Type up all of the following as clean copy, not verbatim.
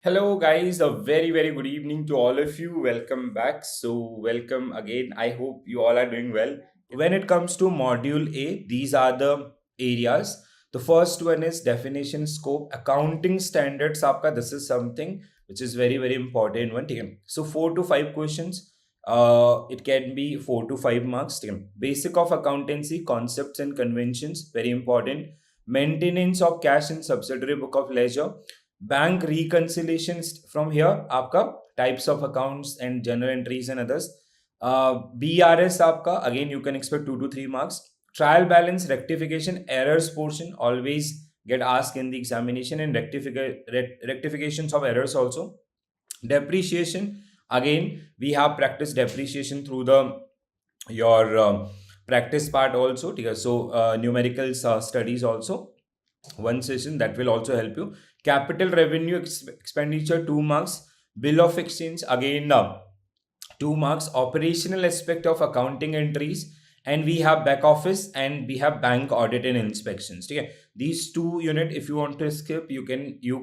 Hello, guys. A very good evening to all of you. Welcome back. Welcome again. I hope you all are doing well. When it comes to Module A, these are the areas. The first one is definition, scope, accounting standards. आपका this is something which is very important one. ठीक है? So 4 to 5 questions. It can be 4 to 5 marks. ठीक है? Basic of accountancy, concepts and conventions, very important. Maintenance of cash in subsidiary book of ledger. Bank reconciliations from here आपका types of accounts and journal entries and others. BRS आपका again you can expect 2 to 3 marks. Trial balance, rectification, errors portion always get asked in the examination, and rectifications of errors also. Depreciation, again we have practice depreciation through the your practice part also. So numericals studies also one session that will also help you. Capital revenue expenditure 2 marks. Bill of exchange again 2 marks. Operational aspect of accounting entries, and we have back office and we have bank audit and inspections. Okay, these 2 unit if you want to skip you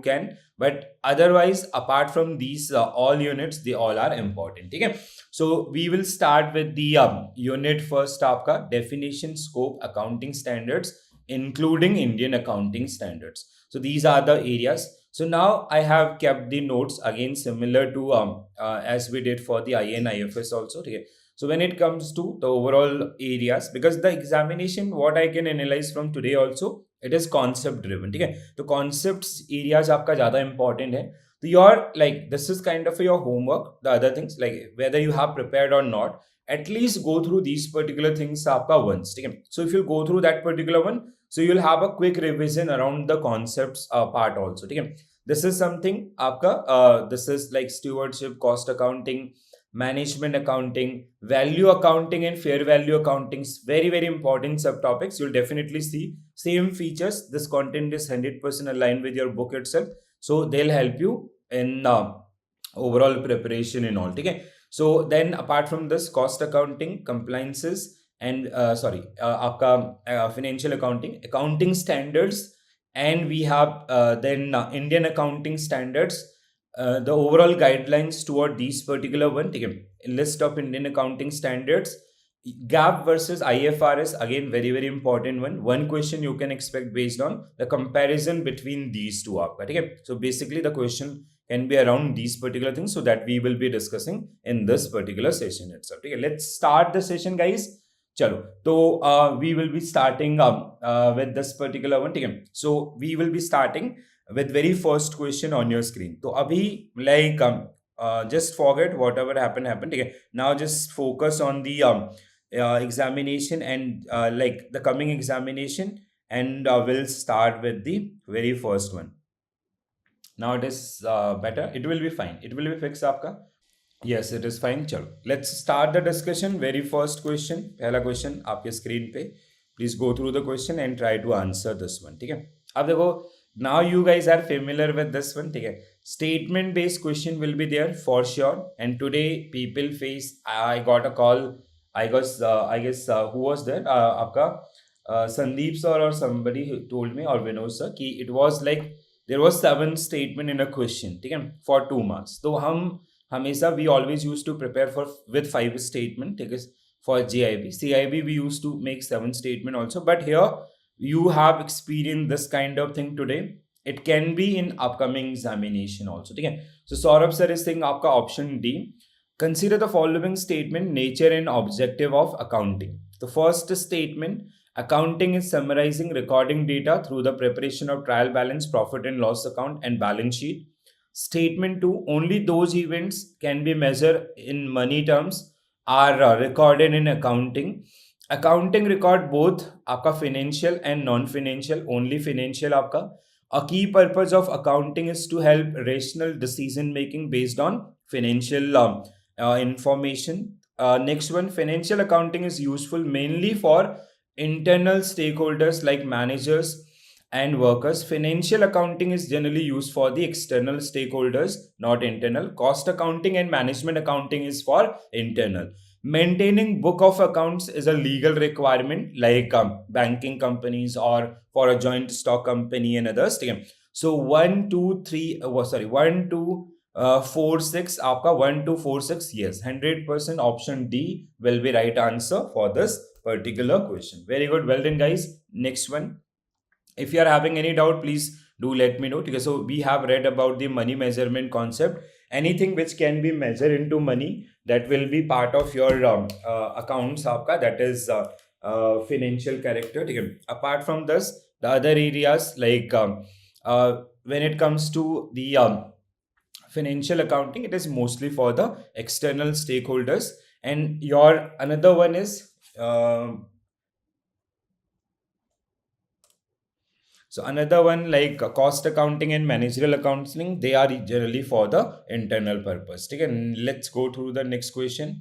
can, but otherwise apart from these all units they all are important. Okay, so we will start with the unit first. आपका definition, scope, accounting standards including Indian accounting standards. So these are the areas. So now I have kept the notes again similar to as we did for the IN IFS also. Okay. So when it comes to the overall areas, because the examination what I can analyze from today also, it is concept driven. Okay. The concepts areas आपका ज़्यादा important है. So your like this is kind of your homework. The other things like whether you have prepared or not, at least go through these particular things आपका once. Okay. So if you go through that particular one, so you'll have a quick revision around the concepts part also. Okay. This is something आपका this is like stewardship, cost accounting, management accounting, value accounting and fair value accounting. Very important subtopics. You'll definitely see same features. This content is 100% aligned with your book itself, so they'll help you in overall preparation and all. Okay. So then apart from this, cost accounting, compliances, and आपका financial accounting standards, and we have then Indian accounting standards, the overall guidelines toward these particular one. Okay. List of Indian accounting standards, GAAP versus IFRS, again very important one. One question you can expect based on the comparison between these two. Okay. So basically the question can be around these particular things, so that we will be discussing in this particular session itself. Okay. Let's start the session, guys. चलो तो we will be starting with this particular one. ठीक है. So we will be starting with very first question on your screen. तो अभी like just forget whatever happened. ठीक है. Now just focus on the examination and like the coming examination, and we'll start with the very first one. Now it is better. It will be fine. It will be fixed आपका. Yes, it is fine. चलो, let's start the discussion. Very first question, पहला question आपके screen पे. Please go through the question and try to answer this one. ठीक है. अब देखो, now you guys are familiar with this one. ठीक है. Statement based question will be there for sure. And today people face. I got a call. I guess who was that? आपका Sandeep sir or somebody who told me, or Vinod sir, कि it was like there was 7 statement in a question. ठीक है. For 2 marks. तो हम हमेशा we always used to prepare for with 5 statement. Take is for JIB. CIB we used to make 7 statement also, but here you have experienced this kind of thing today. It can be in upcoming examination also. Okay. So Saurabh sir is saying आपका option D. Consider the following statement: nature and objective of accounting. The first statement: accounting is summarizing recording data through the preparation of trial balance, profit and loss account, and balance sheet. Statement 2: only those events can be measured in money terms are recorded in accounting. Accounting record both आपका financial and non-financial. Only financial आपका. A key purpose of accounting is to help rational decision making based on financial information. Next one: financial accounting is useful mainly for internal stakeholders like managers and workers. Financial accounting is generally used for the external stakeholders, not internal. Cost accounting and management accounting is for internal. Maintaining book of accounts is a legal requirement, like banking companies or for a joint stock company and others. So 1 2 4 6 आपका 1 2 4 6, yes, 100% option D will be right answer for this particular question. Very good, well done guys. Next one, if you are having any doubt, please do let me know. Okay, so we have read about the money measurement concept. Anything which can be measured into money, that will be part of your accounts आपका, that is financial character. ठीक है, apart from this, the other areas like when it comes to the financial accounting, it is mostly for the external stakeholders. And your another one is so another one like cost accounting and managerial accounting, they are generally for the internal purpose. Okay, and let's go through the next question.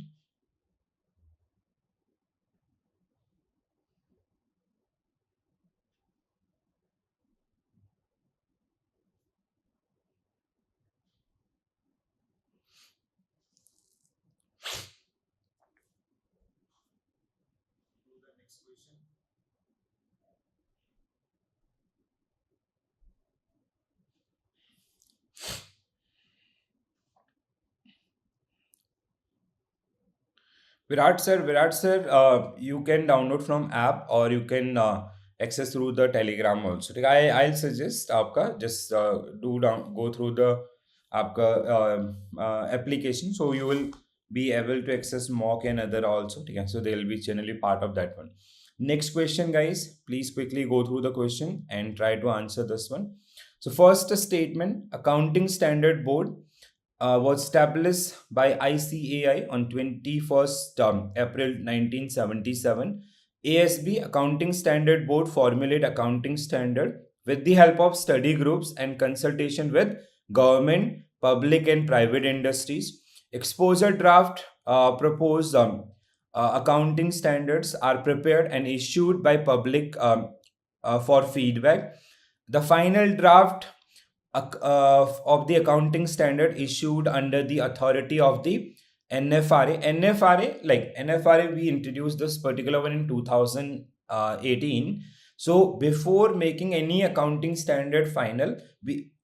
Virat sir, you can download from app or you can access through the Telegram also. ठीक है, I'll suggest आपका just do down go through the आपका application, so you will be able to access mock and other also. ठीक है, so they will be generally part of that one. Next question, guys. Please quickly go through the question and try to answer this one. So first statement: Accounting Standard Board was established by ICAI on 21st April 1977. ASB, Accounting Standard Board, formulate accounting standard with the help of study groups and consultation with government, public and private industries. Exposure draft proposed accounting standards are prepared and issued by public for feedback. The final draft of the accounting standard issued under the authority of the NFRA. NFRA, we introduced this particular one in 2018. So before making any accounting standard final,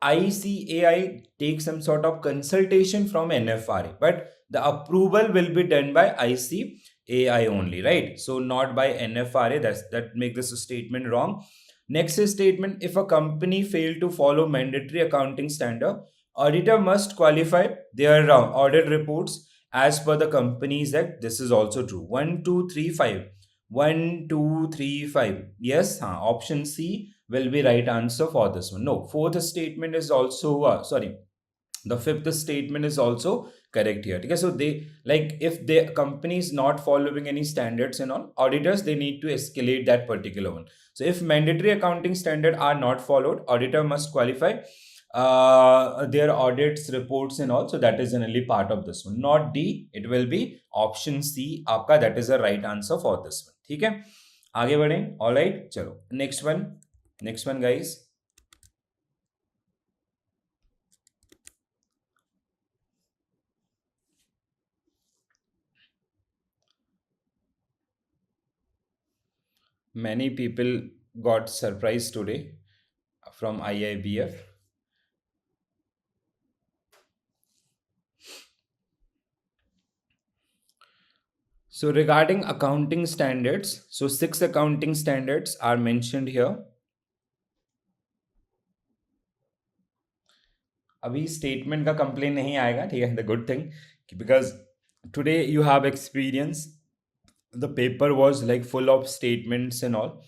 ICAI takes some sort of consultation from NFRA, but the approval will be done by ICAI only, right? So not by NFRA. That makes this statement wrong. Next statement: if a company failed to follow mandatory accounting standard, auditor must qualify their audit reports as per the Companies Act. This is also true. 1 2 3 5. 1 2 3 5. Yes, option C will be right answer for this one. No, fourth statement is also sorry. The fifth statement is also correct here. Okay, so they, like, if the company is not following any standards and all, auditors, they need to escalate that particular one. So if mandatory accounting standard are not followed, auditor must qualify their audits reports and all. So that is generally part of this one. Not D, it will be option C आपका, that is the right answer for this one. ठीक है, आगे बढ़ें. All right, चलो next one guys. Many people got surprised today from IIBF. So regarding accounting standards, so 6 accounting standards are mentioned here. अभी statement का complaint नहीं आएगा, ठीक है, the good thing, because today you have experience, the paper was like full of statements and all.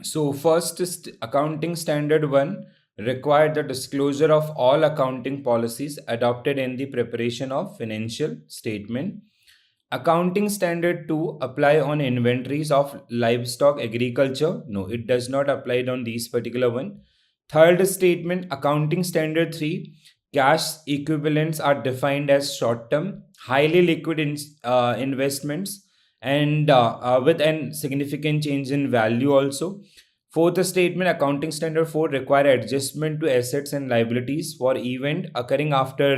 So first accounting standard 1 require the disclosure of all accounting policies adopted in the preparation of financial statement. Accounting standard 2 apply on inventories of livestock agriculture. No, it does not apply on these particular one. Third statement, accounting standard 3, cash equivalents are defined as short term, highly liquid investments and with a significant change in value also. Fourth statement, accounting standard 4 require adjustment to assets and liabilities for event occurring after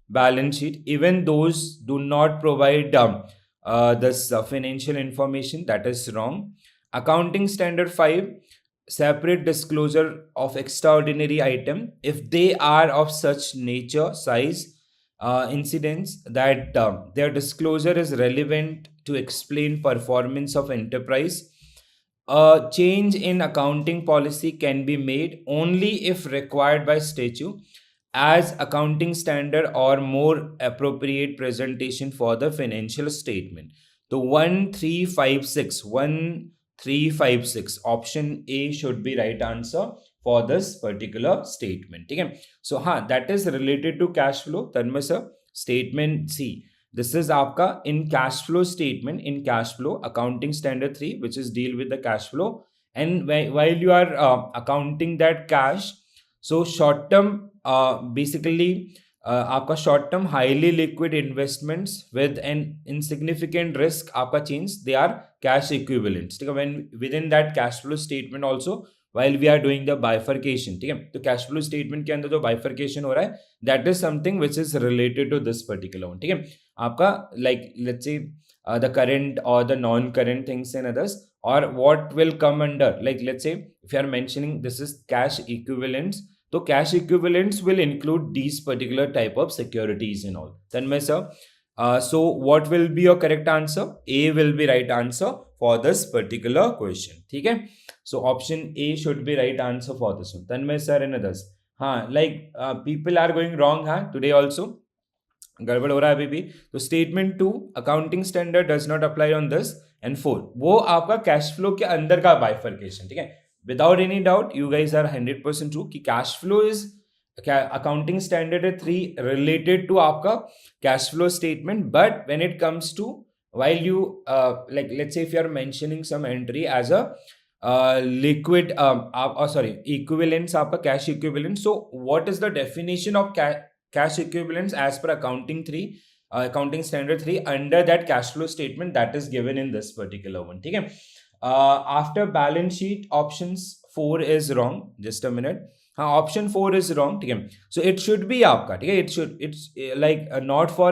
balance sheet. Even those do not provide this financial information, that is wrong. Accounting standard 5, separate disclosure of extraordinary item if they are of such nature, size, incidents that their disclosure is relevant to explain performance of enterprise. A change in accounting policy can be made only if required by statute as accounting standard or more appropriate presentation for the financial statement. So 1356 option A should be right answer for this particular statement. Okay? So that is related to cash flow. Tanmay sir, statement C. This is आपका in cash flow statement, in cash flow accounting standard 3, which is deal with the cash flow. And while you are accounting that cash, so short term basically आपका short term highly liquid investments with an insignificant risk आपका change, they are cash equivalents. ठीक है, when within that cash flow statement also while we are doing the bifurcation, ठीक है, तो cash flow statement के अंदर जो bifurcation हो रहा है, that is something which is related to this particular one. ठीक है, आपका like let's say the current or the non-current things and others, or what will come under, like let's say if you are mentioning this is cash equivalents, so cash equivalents will include these particular type of securities and all. Tanmay sir, so what will be your correct answer? A will be right answer for this particular question. Okay, so option A should be right answer for this one. Tanmay sir and others, like people are going wrong today also, गड़बड़ हो रहा है अभी भी. तो statement 2, accounting standard does not apply on this. And 4, वो आपका cash flow के अंदर का बाइफर्केशन. ठीक है, without any doubt you guys are 100% true कि cash flow is accounting standard 3 related to आपका cash flow statement. But when it comes to while you like let's say if you are mentioning some entry as a liquid equivalents आपका cash equivalent, so what is the definition of cash equivalents as per accounting 3 accounting standard 3 under that cash flow statement that is given in this particular one. ठीक है, after balance sheet options 4 is wrong. Just a minute. Option 4 is wrong. ठीक है, so it should be आपका. ठीक है, it's like not for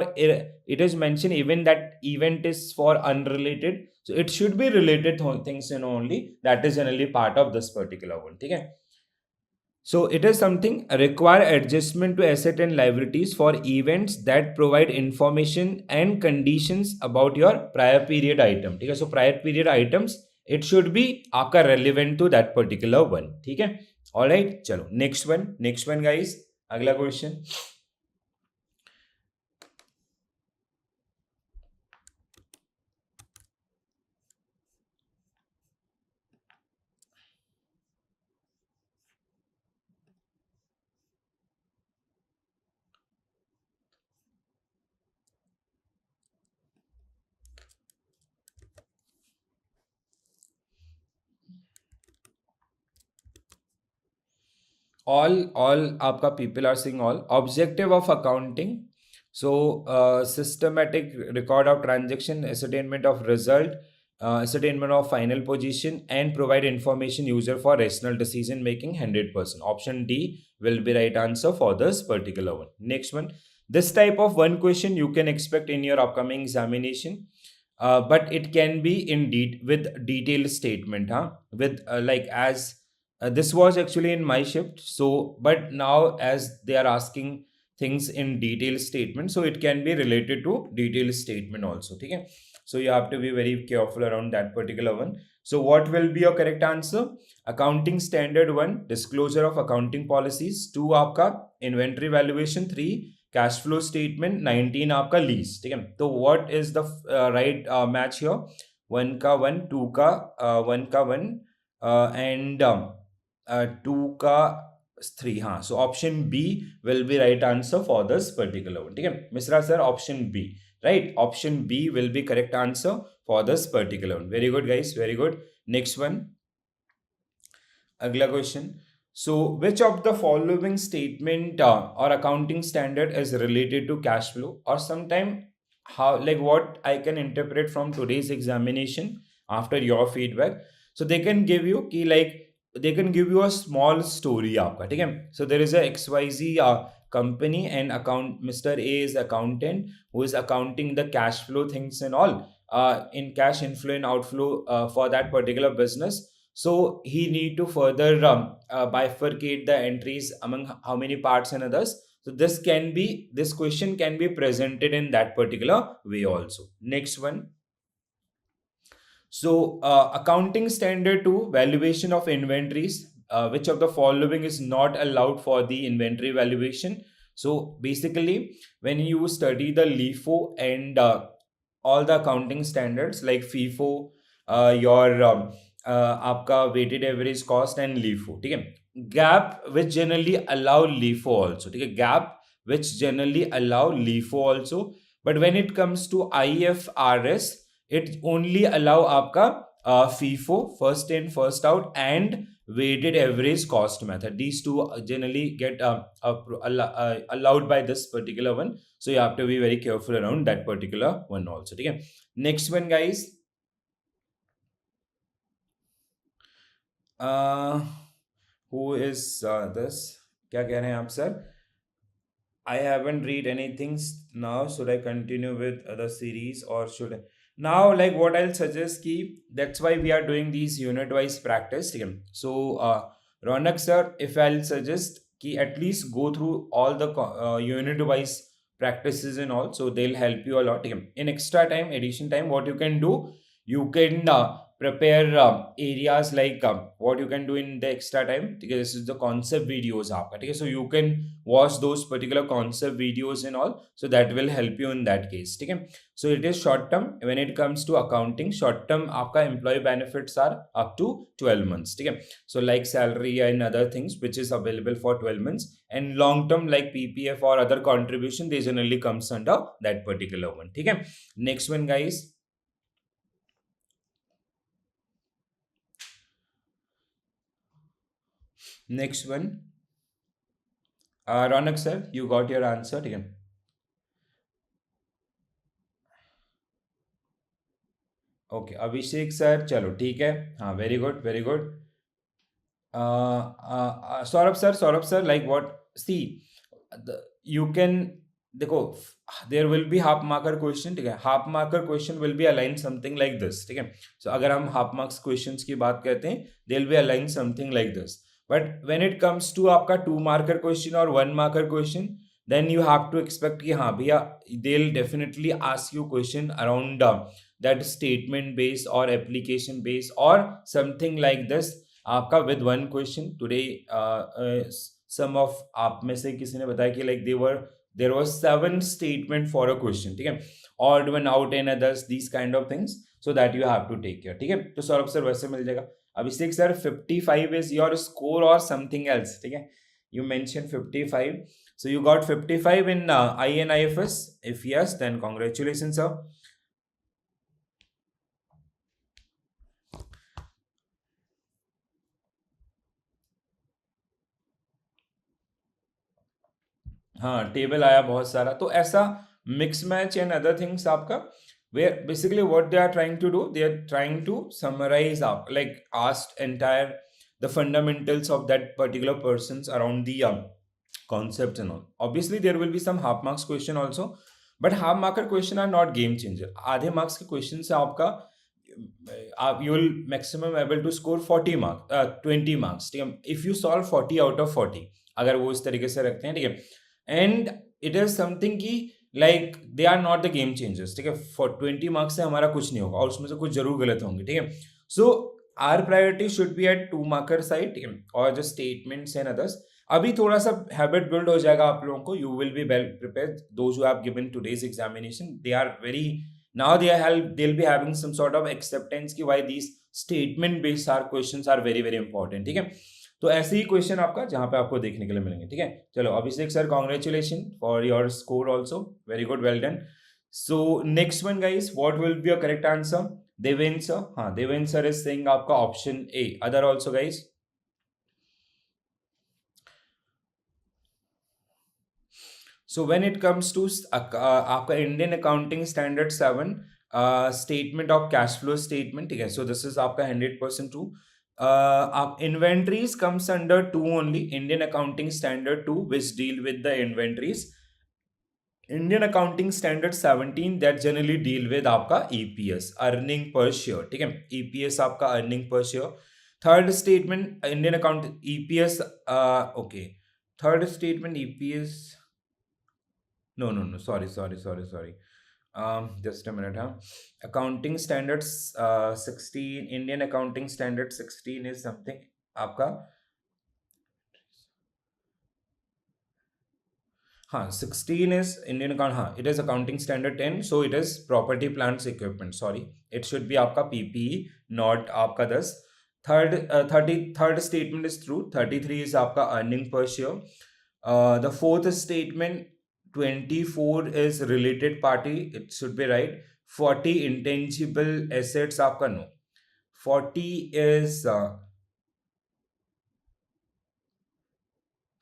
it is mentioned even that event is for unrelated, so it should be related things only, that is generally part of this particular one. ठीक है, so it is something require adjustment to asset and liabilities for events that provide information and conditions about your prior period item. ठीक है, so prior period items it should be आपका relevant to that particular one. ठीक है, all right, चलो next one guys, अगला question. all आपका people are saying all. Objective of accounting, so systematic record of transaction, ascertainment of result, ascertainment of final position, and provide information user for rational decision making 100%. Option D will be right answer for this particular one. Next one, this type of one question you can expect in your upcoming examination, but it can be in with detailed statement, with like as this was actually in my shift, so but now as they are asking things in detailed statement, so it can be related to detailed statement also. Okay, so you have to be very careful around that particular one. So what will be your correct answer? Accounting standard 1, disclosure of accounting policies. 2 आपका inventory valuation. 3 cash flow statement. 19 आपका lease. ठीक है, तो what is the right match here? 1 का 1, 2 का 1 का 1 and 2 का 3, हाँ, so option B will be right answer for this particular one. ठीक है Mishra sir, option B, right? Option B will be correct answer for this particular one. Very good guys, very good. Next one, अगला question. So which of the following statement or accounting standard is related to cash flow, or sometime how, like what I can interpret from today's examination after your feedback. So they can give you कि like they can give you a small story आपका, ठीक है? So there is a XYZ company and account Mr. A is accountant who is accounting the cash flow things and all in cash inflow and outflow for that particular business. So he need to further bifurcate the entries among how many parts and others. So this question can be presented in that particular way also. Next one. So accounting standard 2, valuation of inventories. Which of the following is not allowed for the inventory valuation? So basically when you study the LIFO and all the accounting standards like FIFO, your आपका weighted average cost and LIFO, ठीक है? GAAP which generally allow LIFO also, ठीक है? GAAP which generally allow LIFO also, but when it comes to IFRS it only allow आपका FIFO, first in first out, and weighted average cost method. These two generally get allowed by this particular one, so you have to be very careful around that particular one also, ठीक है? Next one guys, who is this, क्या कह रहे हैं आप sir? I haven't read anything now. Should I continue with other series or should I? Now, like what I'll suggest ki that's why we are doing these unit wise practice. So, Ronak sir, if I'll suggest ki at least go through all the unit wise practices and all, so they'll help you a lot. In extra time, addition time, what you can do, you can prepare areas like what you can do in the extra time. This is the concept videos aapka, so you can watch those particular concept videos and all, so that will help you in that case. So it is short term. When it comes to accounting, short term aapka employee benefits are up to 12 months. So like salary and other things which is available for 12 months, and long term like PPF or other contribution, they generally comes under that particular one. Next one guys, next one, Ronak sir, you got your answer. Okay, Abhishek sir, चलो ठीक है, हाँ, very good, very good. Saurabh sir, like what? See, you can, देखो, there will be half marker question, ठीक है? Half marker question will be aligned something like this, ठीक है? So अगर हम half marks questions की बात करते हैं, they'll be aligned something like this. But when it comes to आपका 2 marker question or 1 marker question, then you have to expect कि हाँ भैया, they'll definitely ask you question around that statement based or application based or something like this. आपका with one question today, some of आप में से किसी ने बताया कि like there was 7 statement for a question, ठीक है? Odd one out and others, these kind of things, so that you have to take care, ठीक है? तो सौरभ सर वैसे मिल जाएगा. अभिषेक sir 55 is your score or something else, ठीक है? You mentioned 55, so you got 55 in INIFS. If yes, then congratulations sir. हाँ, table आया बहुत सारा, तो ऐसा mix match and other things आपका, where basically what they are trying to do, they are trying to summarize up, like asked entire the fundamentals of that particular persons around the concepts and all. Obviously there will be some half marks question also, but half marker question are not game changer. आधे marks के question से आपका you will maximum able to score 40 marks, 20 marks, ठीक है? If you solve 40 out of 40, अगर वो इस तरीके से रखते हैं, ठीक है? एंड इट इज समथिंग की like they are not the game changers, ठीक है? फॉर 20 मार्क्स से हमारा कुछ नहीं होगा और उसमें से कुछ जरूर गलत होंगे, ठीक है? So our priority should be at 2 marker side, ठीक है? और जो स्टेटमेंट्स एंड अदर्स, अभी थोड़ा सा हैबिट बिल्ड हो जाएगा आप लोगों को. You will be well prepared. Those who have given today's examination, they are very, now they'll be having some sort of acceptance ki why these statement based are questions are very very important, ठीक है? तो ऐसे ही question आपका जहां पे आपको देखने के लिए मिलेंगे, ठीक है। चलो Abhishek sir, congratulation for your score also, very good, well done. So next one guys, what will be your correct answer? Devendra sir, हाँ देवेंद्र सर इज सेइंग आपका option A. Other also guys? So when it comes to आपका Indian accounting standard 7 statement of cash flow statement, ठीक है, so this is आपका 100% true. आप inventories comes under 2 only, Indian accounting standard 2 which deal with the inventories. Indian accounting standard 17 that generally deal with आपका EPS, earning per share, ठीक है, EPS आपका earning per share. Third statement Indian account EPS, okay, third statement EPS, no, sorry, just a minute, huh? Accounting standards 16, Indian accounting standard 16 is something आपका, हाँ 16 is Indian account, हाँ it is accounting standard 10, so it is property plants equipment, sorry, it should be आपका PPE, not आपका 10। third statement is true, 33 is आपका earning per share। The fourth statement 24 is related party, it should be right। 40 intangible assets आपका no, 40 is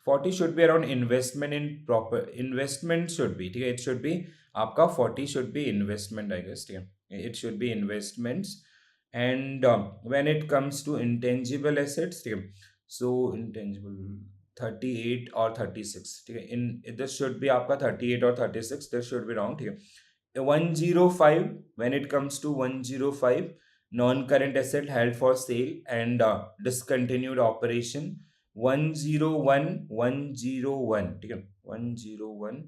40 should be around investment in proper investment should be, ठीक है, it should be आपका 40 should be investment, I guess, ठीक है, it should be investments। and when it comes to intangible assets, ठीक है, so intangible 38 और 36, ठीक है, in this should be आपका 38 और 36, this should be wrong, ठीक है। 105, when it comes to 105 non-current asset held for sale and discontinued operation, 101 ठीक है, 101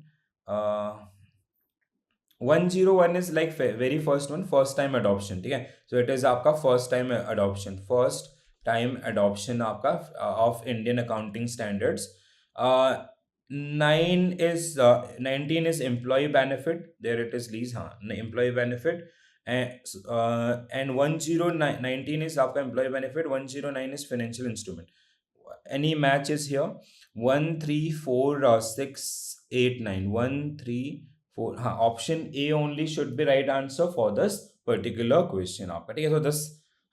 101 is like very first one, first time adoption, ठीक है, so it is आपका first time adoption आपका of Indian accounting standards। 19 is employee benefit, there it is lease, हाँ employee benefit, and 19 is आपका employee benefit, 109 is financial instrument। Any matches here? 1 3 4 6 8 9, 1 3 4, हाँ option A only should be right answer for this particular question आपका, ठीक है। So this,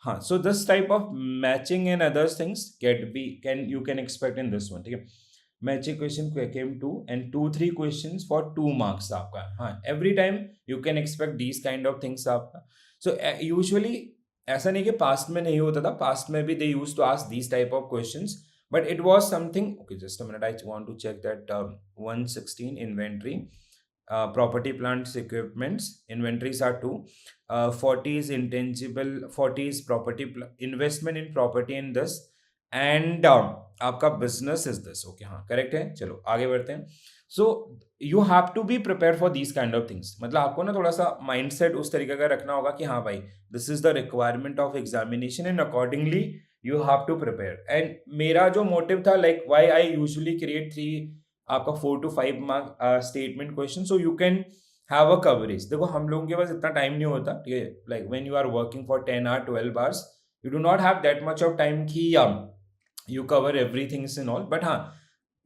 हाँ, so this type of matching and other things you can expect in this one, ठीक है। Matching question came 2 and 2-3 questions for 2 marks आपका, हाँ, every time you can expect these kind of things आपका। So usually ऐसा नहीं कि past में नहीं होता था, पास्ट में भी they used to ask these type of questions, but it was something, okay, just a minute, I want to check that 116 inventory, property plants equipments, inventories are 2, 40 is intangible, 40 is property investment in property in this, and आपका business is this, okay, हाँ correct है। चलो आगे बढ़ते हैं। So you have to be prepared for these kind of things, मतलब आपको ना थोड़ा सा mindset उस तरीके का रखना होगा कि हाँ भाई this is the requirement of examination and accordingly you have to prepare। and मेरा जो motive था, like why I usually create 3 आपका 4 to 5 mark statement question, so you can have a coverage। देखो हम लोगों के पास इतना टाइम नहीं होता, ठीक है, like when you are working for 10 hour 12 hours you do not have that much of time कि you cover everything and all, but हाँ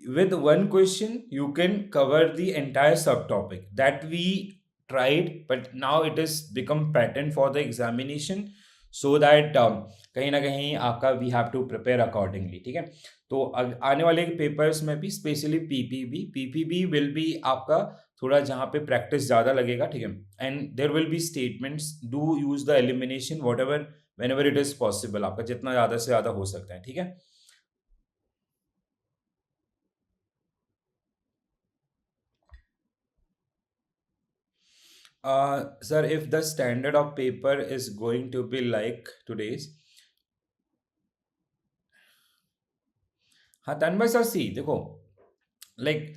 with one question you can cover the entire subtopic that we tried, but now it is become pattern for the examination, so that कहीं ना कहीं आपका we have to prepare accordingly, ठीक है। तो आने वाले पेपर्स में भी स्पेशली पीपीबी विल बी आपका थोड़ा जहाँ पे प्रैक्टिस ज़्यादा लगेगा, ठीक है, and there will be statements, do use the elimination whatever whenever it is possible, आपका जितना ज़्यादा से ज़्यादा हो सकता है, ठीक है। Sir, if the standard of paper is going to be like today's, हाँ तन्मय सर, सी देखो लाइक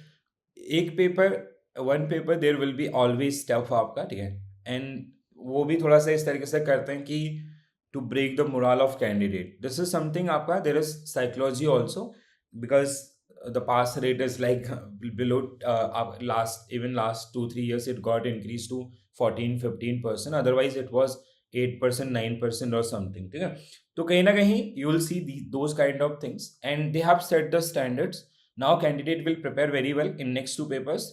एक paper, one paper there will be always tough आपका, ठीक है, एंड वो भी थोड़ा सा इस तरीके से करते हैं कि to break the moral of candidate, this is something आपका, there is psychology also, because the pass rate is like below last 2-3 years it got increased to 14-15%, otherwise it was 8%, 9% or something, ठीक है. तो कहीं ना कहीं you will see those kind of things, and they have set the standards. Now candidate will prepare very well in next 2 papers.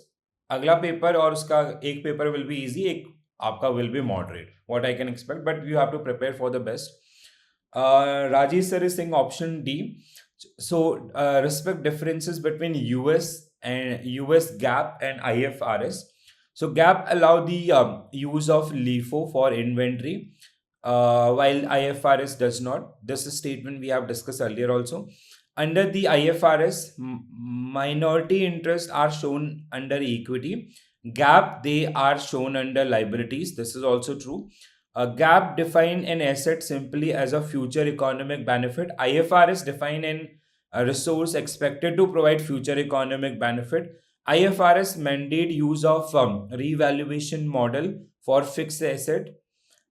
अगला paper और उसका एक पेपर will be easy, एक आपका will be moderate, what I can expect, but you have to prepare for the best. Rajesh sir is saying option D. So respect differences between US GAAP and IFRS. So GAAP allow the use of LIFO for inventory, while IFRS does not. This is statement we have discussed earlier also. Under the IFRS, minority interests are shown under equity. GAAP, they are shown under liabilities. This is also true. GAAP define an asset simply as a future economic benefit. IFRS define a resource expected to provide future economic benefit. IFRS mandate use of revaluation model for fixed asset.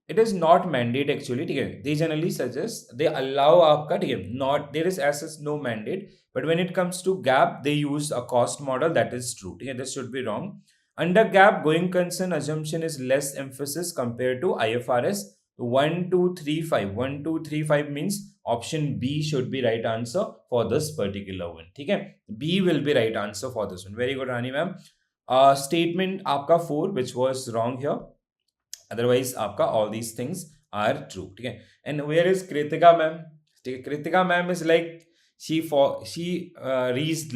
It is not mandate actually, ठीक है. They generally suggest, they allow आपका, ठीक है, not, there is as such no mandate, but when it comes to GAAP they use a cost model. That is true, ठीक है. This should be wrong. Under GAAP, going concern assumption is less emphasis compared to IFRS. 1 2 3 5 1 2 3 5 means option B should be right answer for this particular one, ठीक है. B will be right answer for this one. Very good Rani ma'am. Statement आपका 4 which was wrong here. Otherwise आपका all these things are true, ठीक है. And where is Kritika ma'am? Kritika ma'am is like she reached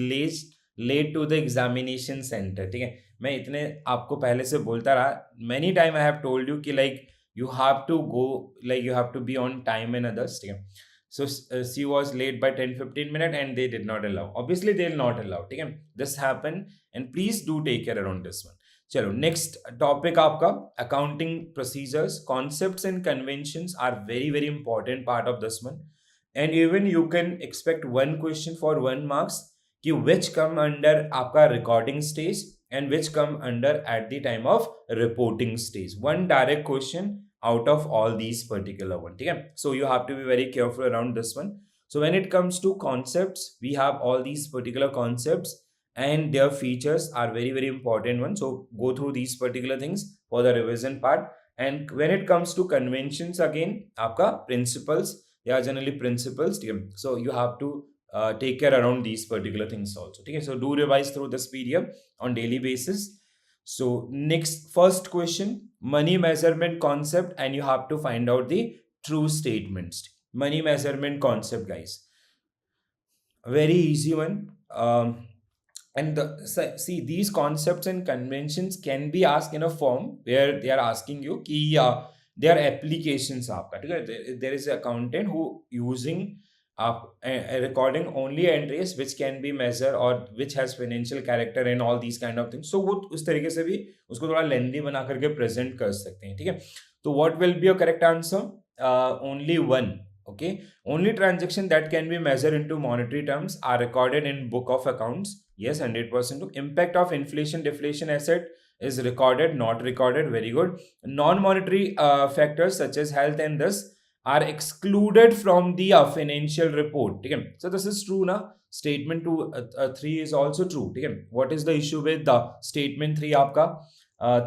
late to the examination center, ठीक है. मैं इतने आपको पहले से बोलता रहा, many time I have told you कि like you have to go, like you have to be on time and others, ठीक है. So she was late by 10-15 minutes and they did not allow. Obviously they will not allow, ठीक है. This happened and please do take care around this one. चलो next topic आपका accounting procedures, concepts and conventions are very very important part of this one, and even you can expect one question for 1 marks कि which come under आपका recording stage and which come under at the time of reporting stage. One direct question out of all these particular one, ठीक है. So you have to be very careful around this one. So when it comes to concepts, we have all these particular concepts and their features are very very important one. So go through these particular things for the revision part. And when it comes to conventions, again आपका principles, they are generally principles, ठीक है. So you have to take care around these particular things also, ठीक है. So do revise through this PDF on daily basis. So next, first question, money measurement concept, and you have to find out the true statements. Money measurement concept, guys, very easy one. And see, these concepts and conventions can be asked in a form where they are asking you कि their applications आपका, ठीक है. There is an accountant who using recording only entries which can be measured or which has financial character and all these kind of things. So वो उस तरीके से भी उसको थोड़ा लेंदी बना करके प्रेजेंट कर सकते हैं, ठीक है. तो what will be your correct answer? Only one. Okay, only transaction that can be measured into monetary terms are recorded in book of accounts. Yes, 100%. Impact of inflation deflation asset is recorded, not recorded. Very good. Non-monetary factors such as health and this are excluded from the financial report, ठीक है. So this is true ना. Statement 3 is also true, ठीक है. What is the issue with the statement 3 आपका?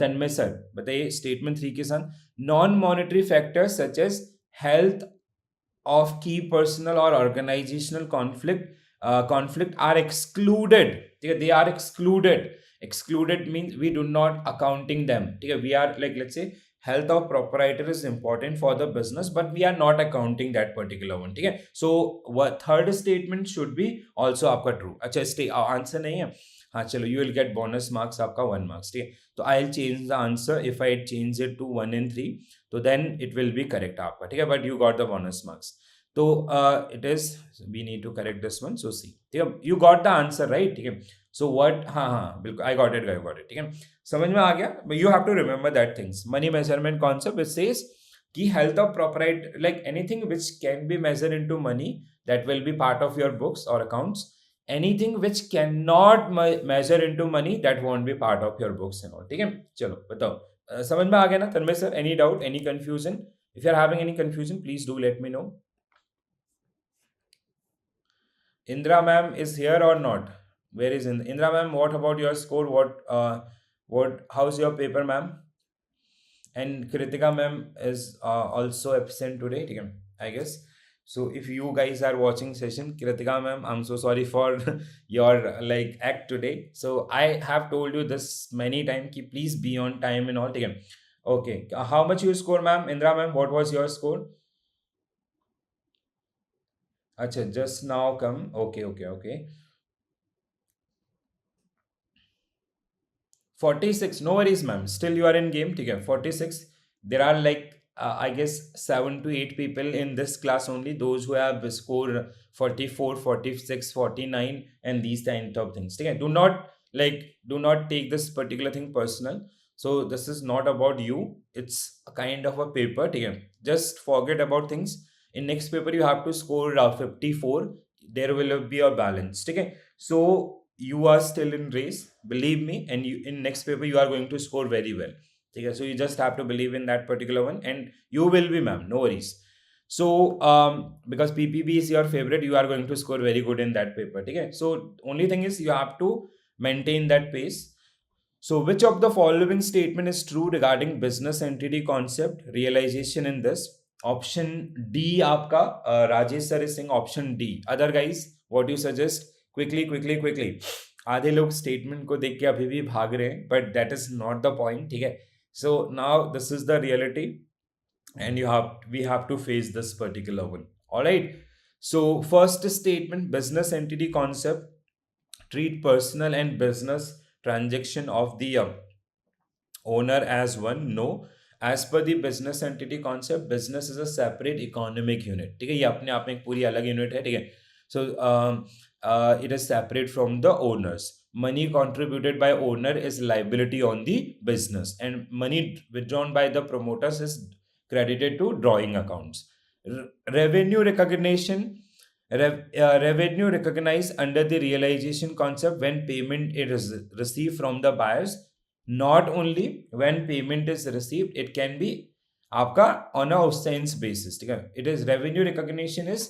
Tanmay sir बताइए statement 3 के साथ non-monetary factors such as health of key personal or organizational conflict are excluded, ठीक है. They are excluded means we do not accounting them, ठीक है. We are like, let's say health of proprietor is important for the business but we are not accounting that particular one, ठीक है. So what third statement should be also आपका true. अच्छा answer नहीं है, हाँ चलो, you will get bonus marks आपका 1 marks, ठीक है. तो I'll change the answer. If I change it to 1 and 3 तो then it will be correct आपका, ठीक है. But you got the bonus marks. तो it is, we need to correct this one. So see, ठीक है, you got the answer right, ठीक है. So what, हाँ बिल्कुल, I got it, ठीक है. समझ में आ गया. But you have to remember that things. Money measurement concept, it says कि health of proprietor, like anything which can be measured into money, that will be part of your books or accounts. Anything which cannot measure into money, that won't be part of your books and all, ठीक है. चलो बताओ, समझ में आ गया ना तन्मय sir? Any doubt, any confusion? If you are having any confusion, please do let me know. Indra ma'am is here or not? Where is Indra ma'am? What about your score? How's your paper, ma'am? and Kritika ma'am is also absent today. ठीक है, I guess. So if you guys are watching session, Kritika ma'am, I'm so sorry for your like act today. So I have told you this many times कि please be on time and all. ठीक है. Okay. How much you score, ma'am? Indra ma'am, what was your score? Acha, just now come. Okay, okay, okay. 46. No worries, ma'am. Still you are in game. ठीक है. 46. There are like I guess 7 to 8 people in this class only. Those who have scored 44, 46, 49, and these kind of things. ठीक है. Do not take this particular thing personal. So this is not about you. It's a kind of a paper. ठीक है. Just forget about things. In next paper you have to score 54. There will be a balance. ठीक है. So you are still in race, believe me, and you in next paper you are going to score very well. Okay, so you just have to believe in that particular one and you will be, ma'am, no worries. So because PPB is your favorite, you are going to score very good in that paper. Okay, so only thing is you have to maintain that pace. So which of the following statement is true regarding business entity concept realization in this? Option D आपका Rajesh sir is saying option D. Other guys, what you suggest? Quickly. आधे लोग statement को देख के अभी भी भाग रहे हैं, but that is not the point. ठीक है. So now this is the reality and we have to face this particular one. All right. So first statement, business entity concept treat personal and business transaction of the owner as one. No, as per the business entity concept, business is a separate economic unit. ठीक है, ये अपने आप में एक पूरी अलग unit है. ठीक है. So it is separate from the owners. Money contributed by owner is liability on the business, and money withdrawn by the promoters is credited to drawing accounts. Revenue recognition. Revenue recognized under the realization concept when payment is received from the buyers. Not only when payment is received, it can be आपका on a offense basis. ठीक है. It is revenue recognition is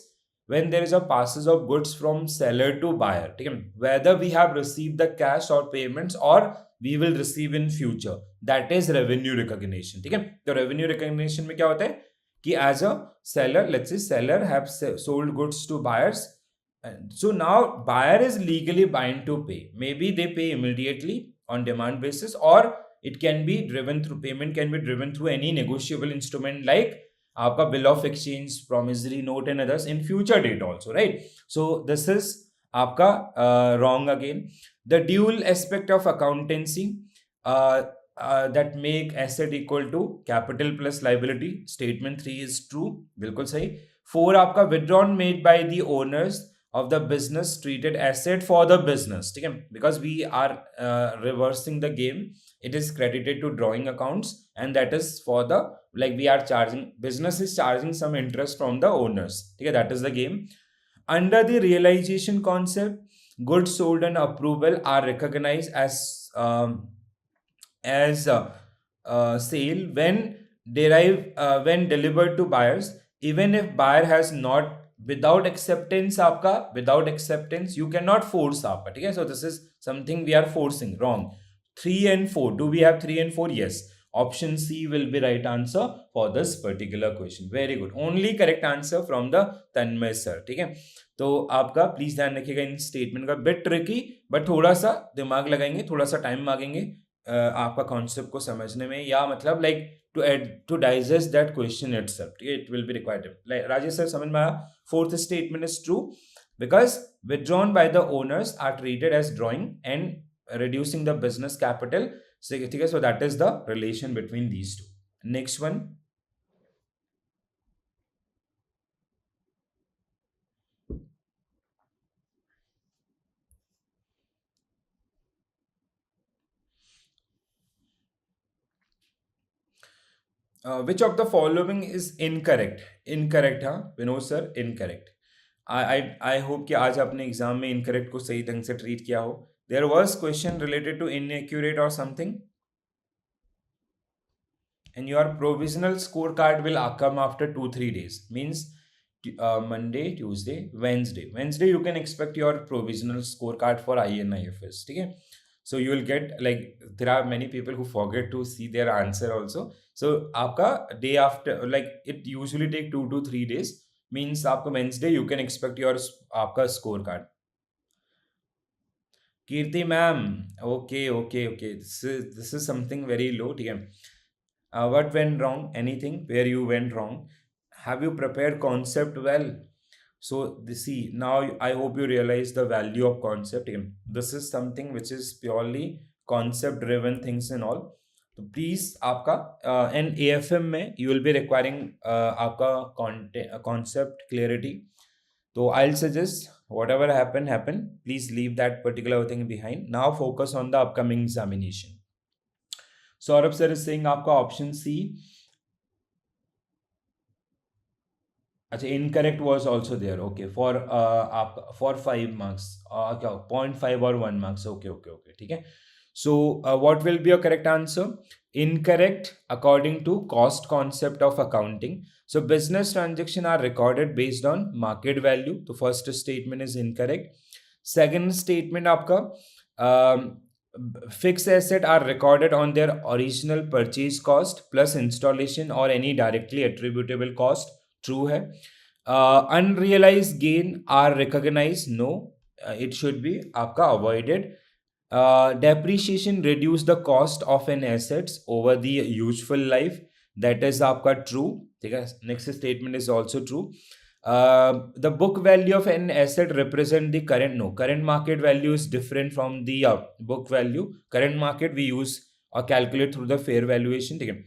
when there is a passes of goods from seller to buyer. ठीक है. Whether we have received the cash or payments or we will receive in future, that is revenue recognition. ठीक है. तो revenue recognition में क्या होता है कि as a seller, let's say seller have sold goods to buyers, so now buyer is legally bound to pay. Maybe they pay immediately on demand basis, or it can be driven through, payment can be driven through any negotiable instrument like आपका bill of exchange, promissory note and others in future date also, right? So this is आपका wrong again. The dual aspect of accountancy that make asset equal to capital plus liability. Statement 3 is true. बिल्कुल सही. 4 आपका withdrawn made by the owners of the business treated asset for the business. ठीक है. Because we are reversing the game, it is credited to drawing accounts, and that is for the, like, we are charging, business is charging some interest from the owners. Okay, that is the game. Under the realization concept, goods sold and approval are recognized as sale when when delivered to buyers, even if buyer has not, without acceptance आपका, without acceptance you cannot force आपका. ठीक है. So this is something we are forcing. Wrong. 3 and 4. Do we have 3 and 4? Yes. Option C will be right answer for this particular question. Very good. Only correct answer from the Tanmay sir. ठीक है. तो आपका please ध्यान रखिएगा इन statement का. Bit tricky, but थोड़ा सा दिमाग लगाएंगे, थोड़ा सा टाइम मांगेंगे आपका कॉन्सेप्ट को समझने में, या मतलब like to digest that question itself. It will be required. Like Rajesh sir, समझ में आया? Fourth statement is true because withdrawn by the owners are treated as drawing and reducing the business capital. So that is the relation between these two. Next one. Which of the following is incorrect? Incorrect, हाँ Vinod sir, incorrect. I hope कि आज आपने exam में incorrect को सही ढंग से treat किया हो. There was question related to inaccurate or something, and your provisional scorecard will come after 2-3 days. Means Monday, Tuesday, Wednesday. You can expect your provisional scorecard for INIFS. ठीक है. So you will get, like, there are many people who forget to see their answer also. So आपका day after, like, it usually take 2 to 3 days, means आपको Wednesday you can expect your आपका score card. Kirti ma'am, okay okay okay, this is something very low, ठीक है. What went wrong? Anything where you went wrong? Have you prepared concept well? So see, now I hope you realize the value of concept. This is something which is purely concept driven things and all. So please आपका and AFM में you will be requiring आपका concept clarity. So I'll suggest whatever happen, please leave that particular thing behind. Now focus on the upcoming examination. Saurabh sir is saying आपका option C. अच्छा, incorrect was also there. Okay, for 5 marks, क्या 0.5 और 1 marks. Okay, ठीक है. So what will be your correct answer? Incorrect according to cost concept of accounting. So business transaction are recorded based on market value. The first statement is incorrect. Second statement आपका fixed asset are recorded on their original purchase cost plus installation or any directly attributable cost. True है. Unrealized gain are recognized. No, it should be आपका avoided. Depreciation reduce the cost of an assets over the useful life. That is आपका true. ठीक है. Next statement is also true. The book value of an asset represent the current market value is different from the book value. Current market we use or calculate through the fair valuation. ठीक है.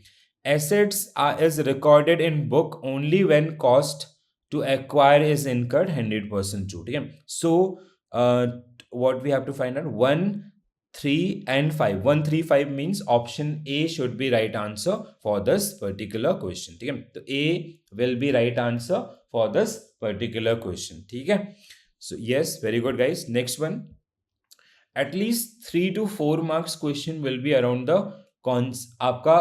Assets is recorded in book only when cost to acquire is incurred. 100% true. ठीक है. So what we have to find out, 1, 3 and 5. 1, 3, 5 means option A should be right answer for this particular question. ठीक है. तो A will be right answer for this particular question. ठीक है. So yes, very good guys. Next one. At least 3 to 4 marks question will be around the आपका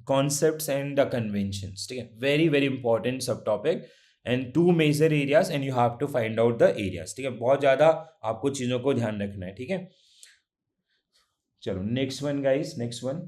concepts and the conventions. ठीक है. Very very important subtopic and 2 major areas and you have to find out the areas. ठीक है. बहुत ज्यादा आपको चीजों को ध्यान रखना है. ठीक है. चलो next one guys. Next one.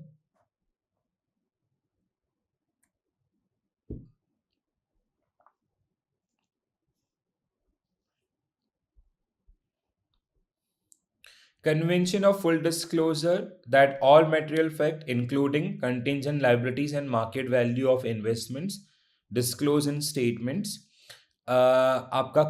Convention of full disclosure that all material fact including contingent liabilities and market value of investments disclosed in statements. आपका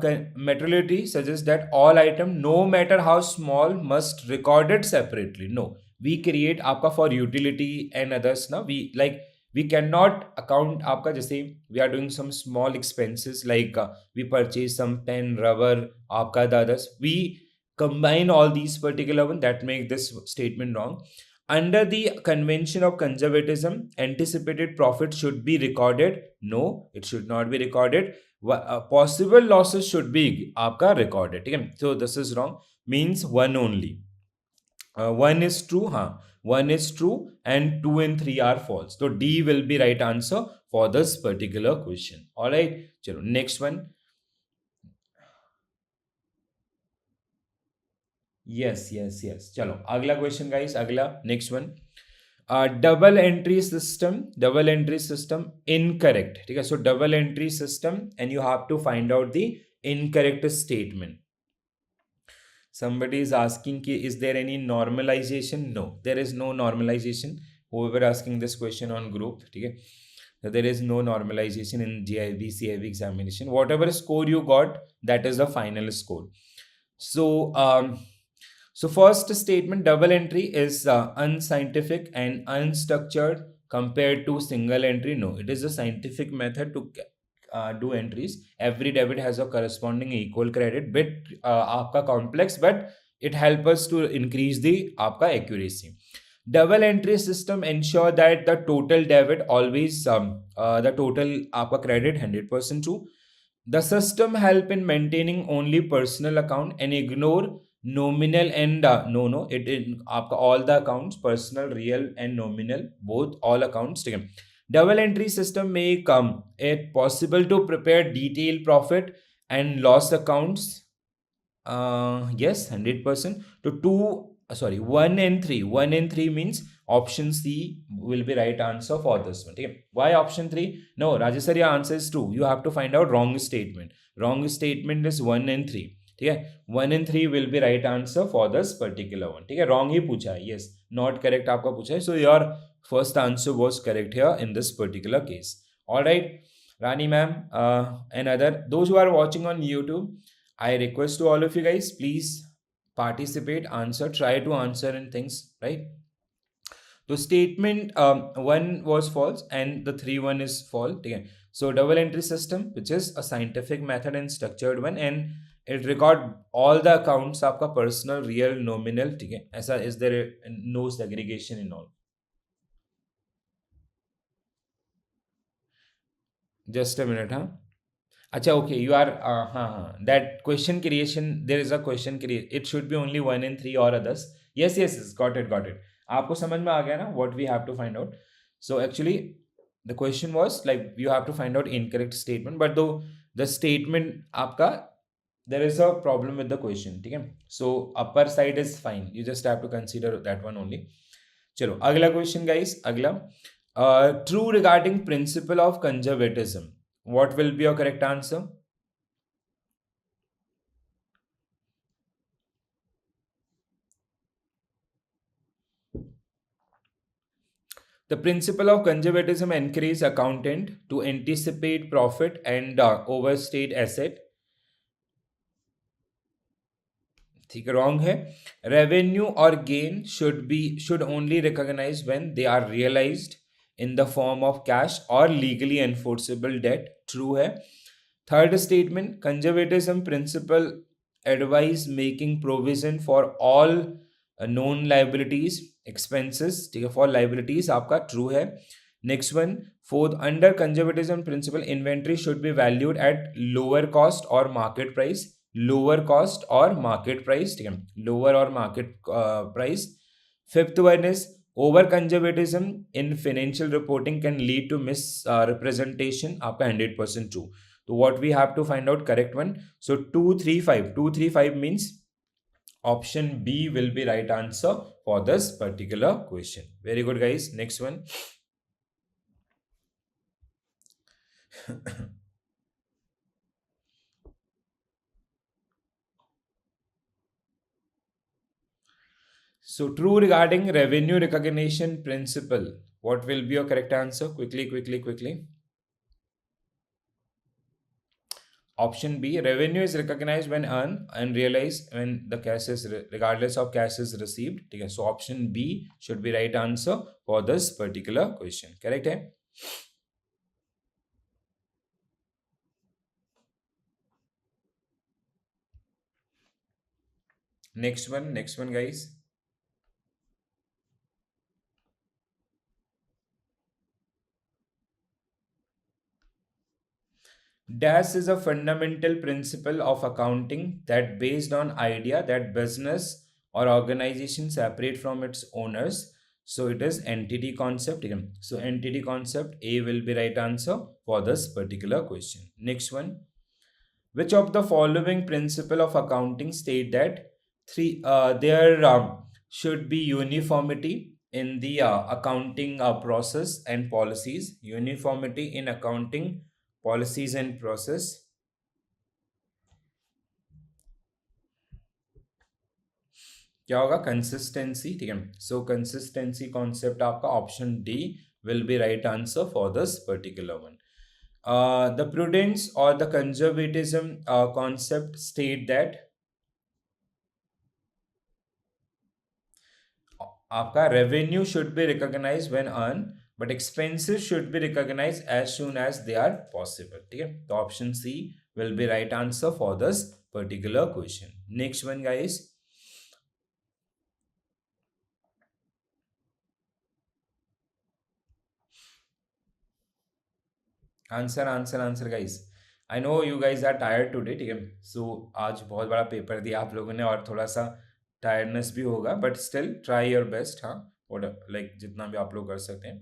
materiality suggests that all item no matter how small must recorded separately. No, we create आपका for utility and others ना, we cannot account आपका, जैसे we are doing some small expenses like we purchase some pen, rubber, आपका the others, we combine all these particular one, that make this statement wrong. Under the convention of conservatism, anticipated profit should be recorded. No, it should not be recorded. Possible losses should be आपका recorded. ठीक है. So this is wrong, means 1 only. 1 is true, हाँ, 1 is true and 2 and 3 are false. So D will be right answer for this particular question. Alright, चलो next one. yes चलो अगला question guys. अगला next one. Double entry system incorrect. ठीक है. So double entry system and you have to find out the incorrect statement. somebody is asking ki, is there any normalization? No, there is no normalization. Whoever asking this question on group, ठीक है, so there is no normalization in JIB CIB examination. Whatever score you got, that is the final score. So first statement, double entry is unscientific and unstructured compared to single entry. No, it is a scientific method to do entries. Every debit has a corresponding equal credit. Bit आपका complex, but it helps us to increase the आपका accuracy. Double entry system ensure that the total debit always the total आपका credit 100% true. The system help in maintaining only personal account and ignore nominal and it आपका all the accounts, personal, real and nominal, both all accounts. ठीक है. Double entry system make it possible to prepare detailed profit and loss accounts Yes, 100%. To two, sorry, 1 and 3. 1 and 3 means option C will be right answer for this one. Okay. Why option 3? No, Rajesh sir, your answer is 2. You have to find out wrong statement. Wrong statement is 1 and 3. Okay. 1 and 3 will be right answer for this particular one. Okay. Wrong ही पूछा है. Yes, not correct आपका पूछा है. So your first answer was correct here in this particular case. All right, Rani ma'am, and other those who are watching on YouTube, I request to all of you guys, please participate, answer, try to answer in things, right? So statement 1 was false and the 3 1 is false. Okay. So double entry system, which is a scientific method and structured one, and it record all the accounts आपका personal, real, nominal. ठीक है, ऐसा is there no segregation in all. Just a minute, huh? Acha, okay, you are, that question creation, there is a question create, it should be only 1 and 3 or others. Yes, yes, yes, got it, got it. आपको समझ में आ गया ना what we have to find out. So actually the question was like you have to find out incorrect statement, but though the statement आपका, there is a problem with the question. ठीक है, so upper side is fine, you just have to consider that one only. चलो अगला question guys, अगला true regarding principle of conservatism. What will be your correct answer? The principle of conservatism encourages accountant to anticipate profit and overstate asset. ठीक है, wrong है. Revenue or gain should only recognize when they are realized in the form of cash or legally enforceable debt. True है. Third statement, conservatism principle advise making provision for all known liabilities, expenses. ठीक है, for liabilities आपका true है. Next one, fourth, under conservatism principle, inventory should be valued at lower cost or market price. Lower cost or market price. ठीक है, lower or market price. Fifth one is over conservatism in financial reporting can lead to misrepresentation. आपका 100% true. So what we have to find out correct one. So 235 means option B will be right answer for this particular question. Very good guys. Next one. So true regarding revenue recognition principle. What will be your correct answer? Quickly. Option B, revenue is recognized when earned and realized when the cash is, regardless of cash is received. Okay, so option B should be right answer for this particular question. Correct hai? Next one guys. DAS is a fundamental principle of accounting that based on idea that business or organization separate from its owners. So it is entity concept. So entity concept, A will be right answer for this particular question. Next one. Which of the following principle of accounting state that there should be uniformity in the accounting process and policies. Uniformity in accounting policies and process. क्या होगा? Consistency. ठीक है, सो consistency concept आपका option D will be right answer for this particular one. The prudence or the conservatism concept state that आपका revenue should be recognized when earned, but expenses should be recognized as soon as they are possible. ठीक है, तो option C will be right answer for this particular question. Next one guys. Answer guys. I know you guys are tired today. ठीक है, सो आज बहुत बड़ा paper दिया आप लोगों ने और थोड़ा सा टायर्डनेस भी होगा, but still try your best. हाँ, लाइक जितना भी आप लोग कर सकते हैं.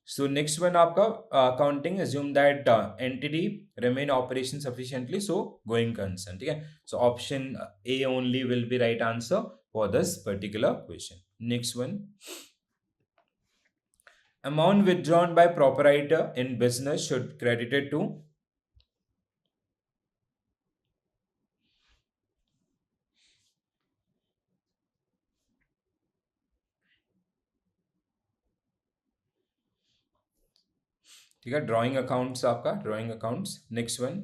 So next one आपका accounting assume that entity remain operation sufficiently so going concern. ठीक है, so option A only will be right answer for this particular question. Next one, amount withdrawn by proprietor in business should credited to. ठीक है, drawing accounts आपका drawing accounts. Next one,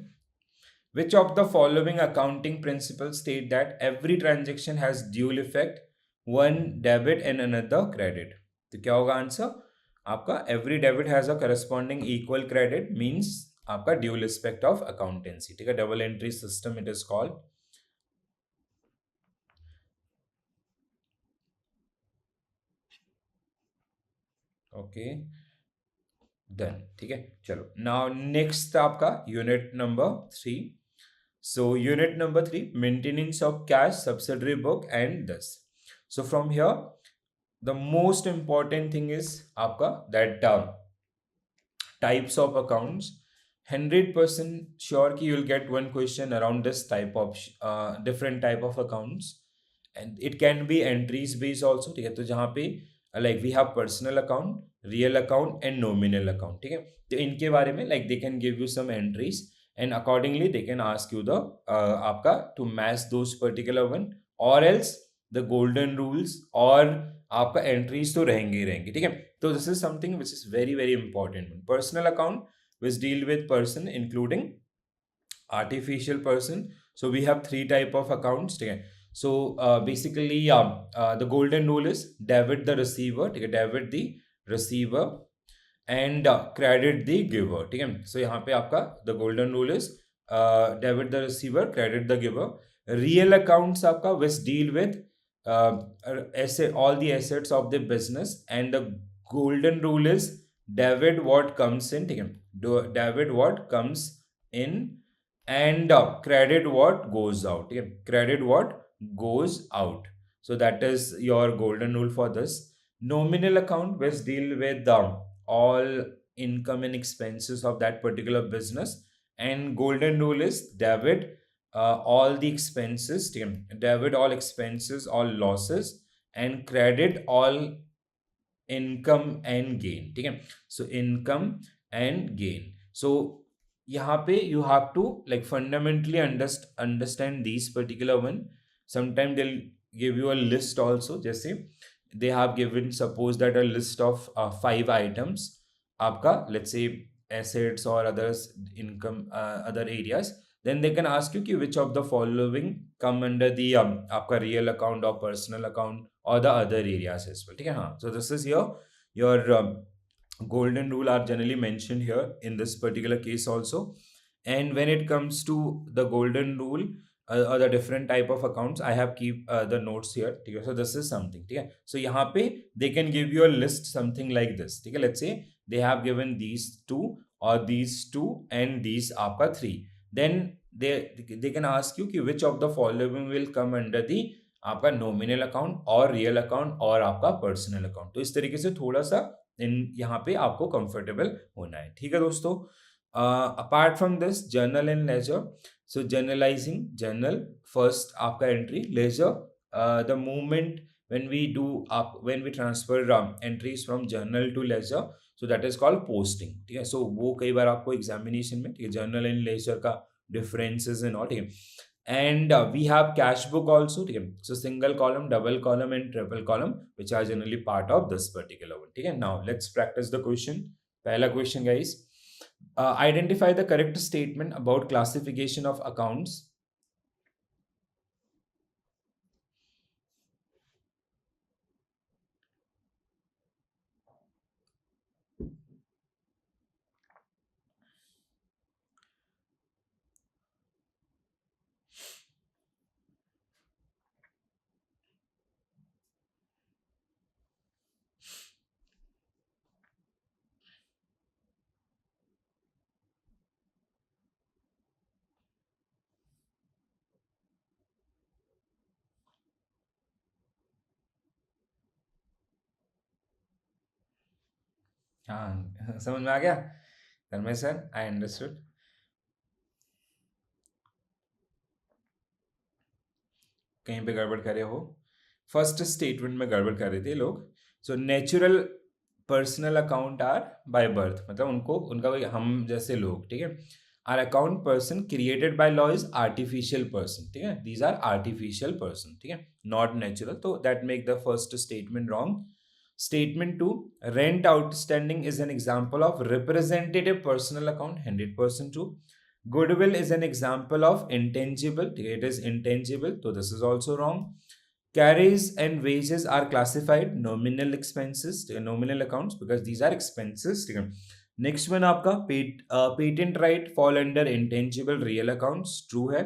which of the following accounting principles state that every transaction has dual effect, one debit and another credit? तो क्या होगा answer आपका? every debit has a corresponding equal credit means आपका dual aspect of accountancy. ठीक है, double entry system it is called. Okay, done. ठीक है, चलो नाउ नेक्स्ट आपका unit number 3. So unit number 3, maintenance of cash, subsidiary book and this. So from here, the most important thing is आपका that types of accounts. 100% sure कि you'll get one question around this type of different type of accounts, and it can be entries based also. ठीक है, तो जहाँ पे like we have personal account, real account and nominal account. ठीक है, तो इनके बारे में like they can give you some entries and accordingly they can ask you the आपका to match those particular one, or else the golden rules और आपका entries तो रहेंगे ही रहेंगे. ठीक है, तो this is something which is very very important. Personal account which deal with person including artificial person. So we have three type of accounts. ठीक है, so basically the golden rule is debit the receiver. ठीक है, debit the receiver and credit the giver. ठीक है, so यहाँ पे आपका the golden rule is debit the receiver, credit the giver. Real accounts आपका which deal with asset, all the assets of the business, and the golden rule is debit what comes in. ठीक है, debit what comes in and credit what goes out. ठीक है, credit what goes out. So that is your golden rule for this. Nominal account which deal with all income and expenses of that particular business, and golden rule is debit all the expenses. ठीक है, debit all expenses, all losses, and credit all income and gain. ठीक है, so income and gain. So यहाँ पे you have to like fundamentally understand these particular one. Sometimes they'll give you a list also. जैसे they have given suppose that a list of 5 items आपका, let's say assets or others income other areas, then they can ask you कि which of the following come under the आपका real account or personal account or the other areas as well. ठीक है, हाँ, so this is your golden rule are generally mentioned here in this particular case also. And when it comes to the golden rule or the different type of accounts, I have keep the notes here. ठीक है, so this is something. ठीक है, so यहाँ पे they can give you a list something like this. ठीक है, let's say they have given these two or these two and these आपका 3, then they can ask you कि which of the following will come under the आपका nominal account और real account और आपका personal account. तो इस तरीके से थोड़ा सा इन यहाँ पे आपको कंफर्टेबल होना है. ठीक है दोस्तों, apart from this journal and ledger. So journalising, journal first आपका entry, ledger the movement when we do up when we transfer entries from journal to ledger, so that is called posting. ठीक है, so वो कई बार आपको examination में, ठीक है, journal and laser का डिफरेंसेस एंड ऑल. ठीक है, and we have cash book also. ठीक है, so single column, double column and triple column which are generally part of this particular one. ठीक है, now let's practice the question. पहला question guys, identify the correct statement about classification of accounts. हाँ समझ में आ गया Dharmesh sir, I understood. कहीं पे गड़बड़ करे हो, फर्स्ट स्टेटमेंट में गड़बड़ कर रहे थे लोग। So natural personal account are by birth, मतलब उनको उनका कोई हम जैसे लोग, ठीक है। Are account person created by law is artificial person, ठीक है, दीज आर आर्टिफिशियल पर्सन, ठीक है, नॉट नेचुरल, तो that make the first statement wrong. Statement 2, rent outstanding is an example of representative personal account, 100% true. Goodwill is an example of intangible, it is intangible, so this is also wrong. Carries and wages are classified nominal expenses, nominal accounts, because these are expenses. Next one आपका patent right fall under intangible real accounts, true है.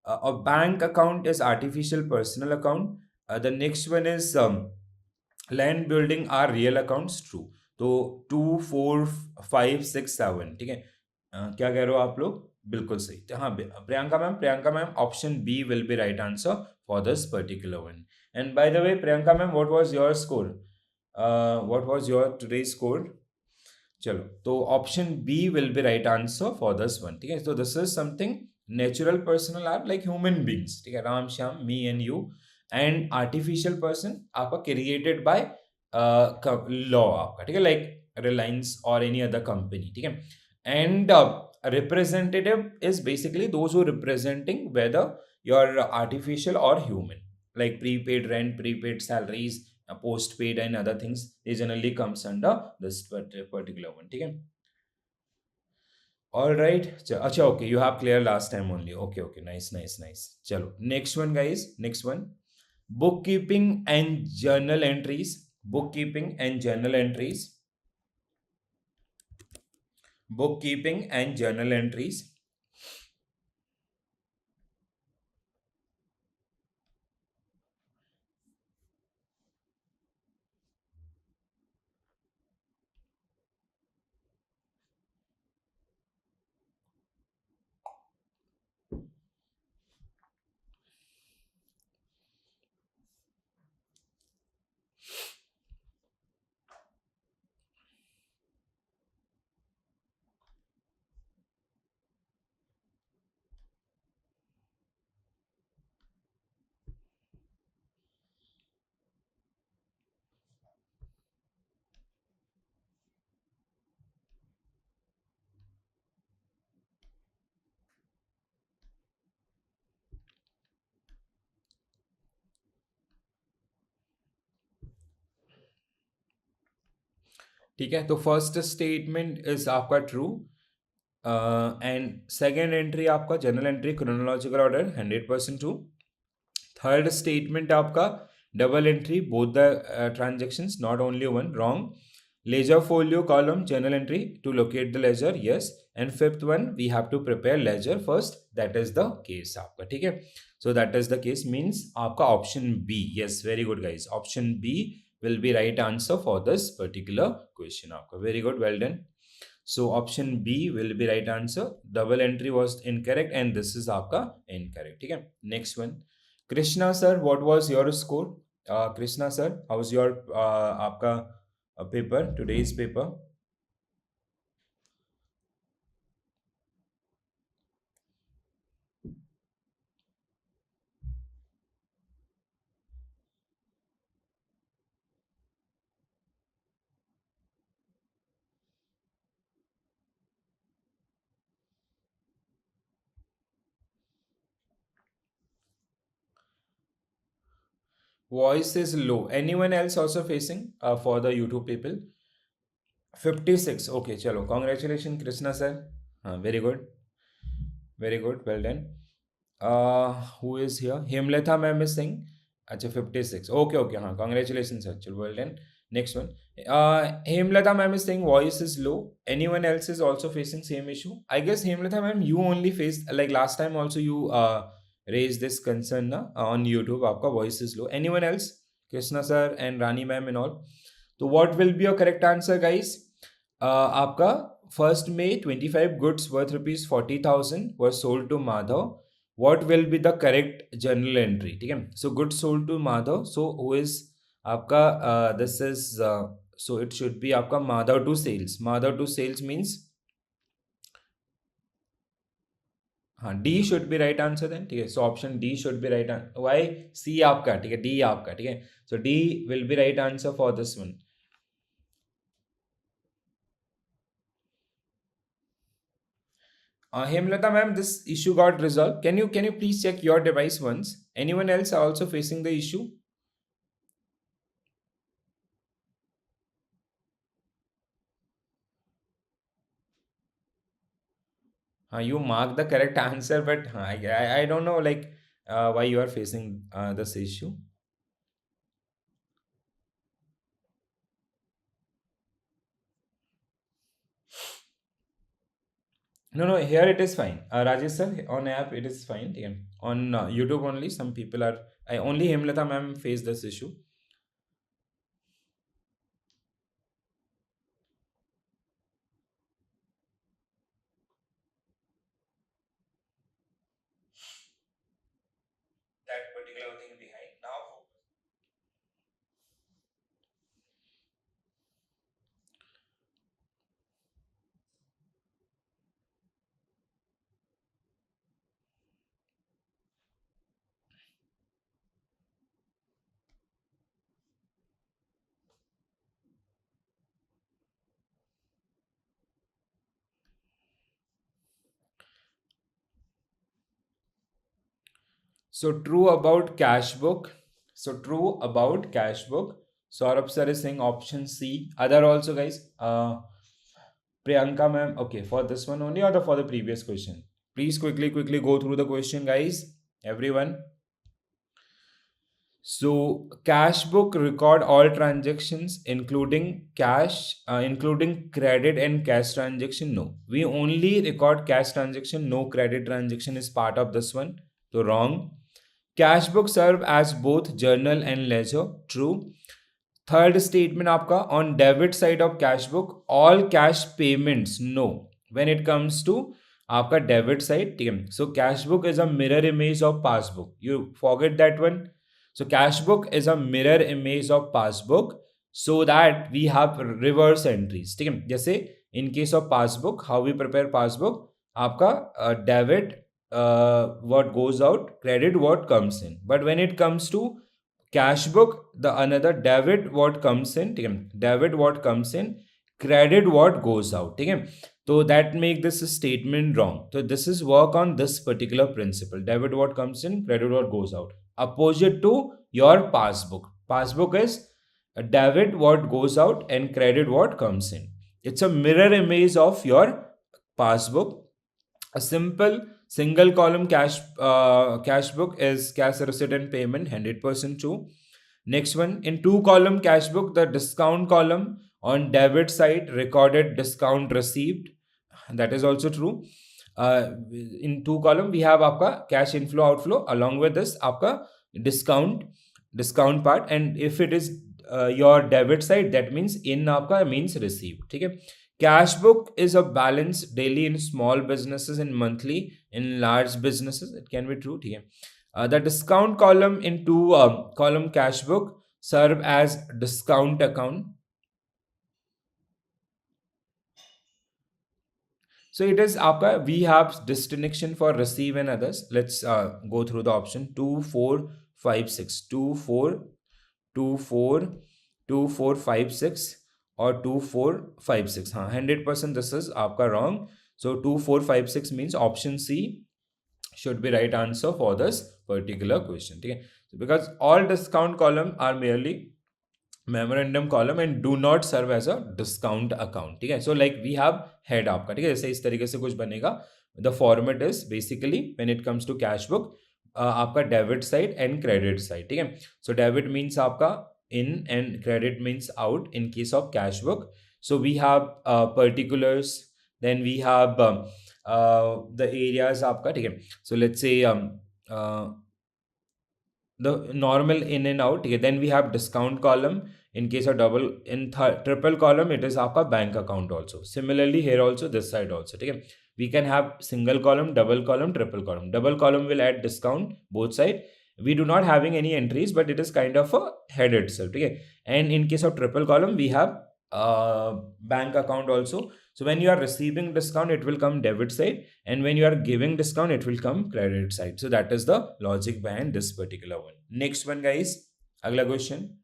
A bank account is artificial personal account. The next one is land building are real accounts, true. तो 2 4 5 6 7, ठीक है। क्या कह रहे हो आप लोग, बिल्कुल सही। तो हाँ Priyanka ma'am option B will be right answer for this particular one. And by the way Priyanka ma'am, what was your score, what was your today score? चलो, तो option B will be right answer for this one, ठीक है। तो this is something natural personal are like human beings, ठीक है, Ram Shyam, me and you. And artificial person आपका created by law आपका, ठीक है, लाइक रिलायंस और एनी अदर कंपनी, ठीक है। And representative is basically those who representing whether your artificial और human, like prepaid rent, prepaid salaries, postpaid and other things, they generally comes under this particular one, ठीक है। All right, अच्छा okay, you have clear last time only, okay, nice. चलो next one guys, next one, bookkeeping and journal entries, bookkeeping and journal entries, bookkeeping and journal entries। ठीक है, तो first statement is आपका true, and second entry आपका general entry chronological order 100% true. Third statement आपका double entry both the transactions, not only one, wrong. Ledger folio column general entry to locate the ledger, yes. And fifth one we have to prepare ledger first, that is the case आपका, ठीक है। So that is the case means आपका option B, yes very good guys, option B will be right answer for this particular question आपका, very good, well done. So option B will be right answer, double entry was incorrect and this is आपका incorrect, ठीक है। Next one, Krishna sir, what was your score? Krishna sir, how's your आपका paper, today's paper? Voice is low. Anyone else also facing for the YouTube people? 56, okay, chalo, congratulations Krishna sir, very good, very good, well done. Who is here? Hemletha ma'am is saying, अच्छा 56, okay, हाँ, congratulations sir, चलो, well done. Next one, Hemletha ma'am is saying voice is low. Anyone else is also facing same issue? I guess Hemletha ma'am, you only faced, like last time also you raised this concern na, on YouTube, आपका voice is low. Anyone else? Krishna sir and Rani ma'am and all. So what will be your correct answer guys? आपका first में 25 goods worth ₹40,000 were sold to Madhav, what will be the correct journal entry, ठीक है। So good sold to Madhav, so who is आपका, this is so it should be आपका mother to sales. Mother to sales means हाँ D should be right answer then. ठीक है, so option D should be right answer. Why C आपका, ठीक है, D आपका, ठीक है, so D will be right answer for this one. Hemlata ma'am, this issue got resolved. Can you please check your device once? Anyone else are also facing the issue? You mark the correct answer, but I don't know like why you are facing this issue. No, here it is fine. Rajesh sir, on app it is fine. Yeah. On YouTube only, some people are. Only Hemlata ma'am face this issue. That particular thing behind. Now, so true about Cashbook. So true about Cashbook. Saurabh sir is saying option C. Other also guys. Priyanka ma'am. Okay, for this one only or for the previous question? Please quickly go through the question, guys. Everyone. So Cashbook record all transactions, including including credit and cash transaction. No, we only record cash transaction. No credit transaction is part of this one. So wrong. Cashbook serve as both journal and ledger. True. Third statement आपका on debit side of Cashbook all cash payments. No. When it comes to आपका debit side, ठीक है. So Cashbook is a mirror image of passbook. You forget that one. So Cashbook is a mirror image of passbook so that we have reverse entries. ठीक है. जैसे in case of passbook, how we prepare passbook, आपका debit what goes out, credit what comes in. But when it comes to Cashbook, the another debit what comes in, ठीक है, debit what comes in, credit what goes out, ठीक है. So that make this statement wrong. So this is work on this particular principle. Debit what comes in, credit what goes out. Opposite to your passbook. Passbook is a debit what goes out and credit what comes in. It's a mirror image of your passbook. A simple single column cash book is cash receipt and payment 100% true. Next one, in two column cash book, the discount column on debit side recorded discount received, that is also true. In two column we have आपका cash inflow outflow, along with this आपका discount part, and if it is your debit side, that means in आपका means received. ठीक है. Cashbook is a balance daily in small businesses and monthly in large businesses. It can be true. ठीक है. The discount column in two column Cashbook serve as discount account. So it is आपका, we have distinction for receive and others. Let's go through the option 2, 4, 5, 6. 2, 4, 2, 4, 2, 4, 5, 6 or 2, 4, 5, 6. 100% this is आपका wrong. So 2, 4, 5, 6 means option C should be right answer for this particular question. Okay? So because all discount column are merely memorandum column and do not serve as a discount account. ठीक है. So like we have head आपका, ठीक है, जैसे इस तरीके से कुछ बनेगा. The format is basically when it comes to Cashbook आपका debit side and credit side. ठीक है. So debit means आपका in and credit means out in case of Cashbook. So we have particulars, then we have the areas आपका, ठीक है. So let's say the normal in and out. Okay, then we have discount column. In case of double, in triple column, it is आपका bank account also. Similarly here also, this side also. Okay, we can have single column, double column, triple column. Double column will add discount both side. We do not having any entries, but it is kind of a head itself. Okay, and in case of triple column, we have bank account also. So when you are receiving discount, it will come debit side, and when you are giving discount, it will come credit side. So that is the logic behind this particular one. Next one, guys. Agla question.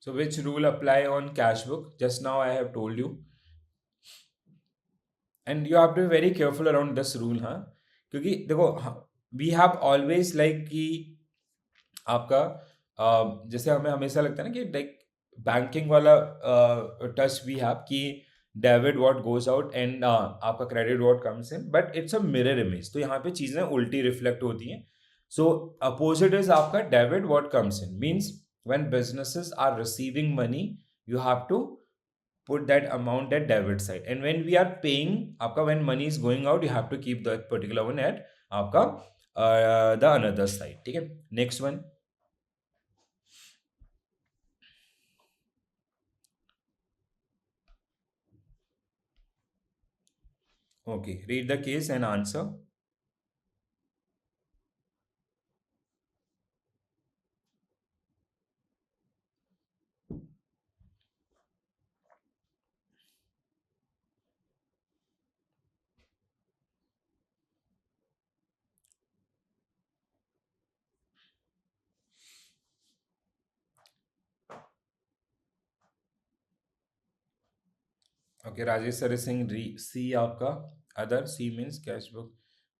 So which rule apply on cash book? Just now I have told you, and you have to be very careful around this rule, हाँ, क्योंकि देखो we have always like कि आपका जैसे हमें हमेशा लगता है ना कि लाइक बैंकिंग वाला टच वी हैव कि debit what goes out and आपका credit what comes in, but it's a mirror image, तो यहाँ पे चीजें उल्टी रिफ्लेक्ट होती हैं. सो अपोजिट इज आपका debit what comes in means when businesses are receiving money you have to put that amount at debit side, and when we are paying आपका when money is going out you have to keep that particular one at आपका the another side. ठीक है, next one. Okay, read the case and answer. Okay, Rajesh sir is saying C आपका other. C means cash book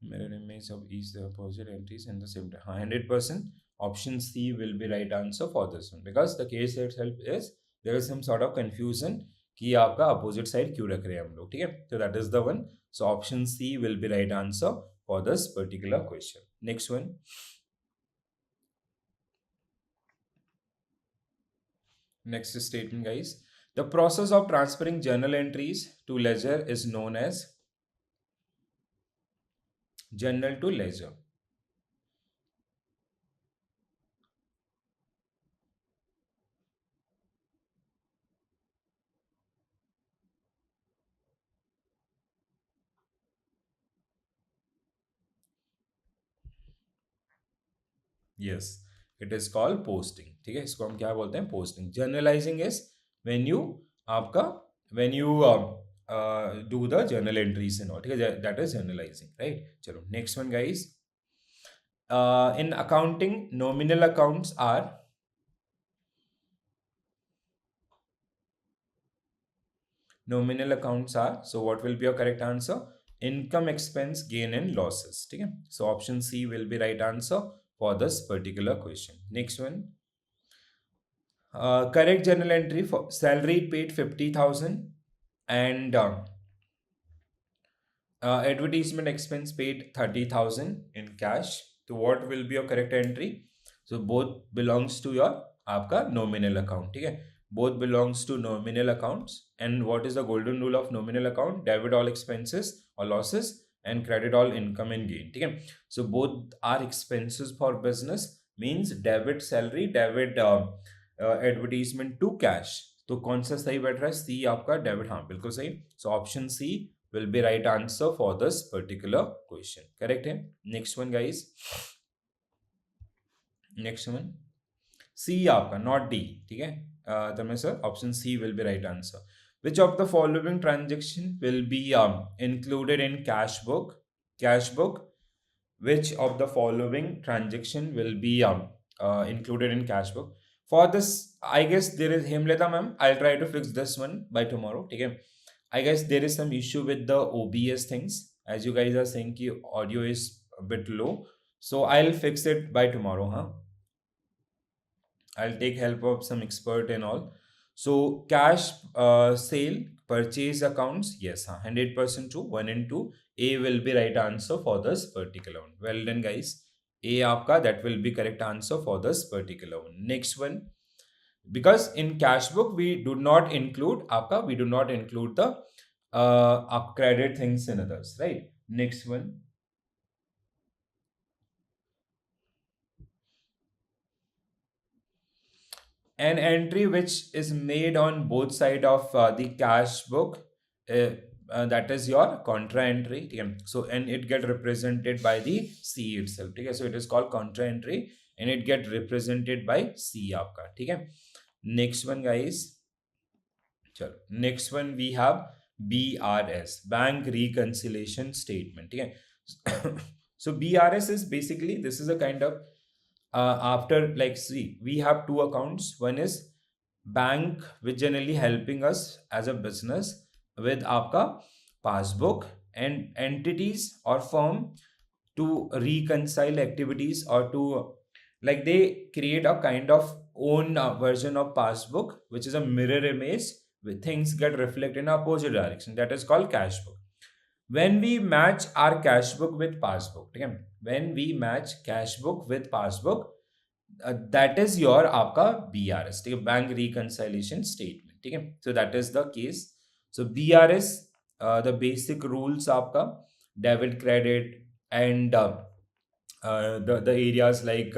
mirror image of each the opposite entries in the same time. हाँ, 100% option C will be right answer for this one, because the case itself is there is some sort of confusion कि आपका opposite side क्यों रख रहे हैं हम लोग. ठीक है, so that is the one. So option C will be right answer for this particular question. Next one. Next statement, guys. The process of transferring journal entries to ledger is known as journal to ledger. Yes, it is called posting. ठीक है, इसको हम क्या बोलते हैं? Posting. Journalizing is when you आपका when you do the journal entries and all. ठीक है, that is journalizing, right? चलो next one, guys. In accounting, nominal accounts are so what will be your correct answer? Income, expense, gain and losses. ठीक है, so option C will be right answer for this particular question. Next one. Correct journal entry for salary paid 50,000 and advertisement expense paid 30,000 in cash. So what will be your correct entry? So both belongs to your आपका nominal account. ठीक है, both belongs to nominal accounts. And what is the golden rule of nominal account? Debit all expenses or losses and credit all income and gain. ठीक है, so both are expenses for business, means debit salary, debit advertisement to cash. तो कौन सा सही बैठ रहा है? सी आपका डेबिट. हाँ, बिल्कुल सही. So option C will be right answer for this particular question. Correct है. Next one, guys. Next one. C आपका, not D. ठीक है, तमें sir option C will be right answer. Which of the following transaction will be included in cash book? Cash book. Which of the following transaction will be included in cash book? For this, I guess there is Himleta ma'am. I'll try to fix this one by tomorrow. Okay. I guess there is some issue with the OBS things. As you guys are saying, ki audio is a bit low. So I'll fix it by tomorrow, huh? I'll take help of some expert and all. So cash sale purchase accounts, yes, huh? 100% true. 1 and 2. A will be right answer for this particular one. Well done, guys. A आपका, that will be correct answer for this particular one. Next one. Because in cash book we do not include the credit things and others, right? Next one. an entry which is made on both side of the cash book, that is your contra entry. Okay? So and it get represented by the C itself. Okay? So it is called contra entry and it get represented by C आपका. ठीक है. Next one guys. चलो next one we have BRS, Bank Reconciliation Statement. ठीक है. So BRS is basically, this is a kind of after, like, see, we have two accounts. One is bank which generally helping us as a business with आपका passbook, and entities or firm to reconcile activities or to, like, they create a kind of own version of passbook which is a mirror image where things get reflected in opposite direction, that is called cash book. When we match our cash book with passbook, okay? When we match cash book with passbook, that is your आपका BRS, ठीक है, bank रिकंसाइलेशन statement. ठीक है. So that is the case. So BRS, the basic rules आपका debit credit and the areas like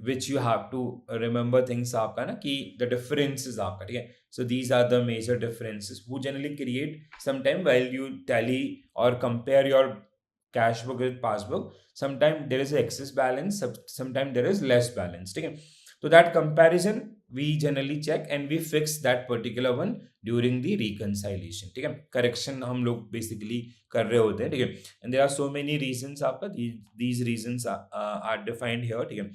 which you have to remember things आपका ना कि the differences आपका. ठीक है. So these are the major differences who generally create sometime while you tally or compare your cash book with passbook. Sometimes there is excess balance, sometimes there is less balance. ठीक है. So that comparison we generally check and we fix that particular one during the reconciliation. ठीक है. Correction हम लोग basically कर रहे होते हैं. ठीक है. And there are so many reasons आपका, these reasons are defined here. ठीक है.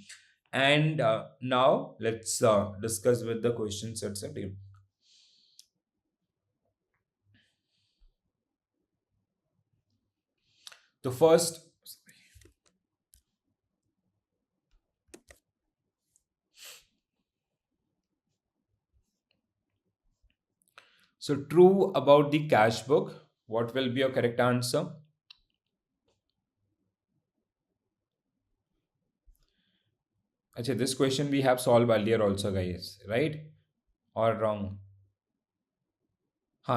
And now let's discuss with the question sets. ठीक है. The first, so true about the cash book, what will be your correct answer? Achha, this question we have solved earlier also guys, right? Or wrong?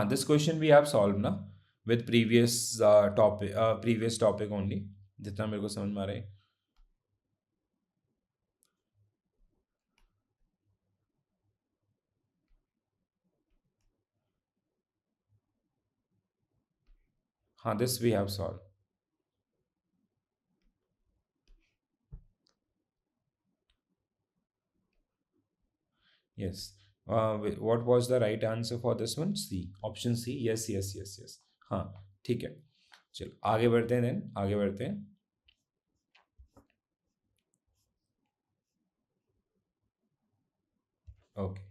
This question we have solved na with previous topic only, जितना मेरे को समझ में आ रहा है. This we have solved. Yes. What was the right answer for this one? C. Option C. Yes, yes, yes, yes. हाँ, ठीक है. चलो आगे बढ़ते हैं. then आगे बढ़ते हैं. Okay.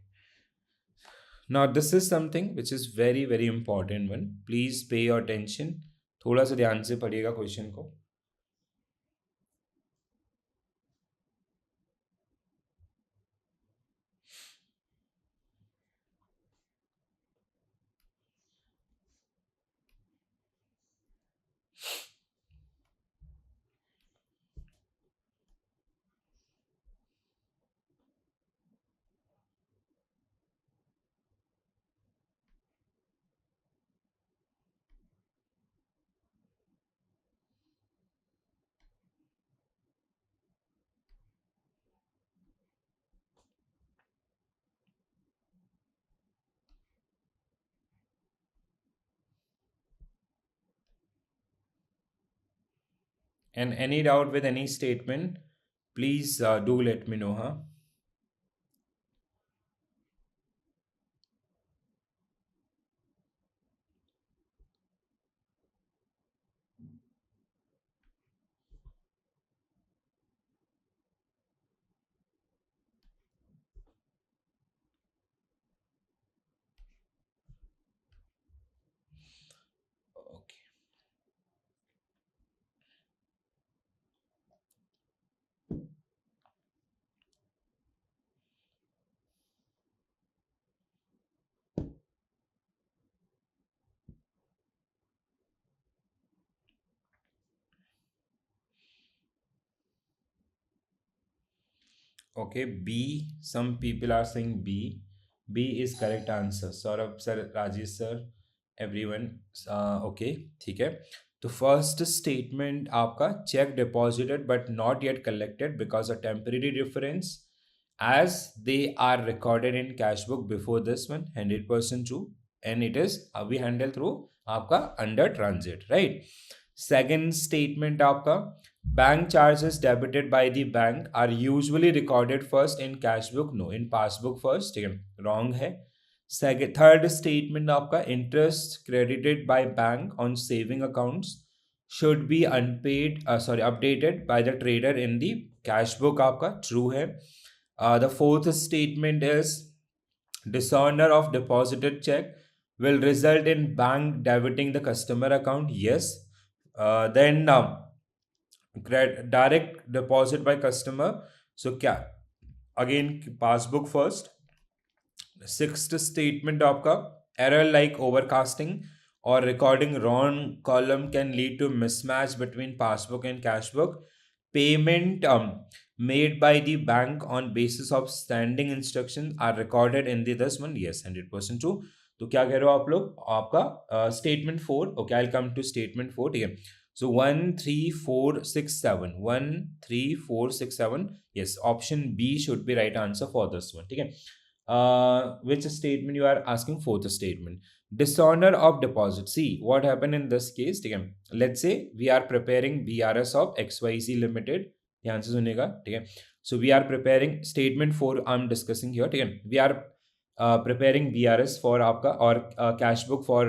Now this is something which is very very important one. Please pay your attention. थोड़ा सा ध्यान से पढ़िएगा क्वेश्चन को. And any doubt with any statement, please do let me know. Okay. Okay, B. Some people are saying B. B is correct answer. Saurabh sir, Rajesh sir, everyone. Okay, ठीक है. The first statement आपका check deposited but not yet collected because a temporary difference as they are recorded in cash book before this one, 100% true. And it is we handle through आपका under transit, right? Second statement आपका, bank charges debited by the bank are usually recorded first in cash book, no, in passbook first, ठीक है, wrong है. Second, third statement आपका, interest credited by bank on saving accounts should be unpaid, updated by the trader in the cash book, आपका true है. The fourth statement is dishonor of deposited check will result in bank debiting the customer account. Yes. Then direct deposit by customer. So क्या? Again passbook first. Sixth statement आपका, error like overcasting or recording wrong column can lead to mismatch between passbook and cash book. Payment made by the bank on basis of standing instructions are recorded in the this one. Yes, 100% true. तो क्या कह रहे हो आप लोग? आपका statement 4. Okay, I'll come to statement 4. ठीक है. So 1, 3, 4, 6, 7. 1, 3, 4, 6, 7. Yes, option B should be right answer for this one. ठीक है. Which statement you are asking? Fourth statement. Dishonor of deposit. See what happened in this case. ठीक है. Let's say we are preparing BRS of XYZ Limited. ध्यान से सुनिएगा. ठीक है. So we are preparing statement 4 I'm discussing here. ठीक है. We are preparing BRS for आपका और cash book for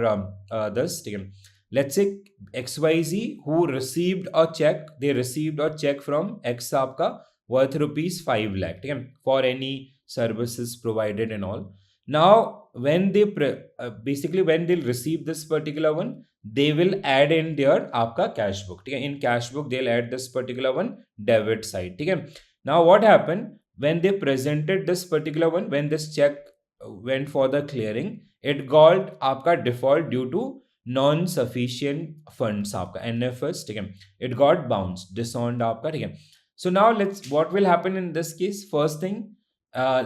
this. ठीक है. Let's say XYZ who received a check. They received a check from X आपका worth rupees 5 lakh. ठीक है. For any services provided and all. Now when they basically when they'll receive this particular one, they will add in their आपका cash book. ठीक है. In cash book they'll add this particular one debit side. ठीक है. Now what happened when they presented this particular one, when this check went for the clearing, it got आपका default due to non-sufficient funds आपका NFS. ठीक है. It got bounced, disowned आपका. ठीक है. So now what will happen in this case? First thing,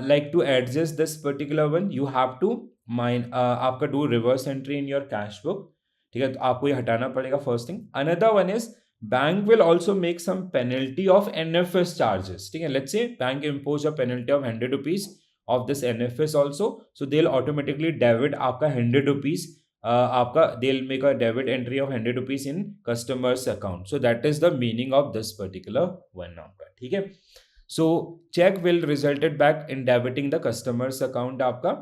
like to adjust this particular one, you have to आपका do reverse entry in your cash book. ठीक है. तो आपको ये हटाना पड़ेगा first thing. Another one is bank will also make some penalty of NFS charges. ठीक है. Let's say bank impose a penalty of 100 rupees of this NFS also. So they'll automatically debit आपका 100 rupees. आपका they'll make a debit entry of 100 rupees in customer's account. So that is the meaning of this particular one आपका. ठीक है. So check will resulted back in debiting the customer's account आपका.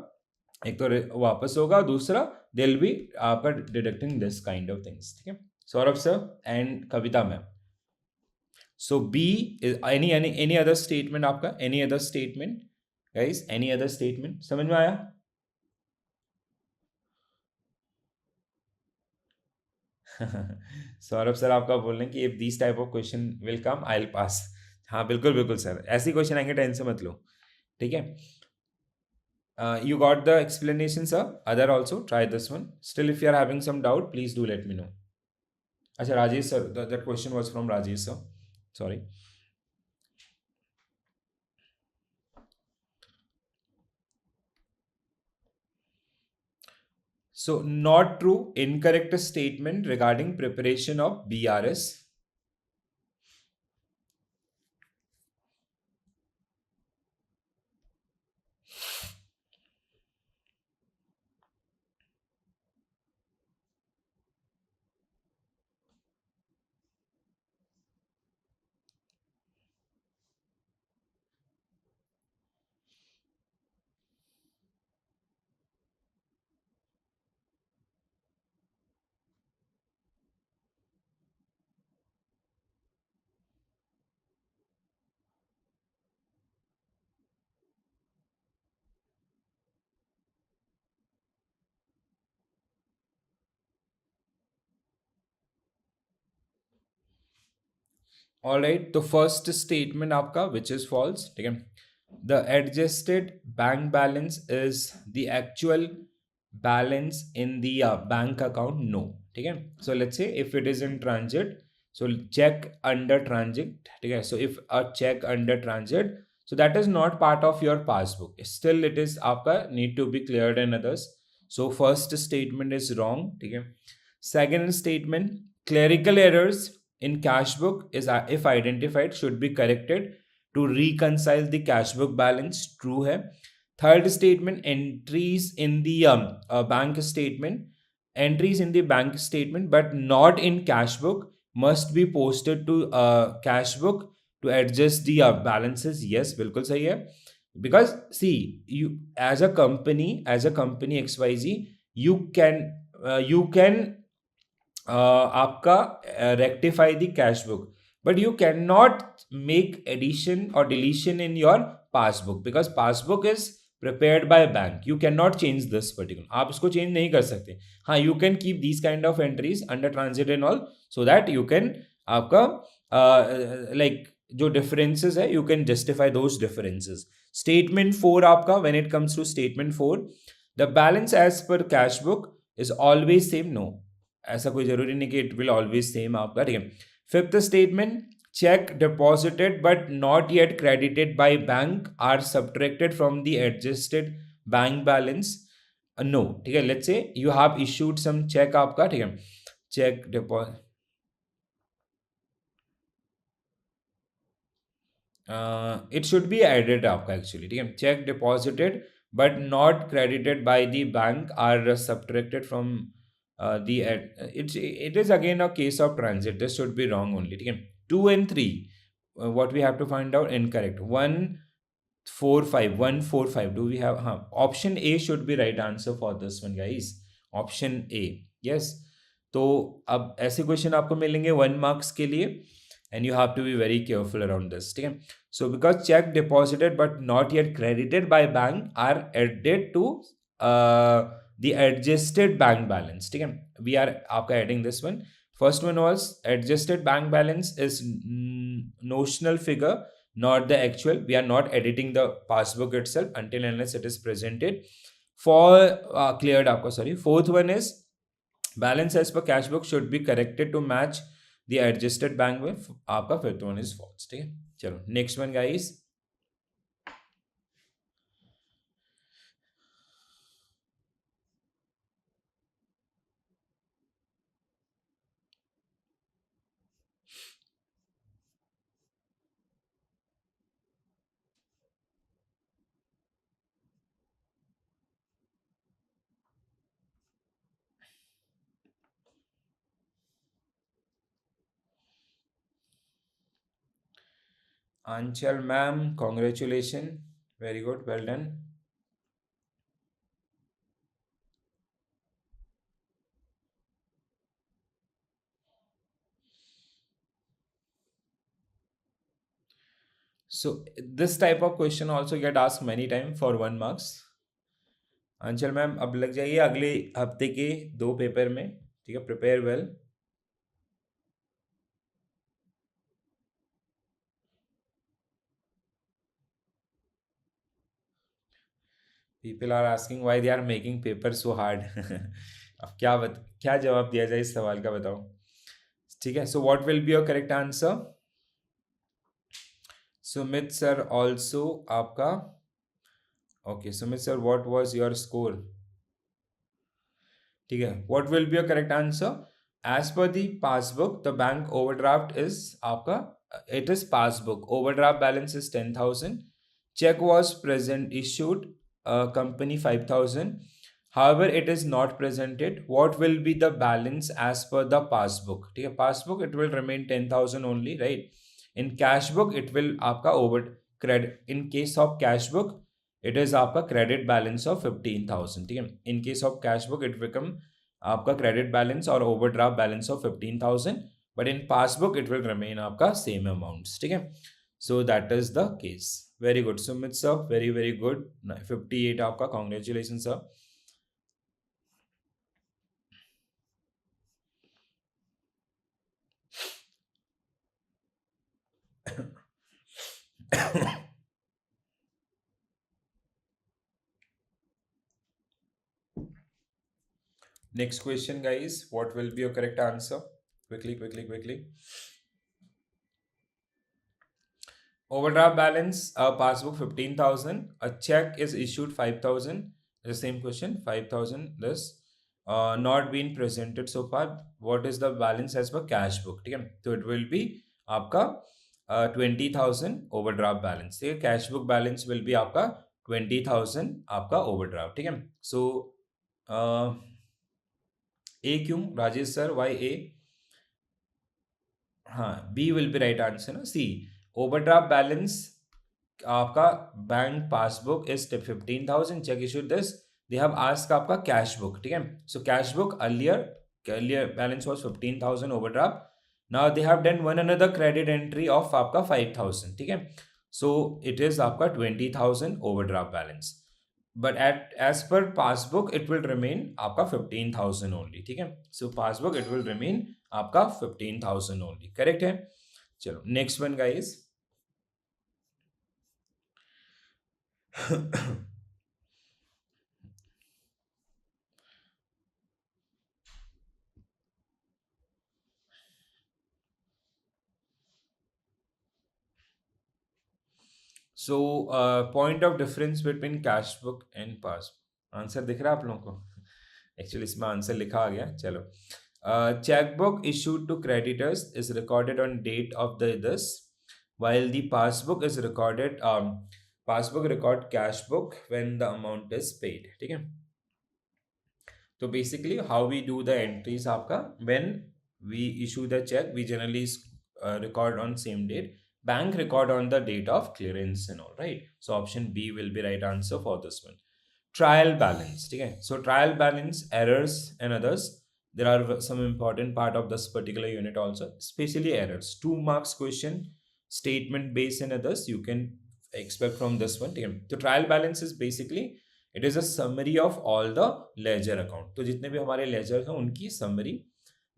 एक तो वापस होगा, दूसरा they'll be आपका deducting this kind of things. ठीक है. Saurabh sir and Kavita ma'am. So B is any other statement आपका? Any other statement guys? Any other statement? समझ में आया? सौरभ सर आपका बोल रहे हैं कि if these type of question will come I'll pass. हाँ बिल्कुल बिल्कुल सर, ऐसे क्वेश्चन आएंगे, टेंशन मत लो. ठीक है. You got the explanation sir? Other also try this one. Still if you are having some doubt please do let me know. अच्छा Rajesh sir, that question was from Rajesh sir. Sorry. So not true, incorrect statement regarding preparation of BRS. All right, the first statement आपका which is false. ठीक है. The adjusted bank balance is the actual balance in the bank account. No. ठीक है. So let's say if it is in transit, so check under transit. ठीक है. So if a check under transit, so that is not part of your passbook. Still it is आपका need to be cleared and others. So first statement is wrong. ठीक है. Second statement, clerical errors in cash book is if identified should be corrected to reconcile the cash book balance, true है. Third statement, entries in the bank statement, entries in the bank statement but not in cash book must be posted to cash book to adjust the balances. Yes, बिल्कुल सही है. Because see, you as a company XYZ, you can आपका rectify the cash book, but you cannot make addition or deletion in your passbook because passbook is prepared by bank. You cannot change this particular, आप इसको change नहीं कर सकते. हाँ, you can keep these kind of entries under transit and all so that you can आपका like जो differences है you can justify those differences. Statement 4 आपका, when it comes to statement 4, the balance as per cash book is always same. No, ऐसा कोई जरूरी नहीं कि it will always same आपका. ठीक है. Fifth statement, cheque deposited but not yet credited by bank are subtracted from the adjusted bank balance. No. ठीक है. Let's say you have issued some cheque आपका. ठीक है. Cheque deposit, it should be added आपका actually. ठीक है. Cheque deposited but not credited by the bank are subtracted from the it is again a case of transit. This should be wrong only. ठीक है. 2 and 3, what we have to find out, incorrect. 145 do we have? हाँ, option A should be right answer for this one guys. Option A, yes. तो अब ऐसे question आपको मिलेंगे 1 marks के लिए and you have to be very careful around this. ठीक है. So because check deposited but not yet credited by bank are added to the adjusted bank balance. ठीक है. We are आपका adding this one. First one was adjusted bank balance is notional figure, not the actual. We are not editing the passbook itself until unless it is presented for cleared आपका. Sorry. Fourth one is balance as per cash book should be corrected to match the adjusted bank with आपका. Fifth one is false. ठीक है. चलो next one guys. Anchal ma'am, congratulations. Very good. Well done. So this type of question also get asked many times for 1 marks. अंचल ma'am अब लग जाइए अगले हफ्ते के 2 पेपर में. ठीक है. Prepare well. People are asking why they are making paper so hard. अब क्या जवाब दिया जाए इस सवाल का, बताओ. ठीक है. So what will be your correct answer? Sumit sir also आपका. Okay Sumit sir, what was your score? ठीक है. What will be your correct answer? As per the passbook the bank overdraft is आपका, it is passbook. Overdraft balance is 10,000. Check was present issued company 5,000. However, it is not presented. What will be the balance as per the passbook? ठीक है. Passbook it will remain 10,000 only, right? In cash book it will आपका over credit. In case of cash book it is आपका credit balance of 15,000. ठीक है. In case of cash book it become आपका credit balance और overdraft balance of 15,000. But in passbook it will remain आपका same amounts. ठीक है. So that is the case. Very good Sumit sir, very very good. 58 आपका. Congratulations sir. Next question guys, what will be your correct answer? Quickly. Overdraft balance, passbook 15,000, a check is issued 5,000. The same question, 5,000 this not been presented so far. What is the balance as per cash book? ठीक है. तो it will be आपका 20,000 overdraft balance, ठीक है. Cash book balance will be आपका 20,000 आपका overdraft, ठीक है. सो ए क्यों राजेश सर, वाई ए? हाँ, B will be right answer ना. सी, ओवरड्राफ्ट बैलेंस आपका bank passbook is 15,000, cheque issue this, they have asked आपका कैश बुक, ठीक है. So cash book earlier balance was 15,000 overdraft. Now they have done one another credit entry of आपका 5,000, ठीक है. So it is आपका 20,000 overdraft balance, but at as per passbook it will remain आपका 15,000 only, ठीक है. सो passbook it will remain आपका 15,000 only, correct है. चलो next one guys. So point of difference between cash book and passbook, answer दिख रहा है आप लोगों को? एक्चुअली इसमें आंसर लिखा आ गया. चलो, checkbook issued to creditors is recorded on date of the this, while the passbook is recorded passbook record cash book when the amount is paid, ठीक है. तो basically how we do the entries आपका, when we issue the cheque we generally record on same date, bank record on the date of clearance and all, right? So option B will be right answer for this one. Trial balance, ठीक है. So trial balance, errors and others, there are some important part of this particular unit also, especially errors, 2 marks question, statement based and others you can expect from this one, ठीक है. तो trial balance is basically it is a summary of all the ledger account. तो जितने भी हमारे ledger हैं उनकी summary.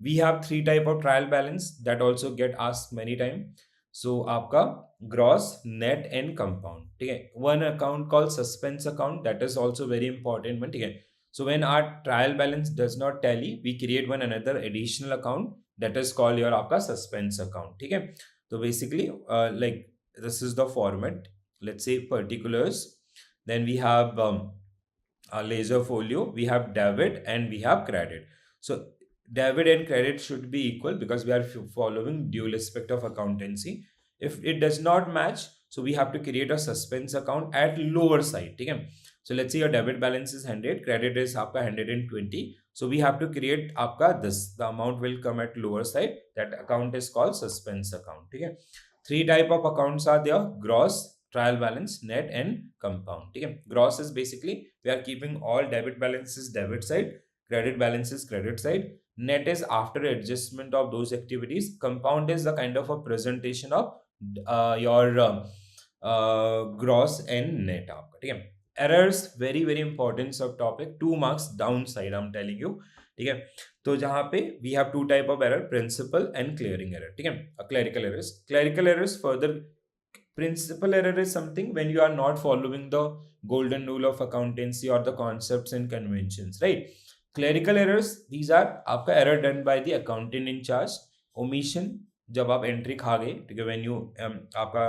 We have 3 type of trial balance that also get asked many time. So आपका gross, net and compound, ठीक है. One account called suspense account, that is also very important one, ठीक है. So when our trial balance does not tally, we create one another additional account that is called your आपका suspense account, ठीक है. तो basically like this is the format. Let's say particulars, then we have a ledger folio, we have debit and we have credit. So debit and credit should be equal because we are following dual aspect of accountancy. If it does not match, so we have to create a suspense account at lower side, ठीक है. So let's say your debit balance is 100, credit is आपका 120, so we have to create आपका this, the amount will come at lower side, that account is called suspense account, ठीक है. 3 type of accounts are there: gross, trial balance, net and compound, ठीक है. Gross is basically we are keeping all debit balances debit side, credit balances credit side. Net is after adjustment of those activities. Compound is the kind of a presentation of your gross and net आपका, ठीक है. Errors very very important सब topic, 2 marks downside I'm telling you, ठीक है. तो जहाँ पे we have 2 type of error, principal and clearing error, ठीक है. Clerical errors further. Principal error is something when you are not following the golden rule of accountancy or the concepts and conventions, right? Clerical errors, these are आपका error done by the accountant in charge. Omission, जब आप entry खा गए, ठीक है, when you आपका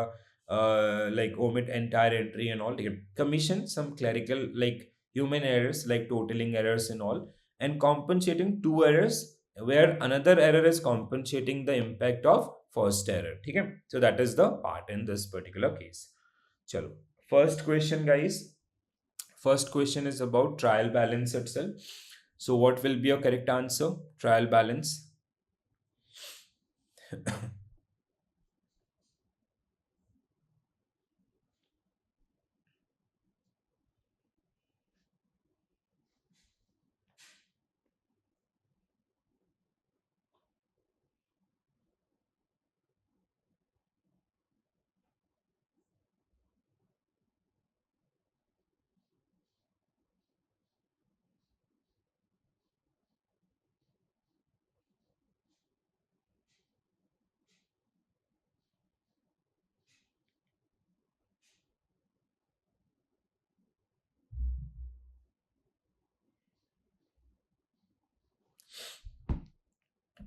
like omit entire entry and all, ठीक है. Commission, some clerical like human errors like totaling errors and all, and compensating 2 errors where another error is compensating the impact of first error, ठीक है. So that is the part in this particular case. चलो, first question guys. First question is about trial balance itself. So what will be your correct answer? Trial balance.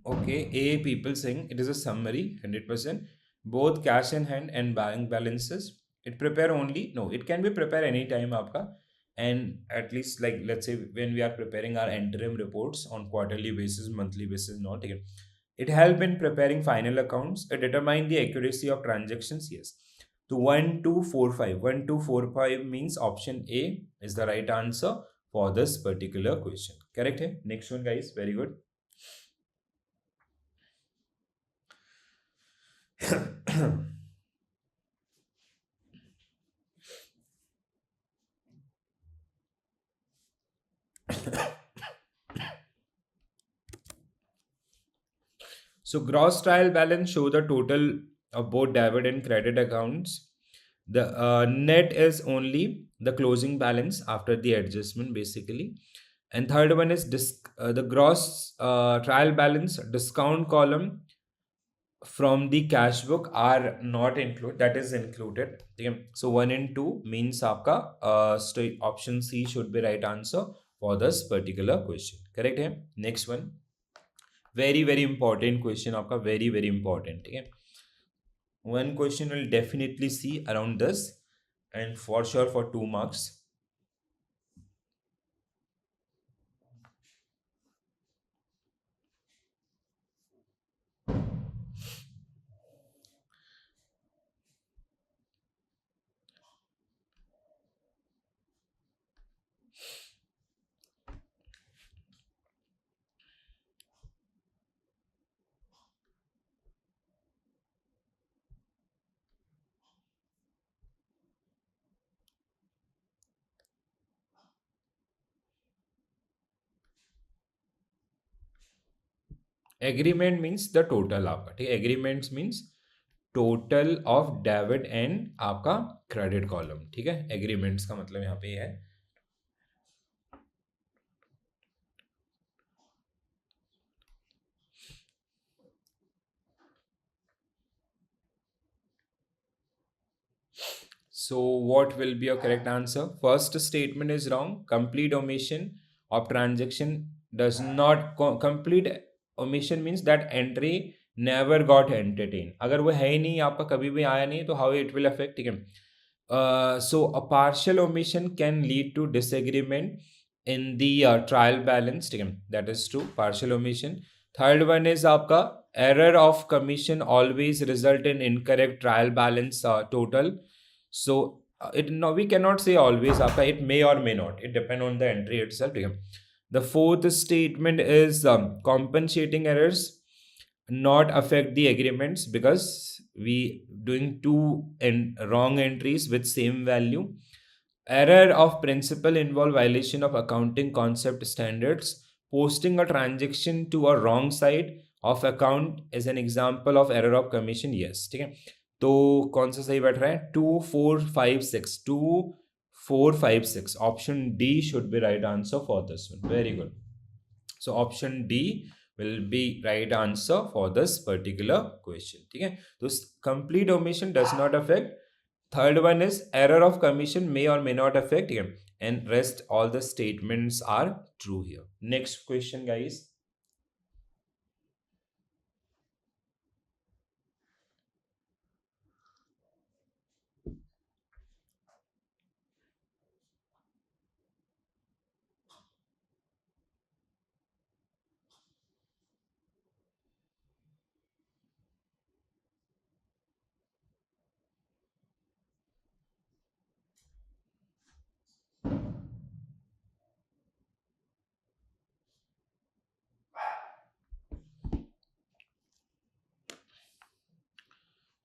Okay, A people saying it is a summary 100%. Both cash in hand and bank balances. It prepare only, no, it can be prepared anytime आपका. And at least like let's say when we are preparing our interim reports on quarterly basis, monthly basis, not again. It help in preparing final accounts. It determine the accuracy of transactions. Yes. So 1245. 1245 means option A is the right answer for this particular question. Correct? Hai? Next one, guys. Very good. So gross trial balance show the total of both debit and credit accounts. The net is only the closing balance after the adjustment, basically. And third one is the gross trial balance discount column from the cash book are not included. That is included. Okay. So 1 and 2 means आपका option C should be right answer for this particular question. Correct है? Next one. Very very important question आपका, very very important. Okay. One question will definitely see around this and for sure for 2 marks. Agreement means the total आपका, ठीक है. Agreements means total of debit and आपका credit column, ठीक है. Agreements का मतलब यहाँ पे है. So what will be your correct answer? First statement is wrong. Complete omission of transaction does not complete omission means that entry never got entertained. अगर वो है ही नहीं, आपका कभी भी आया नहीं, तो how it will affect, ठीक है. So a partial omission can lead to disagreement in the trial balance, ठीक है. That is true. Partial omission. Third one is आपका error of commission always result in incorrect trial balance total. So we cannot say always आपका, it may or may not, it depend on the entry itself. The fourth statement is compensating errors not affect the agreements because we doing two wrong entries with same value. Error of principle involve violation of accounting concept standards. Posting a transaction to a wrong side of account is an example of error of commission. Yes, ठीक है. तो कौन सा सही बैठ रहा है? 2456. 2456. Option D should be right answer for this one. Very good. So option D will be right answer for this particular question. ठीक है. तो complete omission does not affect. Third one is error of commission may or may not affect, and rest all the statements are true here. Next question, guys.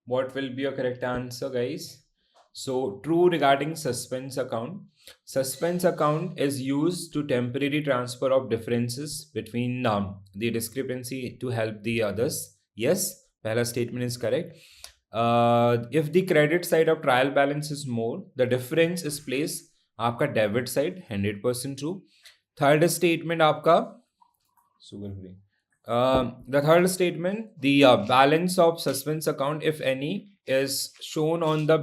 What will be your correct answer, guys? So true regarding suspense account. Suspense account is used to temporary transfer of differences between the discrepancy to help the others. Yes, pehla statement is correct. If the credit side of trial balance is more, the difference is placed आपका debit side. 100% true. Third statement आपका sugar free. The third statement, the balance of suspense account, if any, is shown on the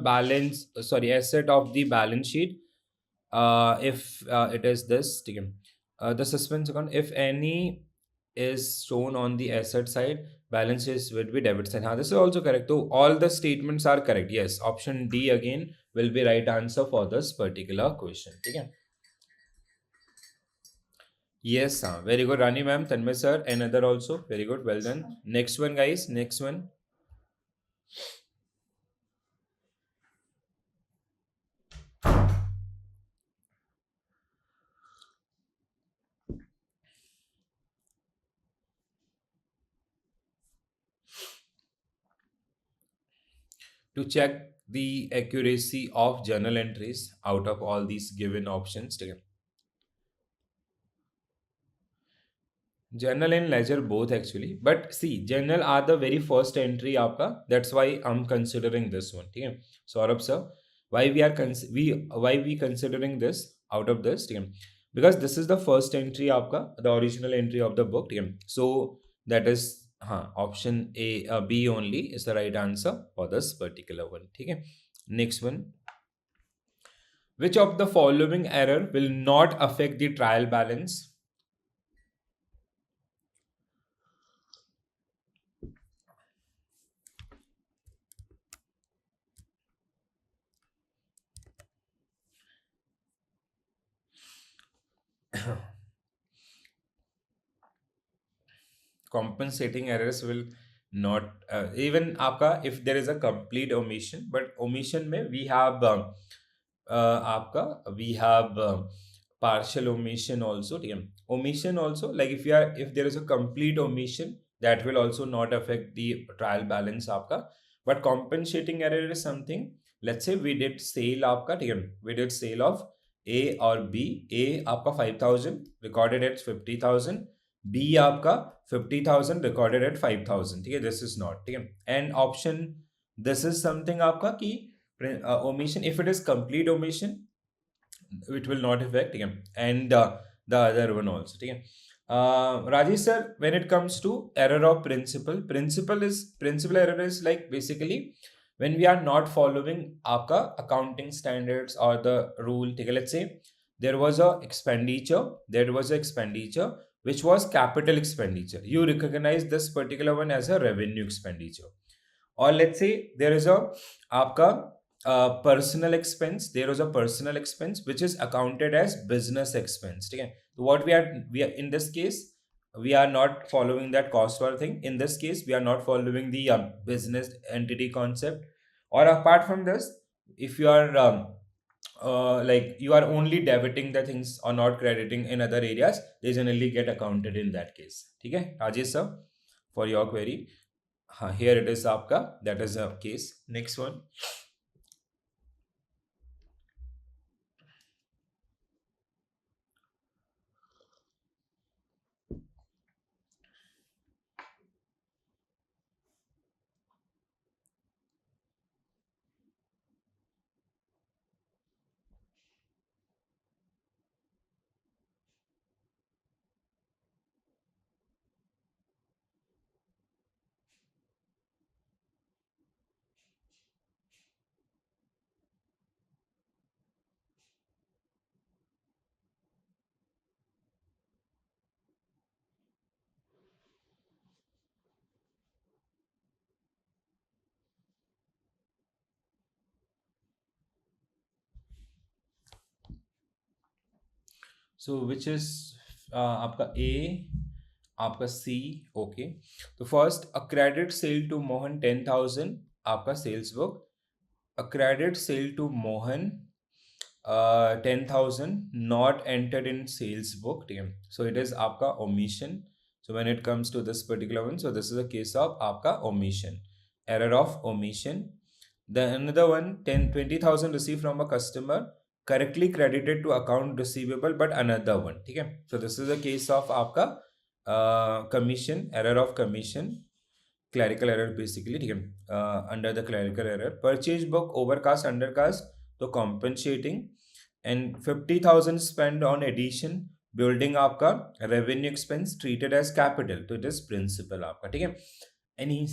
asset of the balance sheet. If it is this, the suspense account, if any, is shown on the asset side, balances would be debit side. This is also correct. So all the statements are correct. Yes, option D again will be right answer for this particular question. Yes, very good, Rani ma'am, Tanmay sir, another also very good, well done. Next one, guys, next one. To check the accuracy of journal entries out of all these given options. Journal and ledger both actually, but see, journal are the very first entry आपका. That's why I'm considering this one. ठीक है, Saurabh sir, why we are why we considering this out of this? ठीक है, because this is the first entry आपका, the original entry of the book. ठीक है, so that is हाँ, option A, B only is the right answer for this particular one. ठीक है, next one. Which of the following error will not affect the trial balance? Compensating errors will not even आपका if there is a complete omission, but omission में we have आपका we have partial omission also. ठीक है, omission also, like if there is a complete omission, that will also not affect the trial balance आपका. But compensating error is something, let's say we did sale आपका. ठीक है, we did sale of A or B. A आपका 5,000 recorded at 50,000, B आपका 50,000 recorded at 5,000. ठीक है, this is not. ठीक है, and option this is something आपका कि omission, if it is complete omission, it will not affect. ठीक है, and the other one also. ठीक है, Rajesh sir, when it comes to error of principal error is like basically when we are not following आपका accounting standards or the rule. ठीक है, let's say there was a expenditure which was capital expenditure. You recognize this particular one as a revenue expenditure. Or let's say there is a आपका personal expense. There was a personal expense which is accounted as business expense. ठीक है, so what we are in this case, we are not following that cost or thing. In this case, we are not following the business entity concept. Or apart from this, if you are like you are only debiting the things or not crediting in other areas, they generally get accounted in that case. ठीक है, Rajesh sir, for your query, here it is आपका, that is a case. Next one. So which is आपका A, आपका C. Okay, तो first a credit sale to Mohan 10,000 आपका sales book. A credit sale to Mohan 10,000 not entered in sales book. ठीक है, so it is आपका omission. So when it comes to this particular one, so this is a case of आपका omission, error of omission. The another one, 20,000 received from a customer, correctly credited to account receivable, but another one. ठीक है, so this is a case of आपका commission, error of commission, clerical error basically. ठीक है, under the clerical error. Purchase book overcast undercast, तो compensating. And 50,000 spent on addition building आपका revenue expense treated as capital, तो it is principal आपका. ठीक है, any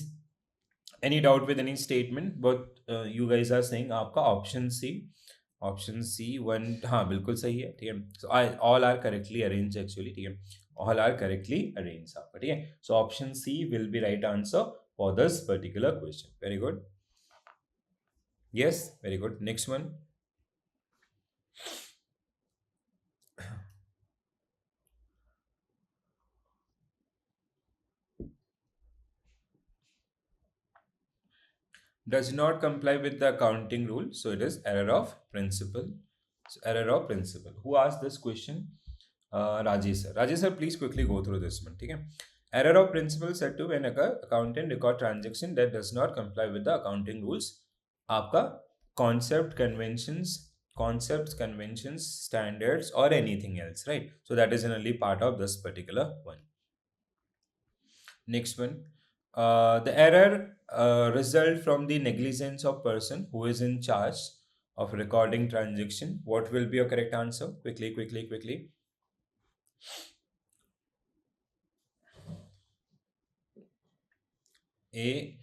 any doubt with any statement? But you guys are saying आपका option C one, हाँ बिल्कुल सही है. ठीक है, so all are correctly arranged actually. ठीक है, all are correctly arranged आपका. ठीक है, so option C will be right answer for this particular question. Very good. Yes, very good. Next one. does not comply with the accounting rule, so it is error of principle. So error of principle. Who asked this question? Rajesh sir. Rajesh sir, please quickly go through this one. Okay. Error of principle said to when accountant record transaction that does not comply with the accounting rules. आपका concepts, conventions, standards, or anything else, right? So that is generally part of this particular one. Next one. The error result from the negligence of person who is in charge of recording transaction. What will be your correct answer? Quickly, quickly, quickly. A.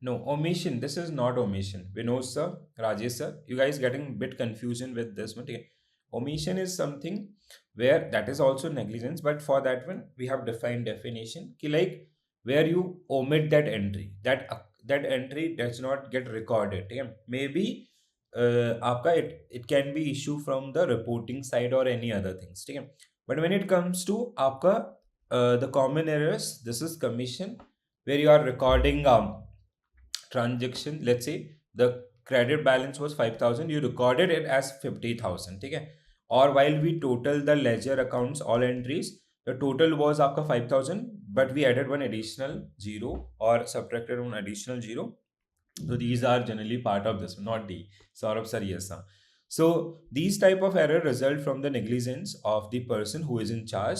No, omission. This is not omission. Vinod sir, Rajesh sir, you guys getting a bit confusion with this one. Okay. Omission is something where that is also negligence, but for that one we have defined definition. Ki like where you omit that entry, that entry does not get recorded. Okay? Maybe आपका it can be issue from the reporting side or any other things. Okay? But when it comes to आपका the common errors, this is commission where you are recording transaction. Let's say the credit balance was 5,000, you recorded it as 50,000. Okay? Or while we total the ledger accounts all entries, the total was आपका 5,000, but we added one additional zero or subtracted one additional zero. So these are generally part of this, not D. Saurabh sir, yes sir. So these type of error result from the negligence of the person who is in charge.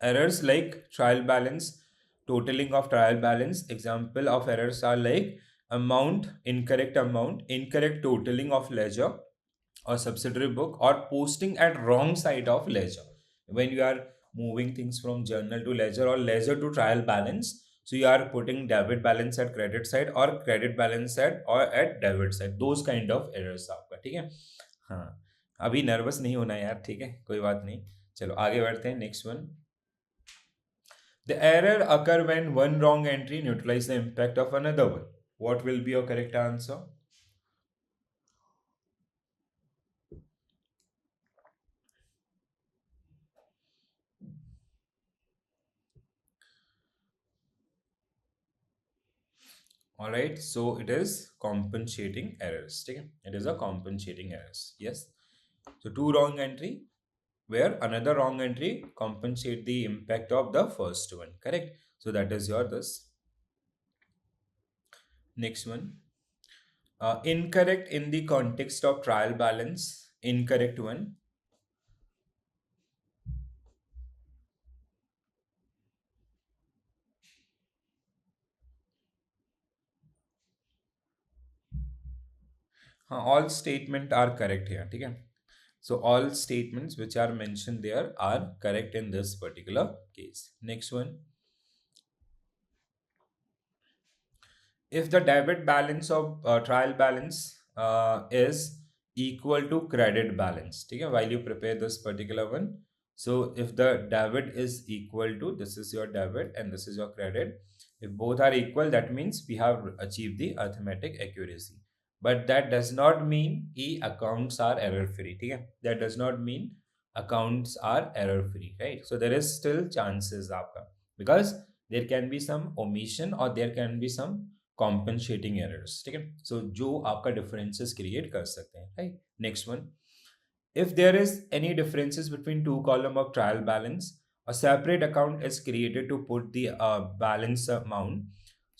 Errors like trial balance, totaling of trial balance. Example of errors are like incorrect totaling of ledger or subsidiary book, or posting at wrong side of ledger. When you are moving things from journal to ledger or ledger to trial balance, so you are putting debit balance at credit side or credit balance at debit side. Those kind of errors आपका, ठीक है? हाँ, अभी nervous नहीं होना यार, ठीक है, कोई बात नहीं. चलो आगे बढ़ते हैं. Next one. The error occur when one wrong entry neutralizes the impact of another one. What will be your correct answer? Alright, so it is compensating errors. Okay? It is a compensating errors. Yes. So two wrong entry where another wrong entry compensate the impact of the first one. Correct. So that is your this. Next one. Incorrect in the context of trial balance. Incorrect one. All statements are correct here. Okay? So all statements which are mentioned there are correct in this particular case. Next one. If the debit balance of trial balance is equal to credit balance, okay, while you prepare this particular one, so if the debit is equal to, this is your debit and this is your credit, if both are equal, that means we have achieved the arithmetic accuracy. But that does not mean accounts are error free. Okay? That does not mean accounts are error free, right? So there is still chances आपका, because there can be some omission or there can be some compensating errors. ठीक है? So जो आपका differences create कर सकते हैं, right? Next one. If there is any differences between two column of trial balance, a separate account is created to put the balance amount.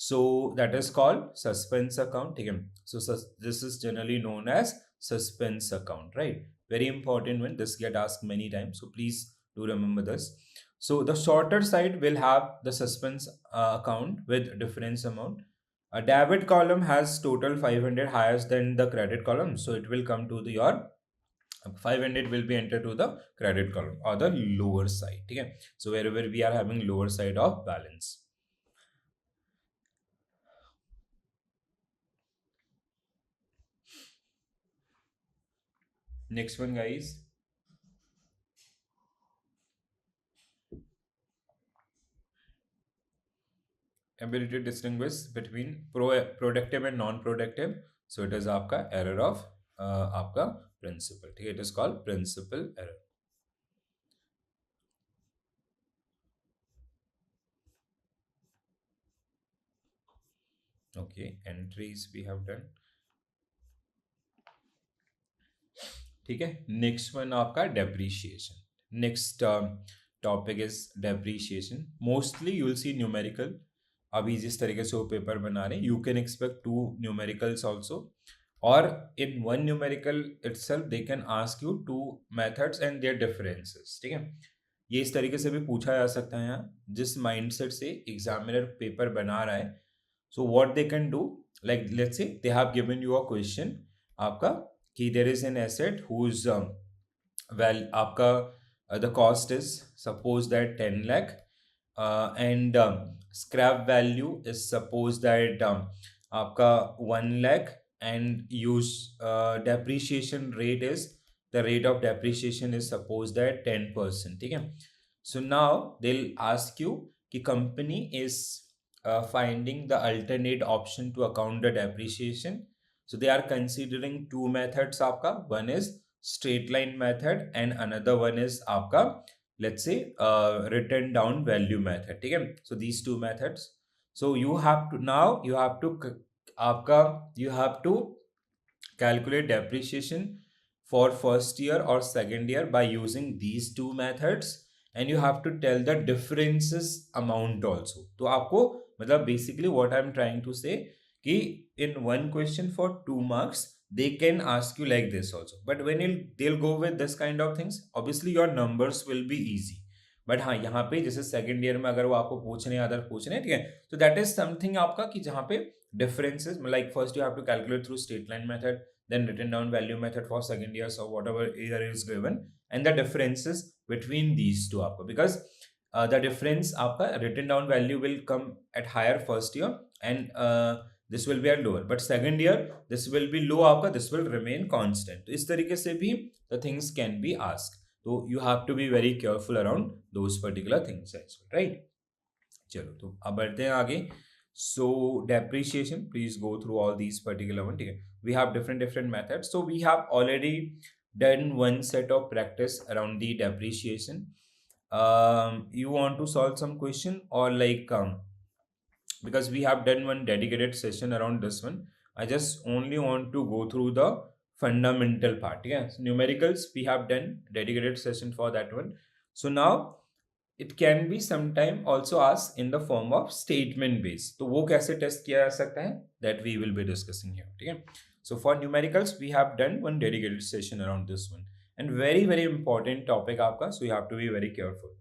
So that is called suspense account. ठीक है? So this is generally known as suspense account, right? Very important one. This get asked many times. So please do remember this. So the shorter side will have the suspense account with difference amount. A debit column has total 500 higher than the credit column. So it will come to your 500 will be entered to the credit column or the lower side. Okay? So wherever we are having lower side of balance. Next one, guys. Ability to distinguish between productive and non-productive. So it is आपका error of आपका principle. ठीक है? It is called principal error. Okay, entries we have done. ठीक है, next one आपका depreciation. Next topic is depreciation. Mostly you will C numerical. अभी जिस तरीके से वो पेपर बना रहे हैं, you can expect 2 numericals also, और इन 1 numerical itself they can ask you 2 methods and there differences. ठीक है, ये इस तरीके से भी पूछा जा सकता है यहाँ, जिस माइंडसेट से एग्जामिनर पेपर बना रहा है. So what they can do, like let's say they have given you a question आपका कि there is an asset whose well आपका the cost is suppose that 10 lakh, and scrap value is suppose that आपका 1 lakh, and use depreciation rate is the rate of depreciation is suppose that 10%. ठीक है, so now they'll ask you कि company is finding the alternate option to account the depreciation. So they are considering 2 methods आपका. One is straight line method and another one is आपका let's say written down value method. ठीक है, so these 2 methods. So you have to now आपका you have to calculate depreciation for first year or second year by using these 2 methods, and you have to tell the differences amount also. तो आपको मतलब basically what I'm trying to say कि in one question for 2 marks they can ask you like this also, but when they'll go with this kind of things, obviously your numbers will be easy. But हाँ, यहाँ पे जैसे second year में अगर वो आपको पूछ रहे हैं, अदर पूछ रहे हैं, ठीक है, तो दैट इज समथिंग आपका कि जहाँ पे differences, like first you have to calculate through straight line method, then written down value method for second year, so whatever year is given, and the differences between these two आपको, because the difference आपका written down value will come at higher first year, and this will be at lower, but second year this will be low आपका, this will remain constant. तो इस तरीके से भी the things can be asked. So you have to be very careful around those particular things as well, right? चलो, तो अब बढ़ते हैं आगे. So depreciation, please go through all these particular one. ठीक है, we have different methods. So we have already done one set of practice around the depreciation. You want to solve some question, or like because we have done one dedicated session around this one, I just only want to go through the fundamental part. Yeah, so numericals we have done dedicated session for that one. So now it can be sometime also asked in the form of statement based. तो वो कैसे test किया जा सकता है, that we will be discussing here. ठीक है, so for numericals we have done one dedicated session around this one, and very important topic आपका, so you have to be very careful.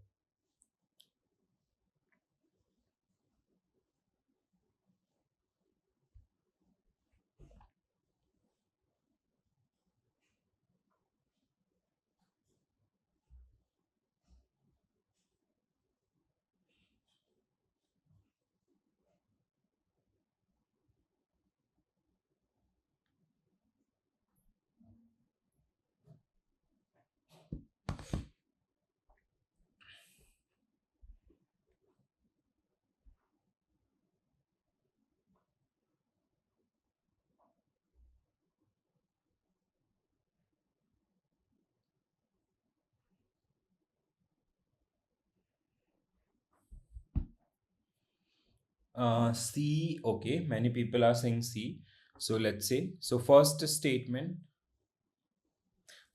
C, okay, many people are saying C. So let's say, so first statement,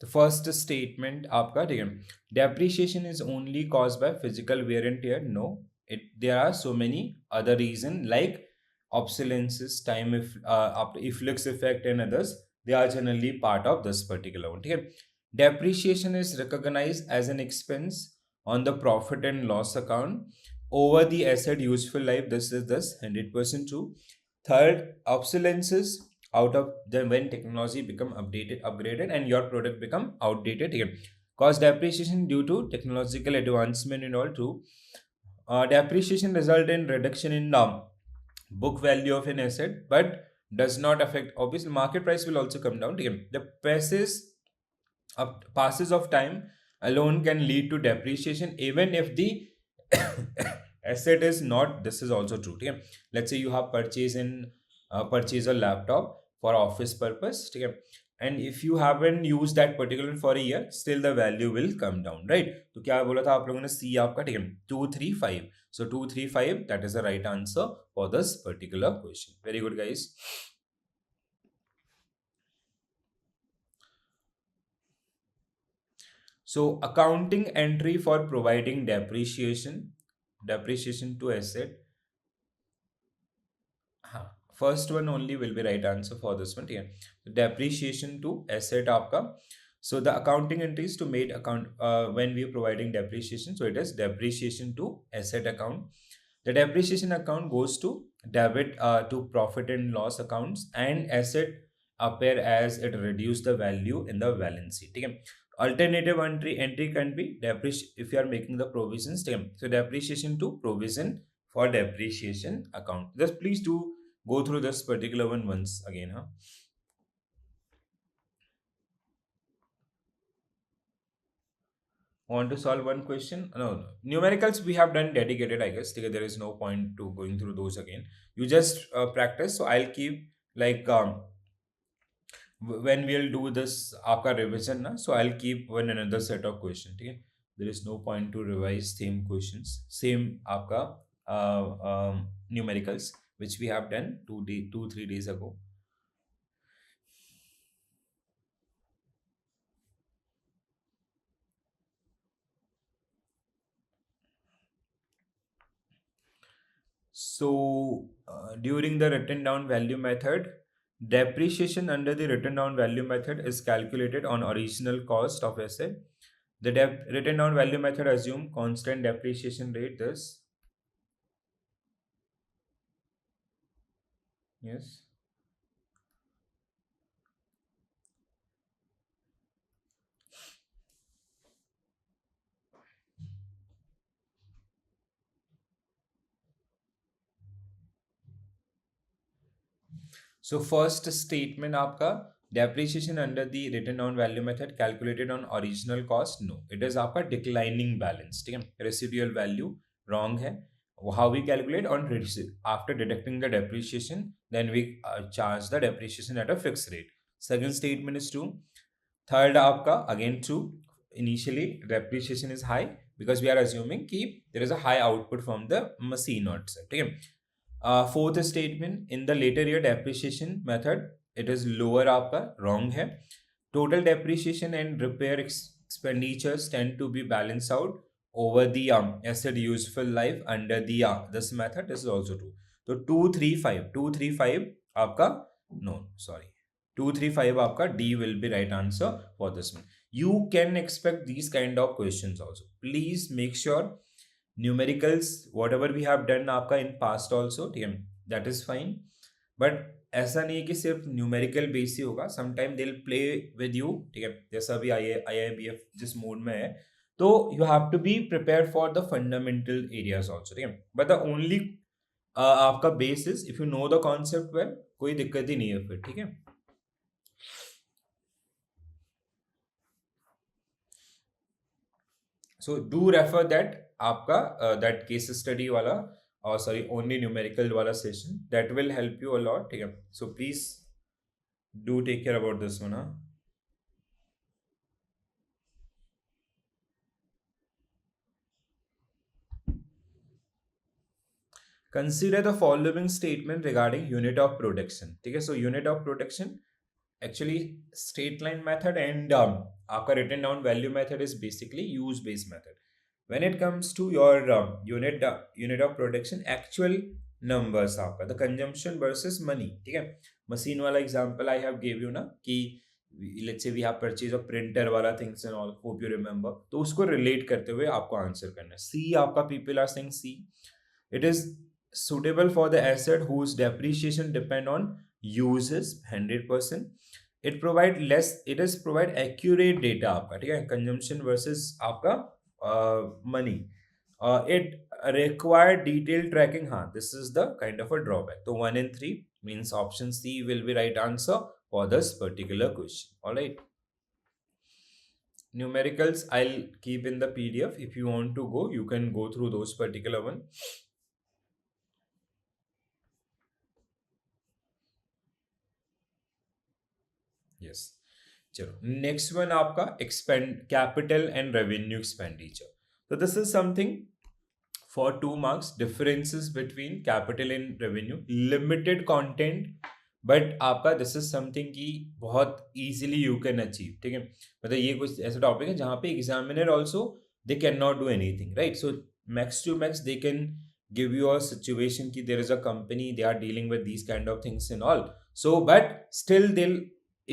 the first statement आपका, ठीक है, depreciation is only caused by physical wear and tear. No, there are so many other reasons like obsolescence, time influx effect and others. They are generally part of this particular one. ठीक है, depreciation is recognized as an expense on the profit and loss account over the asset useful life. This is 100% true. Third, obsolescence out of then when technology become upgraded and your product become outdated. Here, cost depreciation due to technological advancement and all true. Depreciation result in reduction in book value of an asset, but does not affect, obviously market price will also come down. Here, the passes of time alone can lead to depreciation even if the asset is not. This is also true. Okay? Let's say you have purchased a laptop for office purpose. Okay? and if you haven't used that particular for a year, still the value will come down, right? तो क्या बोला था आप लोगों ने, C आपका, ठीक है, 235. So 235, that is the right answer for this particular question. Very good, guys. So accounting entry for providing depreciation to asset. First one only will be right answer for this one. Yeah, depreciation to asset आपका. So the accounting entries to made account when we are providing depreciation. So it is depreciation to asset account. The depreciation account goes to debit to profit and loss accounts, and asset appear as it reduce the value in the balance sheet. ठीक है. Alternative entry can be depreciation if you are making the provisions. ठीक है. So depreciation to provision for depreciation account. Just please do go through this particular one once again. Huh? Want to solve one question? No. Numericals we have done dedicated, I guess. There is no point to going through those again. You just practice. So I'll keep like when we'll do this आपका revision ना, so I'll keep one another set of questions. ठीक है? There is no point to revise same questions. Same आपका numericals which we have done 3 days ago. So during the written down value method, depreciation under the written down value method is calculated on original cost of asset. The written down value method assume constant depreciation rate. This, yes. So first statement आपका depreciation under the written down value method calculated on original cost. No, it is आपका declining balance. ठीक है, residual value wrong है. How we calculate on after deducting the depreciation, then we charge the depreciation at a fixed rate. Second statement is true. Third आपका again true. Initially depreciation is high because we are assuming कि there is a high output from the machine outside. ठीक है. Fourth statement, in the later year depreciation method it is lower आपका wrong है. Total depreciation and repair expenditures tend to be balanced out over the asset useful life under the this method. This is also true. So 235 आपका, no sorry, 235 आपका D will be right answer for this one. You can expect these kind of questions also. Please make sure numericals whatever we have done आपका in past also, ठीक है, that is fine, but ऐसा नहीं है कि सिर्फ numerical base ही होगा. Sometime they will play with you, ठीक है, जैसा भी IIBF जिस मोड में है, तो you have to be prepare for the fundamental areas also. ठीक है, बट द ओनली आपका base is if you know the concept well, कोई दिक्कत ही नहीं है फिर. ठीक है, so do refer that आपका that case study वाला और sorry only numerical वाला session, that will help you a lot. ठीक है, so please do take care about this one. Consider the following statement regarding unit of production. ठीक है, so unit of production actually straight line method and आपका written down value method is basically use based method. When it comes to your unit of production, actual numbers आपका the consumption versus money. ठीक है, machine वाला example I have gave you ना कि let's say we have purchase of printer वाला things and all, hope you remember. तो उसको relate करते हुए आपको आंसर करना है. C आपका people are saying C. It is suitable for the asset whose depreciation depend on uses 100%. It is provide accurate data आपका. ठीक है, consumption versus आपका money. It require detailed tracking. हाँ, this is the kind of a drawback. So 1 and 3 means option C will be right answer for this particular question. All right. Numericals I'll keep in the PDF. If you want to go, you can go through those particular one. Yes. चलो next one आपका expend capital and revenue expenditure. तो this is something for 2 marks, differences between capital and revenue, limited content, but आपका this is something कि बहुत easily you can achieve. ठीक है, मतलब ये कुछ ऐसा टॉपिक है जहाँ पे examiner also they cannot do anything, right? So max to max they can give you a situation कि there is a company, they are dealing with these kind of things and all. So but still they'll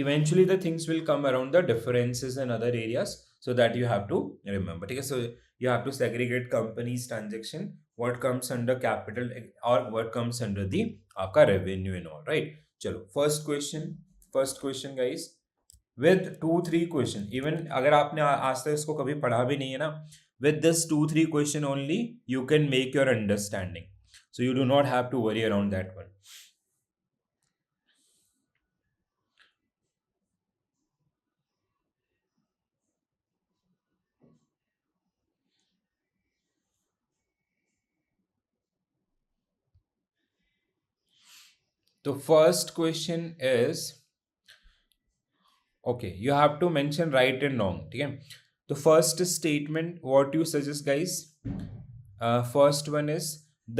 eventually the things will come around the differences and other areas, so that you have to remember. ठीक है, so you have to segregate companies transaction, what comes under capital or what comes under the आपका revenue and all, right? चलो first question guys, with 2-3 question, even अगर आपने आज तक इसको कभी पढ़ा भी नहीं है ना, with this 2-3 question only you can make your understanding, so you do not have to worry around that one. The first question is, okay, you have to mention right and wrong. ठीक है, the first statement what you suggest guys, first one is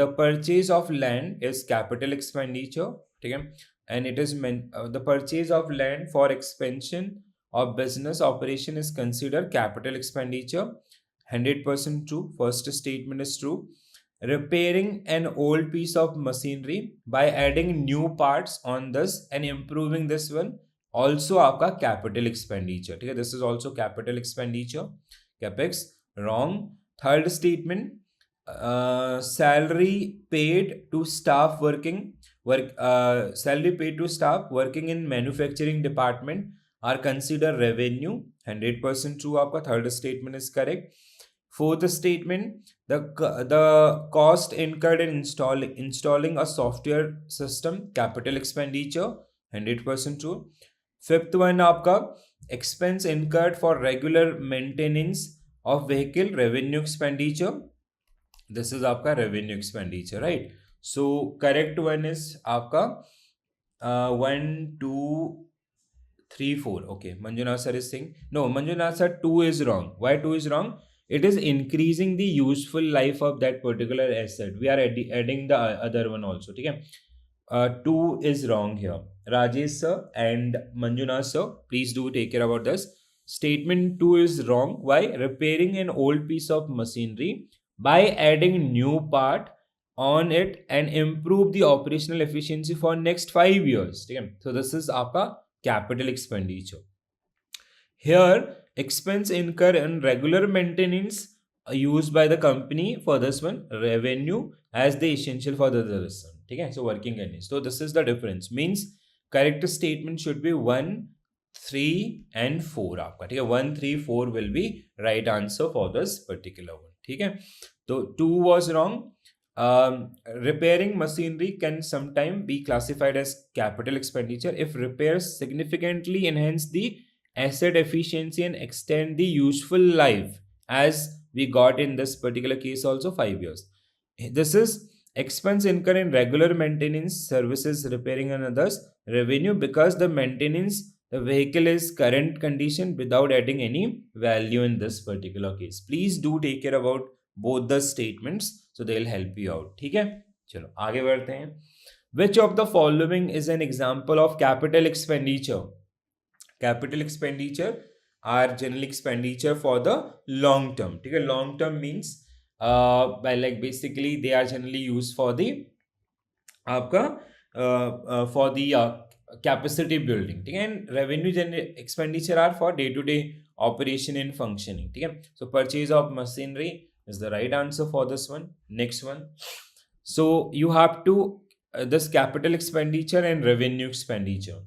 the purchase of land is capital expenditure. ठीक है, and it is the purchase of land for expansion of business operation is considered capital expenditure. 100% true. First statement is true. Repairing an old piece of machinery by adding new parts on this and improving this one also आपका capital expenditure. ठीक है, this is also capital expenditure, capex. Wrong. Third statement, salary paid to staff salary paid to staff working in manufacturing department are considered revenue. 100% true. आपका third statement is correct. Fourth statement, the cost incurred in installing a software system, capital expenditure. 100% true. Fifth one आपका expense incurred for regular maintenance of vehicle, revenue expenditure. This is आपका revenue expenditure, right? So correct one is आपका 1, 2, 3, 4. Okay, Manjunath sir is saying no. Manjunath sir, 2 is wrong. Why 2 is wrong? It is increasing the useful life of that particular asset. We are adding the other one also. ठीक है, 2 is wrong here. Rajesh sir and Manjunath sir, please do take care about this. Statement 2 is wrong. Why? Repairing an old piece of machinery by adding new part on it and improve the operational efficiency for next 5 years. ठीक है, so this is आपका capital expenditure. Here, expense incur in regular maintenance used by the company for this one, revenue as the essential for the lesson. ठीक है, so working in it. So this is the difference. Means correct statement should be 1, 3 and 4 आपका. ठीक है, 1, 3, 4 will be right answer for this particular one. ठीक है, तो 2 was wrong. Repairing machinery can sometimes be classified as capital expenditure if repairs significantly enhance the asset efficiency and extend the useful life, as we got in this particular case also 5 years. This is expense incurred in regular maintenance services, repairing and others, revenue because the maintenance the vehicle is current condition without adding any value in this particular case. Please do take care about both the statements, so they will help you out. ठीक है, चलो आगे बढ़ते हैं. Which of the following is an example of capital expenditure? Capital expenditure are generally expenditure for the long term. ठीक है, long term means by like basically they are generally used for the आपका for the capacity building. ठीक है, and revenue expenditure are for day to day operation and functioning. ठीक है, so purchase of machinery is the right answer for this one. Next one, so you have to this capital expenditure and revenue expenditure.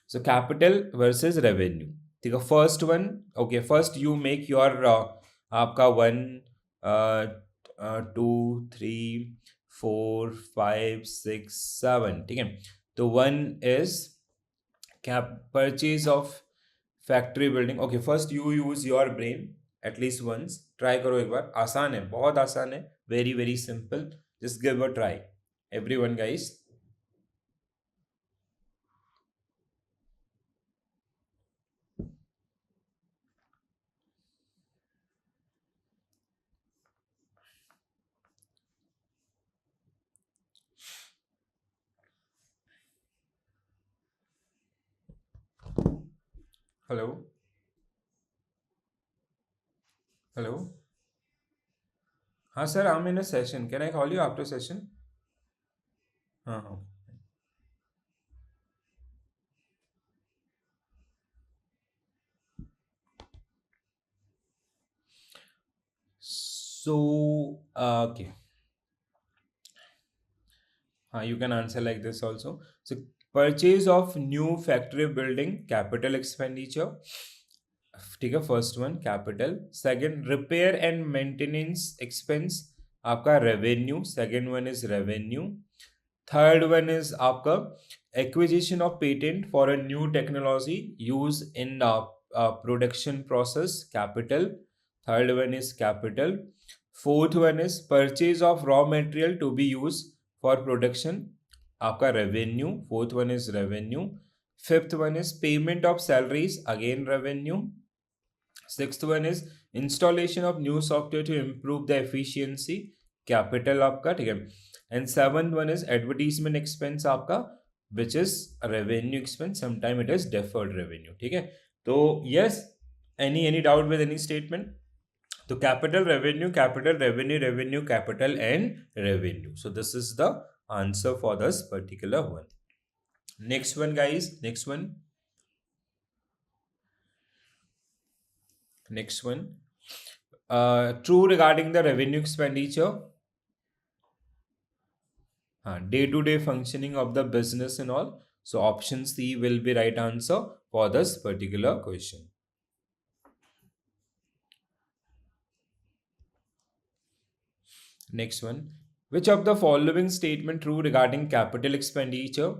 So capital versus revenue. ठीक है, first one, okay, first you make your आपका 1, 2, 3, 4, 5, 6, 7. ठीक है, तो 1 is purchase of factory building. Okay, first you use your brain at least once. Try करो एक बार, आसान है, बहुत आसान है, very very simple. Just give a try, everyone guys. Hello, hello. हाँ sir, I am in a session, can I call you after session? हाँ हाँ। So, okay. You can answer like this also. So, purchase of new factory building, capital expenditure. ठीक है, first one capital. Second, repair and maintenance expense, आपका revenue. Second one is revenue. Third one is आपका acquisition of patent for a new technology use in production process, capital. Third one is capital. Fourth one is purchase of raw material to be use for production, आपका revenue. Fourth one is revenue. Fifth one is payment of salaries, again revenue. Sixth one is installation of new software to improve the efficiency, capital आपका. ठीक है. And seventh one is advertisement expense आपका, which is revenue expense. Sometime it is deferred revenue. ठीक है. तो yes, any doubt with any statement? तो capital, revenue, revenue, capital and revenue. So this is the answer for this particular one. Next one guys, next one. Next one. True regarding the revenue expenditure. Day-to-day functioning of the business and all. So option C will be right answer for this particular question. Next one. Which of the following statement true regarding capital expenditure?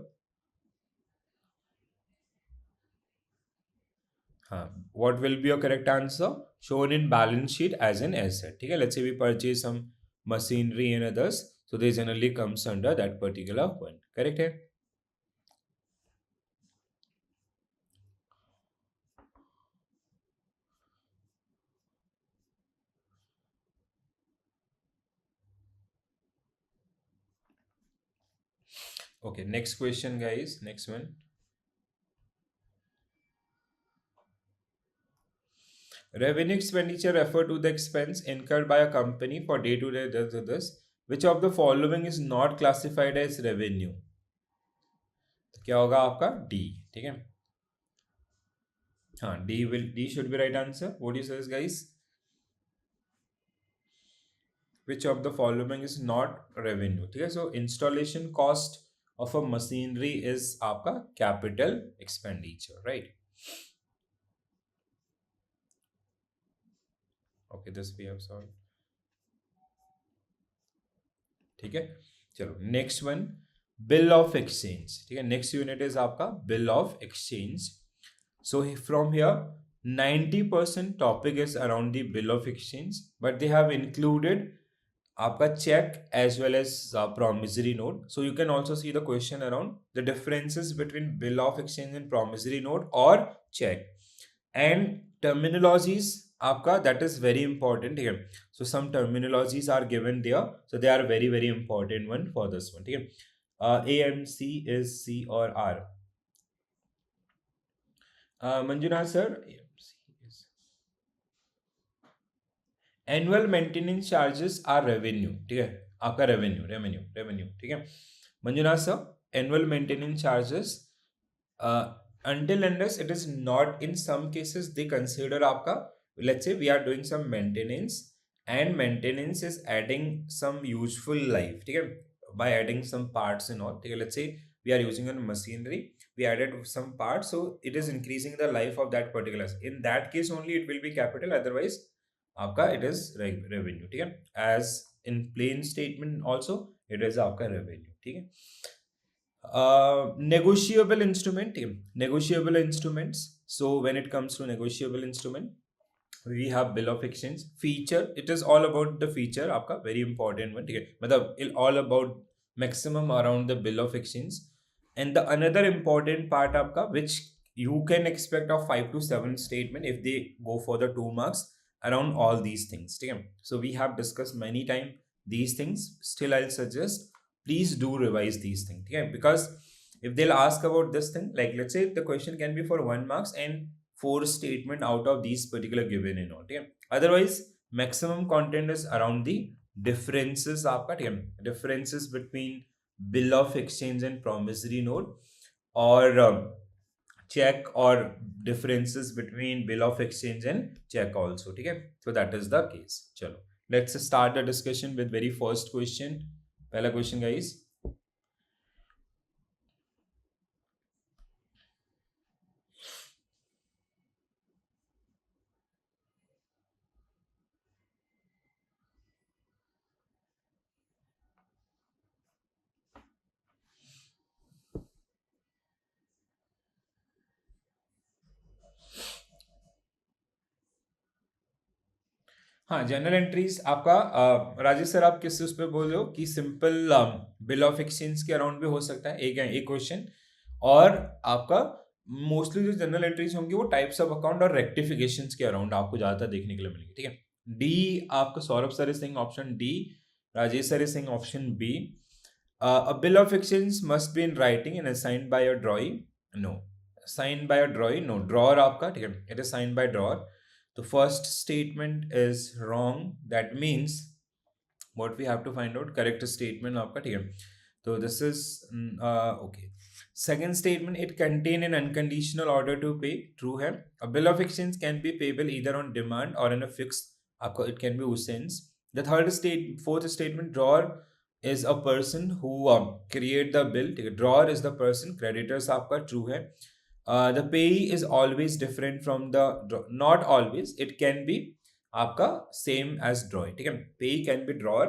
What will be your correct answer? Shown in balance sheet as an asset. Okay, let's say we purchase some machinery and others, so they generally comes under that particular one. Correct hai? Okay, next question guys, next one. Revenue expenditure refer to the expense incurred by a company for day-to-day this. Which of the following is not classified as revenue? तो क्या होगा आपका D. ठीक है. D should be right answer. What do you say guys? Which of the following is not revenue? ठीक है. So installation cost of a machinery is आपका capital expenditure, right? Okay, this we have solved. ठीक है. चलो next one, bill of exchange. ठीक है, next unit is आपका bill of exchange. So from here 90% topic is around the bill of exchange, but they have included आपका cheque as well as promissory note. So you can also see the question around the differences between bill of exchange and promissory note or check. And terminologies आपका, that is very important here. So some terminologies are given there, so they are very very important one for this one. ठीक है. AMC is C or R? Manjunath sir, AMC is annual maintenance charges are revenue. ठीक है, आपका revenue. ठीक है. Manjunath sir, annual maintenance charges until unless it is not, in some cases they consider आपका, let's say we are doing some maintenance and maintenance is adding some useful life. ठीक है, by adding some parts and all. ठीक है, let's say we are using a machinery, we added some parts, so it is increasing the life of that particular. In that case only it will be capital, otherwise आपका it is revenue. ठीक है, as in plain statement also it is आपका revenue. ठीक है. Negotiable instrument. Negotiable instruments. So when it comes to negotiable instrument, we have bill of exchange. Feature, it is all about the feature. आपका very important one. ठीक है, मतलब all about maximum around the bill of exchange. And the another important part आपका, which you can expect of 5 to 7 statement if they go for the 2 marks around all these things. ठीक है. So we have discussed many times these things. Still I'll suggest please do revise these things. Okay, because if they'll ask about this thing, like let's say the question can be for 1 marks and 4 statement out of these particular given in note. ठीक है, otherwise maximum content is around the differences आपका, ठीक है, differences between bill of exchange and promissory note, or check, or differences between bill of exchange and check also. ठीक है, so that is the case. चलो, let's start the discussion with very first question. पहला question guys. हाँ, general entries आपका Rajesh sir, आप किस उस पे बोल रहे हो कि सिंपल बिल ऑफ एक्सचेंज के अराउंड भी हो सकता है एक क्वेश्चन, और आपका मोस्टली जो जनरल एंट्रीज होंगी वो टाइप्स ऑफ अकाउंट और रेक्टिफिकेशंस के अराउंड आपको ज्यादातर देखने के लिए मिलेंगे. ठीक है, डी आपका Saurabh sir is saying option D, Rajesh sir is saying option B. A bill of exchange must be in writing and assigned by a drawee. No, signed by a drawee. No, drawer आपका, ठीक है, it is signed by drawer. The first statement is wrong. That means what we have to find out, correct statement आपका, ठीक है. So this is okay. Second statement, it contain an unconditional order to pay. True है. A bill of exchange can be payable either on demand or in a fixed. आपका it can be usance. The fourth statement, drawer is a person who create the bill. ठीक है, drawer is the person. Creditors आपका true है. The payee is always different from the not always, it can be आपका same as drawee. ठीक है, payee can be drawer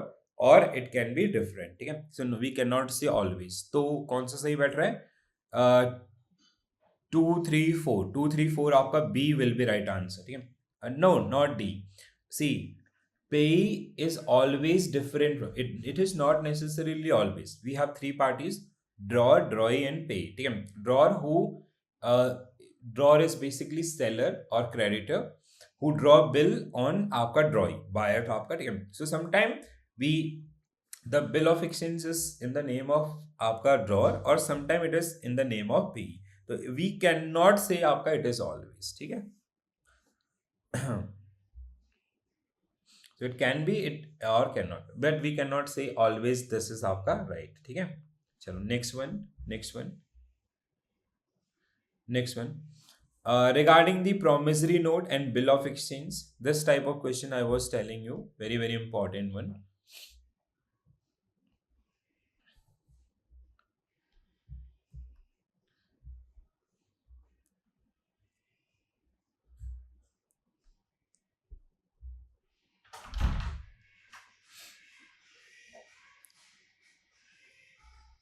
or it can be different. ठीक है, so no, we cannot say always. तो कौन सा सही बैठ रहा है? 2 3 4 2 3 4 आपका B will be right answer. ठीक है, no, not D. See, payee is always different from it. It is not necessarily always. We have three parties: drawer, drawee, and payee. ठीक है, drawer is basically seller or creditor who draw bill on आपका drawee, buyer आपका. ठीक है, so sometime the bill of exchange is in the name of आपका drawer, or sometime it is in the name of payee. So we cannot say आपका it is always. ठीक है. So it can be it or cannot, but we cannot say always this is आपका right. ठीक है, चलो next one. Regarding the promissory note and bill of exchange, this type of question I was telling you, very very important one.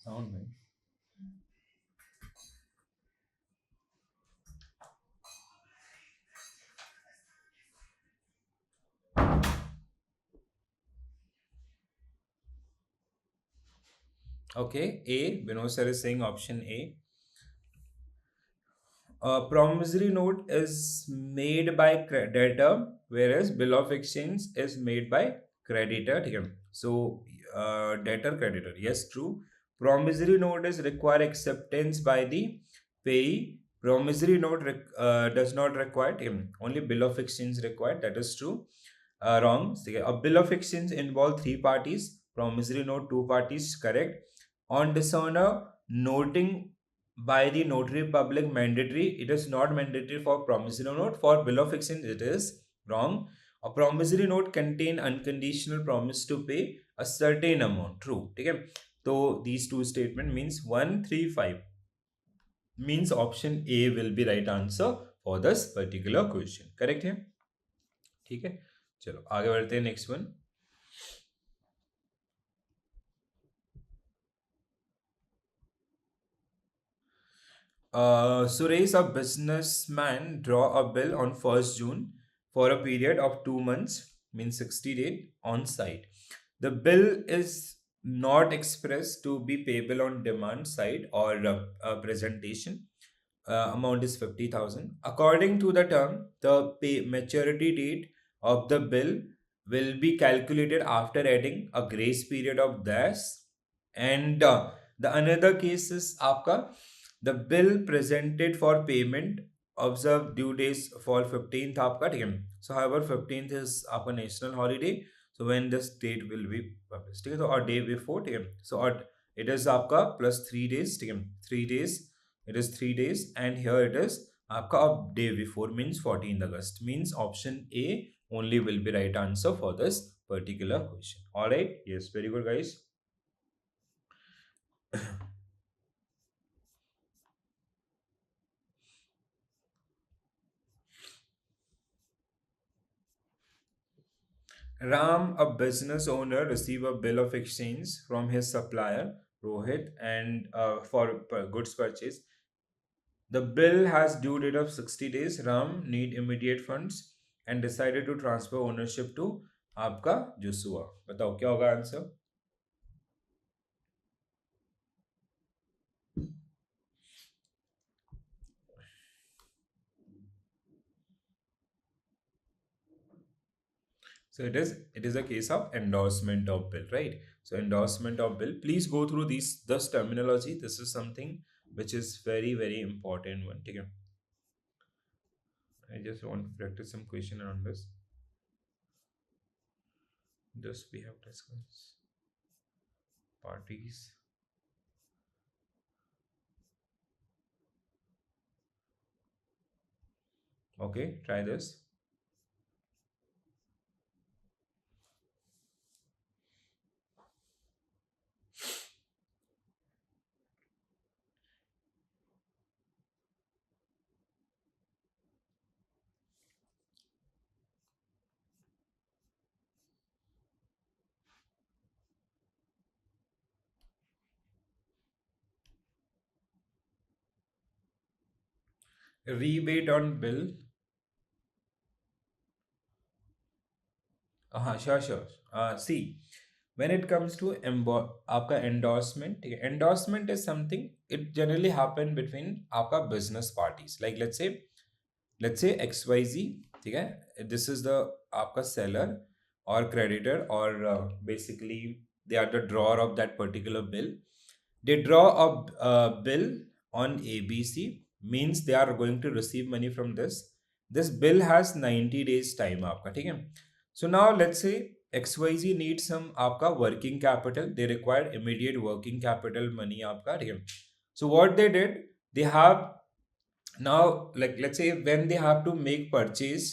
Sound man. Okay, A. Vinod sir is saying option A. Promissory note is made by debtor, whereas bill of exchange is made by creditor. ठीक है, so debtor creditor, yes, true. Promissory note is require acceptance by the payee. Promissory note does not require, only bill of exchange required. That is true. Wrong. A bill of exchange involve three parties. Promissory note two parties. Correct. On dishonor, noting by the notary public mandatory. It is not mandatory for promissory note. For bill of exchange, it is wrong. A promissory note contain unconditional promise to pay a certain amount. True. Okay. So these two statement means 1, 3, 5. Means option A will be right answer for this particular question. Correct है? ठीक है, चलो आगे बढ़ते हैं next one. Suresh, a businessman, draw a bill on 1st June for a period of 2 months, means 60 days on site. The bill is not expressed to be payable on demand side or presentation. Amount is 50,000. According to the term, the maturity date of the bill will be calculated after adding a grace period of this. And the another case is आपका the bill presented for payment observe due days for 15th आपका, ठीक है. So however 15th is आपका national holiday, so when this date will be publish, ठीक है. तो और day before, ठीक है. सो और इट इज आपका प्लस 3 days, ठीक है. 3 days, it is 3 days and here it is आपका अब day before means 14th August, means option A only will be right answer for this particular question. All right, yes, very good guys. Ram, a business owner, received a bill of exchange from his supplier Rohit and for goods purchase. The bill has due date of 60 days. Ram need immediate funds and decided to transfer ownership to आपका Joshua. बताओ क्या होगा answer. So it is a case of endorsement of bill, right? So endorsement of bill. Please go through this terminology. This is something which is very important one. Okay. I just want to practice some question around this. Just we have discussed parties. Okay, try this. Rebate on bill. Sure. See, when it comes to आपका endorsement, ठीक है, endorsement is something it generally happen between आपका business parties. Like let's say XYZ, ठीक है, this is the आपका seller or creditor or basically they are the drawer of that particular bill. They draw a bill on ABC, means they are going to receive money from this. This bill has 90 days time आपका, ठीक है. So now let's say XYZ needs some आपका working capital. They require immediate working capital money आपका, ठीक है. So what they did, they have now, like let's say when they have to make purchase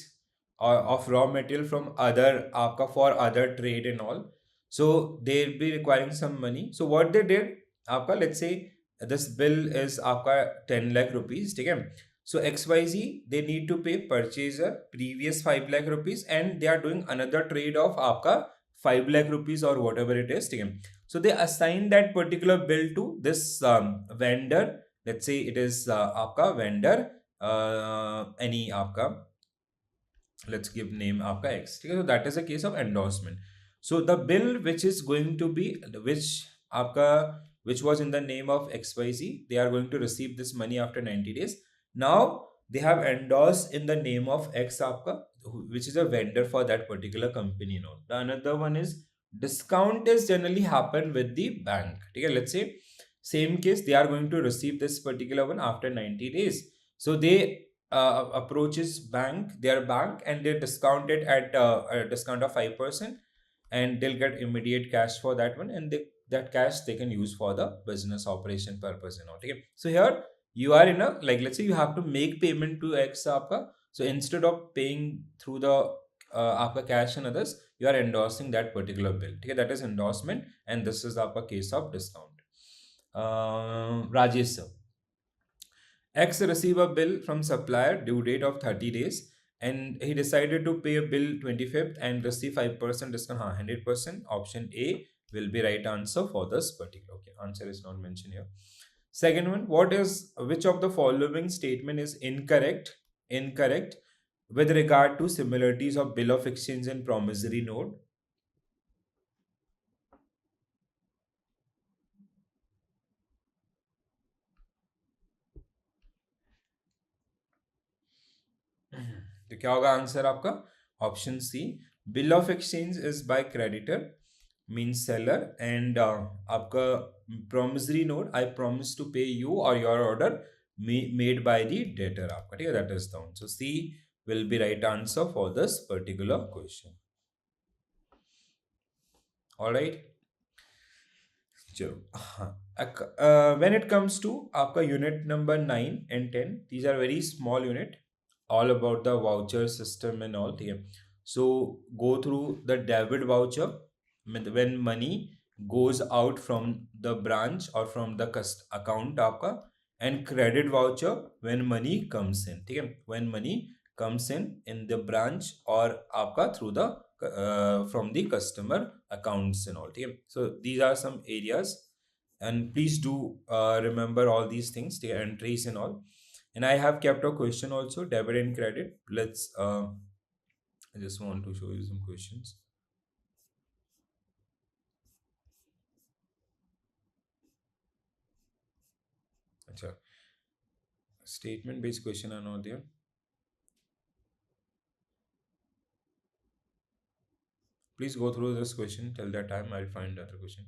of raw material from other आपका for other trade and all, so they'll be requiring some money. So what they did आपका, let's say this bill is आपका 10 lakh rupees, ठीक है. So XYZ, they need to pay purchaser previous 5 lakh rupees and they are doing another trade of आपका 5 lakh rupees or whatever it is, ठीक है. So they assign that particular bill to this vendor. Let's say it is आपका vendor any आपका, let's give name आपका X, ठीक है. So that is a case of endorsement. So the bill which is going to be which आपका which was in the name of XYZ, they are going to receive this money after 90 days. Now they have endorsed in the name of X आपका, which is a vendor for that particular company. You know, the another one is discount is generally happen with the bank, ठीक है. Let's say same case, they are going to receive this particular one after 90 days. So they approaches their bank and they discount it at a discount of 5% and they'll get immediate cash for that one, and that cash they can use for the business operation purpose and all. Okay. So here you are in a, like let's say you have to make payment to X आपका, so instead of paying through the आपका cash and others, you are endorsing that particular bill. Okay, that is endorsement and this is आपका case of discount. Rajesh sir, X received a bill from supplier due date of 30 days and he decided to pay a bill 25th and receive 5% discount. 100%. Option A will be right answer for this particular. Okay, answer is not mentioned here. Second one, which of the following statement is incorrect with regard to similarities of bill of exchange and promissory note? तो क्या होगा answer आपका? Option C, bill of exchange is by creditor means seller and आपका promissory note, I promise to pay you or your order, made by the debtor आपका, ठीक है, that is down. So C will be right answer for this particular question. All right. चलो हाँ. When it comes to आपका unit number 9 and 10, these are very small unit, all about the voucher system and all, ठीक है. So go through the debit voucher when money goes out from the branch or from the account आपका, and credit voucher when money comes in, ठीक है, when money comes in the branch or आपका through the from the customer accounts and all, ठीक है. So these are some areas, and please do remember all these things, the entries and all. And I have kept a question also, debit and credit. Let's I just want to show you some questions. Acha. Statement based question are not there. Please go through this question. Till that time I'll find the other question.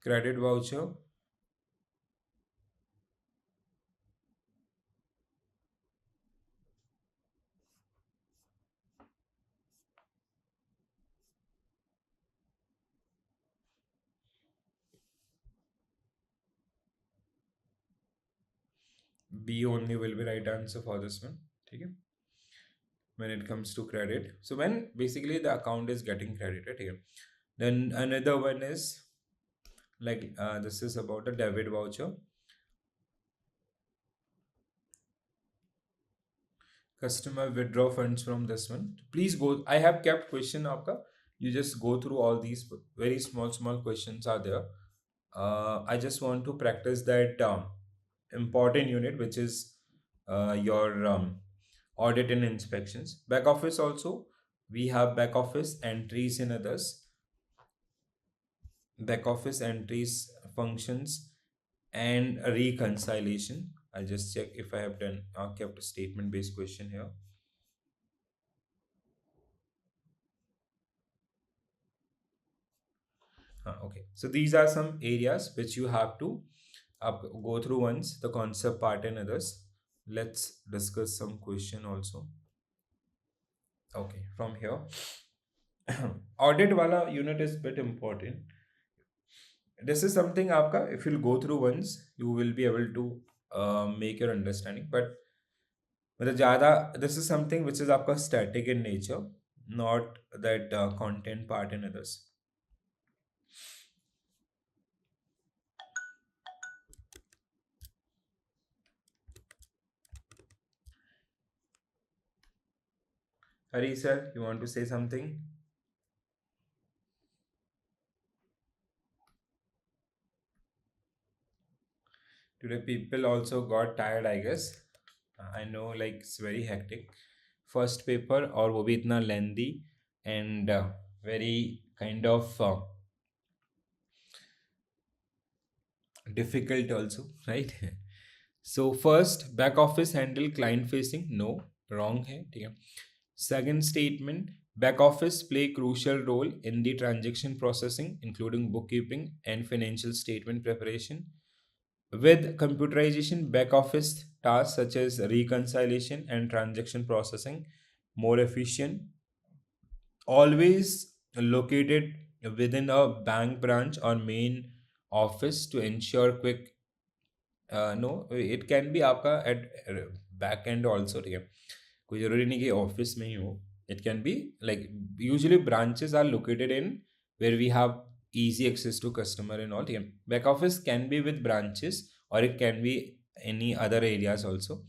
Credit voucher. B only will be right answer for this one. Okay. When it comes to credit, so when basically the account is getting credited here, then another one is like this is about the debit voucher. Customer withdraw funds from this one. Please go. I have kept question आपका. You just go through all these very small questions are there. I just want to practice that important unit, which is your audit and inspections. Back office also, we have back office entries and others. Back office entries, functions, and reconciliation. I'll just check if I have done kept a statement based question here. Okay, so these are some areas which you have to go through once, the concept part and others. Let's discuss some question also. Okay, from here, audit wala unit is bit important. This is something आपका, if you'll go through once, you will be able to make your understanding. But मतलब ज़्यादा, this is something which is आपका static in nature, not that content part and others. Hari sir, you want to say something? Today people also got tired, I guess. I know, like it's very hectic. First paper और वो भी इतना lengthy and very kind of difficult also, right? So first, back office handle client facing, no, wrong है, ठीक है. Second statement, back office play crucial role in the transaction processing, including bookkeeping and financial statement preparation. With computerization, back office tasks such as reconciliation and transaction processing more efficient. Always located within a bank branch or main office to ensure quick. No, it can be आपका at back end also, ठीक है, कोई जरूरी नहीं कि office में ही हो. It can be like usually branches are located in where we have easy access to customer and all, ठीक है. Back office can be with branches or it can be any other areas also.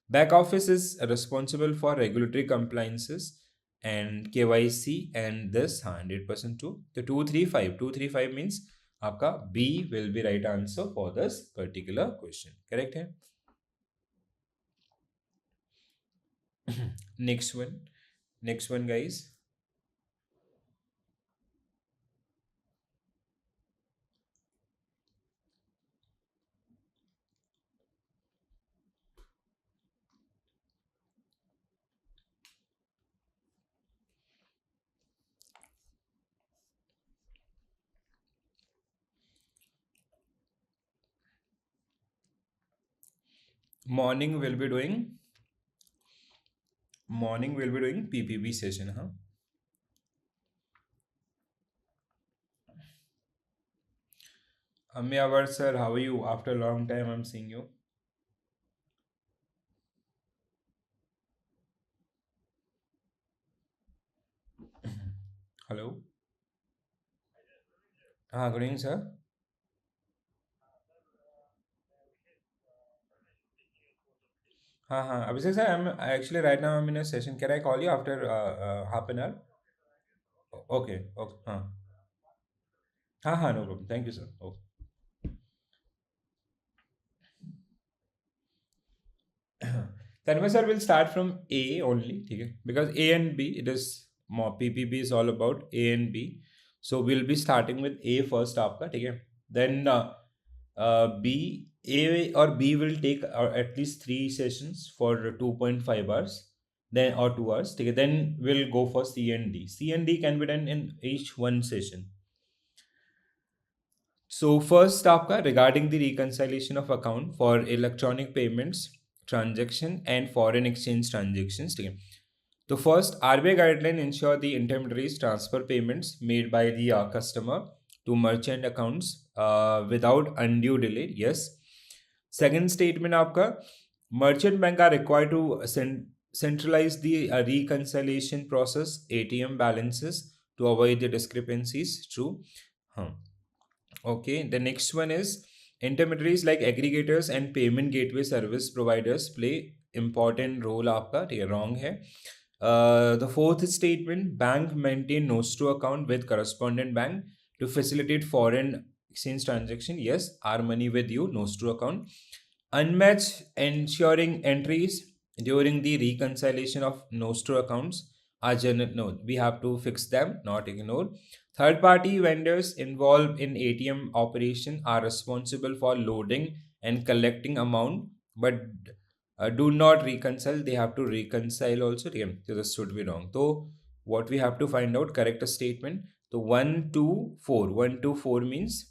Back office is responsible for regulatory compliances and KYC and this 100% too. The 235 means आपका B will be right answer for this particular question. Correct है? Next one guys. morning we'll be doing PPB session, huh? Amyavar sir, how are you? After a long time, I'm seeing you. Hello. Good evening, sir. Abhishek sir, I'm actually right now I'm in a session. Can I call you after half an hour? Okay, okay. No problem. Thank you, sir. Okay. Tanmay sir will start from A only, okay? Because A and B, it is more PPB is all about A and B. So we'll be starting with A first, आपका, ठीक है? Then B, A or B will take at least 3 sessions for 2.5 hours, then or 2 hours, ठीक है? Then we'll go for C and D. C and D can be done in each one session. So first आपका regarding the reconciliation of account for electronic payments transaction and foreign exchange transactions, ठीक है? तो first RBI guideline ensure the intermediaries transfer payments made by the customer to merchant accounts without undue delay. Yes. Second statement आपका merchant bank are required to centralize the reconciliation process ATM balances to avoid the discrepancies. True. Huh. Okay, the next one is intermediaries like aggregators and payment gateway service providers play important role. आपका ये wrong है. The fourth statement, bank maintain nostro account with correspondent bank to facilitate foreign exchange transaction. Yes, our money with you, nostro account. Unmatched ensuring entries during the reconciliation of nostro accounts are no, we have to fix them, not ignore. Third party vendors involved in ATM operation are responsible for loading and collecting amount, but do not reconcile. They have to reconcile also. Yeah, so this should be wrong. So what we have to find out, correct statement. So 1, 2, 4. 1, 2, 4 means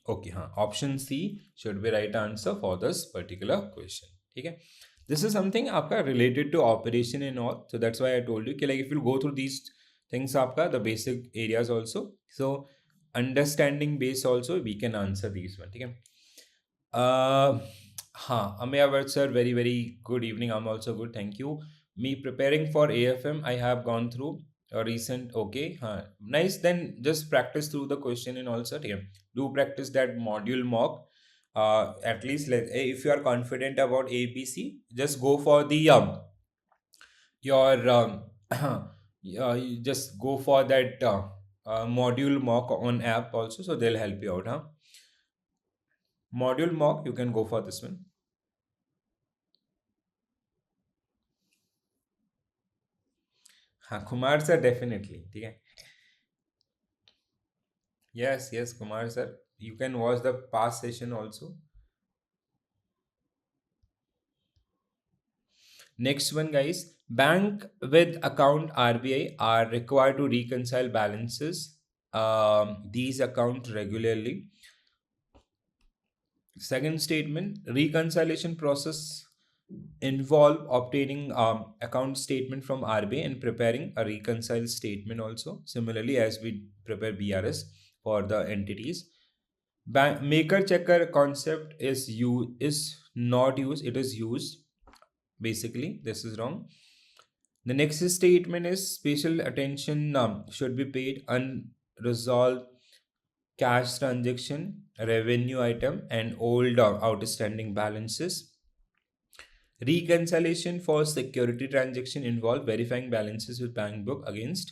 okay. Option C should be right answer for this particular question. Okay. This is something आपका related to operation and all. So that's why I told you कि like if you go through these things आपका the basic areas also. So understanding base also we can answer these one. ठीक है. Amyavar sir, very very good evening. I'm also good. Thank you. Me preparing for AFM, I have gone through a recent. Okay. Nice. Then just practice through the question and also. ठीक है. Do practice that module mock. At least if you are confident about APC, just go for the your you just go for that module mock on app also, so they'll help you out. Module mock, you can go for this one. Kumar sir, definitely. Okay. Yes, Kumar sir. You can watch the past session also. Next one, guys. Bank with account RBI are required to reconcile balances. These accounts regularly. Second statement, reconciliation process involve obtaining account statement from RBI and preparing a reconcile statement also. Similarly, as we prepare BRS for the entities. Maker checker concept is not used, it is used. Basically, this is wrong. The next statement is special attention should be paid unresolved cash transaction, revenue item, and old outstanding balances. Reconciliation for security transaction involve verifying balances with bank book against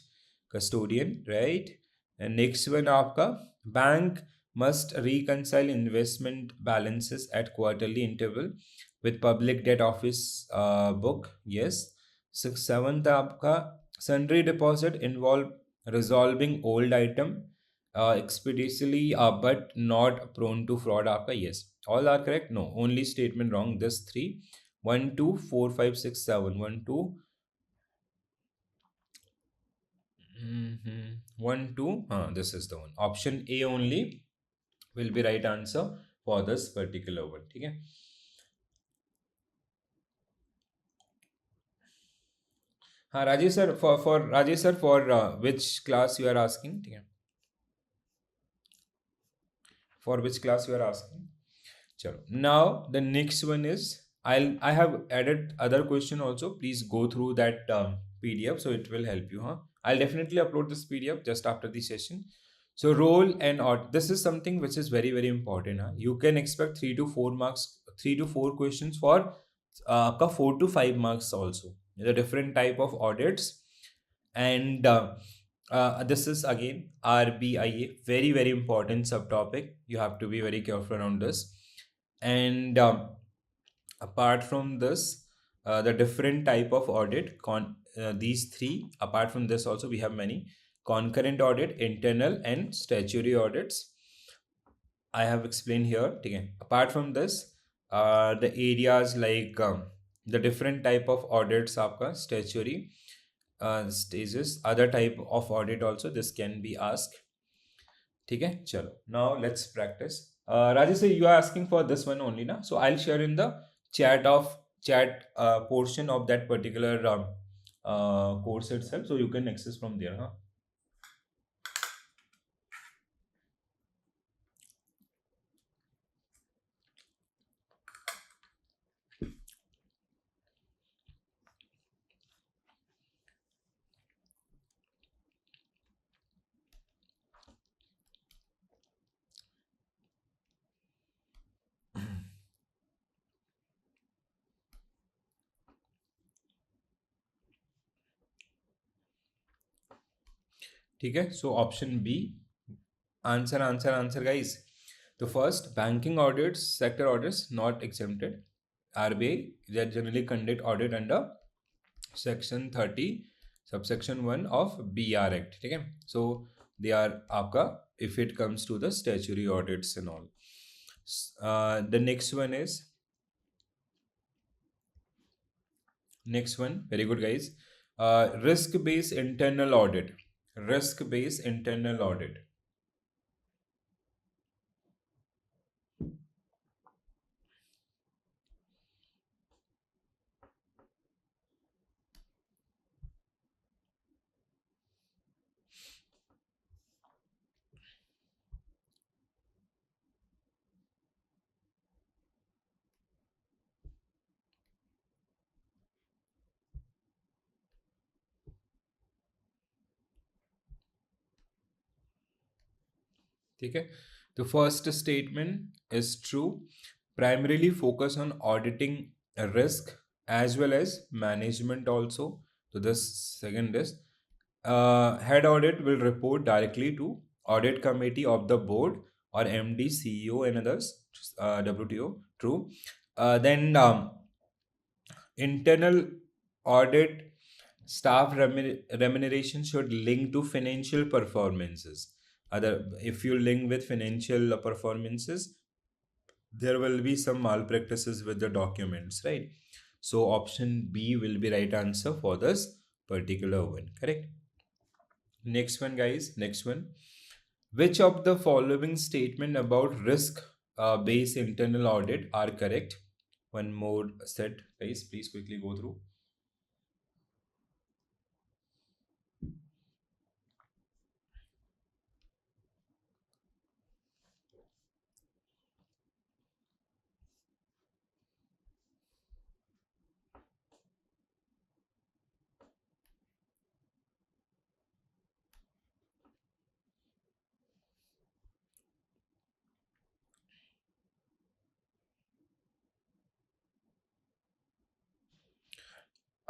custodian, right? And next one, आपका bank must reconcile investment balances at quarterly interval with public debt office book. Yes. Seventh, आपका sundry deposit involve resolving old item expeditiously but not prone to fraud. आपका yes. All are correct. No, only statement wrong. This three. 1, 2, 4, 5, 6, 7. 1, 2. 1, 2. This is the one. Option A only will be right answer for this particular one. Okay. हाँ Rajesh sir, for Rajesh sir, for which class you are asking, ठीक है, for which class you are asking. Chalo. Now the next one is, I have added other question also. Please go through that PDF, so it will help you. Huh? I'll definitely upload this PDF just after the session. So role and odd. This is something which is very very important. Huh? You can expect 3 to 4 marks, 3 to 4 questions for आपका 4 to 5 marks also. The different type of audits, and this is again RBIA, very very important subtopic. You have to be very careful around this. And apart from this, the different type of audit, these three. Apart from this also we have many: concurrent audit, internal and statutory audits. I have explained here. Okay. Apart from this, the areas like the different type of audits, आपका statutory stages, other type of audit also this can be asked. ठीक है, चलो. Now let's practice. Rajesh, you are asking for this one only, na? So I'll share in the chat portion of that particular course itself, so you can access from there, huh? ठीक है, so option B. Answer guys. The first, banking audits, sector audits not exempted. RBI, they generally conduct audit under section 30 subsection 1 of BR Act. ठीक है, so they are आपका if it comes to the statutory audits and all. The next one, very good guys. Risk based internal audit. Risk based internal audit. ठीक है, the first statement is true. Primarily focus on auditing a risk as well as management also. So this second is head audit will report directly to audit committee of the board or MD, CEO and others. WTO, true. Then internal audit staff remuneration should link to financial performances. Other, if you link with financial performances, there will be some malpractices with the documents, right? So option B will be right answer for this particular one, correct? Next one guys, next one. Which of the following statement about risk based internal audit are correct? One more set guys, please quickly go through.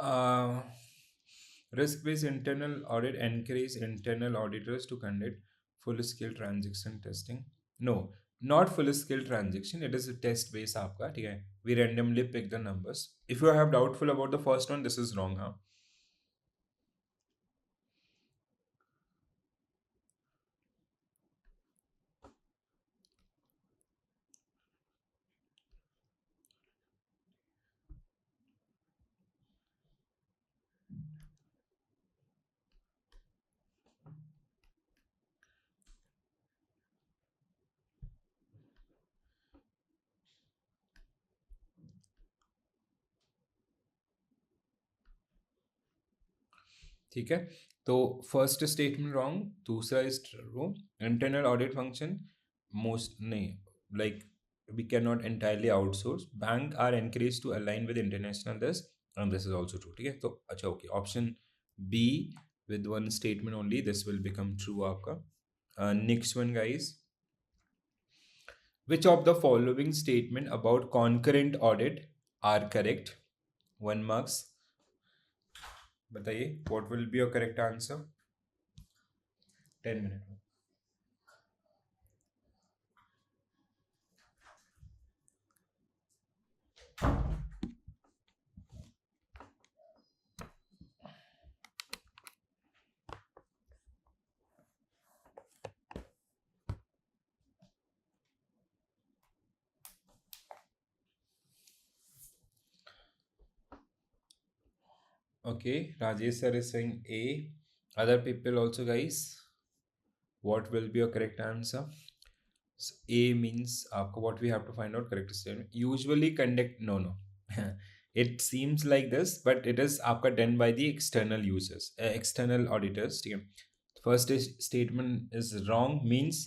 Uh, Risk-based internal audit encourages internal auditors to conduct full-scale transaction testing. No, not full-scale transaction. It is a test-based आपका, ठीक है? We randomly pick the numbers. If you have doubtful about the first one, this is wrong, huh? ठीक है, तो first statement wrong, दूसरा is true. Internal audit function most नहीं, like we cannot entirely outsource. Bank are encouraged to align with international this, and this is also true. ठीक है, तो अच्छा okay, option B with one statement only this will become true आपका. Next one guys, which of the following statement about concurrent audit are correct? 1 marks. बताइए what will be your correct answer? 10 minutes. Okay, Rajesh sir is saying A. Other people also, guys. What will be your correct answer? So A means what we have to find out correct statement. Usually conduct no. It seems like this, but it is done by the external users, external auditors. ठीक है? First statement is wrong means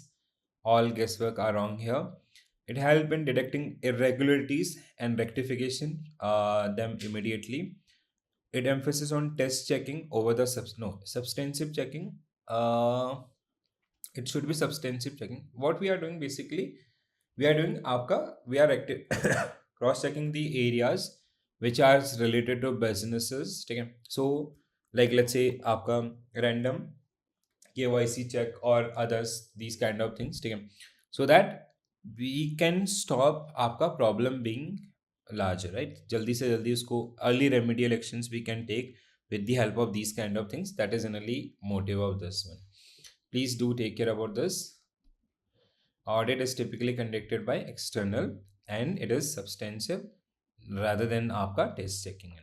all guesswork are wrong here. It help in detecting irregularities and rectification them immediately. It emphasis on test checking over the substantive checking. It should be substantive checking. What we are doing basically, we are doing we are cross checking the areas which are related to businesses. ठीक है, so like let's say आपका random KYC check or others, these kind of things. ठीक है, so that we can stop आपका problem being larger, right? जल्दी से जल्दी उसको early remedial actions we can take with the help of these kind of things. That is generally motive of this one. Please do take care about this. Audit is typically conducted by external and it is substantive rather than आपका test checking.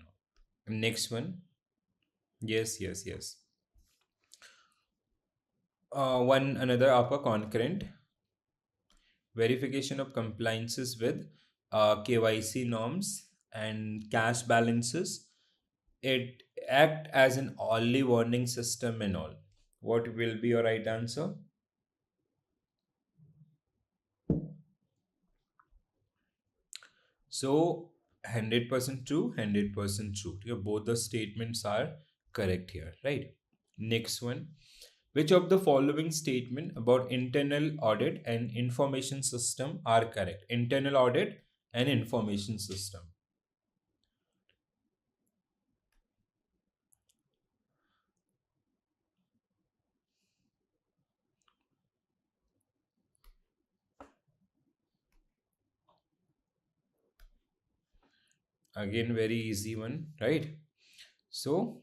Next one. Yes. One another आपका concurrent verification of compliances with KYC norms and cash balances. It act as an early warning system and all. What will be your right answer? So 100% true, 100% true. Both the statements are correct here, right? Next one. Which of the following statement about internal audit and information system are correct? Internal audit and information system. Again, very easy one, right? So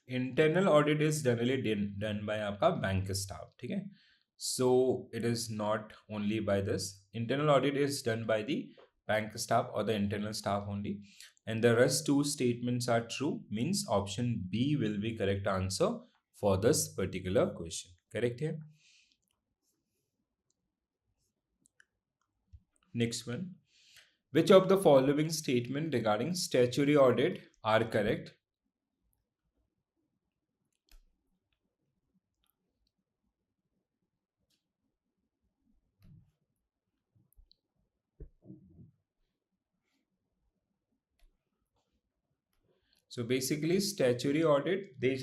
internal audit is generally done by आपका bank staff, ठीक है? So it is not only by this. Internal audit is done by the bank staff or the internal staff only, and the rest two statements are true. Means option B will be correct answer for this particular question. Correct here. Next one. Which of the following statement regarding statutory audit are correct? So basically, statutory audit, they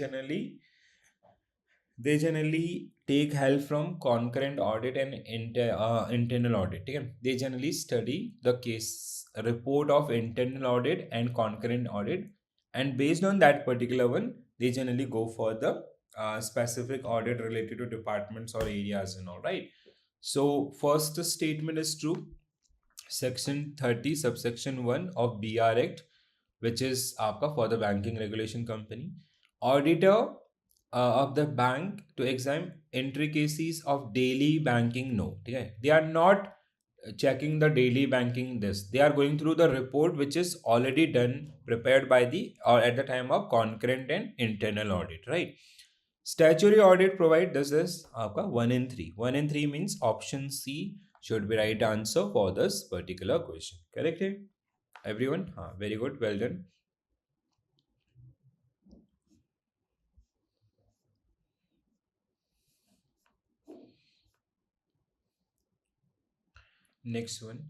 generally take help from concurrent audit and internal audit. Okay? They generally study the case report of internal audit and concurrent audit, and based on that particular one, they generally go for the specific audit related to departments or areas and all, right? So first statement is true. Section 30 subsection 1 of BR Act, which is आपका for the banking regulation company, auditor of the bank to examine intricacies of daily banking. No, okay? They are not checking the daily banking this. They are going through the report which is already done, prepared by the or at the time of concurrent and internal audit, right? Statutory audit provide this आपका 1 in 3. 1 in 3 means option C should be right answer for this particular question. Correct? Everyone? Very good. Well done. Next one.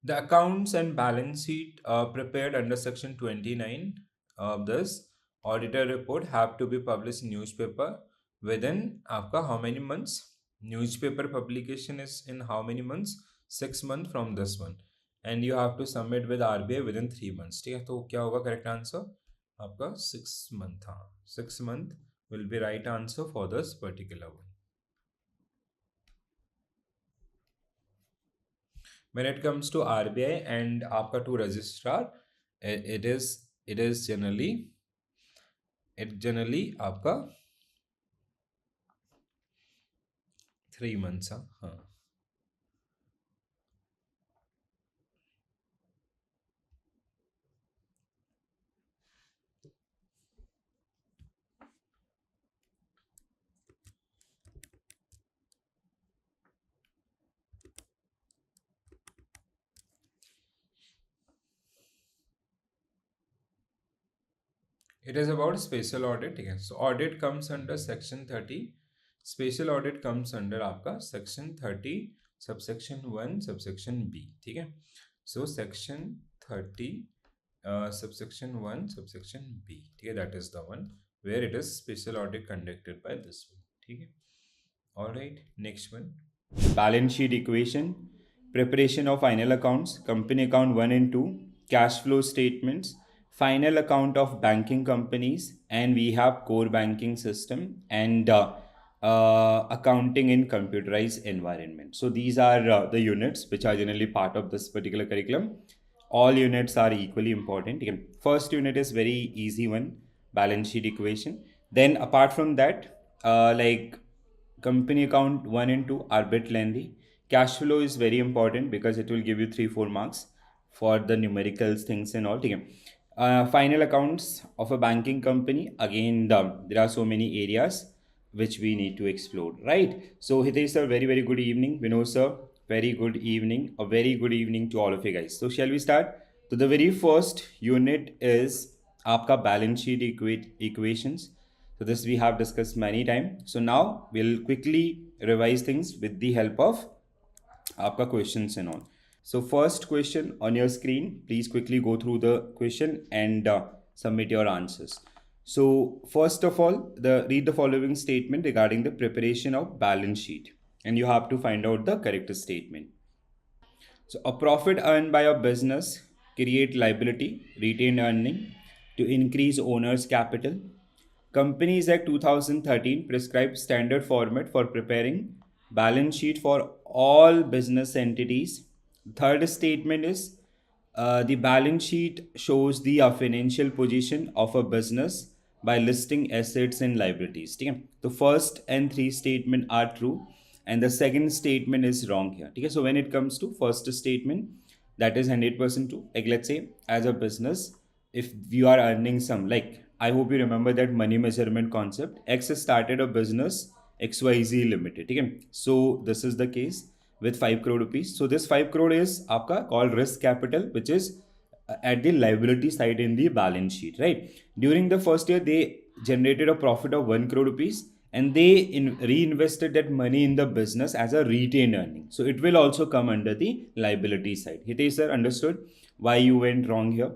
The accounts and balance sheet prepared under section 29 of this auditor report have to be published in newspaper within आपका how many months? Newspaper publication is in how many months? 6 months from this one. And you have to submit with RBI within 3 months. ठीक है, तो क्या होगा correct answer? आपका 6 month, हाँ 6 month will be right answer for this particular one. When it comes to RBI and आपका to registrar, it is generally आपका 3 months, हाँ. It is about special audit. ठीक है, so audit comes under section 30. Special audit comes under आपका section 30 subsection 1 subsection B. ठीक है, so section 30 subsection 1 subsection B. ठीक है, that is the one where it is special audit conducted by this one. ठीक है, all right, next one. Balance sheet equation, preparation of final accounts, company account 1 and 2, cash flow statements, final account of banking companies, and we have core banking system and accounting in computerized environment. So these are the units which are generally part of this particular curriculum. All units are equally important. Again, first unit is very easy one, balance sheet equation. Then apart from that, like company account 1 and 2 are a bit lengthy. Cash flow is very important because it will give you 3-4 marks for the numericals things and all. Final accounts of a banking company, again there are so many areas which we need to explore, right? So Hitesh sir, very very good evening. Vinod sir, very good evening. A very good evening to all of you guys. So shall we start? So the very first unit is आपका balance sheet equations. So this we have discussed many times. So now we'll quickly revise things with the help of आपका questions and all. So first question on your screen, please quickly go through the question and submit your answers. So first of all, read the following statement regarding the preparation of balance sheet, and you have to find out the correct statement. So a profit earned by a business create liability, retained earning to increase owner's capital. Companies Act 2013 prescribes standard format for preparing balance sheet for all business entities. Third statement is the balance sheet shows the financial position of a business by listing assets and liabilities. Okay? The first and three statement are true and the second statement is wrong here. Okay? So when it comes to first statement, that is 100% true. Like let's say as a business, if you are earning some, like I hope you remember that money measurement concept. X started a business XYZ Limited. Okay? So this is the case with 5 crore rupees. So this 5 crore is आपका called risk capital, which is at the liability side in the balance sheet, right? During the first year, they generated a profit of 1 crore rupees and they reinvested that money in the business as a retained earning. So it will also come under the liability side. Hitesh sir, understood why you went wrong here?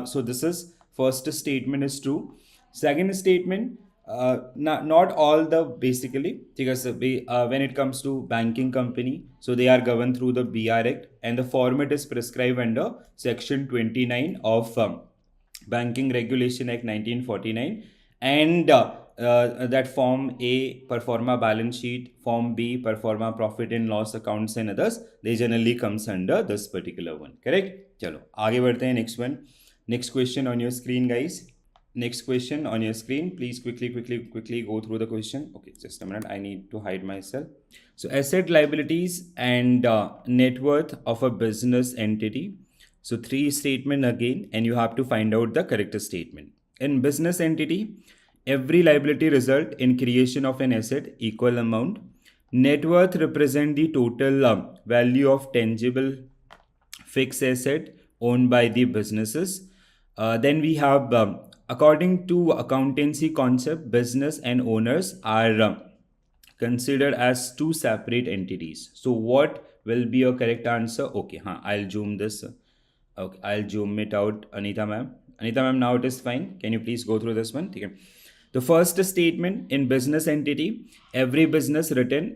So this is first statement is true. Second statement, not all the basically because when it comes to banking company, so they are governed through the BR Act and the format is prescribed under section 29 of Banking Regulation Act 1949 and that form A performa balance sheet, form B performa profit and loss accounts and others, they generally comes under this particular one. Correct? चलो आगे बढ़ते हैं. Next one. Next question on your screen, guys. Next question on your screen. Please quickly go through the question. Okay, just a minute. I need to hide myself. So asset, liabilities and net worth of a business entity. So three statement again, and you have to find out the correct statement. In business entity, every liability result in creation of an asset equal amount. Net worth represent the total value of tangible fixed asset owned by the businesses. Then we have, according to accountancy concept, business and owners are considered as two separate entities. So what will be your correct answer? Okay, I'll zoom this. Okay, I'll zoom it out, Anita ma'am. Anita ma'am, now it is fine. Can you please go through this one? Okay. The first statement, in business entity, every business written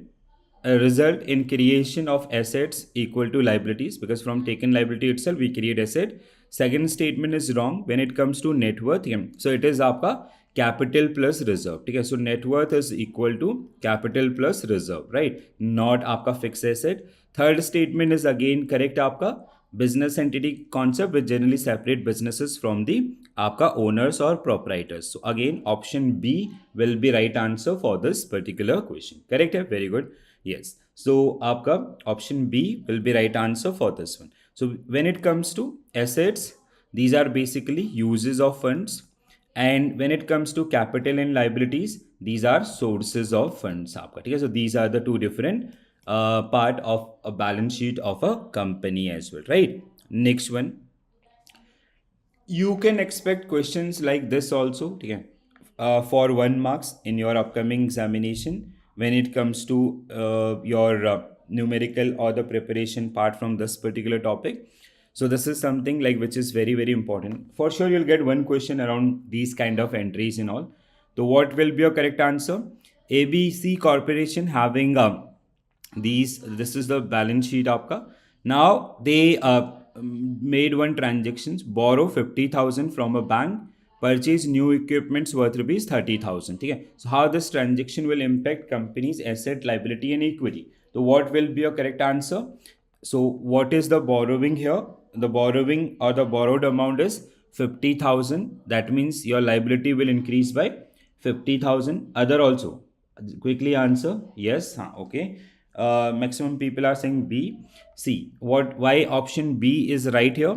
result in creation of assets equal to liabilities, because from taken liability itself we create asset. Second statement is wrong when it comes to net worth. So it is आपका capital plus reserve. ठीक है, so net worth is equal to capital plus reserve, right? Not आपका fixed asset. Third statement is again correct, आपका business entity concept which generally separate businesses from the आपका owners or proprietors. So again option B will be right answer for this particular question. Correct है? Very good. Yes. So आपका option B will be right answer for this one. So when it comes to assets, these are basically uses of funds, and when it comes to capital and liabilities, these are sources of funds आपका. ठीक है, so these are the two different part of a balance sheet of a company as well, right? Next one, you can expect questions like this also, ठीक है, for 1 marks in your upcoming examination when it comes to your numerical or the preparation part from this particular topic. So this is something like which is very, very important. For sure, you'll get one question around these kind of entries and all. So what will be your correct answer? ABC Corporation having this is the balance sheet आपका. Now they made one transactions, borrow 50,000 from a bank, purchase new equipments worth rupees 30,000. ठीक है, so how this transaction will impact company's asset, liability and equity? So what will be your correct answer? So what is the borrowing here? The borrowing or the borrowed amount is 50,000. That means your liability will increase by 50,000. Other also, quickly answer yes. Okay. Maximum people are saying B. See what, why option B is right here.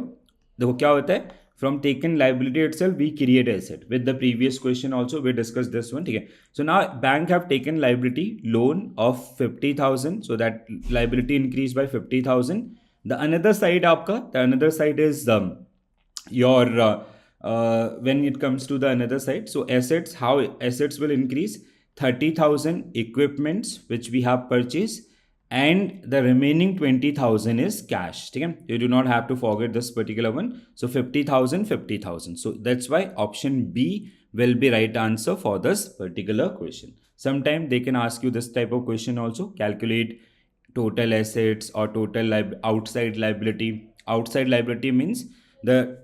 देखो क्या होता है, from taken liability itself we create asset. With the previous question also we discussed this one. ठीक है, so now bank have taken liability loan of 50,000, so that liability increased by 50,000. The another side आपका, the another side is your when it comes to the another side, so assets, how assets will increase, 30,000 equipments which we have purchased, and the remaining 20,000 is cash. Okay? You do not have to forget this particular one. So 50,000, 50,000. So that's why option B will be right answer for this particular question. Sometime they can ask you this type of question also. Calculate total assets or total outside liability. Outside liability means the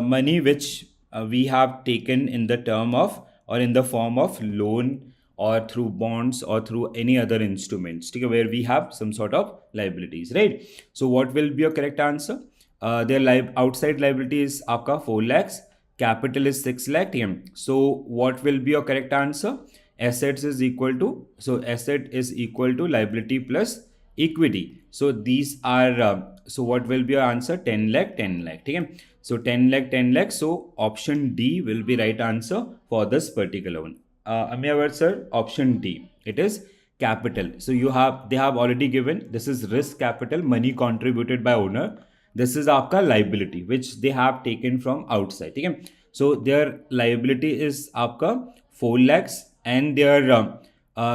money which we have taken in the term of or in the form of loan or through bonds or through any other instruments, where we have some sort of liabilities, right? So what will be your correct answer? Their outside liability is आपका 4 lakhs, capital is 6 lakh. So what will be your correct answer? Assets is equal to, so asset is equal to liability plus equity. So these are so what will be your answer? 10 lakh, 10 lakh. So 10 lakh, 10 lakh. So option D will be right answer for this particular one. Amir sir, option D. It is capital. So they have already given, this is risk capital, money contributed by owner. This is आपका liability which they have taken from outside. So their liability is आपका 4 lakhs and their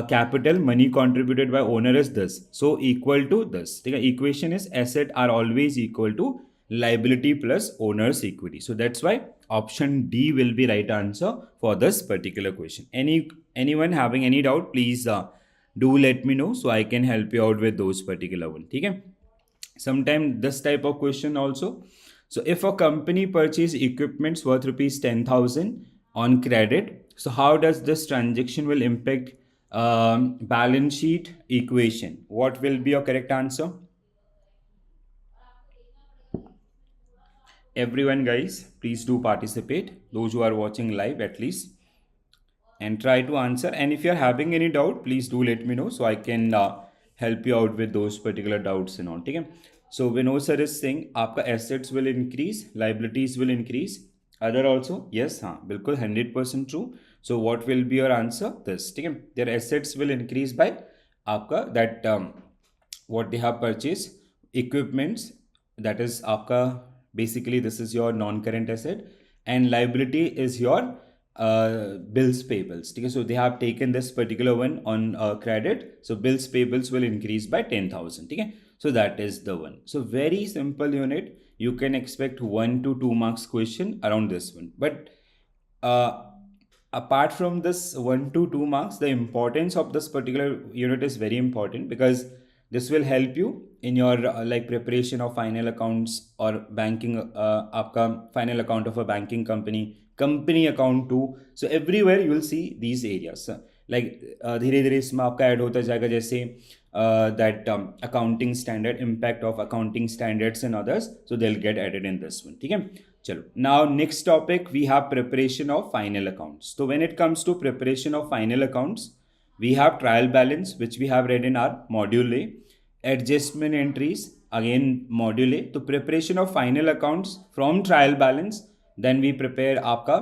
capital, money contributed by owner, is this. So equal to this. Equation is asset are always equal to liability plus owner's equity. So that's why option D will be right answer for this particular question. Anyone having any doubt, please do let me know so I can help you out with those particular one. Okay? Sometimes this type of question also. So if a company purchase equipments worth rupees 10,000 on credit, so how does this transaction will impact balance sheet equation? What will be your correct answer? Everyone guys, please do participate, those who are watching live at least, and try to answer. And if you're having any doubt, please do let me know so I can help you out with those particular doubts and all. Okay? So Vinod sir is saying आपका assets will increase, liabilities will increase. Other also, yes, बिल्कुल 100% true. So what will be your answer? This. Okay? Their assets will increase by आपका that what they have purchased equipments, that is आपका basically this is your non-current asset, and liability is your bills payables. Okay, so they have taken this particular one on credit, so bills payables will increase by 10,000. Okay, so that is the one. So very simple unit. You can expect 1 to 2 marks question around this one. But uh, apart from this 1 to 2 marks, the importance of this particular unit is very important, because this will help you in your like preparation of final accounts or banking, आपका final account of a banking company account too. So everywhere you will see these areas. Like धीरे धीरे इसमें आपका add होता जाएगा, जैसे that accounting standard, impact of accounting standards and others, so they'll get added in this one. ठीक है, चलो. Now next topic we have preparation of final accounts. So when it comes to preparation of final accounts, we have trial balance, which we have read in our module A, adjustment entries, again module A. तो preparation of final accounts from trial balance, then we prepare आपका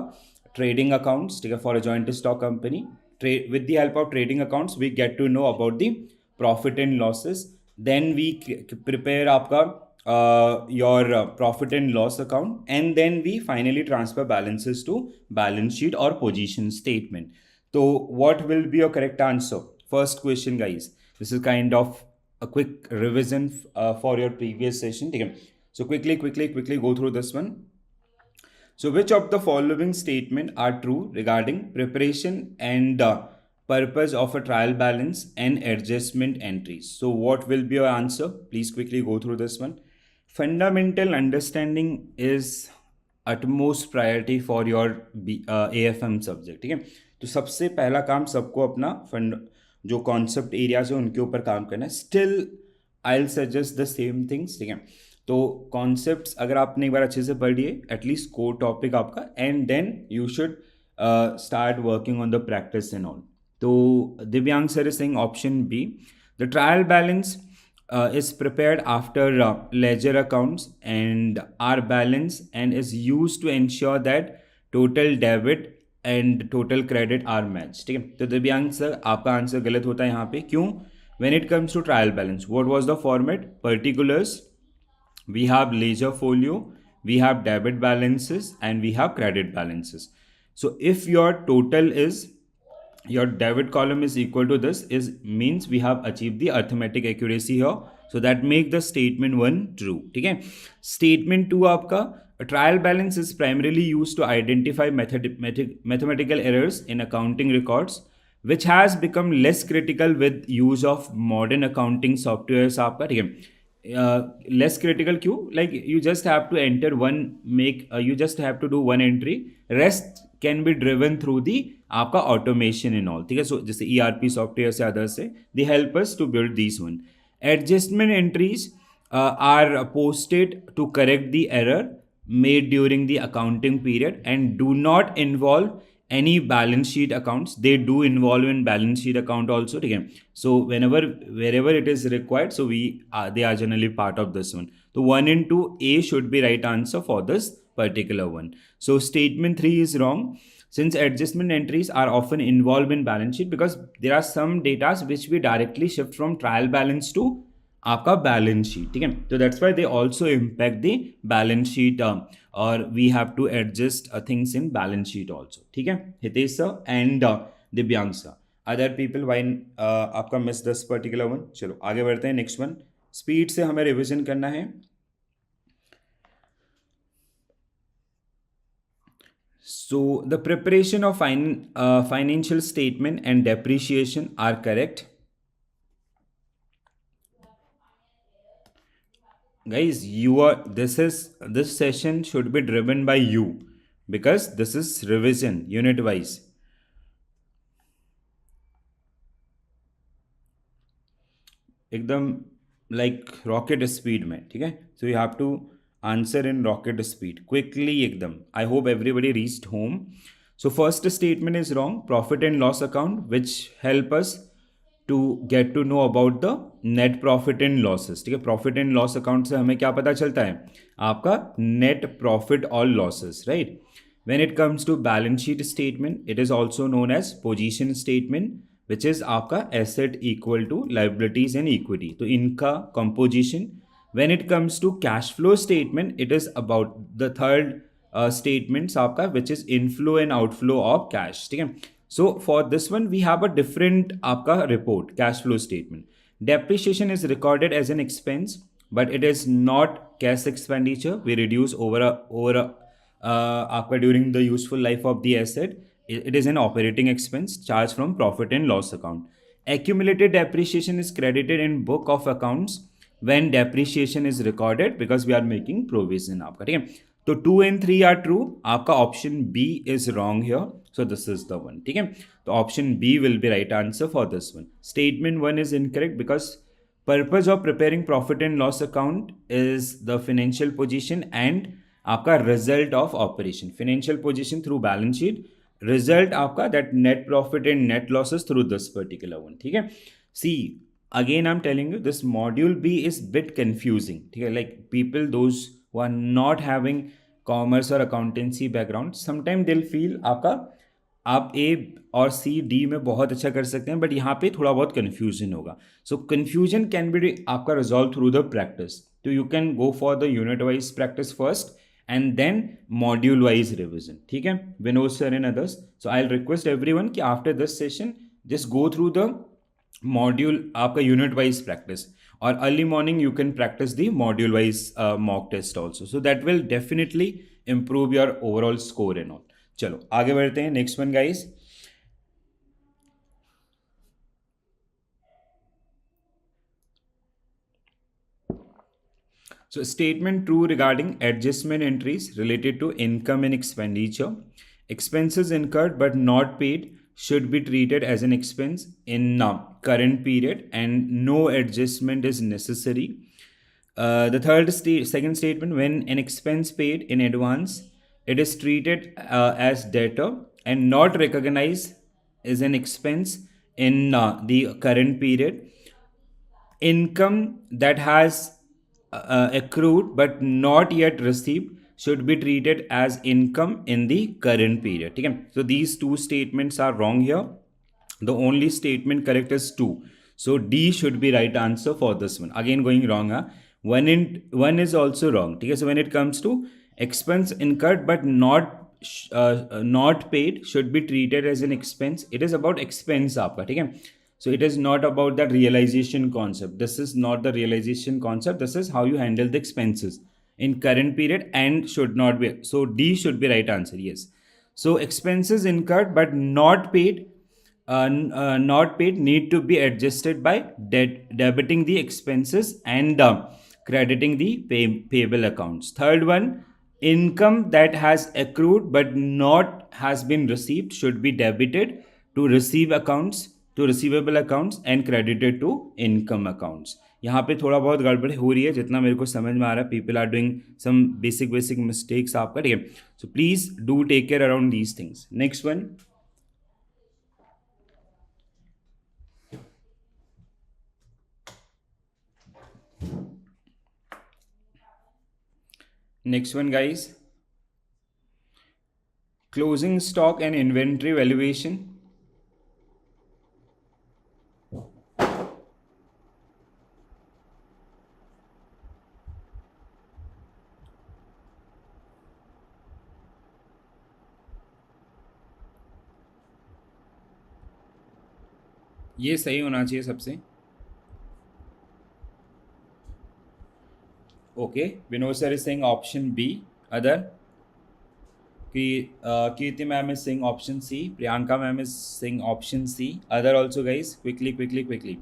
trading accounts, ठीक है, for a joint stock company. With the help of trading accounts we get to know about the profit and losses. Then we prepare आपका your profit and loss account, and then we finally transfer balances to balance sheet or position statement. So what will be your correct answer? First question, guys. This is kind of a quick revision for your previous session. Okay. So quickly go through this one. So which of the following statement are true regarding preparation and purpose of a trial balance and adjustment entries? So what will be your answer? Please quickly go through this one. Fundamental understanding is utmost priority for your AFM subject. ठीक है, तो सबसे पहला काम सबको अपना fund जो concept areas है उनके ऊपर काम करना है. Still I will suggest the same things. ठीक है, तो कॉन्सेप्ट्स अगर आपने एक बार अच्छे से पढ़ लिए, एटलीस्ट कोर टॉपिक आपका, and then you should start working on the practice and all. तो Divyang sir is saying option B, the trial balance is prepared after ledger accounts and are balanced and is used to ensure that total debit and total credit are matched. ठीक है, तो Divyang sir आपका answer गलत होता है यहाँ पे. क्यों? When it comes to trial balance, what was the format? Particulars, we have ledger folio, we have debit balances, and we have credit balances. So if your total is, your debit column is equal to this, is means we have achieved the arithmetic accuracy here, so that make the statement 1 true. ठीक है, statement 2 आपका, a trial balance is primarily used to identify mathematical errors in accounting records, which has become less critical with use of modern accounting softwares. आपका ठीक है, less critical क्यों? Like you just have to enter one, you just have to do one entry, rest can be driven through the आपका automation and all. ठीक है, so जैसे ERP software से others से, they help us to build these one. Adjustment entries are posted to correct the error made during the accounting period and do not involve any balance sheet accounts. They do involve in balance sheet account also. ठीक है, so wherever it is required, so they are generally part of this one. So 1 and 2 A should be right answer for this particular one. So statement 3 is wrong, since adjustment entries are often involved in balance sheet, because there are some data which we directly shift from trial balance to आपका balance sheet. ठीक है, तो that's why they also impact the balance sheet, और we have to adjust things in balance sheet also. ठीक है, Hitesh sir and Divyang sir. Other people why आपका miss this particular one. चलो आगे बढ़ते हैं. नेक्स्ट वन, स्पीड से हमें रिविजन करना है. So the preparation of financial statement and depreciation are correct. Guys, this session should be driven by you, because this is revision unit wise. एकदम like rocket speed में. ठीक है, so you have to answer in rocket speed quickly एकदम. I hope everybody reached home. So first statement is wrong. Profit and loss account, which help us to get to know about the net profit and losses. ठीक है, profit and loss account से हमें क्या पता चलता है? आपका net profit और losses, right. When it comes to balance sheet statement, it is also known as position statement, which is आपका asset equal to liabilities and equity. तो इनका composition. When it comes to cash flow statement, it is about the third statements आपका which is inflow and outflow of cash, ठीक है. So for this one we have a different आपका report, cash flow statement. Depreciation is recorded as an expense, but it is not cash expenditure. We reduce over a आपका during the useful life of the asset. It is an operating expense charged from profit and loss account. Accumulated depreciation is credited in book of accounts when depreciation is recorded because we are making provision आपका, ठीक है. तो 2 and 3 are true. आपका option B is wrong here. So this is the one, ठीक है. तो option B will be right answer for this one. Statement 1 is incorrect because purpose of preparing profit and loss account is the financial position and आपका result of operation. Financial position through balance sheet, result आपका that net profit and net losses through this particular one, ठीक है. See, again I'm telling you this module B is bit confusing, ठीक है. Like people those who are not having commerce or accountancy background, sometimes they'll feel आपका आप ए और C D में बहुत अच्छा कर सकते हैं, बट यहाँ पे थोड़ा बहुत कन्फ्यूजन होगा. सो कन्फ्यूजन कैन बी आपका रिजॉल्व थ्रू द प्रैक्टिस. तो you can go for the unit wise practice first and then module wise revision, ठीक है. Vinod sir and others, so I request everyone कि after this session just go through the module आपका unit wise practice, और early morning you can practice the module wise mock test also, so that will definitely improve your overall score and all. चलो आगे बढ़ते हैं. Next one guys, so statement true regarding adjustment entries related to income and expenditure. Expenses incurred but not paid should be treated as an expense in current period and no adjustment is necessary. The second statement, when an expense paid in advance, it is treated as debtor and not recognized as an expense in the current period. Income that has accrued but not yet received should be treated as income in the current period, ठीक है. So these two statements are wrong here. The only statement correct is 2. So D should be right answer for this one. Again going wrong, one is also wrong, ठीक है. So when it comes to expense incurred but not paid should be treated as an expense. It is about expense आपका, ठीक है. So it is not about that realization concept. This is not the realization concept. This is how you handle the expenses in current period and should not be. So D should be right answer. Yes. So expenses incurred but not paid need to be adjusted by debiting the expenses and crediting the payable accounts. Third one, income that has accrued but not has been received should be debited to receivable accounts and credited to income accounts. यहाँ पे थोड़ा बहुत गड़बड़ हो रही है, जितना मेरे को समझ में आ रहा है. People are doing some basic mistakes आपका, ठीक है. So please do take care around these things. Next one, guys, closing stock and inventory valuation. ये सही होना चाहिए सबसे. Okay, Vinod sir is saying option B. Other Kirti ma'am is saying option C. Priyanka ma'am is saying option C. Other also guys, quickly.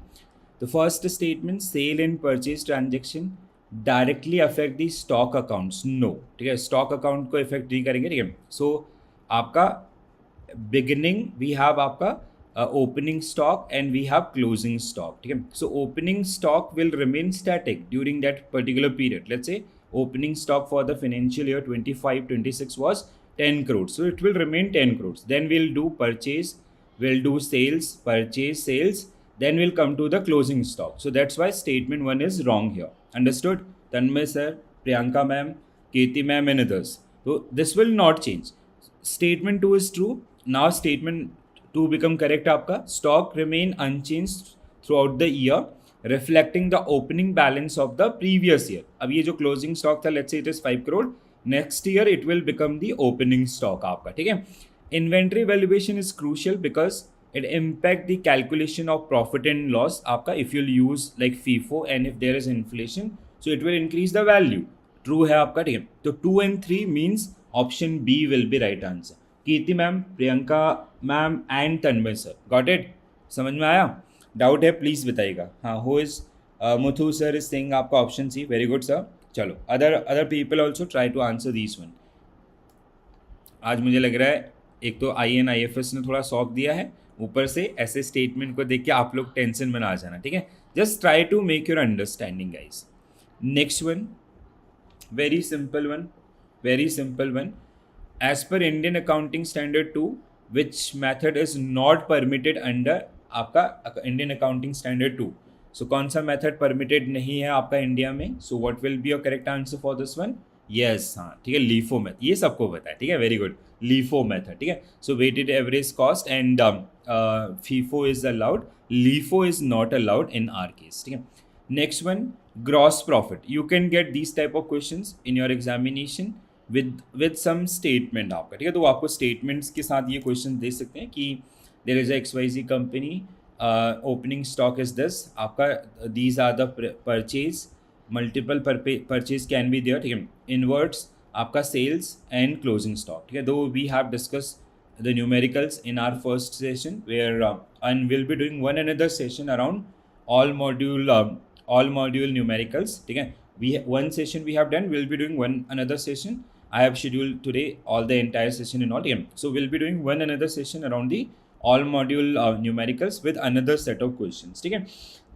The first statement, sale and purchase transaction directly affect the stock accounts. No, ठीक है, stock account को effect नहीं करेंगे, ठीक है. सो आपका beginning we have आपका opening stock and we have closing stock, ठीक है. So opening stock will remain static during that particular period. Let's say opening stock for the financial year 25-26 was 10 crores, so it will remain 10 crores. Then we'll do purchase, we'll do sales, purchase, sales, then we'll come to the closing stock. So that's why statement 1 is wrong here. Understood? Tanmay sir, Priyanka ma'am, Kirti ma'am and others. So this will not change. Statement 2 is true. Now statement to become correct आपका, stock remain unchanged throughout the year reflecting the opening balance of the previous year. अब ये जो closing stock था, let's say it is 5 crore, next year it will become the opening stock आपका, ठीक है. Inventory valuation is crucial because it impact the calculation of profit and loss आपका if you'll use like FIFO and if there is inflation so it will increase the value. True है आपका, ठीक है. तो 2 and 3 means option B will be right answer. Kirti ma'am, Priyanka ma'am and Tanmay sir, got it? समझ में आया? Doubt है please बताइएगा. हाँ, who is Muthu sir is saying आपका option C. Very good sir. चलो, other people also try to answer this one. आज मुझे लग रहा है एक तो IFRS ने थोड़ा सौंप दिया है, ऊपर से ऐसे स्टेटमेंट को देख के आप लोग टेंशन में ना आ जाना, ठीक है. Just try to make your understanding guys. Next one, very simple one. As per Indian accounting standard 2 which method is not permitted under आपका इंडियन अकाउंटिंग स्टैंडर्ड 2. सो कौन सा मैथड परमिटेड नहीं है आपका इंडिया में? So what will be your correct answer for this one? Yes, हाँ, ठीक है, लीफो मेथड. ये सबको पता है, ठीक है, वेरी गुड. लीफो मेथड, ठीक है. So weighted average cost and FIFO is allowed, LIFO is not allowed in our case, ठीक है. Next one, gross profit. You can get this type of questions in your examination with some statement आपका, ठीक है. तो आपको statements के साथ ये क्वेश्चन दे सकते हैं कि there is a XYZ company, opening stock is this आपका, these are the purchase, multiple purchase can be there, ठीक है. इनवर्ड्स आपका सेल्स एंड क्लोजिंग स्टॉक, ठीक है. Though we have discuss the numericals in our first session where and we'll be doing one another session around all module numericals, ठीक है. One session we have done, we'll be doing one another session. I have scheduled today all the entire session in all, ठीक है. So we'll be doing one another session around the all module numericals with another set of questions, ठीक है.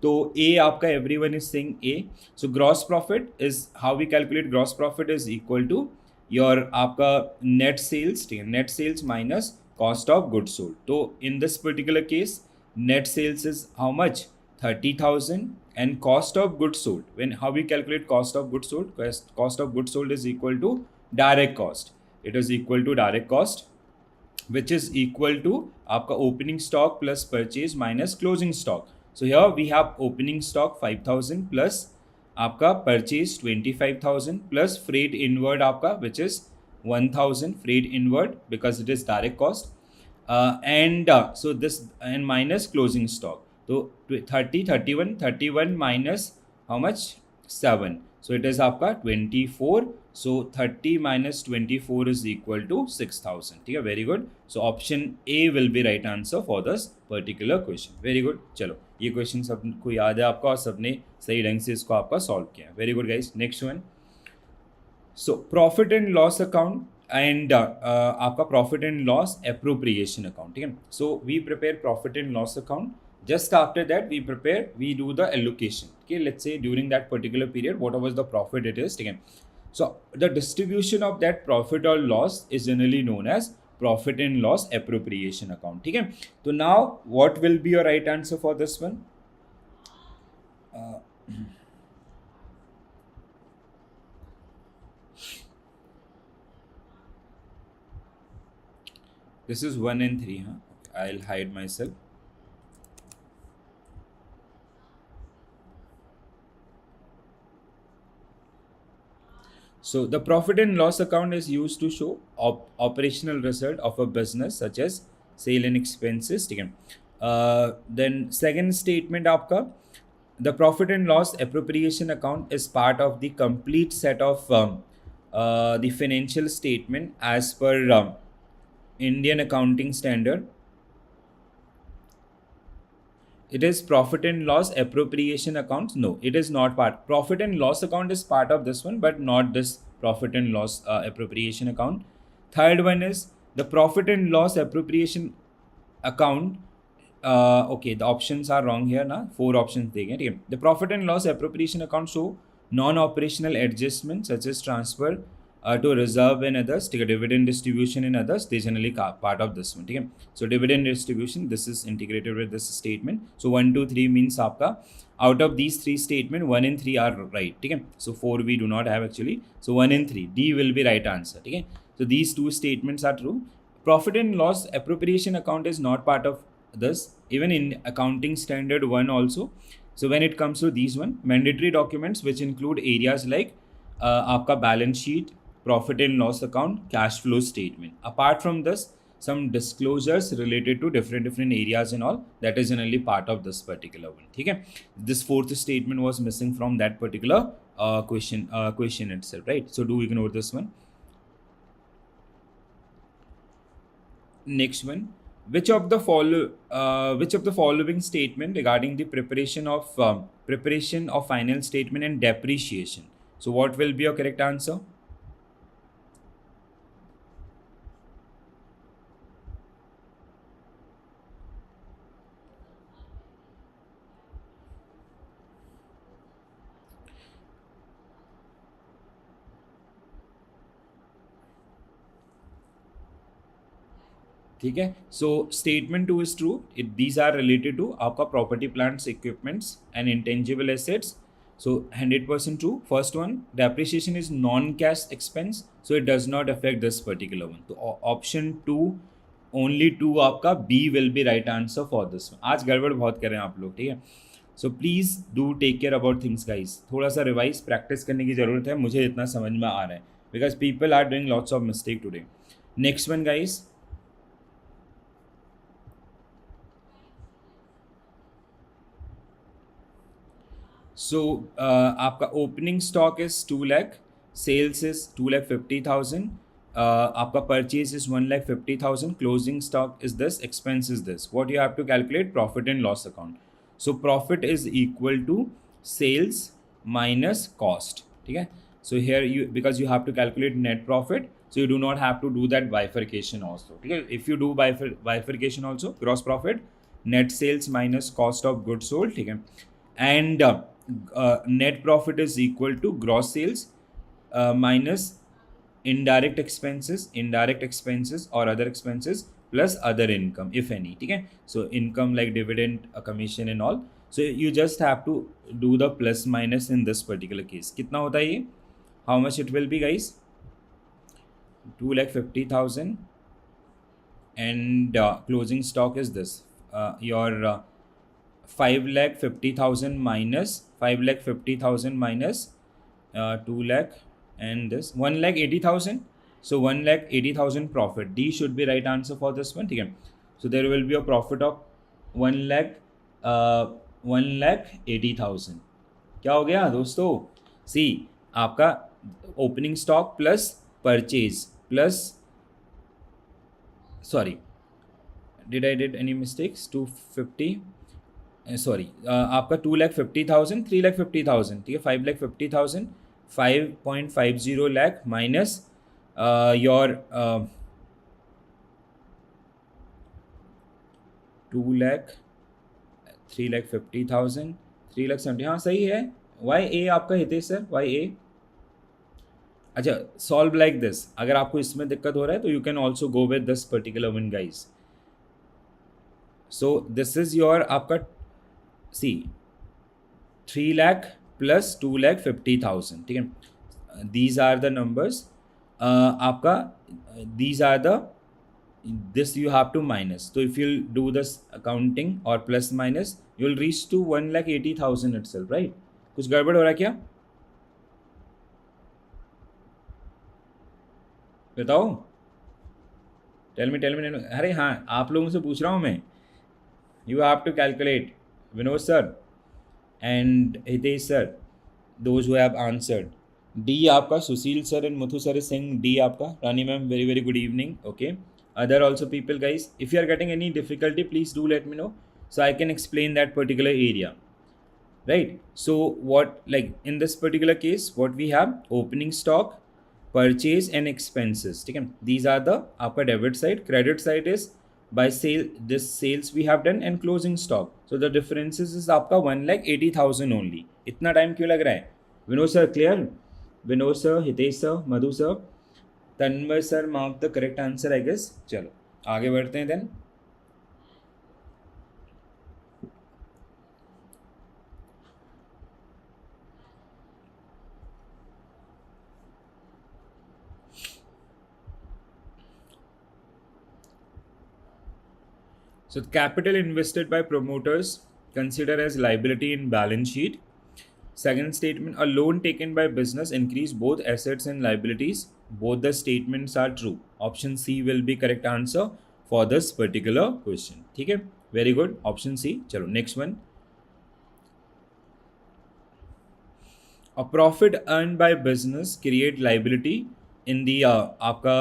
तो A आपका everyone is saying A. So gross profit is how we calculate gross profit is equal to your आपका net sales, ठीक है, net sales minus cost of goods sold. तो in this particular case net sales is how much? 30,000 and cost of goods sold, when how we calculate cost of goods sold? Cost of goods sold is equal to direct cost. It is equal to direct cost which is equal to आपका opening stock plus purchase minus closing stock. So here we have opening stock 5,000 plus आपका purchase 25,000 plus freight inward आपका which is 1,000 freight inward because it is direct cost and so this and minus closing stock. तो 31 minus how much? 7. So it is आपका 24. So 30 minus 24 is equal to 6,000, ठीक है. Very good. So option A will be right answer for this particular question. Very good. चलो, ये question सबको याद है आपका और सबने सही ढंग से इसको आपका सॉल्व किया. Very good guys. Next one, so profit and loss account and आपका profit and loss appropriation account, ठीक है. So we prepare profit and loss account. Just after that, we do the allocation. Okay, let's say during that particular period, whatever was the profit it is, okay. So the distribution of that profit or loss is generally known as profit and loss appropriation account. Okay. So now, what will be your right answer for this one? This is 1 and 3. Huh? Okay, I'll hide myself. So the profit and loss account is used to show operational result of a business such as sale and expenses, ठीक है. Then second statement आपका, the profit and loss appropriation account is part of the complete set of the financial statement as per Indian accounting standard. It is profit and loss appropriation account. No, it is not part. Profit and loss account is part of this one, but not this profit and loss appropriation account. Third one is the profit and loss appropriation account. Okay, the options are wrong here. Na 4 options they get. The profit and loss appropriation account show non-operational adjustments such as transfer to reserve and others, take a dividend distribution and others, they generally part of this one, okay. So dividend distribution, this is integrated with this statement. So 1 2 3 means आपका out of these 3 statement 1 and 3 are right, okay. So 4 we do not have actually, so 1 and 3, D will be right answer, okay. So these 2 statements are true. Profit and loss appropriation account is not part of this, even in accounting standard 1 also. So when it comes to these one mandatory documents which include areas like आपका balance sheet, profit and loss account, cash flow statement. Apart from this, some disclosures related to different areas and all, that is generally part of this particular one. Okay, this fourth statement was missing from that particular question itself, right? So do ignore this one. Next one, which of the following statement regarding the preparation of final statement and depreciation? So what will be your correct answer? ठीक है, so statement 2 is true. These are related to आपका property, plants, equipments and intangible assets. So 100% true. First one, depreciation is non-cash expense, so it does not affect this particular one. तो option 2, only 2 आपका B will be right answer for this one. आज गड़बड़ बहुत कर रहे हैं आप लोग, ठीक है. So please do take care about things guys. थोड़ा सा रिवाइज प्रैक्टिस करने की ज़रूरत है, मुझे इतना समझ में आ रहा है, because people are doing lots of mistake today. Next one guys. So आपका opening stock is 2 lakh, sales is 2,50,000, आपका purchase is 1,50,000, closing stock is this, expense is this. What you have to calculate? Profit and loss account. So profit is equal to sales minus cost. ठीक है, so here you, because you have to calculate net profit, so you do not have to do that bifurcation also. Okay, if you do bifurcation also, gross profit, net sales minus cost of goods sold. Okay, and net profit is equal to gross sales minus indirect expenses or other expenses plus other income if any. Okay, so income like dividend, commission and all. So you just have to do the plus minus in this particular case. कितना होता है ये? How much it will be guys? 2,50,000 and closing stock is this, your 5,50,000 minus 2 lakh and this 1,80,000. So 1,80,000 profit. D should be right answer for this one. Okay, so there will be a profit of 1,80,000. क्या हो गया दोस्तों? सी आपका opening stock plus purchase plus, sorry did I did any mistakes, 250, sorry आपका 2,50,000, 3,50,000. ठीक है, 5,50,000, 5.50 lakh minus your 2 lakh, 3,50,000, 3,70,000. हाँ सही है. वाई ए आपका हितेश सर, वाई ए. अच्छा, सॉल्व लाइक दिस. अगर आपको इसमें दिक्कत हो रहा है तो you can also go with this particular one guys. So this is your आपका सी 3 लाख प्लस 2,50,000. ठीक है, दीज आर द नंबर्स. आपका these are the, this you have to minus. So if you'll do this accounting or plus minus, you'll reach to 1,80,000 itself, right? कुछ गड़बड़ हो रहा है क्या? बताओ, टेल मी. अरे हाँ, आप लोगों से पूछ रहा हूँ मैं. You have to calculate. Vinod sir and Hitesh sir, those who have answered. D आपका Sushil sir and Muthu sir Singh. D आपका Rani ma'am, very very good evening. Okay, other also people guys, if you are getting any difficulty please do let me know so I can explain that particular area, right? So what, like in this particular case what we have, opening stock, purchase and expenses. ठीक है, these are the आपका debit side. Credit side is by sale, this sales we have done and closing stock. So the differences is आपका 1,80,000 only. इतना time क्यों लग रहा है? Vinod sir clear? Vinod sir, Hitesh sir, Madhu sir, Tanmay sir mark the correct answer I guess. चलो आगे बढ़ते हैं then. So capital invested by promoters considered as liability in balance sheet. Second statement, a loan taken by business increase both assets and liabilities. Both the statements are true. Option C will be correct answer for this particular question. ठीक है, very good. Option C. चलो next one. A profit earned by business create liability in the आपका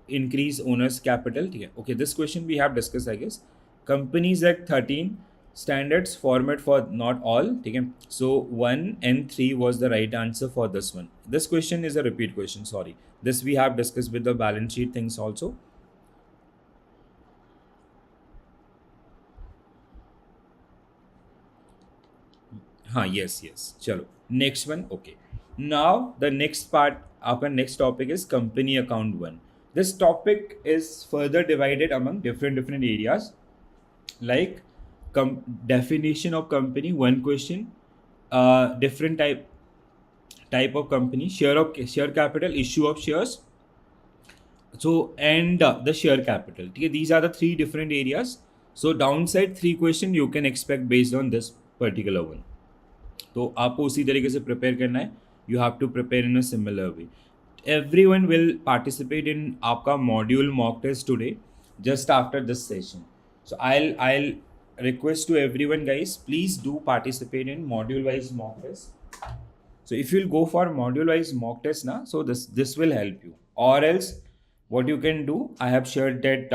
increase owners capital. ठीक है, okay, this question we have discussed I guess. Companies Act 13 standards format for not all. ठीक है, so 1 and 3 was the right answer for this one. This question is a repeat question, sorry. This we have discussed with the balance sheet things also. हाँ, yes, yes. चलो next one. Okay, now the next part, our next topic is company account 1. This topic is further divided among different areas like definition of company, one question, different type of company, share capital, issue of shares, so and the share capital. Okay, these are the three different areas. So downside 3 question you can expect based on this particular one. तो आपको उसी तरीके से prepare करना है. You have to prepare in a similar way. Everyone will participate in आपका module mock test today just after this session. So I'll request to everyone guys, please do participate in module wise mock test. So if you'll go for module wise mock test now, so this will help you. Or else what you can do, I have shared that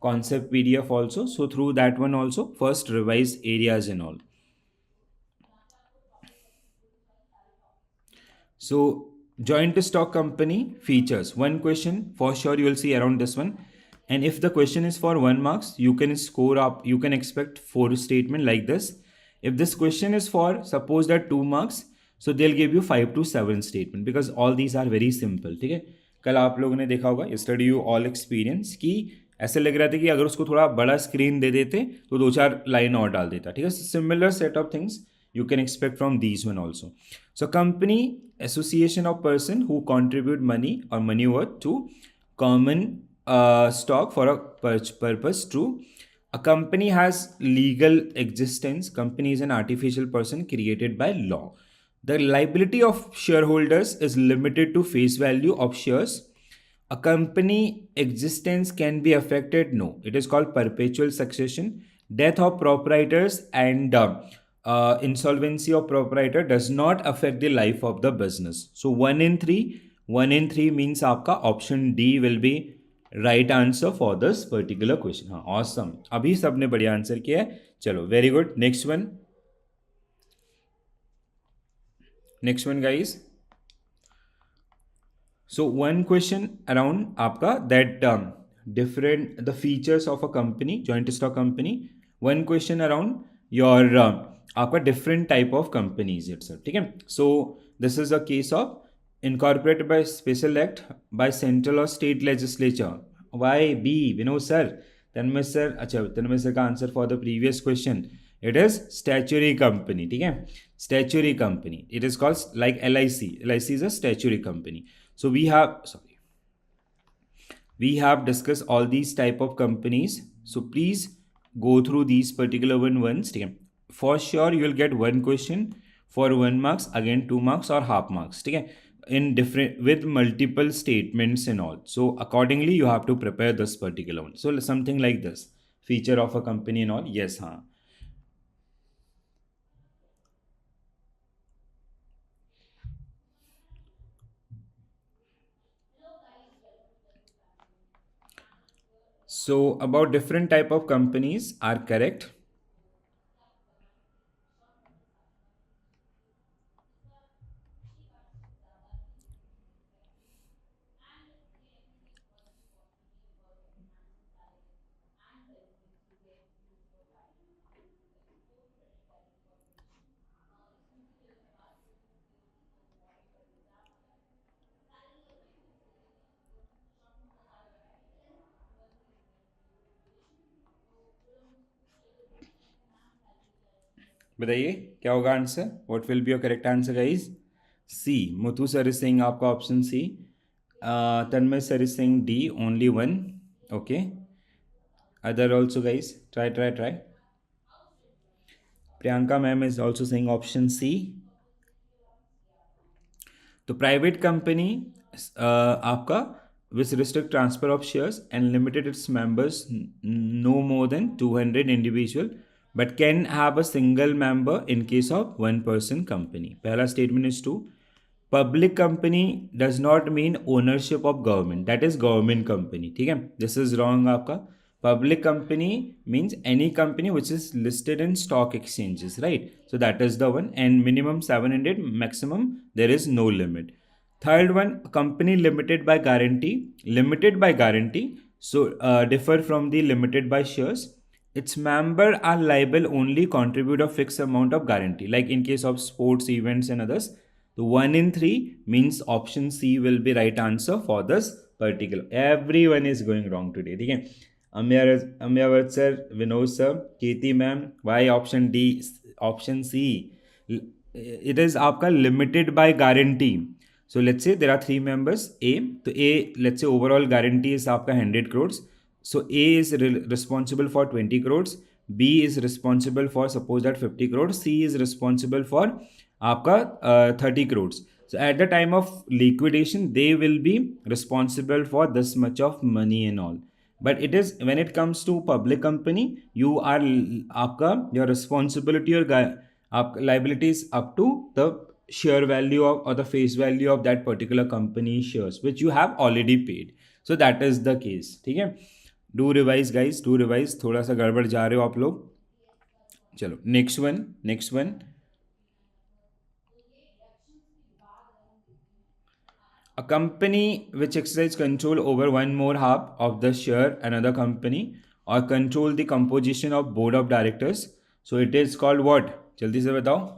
concept PDF also. So through that one also, first revise areas and all. So joint stock company features. One question for sure you will see around this one. And if the question is for 1 marks, you can score up, you can expect 4 statement like this. If this question is for suppose that 2 marks, so they'll give you 5 to 7 statement because all these are very simple. ठीक है, कल आप लोगों ने देखा होगा study you all experience कि ऐसे लग रहा था कि अगर उसको थोड़ा बड़ा स्क्रीन दे देते तो 2-4 लाइन और डाल देता. ठीक है, similar set of things you can expect from these one also. So company, association of person who contribute money or money worth to common stock for a purpose. True. A company has legal existence. Company is an artificial person created by law. The liability of shareholders is limited to face value of shares. A company existence can be affected. No, it is called perpetual succession. Death of proprietors and insolvency of proprietor does not affect the life of the business. So 1 in 3 means आपका option D will be right answer for this particular question. हाँ, awesome. अभी सबने बढ़िया answer किया है. चलो very good. Next one guys. So one question around आपका that different the features of a company, joint stock company. One question around your आपका different type of companies itself. ठीक है, so this is a case of incorporated by special act by central or state legislature. Why B? Vinod sir, Tanmay sir, अच्छा तन्मय sir का answer for the previous question, it is statutory company. ठीक है, statutory company, it is called like LIC is a statutory company. So we have discussed all these type of companies. So please go through these particular ones. ठीक है, for sure you will get one question for 1 marks, again 2 marks or half marks. ठीक है, in different with multiple statements and all. So accordingly you have to prepare this particular one. So something like this, feature of a company and all. Yes, हाँ. So about different type of companies are correct. बताइए क्या होगा answer, what will be your correct answer guys. See, Muthu sir is saying आपका option C. Tanmay sir is saying D, only one. Okay, other also guys, try. Priyanka ma'am is also saying option C. तो private company आपका with restrict transfer of shares and limited its members no more than 200 individual but can have a single member in case of one person company. पहला statement is true. Public company does not mean ownership of government, that is government company. ठीक है, this is wrong आपका. Public company means any company which is listed in stock exchanges, right? So that is the one, and minimum 700, maximum there is no limit. Third one, company limited by guarantee. Limited by guarantee, so differ from the limited by shares. Its member are liable only contribute a fixed amount of guarantee. Like in case of sports events and others, the 1 in 3 means option C will be right answer for this particular. Everyone is going wrong today. Okay. Amyavat sir, Vinod sir, Keti ma'am, why option D, option C? It is आपका limited by guarantee. So let's say there are 3 members A. तो A, let's say overall guarantee is आपका 100 crores. So A is responsible for 20 crores. B is responsible for suppose that 50 crores. C is responsible for आपका 30 crores. So at the time of liquidation, they will be responsible for this much of money and all. But it is when it comes to public company, you are आपका your responsibility or liability is up to the share value of or the face value of that particular company shares which you have already paid. So that is the case. ठीक है, do revise guys, do revise. थोड़ा सा गड़बड़ जा रहे हो आप लोग. चलो next one. A company which exercise control over one more half of the share another company or control the composition of board of directors. So it is called what? जल्दी से बताओ.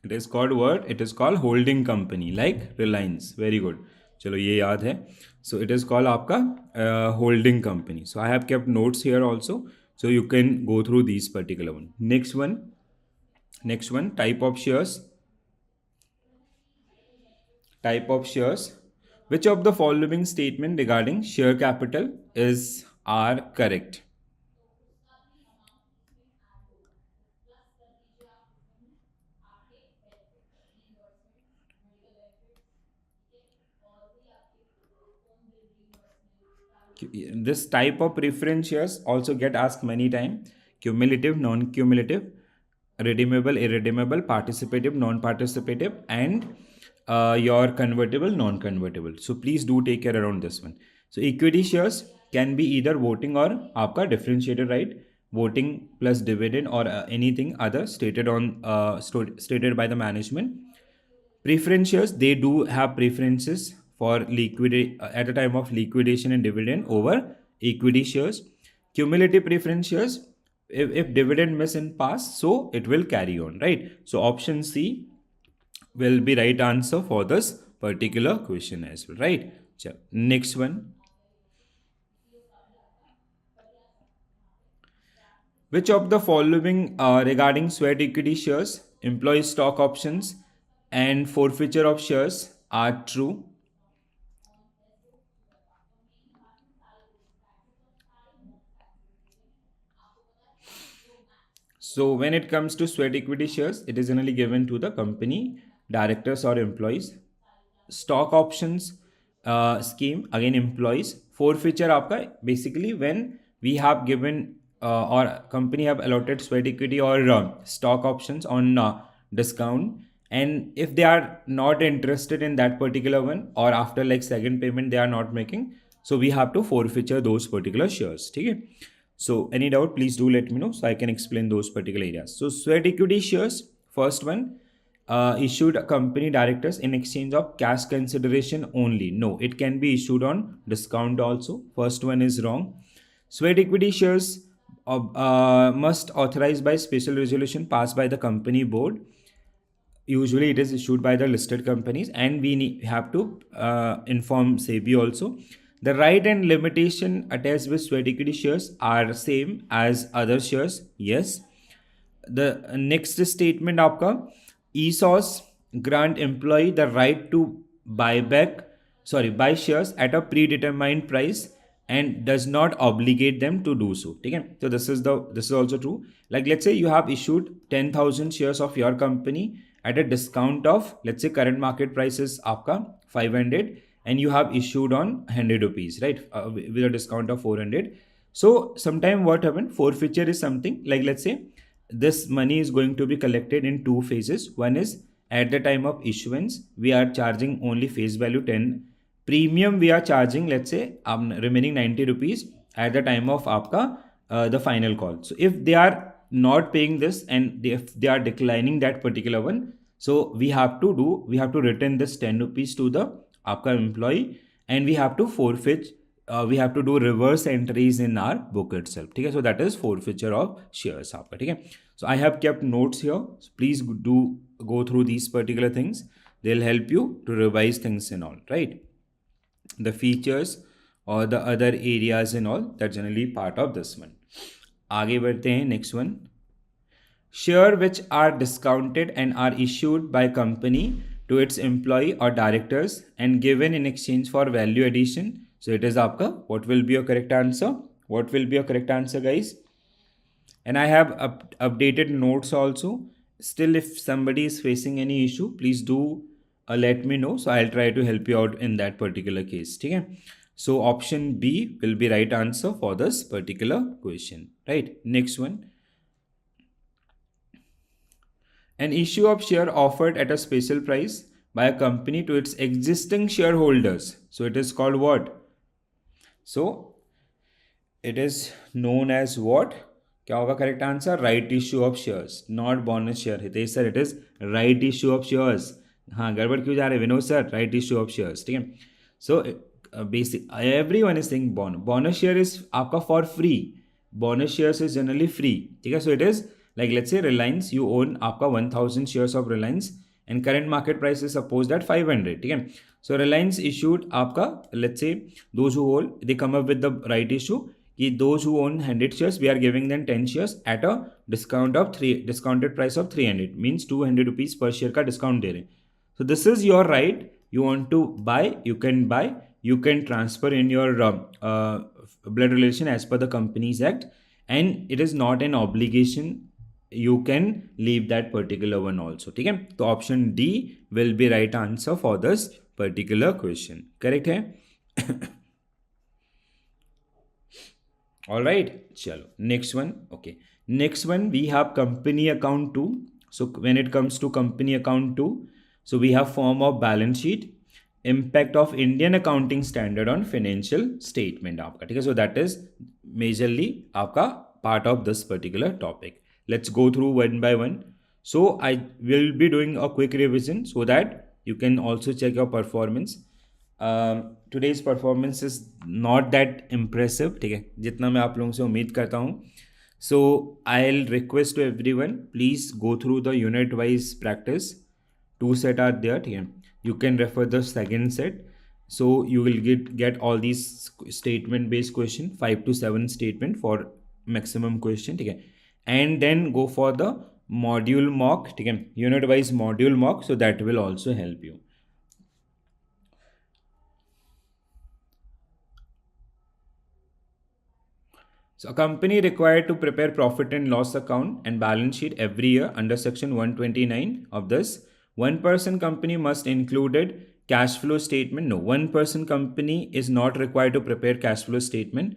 It is called what? It is called holding company like Reliance. Very good. चलो ये याद है. So it is called आपका holding company. So I have kept notes here also. So you can go through these particular one. Next one, type of shares. Type of shares. Which of the following statement regarding share capital are correct? This type of preference shares also get asked many times. Cumulative, non-cumulative, redeemable, irredeemable, participative, non-participative, and your convertible, non-convertible. So please do take care around this one. So equity shares can be either voting or आपका differentiated right, voting plus dividend or anything other stated stated by the management. Preference shares, they do have preferences for liquidate at the time of liquidation and dividend over equity shares. Cumulative preference shares, if dividend miss in past, so it will carry on, right? So option C will be right answer for this particular question as well, right? So next one. Which of the following regarding sweat equity shares, employee stock options, and forfeiture of shares are true? So when it comes to sweat equity shares, it is generally given to the company, directors or employees. Stock options scheme, again employees. Forfeiture आपका basically when we have given or company have allotted sweat equity or stock options on discount, and if they are not interested in that particular one or after like second payment they are not making, so we have to forfeiture those particular shares. ठीक है. So any doubt, please do let me know so I can explain those particular areas. So sweat equity shares, first one, issued company directors in exchange of cash consideration only. No, it can be issued on discount also. First one is wrong. Sweat equity shares must authorized by special resolution passed by the company board. Usually it is issued by the listed companies, and we have to inform SEBI also. The right and limitation attached with sweat equity shares are same as other shares. Yes. The next statement आपका, ESOS grant employee the right to buy shares at a predetermined price and does not obligate them to do so. ठीक है, so this is also true. Like let's say you have issued 10,000 shares of your company at a discount of, let's say current market price is आपका 500 and you have issued on 100 rupees, right, with a discount of 400. So sometime what happened, forfeiture is something like, let's say this money is going to be collected in two phases. One is at the time of issuance we are charging only face value 10, premium we are charging, let's say remaining 90 rupees at the time of aapka the final call. So if they are not paying this and if they are declining that particular one, so we have to return this 10 rupees to the aapka employee and we have to forfeit, we have to do reverse entries in our book itself. ठीक है, so that is forfeiture of shares आपका. ठीक है, so I have kept notes here, so please do go through these particular things, they'll help you to revise things and all, right, the features or the other areas and all that generally part of this one. आगे बढ़ते हैं, next one, share which are discounted and are issued by company to its employee or directors and given in exchange for value addition. So it is आपका, what will be your correct answer, what will be your correct answer guys? And I have updated notes also. Still if somebody is facing any issue, please do let me know, so I'll try to help you out in that particular case. ठीक है, so option B will be right answer for this particular question, right? Next one, an issue of share offered at a special price by a company to its existing shareholders. So it is called what? So it is known as what? क्या होगा correct answer? Right issue of shares, not bonus share. Hitesh sir it is right issue of shares. हाँ गड़बड़ क्यों जा रहे Vinod sir? Right issue of shares. ठीक है, so basic everyone is saying bonus share is आपका for free, bonus shares is generally free. ठीक है, so it is like let's say Reliance, you own आपका 1000 shares of Reliance and current market price is supposed at 500. ठीक है, so Reliance issued आपका, let's say those who hold, they come up with the right issue कि those who own 100 shares we are giving them 10 shares at a discounted price of 300, means 200 rupees per share का discount दे रहे हैं. So this is your right, you want to buy, you can transfer in your blood relation as per the Companies Act, and it is not an obligation, you can leave that particular one also. ठीक है, तो option D will be right answer for this particular question. Correct है? All right, chalo. Next one. Okay, next one we have company account 2. So when it comes to company account 2, so we have form of balance sheet, impact of Indian accounting standard on financial statement आपका. ठीक है, so that is majorly आपका part of this particular topic. Let's go through one by one. So I will be doing a quick revision so that you can also check your performance. Today's performance is not that impressive, ठीक है, जितना मैं आप लोगों से उम्मीद करता हूँ. So I'll request to everyone, please go through the unit wise practice. 2 set are there. ठीक है, you can refer the second set. So you will get all these statement based question, 5 to 7 statement for maximum question. ठीक है, and then go for the module mock. ठीक है, unit wise module mock, so that will also help you. So a company required to prepare profit and loss account and balance sheet every year under section 129 of this, one person company must included cash flow statement. No, one person company is not required to prepare cash flow statement.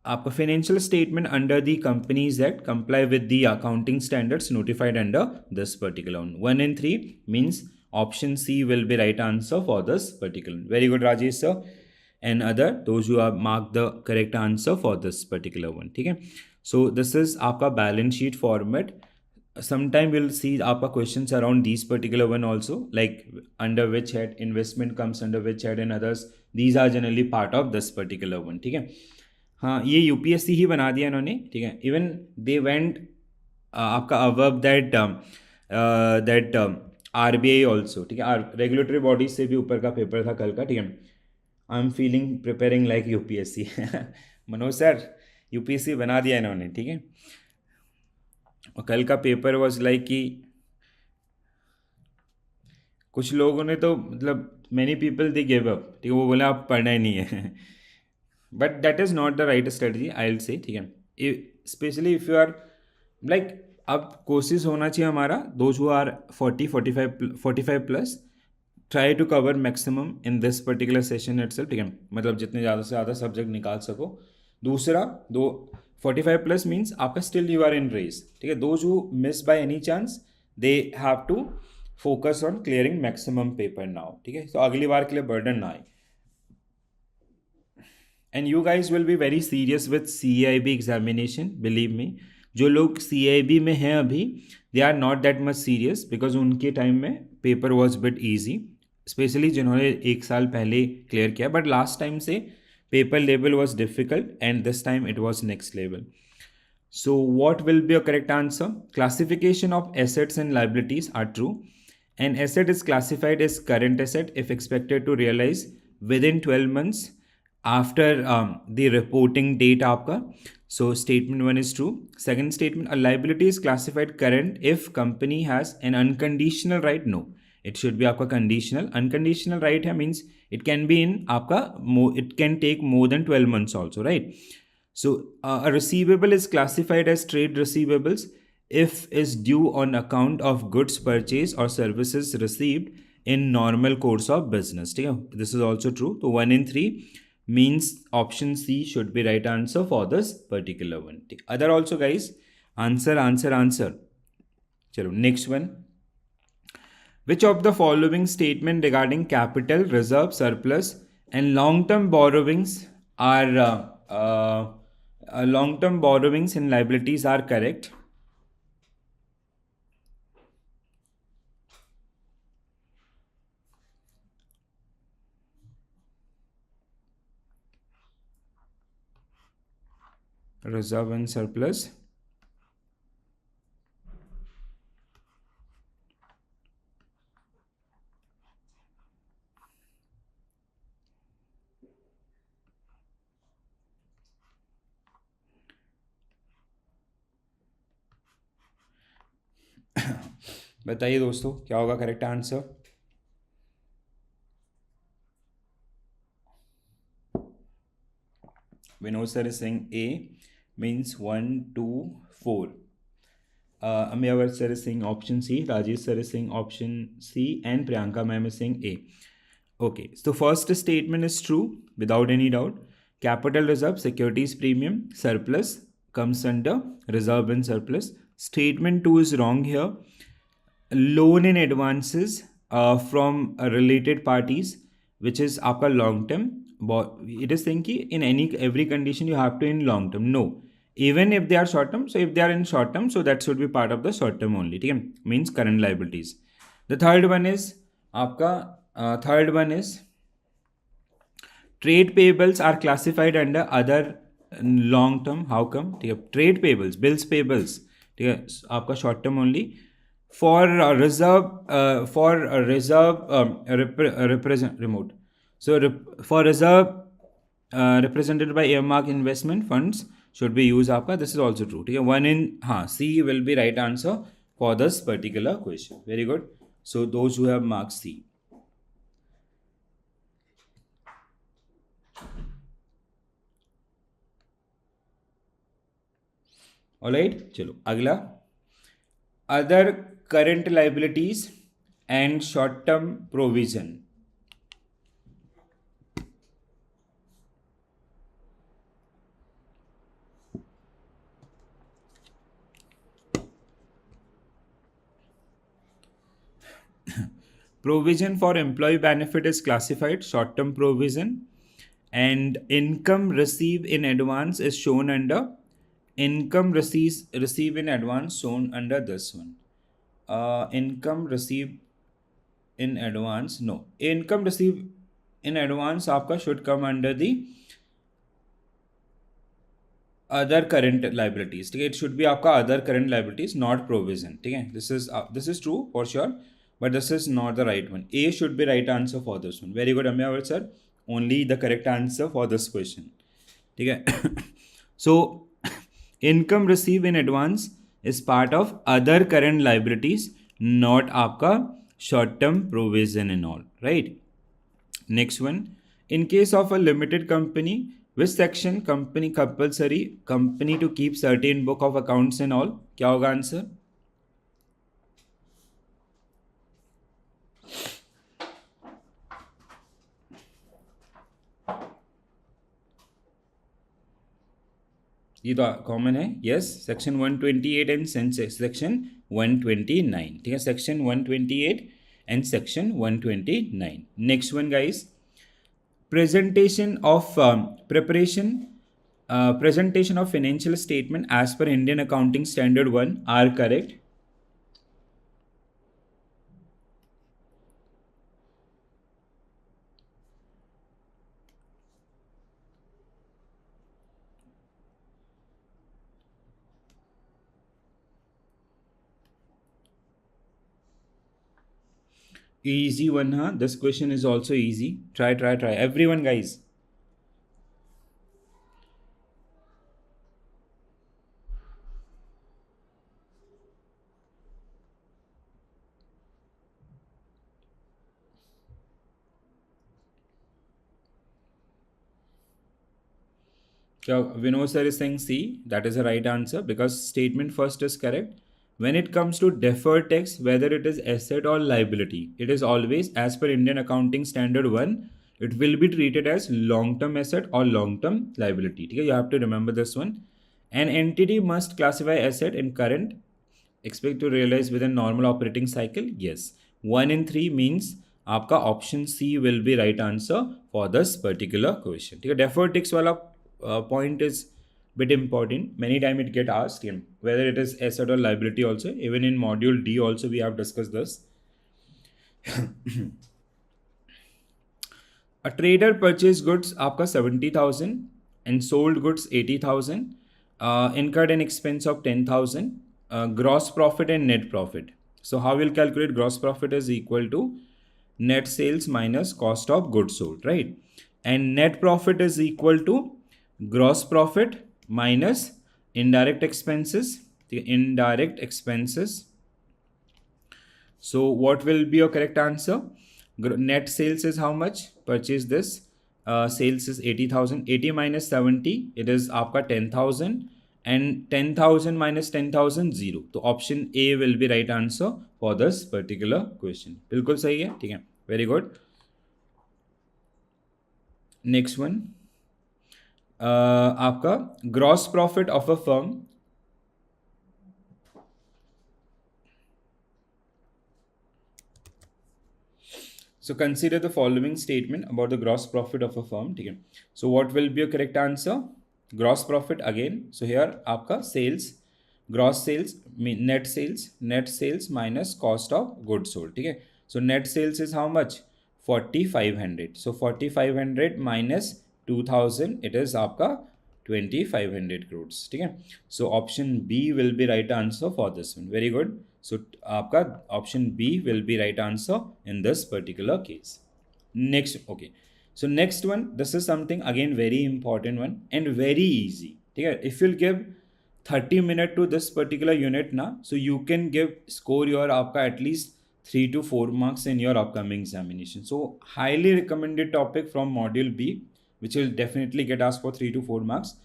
आपका financial statement under the Companies Act comply with the accounting standards notified under this particular one. 1 and 3 means option C will be right answer for this particular one. Very good Rajesh sir and other those who have marked the correct answer for this particular one. ठीक है, so this is आपका balance sheet format. Sometime we'll see आपका questions around these particular one also, like under which head investment comes under which head and others. These are generally part of this particular one. ठीक है, हाँ ये UPSC ही बना दिया इन्होंने. ठीक है, इवन दे वेंट आपका अबव दैट आरबीआई ऑल्सो. ठीक है, रेगुलेटरी बॉडीज से भी ऊपर का पेपर था कल का. ठीक है, I am feeling preparing like UPSC. Manoj sir UPSC बना दिया इन्होंने. ठीक है, और कल का पेपर वाज लाइक कि कुछ लोगों ने तो मतलब many people they give up. ठीक है, वो बोले आप पढ़ना ही नहीं है. but that is not the right strategy, I'll say. ठीक है, especially if you are like, अब कोशिश होना चाहिए हमारा those who are 40 45 plus try to cover maximum in this particular session itself. ठीक है, मतलब जितने ज़्यादा से ज़्यादा सब्जेक्ट निकाल सको. दूसरा, दो 45 plus means आपका still you are in race. ठीक है, those who miss by any chance they have to focus on clearing maximum paper now. ठीक है, तो अगली बार के लिए burden ना आए. And you guys will be very serious with CIB examination, believe me. जो लोग CIB में हैं अभी, they are not that much serious because उनके टाइम में paper was bit easy, specially जिन्होंने एक साल पहले क्लियर किया. बट लास्ट टाइम से paper level was difficult and this time it was next level. So what will be a correct answer? Classification of assets and liabilities are true. An asset is classified as current asset if expected to realize within 12 months after the reporting date आपका. So statement 1 is true. Second statement, a liability is classified current if company has an unconditional right. No, it should be आपका conditional. Unconditional right है means it can be in आपका it can take more than 12 months also, right? So a receivable is classified as trade receivables if is due on account of goods purchased or services received in normal course of business. ठीक है, this is also true. So 1 in 3 means option C should be right answer for this particular one. Other also guys, answer. Chalo, next one. Which of the following statement regarding capital, reserve, surplus and long-term borrowings are long-term borrowings and liabilities are correct? Reserve and surplus. बताइए दोस्तों, क्या होगा correct answer? Vinod sir is saying A means 1, 2, 4. Amyavar sir is saying option C, Rajesh sir is saying option C, and Priyanka ma'am is saying A. Okay, so first statement is true without any doubt. Capital reserve, securities premium, surplus comes under reserve and surplus. Statement 2 is wrong here. Loan and advances from related parties, which is आपका long term. It is saying कि in every condition you have to in long term. No, even if they are short term. So if they are in short term, so that should be part of the short term only. ठीक है, means current liabilities. The third one is आपका trade payables are classified under other long term. How come? ठीक है, trade payables, bills payables, ठीक है, आपका short term only. For reserve remote. So for reserve represented by earmark investment funds should be used आपका. This is also true. ठीक है, 1 in C will be right answer for this particular question. Very good. So those who have marked C. Alright, चलो अगला. Other current liabilities and short-term provision. Provision for employee benefit is classified short-term provision, and income received in advance is shown under income receive in advance, shown under this one. Income received in advance, no, income received in advance आपका should come under the other current liabilities. ठीक है, it should be आपका other current liabilities, not provision. ठीक है, this is true for sure, but this is not the right one. A should be right answer for this one. Very good Amyavar sir, only the correct answer for this question. ठीक है. So income received in advance is part of other current liabilities, not आपका short term provision and all, right? Next one, in case of a limited company Which section company compulsory company to keep certain book of accounts and all? क्या होगा answer? ये तो common है. Yes, section 128 and section 129. ठीक है, section 128 and section 129. Next one guys, presentation of presentation of financial statement as per Indian Accounting Standard 1 are correct. Easy one, huh? This question is also easy. Try everyone guys. So Vinod sir is saying C. That is the right answer because statement first is correct. When it comes to deferred tax, whether it is asset or liability, it is always as per Indian Accounting Standard 1. It will be treated as long-term asset or long-term liability. Okay? You have to remember this one. An entity must classify asset in current, expect to realize within normal operating cycle. Yes. 1 in 3 means आपका option C will be right answer for this particular question. ठीक है, deferred tax वाला point is bit important. Many time it get asked whether it is asset or liability also. Even in module D also we have discussed this. A trader purchased goods आपका 70,000 and sold goods 80,000, incurred an expense of 10,000, gross profit and net profit. So how we'll calculate gross profit is equal to net sales minus cost of goods sold, right? And net profit is equal to gross profit minus indirect expenses. The indirect expenses. So what will be your correct answer? Net sales is how much? Purchase this. Sales is 80,000. 80 minus 70, it is आपका 10,000. And 10,000 minus 10,000, 0. So option A will be right answer for this particular question. बिल्कुल सही है, ठीक है. Very good. Next one. आपका gross profit of a firm. So consider the following statement about the gross profit of a firm. Okay. So what will be your correct answer? Gross profit again. So here आपका sales, gross sales, net sales minus cost of goods sold. ठीक है. So net sales is how much? 4,500. So 4,500 minus 2,000, it is आपका 2,500 crores. ठीक है. So option B will be right answer for this one. Very good. So आपका option B will be right answer in this particular case. Next, okay. So next one, this is something again very important one and very easy. ठीक है. If you'll give 30 minutes to this particular unit ना, so you can give score your आपका at least 3 to 4 marks in your upcoming examination. So highly recommended topic from module B, which will definitely get asked for 3 to 4 marks.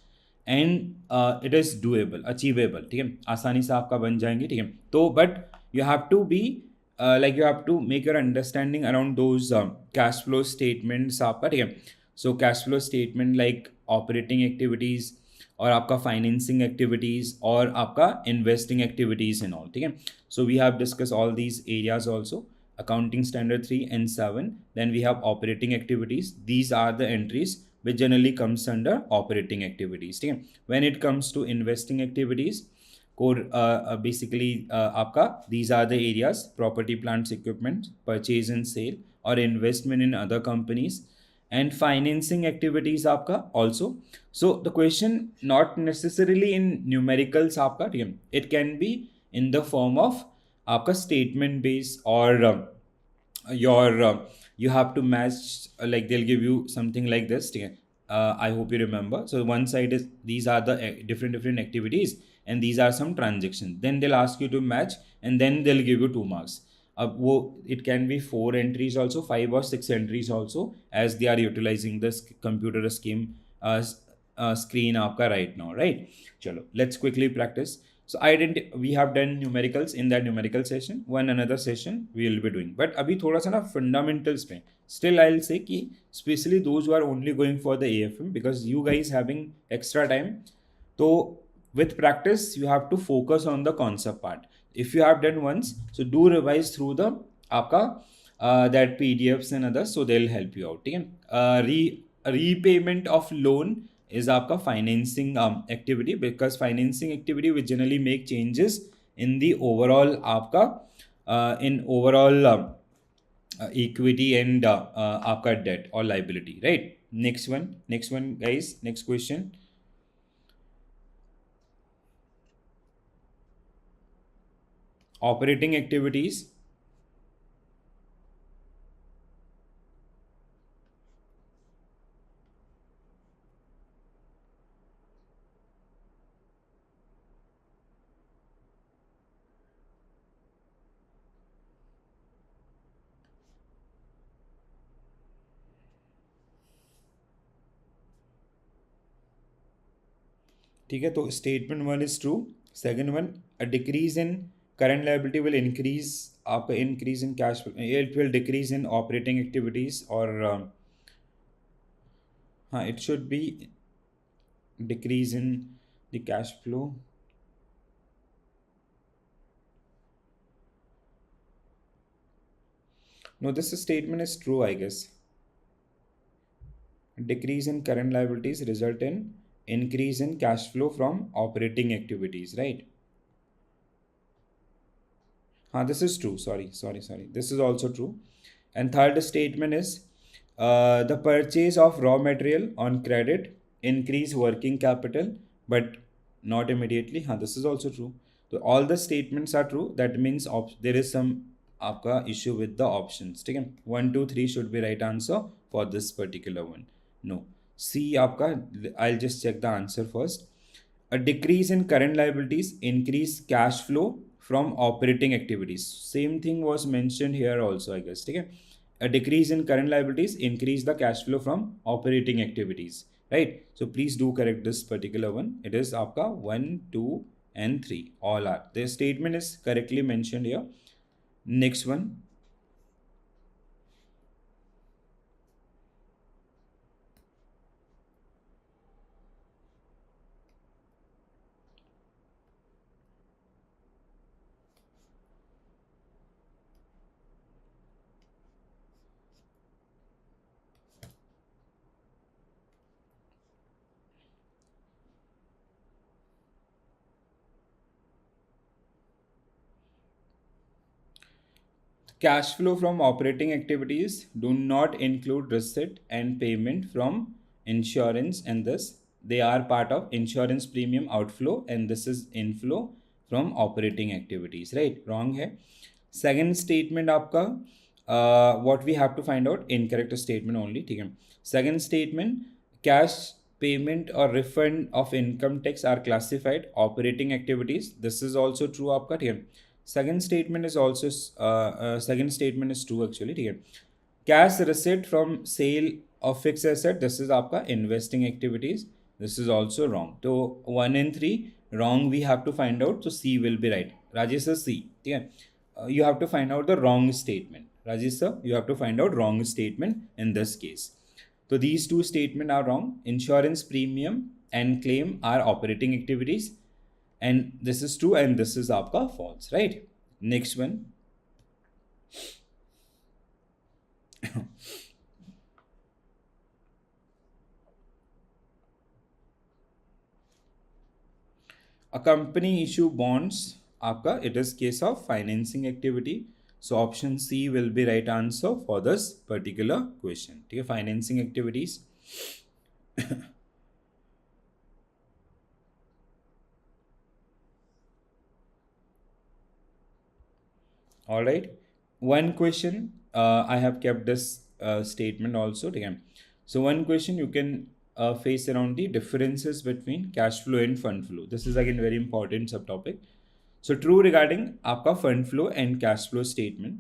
And it is doable, achievable. ठीक है, आसानी से आपका बन जाएंगे. ठीक है, तो but you have to be like you have to make your understanding around those cash flow statements आपका. ठीक है, so cash flow statement like operating activities और आपका फाइनेंसिंग एक्टिविटीज़ और आपका इन्वेस्टिंग एक्टिविटीज़ इन ऑल. ठीक है, so we have discuss all these areas also. Accounting Standard 3 and 7. Then we have operating activities. These are the entries which generally comes under operating activities. ठीक है, when it comes to investing activities, core basically आपका these are the areas: property, plants, equipment, purchase and sale, or investment in other companies, and financing activities आपका also. So the question not necessarily in numericals आपका. ठीक है, it can be in the form of आपका statement based or your you have to match like they'll give you something like this. ठीक है, I hope you remember. So one side is these are the different activities and these are some transactions. Then they'll ask you to match and then they'll give you 2 marks. It can be 4 entries also, 5 or 6 entries also, as they are utilizing this computer scheme screen आपका right now, right? चलो, let's quickly practice. So we have done numericals in that numerical session. One another session we will be doing. But अभी थोड़ा सा ना fundamentals पे. Still I'll say कि especially those who are only going for the AFM, because you guys having extra time. So with practice you have to focus on the concept part. If you have done once, so do revise through the आपका that PDFs and others, so they'll help you out. ठीक है? Repayment of loan is आपका financing activity, because financing activity will generally make changes in the overall आपका in overall equity and आपका debt or liability, right? Next one guys, next question. Operating activities. ठीक है, तो statement one is true. Second one, a decrease in current liability will increase आपका increase in cash, it will decrease in operating activities, और हाँ, it should be decrease in the cash flow. No, this statement is true, I guess. Decrease in current liabilities result in increase in cash flow from operating activities, right? This is true. Sorry. This is also true. And third statement is the purchase of raw material on credit increase working capital, but not immediately. This is also true. So all the statements are true. That means there is some आपका issue with the options. ठीक है, 1, 2, 3 should be right answer for this particular one. No, C आपका, I'll just check the answer first. A decrease in current liabilities increase cash flow from operating activities. Same thing was mentioned here also, I guess. ठीक है, a decrease in current liabilities increase the cash flow from operating activities, right? So please do correct this particular one. It is आपका 1, 2 and 3 all are. The statement is correctly mentioned here. Next one. Cash flow from operating activities do not include receipt and payment from insurance, and thus they are part of insurance premium outflow, and this is inflow from operating activities, right? Wrong hai. Second statement आपका what we have to find out, incorrect statement only. ठीक है. Second statement, cash payment or refund of income tax are classified operating activities. This is also true आपका. ठीक है. Second statement is also second statement is true actually. ठीक है. Cash receipt from sale of fixed asset, this is आपका investing activities. This is also wrong. So 1 and 3 wrong we have to find out. So C will be right. Rajesh sir, C. ठीक है. You have to find out the wrong statement. Rajesh sir, you have to find out wrong statement in this case. So these two statements are wrong. Insurance premium and claim are operating activities, and this is true, and this is आपका false, right? Next one. A company issue bonds आपका, it is case of financing activity. So option C will be right answer for this particular question. ठीक है, financing activities. All right, one question, I have kept this statement also. Again, so one question you can face around the differences between cash flow and fund flow. This is again very important subtopic. So true regarding आपका fund flow and cash flow statement.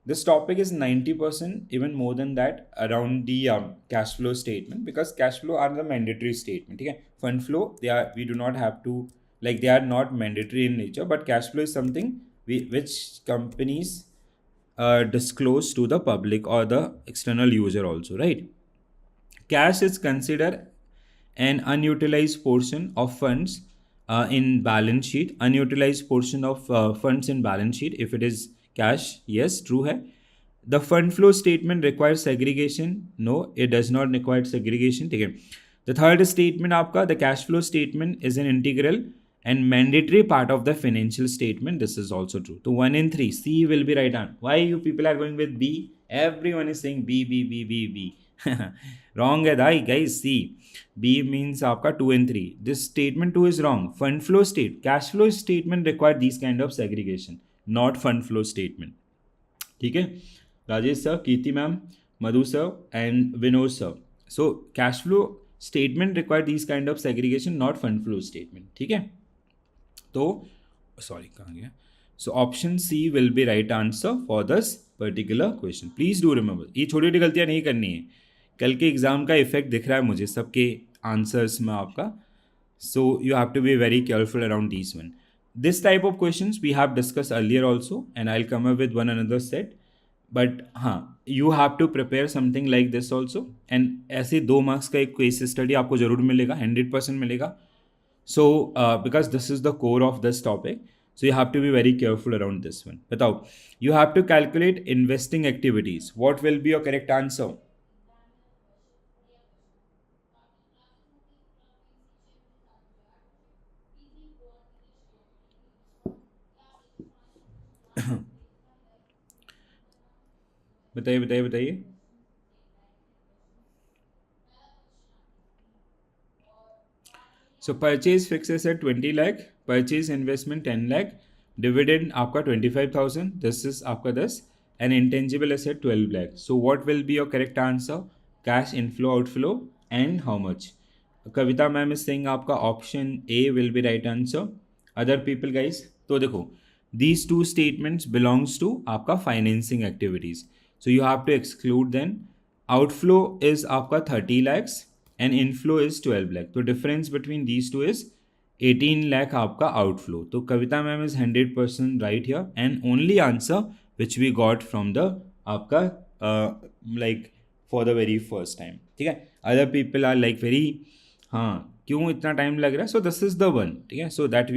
This topic is 90%, even more than that, around the cash flow statement, because cash flow are the mandatory statement. Okay? Fund flow, we do not have to, like, they are not mandatory in nature, but cash flow is something which companies disclose to the public or the external user also, right? Cash is considered an unutilized portion of funds in balance sheet. Unutilized portion of funds in balance sheet. If it is cash, yes, true hai. The fund flow statement requires segregation. No, it does not require segregation. ठीक है. The third statement आपका, the cash flow statement is an integral and mandatory part of the financial statement. This is also true. So 1 and 3, C will be right on. Why you people are going with B? Everyone is saying B, B, B, B, B. Wrong है guys. C. B means आपका 2 and 3. This statement 2 is wrong. Fund flow state, cash flow statement require these kind of segregation, not fund flow statement. ठीक है. Rajesh sir, Kirti ma'am, Madhu sir, and Vinod sir. So cash flow statement require these kind of segregation, not fund flow statement. ठीक है. तो sorry कहाँ गया. So option C will be right answer for this particular question. Please do remember. ये छोटी छोटी गलतियाँ नहीं करनी है. कल के एग्जाम का इफेक्ट दिख रहा है मुझे सबके आंसर्स में आपका. So you have to be very careful around these one. This type of questions we have discussed earlier also, and I'll come up with one another set. But हाँ, you have to prepare something like this also. And ऐसे 2 marks का एक case study आपको जरूर मिलेगा, 100% मिलेगा. So because this is the core of this topic, so you have to be very careful around this one. बताओ, you have to calculate investing activities. What will be your correct answer? बताइए बताइए बताइए. So purchase fixed asset 20 lakh, purchase investment 10 lakh, dividend आपका 25,000, this is आपका 10, and intangible asset 12 lakh. So what will be your correct answer? Cash inflow outflow and how much? Kavita ma'am is saying आपका option A will be right answer. Other people guys, तो देखो, these two statements belongs to आपका financing activities. So you have to exclude them. Outflow is आपका 30 lakhs and inflow is 12 lakh. तो difference between these two is 18 lakh आपका outflow. तो कविता ma'am is 100% right here and only answer which we got from the आपका like for the very first time. ठीक है. Other people are like very हाँ क्यों इतना time लग रहा है. So this is the one. ठीक है. So that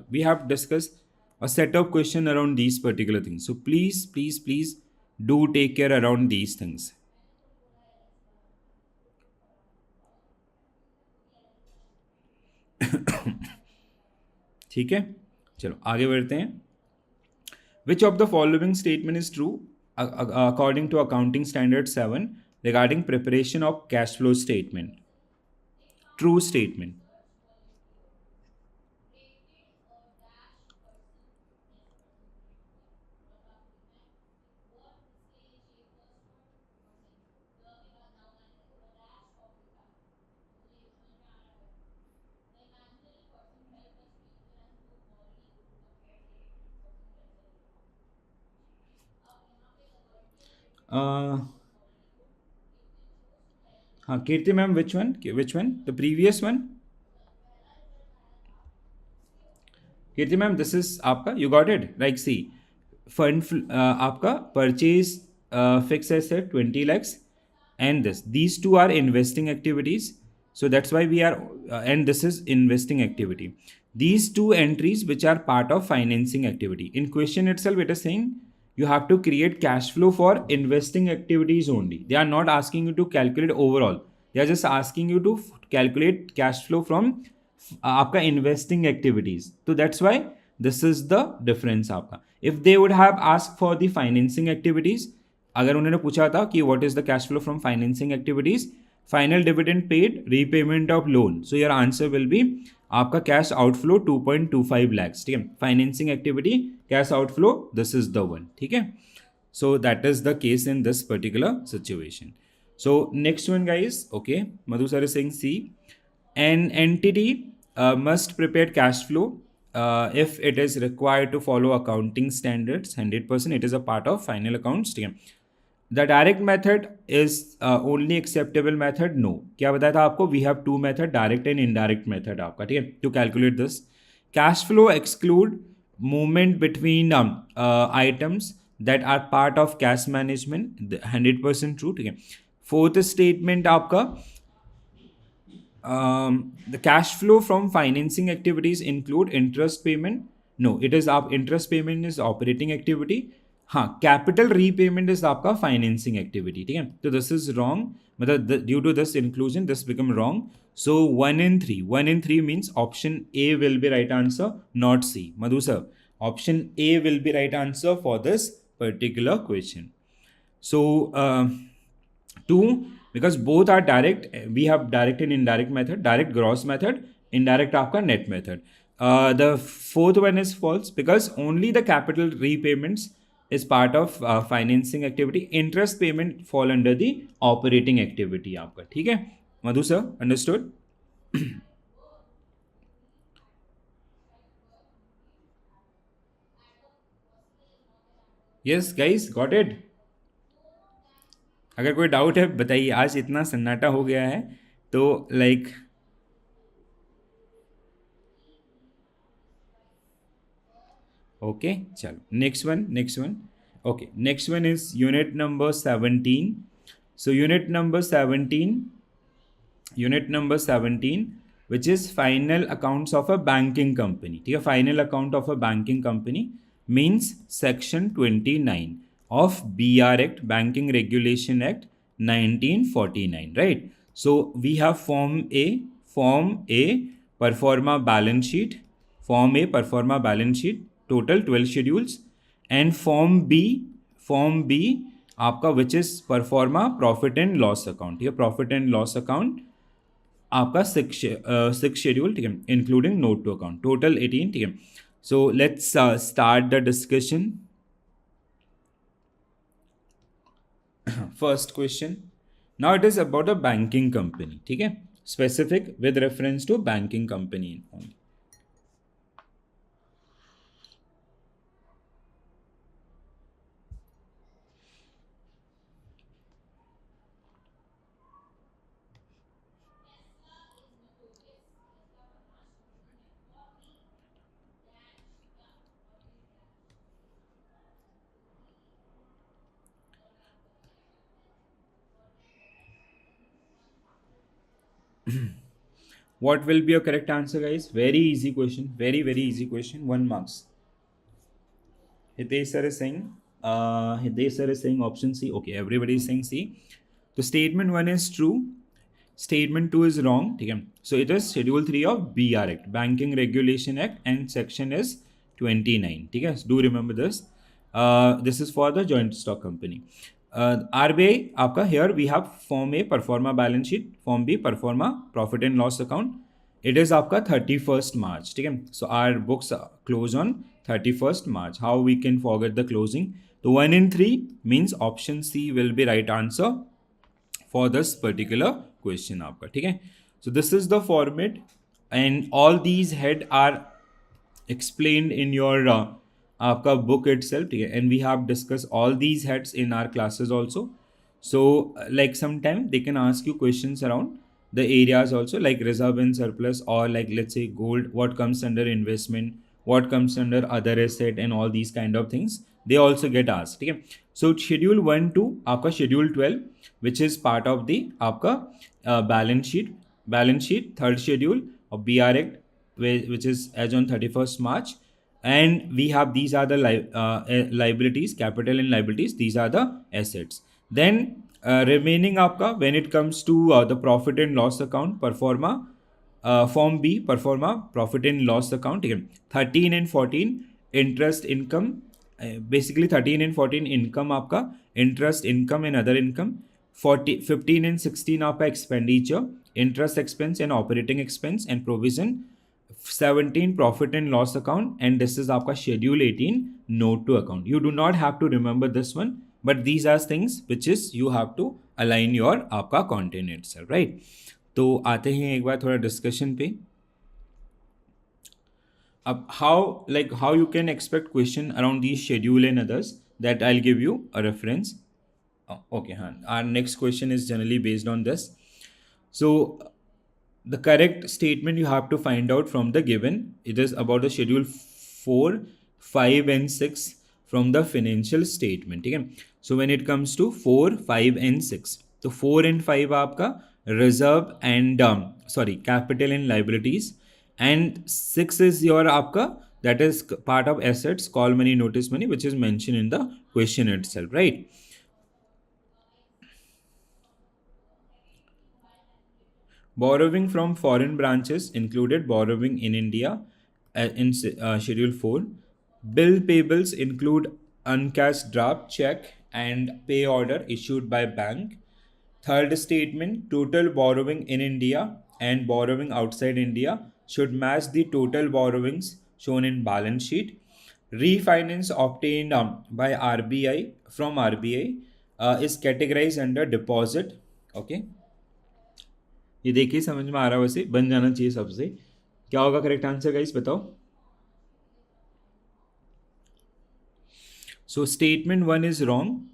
we have discussed a set of question around these particular things. So please do take care around these things. ठीक है. चलो आगे बढ़ते हैं. Which of the following statement is true according to Accounting Standard 7 regarding preparation of cash flow statement? True statement. हाँ Kirti ma'am, which one? The previous one? Kirti ma'am, this is आपका, you got it? Like see, आपका purchase fixed asset 20 lakhs and these two are investing activities. So that's why we are and this is investing activity. These two entries which are part of financing activity. In question itself it is saying you have to create cash flow for investing activities only. They are not asking you to calculate overall. They are just asking you to calculate cash flow from आपका investing activities. तो that's why this is the difference आपका. If they would have asked for the financing activities, अगर उन्होंने पूछा था कि what is the cash flow from financing activities, final dividend paid, repayment of loan, so your answer will be आपका cash outflow 2.25 lakhs. ठीक है. Financing activity cash outflow, this is the one. ठीक है. So that is the case in this particular situation. So next one guys. Okay, Madhu sir is saying C. An entity must prepare cash flow if it is required to follow accounting standards 100%, it is a part of final accounts. ठीक है. The direct method is only acceptable method. No. क्या बताया था आपको? We have two method, direct and indirect method आपका. ठीक है. To calculate this, cash flow exclude movement between items that are part of cash management. 100% true. ठीक है. Fourth statement आपका, the cash flow from financing activities include interest payment. No, it is up. Interest payment is operating activity. हाँ, capital repayment is आपका financing activity. ठीक है. तो this is wrong. मतलब due to this inclusion, this become wrong. So 1 in 3. 1 in 3 means option A will be right answer, not C. Madhu sir, option A will be right answer for this particular question. So 2, because both are direct, we have direct and indirect method. Direct gross method, indirect आपका net method. The fourth one is false because only the capital repayments is part of financing activity. Interest payment fall under the operating activity आपका. ठीक है मधु sir, understood? Yes guys, got it? अगर कोई doubt है बताइए. आज इतना सन्नाटा हो गया है तो like okay, chalo. Next one. Okay, next one is unit number 17. So unit number 17, which is final accounts of a banking company. ठीक है, final account of a banking company means section 29 of BR Act, Banking Regulation Act 1949, right? So we have form A, performa balance sheet, form A, performa balance sheet, total 12 schedules, and form B आपका which is performa profit and loss account. ठीक है, profit and loss account आपका 6 schedule. ठीक है, including note to account, total 18. ठीक है. So let's start the discussion. First question. Now it is about a banking company. ठीक है, specific with reference to banking company. What will be your correct answer, guys? Very easy question. Very easy question. 1 marks. Hitesh sir is saying option C. Okay, everybody is saying C. So statement 1 is true. Statement 2 is wrong. ठीक है. So it is Schedule 3 of BR Act, Banking Regulation Act, and section is 29. ठीक है. Do remember this. This is for the joint stock company. RBI आपका, here we have form A, performa balance sheet, form B, performa profit and loss account. It is आपका 31st March. ठीक है. So our books close on 31st March. How we can forget the closing? So 1 in 3 means option C will be right answer for this particular question आपका. ठीक है. So this is the format and all these head are explained in your आपका book itself. ठीक है. And we have discussed all these heads in our classes also. So like sometime they can ask you questions around the areas also, like reserve and surplus, or like let's say gold, what comes under investment, what comes under other asset, and all these kind of things they also get asked. ठीक है. So schedule 1 to आपका schedule 12, which is part of the आपका balance sheet, third schedule of BR Act, which is as on 31st March. And we have, these are the liabilities, capital and liabilities, these are the assets. Then remaining आपका, when it comes to the profit and loss account, performa form B, performa profit and loss account. ठीक है. 13 and 14 interest income, basically 13 and 14 income आपका, interest income and other income. 15 and 16 आपका expenditure, interest expense and operating expense and provision. 17 profit and loss account, and this is आपका schedule 18 note to account. You do not have to remember this one, but these are things which is you have to align your आपका content itself, right? तो आते हैं एक बार थोड़ा discussion पे. how you can expect question around these schedule and others, that I'll give you a reference. Okay, our next question is generally based on this. So the correct statement you have to find out from the given, it is about the schedule 4, 5 and 6 from the financial statement. Okay, so when it comes to 4, 5 and 6, तो 4 and 5 आपका reserve and sorry capital and liabilities, and 6 is your आपका, that is part of assets, call money, notice money, which is mentioned in the question itself, right? Borrowing from foreign branches included borrowing in India in Schedule 4. Bill payables include uncashed draft check and pay order issued by bank. Third statement, total borrowing in India and borrowing outside India should match the total borrowings shown in balance sheet. Refinance obtained by RBI from RBI is categorized under deposit. Okay. ये देखिए समझ में आ रहा है, वैसे बन जाना चाहिए सबसे. क्या होगा करेक्ट आंसर गाइस, बताओ. So statement 1 is wrong.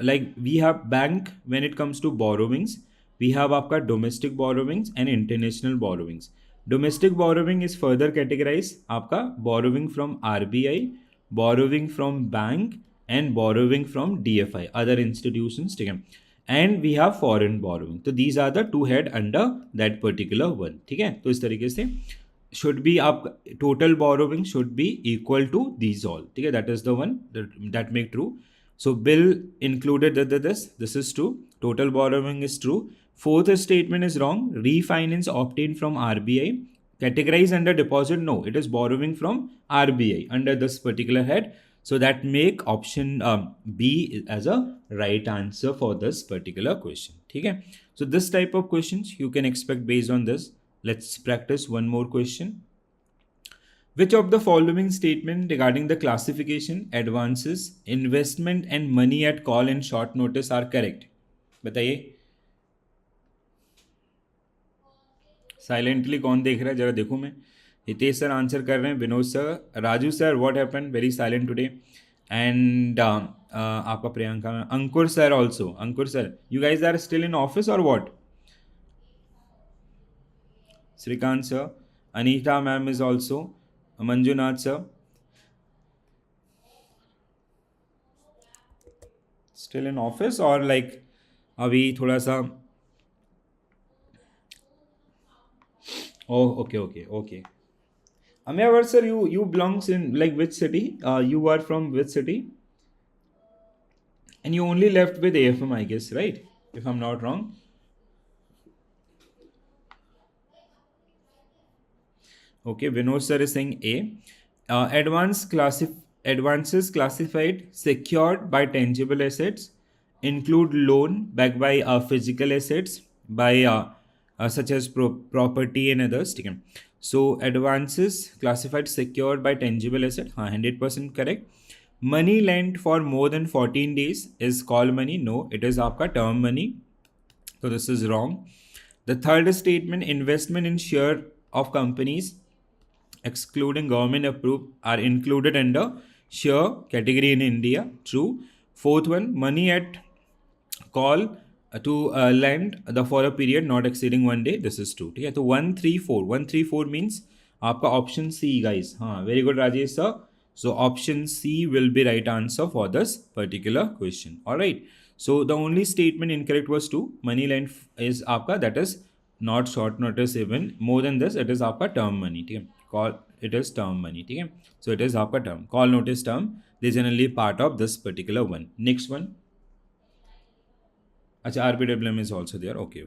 Like we have bank, when it comes to borrowings, we have आपका domestic borrowings and international borrowings. Domestic borrowing is further categorized आपका borrowing from RBI, borrowing from bank and borrowing from DFI, other institutions. ठीक है. And we have foreign borrowing. So these are the two head under that particular one. ठीक है. तो इस तरीके से should be up, total borrowing should be equal to these all. Okay, that is the one that make true. So bill included this is true. Total borrowing is true. Fourth statement is wrong. Refinance obtained from RBI categorized under deposit. No, it is borrowing from RBI under this particular head. So that make option B as a right answer for this particular question. Okay, so this type of questions you can expect based on this. Let's practice one more question. Which of the following statement regarding the classification, advances, investment and money at call and short notice are correct? बताइए. Silently कौन देख रहा है, जरा देखो. मैं Hitesh sir answer कर रहे हैं, Vinod sir, Raju sir, what happen, very silent today. And आपका Priyanka, Ankur sir also. Ankur sir, you guys are still in office और what? Srikant sir, Anita ma'am is also, Manjunath sir. Still in office or like अभी थोड़ा सा. Oh, okay. Amyavar sir, you belongs in like which city? You are from which city? And you only left with AFM, I guess, right? If I'm not wrong. Okay, Vinod sir is saying A. Advances classified secured by tangible assets include loan backed by physical assets by such as property and others. Okay. So advances classified secured by tangible asset, 100% correct. Money lent for more than 14 days is called money. No, it is आपका term money. So this is wrong. The third statement, investment in share of companies excluding government approved are included under share category in India. True. Fourth one, money at call to lend the for a period not exceeding 1 day. This is true. ठीक है. तो 134 means आपका option C guys. हाँ, very good Rajesh sir. So option C will be right answer for this particular question. All right. So the only statement incorrect was 2. Money lent is आपका, that is not short notice even. More than this, it is आपका term money. ठीक है. Call, it is term money. ठीक है. So it is आपका term. Call notice term. They generally part of this particular one. Next one. Acha, RPWM is also there. Okay.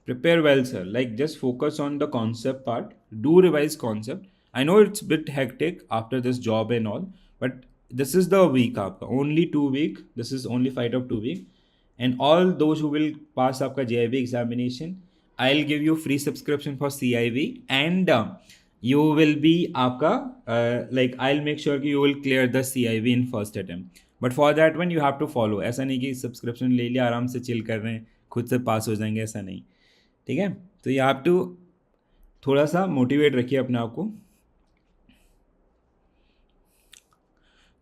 Prepare well, sir. Like just focus on the concept part. Do revise concept. I know it's a bit hectic after this job and all, but this is the week aapka. Only 2 week. This is only fight of 2 week. And all those who will pass aapka JIB examination, I'll give you free subscription for CIV, and you will be aapka like I'll make sure you will clear the CIV in first attempt. But for that one you have to follow. ऐसा नहीं कि subscription ले लिया आराम से chill कर रहे हैं खुद से पास हो जाएंगे, ऐसा नहीं. ठीक है. तो you have to थोड़ा सा मोटिवेट रखिए अपने आप को.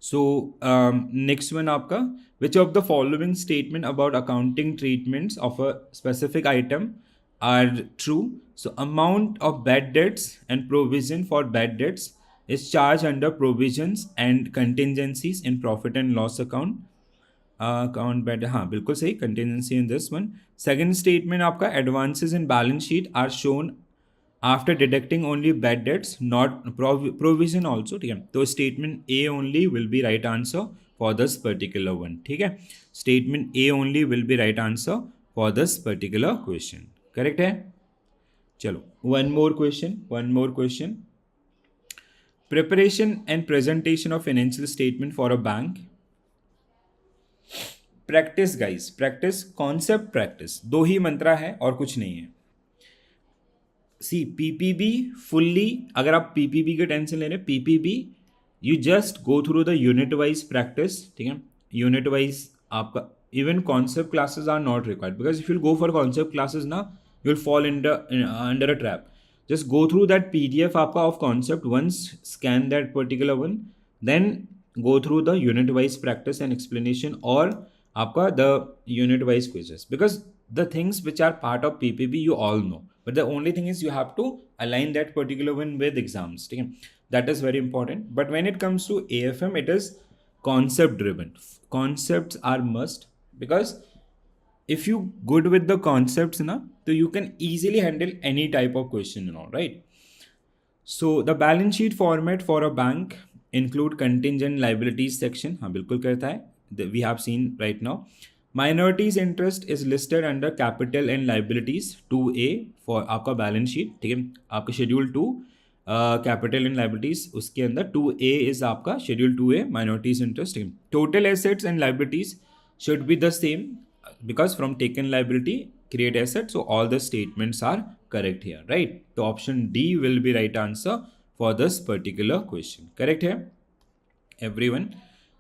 So next one आपका, which of the following statement about accounting treatments of a specific item are true? So amount of bad debts and provision for bad debts is charged under provisions and contingencies in profit and loss account. Account bad, हाँ बिल्कुल सही, contingency in this one. Second statement आपका, advances in balance sheet are shown after deducting only bad debts, not provision also. ठीक है, तो statement A only will be right answer for this particular one. ठीक है, statement A only will be right answer for this particular question. Correct है. चलो, one more question. Preparation and presentation of financial statement for a bank. Practice guys, practice, concept practice, दो ही मंत्रा है और कुछ नहीं है. सी पीपीबी फुल्ली, अगर आप पीपीबी के टेंशन ले रहे हैं, PPB you just go through the unit wise practice. ठीक है, यूनिट वाइज आपका, even concept classes are not required, because if you go for concept classes ना, you will fall in under a trap. Just go through that PDF आपका of concept, once scan that particular one, then go through the unit wise practice and explanation और आपका the unit wise quizzes, because the things which are part of PPB you all know, but the only thing is you have to align that particular one with exams. Okay? That is very important. But when it comes to AFM, it is concept driven. Concepts are must, because if you good with the concepts na, so you can easily handle any type of question and all, right? So the balance sheet format for a bank include contingent liabilities section. हाँ बिल्कुल करता है. We have seen right now. Minorities interest is listed under capital and liabilities 2A for आपका balance sheet. ठीक है, आपका schedule 2 capital and liabilities, उसके अंदर 2A इज आपका schedule 2A minorities interest. Total assets and liabilities should be the same, because from taken liability create asset, so all the statements are correct here, right? So option D will be right answer for this particular question. Correct here, everyone?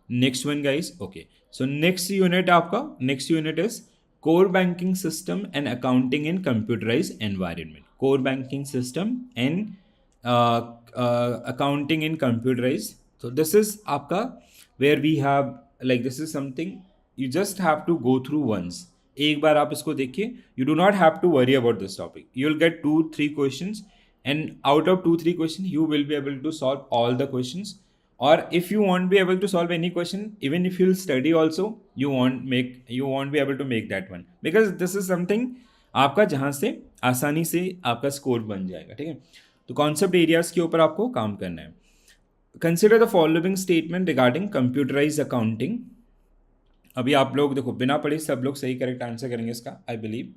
Next one guys. Okay, so next unit आपका, next unit is core banking system and accounting in computerized environment. Core banking system and accounting in computerized. So this is आपका where we have, like, this is something you just have to go through once. एक बार आप इसको देखिए, you do not have to worry about this topic. You will get 2-3 questions, and out of 2-3 questions you will be able to solve all the questions. Or if you won't be able to solve any question, even if you'll study also, you won't be able to make that one, because this is something आपका जहाँ से आसानी से आपका score बन जाएगा. ठीक है, तो कॉन्सेप्ट एरियाज के ऊपर आपको काम करना है. Consider the following statement regarding computerise accounting. अभी आप लोग देखो, बिना पढ़े सब लोग सही करेक्ट आंसर करेंगे इसका, I believe.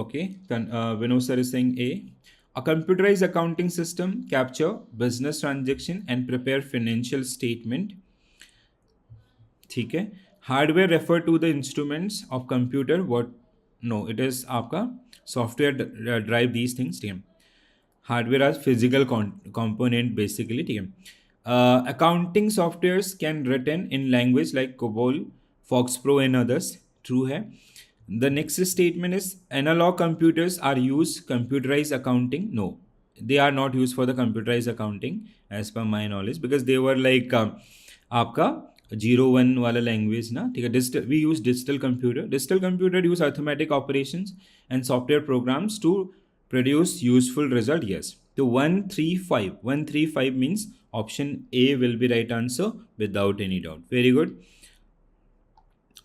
Okay, Vinod sir is saying A. A computerized accounting system capture business transaction and prepare financial statement. ठीक है. Hardware refer to the instruments of computer. What? No, it is आपका software drive these things. ठीक है. Hardware as physical component basically. ठीक है. Accounting softwares can written in language like COBOL, FoxPro and others. True है. The next statement is analog computers are used computerized accounting. No, they are not used for the computerized accounting as per my knowledge, because they were like आपका 0-1 वाला language ना. ठीक है, digital, we use digital computer use arithmetic operations and software programs to produce useful result. Yes, so 135 means option A will be right answer without any doubt. Very good.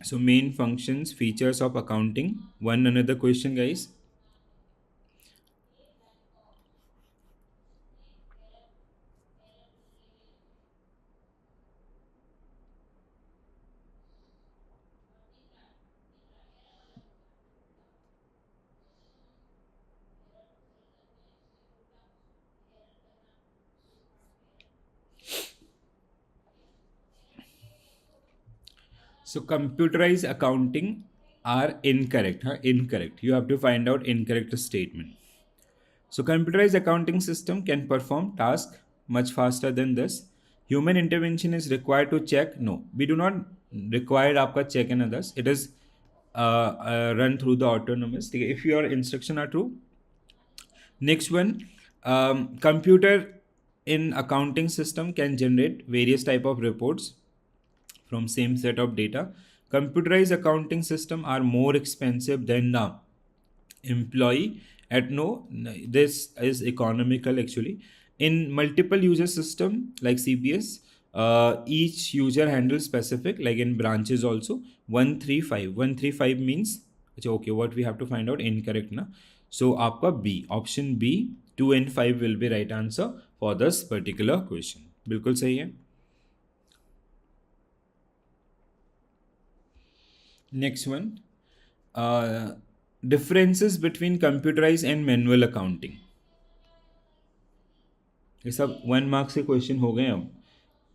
So main functions, features of accounting. One another question guys. So computerized accounting are incorrect. Incorrect. You have to find out incorrect statement. So computerized accounting system can perform tasks much faster than this. Human intervention is required to check. No, we do not require आपका check and others. It is run through the autonomous. If your instruction are true. Next one, computer in accounting system can generate various type of reports from same set of data. Computerized accounting system are more expensive than the employee at this is economical actually. In multiple user system like CPS, each user handles specific, like in branches also. 135 means okay, what we have to find out? Incorrect na. So आपका B, option B, 2 and 5 will be right answer for this particular question. बिल्कुल सही है. Next one, differences between computerized and manual accounting. ये सब 1 mark से question हो गए अब.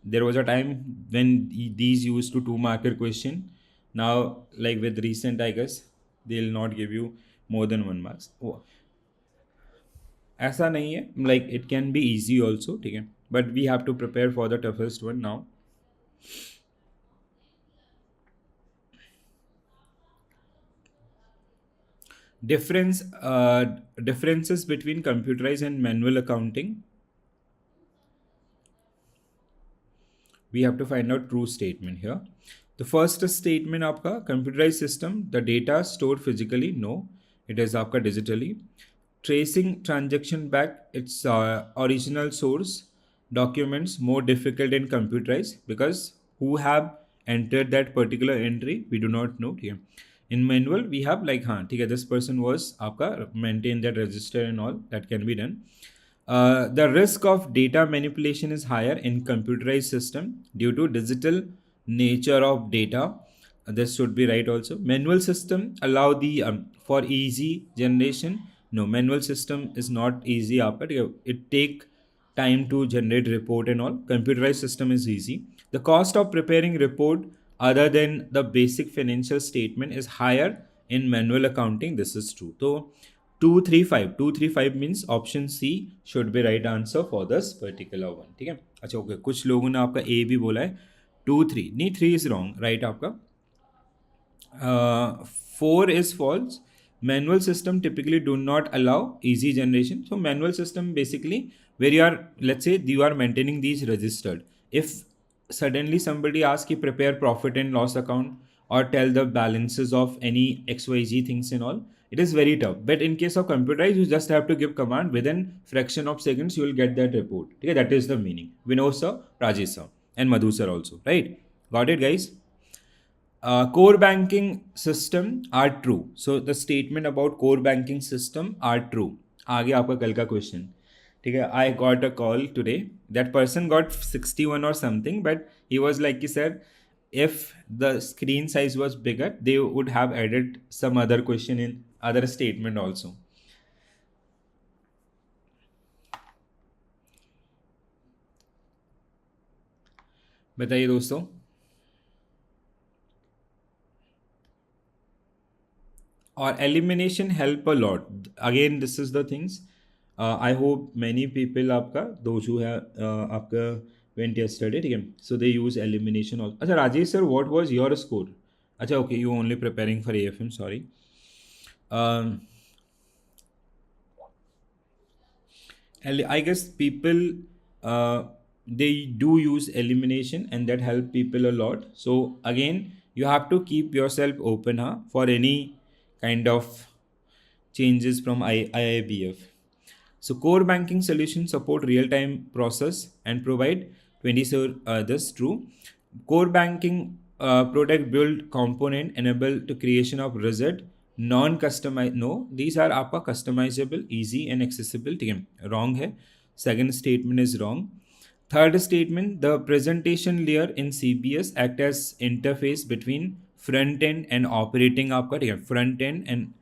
There was a time when these used to 2 marker question. Now, like with recent, I guess they'll not give you more than 1 marks. ऐसा नहीं है, like it can be easy also, ठीक है, but we have to prepare for the toughest one now. Differences between computerized and manual accounting. We have to find out true statement here. The first statement आपका computerized system, the data stored physically, no, it is आपका digitally. Tracing transaction back its original source documents more difficult in computerized because who have entered that particular entry we do not know here. In manual we have like ठीक है, this person was आपका maintain that register and all that can be done. The risk of data manipulation is higher in computerized system due to digital nature of data. This should be right also. Manual system allow the for easy generation. No, manual system is not easy. It take time to generate report and all. Computerized system is easy. The cost of preparing report other than the basic financial statement is higher in manual accounting. This is true. So 235 means option C should be right answer for this particular one. ठीक है. अच्छा okay, कुछ लोगों ने आपका A भी बोला है. 2-3 नहीं, 3 is wrong, right आपका. 4 is false. Manual system typically do not allow easy generation. So manual system basically where you are, let's say you are maintaining these registered. If suddenly somebody asks you prepare profit and loss account or tell the balances of any XYZ things and all, it is very tough. But in case of computerized, you just have to give command within fraction of seconds, you will get that report. Okay, that is the meaning. Vinod sir, Rajesh sir, and Madhu sir also, right? Got it, guys? Core banking system are true. So the statement about core banking system are true. आगे आपका कल का question. ठीक है, I got a call today. That person got 61 or something, but he was like, sir, if the screen size was bigger, they would have added some other question in other statement also. बताइए दोस्तों. Or elimination help a lot. Again, this is the things. I hope many people आपका those who have आपका went yesterday, ठीक है. So they use elimination also. अच्छा Rajesh sir, what was your score? अच्छा okay, you only preparing for AFM, sorry. I guess people they do use elimination and that help people a lot. So again, you have to keep yourself open for any kind of changes from IIBF. So core banking solutions support real-time process and provide 27 this true. Core banking product build component enable to creation of result non-customized. No, these are आपका customizable, easy and accessible. ठीक है, wrong है. Second statement is wrong. Third statement, the presentation layer in CBS act as interface between front end and operating आपका, ठीक है, front end and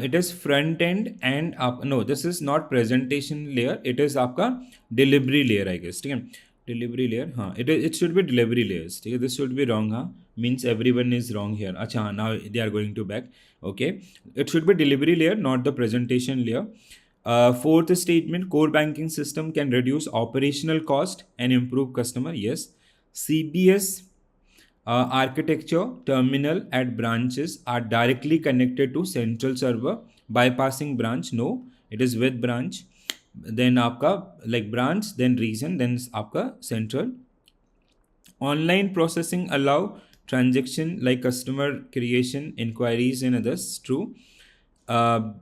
it is front end and up. No, this is not presentation layer. It is आपका delivery layer, I guess. ठीक है, delivery layer. हाँ, it should be delivery layers. ठीक है, this should be wrong. हाँ, means everyone is wrong here. अच्छा हाँ, now they are going to back. Okay, it should be delivery layer, not the presentation layer. Fourth statement, core banking system can reduce operational cost and improve customer. Yes, CBS Architecture, terminal at branches are directly connected to central server. Bypassing branch, no, it is with branch. Then आपका like branch, then region, then आपका central. Online processing allow transaction like customer creation, inquiries and others. True. Uh,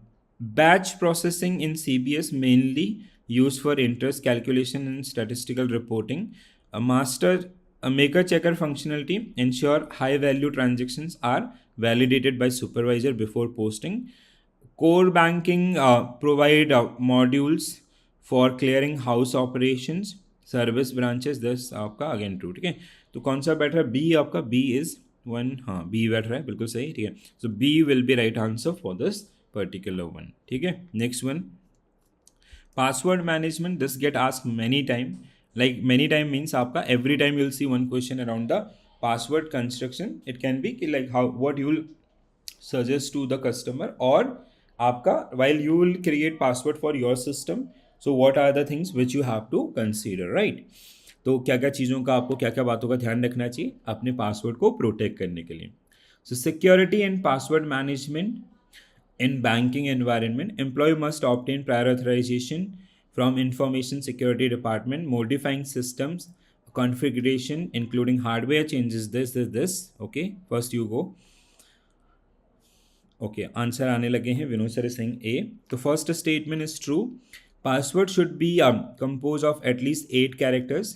Batch processing in CBS mainly used for interest calculation and statistical reporting. A maker checker functionality ensure high value transactions are validated by supervisor before posting. Core banking provide modules for clearing house operations, service branches. this आपका again true. ठीक है, तो कौन सा बैठ रहा है? B आपका. B is one. हाँ, बी बैठ रहा है, बिल्कुल सही. ठीक है, so B will be right answer for this particular one. ठीक है, next one. Password management, this get asked many time. Like many time means आपका every time you'll see one question around the password construction. It can be like how what you'll suggest to the customer, or आपका while you will create password for your system, so what are the things which you have to consider, right? तो क्या क्या चीज़ों का आपको क्या क्या बातों का ध्यान रखना चाहिए अपने पासवर्ड को प्रोटेक्ट करने के लिए. सो security and password management. In banking environment, employee must obtain prior authorization from Information Security Department. Modifying systems configuration, including hardware changes. This. Okay, first you go. Okay, answer आने लगे हैं. Vinod sir Singh ए. तो first statement is true. Password should be composed of at least 8 characters,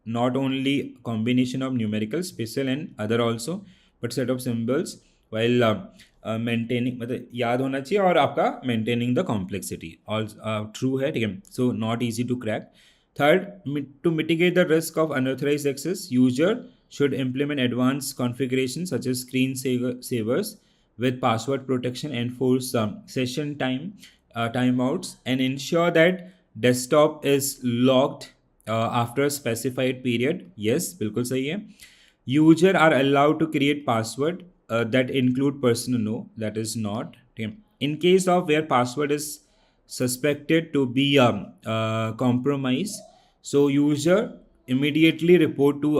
not only combination of numerical, special and other also, but set of symbols while maintaining, मतलब याद होना चाहिए, और आपका maintaining the complexity. All true है. ठीक है, so not easy to crack. Third, to mitigate the risk of unauthorized access, user should implement advanced configurations such as screen savers with password protection, enforce session timeouts, and ensure that desktop is locked after a specified period. Yes, बिल्कुल सही है. User are allowed to create password that include personal. No, that is not. Okay. In case of where password is suspected to be compromised, so user immediately report to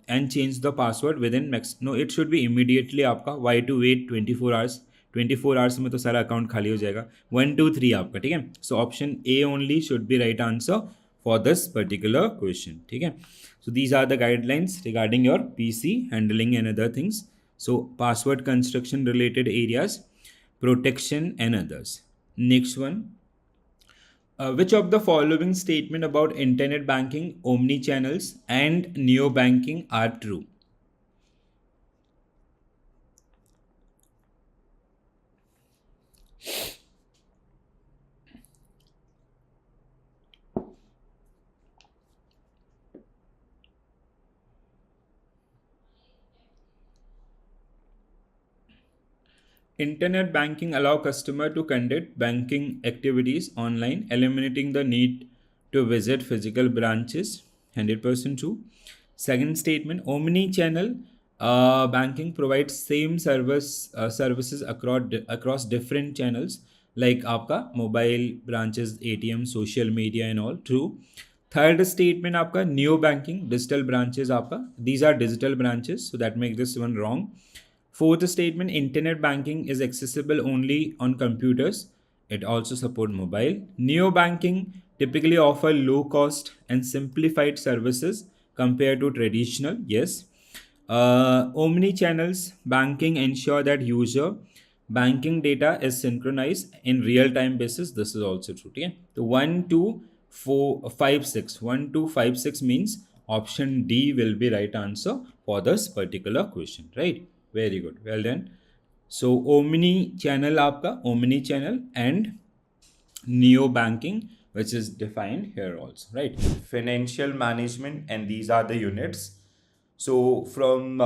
and change the password within max. No, it should be immediately आपका. Why to wait 24 hours? 24 hours में तो सारा account खाली हो जाएगा. 1 2 3 आपका. ठीक है, so option A only should be right answer for this particular question. ठीक है, so these are the guidelines regarding your PC handling and other things. So password construction related areas, protection and others. Next one. Which of the following statement about internet banking, omni-channels and neo-banking are true? Internet banking allow customer to conduct banking activities online, eliminating the need to visit physical branches. 100% true. Second statement, omni-channel banking provides same services across different channels like आपका mobile branches, ATM, social media and all. True. Third statement आपका neo banking, digital branches आपका. These are digital branches, so that makes this one wrong. Fourth statement, internet banking is accessible only on computers. It also supports mobile. Neo banking typically offer low cost and simplified services compared to traditional. Yes. Omni-channels banking ensure that user banking data is synchronized in real-time basis. This is also true. Okay? So 1, 2, 4, 5, 6. 1, 2, 5, 6 means option D will be right answer for this particular question. Right? Very good. Well done. So omni-channel आपका omni-channel and neo banking, which is defined here also, right? Financial management, and these are the units. So from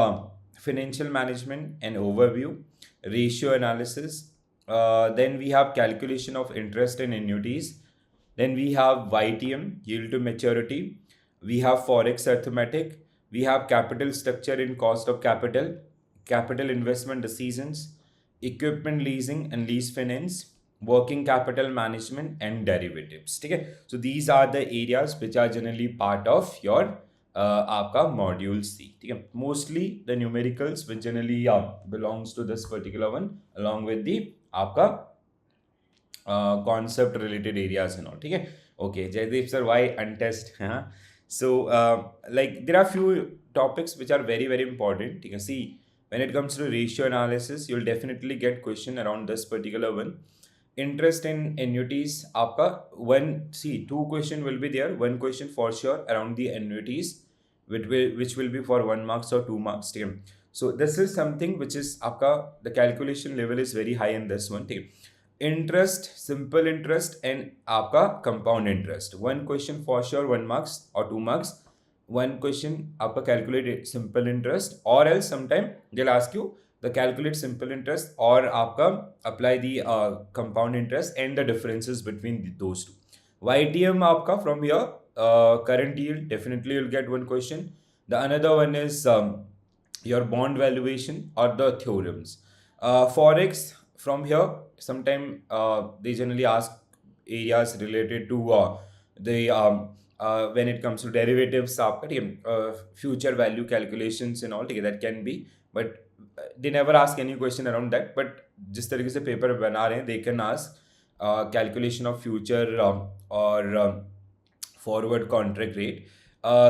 financial management and overview, ratio analysis, then we have calculation of interest and annuities, then we have YTM, yield to maturity, we have Forex Arithmetic, we have capital structure and cost of capital, capital investment decisions, equipment leasing and lease finance, working capital management and derivatives. Okay, so these are the areas which are generally part of your आपका module C, ठीक है. Mostly the numericals which generally belongs to this particular one along with the आपका concept related areas and all, ठीक है. Okay, Jaideep sir, why untest? Huh? So like there are few topics which are very very important, ठीक है. See, when it comes to ratio analysis, you'll definitely get question around this particular one. Interest in annuities, आपका one, see, two question will be there, one question for sure around the annuities which will be for 1 marks or 2 marks, ठीक है. So this is something which is आपका the calculation level is very high in this one, ठीक है. Interest, simple interest and आपका compound interest, one question for sure 1 marks और 2 marks. One question आपका calculate simple interest और else sometime they will ask you the calculate simple interest और आपका apply the compound interest and the differences between those two. YTM आपका from here current yield, definitely you'll get one question. The another one is your bond valuation or the theorems. Forex, from here sometime they generally ask areas related to the when it comes to derivatives, future value calculations and all, that can be, but they never ask any question around that. But जिस तरीके से paper बना रहे हैं, they can ask calculation of future or forward contract rate.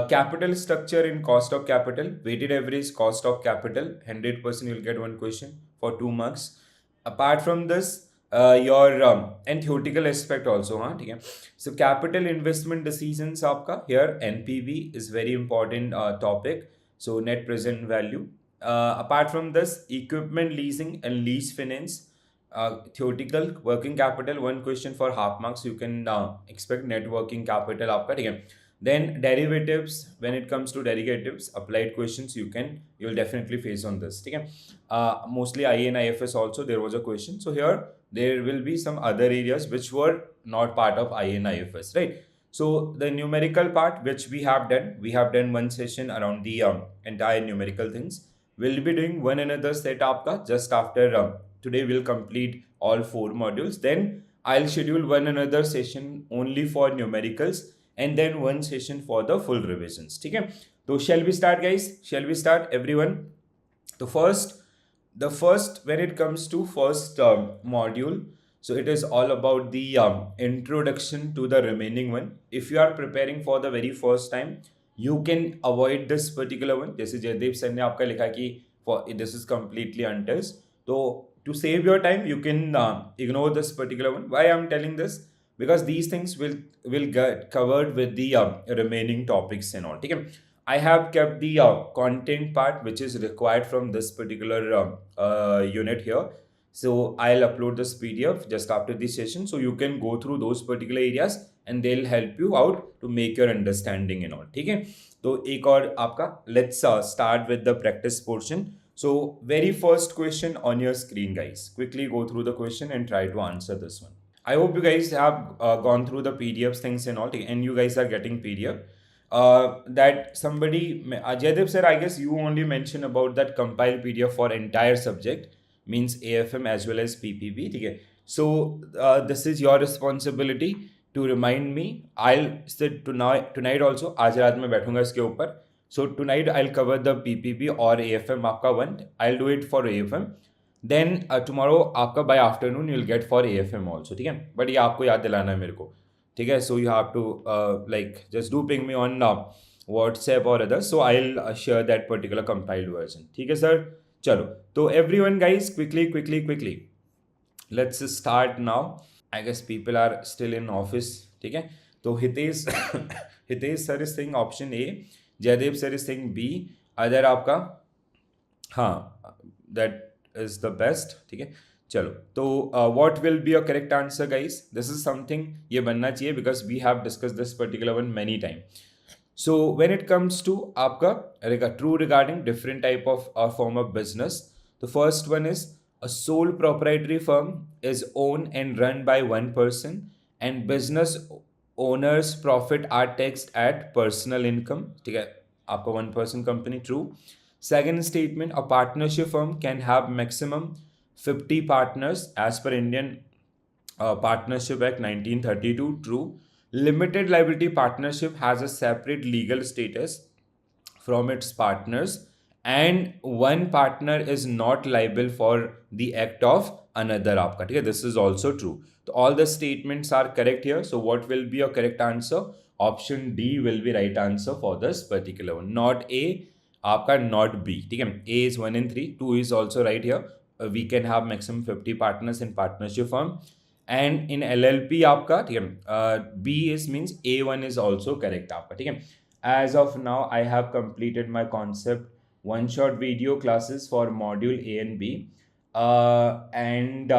Capital structure in cost of capital, weighted average cost of capital, 100% you'll get one question for 2 marks. Apart from this, your and theoretical aspect also, हाँ, ठीक है. So capital investment decisions आपका here NPV is very important topic. So net present value. Apart from this, equipment leasing and lease finance, theoretical. Working capital, one question for half marks, you can expect net working capital आपका, ठीक है. Then derivatives, when it comes to derivatives, applied questions you'll definitely face on this, ठीक है. Mostly IA and IFS also there was a question. So here there will be some other areas which were not part of IA and IFS, right? So the numerical part which we have done one session around the entire numerical things. We'll be doing one another set आपका just after today we'll complete all 4 modules. Then I'll schedule one another session only for numericals and then one session for the full revisions, ठीक है. तो shall we start, guys? Shall we start, everyone? The first when it comes to first module, so it is all about the introduction to the remaining one. If you are preparing for the very first time, you can avoid this particular one. जैसे Jaydev sir ने आपका लिखा कि for this is completely untouched. So to save your time, you can ignore this particular one. Why I'm telling this? Because these things will get covered with the remaining topics and all, ठीक है. I have kept the content part which is required from this particular unit here. So I'll upload this PDF just after this session, so you can go through those particular areas and they'll help you out to make your understanding and all, ठीक है. तो एक और आपका let's start with the practice portion. So very first question on your screen, guys. Quickly go through the question and try to answer this one. I hope you guys have gone through the PDFs things and all, and you guys are getting PDF. That somebody, Jaydev sir, I guess you only mentioned about that compiled PDF for entire subject, means AFM as well as PPB, okay. So this is your responsibility to remind me. I'll sit tonight also, आज रात में बैठूंगा इसके ऊपर. So tonight I'll cover the PPB or AFM आपका one. I'll do it for AFM. Then tomorrow आपका by afternoon you'll get for AFM also, ठीक है. But ये आपको याद दिलाना है मेरे को, ठीक है. So you have to like just do ping me on WhatsApp or others. So I'll share that particular compiled version, ठीक है sir. चलो, तो everyone guys, quickly let's start now. I guess people are still in office, ठीक है. तो Hitesh Hitesh sir is saying option A, Jaidev sir is saying B, other आपका हाँ that is the best, ठीक है. चलो, तो what will be your correct answer, guys? This is something ये बनना चाहिए because we have discussed this particular one many times. So when it comes to आपका true regarding different type of form of business, the first one is a sole proprietary firm is owned and run by one person and business owners profit are taxed at personal income, ठीक है. आपका one person company, true. Second statement, a partnership firm can have maximum 50 partners as per Indian Partnership Act 1932, true. Limited liability partnership has a separate legal status from its partners, and one partner is not liable for the act of another आपका, ठीक है? This is also true. So all the statements are correct here. So what will be your correct answer? Option D will be right answer for this particular one. Not A, आपका not B, ठीक है? A is 1 and 3, 2 is also right here. We can have maximum 50 partners in partnership firm, and in LLP आपका, ठीक है? B is means A1 is also correct आपका, ठीक है? As of now, I have completed my concept one-shot video classes for module A and B. And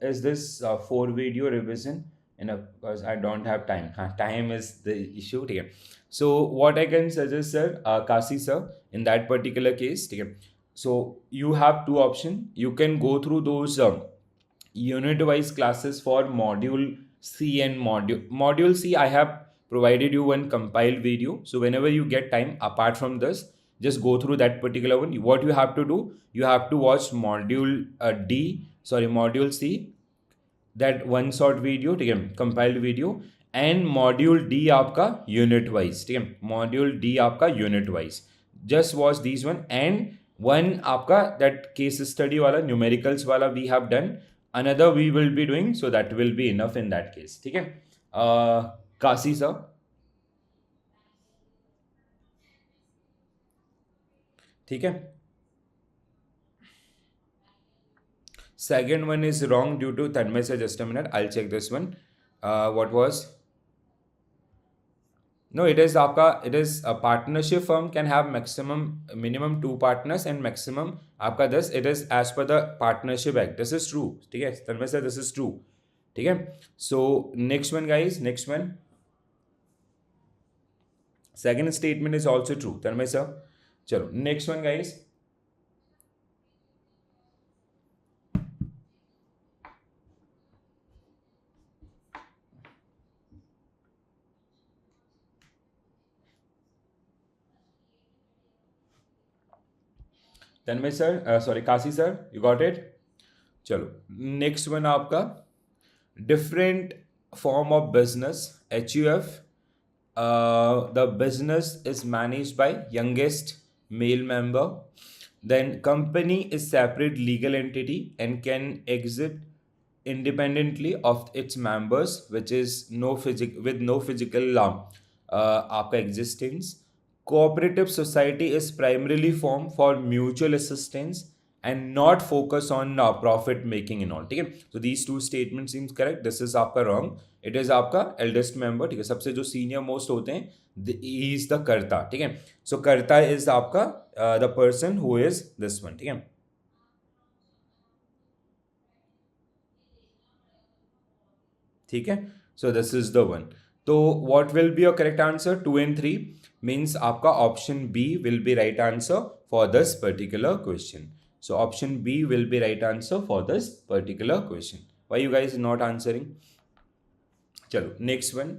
is this 4 video revision? Because I don't have time. Time is the issue. ठीक है? So what I can suggest, sir, Kasi sir, in that particular case, ठीक है? So you have two options. You can go through those unit-wise classes for module C and module C. I have provided you one compiled video. So whenever you get time, apart from this, just go through that particular one. What you have to do, you have to watch module C, that one short video, ठीक है? Compiled video, and module D आपका unit wise, ठीक है? Module D आपका unit wise. Just watch these one, and one आपका that case study वाला numericals वाला we have done. Another we will be doing, so that will be enough in that case, ठीक है? Kasi sir. ठीक है? Second one is wrong due to Tanmay sir. Just a minute, I'll check this one. What was? No, it is आपका, it is a partnership firm can have minimum 2 partners and maximum आपका this. It is as per the partnership act. This is true, ठीक है? Tanmay sir, this is true, ठीक है? So next one guys, next one. Second statement is also true, Tanmay sir. चलो next one guys. Tanmay sir, sorry Kashi sir, you got it? चलो next one आपका different form of business, HUF. The business is managed by youngest male member. Then company is separate legal entity and can exist independently of its members, which is with no physical आपका existence. Cooperative society is primarily formed for mutual assistance and not focus on profit making and all, ठीक है? So these two statements seems correct. This is आपका wrong. It is आपका eldest member, ठीक है? सबसे जो senior most होते हैं, he is the कर्ता, ठीक है? So कर्ता is आपका the person who is this one, ठीक है? ठीक है? So this is the one. So what will be your correct answer? 2 and 3 means आपका option B will be right answer for this particular question. So option B will be right answer for this particular question. Why you guys not answering? चलो next one.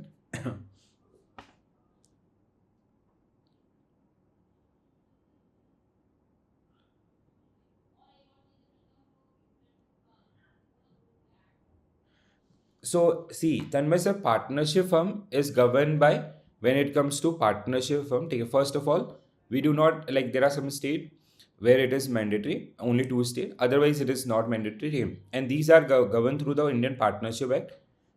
So see, Tanmay sir, partnership firm is governed by, when it comes to partnership firm, take first of all, we do not, like, there are some state where it is mandatory, only 2 state, otherwise it is not mandatory, and these are governed through the Indian Partnership Act.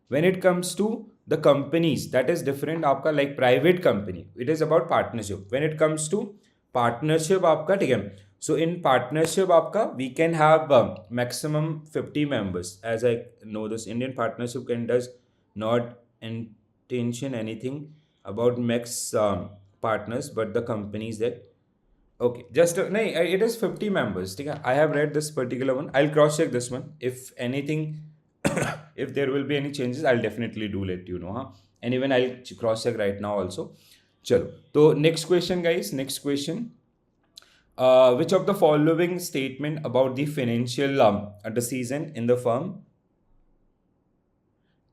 When it comes to the companies, that is different आपका, like private company, it is about partnership. When it comes to partnership आपका, ठीक है? So in partnership आपका, we can have maximum 50 members. As I know, this Indian Partnership can does not intention anything about max partners, but the companies that, okay, just no, it is 50 members, ठीक है? I have read this particular one. I'll cross check this one. If anything, if there will be any changes, I'll definitely do let you know, huh? And even I'll cross check right now also. चलो, तो next question guys, next question. Which of the following statement about the financial decision in the firm?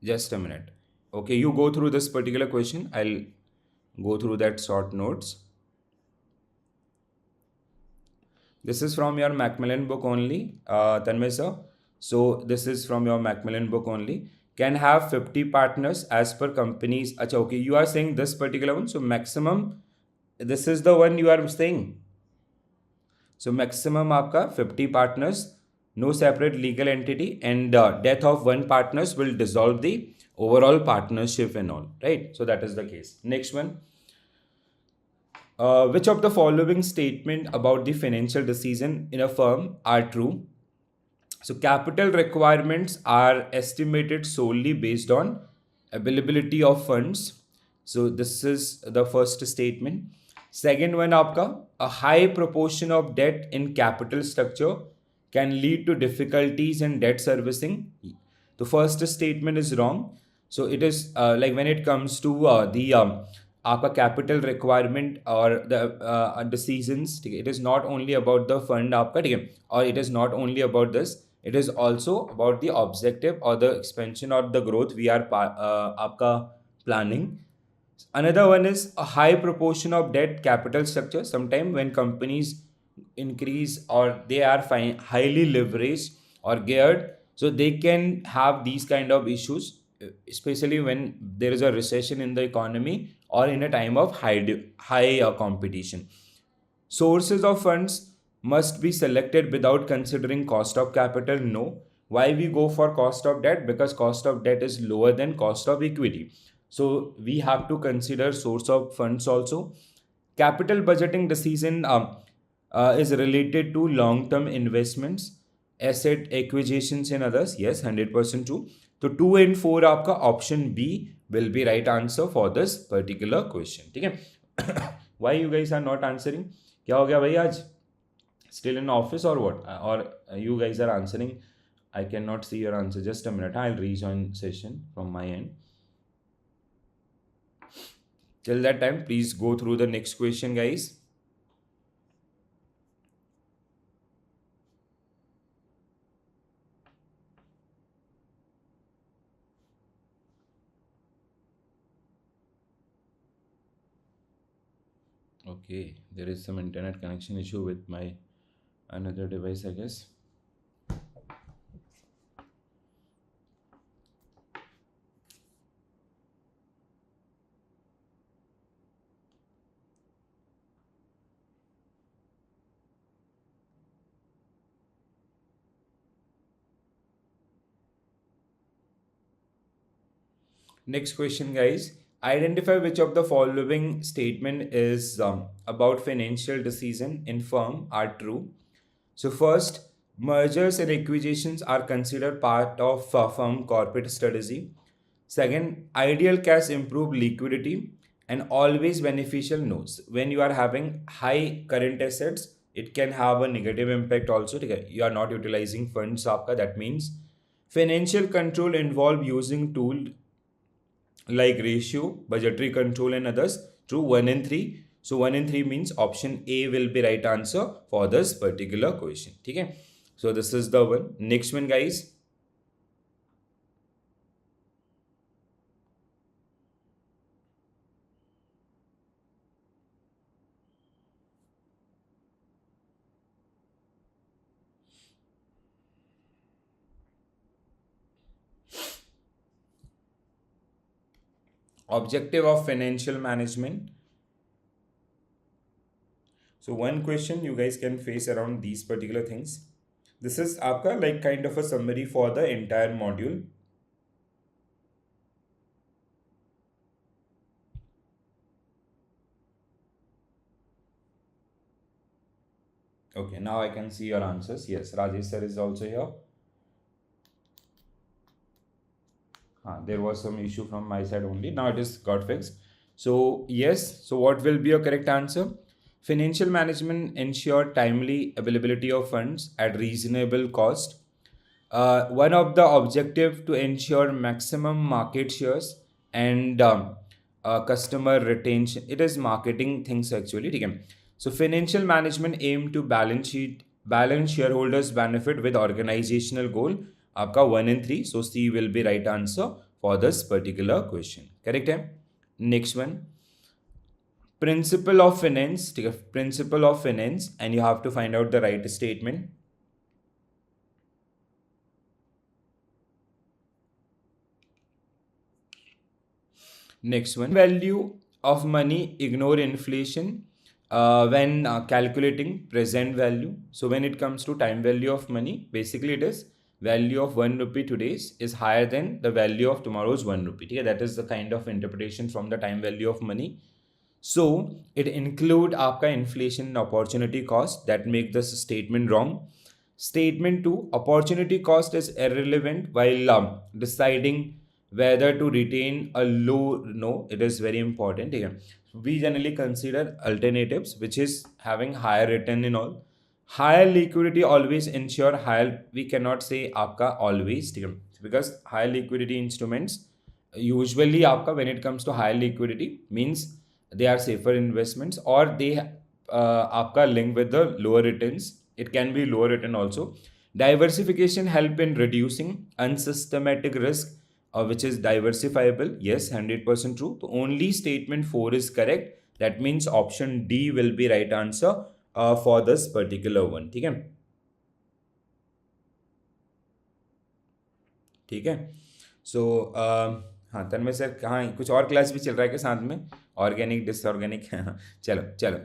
Just a minute. Okay, you go through this particular question. I'll go through that short notes. This is from your Macmillan book only, Tanmay sir. So this is from your Macmillan book only. Can have 50 partners as per companies. Achha, okay, you are saying this particular one. So maximum This is the one you are saying. So maximum आपका 50 partners, no separate legal entity, and death of one partners will dissolve the overall partnership and all, right? So that is the case. Next one. Which of the following statement about the financial decision in a firm are true? So capital requirements are estimated solely based on availability of funds. So this is the first statement. Second one आपका, a high proportion of debt in capital structure can lead to difficulties in debt servicing. The first statement is wrong. So it is like when it comes to the आपका capital requirement or the decisions, it is not only about the fund आपका, ठीक है, or it is not only about this, it is also about the objective or the expansion or the growth we are आपका planning. Another one is a high proportion of debt capital structure. Sometimes when companies increase or they are highly leveraged or geared, so they can have these kind of issues, especially when there is a recession in the economy or in a time of high competition. Sources of funds must be selected without considering cost of capital. No. Why we go for cost of debt? Because cost of debt is lower than cost of equity. So we have to consider source of funds also. Capital budgeting decision is related to long-term investments, asset acquisitions and others. Yes, 100% true. So 2 and 4 आपका option B will be right answer for this particular question. ठीक है? Why you guys are not answering? क्या हो गया भाई आज? Still in office or what? Or you guys are answering? I cannot see your answer. Just a minute. I'll rejoin session from my end. Till that time, please go through the next question, guys. Okay, there is some internet connection issue with my another device, I guess. Next question, guys. Identify which of the following statement is about financial decision in firm are true. So first, mergers and acquisitions are considered part of firm corporate strategy. Second, ideal cash improve liquidity and always beneficial notes. When you are having high current assets, it can have a negative impact also. You are not utilizing funds आपका. That means financial control involve using tool like ratio, budgetary control and others. True, 1 and 3. So 1 and 3 means option A will be right answer for this particular question. Okay. So this is the one. Next one, guys. Objective of financial management. So one question you guys can face around these particular things. This is आपका like kind of a summary for the entire module. Okay, now I can see your answers. Yes, Rajesh sir is also here. There was some issue from my side only. Now it is got fixed. So yes, so what will be your correct answer? Financial management ensure timely availability of funds at reasonable cost. One of the objective to ensure maximum market shares and customer retention. It is marketing things actually. ठीक है? So financial management aim to balance shareholders benefit with organizational goal. आपका 1 and 3. So C will be right answer for this particular question. Correct है? Next one. Principle of finance. ठीक है? Principle of finance, and you have to find out the right statement. Next one. Value of money ignore inflation when calculating present value. So when it comes to time value of money, basically it is value of 1 rupee today's is higher than the value of tomorrow's 1 rupee. Okay? That is the kind of interpretation from the time value of money. So it include आपका inflation opportunity cost that make this statement wrong. Statement 2, opportunity cost is irrelevant while deciding whether to retain a low. No, it is very important here. We generally consider alternatives which is having higher return in all. Higher liquidity always ensure higher. We cannot say आपका always because higher liquidity instruments usually आपका when it comes to higher liquidity means they are safer investments or they आपका link with the lower returns. It can be lower return also. Diversification help in reducing unsystematic risk, which is diversifiable. Yes, 100% true. So only statement 4 is correct. That means option D will be right answer for this particular one. ठीक है? ठीक है? So हाँ Tanmay sir हाँ कुछ और class भी चल रहा है क्या साथ में ऑर्गेनिक डिसऑर्गेनिक चलो चलो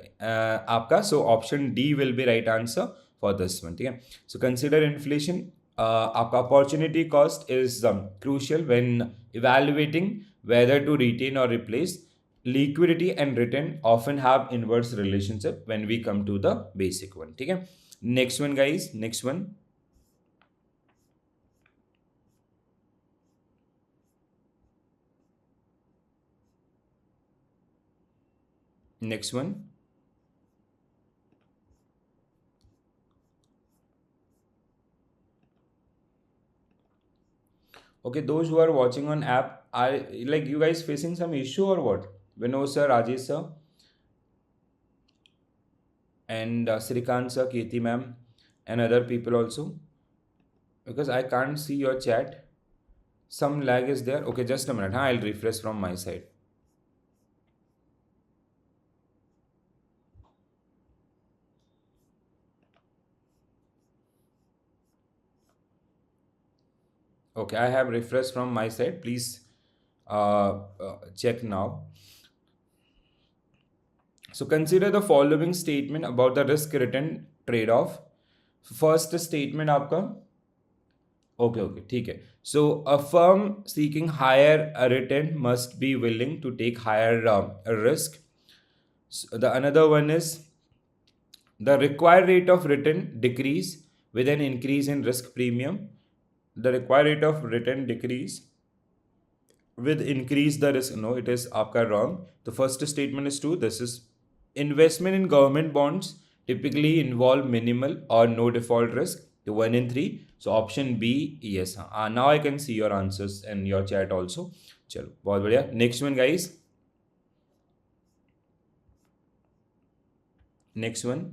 आपका so option D will be right answer for this one ठीक है सो कंसिडर इन्फ्लेशन आपका opportunity cost is crucial when evaluating whether to retain or replace liquidity and return often have inverse relationship when we come to the basic one ठीक है next one guys next one next one okay those who are watching on app are like you guys facing some issue or what Vinod sir Rajesh sir and Srikant sir Kirti ma'am and other people also because I can't see your chat some lag is there okay just a minute huh? I'll refresh from my side okay I have refreshed from my side please check now so consider the following statement about the risk return trade-off first statement आपका okay ठीक है so a firm seeking higher return must be willing to take higher risk so the another one is the required rate of return decrease with an increase in risk premium the required rate of return decrease with increase the risk no it is आपका wrong the first statement is true this is investment in government bonds typically involve minimal or no default risk to 1 in 3 so option B yes now I can see your answers and your chat also चलो बहुत बढ़िया next one guys next one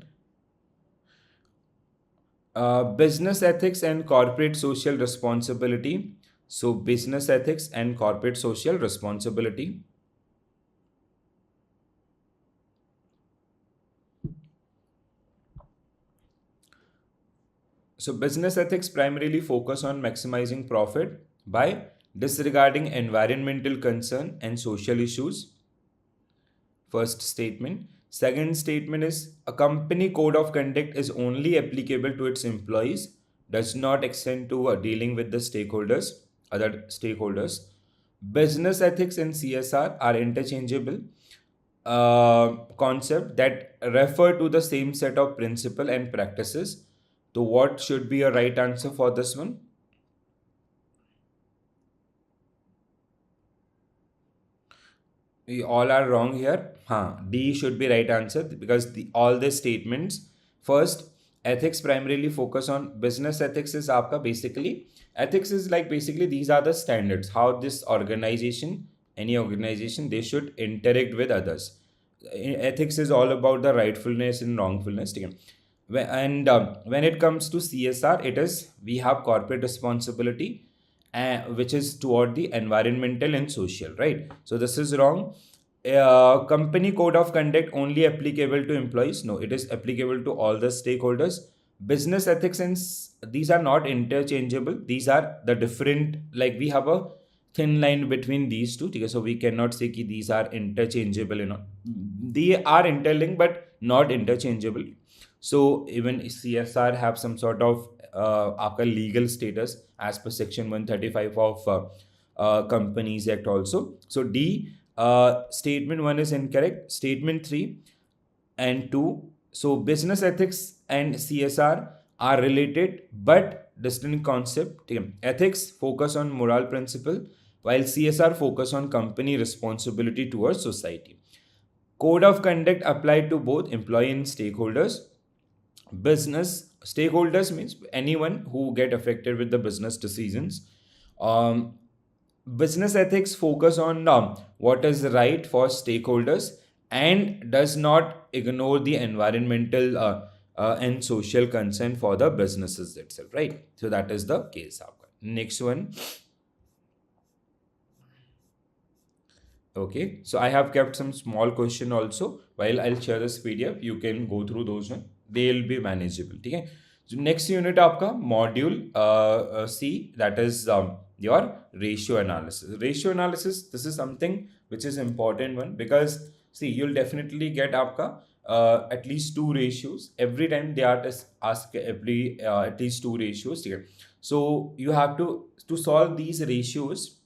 business ethics and corporate social responsibility so business ethics and corporate social responsibility so business ethics primarily focus on maximizing profit by disregarding environmental concern and social issues first statement second statement is a company code of conduct is only applicable to its employees does not extend to dealing with the stakeholders other stakeholders business ethics and CSR are interchangeable concept that refer to the same set of principle and practices so what should be a right answer for this one we all are wrong here D should be right answer because all the statements first ethics primarily focus on business ethics is आपका basically ethics is like basically these are the standards how this organization any organization they should interact with others ethics is all about the rightfulness and wrongfulness and when it comes to CSR it is we have corporate responsibility which is toward the environmental and social right so this is wrong company code of conduct only applicable to employees no it is applicable to all the stakeholders business ethics and these are not interchangeable these are the different like we have a thin line between these two. Okay, so we cannot say कि these are interchangeable, they are interlinked but not interchangeable. So even CSR have some sort of आपका legal status as per section 135 of Companies Act also. So D, statement 1 is incorrect. Statement 3 and 2. So business ethics and CSR are related but distinct concept. Ethics focus on moral principle while CSR focus on company responsibility towards society. Code of conduct applied to both employee and stakeholders. Business stakeholders means anyone who get affected with the business decisions. Um, Business ethics focus on what is right for stakeholders and does not ignore the environmental and social concern for the businesses itself, right? So that is the case. Next one. Okay, so I have kept some small question also. While I'll share this PDF, you can go through those one. They'll be manageable. Okay. So next unit आपका module C, that is your ratio analysis. Ratio analysis, this is something which is important one, because see, you'll definitely get आपका at least two ratios every time they are ask every at least two ratios. Okay. So you have to solve these ratios.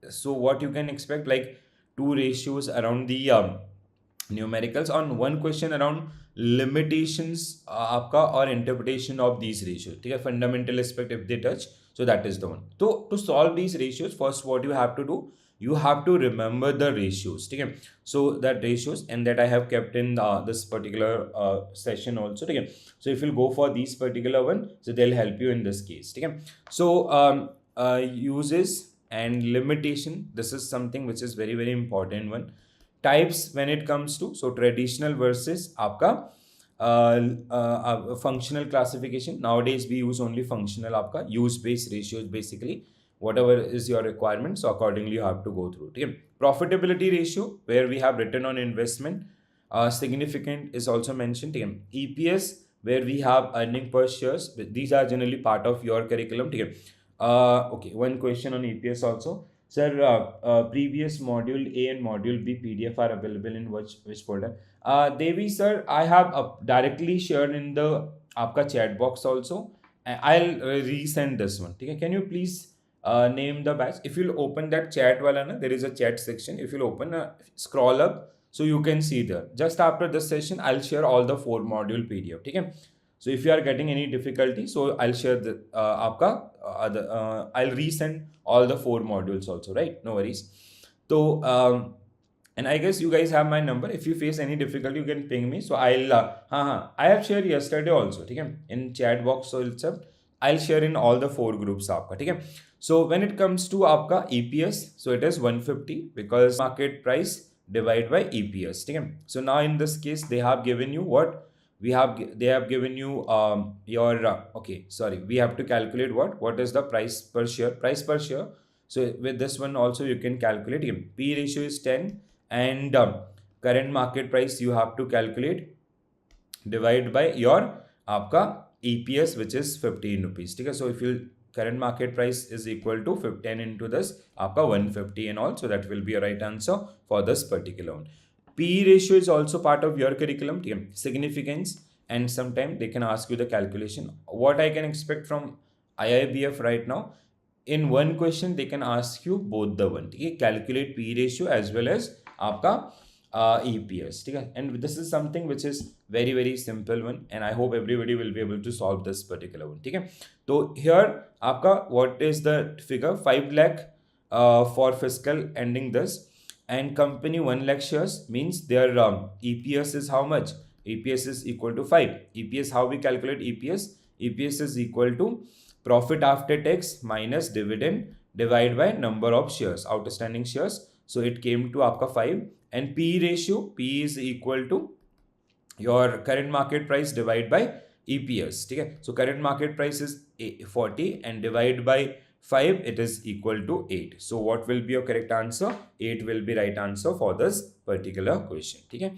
So what you can expect, like two ratios around the numericals, on one question around limitations आपका or interpretation of these ratios. ठीक है, fundamental aspect if they touch, so that is the one. So to solve these ratios, first what you have to do, you have to remember the ratios. ठीक है, so that ratios and that I have kept in this particular session also. ठीक है, so if you go for these particular one, so they'll help you in this case. ठीक है, so uses and limitation, this is something which is very very important one. Types when it comes to, so traditional versus आपका functional classification. Nowadays we use only functional आपका use based ratios, basically whatever is your requirement, so accordingly you have to go through. Okay. Profitability ratio, where we have return on investment, significant is also mentioned. Okay. EPS, where we have earning per shares, these are generally part of your curriculum. Okay. Okay, one question on EPS also. Sir, previous module A and module B PDF are available in which folder? Devi sir, I have directly shared in the आपका chat box also. I'll resend this one. Okay, can you please name the batch? If you'll open that chat wala na, there is a chat section. If you'll open, scroll up, so you can see there. Just after this session, I'll share all the 4 module PDF. Okay. So if you are getting any difficulty, so I'll share the I'll resend all the 4 modules also, right? No worries. So and I guess you guys have my number. If you face any difficulty, you can ping me. So I'll I have shared yesterday also. Okay, in chat box so itself. I'll share in all the 4 groups आपका. ठीक है. So when it comes to आपका EPS, so it is 150 because market price divided by EPS. ठीक है. So now in this case they have given you what? They have given you your okay, sorry, we have to calculate what is the price per share. So with this one also you can calculate. P ratio is 10 and current market price you have to calculate divide by your आपका EPS, which is 15 rupees. ठीक है, so if you current market price is equal to 15 into this आपका 150 and all, so that will be a right answer for this particular one. P ratio is also part of your curriculum. Significance, and sometimes they can ask you the calculation. What I can expect from IIBF right now, in one question they can ask you both the one. Calculate P ratio as well as आपका EPS. And this is something which is very very simple one, and I hope everybody will be able to solve this particular one. So here आपका what is the figure? 5 lakh for fiscal ending this. And company 1 lakh shares means their EPS is how much? EPS is equal to 5. EPS, how we calculate EPS? EPS is equal to profit after tax minus dividend divided by number of shares, outstanding shares. So it came to आपका 5. And P ratio, P is equal to your current market price divided by EPS. ठीक है, so current market price is 40 and divided by 5, it is equal to 8. So what will be your correct answer? 8 will be right answer for this particular question. ठीक है,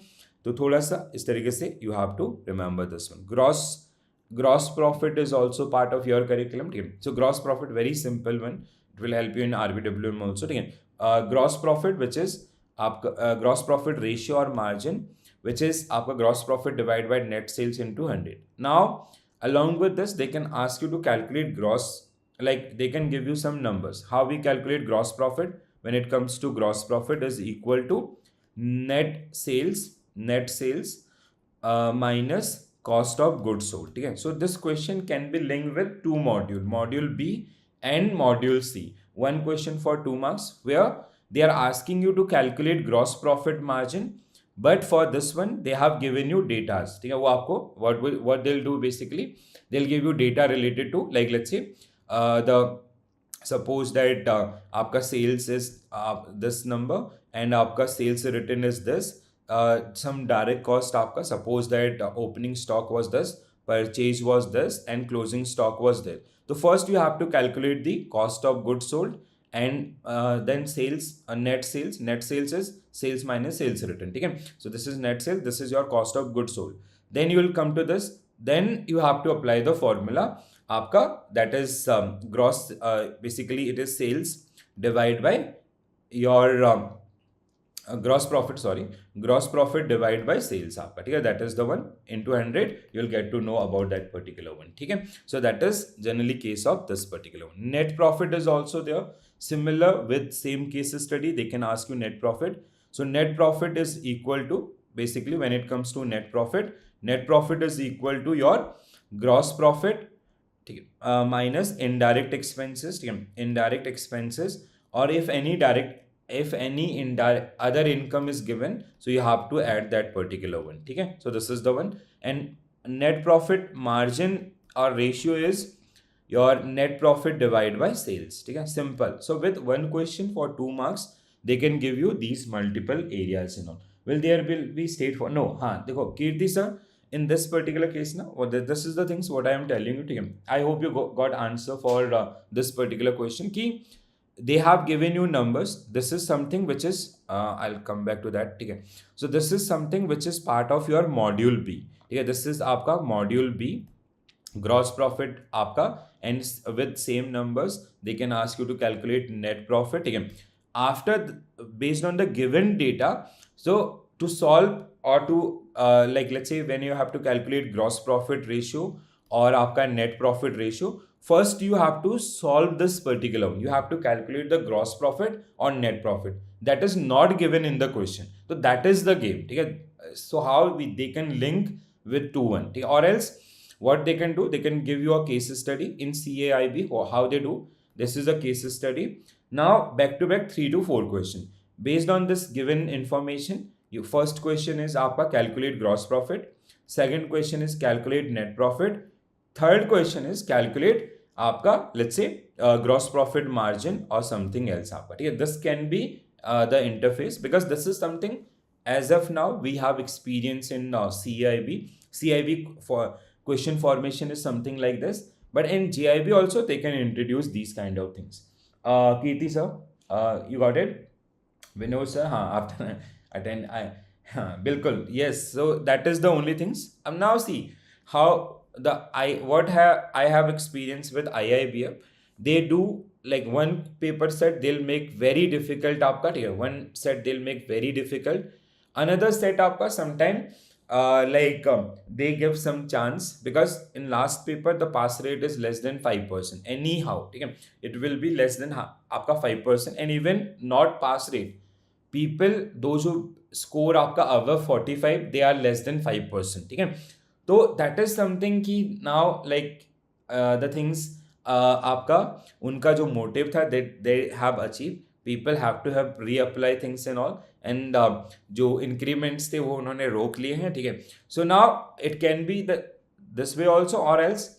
तो थोड़ा सा इस तरीके से you have to remember this one. Gross profit is also part of your curriculum. ठीक है, so gross profit, very simple one. will help you in RBWM also. ठीक है, gross profit which is आपका gross profit ratio or margin which is आपका gross profit divided by net sales into 100. Now along with this they can ask you to calculate gross, like they can give you some numbers. How we calculate gross profit? When it comes to gross profit is equal to net sales minus cost of goods sold. ठीक है, so this question can be linked with two module B and module C. One question for 2 marks where they are asking you to calculate gross profit margin, but for this one they have given you data. ठीक है, वो आपको what they'll do basically, they'll give you data related to, like let's say the suppose that आपका sales is this number and आपका sales written is this. Some direct cost आपका, suppose that opening stock was this, purchase was this and closing stock was there. So first you have to calculate the cost of goods sold and then sales, net sales is sales minus sales written. ठीक है, so this is net sales, this is your cost of goods sold. Then you will come to this, then you have to apply the formula आपका, that is gross, basically it is sales divided by your gross profit divided by sales आपका. ठीक है, that is the one into 100. you'll get to know about that particular one. ठीक है, so that is generally case of this particular one. Net profit is also there, similar with same case study. They can ask you net profit. So net profit is equal to, basically when it comes to net profit is equal to your gross profit, ठीक है, minus indirect expenses. ठीक है, indirect expenses, or if any indirect other income is given, so you have to add that particular one. ठीक है, so this is the one. And net profit margin or ratio is your net profit divided by sales. ठीक है, simple. So with one question for 2 marks they can give you these multiple areas and all. Will there be state for no? हाँ देखो कीर्ति sir, in this particular case now, this is the things what I am telling you. ठीक है, I hope you got answer for this particular question. कि they have given you numbers. This is something which is I'll come back to that. ठीक है, so this is something which is part of your module B. ठीक है, this is आपका module B, gross profit आपका, and with same numbers they can ask you to calculate net profit. ठीक है, after based on the given data, so to solve or to like let's say when you have to calculate gross profit ratio or आपका net profit ratio, first you have to solve this particular one. You have to calculate the gross profit or net profit. That is not given in the question. So that is the game. ठीक है, so how they can link with 2-1. ठीक है, or else what they can do, they can give you a case study in CAIB. or how they do, this is a case study. Now back to back 3 to 4 question based on this given information. Your first question is आपका calculate gross profit, second question is calculate net profit, third question is calculate आपका let's say gross profit margin or something else आपका. ठीक है, this can be the interface, because this is something as of now we have experience in CIB for question formation is something like this, but in JIB also they can introduce these kind of things. Kirti sir, you got it? Vinod sir, हाँ आप attend. बिल्कुल, yes. So that is the only things. Now see how I have experience with IIBF. They do like one paper set they'll make very difficult आपका. ठीक है, one set they'll make very difficult, another set आपका sometime they give some chance, because in last paper the pass rate is less than 5% anyhow. ठीक है, it will be less than आपका 5%, and even not pass rate people, those who score आपका above 45, they are less than 5%. ठीक है, तो that is something कि now like the things आपका उनका जो motive था they have achieved. People have to have reapply things and all, and जो increments थे वो उन्होंने रोक लिए हैं. ठीक है, so now it can be this way also, or else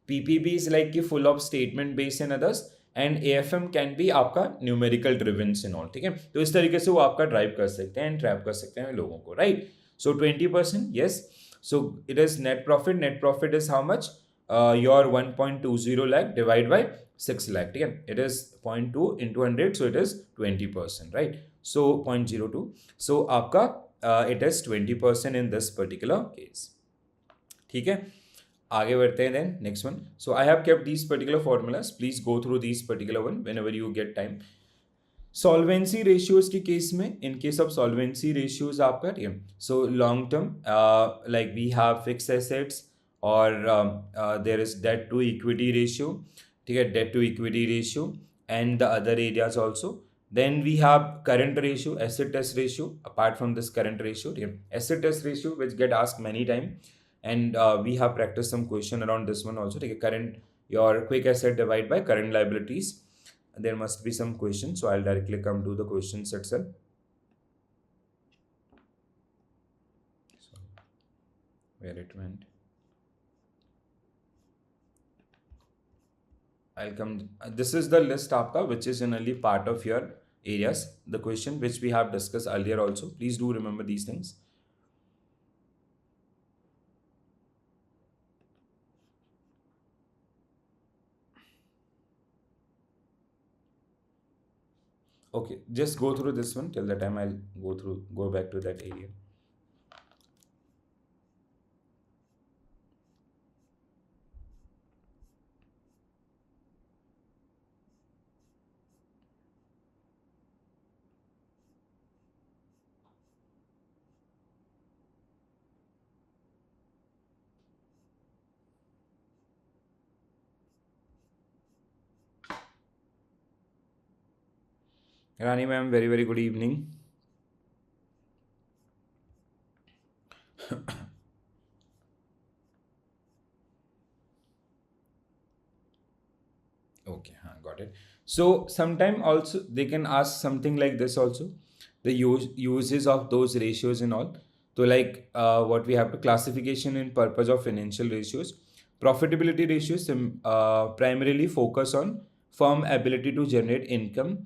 PPB is like कि full of statement based and others, and AFM can be आपका न्यूमेरिकल ड्रिवेंस इन ऑल. ठीक है, तो इस तरीके से वो आपका ड्राइव कर सकते हैं एंड ट्रैप कर सकते हैं लोगों को, right. So 20%, yes. So it is net profit is how much, your 1.20 lakh divide by 6 lakh. ठीक है, it is 0.2 into 100, so it is 20%, right? So 0.02, so आपका it is 20% in this particular case. ठीक है, आगे बढ़ते हैं then next one. So I have kept these particular formulas. Please go through these particular one whenever you get time. Solvency ratios के case में, in case of solvency ratios आपका, ठीक है, so long term like we have fix assets और there is debt to equity ratio, ठीक है, debt to equity ratio and the other areas also. Then we have current ratio, acid test ratio. Apart from this current ratio, ठीक है, acid test ratio which get asked many time and we have practiced some question around this one also. Take a current, your quick asset divide by current liabilities. There must be some question, so I'll directly come to the questions itself. So, where it went, I'll come. This is the list aapka, which is generally part of your areas. The question which we have discussed earlier also. Please do remember these things. Okay, just go through this one till the time I'll go back to that area. Rani ma'am, very, very good evening. Okay, got it. So sometime also they can ask something like this also, the uses of those ratios and all. So like what we have to classification in purpose of financial ratios. Profitability ratios primarily focus on firm ability to generate income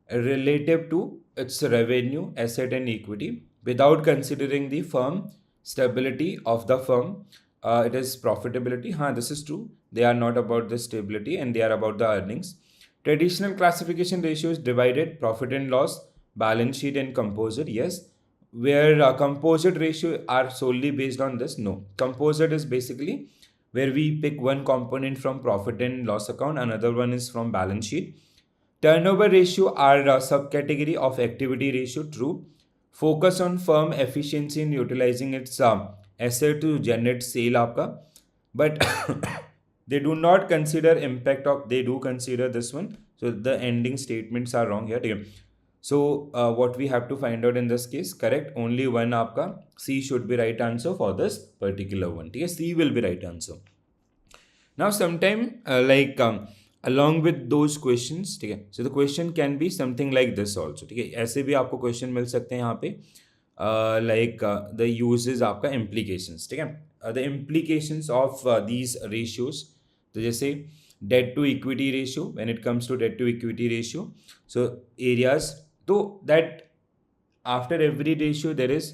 relative to its revenue, asset and equity without considering the firm stability of the firm. It is profitability. This is true. They are not about the stability and they are about the earnings. Traditional classification ratios divided profit and loss, balance sheet and composite. Yes. Where composite ratio are solely based on this? No. Composite is basically where we pick one component from profit and loss account, another one is from balance sheet. Turnover ratio are a subcategory of activity ratio. True. Focus on firm efficiency in utilizing its asset to generate sale आपका, but they do not consider impact of, they do consider this one. So the ending statements are wrong here. So what we have to find out in this case, correct, only one आपका C should be right answer for this particular one. C will be right answer. Now sometime along with those questions, ठीक है, so the question can be something like this also, ठीक है, ऐसे भी आपको question मिल सकते हैं यहाँ पे, the uses आपका implications, ठीक है, the implications of these ratios. तो जैसे debt to equity ratio, when it comes to debt to equity ratio, so areas, तो that after every ratio there is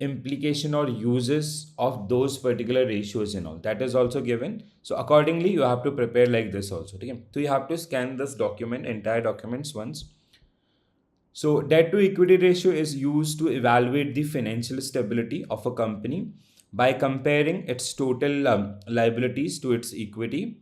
implication or uses of those particular ratios and all, that is also given. So accordingly you have to prepare like this also, okay? So you have to scan this document, entire documents once. So debt to equity ratio is used to evaluate the financial stability of a company by comparing its total liabilities to its equity.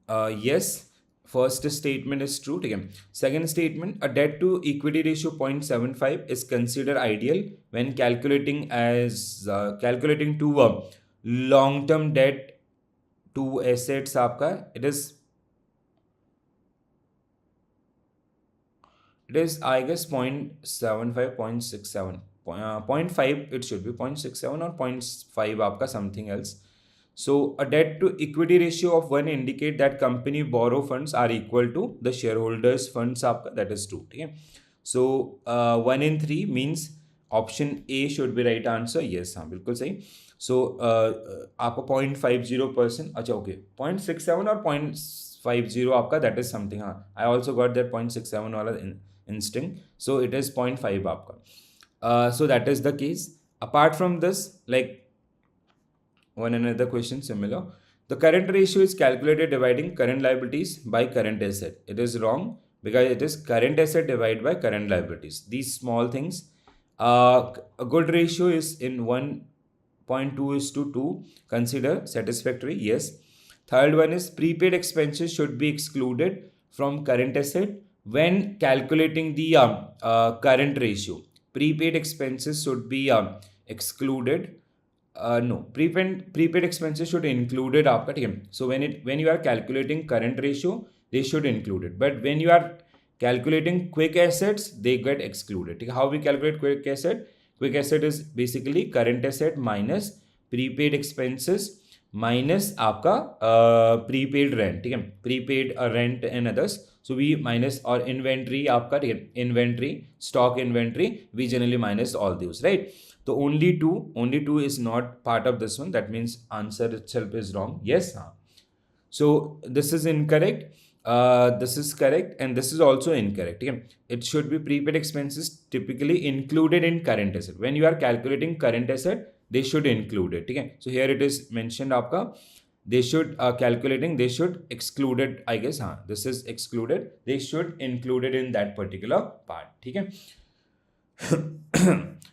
Yes, first statement is true. Okay. Second statement, a debt to equity ratio 0.75 is considered ideal when calculating calculating to long term debt to assets आपका, it is I guess 0.75, 0.67, 0.5 it should be 0.67 or 0.5 आपका something else. So a debt to equity ratio of 1 indicate that company borrow funds are equal to the shareholders funds आपका, that is true. Okay? So 1 in 3 means option A should be right answer. Yes, हाँ बिल्कुल सही. So आपको 0.50%, अच्छा okay, 0.67 और 0.50 आपका, that is something. I also got that 0.67 वाला instinct. So it is 0.5 आपका. So that is the case. Apart from this, like one another question similar. The current ratio is calculated dividing current liabilities by current asset. It is wrong because it is current asset divided by current liabilities. These small things. A good ratio is in one 0.2:2. Consider satisfactory. Yes. Third one is prepaid expenses should be excluded from current asset when calculating the current ratio. Prepaid expenses should be excluded. No, prepaid expenses should included आपका, ठीक है. So when you are calculating current ratio, they should include it. But when you are calculating quick assets, they get excluded. ठीक है. How we calculate quick asset? Quick asset is basically current asset minus prepaid expenses minus आपका prepaid rent, ठीक है. Prepaid rent and others. So we minus or inventory आपका, ठीक है. Inventory, stock inventory, we generally minus all those, right? So only two is not part of this one. That means answer itself is wrong. Yes. So this is incorrect. This is correct, and this is also incorrect. Okay? It should be prepaid expenses typically included in current asset. When you are calculating current asset, they should include it. Okay? So here it is mentioned आपका. They should they should exclude it. I guess this is excluded. They should include it in that particular part. Okay?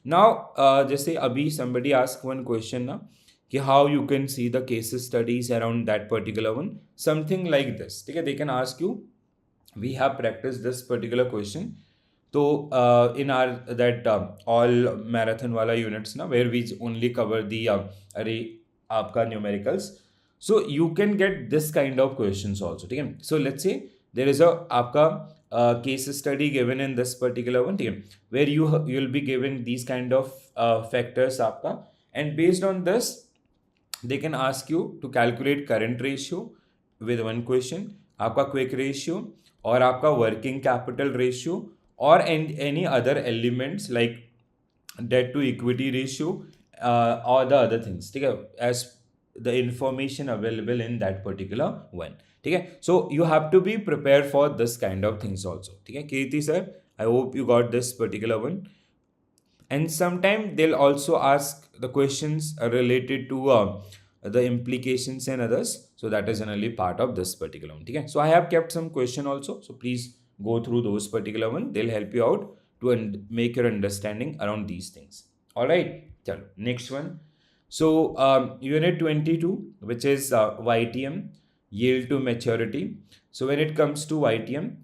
Now जैसे अभी somebody asked one question ना कि how you can see the case studies around that particular one, something like this, ठीक है. They can ask you, we have practiced this particular question. तो in our that all marathon वाला units ना, where we only cover the आपका numericals, so you can get this kind of questions also, ठीक है. So let's say there is a आपका case study given in this particular one, where you'll be given these kind of factors आपका, and based on this they can ask you to calculate current ratio with one question, आपका quick ratio और आपका working capital ratio or any other elements like debt to equity ratio or the other things, ठीक है, as the information available in that particular one, ठीक है. So you have to be prepared for this kind of things also, ठीक है. Kirti sir, I hope you got this particular one. And sometimes they'll also ask the questions related to the implications and others. So that is generally part of this particular one, okay? So I have kept some question also. So please go through those particular one. They'll help you out to make your understanding around these things. All right. Chalo, next one. So unit 22, which is YTM, yield to maturity. So when it comes to YTM,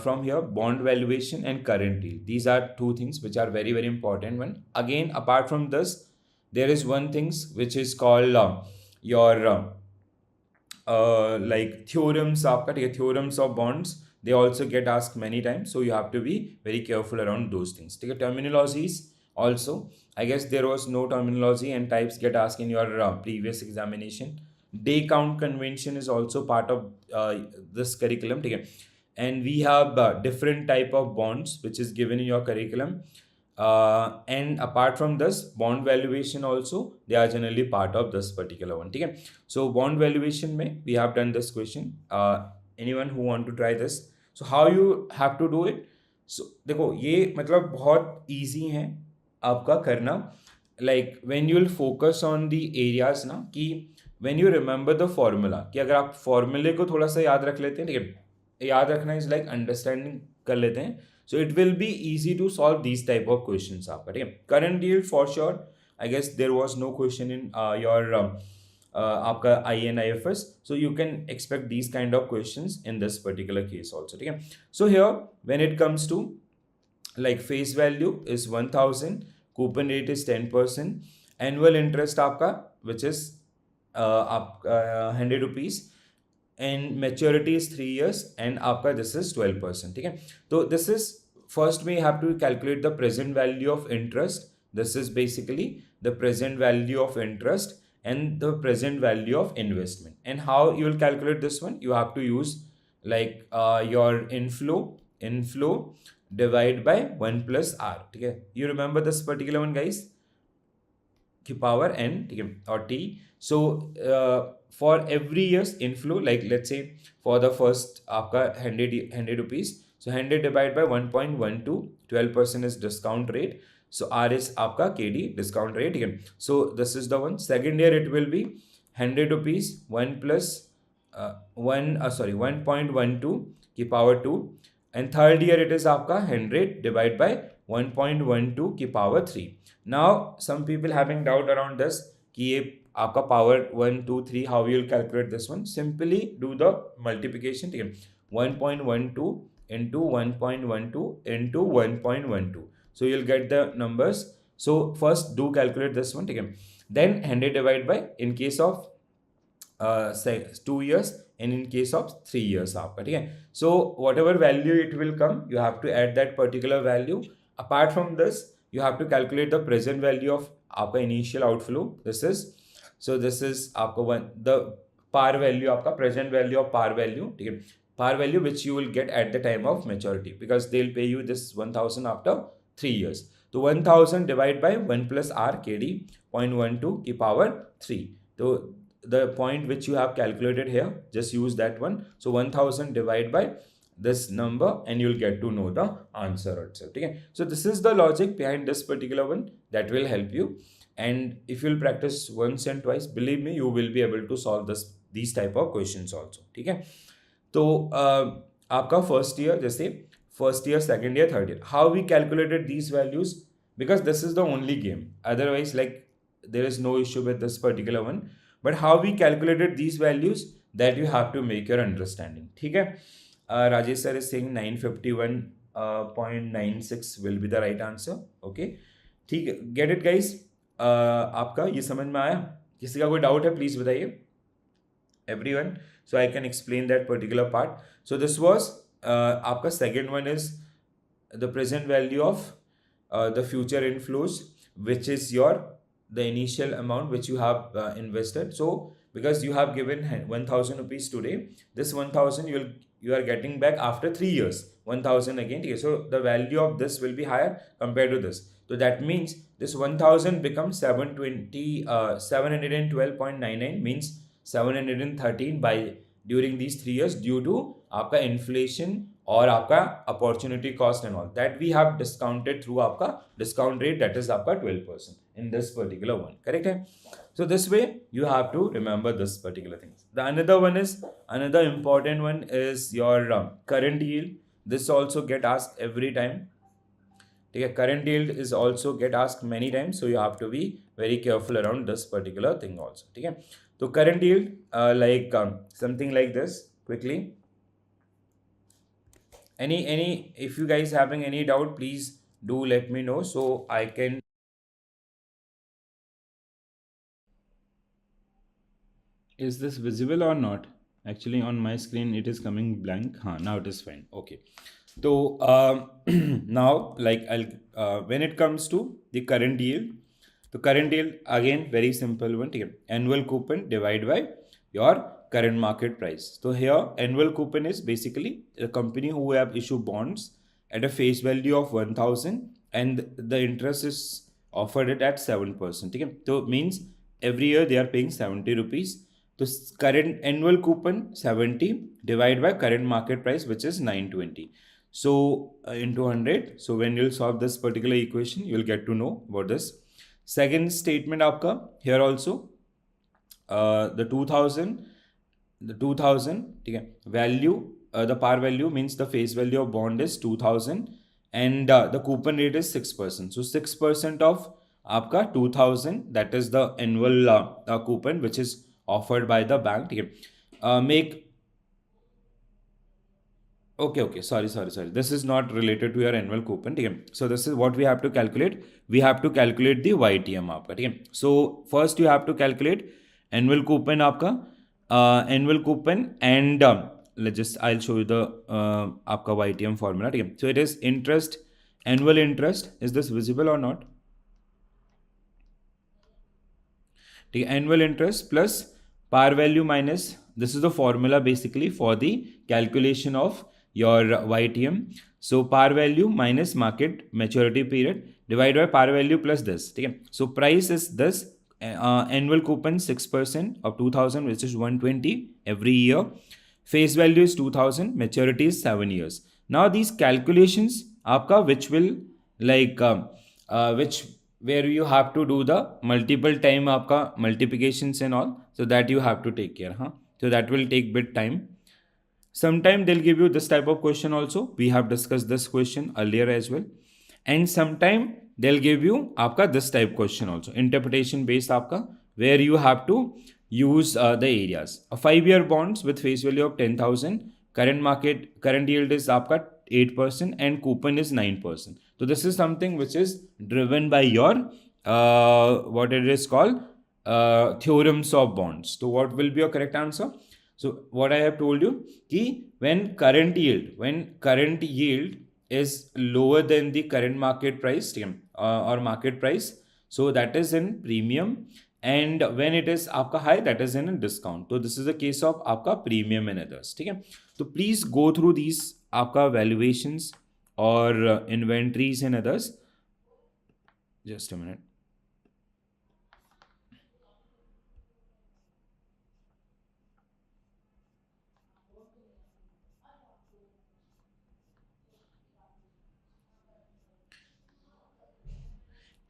from here, bond valuation and current yield. These are two things which are very, very important one. Again, apart from this, there is one things which is called your like theorems, theorems of bonds. They also get asked many times. So you have to be very careful around those things. Take terminologies also. I guess there was no terminology and types get asked in your previous examination. Day count convention is also part of this curriculum. And we have different type of bonds which is given in your curriculum. And apart from this, bond valuation also, they are generally part of this particular one. Okay? So bond valuation mein, we have done this question. Anyone who want to try this? So how you have to do it? So देखो ये मतलब बहुत easy है आपका करना. Like when you will focus on the areas ना कि when you remember the formula, कि अगर आप formula को थोड़ा सा याद रख लेते हैं, ठीक है, याद रखना is like understanding कर लेते हैं. So it will be easy to solve these type of questions आपका, ठीक है. Current yield for sure, I guess there was no question in your आपका I and IFRS, so you can expect these kind of questions in this particular case also, ठीक है. So here when it comes to like face value is 1000, coupon rate is 10%, annual interest आपका which is 100 rupees, and maturity is 3 years, and आपका this is 12%, ठीक है. तो this is first we have to calculate the present value of interest. This is basically the present value of interest and the present value of investment. And how you will calculate this one? You have to use like your inflow divide by 1 plus r, ठीक है. You remember this particular one, guys? की power n, ठीक है, or t. So for every year's inflow, like let's say for the first आपका 100 rupees, so 100 divided by 1.12, 12% is discount rate. So r is आपका kd discount rate, ठीक है. So this is the one. Second year it will be 100 rupees 1 plus 1.12 की power 2, and third year it is आपका 100 divided by 1.12 की power 3. Now some people having doubt around this कि ये आपका power 1 2 3 how you will calculate this one. Simply do the multiplication. ठीक है, 1.12 into 1.12 into 1.12. So you'll get the numbers. So first do calculate this one. ठीक है, then 100 divide by in case of say 2 years and in case of 3 years आपका. ठीक है, so whatever value it will come you have to add that particular value. Apart from this you have to calculate the present value of आपका initial outflow. This is आपका the par value आपका present value of par value. ठीक है, par value which you will get at the time of maturity because they'll pay you this 1000 after 3 years. तो 1000 divided by 1 plus r kd 0.12 की power 3. तो the point which you have calculated here, just use that one. So 1000 divided by this number and you'll get to know the answer itself. Okay, so this is the logic behind this particular one that will help you, and if you'll practice once and twice, believe me, you will be able to solve these type of questions also. ठीक है, तो आपका first year, जैसे first year, second year, third year, how we calculated these values, because this is the only game, otherwise like there is no issue with this particular one, but how we calculated these values, that you have to make your understanding. ठीक है, Rajesh sir is saying 951.96 will be the right answer. Okay, ठीक है, get it guys. आपका ये समझ में आया? किसी का कोई डाउट है प्लीज बताइए everyone, so I can explain that particular part. So this was आपका second one is the present value of the future inflows, which is the initial amount which you have invested. So because you have given 1000 rupees today, this 1000 you are getting back after 3 years 1000 again. Okay, so the value of this will be higher compared to this. So that means this 1000 becomes 712.99 means 713 by during these 3 years due to आपका inflation और आपका opportunity cost and all that we have discounted through आपका discount rate, that is आपका 12% in this particular one. Correct है? So this way you have to remember this particular thing. The another important one is your current yield. This also get asked every time. Okay, current yield is also get asked many times, so you have to be very careful around this particular thing also. Okay, so current yield like something like this quickly. Any if you guys having any doubt, please do let me know so I can. Is this visible or not? Actually on my screen it is coming blank. Now it is fine. Okay, so now like I'll when it comes to the current yield, the current yield again very simple one. Annual coupon divided by your current market price. So here annual coupon is basically a company who have issued bonds at a face value of 1000 and the interest is offered it at 7%. Okay, so it means every year they are paying 70 rupees. So current annual coupon 70 divided by current market price, which is 920. So into 100. So when you'll solve this particular equation, you'll get to know about this. Second statement आपका here also the 2000 ठीक है, value the par value means the face value of bond is 2000 and the coupon rate is 6%. So 6% of आपका 2000, that is the annual coupon which is offered by the bank. ठीक है, make okay sorry this is not related to your annual coupon. ठीक है, so this is what we have to calculate. We have to calculate the YTM आपका. ठीक है, so first you have to calculate annual coupon आपका annual coupon and I'll show you the आपका YTM formula. ठीक है, so it is interest, annual interest. Is this visible or not? ठीक है, annual interest plus par value minus, this is the formula basically for the calculation of your YTM. So par value minus market maturity period divided by par value plus this. ठीक है, so price is this annual coupon 6% of 2000 which is 120 every year. Face value is 2000, maturity is 7 years. Now these calculations आपका which will like which where you have to do the multiple time आपका multiplications and all, so that you have to take care. So that will take bit time. Sometime they'll give you this type of question also. We have discussed this question earlier as well. And sometime they'll give you आपका this type question also, interpretation based आपका, where you have to use the areas. A 5-year bonds with face value of 10,000, current yield is आपका 8% and coupon is 9%. So this is something which is driven by your what it is called theorems of bonds. So what will be your correct answer? So what I have told you, ki when current yield is lower than the current market price or market price, so that is in premium, and when it is आपका high, that is in a discount. So this is the case of आपका premium and others. ठीक है, तो please go through these आपका valuations or inventories and others. Just a minute.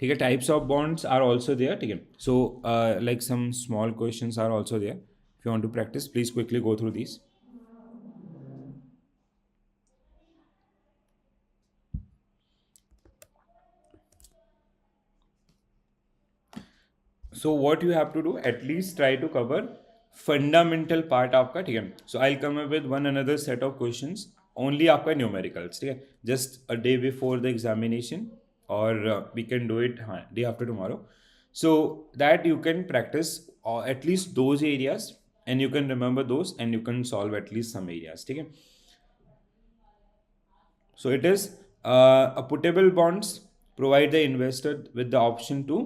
ठीक है, types of bonds are also there. ठीक है, so like some small questions are also there. If you want to practise, please quickly go through this. So what you have to do, at least try to cover fundamental part आपका. ठीक है, so I'll come up with one another set of questions only आपका numericals. ठीक है, just a day before the examination, or we can do it day after tomorrow, so that you can practice at least those areas and you can remember those and you can solve at least some areas. ठीक है, so it is a puttable bonds provide the investor with the option to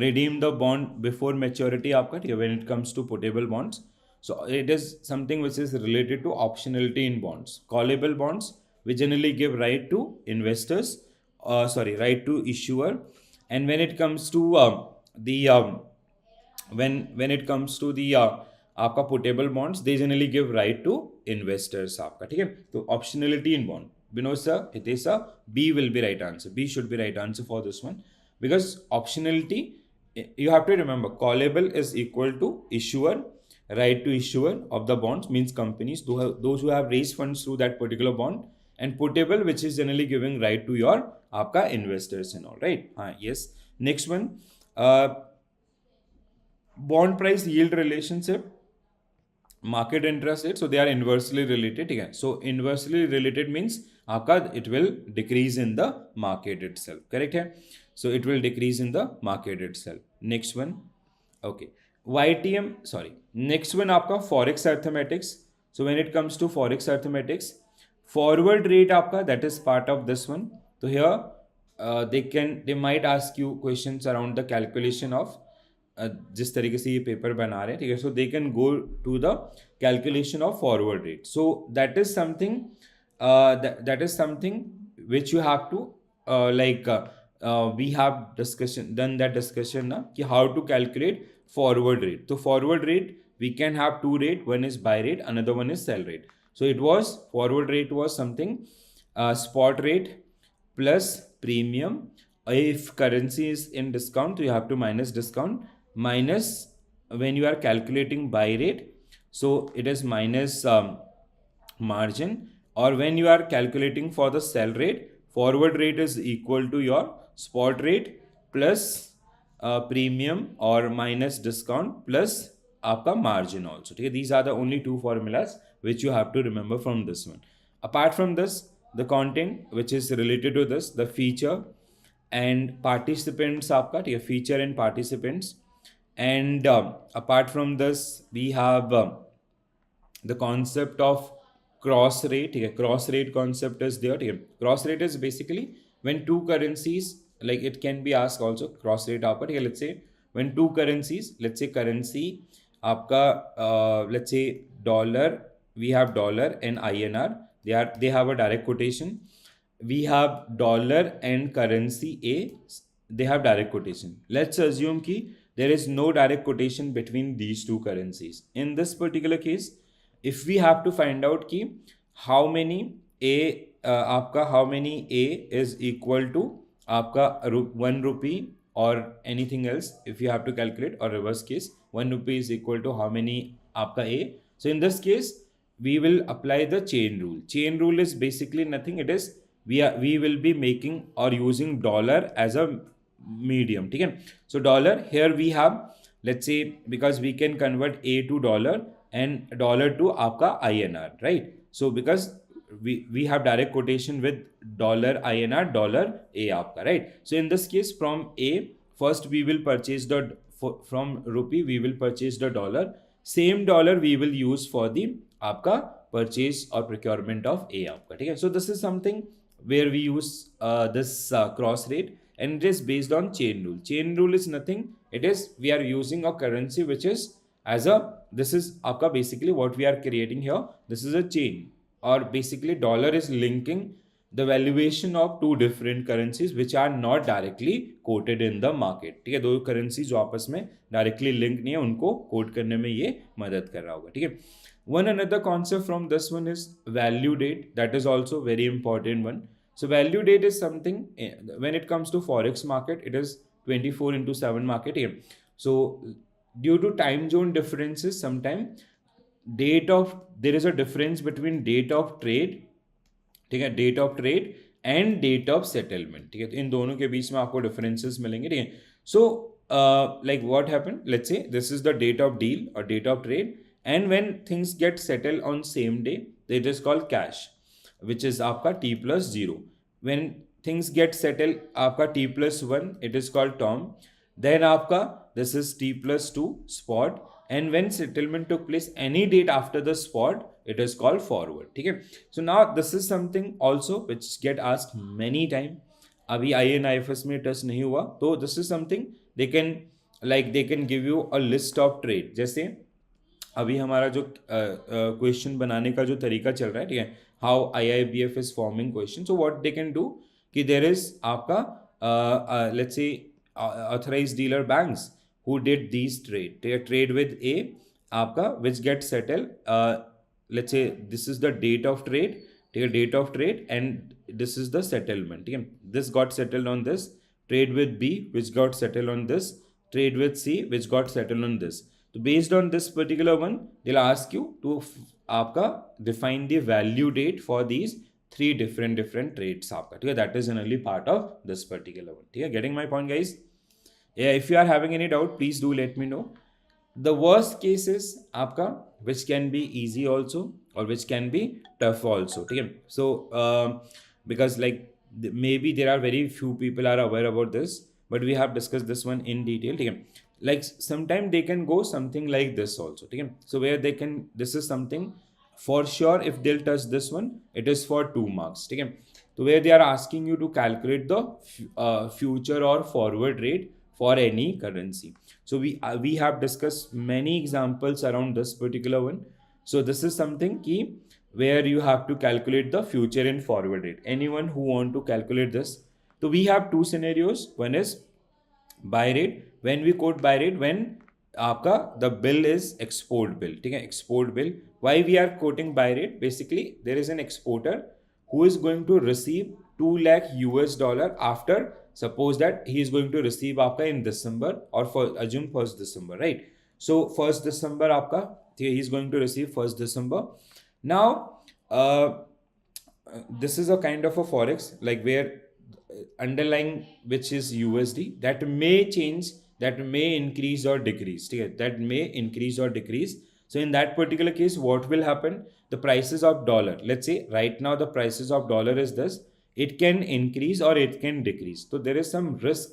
redeem the bond before maturity आपका. ठीक है, when it comes to puttable bonds, so it is something which is related to optionality in bonds. Callable bonds we generally give right to investors, right to issuer. And when it comes to the when it comes to the आपका puttable bonds, they generally give right to investors आपका. ठीक है, तो optionality in bond, Vinod sir, Hitesh sir, B will be right answer. B should be right answer for this one, because optionality, you have to remember, callable is equal to issuer, right to issuer of the bonds means companies, those who have raised funds through that particular bond, and putable which is generally giving right to your आपका investors and all, right? Yes. Next one, bond price yield relationship, market interest rate, so they are inversely related. ठीक है, so inversely related means आपका it will decrease in the market itself. Correct है, so it will decrease in the market itself. Next one, okay, YTM, sorry, next one आपका Forex Arithmetics. So when it comes to Forex Arithmetics, forward rate आपका, that is part of this one. So here they might ask you questions around the calculation of जिस तरीके से ये paper बना रहे हैं. ठीक है, so they can go to the calculation of forward rate. So that is something which you have to like we have done that discussion ना, कि how to calculate forward rate. So forward rate we can have two rate, one is buy rate, another one is sell rate. So it was, forward rate was something spot rate plus premium. If currency is in discount, so you have to minus discount, minus when you are calculating buy rate, so it is minus margin, or when you are calculating for the sell rate, forward rate is equal to your spot rate plus premium or minus discount plus आपका margin also. ठीक है, these are the only two formulas which you have to remember from this one. Apart from this, the content which is related to this, the feature and participants आपका. ठीक है, feature and participants. And apart from this, we have the concept of cross rate. ठीक है, cross rate concept is there. ठीक है, cross rate is basically when two currencies, like it can be asked also, cross rate आपका. ठीक है, let's say when two currencies, let's say currency आपका let's say dollar, we have dollar and INR, they have a direct quotation. We have dollar and currency A, they have direct quotation. Let's assume कि there is no direct quotation between these two currencies. In this particular case, if we have to find out कि how many A आपका how many A is equal to आपका 1 rupee or anything else, if you have to calculate, or reverse case, 1 rupee is equal to how many आपका A. So in this case, we will apply the chain rule. Chain rule is basically nothing, it is we will be making or using dollar as a medium. Okay, so dollar here we have, let's say, because we can convert a to dollar and dollar to आपका INR, right? So because we have direct quotation with dollar INR, dollar a आपका, right? So in this case, from a, first we will purchase the from rupee we will purchase the dollar. Same dollar we will use for the आपका purchase or procurement of a आपका, ठीक है? So this is something where we use this cross rate, and it is based on chain rule. Chain rule is nothing, it is we are using a currency which is as a, this is आपका basically what we are creating here. This is a chain, or basically dollar is linking the valuation of two different currencies which are not directly quoted in the market, ठीक है? दो currencies जो आपस में directly link नहीं है, उनको quote करने में ये मदद कर रहा होगा, ठीक है? One another concept from this one is value date. That is also very important one. So value date is something, when it comes to forex market, it is 24 into 7 market here. So due to time zone differences, sometimes date of, there is a difference between date of trade, ठीक है, date of trade and date of settlement, ठीक है? तो इन दोनों के बीच में आपको differences मिलेंगे, ठीक है? So like what happen, let's say this is the date of deal और date of trade, and when things get settle on same day, it is called cash, which is आपका t plus 0. When things get settle आपका t plus 1, it is called term. Then आपका this is t plus 2 spot, and when settlement took place any date after the spot, it is called forward, ठीक है? So now this is something also which get asked many time. अभी IN IFRS में touch नहीं हुआ, तो this is something they can give you a list of trade. जैसे अभी हमारा जो क्वेश्चन बनाने का जो तरीका चल रहा है, ठीक है, how IIBF is forming question. So what they can do कि देयर इज आपका let's say authorised dealer banks who did these trade with A आपका which get settled, let's say this is the date of trade, ठीक है, date of trade, and this is the settlement, ठीक है? This got settled on this. Trade with B which got settled on this. Trade with C which got settled on this. So based on this particular one, they'll ask you to आपका define the value date for these three different trades आपका, ठीक है? That is an early part of this particular one, ठीक है? Getting my point, guys? Yeah, if you are having any doubt, please do let me know. The worst case is आपका which can be easy also or which can be tough also, ठीक है? So because like maybe there are very few people are aware about this, but we have discussed this one in detail, ठीक है? Like sometimes they can go something like this also, ठीक है? So where they can, this is something for sure if they'll touch this one, it is for 2 marks, ठीक है? So where they are asking you to calculate the future or forward rate for any currency. So we have discussed many examples around this particular one. So this is something key where you have to calculate the future and forward rate. Anyone who want to calculate this? So we have two scenarios. One is buy rate. When we quote buy rate, when आपका the bill is export bill, ठीक है? Export bill. Why we are quoting buy rate? Basically there is an exporter who is going to receive 2 lakh US dollar after, suppose that he is going to receive आपका in December, or for assume 1st December, right? So 1st December आपका, he is going to receive 1st December. Now this is a kind of a forex, like where underlying which is USD, that may change, that may increase or decrease, ठीक है? That may increase or decrease. So in that particular case, what will happen? The prices of dollar, let's say right now the prices of dollar is this, it can increase or it can decrease. So there is some risk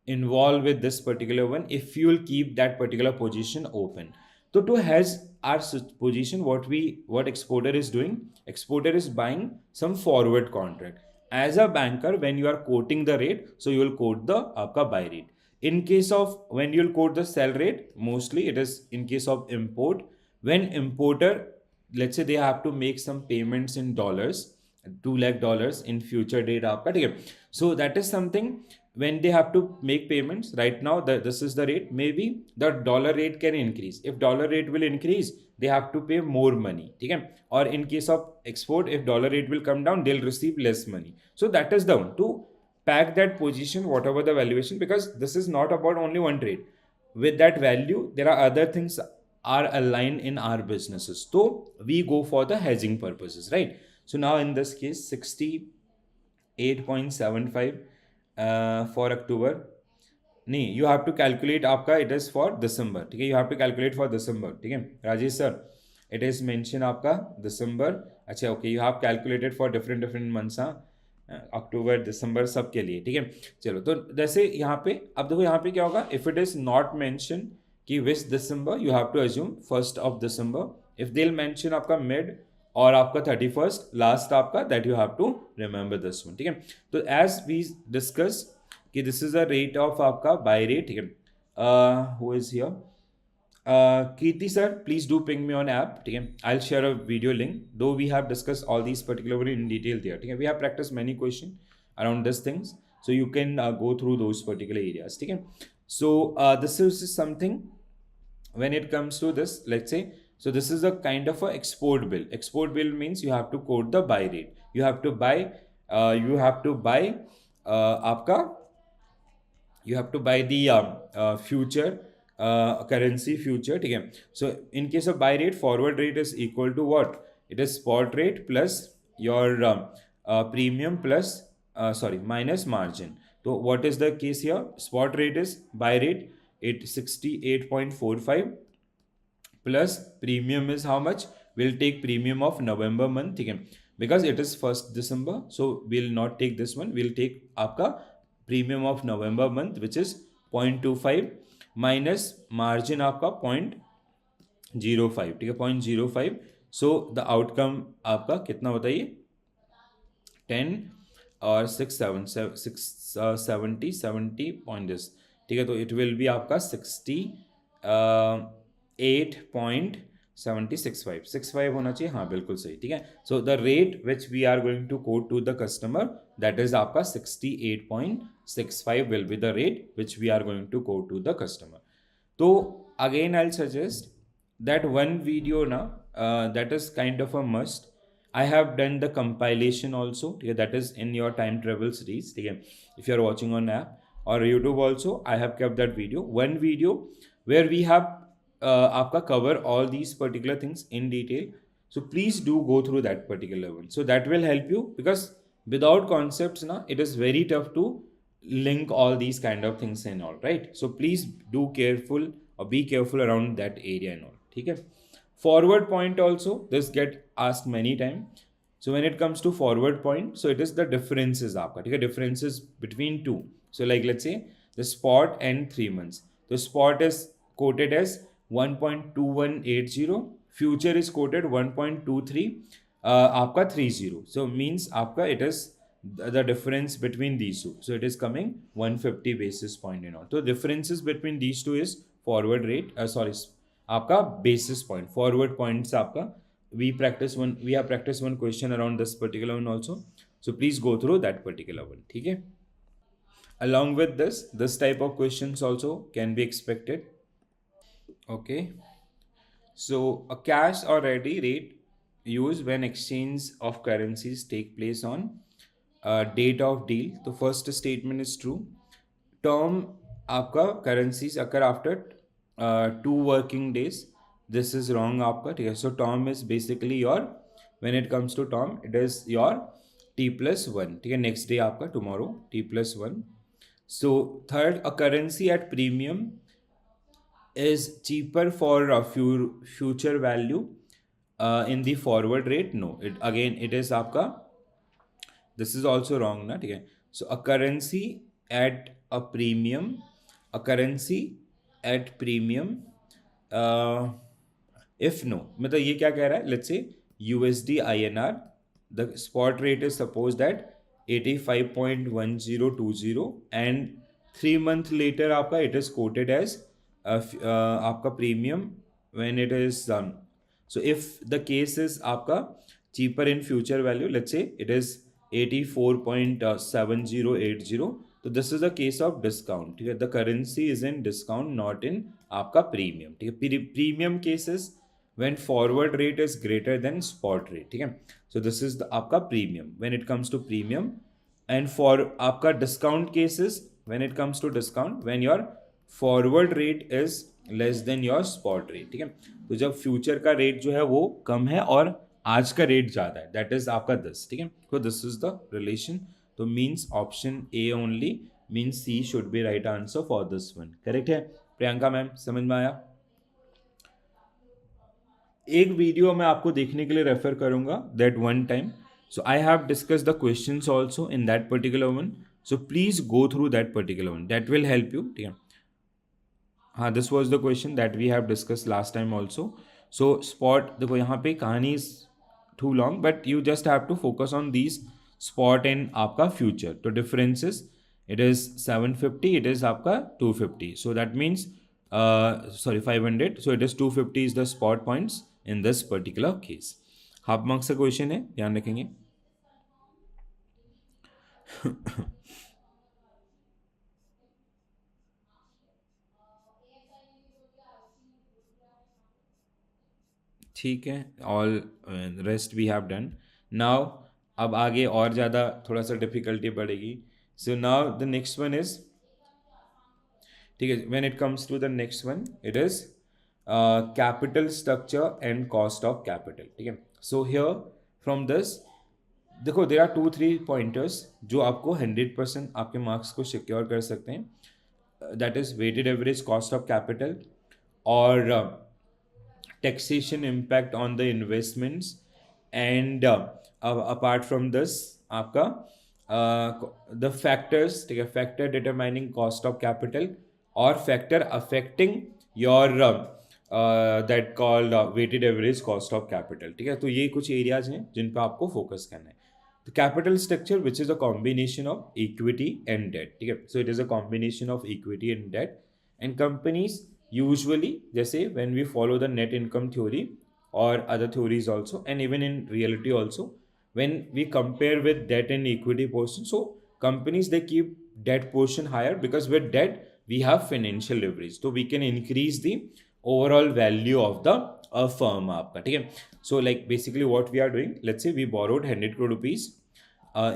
involved with this particular one if you will keep that particular position open. So to hedge our position, what exporter is doing, exporter is buying some forward contract. As a banker, when you are quoting the rate, so you will quote the आपका buy rate. In case of when you will quote the sell rate, mostly it is in case of import. When importer, let's say they have to make some payments in dollars, $2 lakh in future date आपका, ठीक है? So that is something when they have to make payments. Right now this is the rate, maybe the dollar rate can increase. If dollar rate will increase, they have to pay more money, ठीक है? Or in case of export, if dollar rate will come down, they'll receive less money. So that is the one to pack that position, whatever the valuation, because this is not about only one trade. With that value, there are other things are aligned in our businesses, so we go for the hedging purposes, right? So now in this case 60 8.75 for October, नहीं, you have to calculate आपका, it is for December, ठीक है, you have to calculate for December, ठीक है Rajesh sir, it is mention आपका December, अच्छा okay, you have calculated for different different months, हाँ, October दिसंबर सब के लिए, ठीक है। चलो, तो जैसे यहाँ पे अब देखो, यहाँ पे क्या होगा, if it is not mention कि which December, you have to assume 1 if they mention आपका मिड और आपका 31 लास्ट आपका, that you have to remember this one, ठीक है। तो एज वी डिस्कस कि this is a rate of आपका बाय रेट, ठीक है, who is here, Kirti sir, please do ping me on app, ठीक है, I'll share a video link, though we have discussed all these particular in detail there, ठीक है, we have practiced many questions around these things, so you can go through those particular areas, ठीक है। So this is something when it comes to this, let's say, so this is a kind of a export bill. Export bill means you have to quote the buy rate, you have to buy आपका, you have to buy the future currency future, ठीक है। So in case of buy rate, forward rate is equal to what, it is spot rate plus your premium plus sorry minus margin. So what is the case here, spot rate is buy rate, it 68.45 plus premium is how much, we'll take premium of November month, ठीक है, because it is 1st December, so we'll not take this one, we'll take आपका premium of November month which is 0.25 minus margin आपका 0.05, ठीक है, 0.05, so the outcome आपका कितना बताइए, 10 और 70 पॉइंट दिस, ठीक है, तो इट विल बी आपका 68.7065 होना चाहिए, हाँ बिल्कुल सही, ठीक है। So the rate which we are going to quote to the customer, that is आपका 68.65 will be the rate which we are going to quote to the customer. तो again I suggest that one video now, that is kind of a must. I have done the compilation also, yeah, that is in your time travel series, yeah, if you are watching on app or YouTube also, I have kept that video, one video where we have aapka cover all these particular things in detail, so please do go through that particular one, so that will help you, because without concepts now it is very tough to link all these kind of things and all, right? So please do careful or be careful around that area and all, ठीक है। Forward point also, this get asked many time, so when it comes to forward point, so it is the differences आपका, ठीक है, differences between two, so like let's say the spot and 3 months, the spot is quoted as 1.2180, future is quoted 1.23 आपका 30, so means आपका it is the difference between these two, so it is coming 150 basis point and all, so differences between these two is forward rate, sorry आपका basis point, forward points आपका, we have practiced one question around this particular one also, so please go through that particular one, ठीक है। Along with this type of questions also can be expected, okay। So a cash or ready rate used when exchange of currencies take place on date of deal, the first statement is true, term आपका currencies occur after 2 working days, this is wrong आपका, ठीक है। So term is basically your, when it comes to term it is your T+1, ठीक है, next day आपका tomorrow T+1। So third, a currency at premium is cheaper for a future value in the forward rate, no, it again it is आपका, this is also wrong ना, ठीक है। So a currency at a premium, a currency at premium, if no, मतलब ये क्या कह रहा है, let's say USD INR, the spot rate is supposed at 85.1020 and 3 month later आपका it is quoted as आपका premium when it is so if the case is आपका cheaper in future value, let's say it is 84.7080, तो this is a case of discount, ठीक है, the currency is in discount not in आपका premium, ठीक है। Premium cases when forward rate is greater than spot rate, ठीक है, so this is आपका premium when it comes to premium, and for आपका discount cases when it comes to discount when your forward rate is less than your spot rate, ठीक है। तो जब future का rate जो है वो कम है और आज का रेट ज़्यादा है, दैट इज आपका दिस, ठीक है। तो दिस इज द रिलेशन तो means option A only, means C should be right answer for this one. Correct है प्रियंका मैम, समझ में आया? एक वीडियो मैं आपको देखने के लिए रेफर करूंगा, that one time. So I have discuss the questions also in that particular one, so please go through that particular one, that will help you. ठीक है, हाँ, this was the question that we have discuss last time also. So spot, देखो यहाँ पे कहानी is too long, but you just have to focus on these spot and आपका future. तो differences, it is 750, it is आपका 250, so that means sorry 500, so it is 250 is the spot points in this particular case। Half marks का question है, ध्यान रखेंगे। ठीक है, all rest we have done. Now अब आगे और ज़्यादा थोड़ा सा डिफिकल्टी बढ़ेगी। So now the next one is, ठीक है, when it comes to the next one, it is capital structure and cost of capital. ठीक है, सो हियर फ्रॉम दिस, देखो देर आर 2-3 पॉइंटर्स जो आपको 100% आपके मार्क्स को सिक्योर कर सकते हैं। That is weighted average cost of capital और taxation impact on the investments, and apart from this आपका the factors, ठीक है, factor determining cost of capital और factor affecting your that called weighted average cost of capital। ठीक है, तो ये कुछ areas हैं जिन पे आपको focus करना है। The capital structure, which is a combination of equity and debt, ठीक है, so it is a combination of equity and debt, and companies usually, जैसे when we follow the net income theory or other theories also, and even in reality also, when we compare with debt and equity portion, so companies they keep debt portion higher because with debt we have financial leverage, so we can increase the overall value of the firm आपका। ठीक है, so like basically what we are doing, let's say we borrowed 100 crore rupees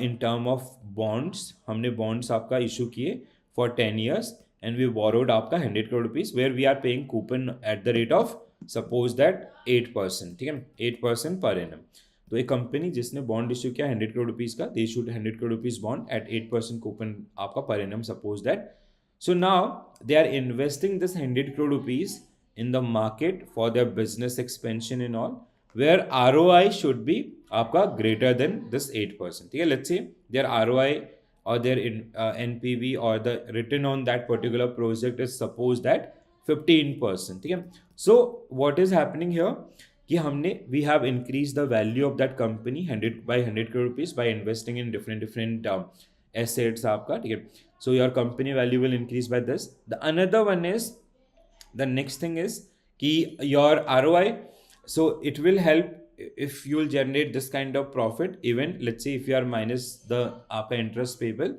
in term of bonds, हमने bonds आपका issue किए for 10 years and we borrowed आपका 100 crore rupees where we are paying coupon at the rate of suppose that 8%। ठीक है, 8% per annum। तो एक company जिसने bond issue किया 100 करोड़ रुपीज का, they issued 100 crore rupees bond at 8% coupon आपका per annum suppose that. So now they are investing this 100 crore rupees in the market for their business expansion and all, where ROI should be आपका greater than this 8%। ठीक है, let's say their ROI or their NPV or the return on that particular project is suppose that 15%। ठीक है, so what is happening here कि हमने we have increased the value of that company 100 crore rupees by investing in different assets आपका। ठीक है, so your company value will increase by this। The another one is, the next thing is कि your ROI, so it will help if you will generate this kind of profit, even let's say if you are minus the आपका interest payable,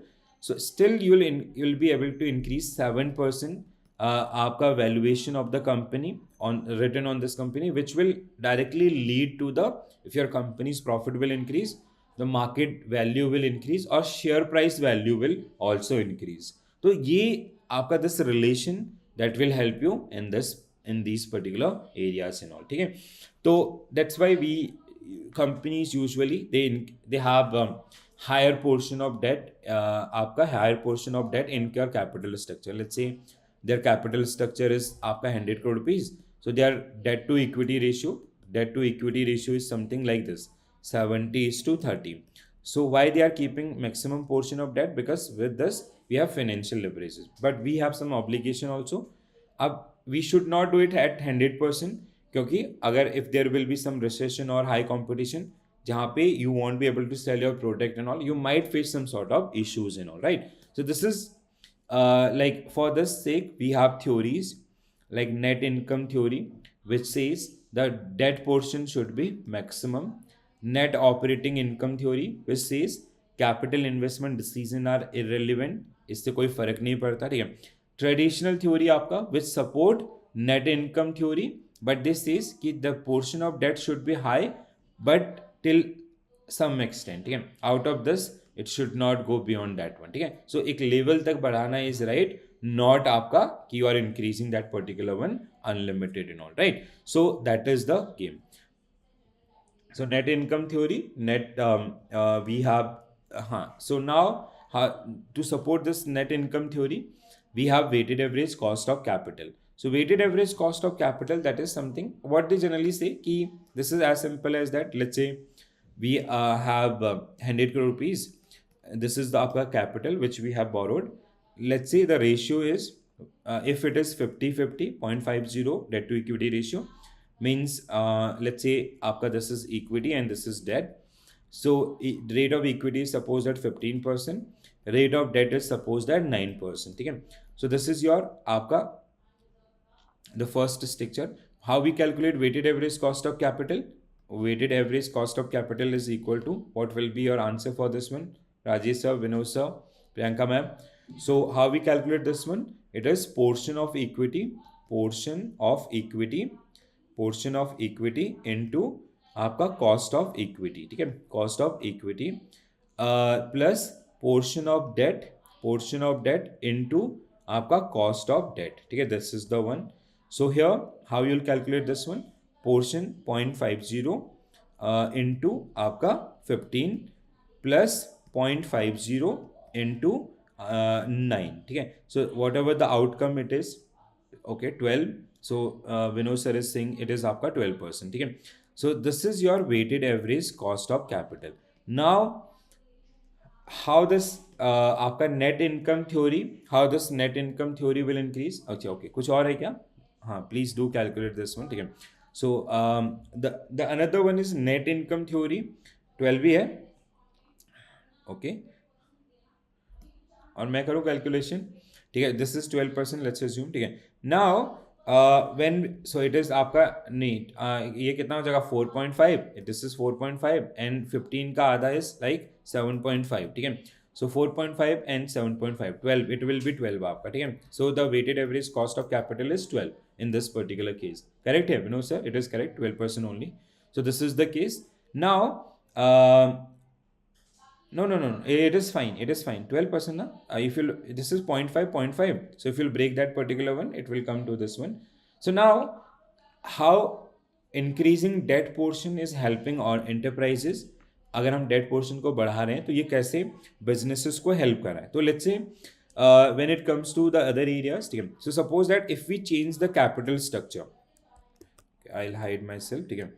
so still you will be able to increase 7% आपका valuation of the company on written on this company, which will directly lead to the, if your company's profit will increase, the market value will increase और share price value will also increase। तो ये आपका this relation that will help you in this in these particular areas and all। ठीक है, तो that's why we companies usually they have higher portion of debt, आपका higher portion of debt in your capital structure। Let's say their capital structure is आपका 100 crore rupees, so their debt to equity ratio is something like this 70:30। so why they are keeping maximum portion of debt? Because with this we have financial leverages, but we have some obligation also। अब we should not do it at 100%, क्योंकि अगर if there will be some recession or high competition जहाँ पे you won't be able to sell your product and all, you might face some sort of issues and all, right? So this is like for this sake we have theories like net income theory, which says the debt portion should be maximum, net operating income theory which says capital investment decision are irrelevant, इससे कोई फर्क नहीं पड़ता। ठीक है, traditional theory आपका which support net income theory, but this is कि the portion of debt should be high but till some extent. ठीक है, out of this it should not go beyond that one. ठीक है, सो एक level तक बढ़ाना is right, not आपका कि you are increasing that particular one unlimited in all, right? So that is the game. So net income theory, we have So now, to support this net income theory, we have weighted average cost of capital. So weighted average cost of capital, that is something what they generally say ki this is as simple as that. Let's say we have 100 crore rupees. This is the upper capital which we have borrowed. Let's say the ratio is if it is 50-50, 0.50 debt to equity ratio, means let's say आपका this is equity and this is debt. So rate of equity is supposed at 15%, rate of debt is supposed at 9%. ठीक है? So this is your आपका the first structure. How we calculate weighted average cost of capital? Weighted average cost of capital is equal to, what will be your answer for this one? Rajesh sir, Vinod sir, Priyanka ma'am. So how we calculate this one? It is portion of equity into आपका cost of equity. ठीक है, cost of equity plus portion of debt into आपका cost of debt. ठीक है, this is the one. So here how you will calculate this one? Portion 0.50 into आपका 15 plus 0.50 into 9. ठीक है, so whatever the outcome it is, okay 12. So Vinod sir is saying it is आपका 12%. ठीक है, so this is your weighted average cost of capital. Now how this आपका net income theory, how this net income theory will increase? अच्छा, okay, कुछ और है क्या? हाँ, please do calculate this one. ठीक है, so the another one is net income theory. 12 भी है, okay, और मैं करूँ कैलकुलेशन. ठीक है, दिस इज 12%, लेट्स अज्यूम. ठीक है, now when so it is आपका नहीं ये कितना हो जाएगा 4.5, this is 4.5 and 15 का आधा is like 7.5. ठीक है, so 4.5 and 7.5, 12, it will be 12 आपका. ठीक है, so the weighted average cost of capital is 12 in this particular case. Correct है Vinod sir? It is correct, 12% only. So this is the case. Now no, it is fine, 12% na? If you this is 0.5, so if you break that particular one, it will come to this one. So now how increasing debt portion is helping our enterprises? अगर हम debt portion को बढ़ा रहे हैं तो ये कैसे businesses को help कर रहा है? तो let's say when it comes to the other areas, ठीक है, so suppose that if we change the capital structure, I'll hide myself. ठीक है,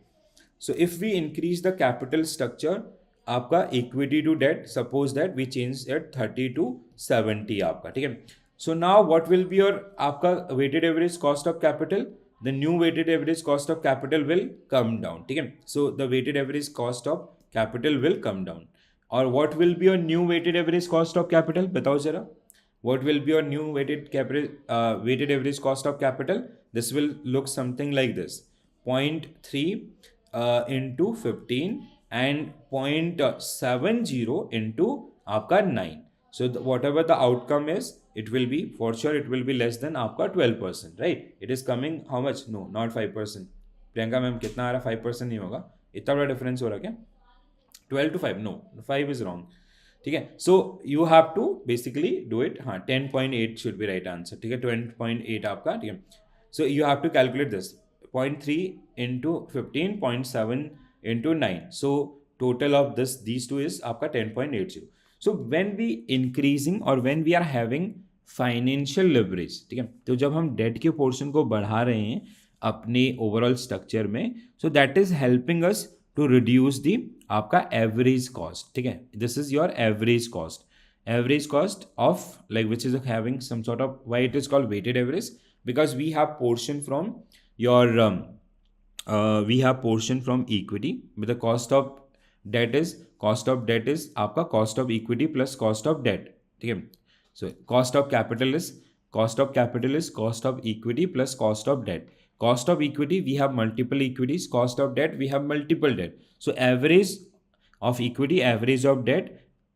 so if we increase the capital structure, आपका equity to debt suppose that we change at 30 to 70 आपका. ठीक है, so now what will be your आपका weighted average cost of capital? The new weighted average cost of capital will come down. ठीक है, so the weighted average cost of capital will come down. और what will be your new weighted average cost of capital? बताओ जरा, what will be your new weighted average cost of capital? This will look something like this, 0.3 into 15 and 0.70 into आपका 9. So whatever the outcome is, it will be for sure it will be less than आपका 12%, right? It is coming how much? No, not 5%. Priyanka ma'am कितना आ रहा? 5% नहीं होगा, इतना बड़ा difference हो रहा क्या? 12 to 5? No, 5 is wrong. ठीक है, so you have to basically do it. हाँ, 10.8 should be right answer. ठीक है, 20.8 आपका. ठीक है, so you have to calculate this, 0.3 into 15, 0.7 into 9. So total of these two is आपका 10.80. So when we increasing or when we are having financial leverage, ठीक है, तो जब हम डेट के पोर्शन को बढ़ा रहे हैं अपने ओवरऑल स्ट्रक्चर में, so that is helping us to reduce the आपका एवरेज कॉस्ट. ठीक है, this is your average cost of like which is having some sort of, why it is called weighted average? Because we have portion from your we have portion from equity, but the cost of debt is आपका cost of equity plus cost of debt. ठीक है, so cost of capital is cost of equity plus cost of debt. Cost of equity, we have multiple equities. Cost of debt, we have multiple debt. So average of equity, average of debt,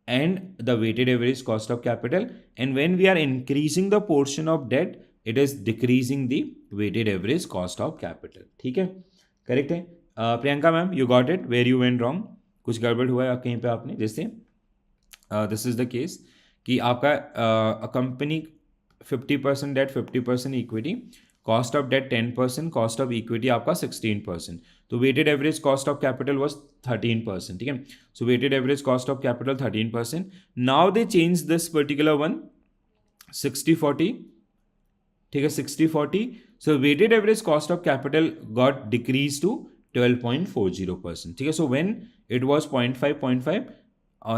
and the weighted average cost of capital. And when we are increasing the portion of debt, it is decreasing the weighted average cost of capital. ठीक है, correct है Priyanka ma'am? You got it? Where you went wrong? कुछ गड़बड़ हुआ है कहीं पे आपने? जैसे दिस इज द केस कि आपका company 50% debt 50% equity, cost of debt 10%, cost of equity आपका 16%. तो weighted average cost of capital was 13%. ठीक है, so weighted average cost of capital 13%. Now they changed this particular one 60-40. ठीक है, 60-40. So weighted average cost of capital got decreased to 12.40%. ठीक है, so when it was 0.5,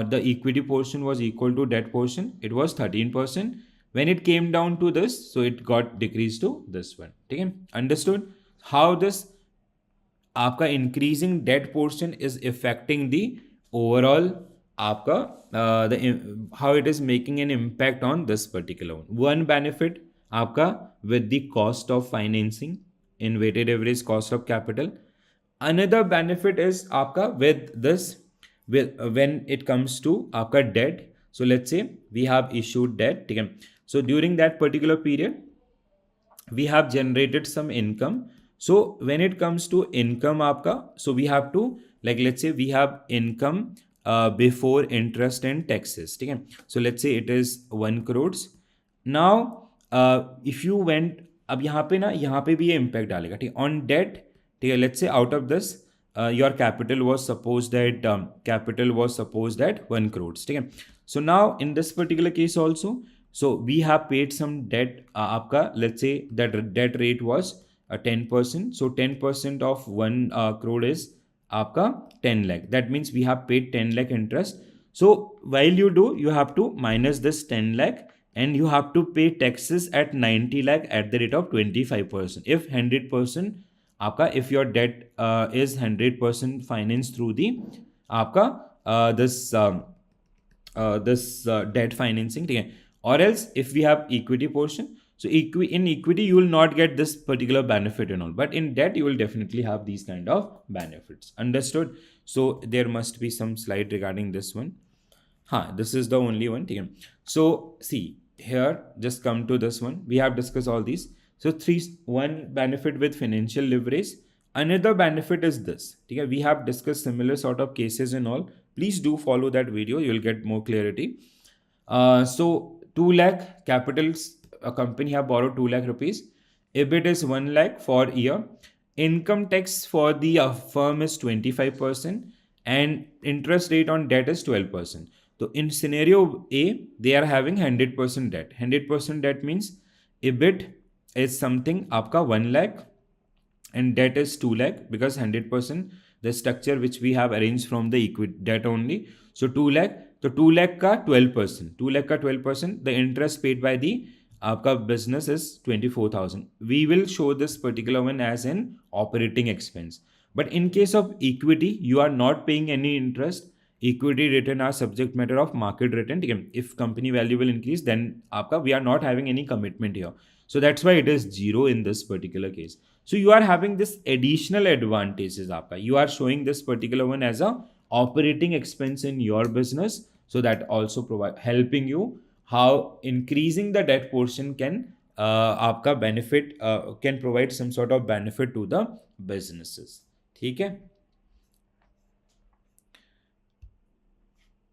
the equity portion was equal to debt portion, it was 13%. When it came down to this, so it got decreased to this one. ठीक है, understood how this आपका increasing debt portion is affecting the overall आपका how it is making an impact on this particular one. One benefit आपका with the cost of financing in weighted average cost of capital. Another benefit is आपका with this when it comes to आपका debt. So let's say we have issued debt. ठीक है, so during that particular period we have generated some income. So when it comes to income आपका, so we have to, like let's say we have income before interest and taxes. ठीक है, so let's say it is 1 crores. Now if you went, अब यहाँ पे ना, यहाँ पे भी ये impact डालेगा. ठीक है, on debt. ठीक है, let's say out of this your capital was supposed at 1 crores. ठीक है, so now in this particular case also, so we have paid some debt. आपका let's say that debt rate was 10%. So 10% of 1 crore is आपका 10 lakh. That means we have paid 10 lakh interest. So while you do, you have to minus this 10 lakh and you have to pay taxes at 90 lakh at the rate of 25%. If 100% आपका, if your debt is 100% financed through the आपका this debt financing. ठीक है, or else if we have equity portion, so in equity you will not get this particular benefit and all, but in debt you will definitely have these kind of benefits. Understood? So there must be some slide regarding this one. This is the only one. ठीक है, so see here, just come to this one. We have discussed all these. So one benefit with financial leverage. Another benefit is this. ठीक है, we have discussed similar sort of cases and all. Please do follow that video. You will get more clarity. So 2 lakh capitals, a company have borrowed 2 lakh rupees. EBIT is 1 lakh for year. Income tax for the firm is 25% and interest rate on debt is 12%. So in scenario A, they are having 100% debt. 100% debt means EBIT is something आपका 1 lakh and debt is 2 lakh, because 100% the structure which we have arranged from the equity debt only. So 2 lakh, तो 2 lakh का 12%, 2 lakh का 12%, the interest paid by the आपका business is 24,000. We will show this particular one as an operating expense. But in case of equity, you are not paying any interest. Equity return are subject matter of market return. If company value will increase, then आपका we are not having any commitment here. So that's why it is 0 in this particular case. So you are having this additional advantages. You are showing this particular one as a operating expense in your business. So that also helping you how increasing the debt portion can आपका benefit can provide some sort of benefit to the businesses. ठीक है.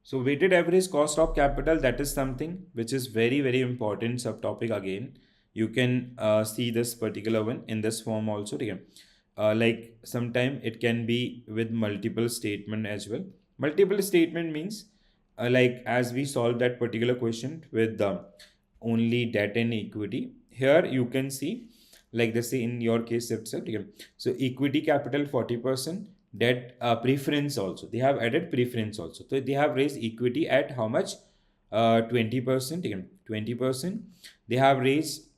So weighted average cost of capital, that is something which is very, very important subtopic again. You can see this particular one in this form also. Like sometime it can be with multiple statement as well. Multiple statement means like as we solve that particular question with only debt and equity. Here you can see like this in your case itself. So equity capital 40%, debt preference also. They have added preference also. So they have raised equity at how much? 20%. 20%. They have raised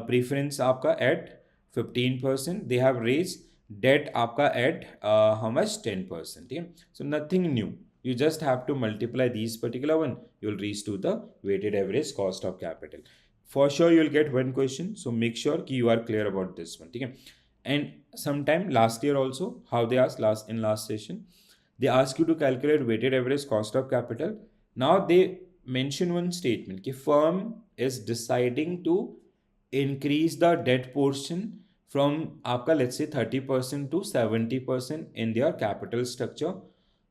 preference आपका at 15%. They have raised debt आपका at how much? 10%. So nothing new. You just have to multiply these particular one. You will reach to the weighted average cost of capital. For sure, you will get one question. So make sure कि you are clear about this one. And sometime last year also, how they asked in last session, they ask you to calculate weighted average cost of capital. Now they mention one statement कि firm is deciding to increase the debt portion from आपका let's say 30% to 70% in their capital structure.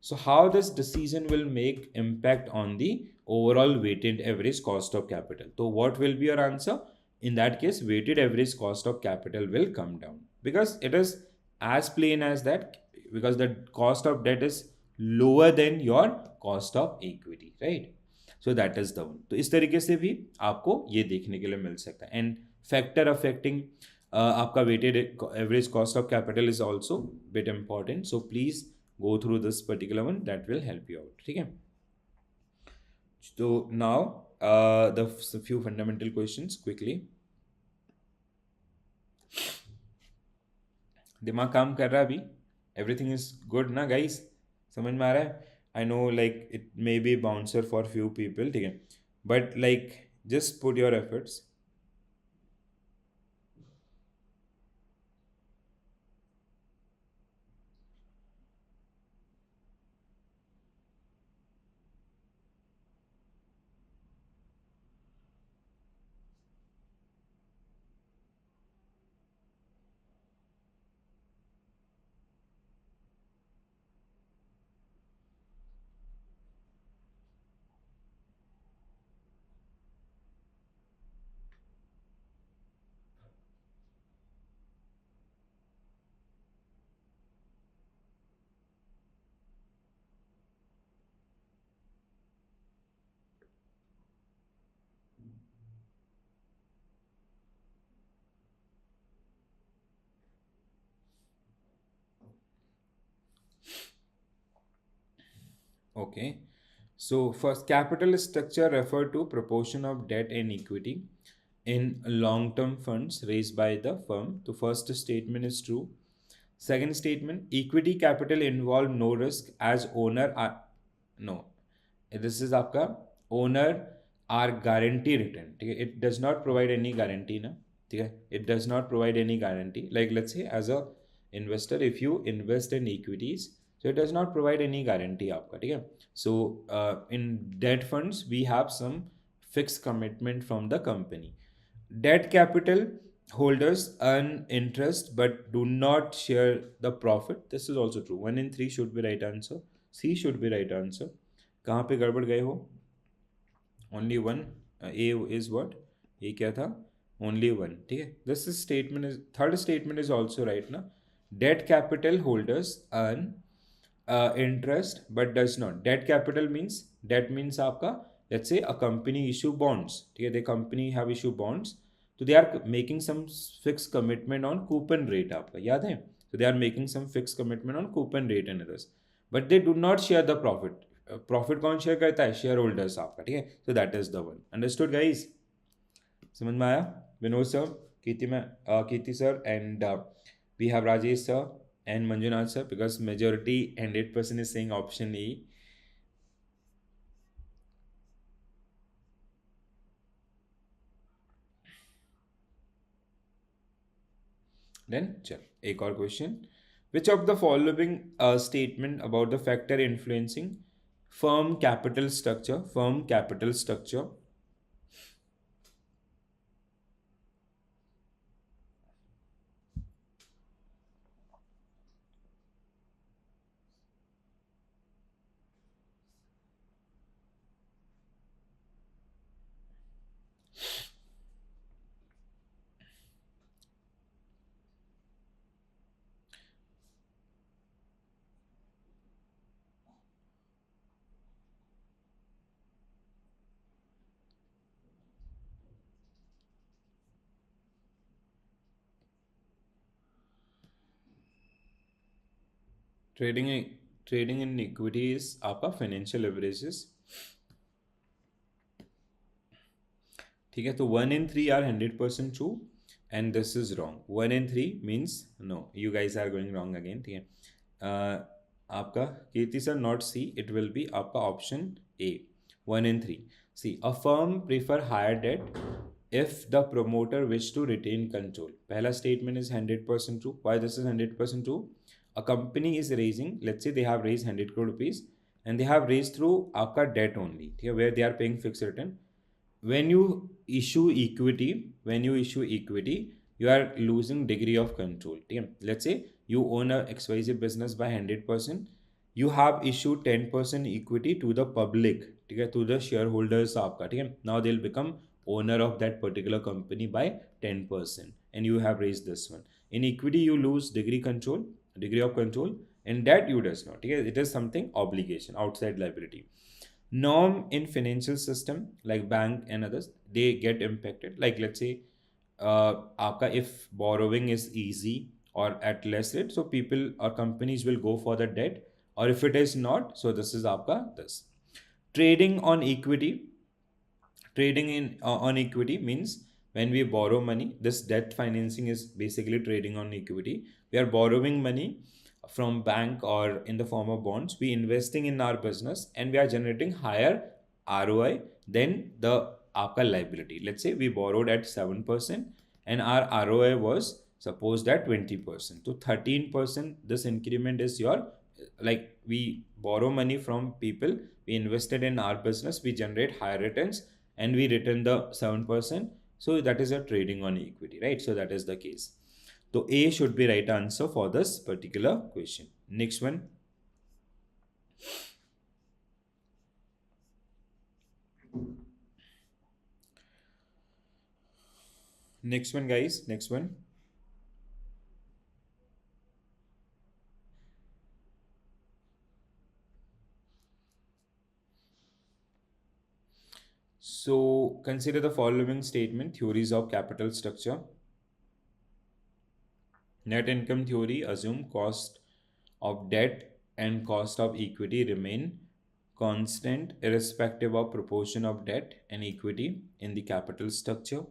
So how this decision will make impact on the overall weighted average cost of capital? So what will be your answer? in that case weighted average cost of capital will come down, because it is as plain as that, because the cost of debt is lower than your cost of equity, right? So that is the one. तो इस तरीके से भी आपको ये देखने के लिए मिल सकता है. एंड फैक्टर अफेक्टिंग आपका weighted average cost of capital is also bit important, so please go through this particular one, that will help you out. ठीक है. So now the few fundamental questions quickly. दिमाग काम कर रहा है अभी? Everything is good ना guys? समझ में आ रहा है? I know like it may be bouncer for few people, ठीक है, but like just put your efforts. Okay. So first, capital structure refer to proportion of debt and equity in long-term funds raised by the firm. The first statement is true. Second statement, equity capital involve no risk as owner are no. This is आपका owner are guarantee return. ठीक है. It does not provide any guarantee ना. ठीक है. It does not provide any guarantee. Like let's say as a investor, if you invest in equities, so it does not provide any guarantee आपका. ठीक है. So in debt funds we have some fixed commitment from the company. Debt capital holders earn interest but do not share the profit. This is also true. 1 in 3 should be right answer. C should be right answer. कहाँ पे गड़बड़ गए हो? Only one. A is what? ये क्या था? Only one. ठीक है. This is statement is third statement is also right ना. Debt capital holders earn interest but does not. Debt capital means आपका let's say a company issue bonds. ठीक है. The company have issue bonds. So they are making some fixed commitment on coupon rate आपका याद है? So they are making some fixed commitment on coupon rate and others. But they do not share the profit. Profit कौन share करता है? Shareholders आपका. ठीक है. So that is the one. Understood guys? समझ में आया? Vinod sir, Kirti sir and we have Rajesh sir and Manjunath sir, because majority 100% is saying option A. Then चल एक और क्वेश्चन. Which of the following statement about the factor influencing firm capital structure trading in equity is आपका financial leverages. ठीक है. तो 1 in 3 are 100% true and this is wrong. 1 in 3 means no, you guys are going wrong again. ठीक है. आपका Kirti sir not C, it will be आपका option A. 1 in 3. See, a firm prefer higher debt if the promoter wish to retain control. पहला statement is 100% true. Why this is 100% true? A company is raising, let's say they have raised 100 crore rupees and they have raised through आपका debt only, ठीक है, where they are paying fixed return. When you issue equity, you are losing degree of control. ठीक है. Let's say you own a XYZ business by 100%. You have issued 10% equity to the public, ठीक है, to the shareholders आपका. ठीक है. Now they'll become owner of that particular company by 10%, and you have raised this one. In equity you lose degree of control, and that you does not. Okay? It is something obligation, outside liability. Norm in financial system like bank and others, they get impacted. Like let's say आपका if borrowing is easy or at less rate, so people or companies will go for the debt, or if it is not, so this is आपका this. Trading on equity, trading in on equity means when we borrow money, this debt financing is basically trading on equity. We are borrowing money from bank or in the form of bonds, we investing in our business, and we are generating higher ROI than the आपका liability. Let's say we borrowed at 7% and our ROI was supposed at 20%. So 13%, this increment is your, like we borrow money from people, we invested in our business, we generate higher returns, and we return the 7%. So that is a trading on equity, right? So that is the case. So A should be right answer for this particular question. Next one. Next one, guys. Next one. So consider the following statement: theories of capital structure. Net income theory assume cost of debt and cost of equity remain constant irrespective of proportion of debt and equity in the capital structure.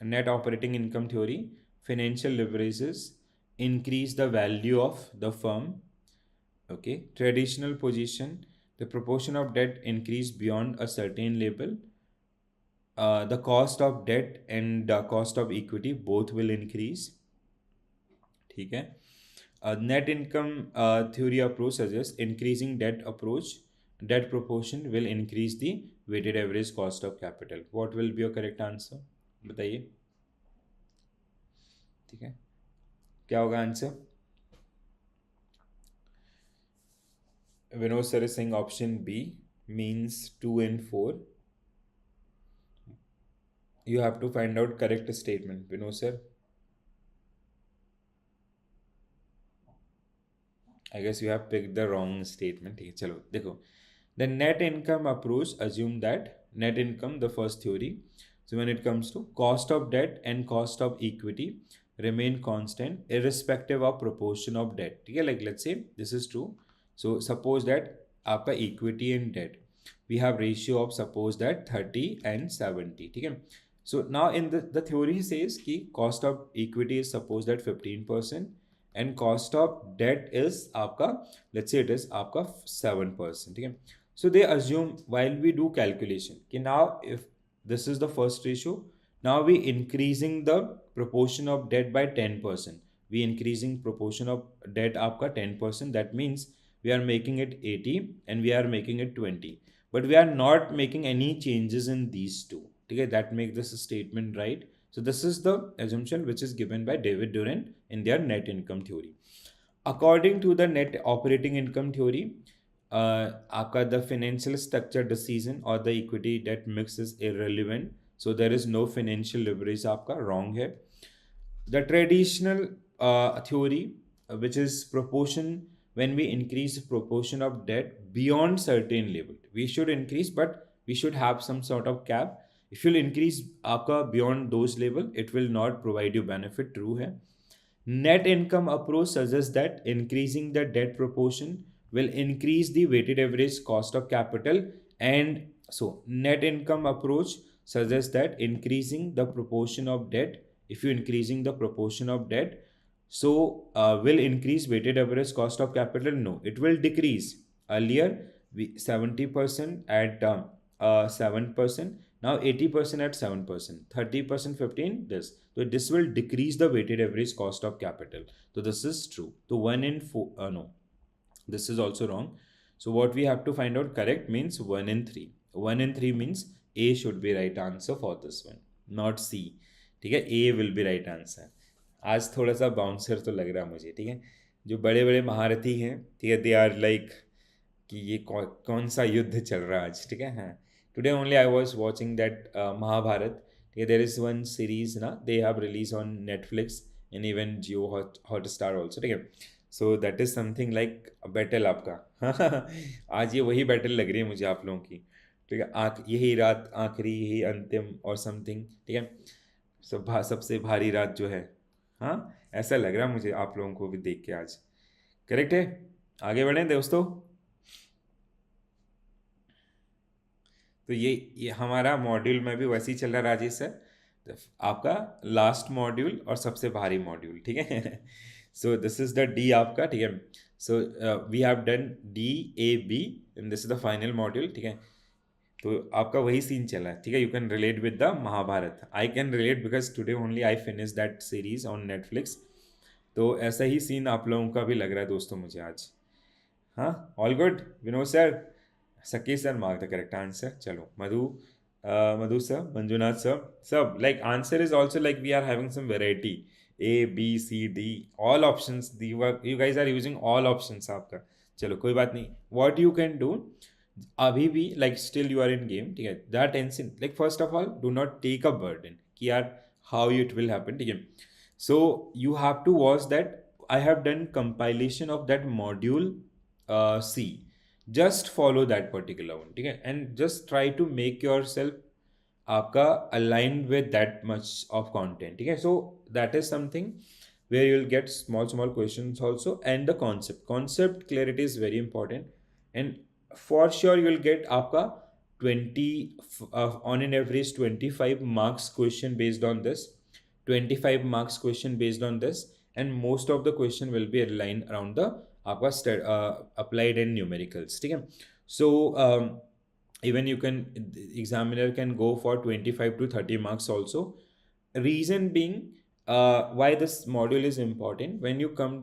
Net operating income theory, financial leverages increase the value of the firm. Okay, traditional position, the proportion of debt increase beyond a certain level. The cost of debt and the cost of equity both will increase. ठीक है. Net income theory approach suggests increasing debt proportion will increase the weighted average cost of capital. What will be your correct answer? बताइए. ठीक है, क्या होगा answer? Vinod sir is saying option B means 2 and 4. You have to find out correct statement, Vinod sir. I guess you have picked the wrong statement. ठीक है, चलो देखो. The net income approach assume that net income, the first theory. So when it comes to cost of debt and cost of equity remain constant irrespective of proportion of debt. ठीक है, like let's say this is true. So suppose that आपका equity and debt, we have ratio of suppose that 30 and 70. ठीक है. So now in the theory says कि cost of equity is supposed that 15% and cost of debt is आपका, let's say it is आपका 7%. ठीक है. So they assume while we do calculation कि now if this is the first ratio, now we increasing the proportion of debt by 10%. We increasing proportion of debt आपका 10%. That means we are making it 80 and we are making it 20. But we are not making any changes in these two. Okay, that makes this statement right. So this is the assumption which is given by David Durant in their net income theory. According to the net operating income theory, आपका the financial structure decision or the equity debt mix is irrelevant. So there is no financial leverage. आपका wrong है. The traditional theory, which is proportion, when we increase proportion of debt beyond certain level, we should increase, but we should have some sort of cap. If you'll increase आपका beyond those level, it will not provide you benefit. True है. Net income approach suggests that increasing the debt proportion will increase the weighted average cost of capital, and so net income approach suggests that increasing the proportion of debt, if you're increasing the proportion of debt, so will increase weighted average cost of capital. No, it will decrease. Earlier we 70% at 7%, now 80% at 7%, 30% 15 this. So this will decrease the weighted average cost of capital. So this is true. So 1 in 4, no, this is also wrong. So what we have to find out correct means 1 in 3. 1 in 3 means A should be right answer for this one, not C. ठीक है, A will be right answer. आज थोड़ा सा bouncer तो लग रहा है मुझे. ठीक है, जो बड़े बड़े महारथी हैं, ठीक है, दे आर लाइक कि ये कौन सा युद्ध चल रहा है आज. ठीक है, हाँ, today only I was watching that Mahabharat. Okay, there is one series na they have released on Netflix and even Jio Hotstar also. Okay, so that is something like a battle आपका. आज ये वही battle लग रही है मुझे आप लोगों की. ठीक है, यही रात आखिरी, यही अंतिम और समथिंग. ठीक है, सबसे भारी रात जो है. हाँ, ऐसा लग रहा है मुझे आप लोगों को भी देख के आज. करेक्ट है. आगे बढ़ें दोस्तों. तो ये हमारा मॉड्यूल में भी वैसे ही चल रहा है राजेश सर. तो आपका लास्ट मॉड्यूल और सबसे भारी मॉड्यूल. ठीक है. So this is the D आपका. ठीक है. So we have done DAB and this is the final module. ठीक है. तो आपका वही सीन चला है. ठीक है. You can relate with the Mahabharata. I can relate because today only I finish that series on Netflix. तो ऐसा ही सीन आप लोगों का भी लग रहा है दोस्तों मुझे आज. हाँ, ऑल गुड. विनोद सर, सकी sir mark the correct answer. चलो मधु सर, मंजुनाथ सर, सब like answer is also like we are having some variety. A B C D all options. You guys are using all options आपका. चलो कोई बात नहीं. What you can do अभी भी like still you are in game. ठीक है. That tension like first of all do not take a burden कि यार how it will happen. ठीक है. So you have to watch that. I have done compilation of that module C. Just follow that particular one. ठीक है. And just try to make yourself आपका aligned with that much of content. ठीक है. So that is something where you'll get small questions also. And the concept clarity is very important. And for sure you'll get आपका 20 on an average 25 marks question based on this, 25 marks question based on this, and most of the question will be aligned around the आपका applied and numericals. ठीक है. So even you can, examiner can go for 25 to 30 marks also. Reason being why this module is important. When you come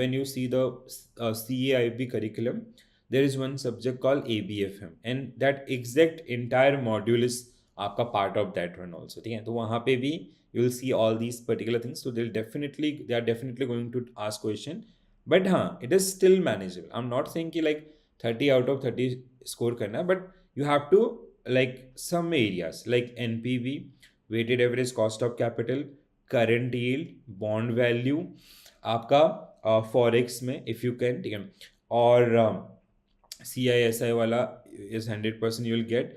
when you see the CAIB curriculum, there is one subject called ABFM and that exact entire module is आपका part of that one also. ठीक है. तो वहाँ पे भी you will see all these particular things. So they are definitely going to ask question. But हाँ, it is still manageable. I'm not saying कि like 30 out of 30 score करना, but you have to like some areas like NPV, weighted average cost of capital, current yield, bond value, आपका forex में if you can. ठीक है. और CISI वाला is 100% you will get.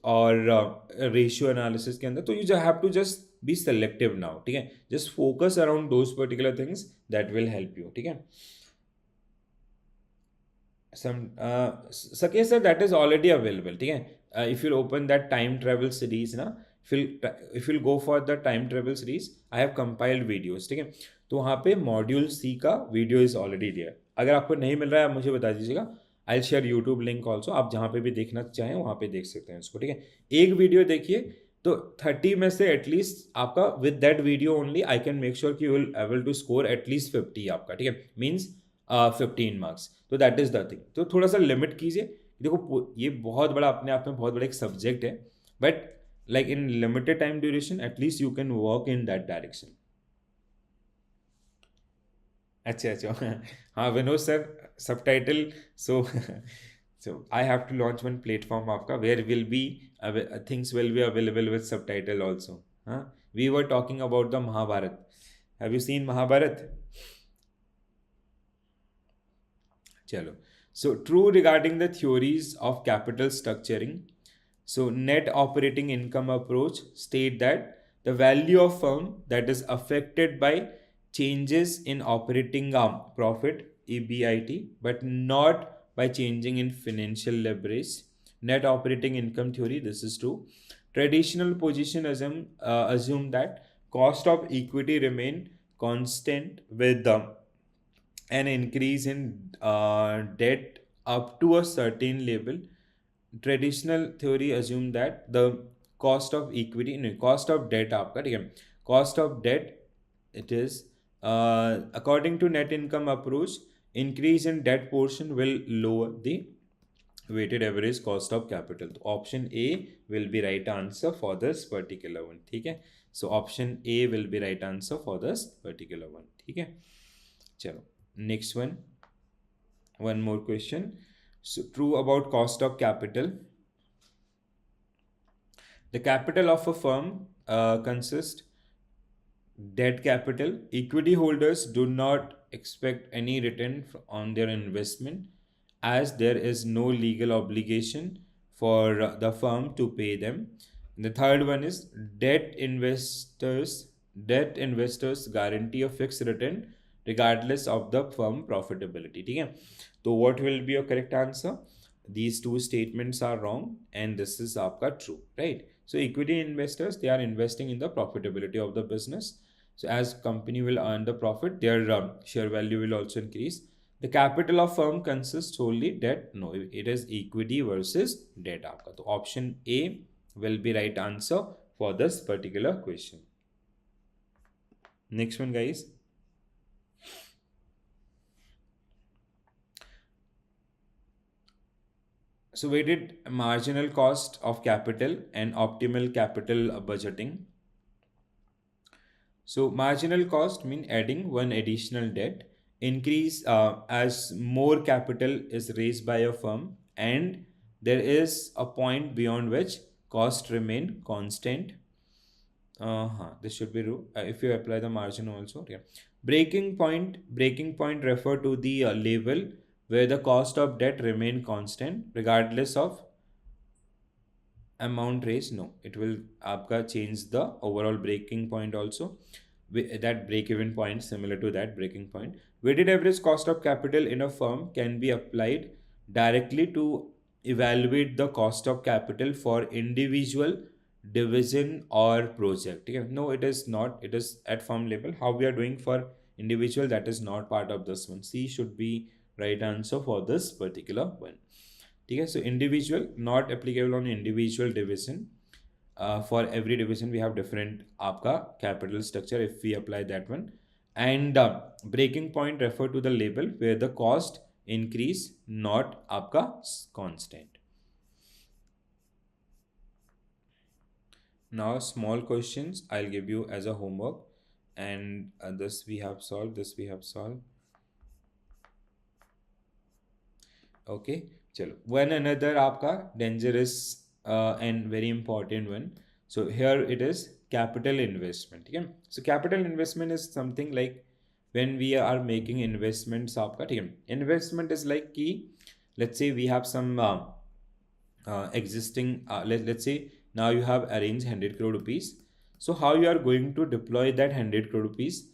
और ratio analysis के अंदर तो you have to just be selective now. ठीक है. Just focus around those particular things that will help you. ठीक है. सके sir that is already available. ठीक है. If you open that time travel series ना, if you'll go for the time travel series, I have compiled videos. ठीक है. तो वहाँ पे मॉड्यूल C का वीडियो इज ऑलरेडी देयर. अगर आपको नहीं मिल रहा है आप मुझे बता दीजिएगा. I share YouTube link also. आप जहाँ पे भी देखना चाहें वहाँ पे देख सकते हैं उसको. ठीक है. एक वीडियो देखिए तो 30 में से एटलीस्ट आपका with that video only I can make sure कि you will able to score at least 50 आपका. ठीक है. Means 15 marks. तो दैट इज द थिंग. तो थोड़ा सा लिमिट कीजिए. देखो ये बहुत बड़ा अपने आप में बहुत बड़ा एक सब्जेक्ट है, but like in limited time duration at least you can work in that direction. अच्छा हाँ Vinod sir subtitle. so I have to launch one platform आपका where will be things will be available with subtitle also. हाँ, we were talking about the Mahabharat. Have you seen Mahabharat? चलो. So true regarding the theories of capital structuring. So net operating income approach state that the value of firm that is affected by changes in operating profit EBIT, but not by changing in financial leverage. Net operating income theory, this is true. Traditional position assume that cost of equity remain constant with an increase in debt up to a certain level. Traditional theory assume that the cost of equity no, cost of debt आपका. ठीक है. cost of debt it is according to net income approach, increase in debt portion will lower the weighted average cost of capital. तो option A will be right answer for this particular one. ठीक है. so option A will be right answer for this particular one. ठीक है. चलो next one more question. So true about cost of capital. The capital of a firm consists debt capital. Equity holders do not expect any return on their investment as there is no legal obligation for the firm to pay them. And the third one is debt investors. Debt investors guarantee a fixed return regardless of the firm profitability. ठीक है? So what will be your correct answer? These two statements are wrong and this is आपका true, right? So equity investors, they are investing in the profitability of the business. So as company will earn the profit, their share value will also increase. The capital of firm consists solely debt. No, it is equity versus debt. आपका तो option A will be right answer for this particular question. Next one, guys. So we did marginal cost of capital and optimal capital budgeting. So marginal cost mean adding one additional debt, increase as more capital is raised by a firm and there is a point beyond which cost remain constant. This should be true. If you apply the margin also, yeah. Breaking point refer to the level where the cost of debt remain constant regardless of amount raised. No, it will आपका change the overall breaking point also. That break even point similar to that breaking point. Weighted average cost of capital in a firm can be applied directly to evaluate the cost of capital for individual division or project. Okay? No, it is not. It is at firm level. How we are doing for individual, that is not part of this one. C should be right answer for this particular one. Okay, so individual not applicable on individual division. For every division we have different आपका capital structure if we apply that one. And breaking point refer to the label where the cost increase not आपका constant. Now small questions I'll give you as a homework, and this we have solved, this we have solved. Okay, चलो one another आपका dangerous and very important one. So here it is capital investment. ठीक है? So capital investment is something like when we are making investments आपका. ठीक है? Investment is like कि let's say we have some existing let's say now you have arranged 100 crore rupees. So how you are going to deploy that 100 crore rupees,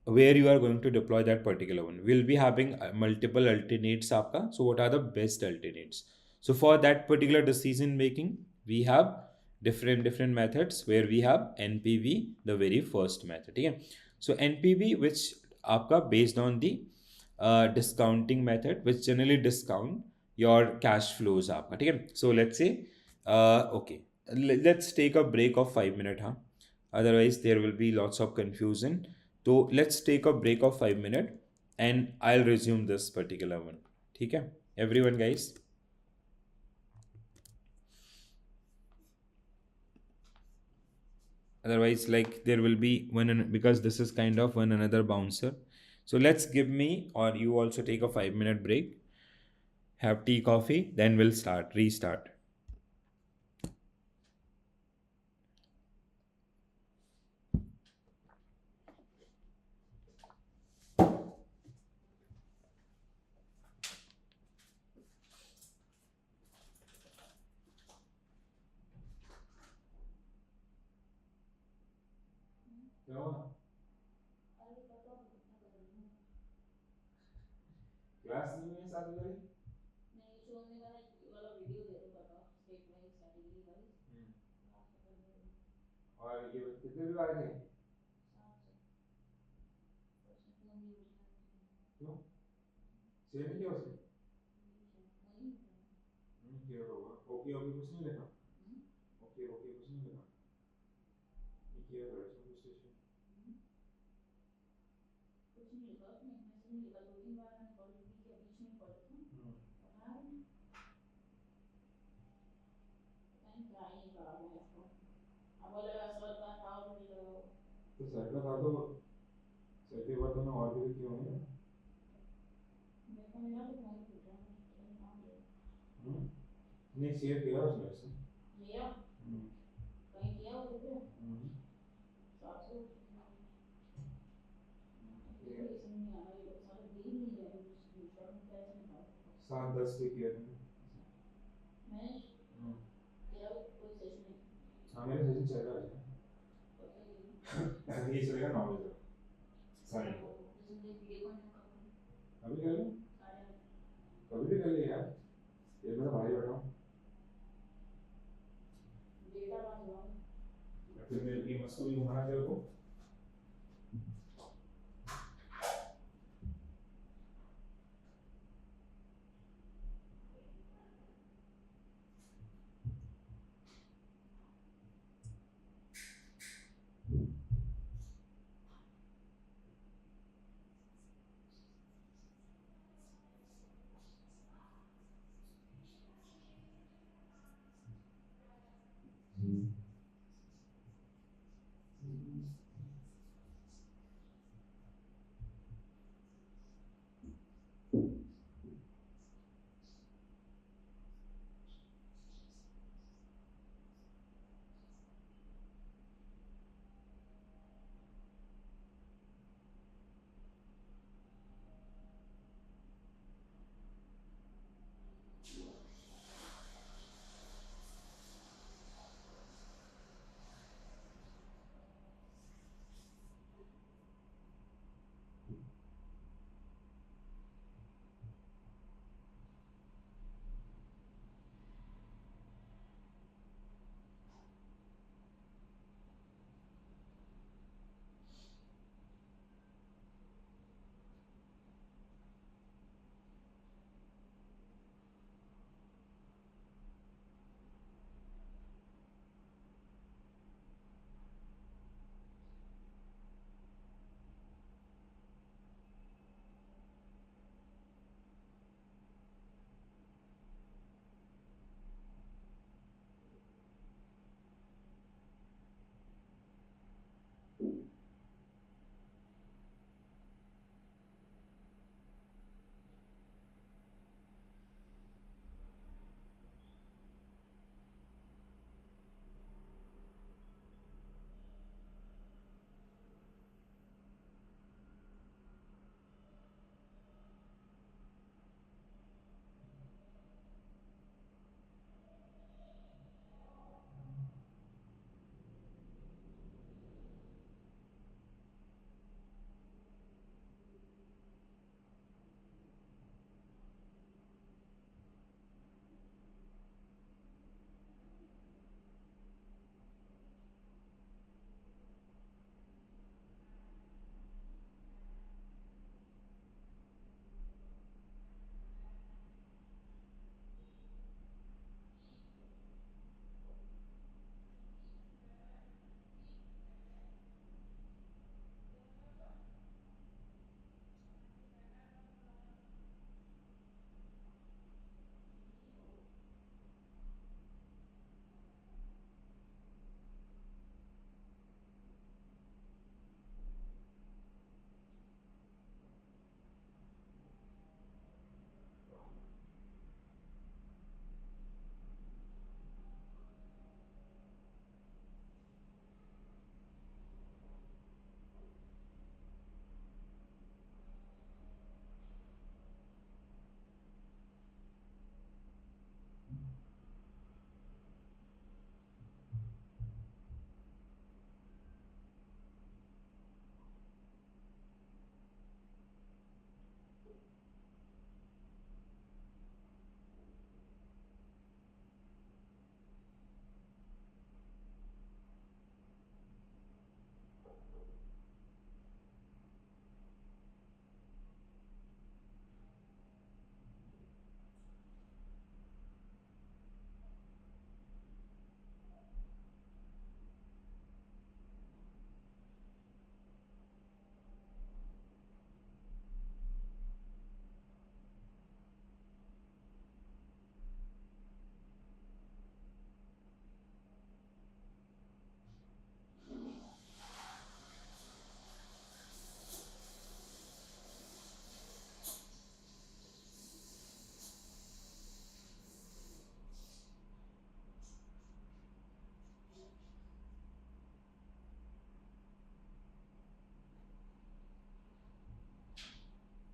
where you are going to deploy that particular one, we'll be having multiple alternates आपका. So what are the best alternates? So for that particular decision making we have different methods where we have NPV, the very first method. ठीक है? So NPV which आपका based on the discounting method which generally discount your cash flows आपका. ठीक है? So let's say okay, let's take a break of 5 minutes, huh? Otherwise there will be lots of confusion. So let's take a break of 5 minutes and I'll resume this particular one. ठीक है? Everyone, guys. Otherwise, like there will be because this is kind of one another bouncer. So let's give me or you also take a 5 minute break. Have tea, coffee, then we'll restart. Class नहीं है 7 बजे नहीं छोड़ने वाला वाला video दे दो cut off state wise category wise class खत्म कर दो और ये कितने लोग आए थे 7 से उसने फोन भी उठाया क्यों शेयर नहीं किया उसने फोन ही उठाया किया होगा ओके ओके कुछ नहीं लिखा ओके ओके कुछ नहीं लिखा ये किया होगा इसमें कुछ स्टेशन कुछ नहीं लिखा उसने मैसेज नहीं लिखा 2-3 बार मैंने कॉल भी किया बीच में कॉल था उठाया नहीं पता नहीं क्या ही करा मैं इसको अब वो लगा सर का था और मुझे लगा वो तो सर का था तो सर के बाद तो मैं और भी तो किया होंगे मेरा तो फोन ही उठा नहीं पता नहीं कहाँ गया नहीं शेयर किया उसने वैसे किया 7:10 पे किया था महेश हम्म, तेरा भी कोई सेशन है हाँ मेरा सेशन चल रहा है कब तक चलेगा ये चलेगा 9 बजे तक साढ़े 9 जैसे मुझे वीडियो कॉल कब करूँ अभी कर लो 8:30 कभी भी कर ले यार ये मैं तो बाहर ही बैठा हूँ डेटा पास हुआ फिर मेरे की मस्त भी घुमाना तेरे को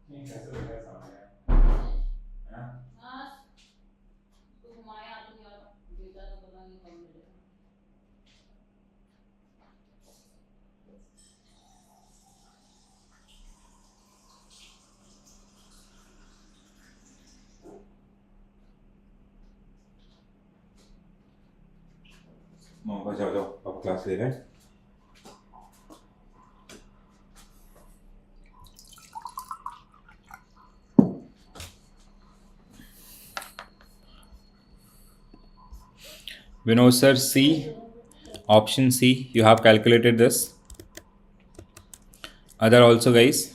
नहीं कैसे हो गया सामने हाँ जाओ जाओ पापा क्लास ले रहे हैं. Vinod sir, C, option C, you have calculated this. Other also, guys.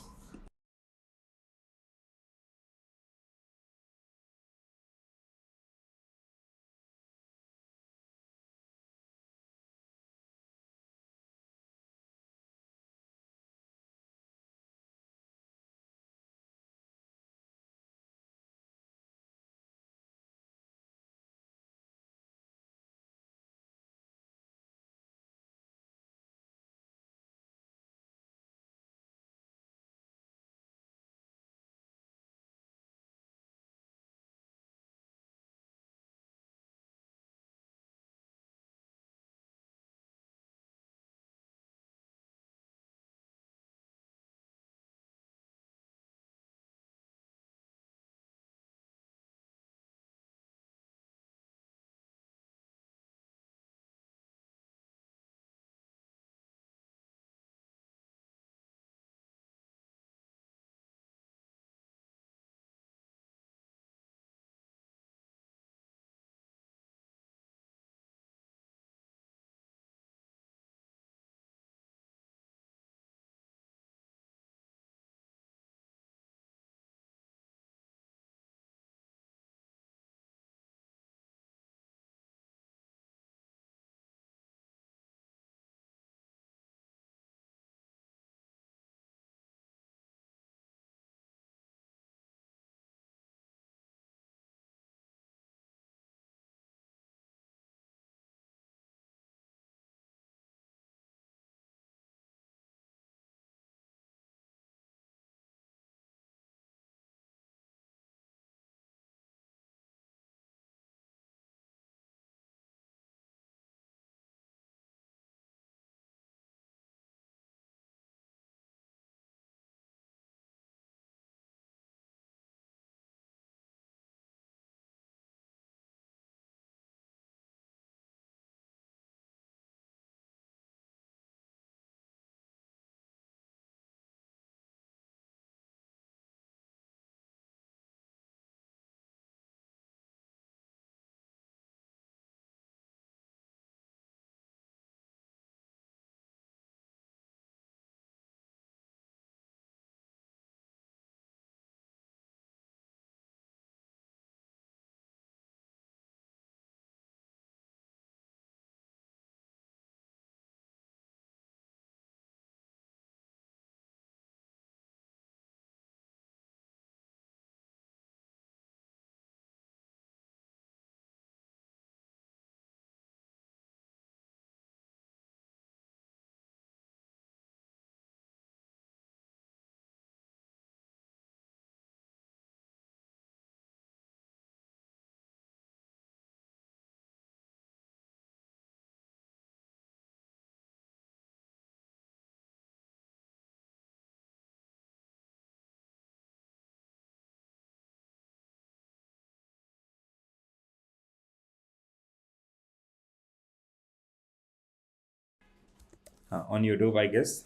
On YouTube, I guess.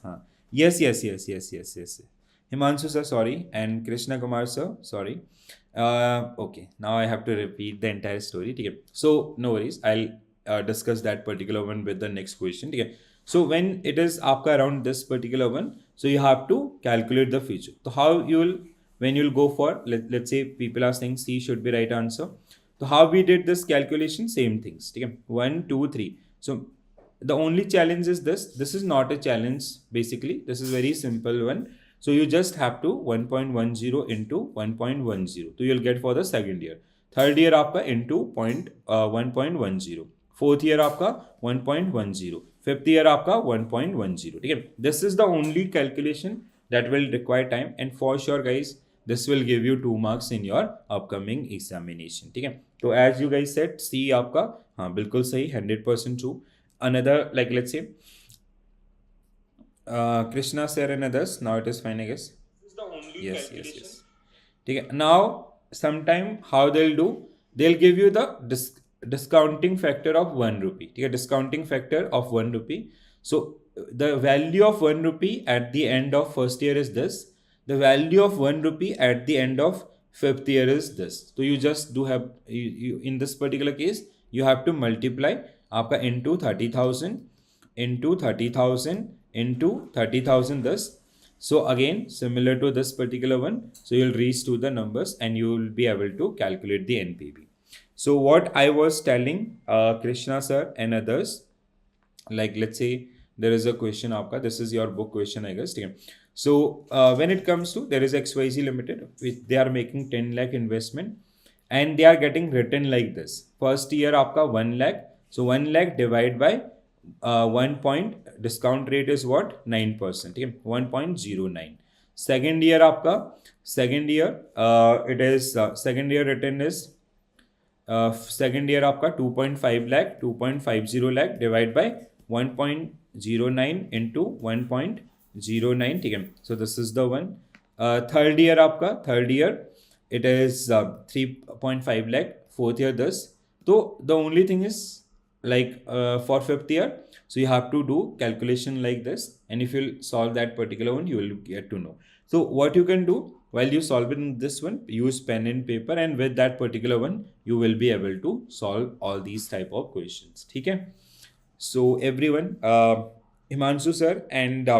Yes, yes, yes, yes, yes, yes. Himanshu sir, sorry, and Krishna Kumar sir, sorry. Okay, now I have to repeat the entire story. Okay. So no worries, I'll discuss that particular one with the next question. Okay. So when it is आपका around this particular one, so you have to calculate the future. So how you will when you'll go for let's say people are saying C should be right answer. So how we did this calculation? Same things. Okay. 1, 2, 3. So the only challenge is this is not a challenge basically, this is very simple one. So you just have to 1.10 into 1.10, so you'll get for the second year. Third year आपका into 1.10, fourth year आपका 1.10, fifth year आपका 1.10. ठीक है, this is the only calculation that will require time, and for sure guys this will give you 2 marks in your upcoming examination. ठीक है, तो as you guys said C आपका हाँ बिल्कुल सही, 100% true. Another, like let's say Krishna sir and others, now it is fine I guess. This is the only yes calculation. Yes. Okay. Now sometime how they'll do, they'll give you the discounting factor of 1 rupee. Okay, discounting factor of 1 rupee. So the value of 1 rupee at the end of first year is this. The value of 1 rupee at the end of fifth year is this. So you just do have, in this particular case, you have to multiply आपका into 30,000 into 30,000 into 30,000 this. So again, similar to this particular one, so you'll reach to the numbers and you will be able to calculate the NPV. So what I was telling Krishna sir and others, like let's say there is a question आपका, this is your book question I guess. Okay. So when it comes to, there is XYZ Limited, which they are making 10 lakh investment and they are getting written like this. First year आपका 1 lakh, so 1 lakh divide by 1 point, discount rate is what, 9%. Okay? 1.09. Second year आपका, second year it is second year written is second year आपका 2.5 lakh, 2.50 lakh divide by 1.09 into 1.09. ठीक है, so this is the one. Third year आपका, third year it is 3.5 lakh, fourth year this. So the only thing is like for fifth year, so you have to do calculation like this, and if you solve that particular one, you will get to know. So what you can do while you solve in this one, use pen and paper, and with that particular one, you will be able to solve all these type of questions. ठीक है? So everyone, Himanshu sir and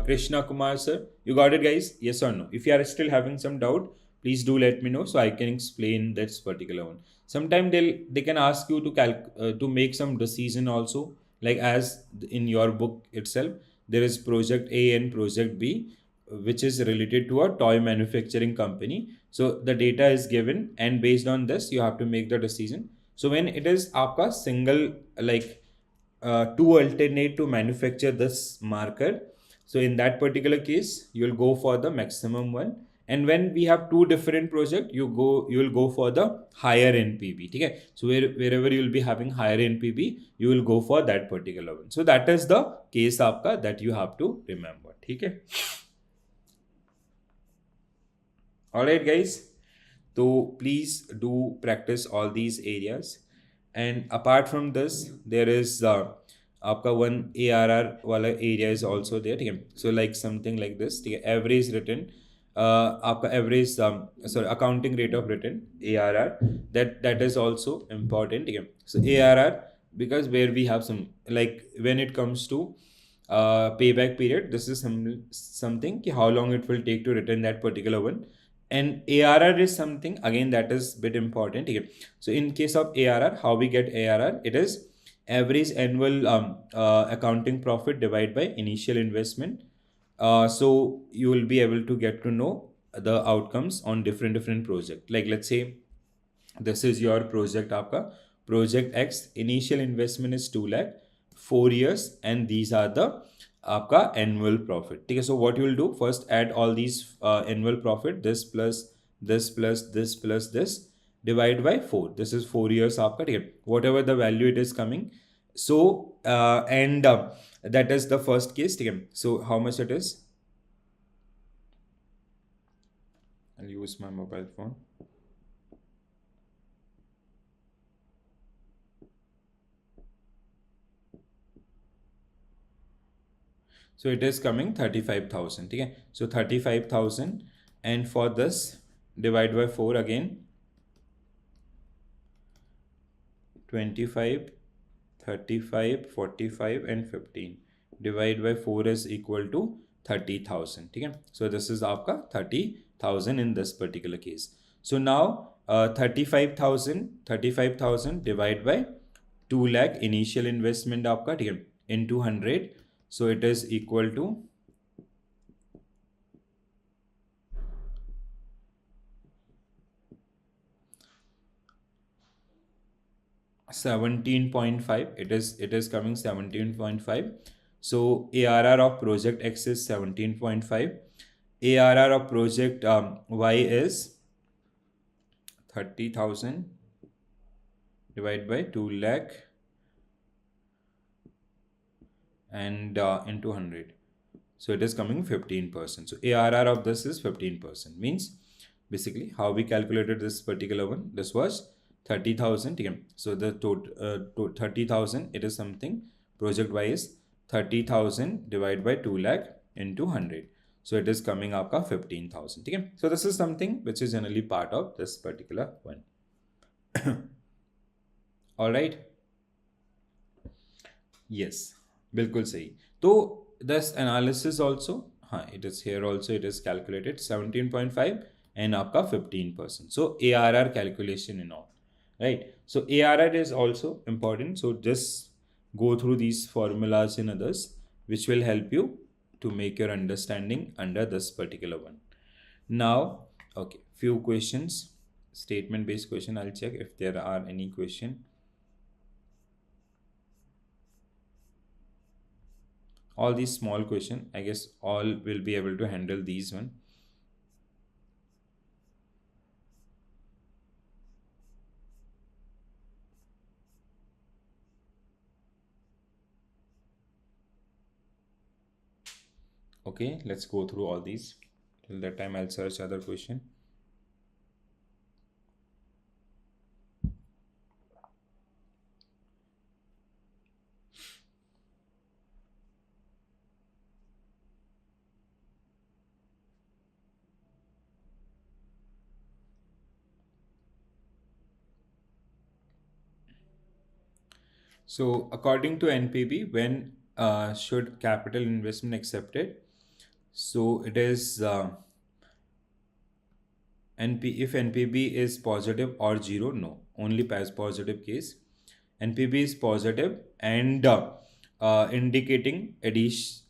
Krishna Kumar sir, you got it guys? Yes or no? If you are still having some doubt, please do let me know so I can explain this particular one. Sometimes they can ask you to make some decision also, like as in your book itself, there is project A and project B, which is related to a toy manufacturing company. So the data is given and based on this you have to make the decision. So when it is आपका single, like two alternate to manufacture this marker, so in that particular case you will go for the maximum one, and when we have two different project, you will go for the higher NPV. Okay, so wherever you will be having higher NPV, you will go for that particular one. So that is the case आपका that you have to remember. ठीक है? Alright guys, so please do practice all these areas, and apart from this there is आपका one ARR वाला area is also there. ठीक है? So like something like this. ठीक है? Average written आपका average sorry, accounting rate of return, ARR, that is also important. ठीक है? So ARR, because where we have some, like when it comes to payback period, this is something ki how long it will take to return that particular one. And ARR is something again that is bit important. Okay? So in case of ARR, how we get ARR? It is average annual accounting profit divided by initial investment. So you will be able to get to know the outcomes on different project. Like let's say this is your project आपका, project X, initial investment is 2 lakh, 4 years, and these are the आपका annual profit. ठीक है? So what you will do, first add all these annual profit, this plus this plus this plus this, divide by 4. This is 4 years आपका. ठीक है? Whatever the value it is coming. So and that is the first case. ठीक है? So how much it is? I'll use my mobile phone. So it is coming 35,000. Okay, so 35,000, and for this divide by 4 again, 25, 35, 45 and 15 divide by 4 is equal to 30,000. Okay, so this is आपका 30,000 in this particular case. So now 35,000 divide by 2 lakh initial investment आपका, ठीक है, into 100. So it is equal to 17.5. It is coming 17.5. So ARR of project X is 17.5. ARR of project Y is 30,000 divided by 2 lakh and into 100. So it is coming 15%. So ARR of this is 15%. Means basically how we calculated this particular one. This was 30,000. ठीक है, so the total 30,000, it is something project wise 30,000 divided by 2 lakh into 100, so it is coming आपका 15,000. ठीक है, so this is something which is generally part of this particular one. All right. Yes, बिल्कुल सही. तो this analysis also, हाँ, it is here also, it is calculated 17.5 and आपका 15%. So ARR calculation and all, right? So ARR is also important. So just go through these formulas and others, which will help you to make your understanding under this particular one. Now, okay, few questions, statement based question. I'll check if there are any question. All these small question, I guess all will be able to handle these one. Okay, let's go through all these. Till that time I'll search other question. So according to NPV, when should capital investment accepted? So it is if NPV is positive or zero, no, only as positive case. NPV is positive and indicating additional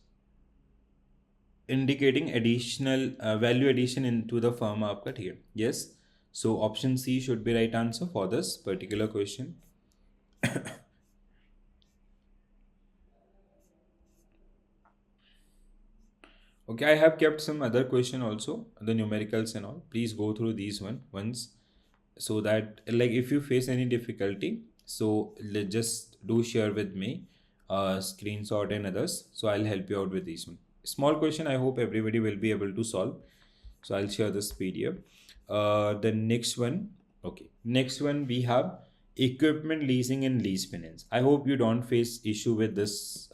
value addition into the firm आपका. ठीक है, yes. So option C should be right answer for this particular question. Okay, I have kept some other question also, the numericals and all. Please go through these once, so that like if you face any difficulty, so just do share with me, screenshot and others. So I'll help you out with these one. Small question, I hope everybody will be able to solve. So I'll share this PDF. The next one, okay. Next one we have equipment leasing and lease finance. I hope you don't face issue with this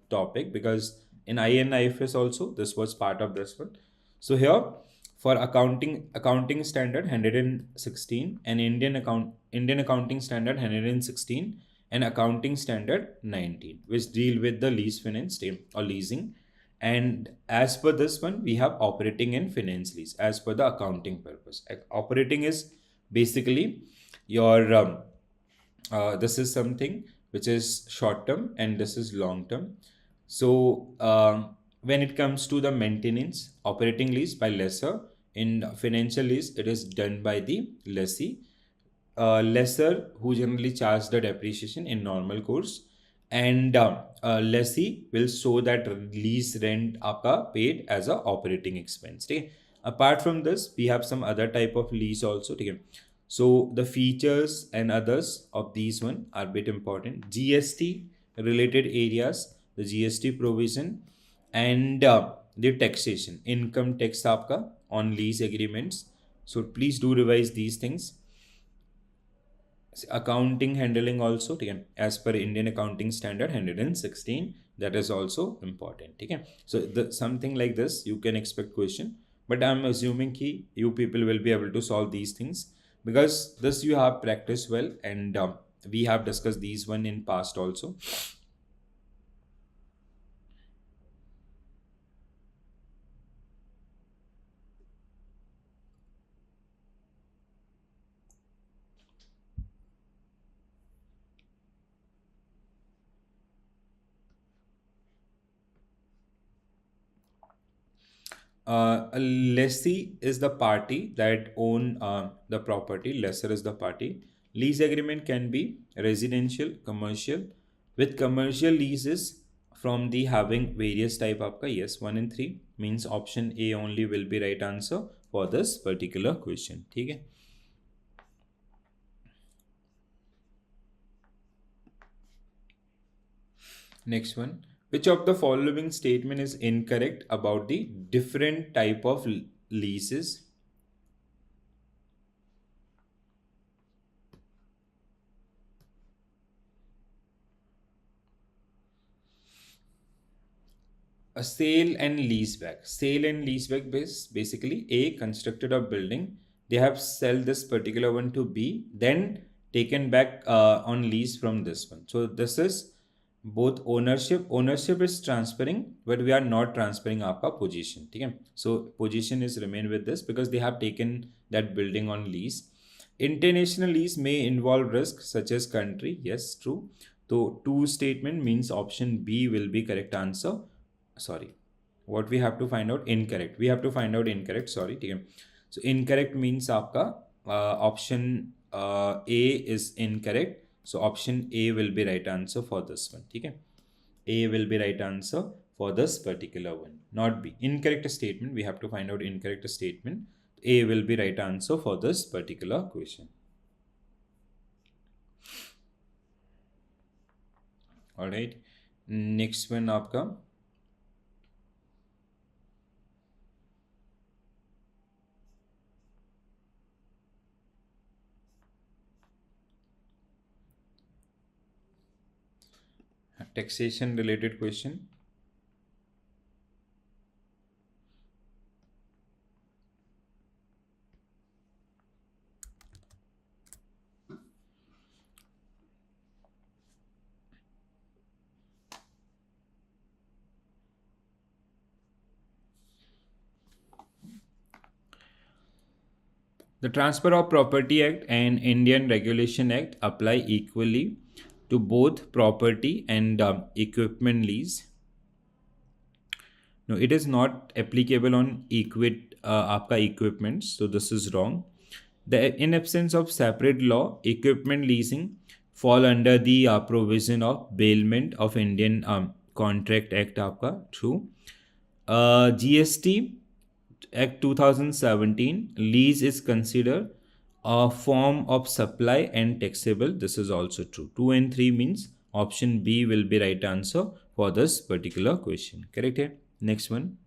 topic, because in IFRS also this was part of this one. So here for accounting standard 116 and Indian accounting standard 116 and accounting standard 19, which deal with the lease finance or leasing. And as per this one, we have operating and finance lease as per the accounting purpose. Operating is basically your this is something which is short term and this is long term. So when it comes to the maintenance, operating lease by lessor, in financial lease it is done by the lessee. Lessor who generally charge the depreciation in normal course, and lessee will show that lease rent आपका paid as a operating expense. ठीक है, apart from this we have some other type of lease also. ठीक है, so the features and others of these one are bit important. GST related areas, the GST provision, and the taxation, income tax आपका on lease agreements. So please do revise these things. Accounting handling also, ठीक है, as per Indian accounting standard 116, that is also important. ठीक है, so something like this you can expect question, but I'm assuming कि you people will be able to solve these things, because this you have practiced well, and we have discussed these one in past also. A lessee is the party that own the property. Lessor is the party. Lease agreement can be residential, commercial. With commercial leases from the having various type आपका, yes, 1 and 3 means option A only will be right answer for this particular question. ठीक है. Next one. Which of the following statement is incorrect about the different type of leases? a sale and leaseback. Sale and leaseback is basically A constructed a building. They have sell this particular one to B, then taken back on lease from this one. So this is both ownership. Ownership is transferring, but we are not transferring आपका position. ठीक है? So position is remain with this because they have taken that building on lease. International lease may involve risk such as country. Yes, true. So two statement means option B will be correct answer. Sorry, what we have to find out? Incorrect. We have to find out incorrect. Sorry, ठीक है. So incorrect means आपका option A is incorrect. So option A will be right answer for this one. ठीक है. A will be right answer for this particular one, not B. Incorrect statement. We have to find out incorrect statement. A will be right answer for this particular question. All right. Next one आपका taxation related question. The Transfer of Property Act and Indian Regulation Act apply equally to both property and equipment lease. No, it is not applicable on आपका equipment, so this is wrong. In absence of separate law, equipment leasing fall under the provision of bailment of Indian Contract Act आपका true. GST Act 2017, lease is considered a form of supply and taxable. This is also true. 2 and 3 means option B will be right answer for this particular question. Correct here? Next one.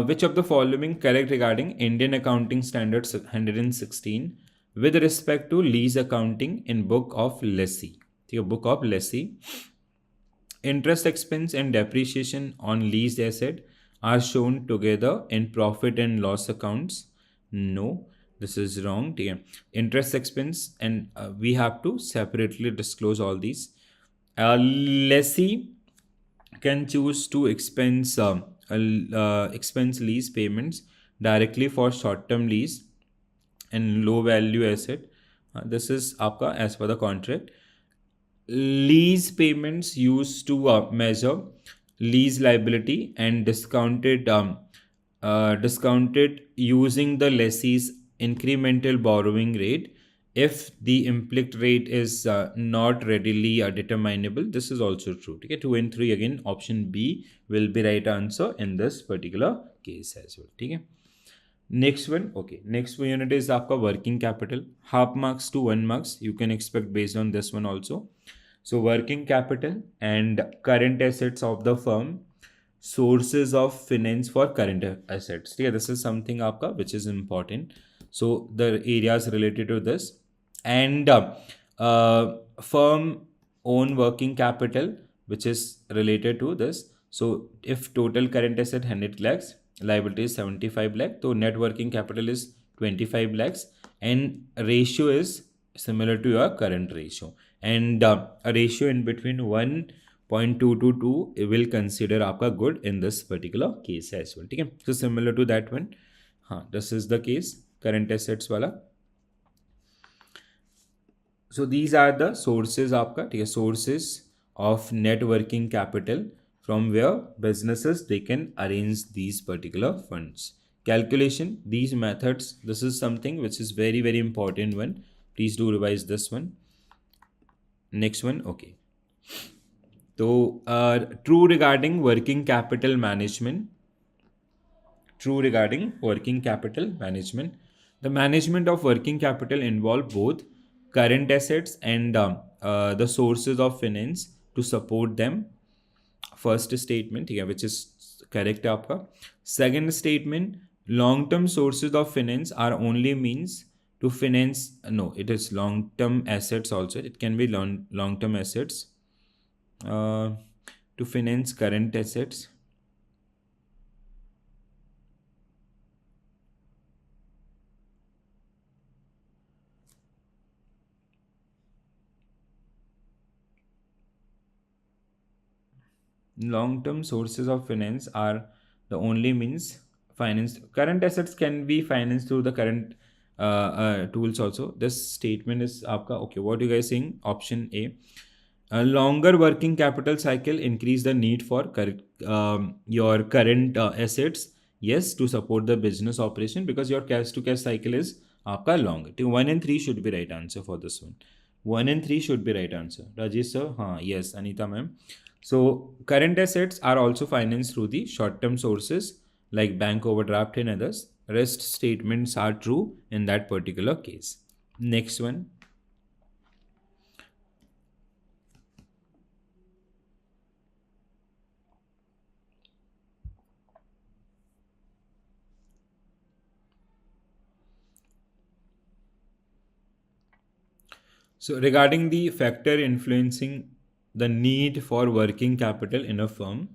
Which of the following correct regarding Indian Accounting Standards 116 with respect to lease accounting in book of lessee? Book of lessee. Interest expense and depreciation on leased asset are shown together in profit and loss accounts. No, this is wrong. Interest expense and we have to separately disclose all these. Lessee can choose to expense lease payments directly for short-term lease and low value asset. This is आपका as per the contract. Lease payments used to measure lease liability and discounted using the lessee's incremental borrowing rate if the implied rate is not readily determinable. This is also true. Okay, 2 and 3 again option B will be right answer in this particular case as well. Okay. Next one, okay. Next unit is आपका working capital. Half marks to 1 marks you can expect based on this one also. So working capital and current assets of the firm, sources of finance for current assets. Yeah, this is something आपका which is important. So the areas related to this and firm own working capital which is related to this. So if total current asset 100 lakhs, liability is 75 lakh, so net working capital is 25 lakhs and ratio is similar to your current ratio and a ratio in between 1.2 to 2 it will consider आपका good in this particular case as well. ठीक है, so similar to that one. हाँ, this is the case current assets वाला. So these are the sources आपका, ठीक है, sources of net working capital from where businesses they can arrange these particular funds. Calculation, these methods, this is something which is very very important one. Please do revise this one. Next one, okay. So true regarding working capital management. True regarding working capital management. The management of working capital involve both current assets and the sources of finance to support them. First statement, yeah, which is correct आपका. Second statement, long-term sources of finance are only means to finance, no, it is long-term assets also. It can be long-term assets uh, to finance current assets. Long-term sources of finance are the only means finance. Current assets can be financed through the current tools also. This statement is आपका okay. What you guys saying? Option A. A longer working capital cycle increase the need for your current assets. Yes, to support the business operation because your cash to cash cycle is आपका long. 1 and 3 should be right answer for this one. 1 and 3 should be right answer. Rajesh sir, yes, Anita ma'am. So current assets are also financed through the short-term sources like bank overdraft and others. Rest statements are true in that particular case. Next one. So regarding the factor influencing the need for working capital in a firm,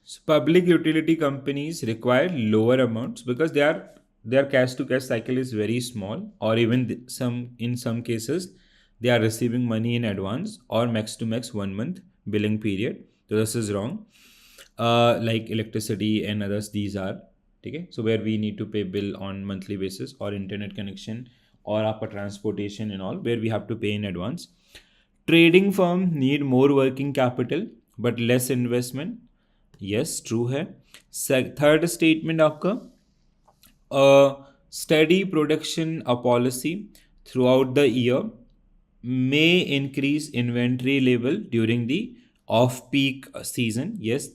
so public utility companies require lower amounts because their cash to cash cycle is very small, or even in some cases they are receiving money in advance or max to max 1 month billing period. So this is wrong. Like electricity and others, these are okay. So where we need to pay bill on monthly basis, or internet connection, or upper transportation and all, where we have to pay in advance. Trading firm need more working capital but less investment. Yes, true है. Third statement आपका a steady production policy throughout the year may increase inventory level during the off peak season. Yes,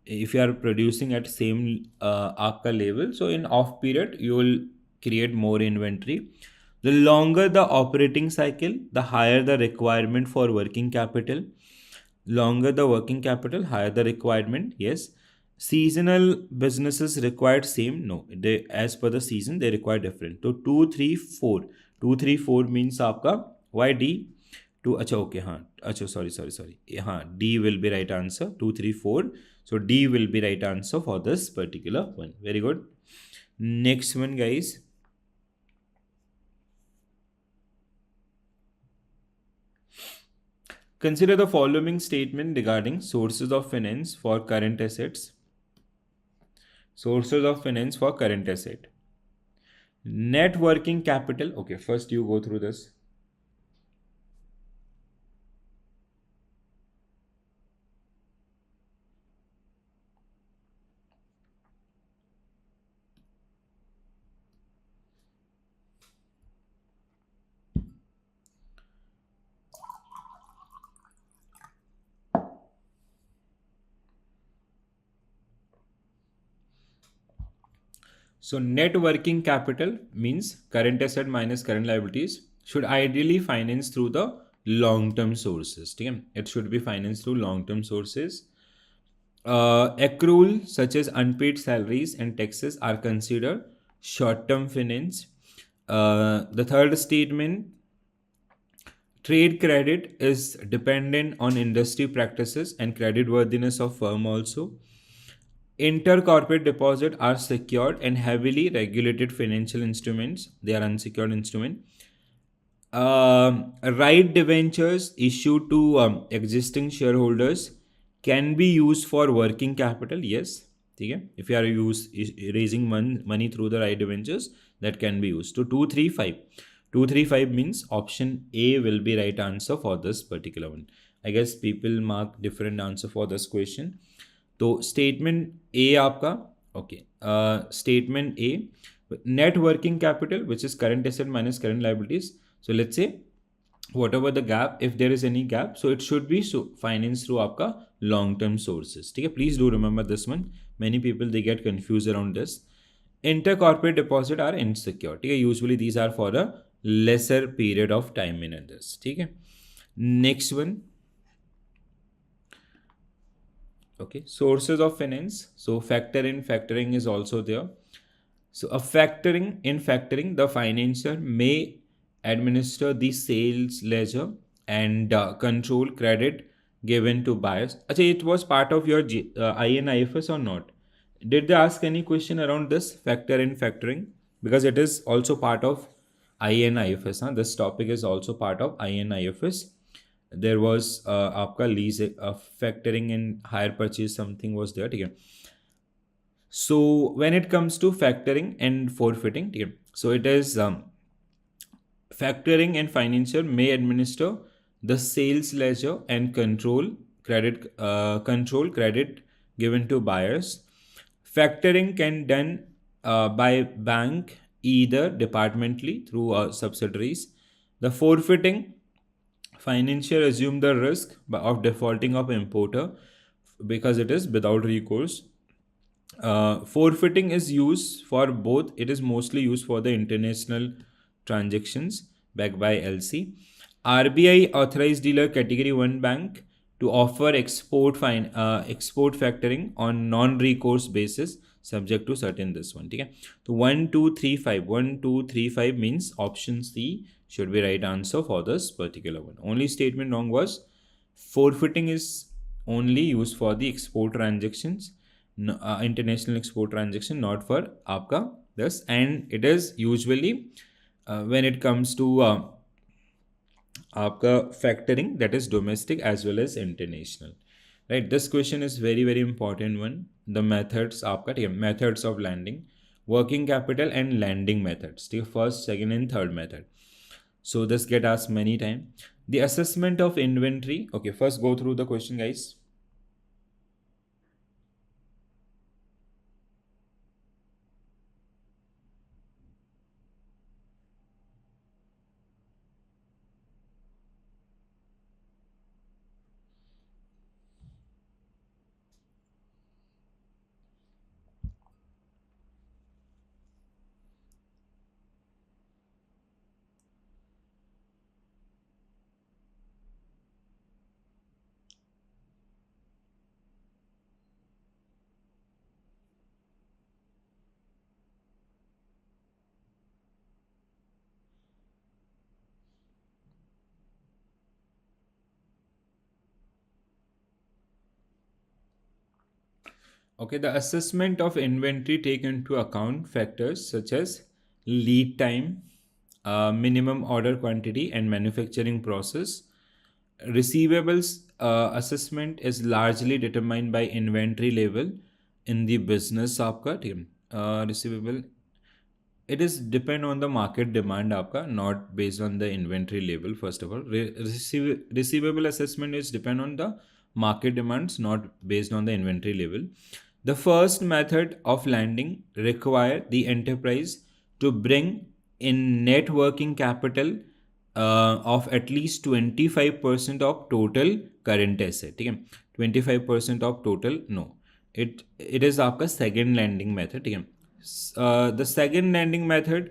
if you are producing at same आपका level, so in off period you will create more inventory. The longer the operating cycle, the higher the requirement for working capital. Longer the working capital, higher the requirement. Yes. Seasonal businesses required same. No, they as per the season they require different. So 2, 3, 4. 2, 3, 4 means आपका why D? 2. अच्छा okay हाँ. अच्छा sorry. हाँ D will be right answer. 2, 3, 4. So D will be right answer for this particular one. Very good. Next one, guys. Consider the following statement regarding sources of finance for current assets. Sources of finance for current asset. Net working capital. Okay, first you go through this. So net working capital means current asset minus current liabilities should ideally finance through the long-term sources. It should be financed through long-term sources. Accrual such as unpaid salaries and taxes are considered short-term finance. The third statement, trade credit is dependent on industry practices and creditworthiness of firm also. Intercorporate deposits are secured and heavily regulated financial instruments. They are unsecured instrument. Right debentures issued to existing shareholders can be used for working capital. Yes. Okay. If you are raising money through the right debentures, that can be used. So 235. 235 means option A will be right answer for this particular one. I guess people mark different answer for this question. तो statement A आपका okay statement A net working capital, which is current asset minus current liabilities. So let's say whatever the gap, if there is any gap, so it should be financed through आपका long term sources. ठीक है, please do remember this one. Many people they get confused around this. Intercorporate deposit are insecure. ठीक है, usually these are for a lesser period of time in others. ठीक है, next one. Okay, sources of finance. So factoring is also there. So a factoring, the financier may administer the sales ledger and control credit given to buyers. Achha, it was part of your INIFS or not? Did they ask any question around this factoring? Because it is also part of INIFS. Huh? This topic is also part of INIFS. There was आपका lease factoring in hire purchase something was there. ठीक है. So when it comes to factoring and forfeiting, ठीक है, so it is factoring and financier may administer the sales ledger and control credit given to buyers. Factoring can done by bank either departmentally through subsidiaries. The forfeiting, financier assume the risk of defaulting of importer because it is without recourse. Forfeiting is used for both. It is mostly used for the international transactions backed by LC. RBI authorized dealer category 1 bank to offer export factoring on non-recourse basis subject to certain this one. Okay? So 1 2 3 5 means option C should be right answer for this particular one. Only statement wrong was forfeiting is only used for the export transactions, international export transaction, not for आपका this, and it is usually when it comes to आपका factoring, that is domestic as well as international, right? This question is very important one. The methods आपका ठीक है, methods of lending, working capital and lending methods, ठीक है, first second and third method. So this get asked many time. The assessment of inventory. Okay, first go through the question, guys. Okay, the assessment of inventory take into account factors such as lead time, minimum order quantity, and manufacturing process. Receivables assessment is largely determined by inventory level in the business आपका, ठीक है. Receivable, it is depend on the market demand आपका, not based on the inventory level. First of all, receivable assessment is depend on the market demands, not based on the inventory level. The first method of lending require the enterprise to bring in net working capital of at least 25% of total current asset, ठीक है. 25% of total, no, it is आपका second lending method, ठीक है. The second lending method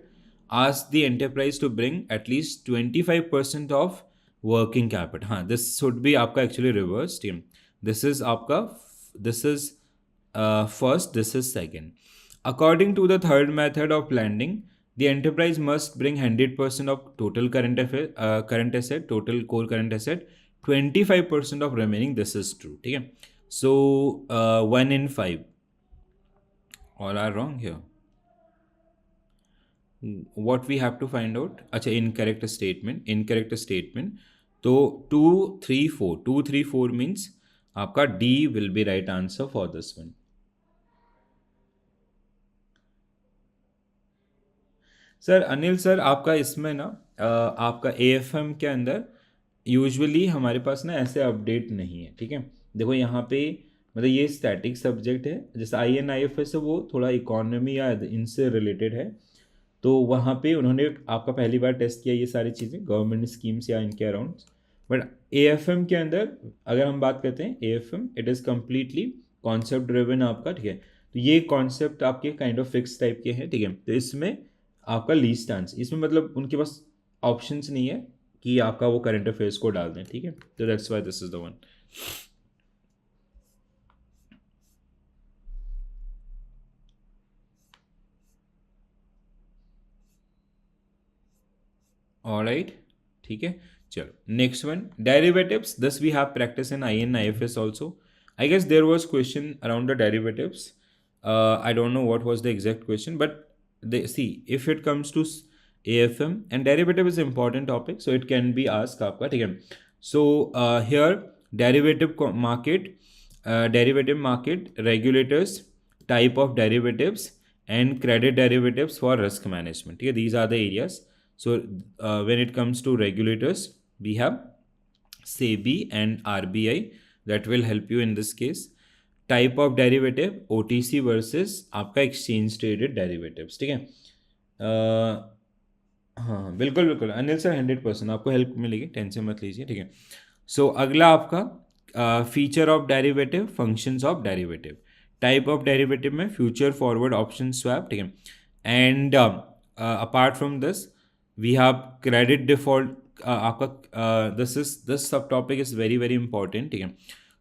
asks the enterprise to bring at least 25% of working capital. हाँ, this should be आपका actually reversed. This is आपका, this is first, this is second. According to the third method of lending, the enterprise must bring 100% of total current asset, total core current asset, 25% of remaining. This is true. Okay? So 1 in 5 all are wrong here. What we have to find out? अच्छा, incorrect statement. तो 2 3 4 means आपका D will be right answer for this one. Sir Anil sir, आपका इसमें ना आपका AFM के अंदर usually हमारे पास ना ऐसे अपडेट नहीं है, ठीक है. देखो यहाँ पे मतलब ये स्टैटिक सब्जेक्ट है, जैसे INIFS है वो थोड़ा इकोनॉमी या इनसे रिलेटेड है. तो वहाँ पे उन्होंने आपका पहली बार टेस्ट किया ये सारी चीज़ें गवर्नमेंट स्कीम्स या इनके अराउंड. बट AFM के अंदर अगर हम बात करते हैं, AFM it is completely concept driven आपका, ठीक है. तो ये कॉन्सेप्ट आपके काइंड ऑफ फिक्स टाइप के हैं, ठीक है. तो इसमें आपका लीज चांस, इसमें मतलब उनके पास ऑप्शंस नहीं है कि आपका वो करंट अफेयर्स को डाल दें, ठीक है. तो that's why this is the one. All right. ठीक है. चलो next one, derivatives. This we have practice in IN IFS also. I guess there was question around the derivatives. I don't know what was the exact question, but they see if it comes to AFM and derivative is important topic, so it can be asked आपका. ठीक है. So here derivative market regulators, type of derivatives and credit derivatives for risk management. Okay, these are the areas. So when it comes to regulators, we have SEBI and RBI that will help you in this case. Type of derivative OTC versus आपका exchange traded derivatives. ठीक है. हाँ बिल्कुल बिल्कुल Anil sir 100% आपको help मिलेगी, tension मत लीजिए. ठीक है. सो अगला आपका feature of derivative, functions of derivative. Type of derivative में फ्यूचर फॉरवर्ड ऑप्शन स्वैप. ठीक है. And apart from this we have credit default. आपका दिस सब topic is very very important. ठीक है.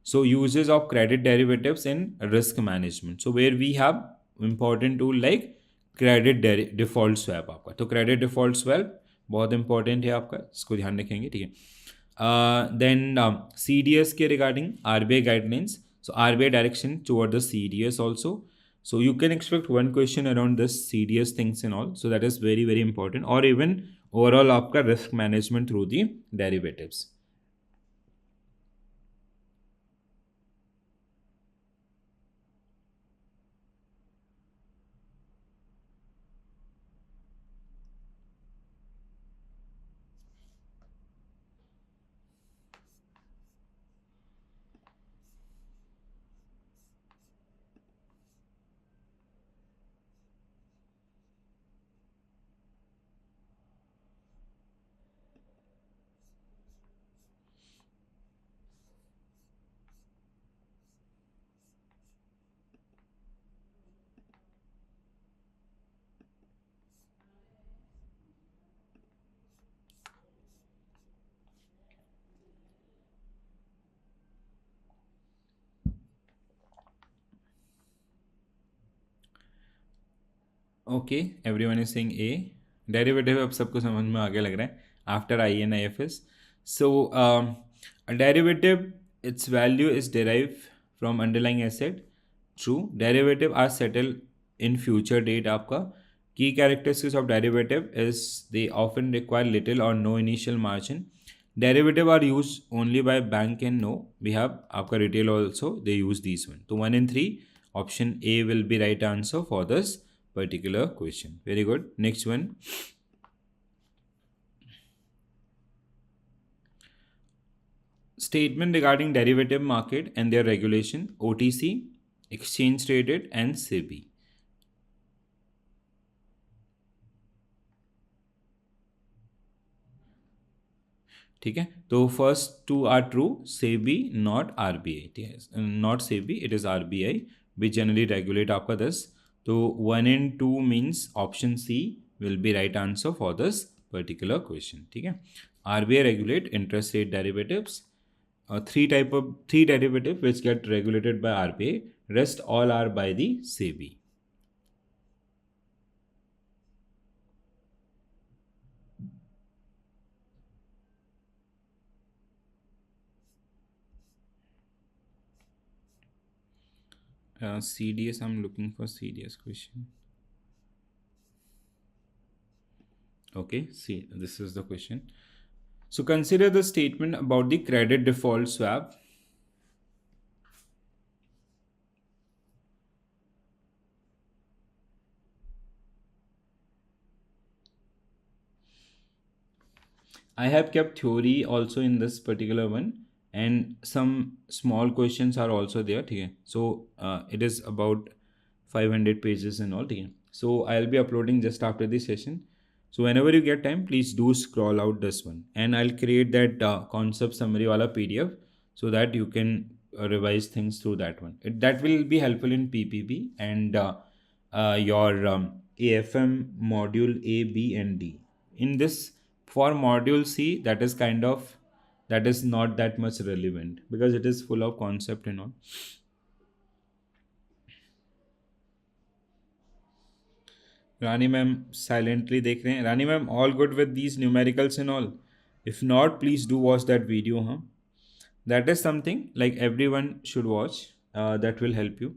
So uses of credit derivatives in risk management. So where we have important tool like credit default swap आपका. तो credit default swap बहुत important है आपका, इसको ध्यान रखेंगे. ठीक है. Then CDS के regarding RBI guidelines. So RBI direction toward the CDS also. So you can expect one question around this CDS things and all. So that is very very important. Or even overall आपका risk management through the derivatives. Okay everyone is saying A. Derivative अब सबको समझ में आगे लग रहा है after I N I F S. So derivative its value is derive from underlying asset. True. Derivative are settle in future date. आपका की characteristics of derivative is they often require little और no initial margin. Derivative are use only by bank and no we have आपका retail also they use this one. तो 1 and 3 option A will be right answer for this particular question. Very good. Next one. Statement regarding derivative market and their regulation, OTC, exchange traded and SEBI. ठीक है. तो first two are true. SEBI not RBI. Not SEBI, it is RBI which generally regulate आपका this. तो 1 and 2 means option C will be right answer for this particular question. ठीक है. RBI regulate interest rate derivatives. Three derivative which get regulated by RBI. Rest all are by the SEBI. CDS, I'm looking for CDS question. Okay, see, this is the question. So consider the statement about the credit default swap. I have kept theory also in this particular one, and some small questions are also there. Okay? So it is about 500 pages and all. Okay? So I'll be uploading just after this session. So whenever you get time, please do scroll out this one, and I'll create that concept summary wala PDF so that you can revise things through that one. That will be helpful in PPB and your AFM module A, B, and D. In this, for module C, that is not that much relevant because it is full of concept and all. Rani ma'am silently देख रहे हैं. रानी ma'am, all good with these numericals and all? If not, please do watch that video. That is something like everyone should watch. That will help you.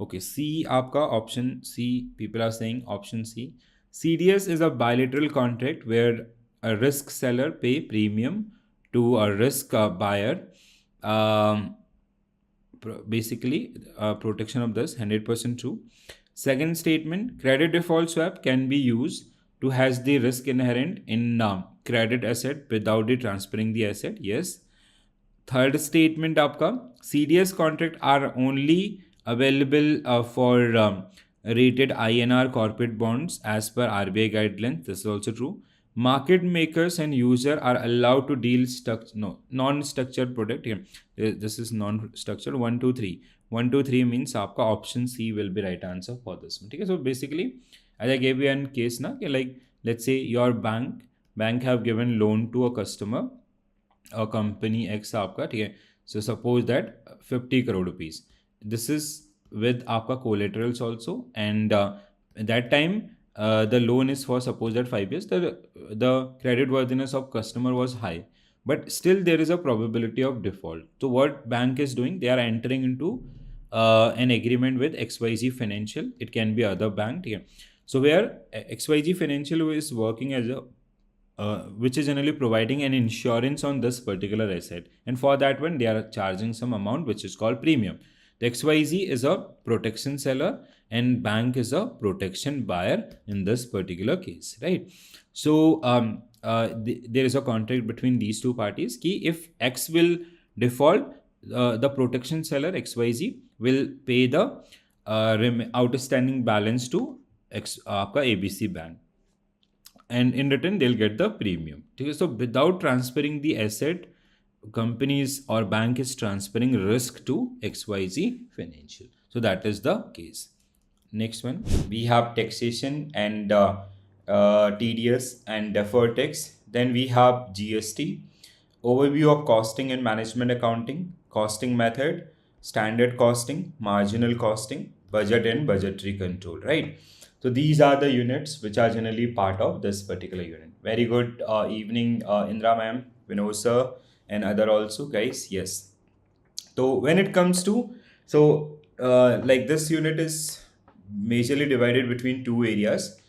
Okay, C आपका option C. People are saying option C. CDS is a bilateral contract where a risk seller pay premium to a risk buyer. Um, Basically protection of this 100% true. Second statement, credit default swap can be used to hedge the risk inherent in credit asset without the transferring the asset. Yes. Third statement आपका, CDS contract are only available for rated INR corporate bonds as per RBI guidelines. This is also true. Market makers and user are allowed to deal non-structured product. Yeah, this is non-structured. 1 2 3 1 2 3 means आपका option C will be right answer for this one. ठीक है. So basically, as I gave you an case ना कि like let's say your bank have given loan to a customer, a company X आपका, ठीक है. So suppose that 50 crore rupees. This is with आपका collaterals also, and at that time the loan is for suppose that 5 years. The credit worthiness of customer was high, but still there is a probability of default. So what bank is doing? They are entering into an agreement with XYZ Financial. It can be other bank. Yeah. So where XYZ Financial is working as a which is generally providing an insurance on this particular asset, and for that one they are charging some amount which is called premium. The XYZ is a protection seller and bank is a protection buyer in this particular case, right? So there is a contract between these two parties ki if X will default, the protection seller XYZ will pay the outstanding balance to आपका ABC bank, and in return they'll get the premium. Okay, so without transferring the asset, companies or bank is transferring risk to XYZ Financial. So that is the case. Next one, we have taxation and TDS and deferred tax. Then we have GST, overview of costing and management accounting, costing method, standard costing, marginal costing, budget and budgetary control, right? So these are the units which are generally part of this particular unit. Very good evening, Indra ma'am, Vinod sir, and other also guys. Yes. So when it comes to, like this unit is majorly divided between two areas.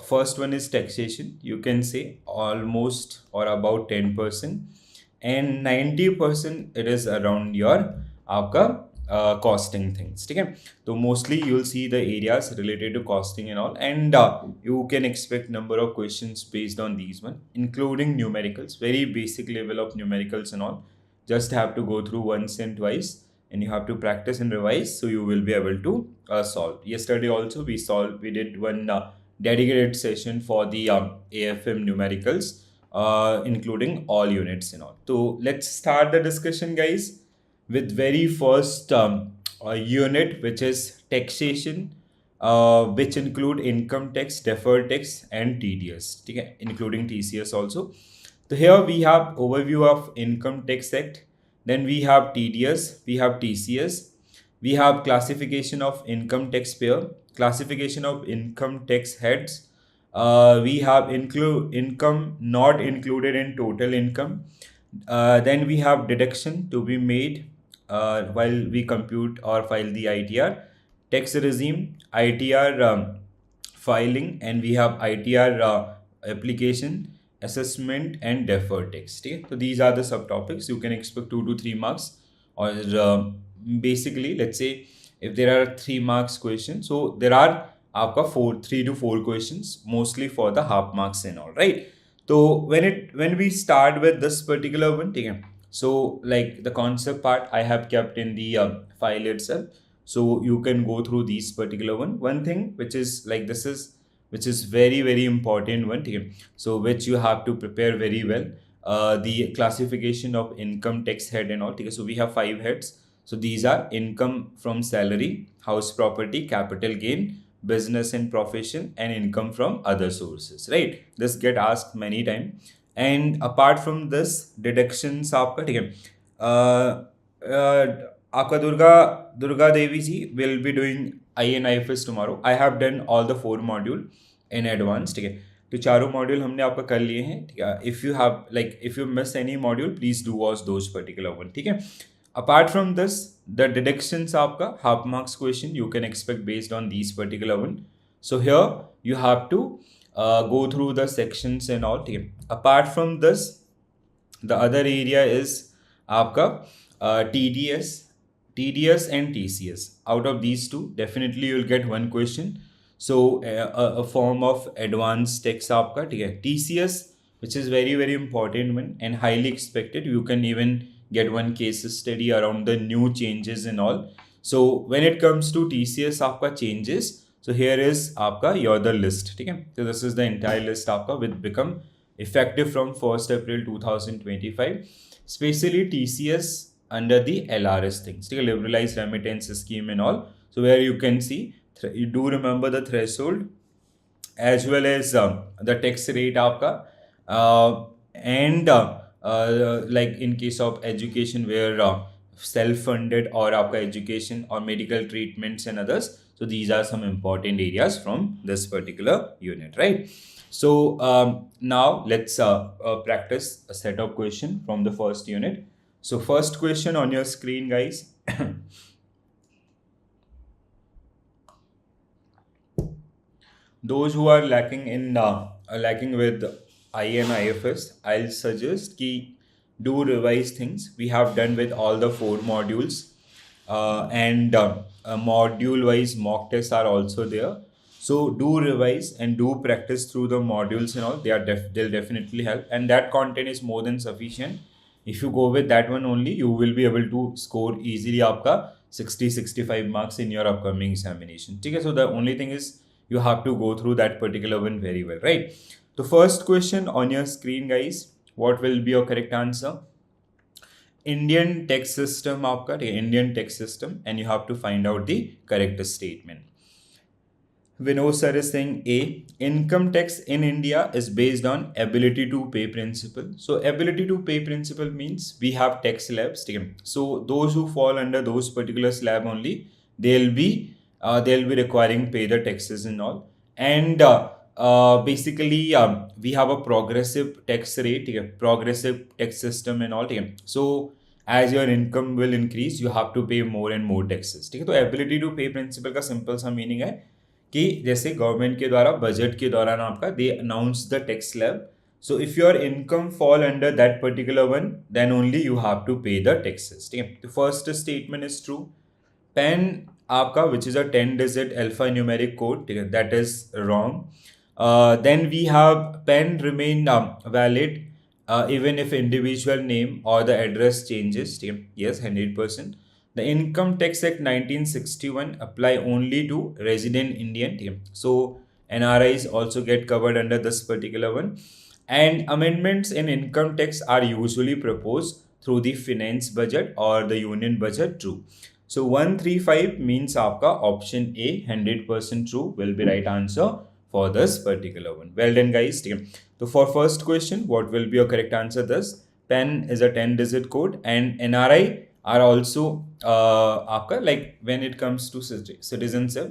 First one is taxation. You can say almost or about 10%, and 90% it is around your आपका costing things. ठीक है. तो mostly you'll see the areas related to costing and all, and you can expect number of questions based on these one, including numericals, very basic level of numericals and all. Just have to go through once and twice, and you have to practice and revise, so you will be able to solve. Yesterday also we did one dedicated session for the AFM numericals, including all units and all. So let's start the discussion, guys, with very first unit, which is taxation, which include income tax, deferred tax, and TDS, okay, including TCS also. So here we have overview of Income Tax Act. Then we have TDS, we have TCS, we have classification of income taxpayer, classification of income tax heads. We have include income not included in total income. Then we have deduction to be made while we compute or file the ITR, tax regime, ITR filing, and we have ITR application, assessment, and deferred tax. Okay? So these are the subtopics. You can expect 2 to 3 marks, or basically let's say if there are 3 marks question, so there are आपका 3 to 4 questions mostly for the half marks and all, right? So when we start with this particular one, okay, so like the concept part I have kept in the file itself, so you can go through these particular one thing which is like this is which is very important one, okay, so which you have to prepare very well. The classification of income tax head and all, okay, so we have 5 heads. So these are income from salary, house property, capital gain, business and profession, and income from other sources, right? This get asked many times. And apart from this, deductions आपका, ठीक है, आपका दुर्गा देवी जी will be doing INIFS tomorrow. I have done all the 4 module. In advance, ठीक है। तो चारों module हमने आपका कर लिए हैं, ठीक है। If you have like if you miss any module please do watch those particular one, ठीक है। Apart from this the deductions आपका half marks question you can expect based on these particular one. So here you have to go through the sections and all, ठीक है। Apart from this, the other area is आपका TDS, TDS and TCS. Out of these two, definitely you'll get one question. So a form of advanced tax आपका, ठीक है। TCS, which is very very important one and highly expected. You can even get one case study around the new changes and all. So when it comes to TCS आपका changes, so here is आपका your the list, ठीक है। So this is the entire list आपका with become effective from 1st April 2025, especially TCS under the LRS things, ठीक है, liberalized remittance scheme and all. So where you can see you do remember the threshold as well as the tax rate आपका and like in case of education where self-funded or आपका education or medical treatments and others. So these are some important areas from this particular unit, right? So now let's practice a set of question from the first unit. So first question on your screen, guys. Those who are lacking with I and IFS, I'll suggest ki do revise things. We have done with all the 4 modules, and module-wise mock tests are also there. So do revise and do practice through the modules and all. They'll definitely help, and that content is more than sufficient. If you go with that one only, you will be able to score easily आपका 60-65 marks in your upcoming examination. ठीक है, so the only thing is you have to go through that particular one very well, right? The first question on your screen, guys, what will be your correct answer? Indian tax system आपका, Indian tax system, and you have to find out the correct statement. Vinod sir is saying A, income tax in India is based on ability to pay principle. So ability to pay principle means we have tax slabs. So those who fall under those particular slab only, they'll be requiring pay the taxes and all. And basically we have a progressive tax rate, progressive tax system and all. So as your income will increase, you have to pay more and more taxes. तो ability to pay principle का simple सा meaning है कि जैसे government के द्वारा budget के दौरान आपका they announce the tax slab. So if your income fall under that particular one then only you have to pay the taxes, ठीक है। तो first statement is true. PAN आपका which is a 10 digit alpha numeric code, ठीक है, that is wrong. Then we have PAN remain valid even if individual name or the address changes, yes, 100%. The Income Tax Act 1961 apply only to resident Indian. So NRIs also get covered under this particular one. And amendments in income tax are usually proposed through the finance budget or the union budget too. So 135 means आपका option A 100% true will be right answer for this particular one. Well done, guys. So for first question, what will be your correct answer? This PEN is a 10-digit code, and NRI are also आपका like when it comes to citizenship.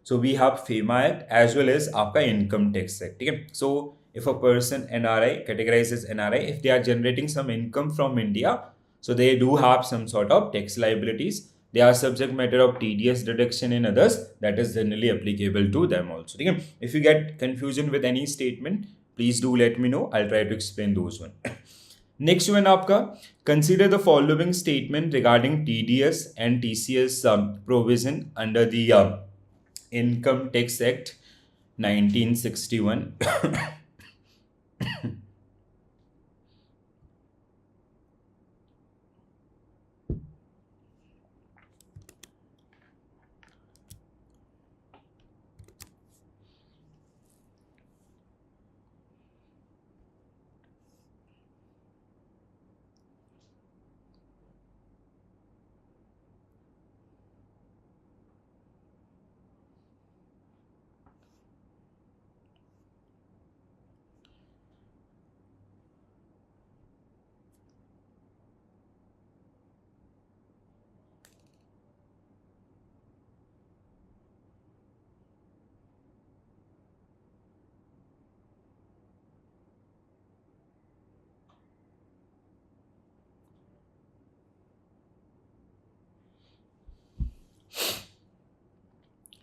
So we have FEMA Act as well as आपका Income Tax Act. ठीक है? So if a person NRI categorized as NRI, if they are generating some income from India, so they do have some sort of tax liabilities. They are subject matter of TDS deduction and others that is generally applicable to them also. ठीक है? If you get confusion with any statement, please do let me know. I'll try to explain those one. Next one आपका, consider the following statement regarding TDS and TCS provision under the Income Tax Act 1961.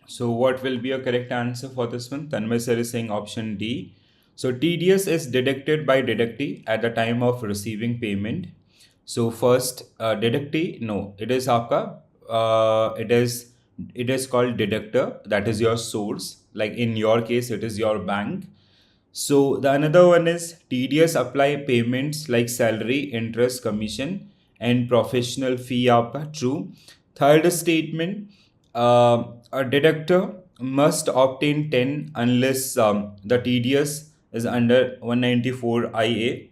So what will be a correct answer for this one? Tanmay sir is saying option D. So TDS is deducted by deductee at the time of receiving payment. So first, deductee, no, it is आपका, it is called deductor. That is your source. Like in your case, it is your bank. So the another one is TDS apply payments like salary, interest, commission, and professional fee. आपका true. Third statement, a deductor must obtain 10 unless the TDS is under 194 IA.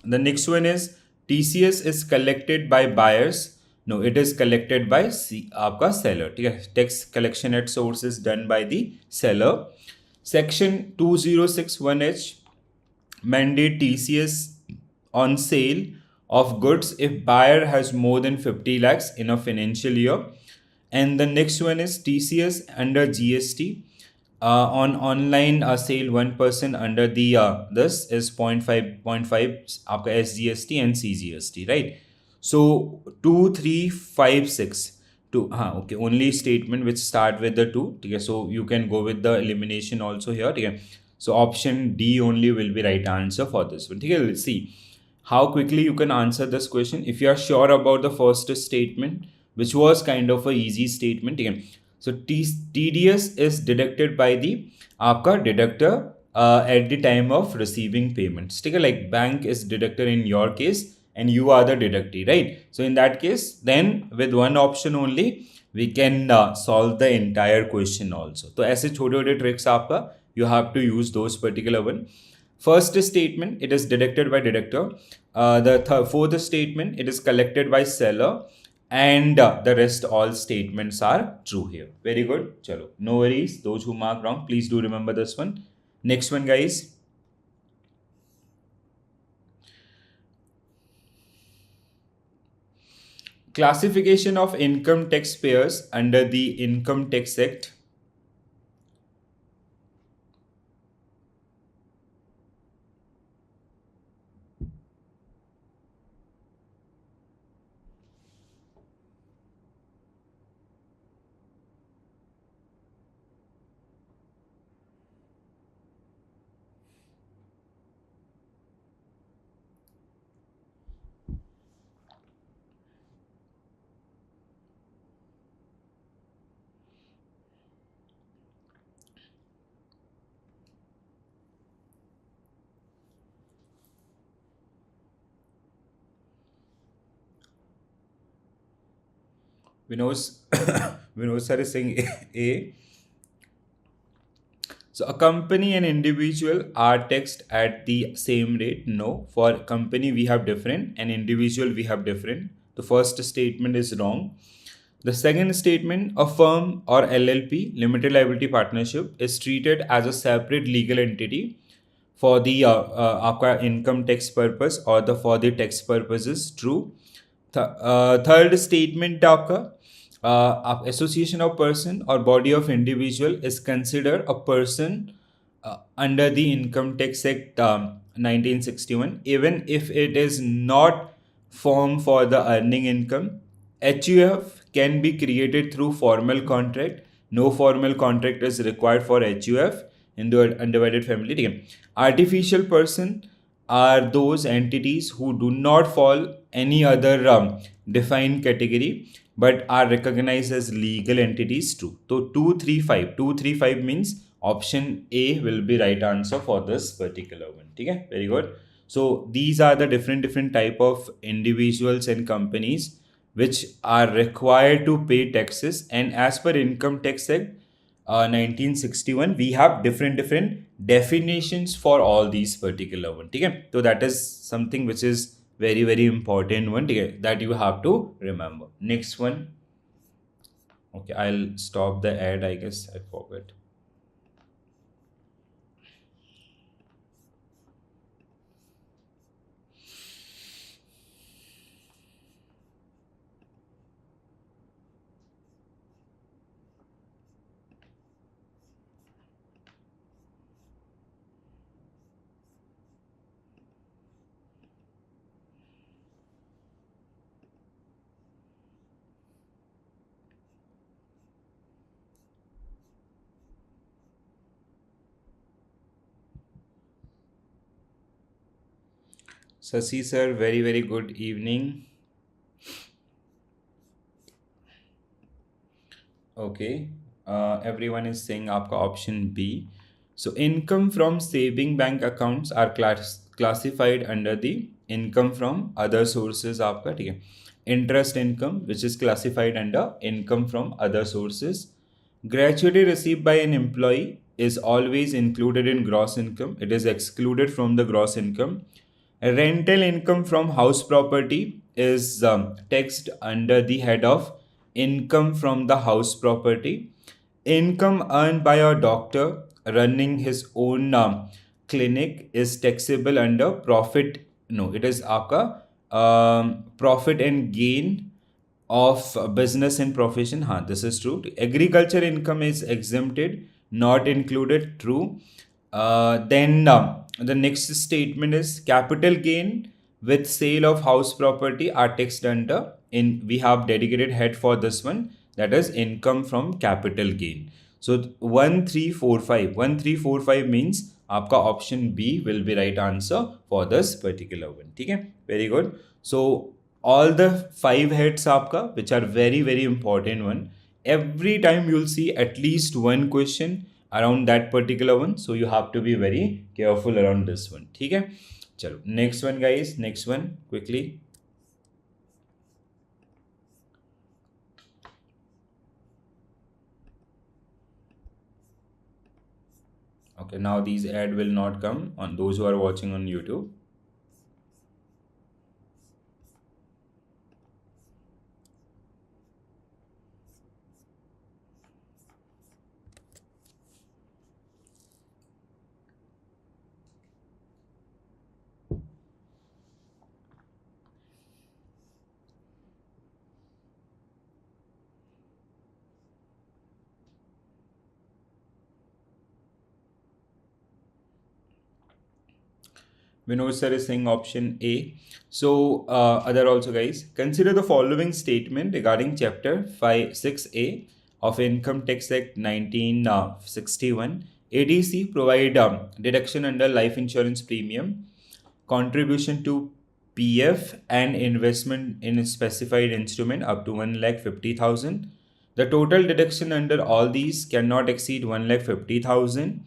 The next one is TCS is collected by buyers. No, it is collected by आपका seller. ठीक है, tax collection at source is done by the seller. Section 2061H mandate TCS on sale of goods if buyer has more than 50 lakhs in a financial year. And the next one is TCS under GST on online sale 1% under the this is 0.5 आपका SGST and CGST, right? So 2356 two, okay, only statement which start with the two. Okay, so you can go with the elimination also here. Okay, so option D only will be right answer for this one. Okay, let's see how quickly you can answer this question. If you are sure about the first statement, which was kind of a easy statement again. So TDS is deducted by the आपका deductor at the time of receiving payments. ठीक है, like bank is deductor in your case and you are the deductee, right? So in that case, then with one option only we can solve the entire question also. तो ऐसे छोटे छोटे tricks आपका you have to use those particular one. First statement, it is deducted by deductor. The fourth statement, it is collected by seller. And the rest all statements are true here. Very good. Chalo. No worries. Those who mark wrong, please do remember this one. Next one, guys. Classification of income taxpayers under the Income Tax Act. Vinod, Vinod sir is saying A. So a company and individual are taxed at the same rate. No, for company we have different and individual we have different. The first statement is wrong. The second statement, a firm or LLP, limited liability partnership, is treated as a separate legal entity for the आपका income tax purpose or the for the tax purposes. True. Third statement आपका association of person or body of individual is considered a person under the Income Tax Act 1961, even if it is not formed for the earning income. HUF can be created through formal contract. No formal contract is required for HUF in the undivided family. ठीक है. Artificial person are those entities who do not fall any other defined category but are recognized as legal entities too. So 235 means option A will be right answer for this particular one. Okay, very good. So these are the different type of individuals and companies which are required to pay taxes, and as per Income Tax Act 1961 we have different definitions for all these particular one. Okay, so that is something which is very important one that you have to remember. Next one. Okay, I'll stop the ad. I guess I forgot. Sasi sir, very very good evening. Okay, everyone is saying आपका option B. So income from saving bank accounts are classified under the income from other sources आपका, ठीक है. Interest income, which is classified under income from other sources. Gratuity received by an employee is always included in gross income. It is excluded from the gross income. Rental income from house property is taxed under the head of income from the house property. Income earned by a doctor running his own clinic is taxable under profit. No, it is आपका profit and gain of business and profession. हाँ, this is true. Agriculture income is exempted, not included. True. Then the next statement is capital gain with sale of house property are taxed under. In we have dedicated head for this one, that is income from capital gain. So 1345 means आपका option B will be right answer for this particular one. ठीक है, very good. So all the 5 heads आपका, which are very very important one, every time you'll see at least one question around that particular one, so you have to be very careful around this one. ठीक है, चलो next one guys, next one quickly. Okay, now these ad will not come on those who are watching on YouTube. Vinod sir is saying option A. So other also guys, consider the following statement regarding chapter 6A of Income Tax Act 1961. ADC provide deduction under life insurance premium, contribution to PF and investment in a specified instrument up to 1,50,000. The total deduction under all these cannot exceed 1,50,000.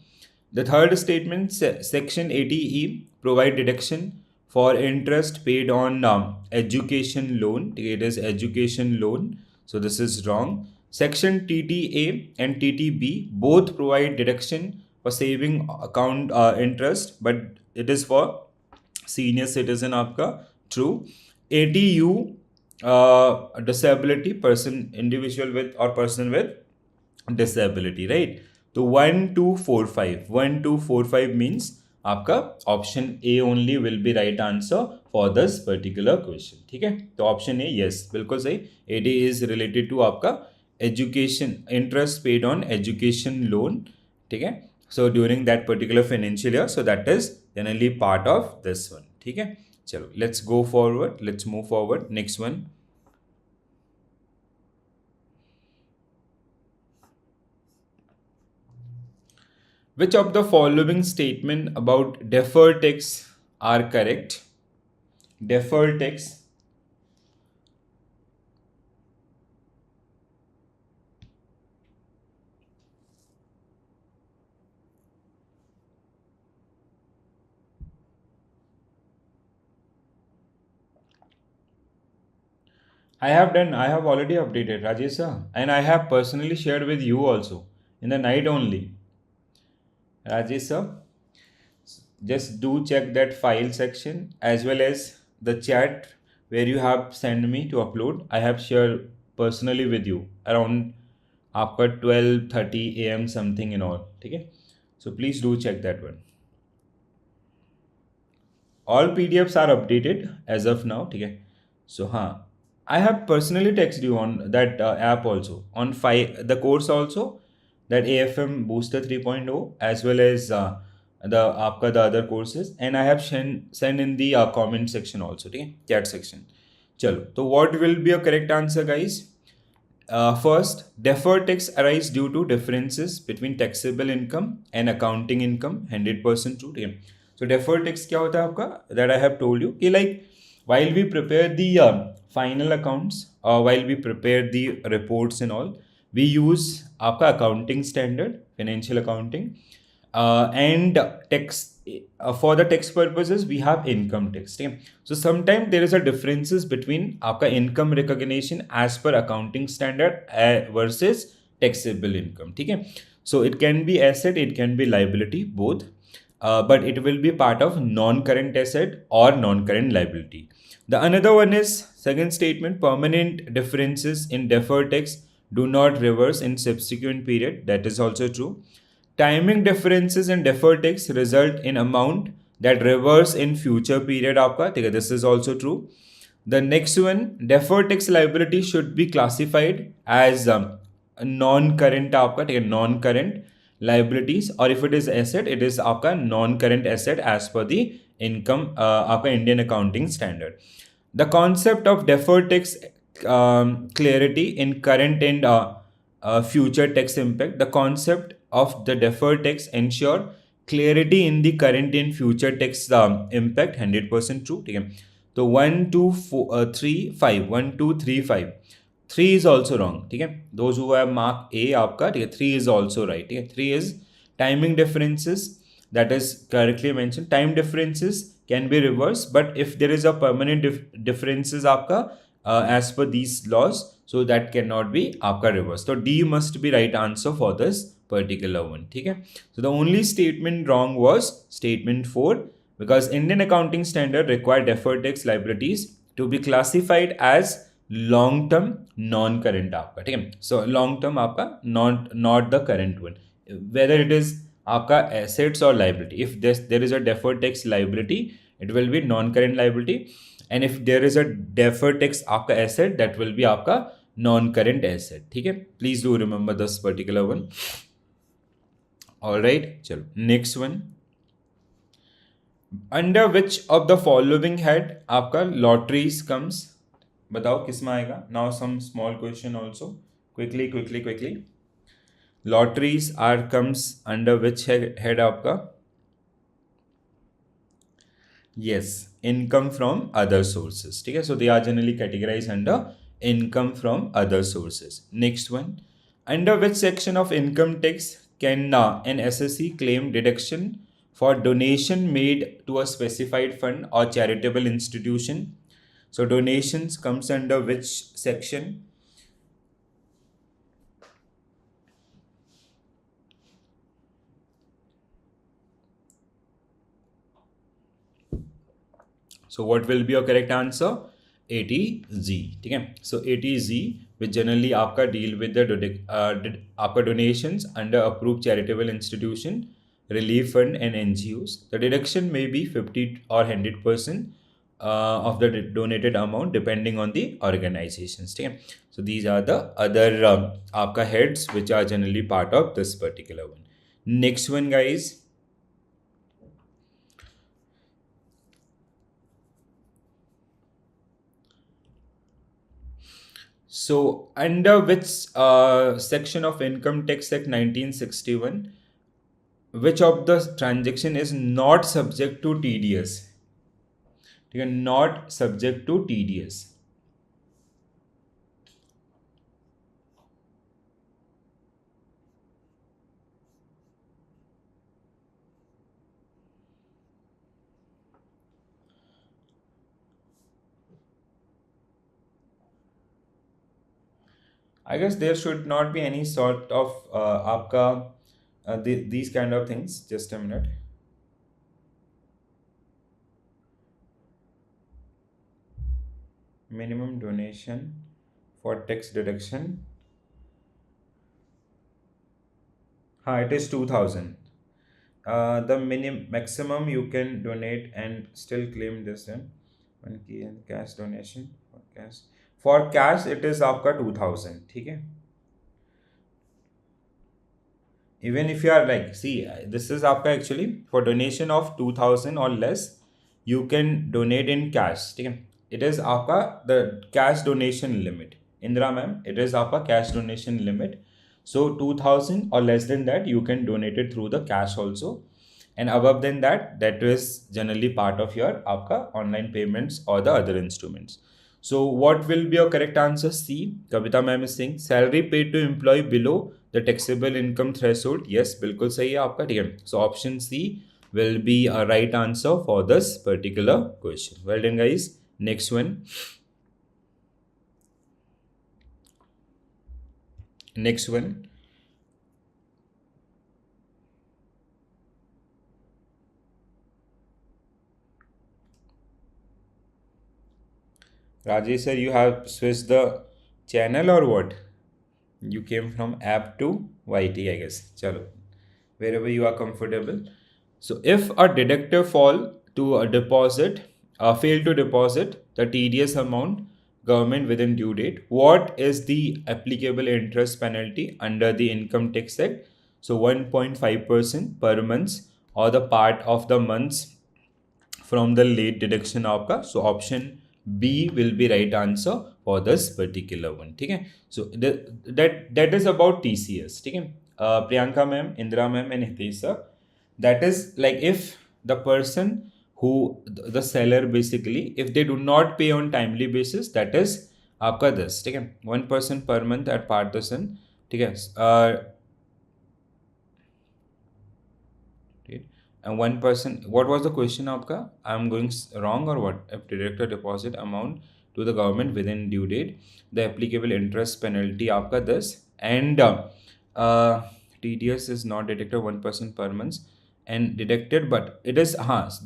The third statement, section 80E, provide deduction for interest paid on education loan. It is education loan, so this is wrong. Section TTA and TTB both provide deduction for saving account interest, but it is for senior citizen आपका. True. ATU disability, person, individual with or person with disability, right? तो 1245 means आपका option A only will be right answer for this particular question. ठीक है, तो option A yes बिल्कुल सही. AD is related to आपका education, interest paid on education loan. ठीक है, so during that particular financial year, so that is generally part of this one. ठीक है, चलो let's go forward, let's move forward. Next one. Which of the following statement about deferred tax are correct? Deferred tax. I have already updated, Rajesh sir, and I have personally shared with you also in the night only. Rajesh sir, just do check that file section as well as the chat where you have sent me to upload. I have shared personally with you around आपका 12:30 AM something and all. ठीक है, so please do check that one. All PDFs are updated as of now. ठीक है, so हाँ, I have personally texted you on that app also, on the course also, that AFM Booster 3.0 as well as the other courses, and I have sent in the comment section also. ठीक है, chat section. चलो, तो what will be a correct answer guys? First, deferred tax arise due to differences between taxable income and accounting income. 100% true. ठीक है, So deferred tax क्या होता है आपका, that I have told you कि like while we prepare the final accounts or while we prepare the reports and all, we use आपका accounting standard, financial accounting, and tax. For the tax purposes we have income tax. ठीक है, so sometimes there is a differences between आपका income recognition as per accounting standard versus taxable income. ठीक है, so it can be asset, it can be liability, both. But it will be part of non-current asset or non-current liability. The another one is second statement, permanent differences in deferred tax do not reverse in subsequent period. That is also true. Timing differences in deferred tax result in amount that reverse in future period आपका, ठीक है, this is also true. The next one, deferred tax liability should be classified as non-current आपका, ठीक है, non-current liabilities, or if it is asset, it is आपका non-current asset as per the income आपका Indian accounting standard. The concept of deferred tax clarity in current and future tax impact. The concept of the deferred tax ensure clarity in the current and future tax impact. 100% true. ठीक है, तो 1 2 4 3 5 1 2 3 5 3 is also wrong. ठीक है, those who have mark A आपका, ठीक है, 3 is also right. ठीक है, 3 is timing differences, that is correctly mentioned. Time differences can be reversed, but if there is a permanent differences आपका as per these laws, so that cannot be आपका reverse. So D must be right answer for this particular one. ठीक है, so the only statement wrong was statement 4, because Indian accounting standard require deferred tax liabilities to be classified as long term non-current आपका. ठीक है, so long term आपका not the current one, whether it is आपका assets or liability. If there is a deferred tax liability, it will be non-current liability, and if there is a deferred tax आपका asset, that will be आपका non-current asset. ठीक है, please do remember this particular one. All right, चलो next one. Under which of the following head आपका lotteries comes, बताओ किस में आएगा. Now some small question also, quickly. Lotteries are comes under which head आपका? Yes, income from other sources. ठीक है, so they are generally categorized under income from other sources. Next one, under which section of income tax can an assessee claim deduction for donation made to a specified fund or charitable institution? So donations comes under which section? So what will be your correct answer? 80Z. ठीक है, so 80Z which generally आपका deal with the आपका donations under approved charitable institution, relief fund and NGOs. The deduction may be 50 or 100% of the donated amount depending on the organizations. ठीक है, so these are the other आपका heads which are generally part of this particular one. Next one, guys. So under which section of Income Tax Act 1961, which of the transaction is not subject to TDS? ठीक है, not subject to TDS. I guess there should not be any sort of आपका these kind of things. Just a minute. Minimum donation for tax deduction. It is 2000. The maximum you can donate and still claim this in 1K and cash donation for cash. For cash it is आपका 2000. ठीक है, even if you are like, see, this is आपका actually for donation of 2000 or less you can donate in cash. ठीक है, it is आपका the cash donation limit. Indra ma'am, it is आपका cash donation limit. So 2000 or less than that you can donate it through the cash also. and above than that, that is generally part of your आपका online payments or the other instruments. So what will be your correct answer? C. Kavita ma'am is saying salary paid to employee below the taxable income threshold. Yes, बिल्कुल सही है आपका, ठीक है. So option C will be a right answer for this particular question. Well done, guys. Next one. Next one. Rajesh sir, you have switched the channel or what? You came from app to YT, I guess. Chalo. Wherever you are comfortable. So if a deductor fail to deposit the TDS amount government within due date, what is the applicable interest penalty under the Income Tax Act? So 1.5% per month or the part of the months from the late deduction आपका. So option B will be right answer for this particular one. ठीक है. So that is about TCS. ठीक है. Priyanka ma'am, Indra ma'am and Hitesh sir. That is like if the person who the seller basically if they do not pay on timely basis, that is आपका this. ठीक है. 1% per month at partisan. ठीक है. And 1%, what was the question आपका? I'm going wrong or what? If deductor deposit amount to the government within due date, the applicable interest penalty आपका this, and TDS is not deducted 1% per month and deducted, but it is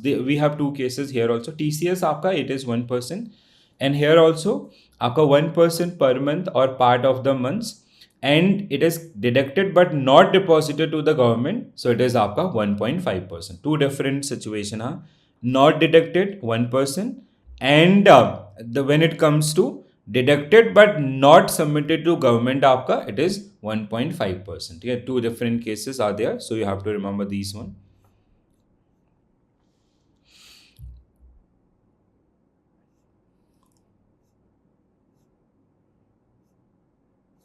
we have two cases here also. TCS आपका it is 1%, and here also आपका 1% per month or part of the months, and it is deducted but not deposited to the government, so it is आपका 1.5%. Two different situation हाँ. Not deducted 1%, and when it comes to deducted but not submitted to government आपका it is 1.5%. Yeah, two different cases are there, so you have to remember these one.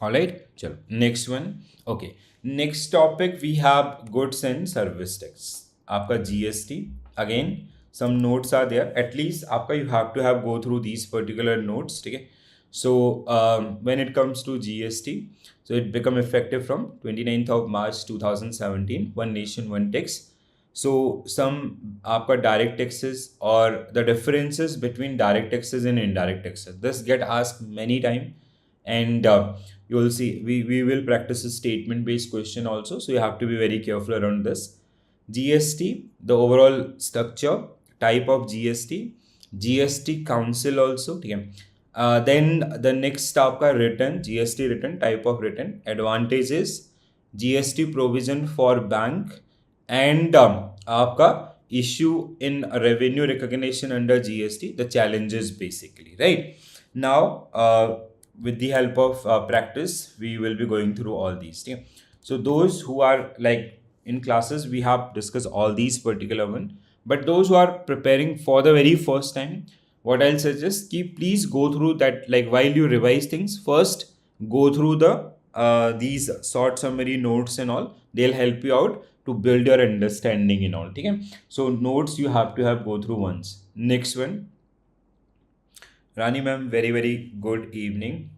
Alright, chalo. Next one. Okay. Next topic we have goods and service tax. आपका GST. Again, some notes are there. At least आपका you have to have go through these particular notes. Okay. So when it comes to GST, so it become effective from 29th of March 2017. One nation, one tax. So some आपका direct taxes or the differences between direct taxes and indirect taxes. This get asked many times, and you will see we will practice a statement based question also, so you have to be very careful around this. GST, the overall structure, type of GST council also. Okay. Then the next आपका return, GST return, type of return, advantages, GST provision for bank, and आपका issue in revenue recognition under GST, the challenges basically, right? Now with the help of practice, we will be going through all these. Yeah? So those who are like in classes, we have discussed all these particular one, but those who are preparing for the very first time, what I'll suggest, please go through that, like while you revise things, first go through the these short summary notes and all. They'll help you out to build your understanding and all. Okay? So notes you have to have go through once. Next one. Rani ma'am, very, very good evening.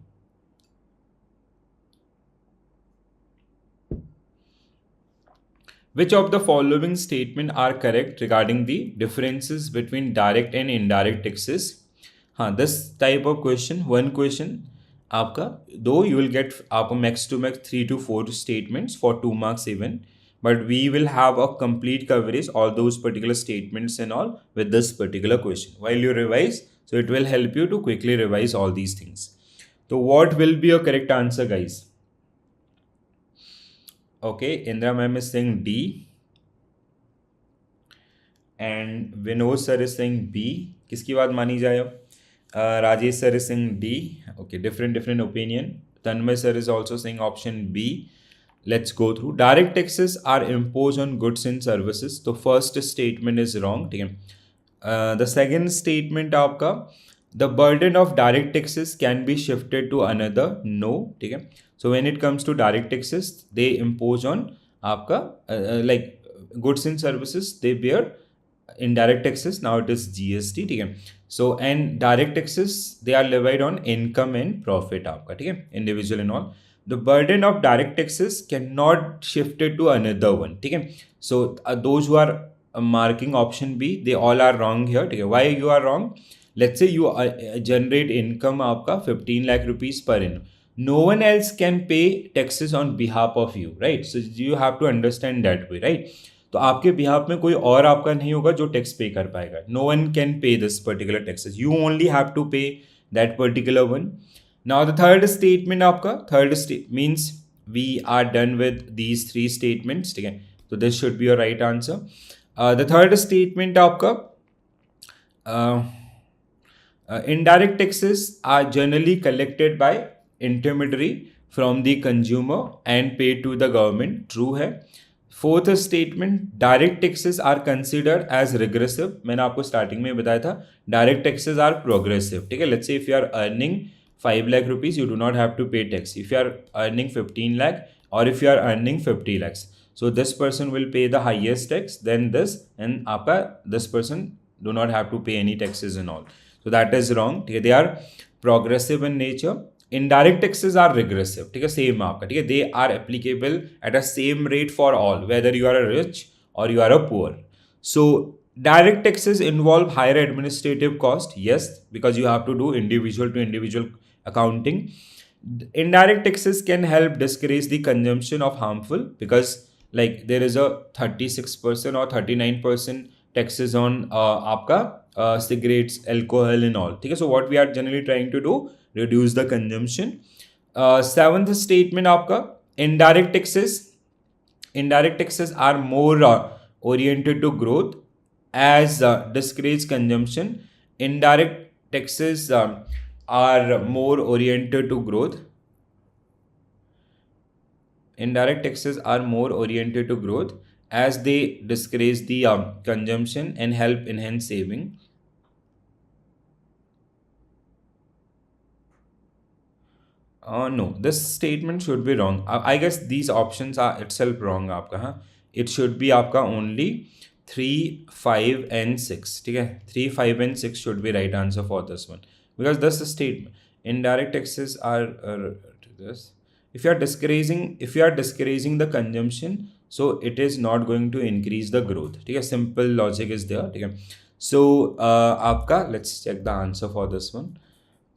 Which of the following statements are correct regarding the differences between direct and indirect taxes? This type of question, one question, आपका, though you will get आपका max to max 3 to 4 statements for 2 marks even, but we will have a complete coverage all those particular statements and all with this particular question. While you revise, so it will help you to quickly revise all these things. So what will be your correct answer, guys? Okay, Indra ma'am is saying D, and Vinod sir is saying B. किसकी बात मानी जाए अब? Rajesh sir is saying D. Okay, different opinion. Tanmay sir is also saying option B. Let's go through. Direct taxes are imposed on goods and services. So first statement is wrong. ठीक है. The second statement आपका, the burden of direct taxes can be shifted to another. No. ठीक है. So when it comes to direct taxes, they impose on आपका like goods and services, they bear indirect taxes. Now it is GST, ठीक है. So and direct taxes, they are levied on income and profit आपका, ठीक है, individual and all. The burden of direct taxes cannot shift it to another one, ठीक है. So those who are marking option B, they all are wrong here, ठीक है. Why you are wrong? Let's say you generate income आपका 15 lakh rupees per annum. No one else can pay taxes on behalf of you, right? So you have to understand that way, right? तो आपके behalf में कोई और आपका नहीं होगा जो टैक्स पे कर पाएगा. No one can pay this particular taxes, you only have to pay that particular one. Now the third statement आपका, third means we are done with these three statements, ठीक है. तो this should be your right answer. The third statement आपका, indirect taxes are generally collected by intermediary from the consumer and paid to the government. True है. Fourth statement, direct taxes are considered as regressive. मैंने आपको starting में बताया था direct taxes are progressive, ठीक है. Let's say if you are earning 5 lakh rupees, you do not have to pay tax. If you are earning 15 lakh और if you are earning 50 lakhs, so this person will pay the highest tax than this, and आपका this person do not have to pay any taxes and all. So that is wrong, ठीक है. They are progressive in nature. Indirect taxes are regressive, ठीक है, same आपका, ठीक है. They are applicable at a same rate for all, whether you are a rich or you are a poor. So direct taxes involve higher administrative cost, yes, because you have to do individual to individual accounting. Indirect taxes can help discourage the consumption of harmful, because like there is a 36% or 39% taxes on आपका cigarettes, alcohol and all, ठीक है. So what we are generally trying to do, reduce the consumption. Seventh statement आपका, indirect taxes are more oriented to growth as discourage consumption. Indirect taxes are more oriented to growth. Indirect taxes are more oriented to growth as they discourage the consumption and help enhance saving. No, this statement should be wrong. I guess these options are itself wrong आपका, हाँ. It should be आपका only 3, 5 and 6, ठीक है. 3, 5 and 6 should be right answer for this one, because this statement, indirect taxes are this. If you are discouraging the consumption, so it is not going to increase the growth, ठीक है. Simple logic is there, ठीक है. So आपका, let's check the answer for this one.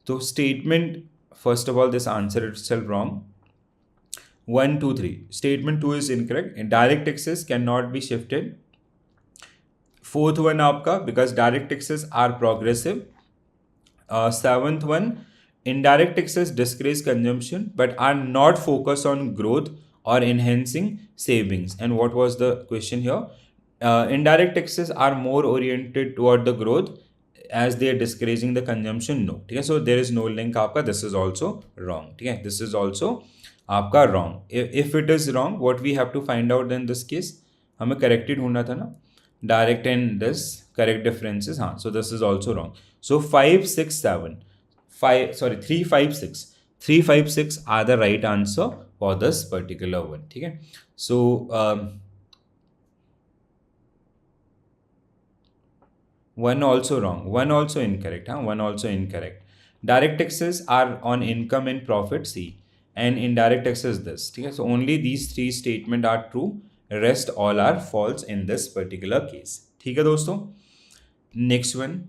So statement, first of all, this answer itself wrong. 1, 2, 3. Statement 2 is incorrect. Direct taxes cannot be shifted. Fourth one आपका, because direct taxes are progressive. Seventh one, indirect taxes discourage consumption but are not focused on growth or enhancing savings. And what was the question here? Indirect taxes are more oriented toward the growth as they are discouraging the consumption. No, ठीक है. So there is no link आपका. This is also wrong, ठीक है. This is also आपका wrong. If it is wrong, what we have to find out in this case, हमें corrected ढूंढना था ना, direct and this correct differences, हाँ. So this is also wrong. So 5, 6, 7, 3, 5, 6, 3, 5, 6 are the right answer for this particular one, ठीक है. So one also wrong, one also incorrect, huh? One also incorrect. Direct taxes are on income and profit, C, and indirect taxes this, ठीक है. So only these three statement are true, rest all are false in this particular case, ठीक है दोस्तों. Next one,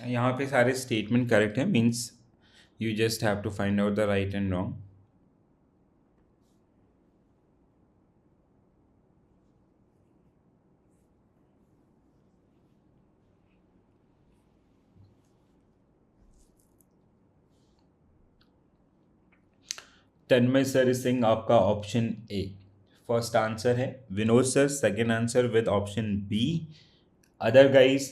यहाँ पे सारे statement correct है, means You just have to find out the right and wrong. Tanmay sir is saying आपका option A first answer है. Vinod sir second answer with option B. Other guys,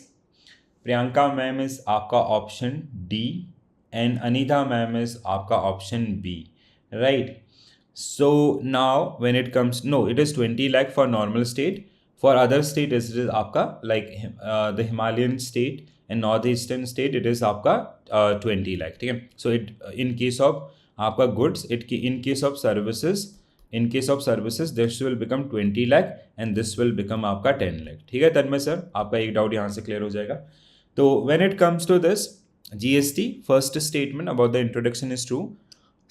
Priyanka ma'am is आपका option D and Anita ma'am is आपका option B. Right. So now when it comes, no, it is 20 lakh for normal state. For other state it is आपका like the Himalayan state and northeastern state it is आपका 20 lakh. ठीक है. So it in case of आपका goods, in case of services this will become 20 lakh and this will become आपका 10 lakh. ठीक है तन्मय sir, आपका एक डाउट यहाँ से क्लियर हो जाएगा. तो when it comes to this GST, first statement about the introduction is true.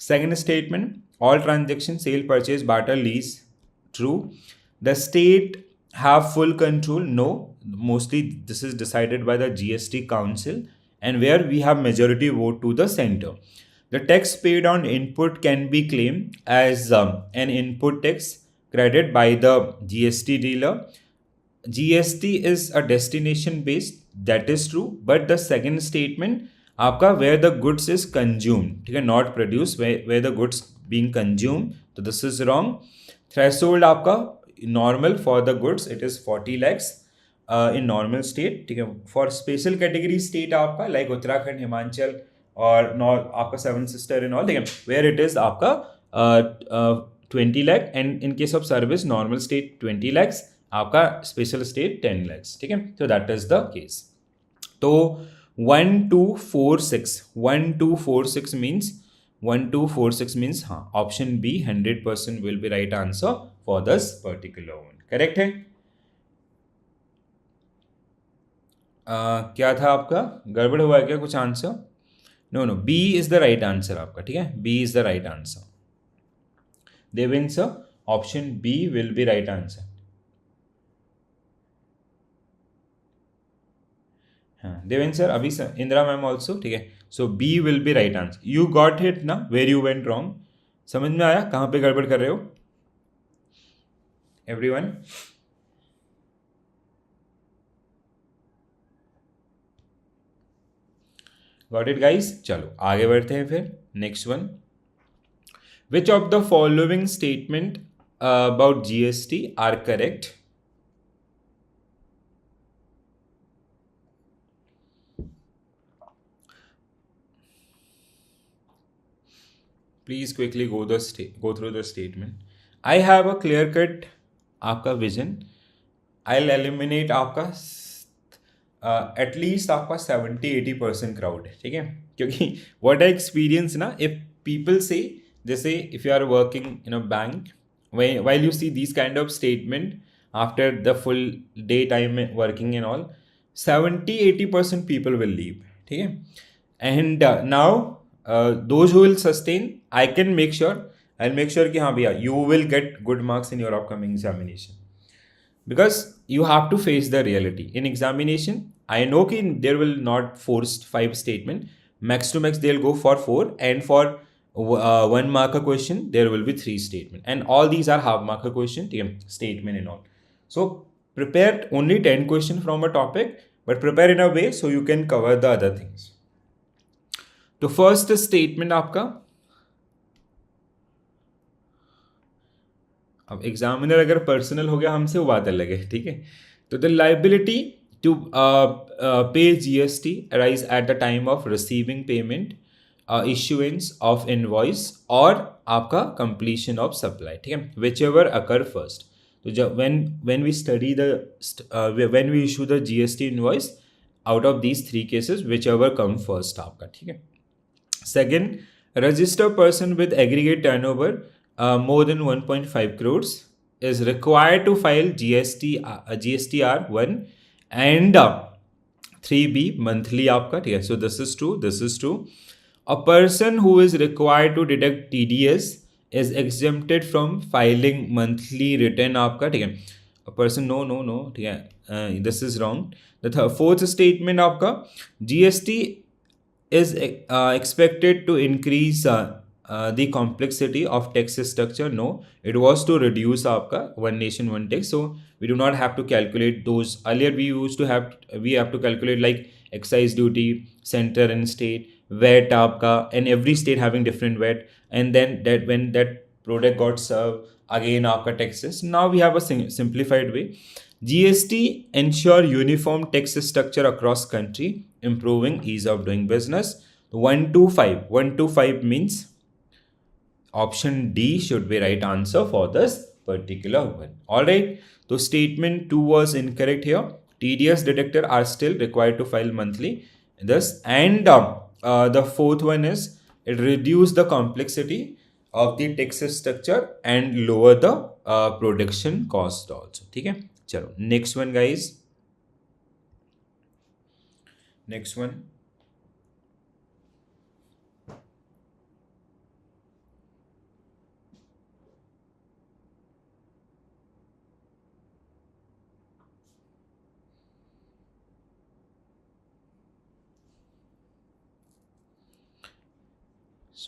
Second statement, all transactions, sale, purchase, barter, lease, true. The state have full control? No. Mostly this is decided by the GST Council and where we have majority vote to the center. The tax paid on input can be claimed as an input tax credit by the GST dealer. GST is a destination based, that is true, but the second statement आपका where the goods is consumed, ठीक है, not produced, where the goods being consumed, तो this is wrong. Threshold आपका normal for the goods it is 40 lakhs in normal state. ठीक है. For special category state आपका like Uttarakhand, Himachal और आपका seven sister in all, ठीक है, where it is आपका 20 lakh and in case of service normal state 20 lakhs, आपका special state 10 lakhs. ठीक है. तो दैट इज द केस. तो 1246 means हाँ, option B 100% will be right answer for this particular one. Correct है. क्या था आपका, गड़बड़ हुआ है क्या कुछ answer? No, B is the right answer आपका. ठीक है, B is the right answer. Devendra sir, option B will be right answer. हाँ Devendra sir, Abhi sir, Indira ma'am also. ठीक है. So B will be right answer. You got it ना, where you went wrong. समझ में आया कहाँ पे गड़बड़ कर रहे हो एवरीवन? Got it guys. चलो आगे बढ़ते हैं फिर. Next one, which of the following statement about GST are correct? Please quickly go through the statement. I have a clear cut आपका vision. I'll eliminate आपका एटलीस्ट आपका 70-80% क्राउड. ठीक है, क्योंकि what I experience ना, if people say, जैसे if you are working in a bank, while you see these kind of statement after the full day time working and all, 70-80% people will leave. ठीक है. And now those who will sustain, I'll make sure कि हाँ भैया you will get good marks in your upcoming examination, because you have to face the reality in examination. I know कि there will not forced 5 statement, max to max they'll go for 4, and for 1 mark a question there will be 3 statement, and all these are half mark a question statement and all. So prepare only 10 question from a topic, but prepare in a way so you can cover the other things. तो first statement आपका, अब examiner अगर personal हो गया हमसे वो बात अलग है. ठीक है. तो द लाइबिलिटी टू पे GST arise at the time of receiving payment, issuance of invoice और आपका कंप्लीशन ऑफ सप्लाई. ठीक है, विच एवर अकर फर्स्ट. तो जब when we study when we issue the GST invoice, out of these 3 cases whichever come first आपका. ठीक है. Second, register person with aggregate turnover more than 1.5 crores is required to file GSTR 1 and 3B monthly आपका. ठीक है. So this is true. A person who is required to deduct TDS is exempted from filing monthly return आपका. ठीक है. A person, no, ठीक है, this is wrong. The fourth statement आपका, GST is expected to increase the complexity of tax structure? No, it was to reduce आपका one nation one tax. So we do not have to calculate those. Earlier we have to calculate like excise duty, center and state, VAT आपका, and every state having different VAT, and then that when that product got served, again आपका taxes. Now we have a simplified way. GST ensure uniform tax structure across country, improving ease of doing business. 125 means option D should be right answer for this particular one. Alright, so statement 2 was incorrect here. TDS deductor are still required to file monthly. Thus, and the fourth one is it reduce the complexity of the tax structure and lower the production cost also. Okay, chalo. Next one, guys. Next one.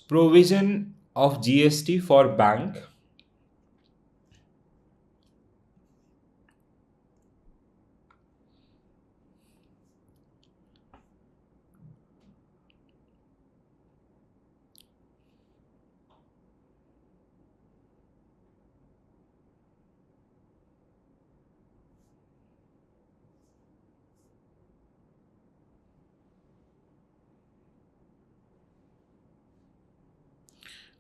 Provision of GST for bank.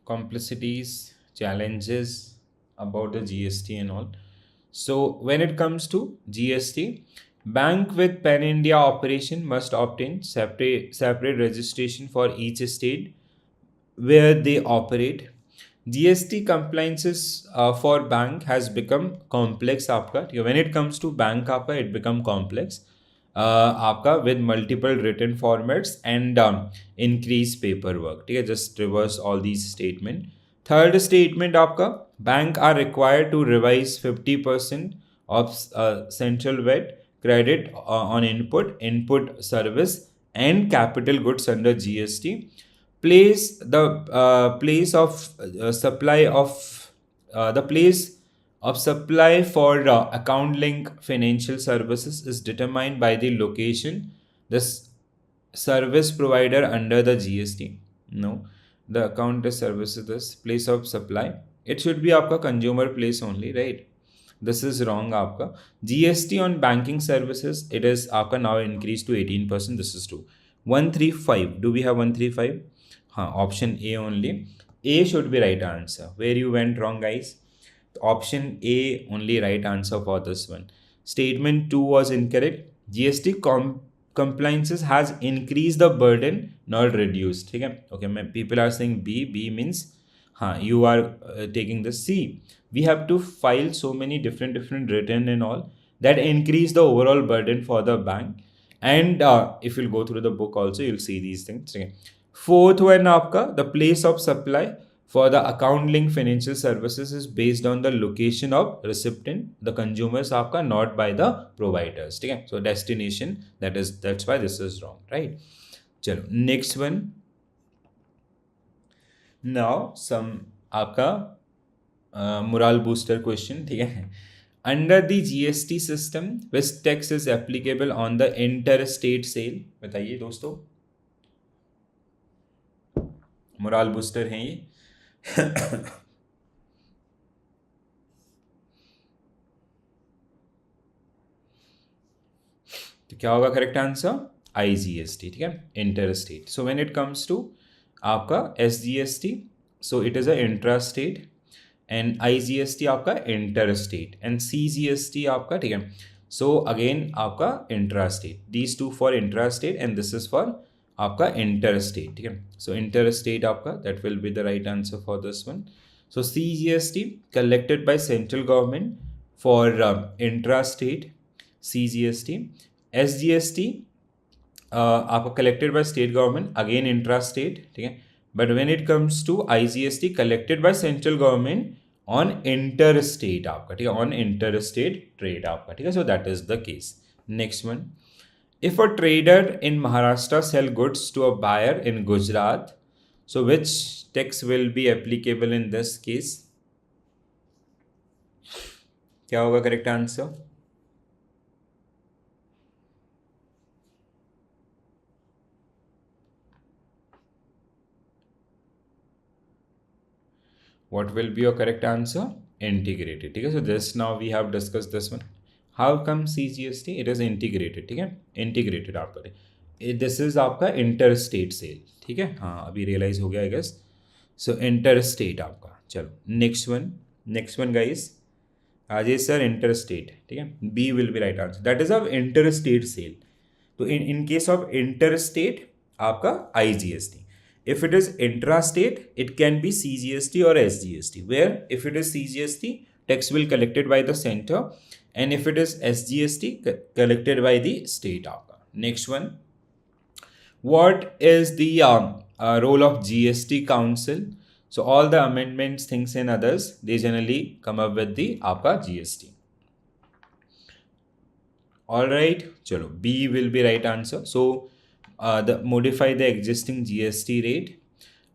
Complexities, challenges about the GST and all. So when it comes to GST, bank with Pan India operation must obtain separate registration for each state where they operate. GST compliances for bank has become complex आपका. When it comes to bank आपका it become complex आपका with multiple written formats and increased paperwork. ठीक है, just reverse all these statement. Third statement आपका bank are required to revise 50% of central VAT credit on input service and capital goods under GST. Place of supply for account link financial services is determined by the location this service provider under the GST. No, the account is services this place of supply. It should be आपका consumer place only, right? This is wrong आपका. GST on banking services, it is आपका now increased to 18%. This is true. 135. Do we have 135? Option A only. A should be right answer. Where you went wrong, guys? Option A only right answer for this one. Statement 2 was incorrect. GST compliances has increased the burden, not reduced. Okay, people are saying B means you are taking the C. We have to file so many different written and all that increase the overall burden for the bank. And if you'll go through the book also, you'll see these things. Okay. Fourth one, आपका the place of supply for the account link financial services is based on the location of recipient, the consumers आपका, not by the providers. ठीक है, so destination, that's why this is wrong, right? चलो next one. Now some आपका morale booster question. ठीक है, under the GST system which tax is applicable on the interstate sale? बताइए दोस्तों, moral booster हैं ये. तो क्या होगा करेक्ट आंसर? IGST. ठीक है, interstate. So when it comes to आपका SGST, so it is a intrastate, and IGST आपका इंटरस्टेट, एंड CGST आपका, ठीक है, सो अगेन आपका intrastate. These two for intrastate and this is for आपका interstate. ठीक है, सो इंटरस्टेट आपका that will be the right answer for this one. So CGST collected by central government for intrastate CGST. SGST आपका collected by state government, again intrastate. ठीक है, but when it comes to IGST collected by central government on interstate आपका, ठीक है, on interstate trade आपका. ठीक है, so that is the case. Next one. If a trader in Maharashtra sell goods to a buyer in Gujarat, so which tax will be applicable in this case? क्या होगा correct answer? What will be your correct answer? Integrated. ठीक है, so just now we have discussed this one. How come CGST? It is integrated. ठीक है, integrated आप करें. This is आपका interstate sale. ठीक है, हाँ अभी realize हो गया I guess. So interstate आपका. चलो next one guys. Rajesh sir interstate. ठीक है, B will be right answer. That is of interstate sale. तो इन केस ऑफ इंटरस्टेट आपका IGST. If it is intrastate, it can be CGST or SGST. Where if it is CGST, tax will collected by the center, and if it is SGST, collected by the state. आपका next one. What is the role of GST Council? So all the amendments, things and others, they generally come up with the आपका GST. All right, chalo, B will be right answer. So the modify the existing GST rate,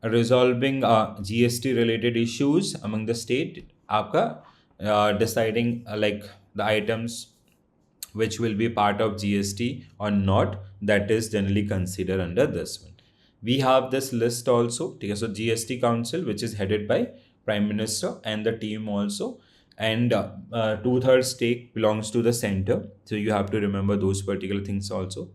resolving GST related issues among the state. आपका deciding like the items which will be part of GST or not, that is generally considered under this one. We have this list also. Okay, so GST Council, which is headed by Prime Minister and the team also, and 2/3 stake belongs to the center. So you have to remember those particular things also.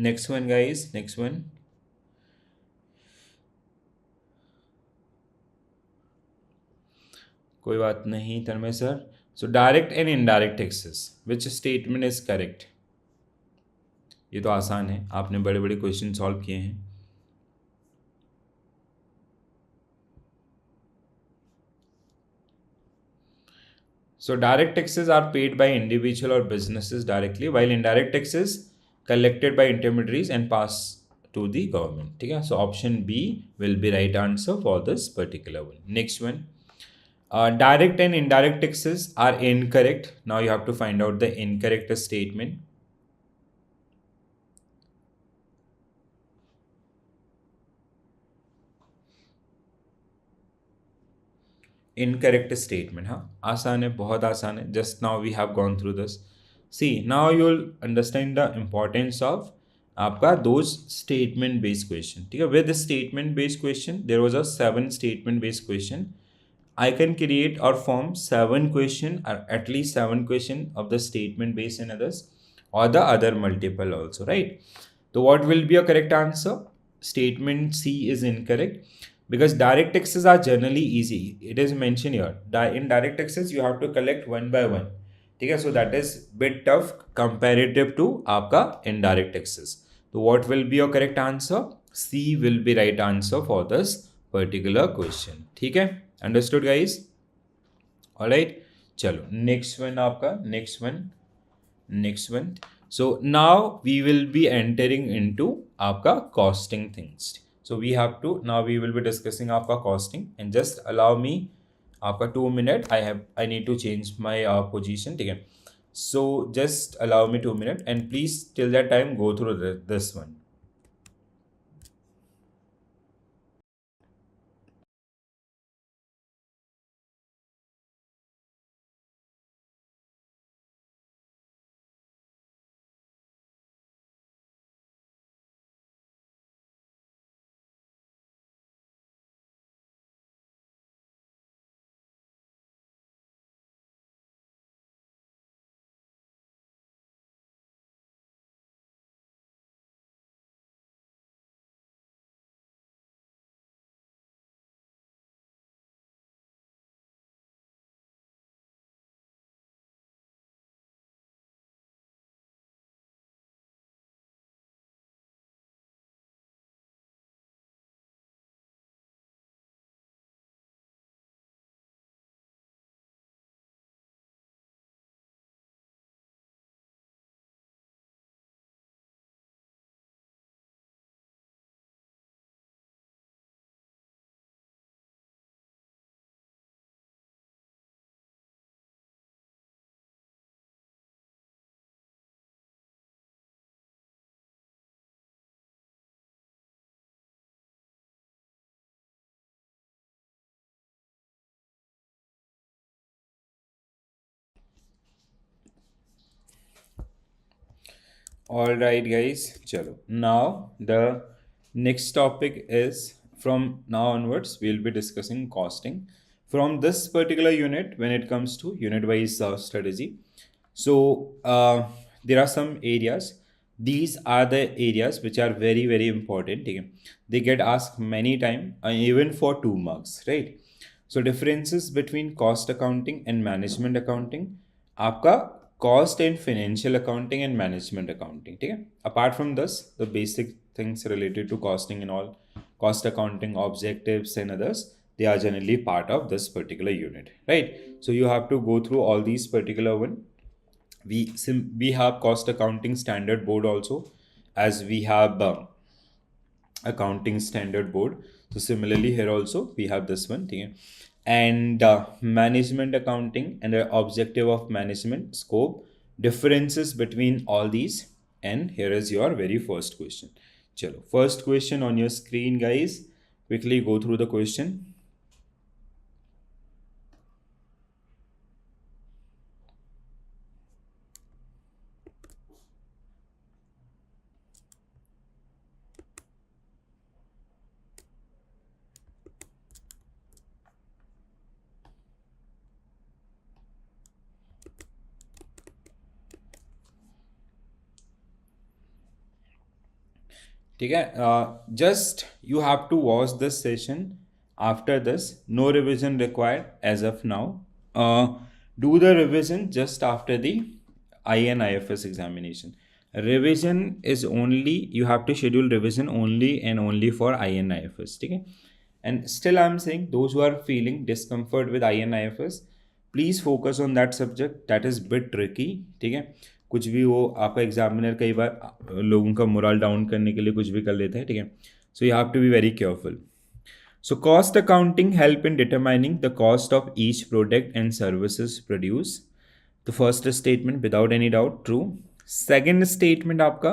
Next one guys, next one. कोई बात नहीं Tanmay sir. So direct and indirect taxes, which statement is correct? ये तो आसान है, आपने बड़े बड़े क्वेश्चन सॉल्व किए हैं. So direct taxes are paid by individual or businesses directly, while indirect taxes collected by intermediaries and pass to the government. ठीक है, so option B will be right answer for this particular one. Next one. Direct and indirect taxes are incorrect. Now you have to find out the incorrect statement. Incorrect statement, हाँ आसान है, बहुत आसान है. Just now we have gone through this. See, now you'll understand the importance of आपका those statement based question. ठीक है, with the statement based question there was a 7 statement based question. I can create or form 7 question or at least 7 question of the statement based and others, or the other multiple also, right? So what will be your correct answer? Statement C is incorrect, because direct taxes are generally easy. It is mentioned here. In direct taxes, you have to collect one by one. Okay, so that is bit tough comparative to आपका indirect taxes. So what will be your correct answer? C will be right answer for this particular question. ठीक है, understood guys? Alright, चलो next one आपका next one. So now we will be entering into आपका costing things. So we have to, now we will be discussing आपका costing, and just allow me आपका 2 minute. I need to change my position. ठीक है, so just allow me 2 minutes, and please till that time go through this one. All right, guys. Chalo. Now the next topic is, from now onwards we'll be discussing costing from this particular unit when it comes to unit wise strategy. So there are some areas. These are the areas which are very very important. Okay? They get asked many time, even for 2 marks, right? So differences between cost accounting and management accounting. आपका cost and financial accounting and management accounting, ठीक है. Apart from this the basic things related to costing and all, cost accounting objectives and others, they are generally part of this particular unit, right? So you have to go through all these particular one. We have cost accounting standard board also, as we have accounting standard board. So similarly here also we have this one, okay? And management accounting and the objective of management scope, differences between all these. And here is your very first question. Chalo, first question on your screen, guys. Quickly go through the question. ठीक है. Just you have to watch this session. After this, no revision required as of now. Do the revision just after the IFRS examination. Revision is only, you have to schedule revision only and only for IFRS. ठीक है. And still I'm saying, those who are feeling discomfort with IFRS, please focus on that subject, that is bit tricky. ठीक है. कुछ भी हो, आपका examiner कई बार लोगों का मोरल डाउन करने के लिए कुछ भी कर लेते हैं. ठीक है. So you have to be very careful. So cost accounting help in determining the cost of each product and services produced. The first statement without any doubt true. Second statement आपका,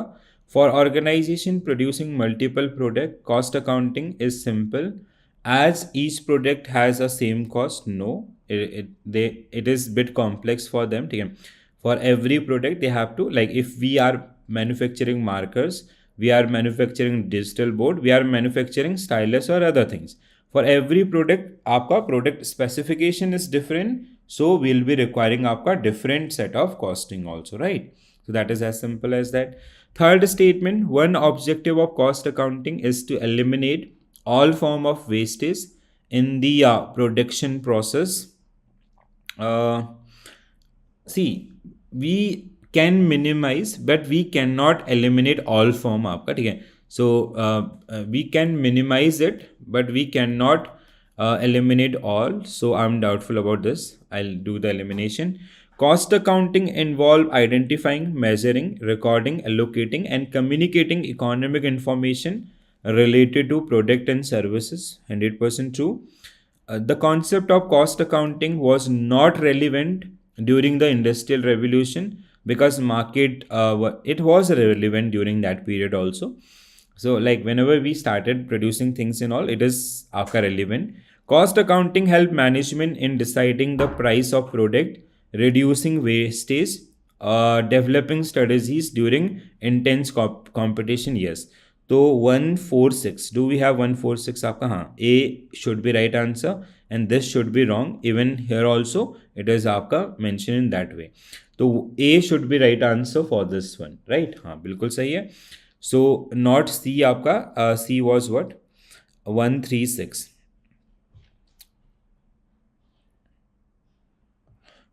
for organization producing multiple product, cost accounting is simple as each product has a same cost. No, it is bit complex for them. ठीक है. For every product they have to, like if we are manufacturing markers, we are manufacturing digital board, we are manufacturing stylus or other things. For every product आपका product specification is different, so we'll be requiring आपका different set of costing also, right? So that is as simple as that. Third statement, one objective of cost accounting is to eliminate all form of wastage in the production process. See, we can minimize but we cannot eliminate all form आपका. ठीक है. So we can minimize it but we cannot eliminate all. So I'm doubtful about this. I'll do the elimination. Cost accounting involve identifying, measuring, recording, allocating and communicating economic information related to product and services. 100% true. The concept of cost accounting was not relevant during the industrial revolution because market it was relevant during that period also. So like whenever we started producing things and all, it is after relevant. Cost accounting help management in deciding the price of product, reducing wastage, developing strategies during intense competition. Yes. तो 146, do we have 146 आपका? हाँ, A should be right answer and this should be wrong. Even here also it is आपका mentioned in that way. तो A should be right answer for this one, right? हाँ, बिल्कुल सही है. So not C आपका, C was what? 136.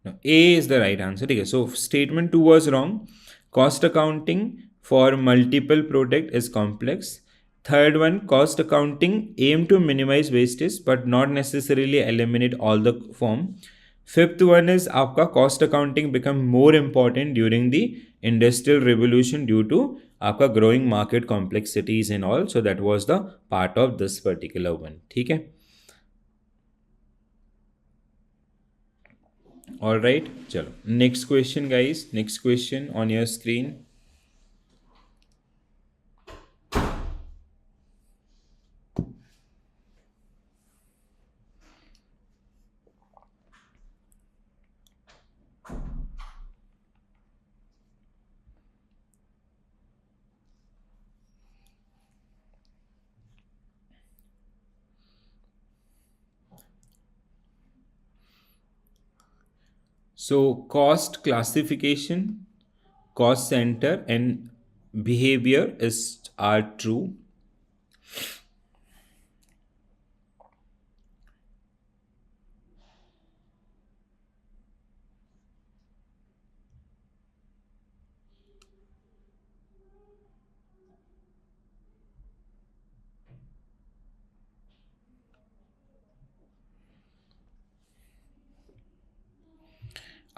No, A is the right answer. ठीक है. So statement 2 was wrong. Cost accounting for multiple product is complex. Third one, cost accounting aim to minimize wastage but not necessarily eliminate all the form. Fifth one is आपका cost accounting become more important during the industrial revolution due to आपका growing market complexities and all. So that was the part of this particular one. ठीक है. All right, chalo. Next question, guys. Next question on your screen. So cost classification, cost center and behavior is are true.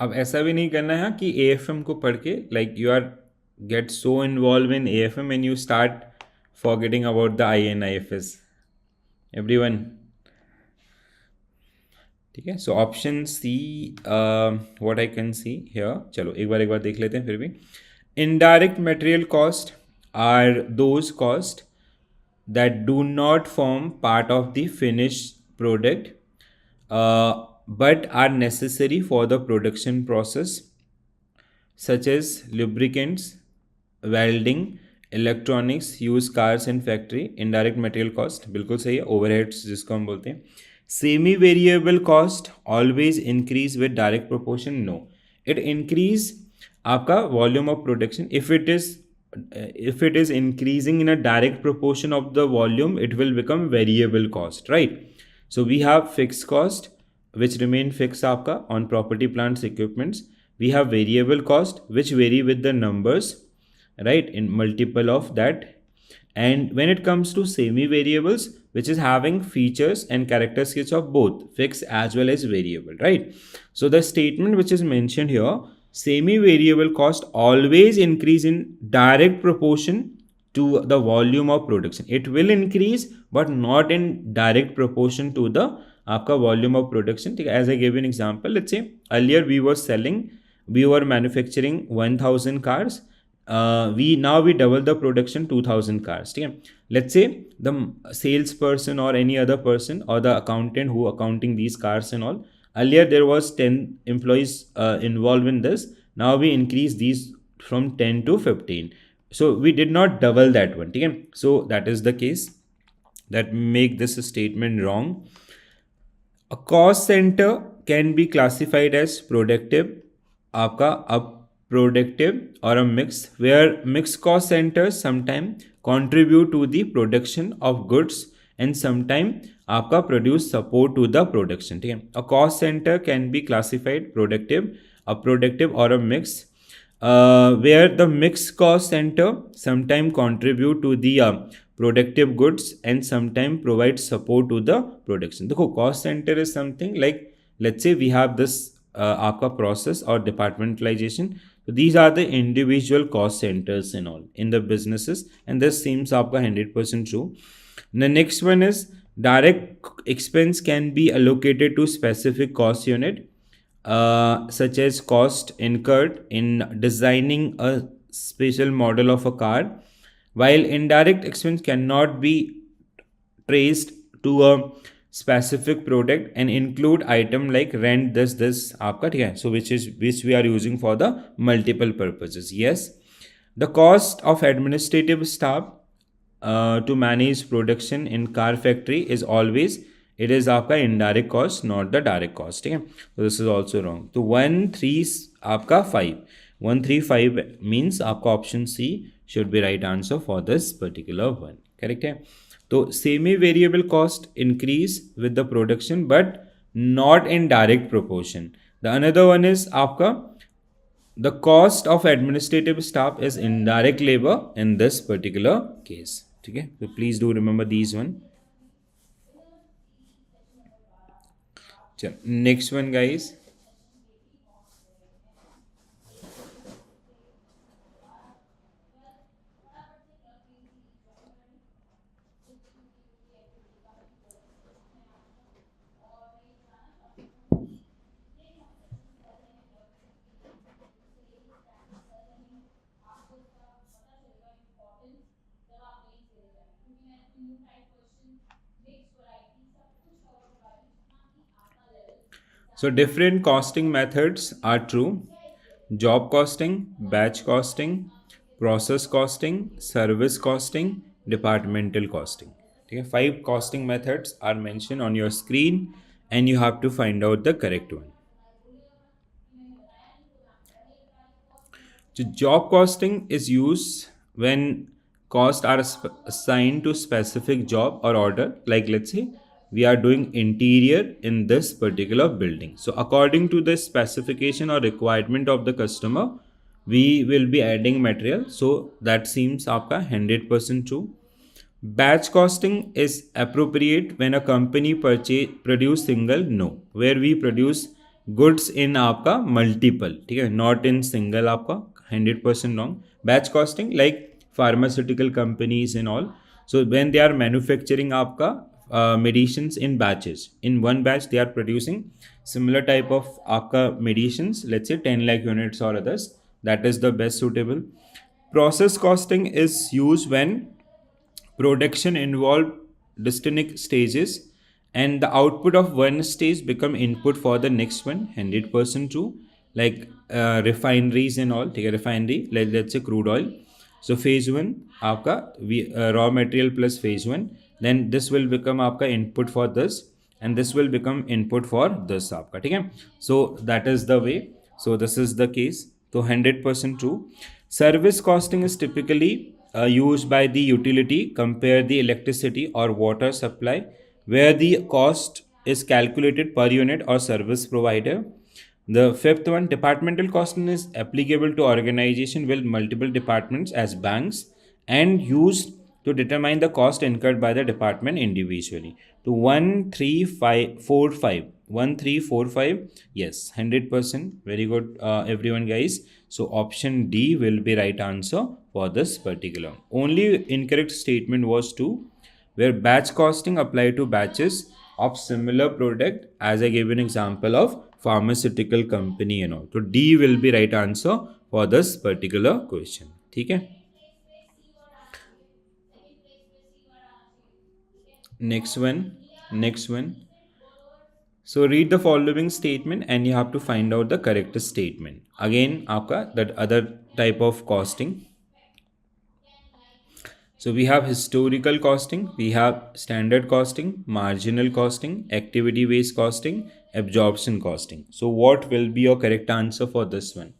अब ऐसा भी नहीं करना है कि AFM को पढ़ के like you are get so involve in AFM and you start forgetting about the INIFS everyone. ठीक है. So option C what I can see here. चलो एक बार देख लेते हैं फिर भी. Indirect material cost are those cost that do not form part of the finished product but are necessary for the production process, such as lubricants, welding, electronics, used cars in factory. Indirect material cost बिल्कुल सही है. overheads जिसको हम बोलते हैं. Semi variable cost always increase with direct proportion. No, it increase आपका volume of production. If it is increasing in a direct proportion of the volume, it will become variable cost, right? So we have fixed cost which remain fixed आपका on property, plants, equipments. We have variable cost which vary with the numbers, right, in multiple of that. And when it comes to semi variables, which is having features and characteristics of both fixed as well as variable, right? So the statement which is mentioned here, semi variable cost always increase in direct proportion to the volume of production. It will increase but not in direct proportion to the आपका volume of production. As I gave you an example, let's say earlier we were manufacturing 1000 cars. We double the production 2000 cars. ठीक है. Let's say the salesperson or any other person or the accountant who accounting these cars and all, earlier there was 10 employees involved in this. Now we increase these from 10 to 15. So we did not double that one. ठीक है. So that is the case that make this statement wrong. A cost center can be classified as productive, आपका unproductive or a mix, where mixed cost centers sometimes contribute to the production of goods and sometimes आपका produce support to the production. ठीक है. A cost center can be classified productive, unproductive or a mix, where the mixed cost center sometimes contribute to the productive goods and sometimes provide support to the production. देखो cost center is something like, let's say we have this आपका process or departmentalization. So these are the individual cost centers and all in the businesses, and this seems आपका 100% true. The next one is direct expense can be allocated to specific cost unit, such as cost incurred in designing a special model of a car, while indirect expense cannot be traced to a specific product and include item like rent, this आपका. ठीक है. So which we are using for the multiple purposes. Yes, the cost of administrative staff to manage production in car factory is always, it is आपका indirect cost, not the direct cost. ठीक है. So this is also wrong. तो 1 3 आपका 5, 1 3 5 means आपका option C should be right answer for this particular one. Correct है. तो semi variable cost increase with the production but not in direct proportion. The another one is आपका the cost of administrative staff is indirect labor in this particular case. ठीक है. So please do remember these one. Next one guys. So different costing methods are true. Job costing, batch costing, process costing, service costing, departmental costing. Okay, 5 costing methods are mentioned on your screen and you have to find out the correct one. So job costing is used when costs are assigned to specific job or order. Like let's say we are doing interior in this particular building. So according to the specification or requirement of the customer, we will be adding material. So that seems आपका 100% true. Batch costing is appropriate when a company produce single, no, where we produce goods in आपका multiple, ठीक है, not in single आपका 100% wrong. Batch costing like pharmaceutical companies and all, so when they are manufacturing आपका medicines in batches, in one batch they are producing similar type of आपका medicines, let's say 10 lakh units or others, that is the best suitable. Process costing is used when production involve distinct stages and the output of one stage become input for the next one, 100% true. Like refineries and all, take a refinery, let's say crude oil. So phase one आपका raw material plus phase one, then this will become आपका input for this and this will become input for this आपका, ठीक है. So that is the way. So this is the case. So 100% true. Service costing is typically used by the utility, compare the electricity or water supply, where the cost is calculated per unit or service provider. The fifth one, departmental costing is applicable to organization with multiple departments as banks and used to determine the cost incurred by the department individually. To 13545, 1345, yes, 100%. Very good, everyone, guys. So option D will be right answer for this particular. Only incorrect statement was 2, where batch costing apply to batches of similar product, as I gave an example of pharmaceutical company, you know. So D will be right answer for this particular question. Okay. Next one. Next one. So read the following statement and you have to find out the correct statement. Again, आपका that other type of costing. So we have historical costing, we have standard costing, marginal costing, activity-based costing, absorption costing. So what will be your correct answer for this one?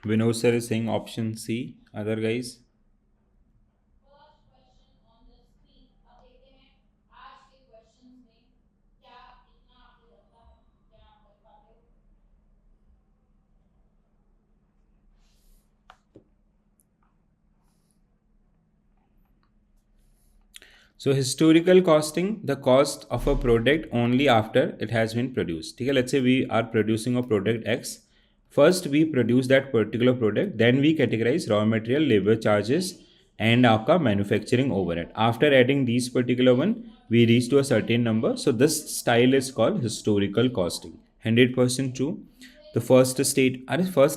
Vinod sir is saying option C. Other guys? So historical costing, the cost of a product only after it has been produced. Okay, let's say we are producing a product X. First we produce that particular product, then we categorize raw material, labor charges and आपका manufacturing overhead. After adding these particular one, we reach to a certain number. So this style is called historical costing. 100% true. The first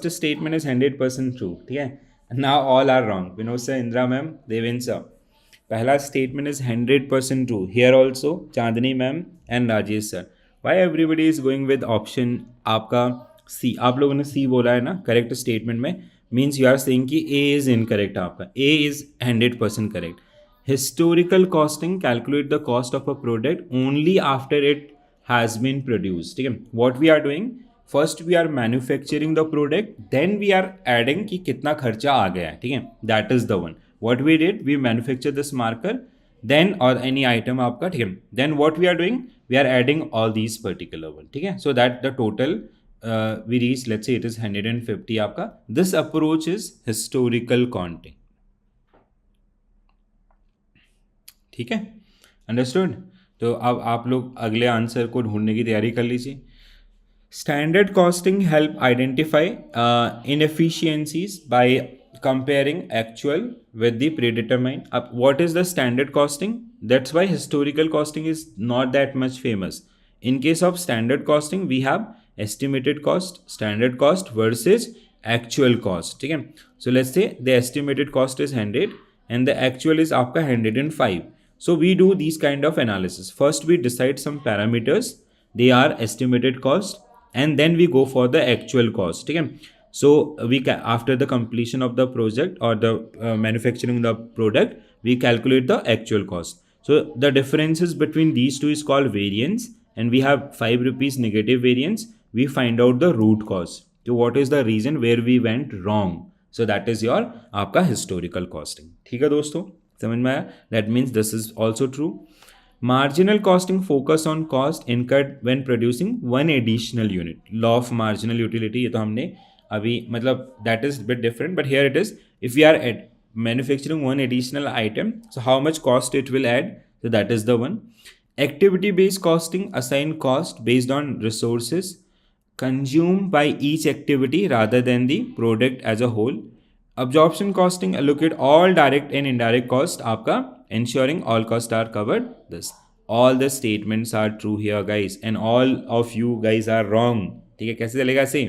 statement is 100% true. Okay? Now all are wrong. Vinod sir, Indra ma'am, Devin sir. पहला statement is 100% true. Here also, Chandni ma'am and Rajesh sir. Why everybody is going with option आपका C? आप लोगों ने C बोला है ना correct statement में, means you are saying कि A is incorrect आपका. A is 100% correct. Historical costing calculate the cost of a product only after it has been produced. ठीक है? What we are doing? First we are manufacturing the product, then we are adding कि कितना खर्चा आ गया है, ठीक है? That is the one. What we did, we manufacture this marker, then or any item आपका, ठीक है? Then what we are doing, we are adding all these particular one, ठीक है? So that the total we reach, let's say it is 150 आपका. This approach is historical counting. ठीक है, understood. तो अब आप लोग अगले आंसर को ढूंढने की तैयारी कर लीजिए. Standard costing help identify inefficiencies by comparing actual with the predetermined. What is the standard costing? That's why historical costing is not that much famous. In case of standard costing, we have estimated cost, standard cost versus actual cost. Okay? So let's say the estimated cost is 100 and the actual is आपका 105. So we do these kind of analysis. First we decide some parameters, they are estimated cost, and then we go for the actual cost. Okay, so after the completion of the project or the manufacturing the product, we calculate the actual cost. So the differences between these two is called variance, and we have 5 rupees negative variance. We find out the root cause, so what is the reason where we went wrong. So that is your आपका historical costing. ठीक है दोस्तों, समझ में आया? That means this is also true. Marginal costing focus on cost incurred when producing one additional unit. Law of marginal utility, ये तो हमने अभी मतलब that is bit different, but here it is. If we are at manufacturing one additional item, so how much cost it will add? So that is the one. Activity based costing assign cost based on resources consumed by each activity rather than the product as a whole. Absorption costing allocate all direct and indirect cost आपका, ensuring all costs are covered. This all the statements are true here guys, and all of you guys are wrong. ठीक है, कैसे चलेगा ऐसे?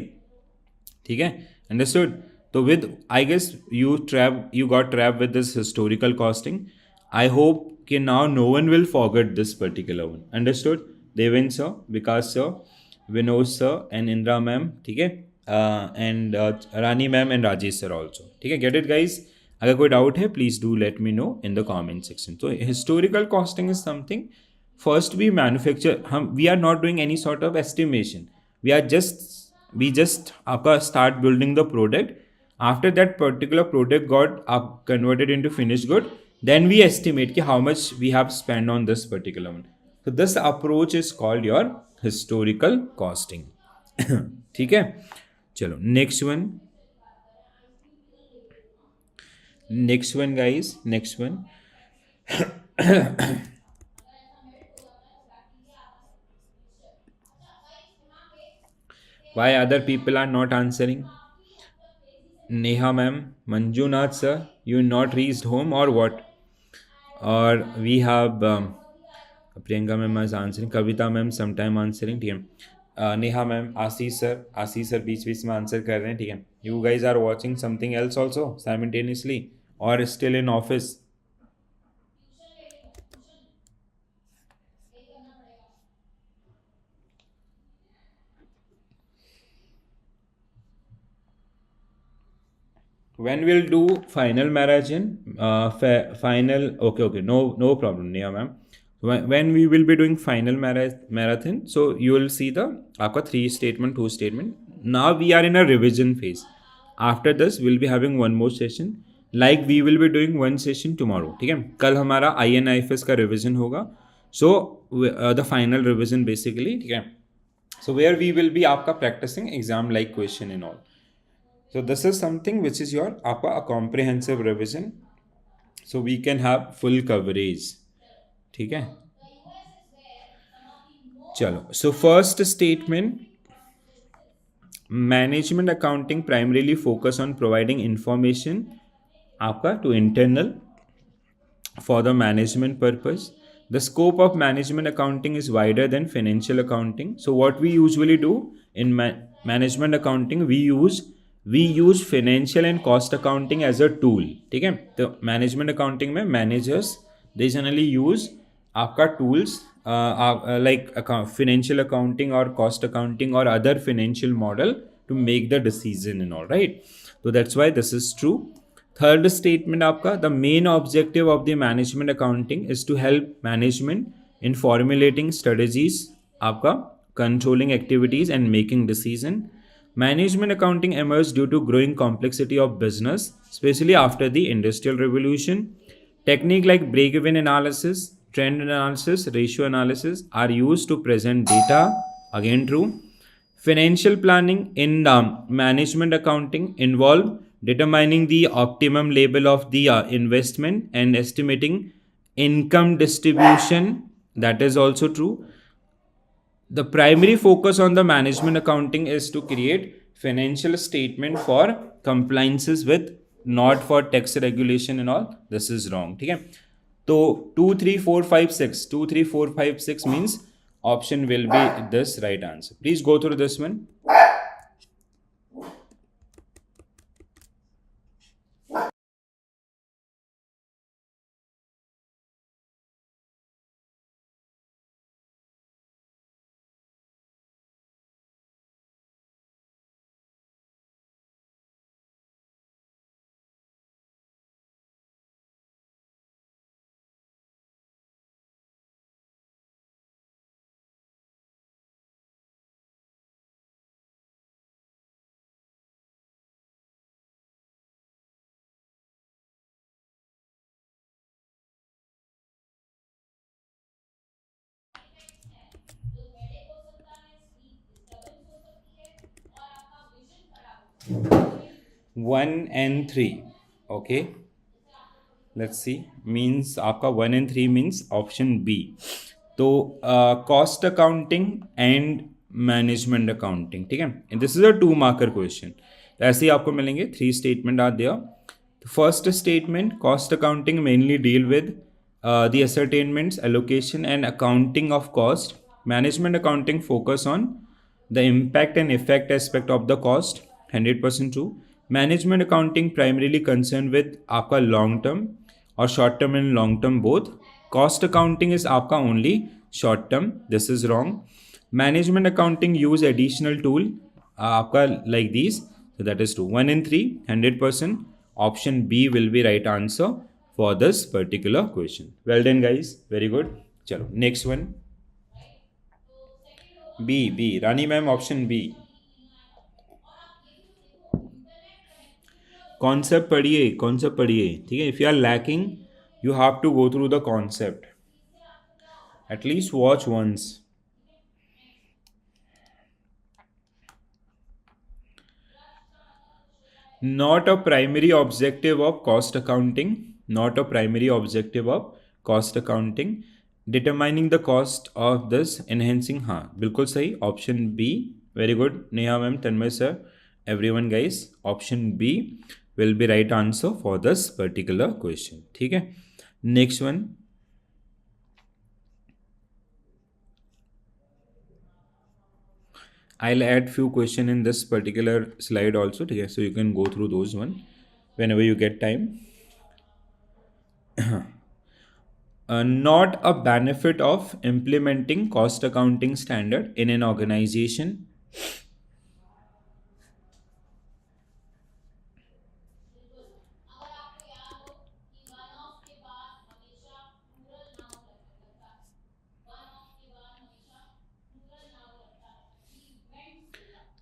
ठीक है, understood. तो with I guess you got trap with this historical costing. I hope कि now no one will forget this particular one. Understood? Devendra sir, Vikas sir, Vinod sir and Indira ma'am. ठीक है, and Rani ma'am and Rajesh sir also. ठीक है, get it guys. अगर कोई doubt है please do let me know in the comment section. तो historical costing is something. First we manufacture, we are not doing any sort of estimation. We just आपका start building the product. After that particular product got converted into finished good, then we estimate कि how much we have spent on this particular one. So this approach is called your historical costing. ठीक है, चलो next one guys, next one. Why other people are not answering? Neha ma'am, Manjunath sir, you not reached home or what? Or we have Priyanka ma'am is answering, Kavita ma'am sometime answering. ठीक है, Neha ma'am, Ashish sir बीच बीच में answer कर रहे हैं. ठीक है, you guys are watching something else also simultaneously और still in office? When we'll do final marathon, final, okay, no problem, Neha ma'am. When we will be doing final marathon, so you will see the आपका 3 statement, 2 statement. Now we are in a revision phase. After this we'll be having one more session. Like we will be doing one session tomorrow. ठीक है, कल हमारा INIFS का revision होगा. So the final revision basically. ठीक है, so where we will be आपका practicing exam like question and all. So this is something which is your आपका a comprehensive revision, so we can have full coverage. ठीक है, चलो. So first statement, management accounting primarily focus on providing information आपका to internal for the management purpose. The scope of management accounting is wider than financial accounting. So what we usually do in management accounting, we use financial and cost accounting as a tool. ठीक है, तो management accounting में managers they generally use आपका tools like financial accounting or cost accounting or other financial model to make the decision and all, right? So that's why this is true. Third statement आपका, the main objective of the management accounting is to help management in formulating strategies आपका, controlling activities and making decision. Management accounting emerged due to growing complexity of business, especially after the industrial revolution. Technique like break-even analysis, trend analysis, ratio analysis are used to present data. Again true. Financial planning in management accounting involve determining the optimum level of the investment and estimating income distribution. That is also true. The primary focus on the management accounting is to create financial statement for compliances with, not for tax regulation and all. This is wrong. ठीक है, तो 2 3 4 5 6 2 3 4 5 6 means option will be this right answer. Please go through this one. 1 and 3. Okay, let's see. Means आपका 1 and 3 means option B. तो cost accounting and management accounting, ठीक है, and this is a 2 marker question. ऐसे ही आपको मिलेंगे 3 statement are there. First statement, cost accounting mainly deal with the ascertainments, allocation and accounting of cost. Management accounting focus on the impact and effect aspect of the cost, 100% true. Management accounting primarily concerned with आपका long term or short term and long term both. Cost accounting is आपका only short term, this is wrong. Management accounting use additional tool आपका like these, so that is 2. 1 and 3, 100%. Option B will be right answer for this particular question. Well done, guys. Very good. Chalo, next one. B. Rani ma'am, option B. Concept पढ़िए, ठीक है. If you are lacking, you have to go through the concept. At least watch once. Not a primary objective of cost accounting. Not a primary objective of cost accounting. Determining the cost of this enhancing. हाँ बिल्कुल सही. Option B. Very good. Neha ma'am, Tanmay sir, everyone guys. Option B will be right answer for this particular question. ठीक है. Next one. I'll add few question in this particular slide also, okay, so you can go through those one whenever you get time. Not a benefit of implementing cost accounting standard in an organization.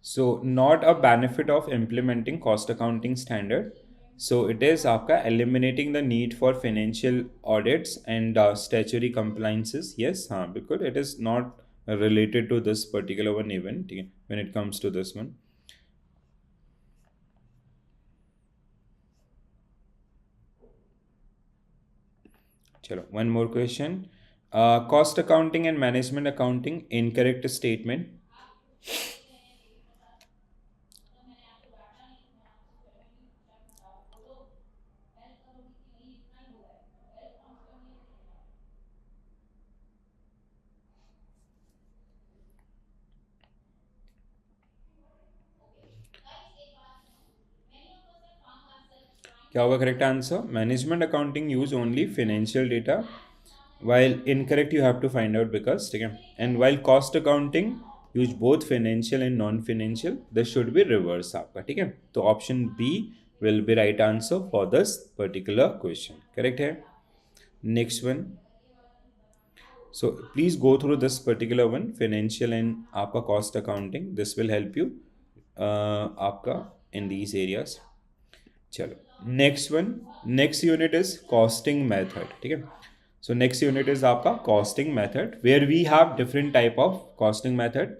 So not a benefit of implementing cost accounting standard. So it is आपका eliminating the need for financial audits and statutory compliances. Yes, हाँ बिल्कुल. It is not related to this particular one even, ठीक है, when it comes to this one. Chalo, one more question. Cost accounting and management accounting incorrect statement. क्या होगा correct answer? Management accounting use only financial data, while incorrect you have to find out because, ठीक है, and while cost accounting use both financial and non financial, this should be reverse आपका, ठीक है. तो option B will be right answer for this particular question. Correct है. Next one. So please go through this particular one, financial and आपका cost accounting. This will help you आपका in these areas. चलो next one. Next unit is costing method, ठीक है. So next unit is आपका costing method, where we have different type of costing method.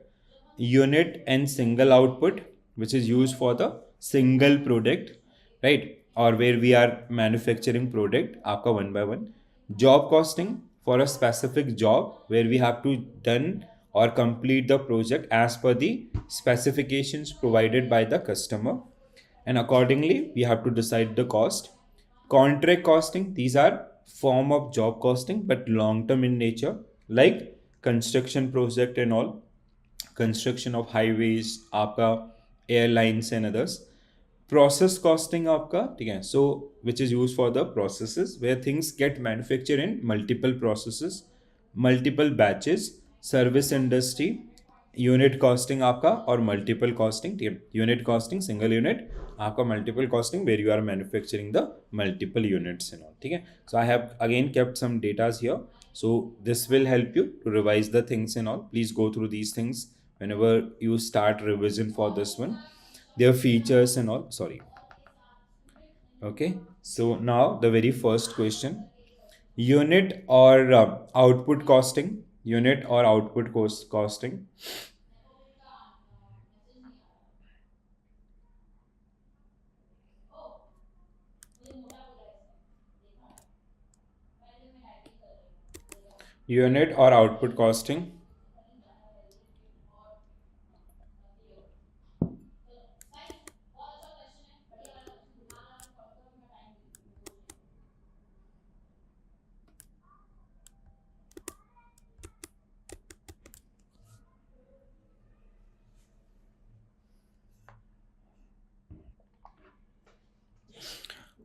Unit and single output which is use for the single product, right, और where we are manufacturing product आपका one by one. Job costing for a specific job where we have to done or complete the project as per the specifications provided by the customer, and accordingly we have to decide the cost. Contract costing, these are form of job costing but long term in nature, like construction project and all, construction of highways आपका, airlines and others. Process costing आपका, ठीक है, so which is used for the processes where things get manufactured in multiple processes, multiple batches. Service industry, unit costing आपका और multiple costing, ठीक है. Unit costing single unit आपका, multiple costing where you are manufacturing the multiple units and all, ठीक है. So I have again kept some datas here, so this will help you to revise the things and all. Please go through these things whenever you start revision for this one, their features and all. Sorry. Okay, so now the very first question, unit or output costing, unit or output cost costing. Unit or output costing?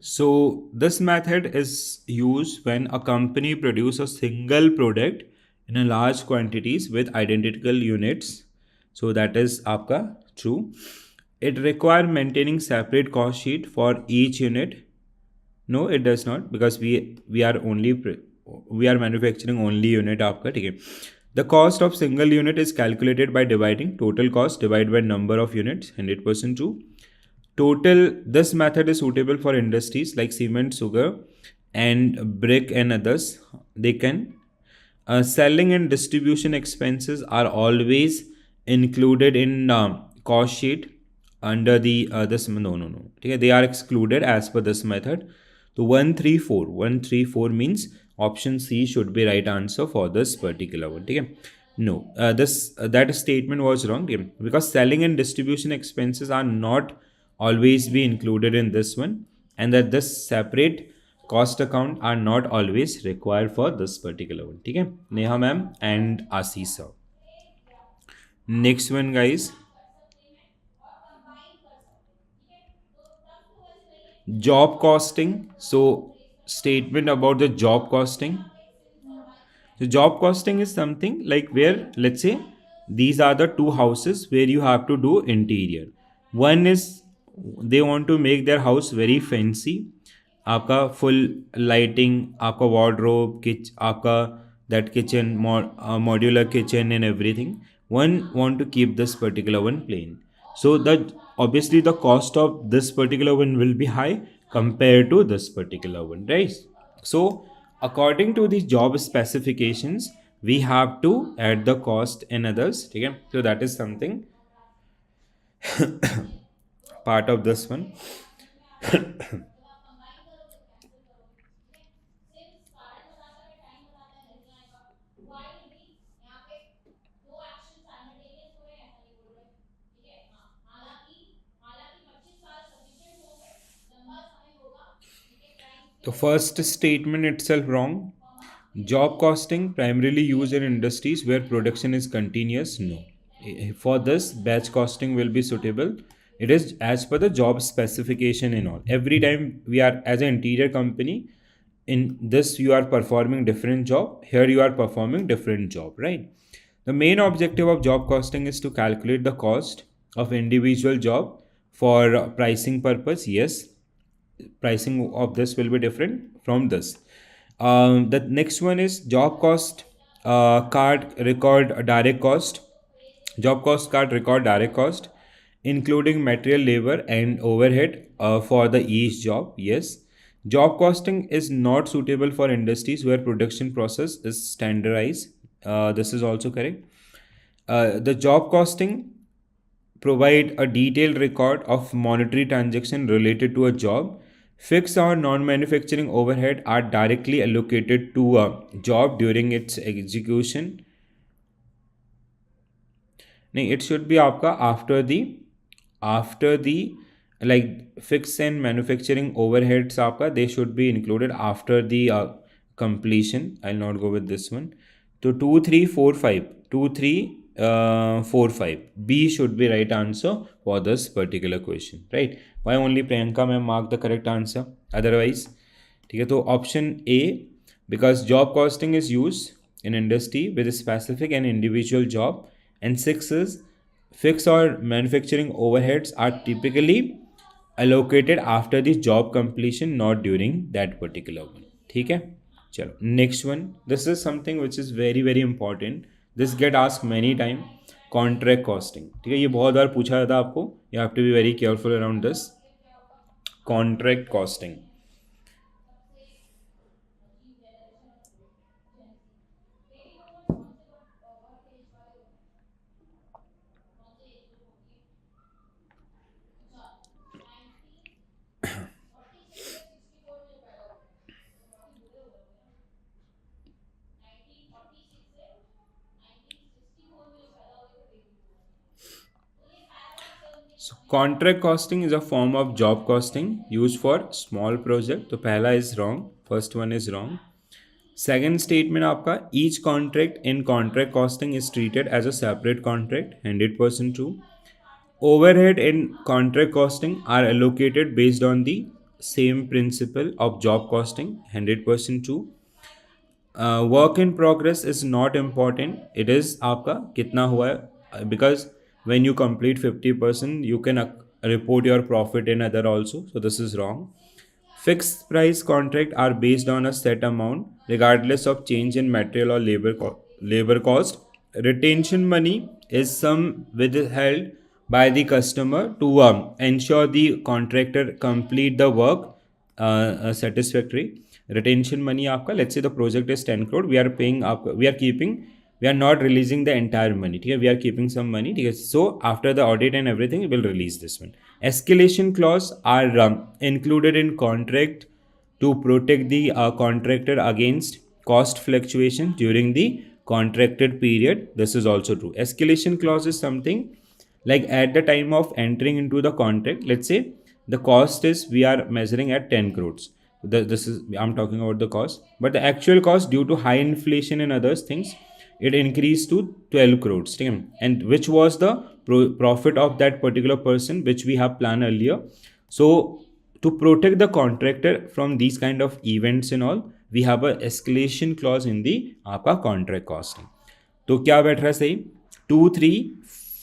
So this method is used when a company produces a single product in a large quantities with identical units. So that is आपका true. It require maintaining separate cost sheet for each unit. No, it does not, because we are manufacturing only unit आपका, ठीक है. The cost of single unit is calculated by dividing total cost divided by number of units. 100% true. Total, this method is suitable for industries like cement, sugar, and brick and others. They can. Selling and distribution expenses are always included in cost sheet under the this no. Okay, they are excluded as per this method. So 134 means option C should be right answer for this particular one. Okay? No, this that statement was wrong, okay? Because selling and distribution expenses are not always be included in this one, and that this separate cost account are not always required for this particular one. Okay? Neha ma'am and Ashish sir. Next one, guys. Job costing. So statement about the job costing. So job costing is something like where, let's say, these are the two houses where you have to do interior. One is they want to make their house very fancy. आपका full lighting, आपका wardrobe, आपका that kitchen, modular kitchen and everything. One want to keep this particular one plain. So that obviously the cost of this particular one will be high compared to this particular one, right? So, according to the job specifications, we have to add the cost in others. Okay? So, that is something part of this one. The first statement itself wrong. Job costing primarily used in industries where production is continuous. No. For this, batch costing will be suitable. It is as per the job specification and all. Every time we are as an interior company, in this you are performing different job. Here you are performing different job, right? The main objective of job costing is to calculate the cost of individual job for pricing purpose. Yes, pricing of this will be different from this. The next one is job cost card record direct cost. Job cost card record direct cost, including material, labor, and overhead for the each job. Yes, job costing is not suitable for industries where production process is standardized. This is also correct. The job costing provide a detailed record of monetary transaction related to a job. Fixed or non-manufacturing overhead are directly allocated to a job during its execution. नहीं, it should be आपका after the like fixed and manufacturing overheads आपका they should be included after the completion. I'll not go with this one. So 2 3 4 5 B should be right answer for this particular question, right? Why only Priyanka may mark the correct answer? Otherwise, ठीक है, तो option A, because job costing is used in industry with a specific and individual job. And six is fixed or manufacturing overheads are typically allocated after the job completion, not during that particular one. ठीक है, चलो next one. This is something which is very very important. This get ask many time. Contract costing, ठीक है, ये बहुत बार पूछा जाता है आपको. You have to be very careful around this. Contract costing. So contract costing is a form of job costing used for small project. तो पहला is wrong, first one is wrong. Second statement आपका each contract in contract costing is treated as a separate contract, 100% true. Overhead in contract costing are allocated based on the same principle of job costing, 100% true. Work in progress is not important. It is आपका कितना हुआ है, because when you complete 50% you can report your profit in other also, so this is wrong. Fixed price contract are based on a set amount regardless of change in material or labor cost. Retention money is some withheld by the customer to ensure the contractor complete the work satisfactory. Retention money आपका, let's say the project is 10 crore, we are paying up, we are keeping, we are not releasing the entire money, ठीक है, we are keeping some money, ठीक है, so after the audit and everything we will release this one. Escalation clause are included in contract to protect the contractor against cost fluctuation during the contracted period. This is also true. Escalation clause is something like at the time of entering into the contract, let's say the cost is, we are measuring at 10 crores, this is, I'm talking about the cost, but the actual cost due to high inflation and other things, it increased to 12 crores, and which was the profit of that particular person which we have planned earlier. So to protect the contractor from these kind of events and all, we have a escalation clause in the आपका contract costing. तो क्या बैठ रहा है सही? 2 3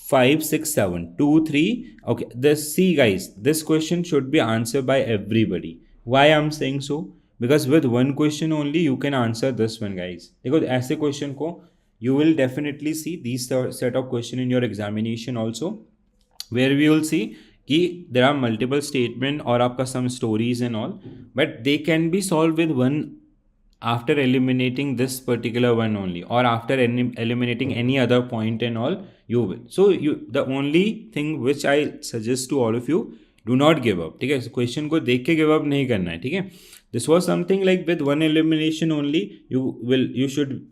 5 6 7 2 3. Okay, this, see guys, this question should be answered by everybody. Why I'm saying so? Because with one question only you can answer this one, guys. देखो ऐसे question को you will definitely see these set of question in your examination also, where we will see कि there are multiple statement और आपका some stories and all, but they can be solved with one after eliminating this particular one only, or after eliminating any other point and all, you will. So you, the only thing which I suggest to all of you, do not give up, ठीक है, question को देख के give up नहीं करना है, ठीक है. This was something like with one elimination only you should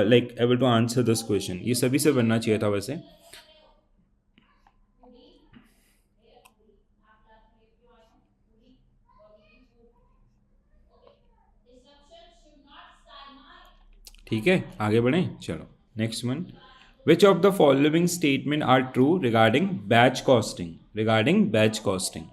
like able to answer this question. ये सभी से बनना चाहिए था वैसे. ठीक है, आगे बढ़ें, चलो next one. Which of the following statement are true regarding batch costing? Regarding batch costing.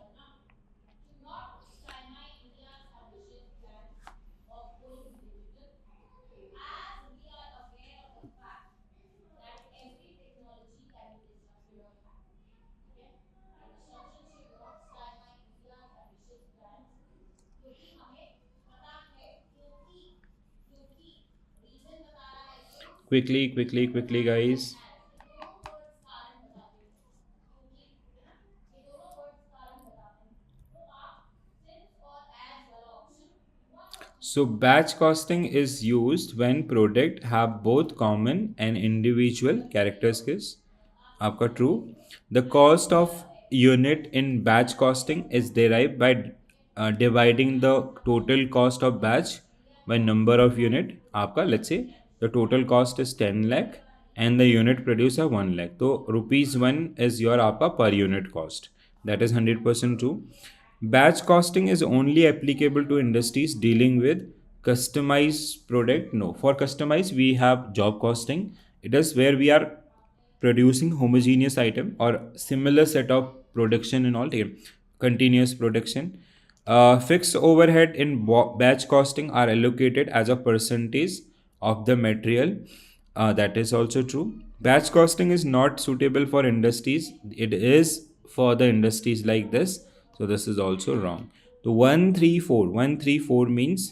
Quickly, guys. So batch costing is used when product have both common and individual characteristics. आपका true. The cost of unit in batch costing is derived by dividing the total cost of batch by number of unit. आपका, let's say the total cost is 10 lakh and the unit producer 1 lakh. So rupees 1 is your आपका per unit cost. That is 100% true. Batch costing is only applicable to industries dealing with customized product. No, for customized we have job costing. It is where we are producing homogeneous item or similar set of production and all, continuous production. Fixed overhead in batch costing are allocated as a percentage of the material. That is also true. Batch costing is not suitable for industries. It is for the industries like this. So this is also wrong. So 134 means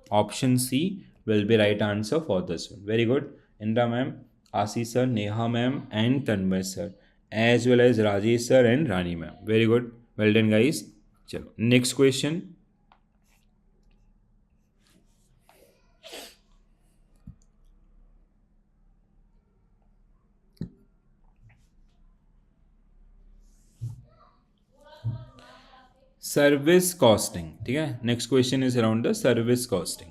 option C will be right answer for this one. Very good. Indra ma'am, Ashish sir, Neha ma'am and Tanmay sir, as well as Rajesh sir and Rani ma'am. Very good. Well done, guys. Chalo. Next question. Service costing, ठीक है. Next question is around the service costing.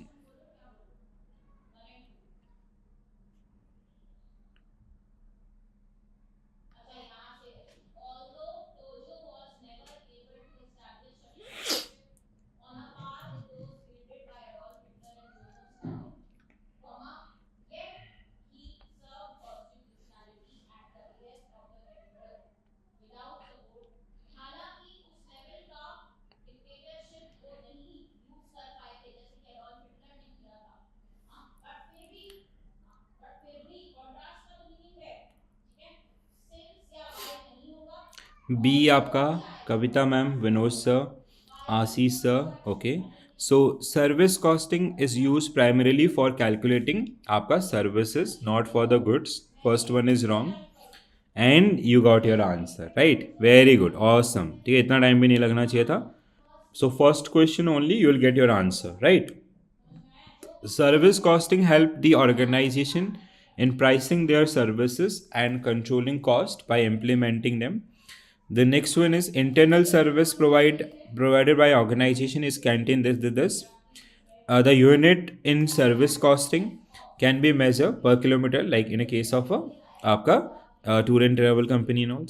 B आपका Kavita ma'am, Vinod sir, Ashish sir. Okay, so service costing is use primarily for calculating आपका services, not for the goods. First one is wrong and you got your answer right, very good, awesome. ठीक है, इतना time भी नहीं लगना चाहिए था। So first question only you will get your answer right. Service costing help the organization in pricing their services and controlling cost by implementing them. The next one is internal service provided by organization is contained this. The unit in service costing can be measured per kilometer, like in a case of a आपका tour and travel company and all.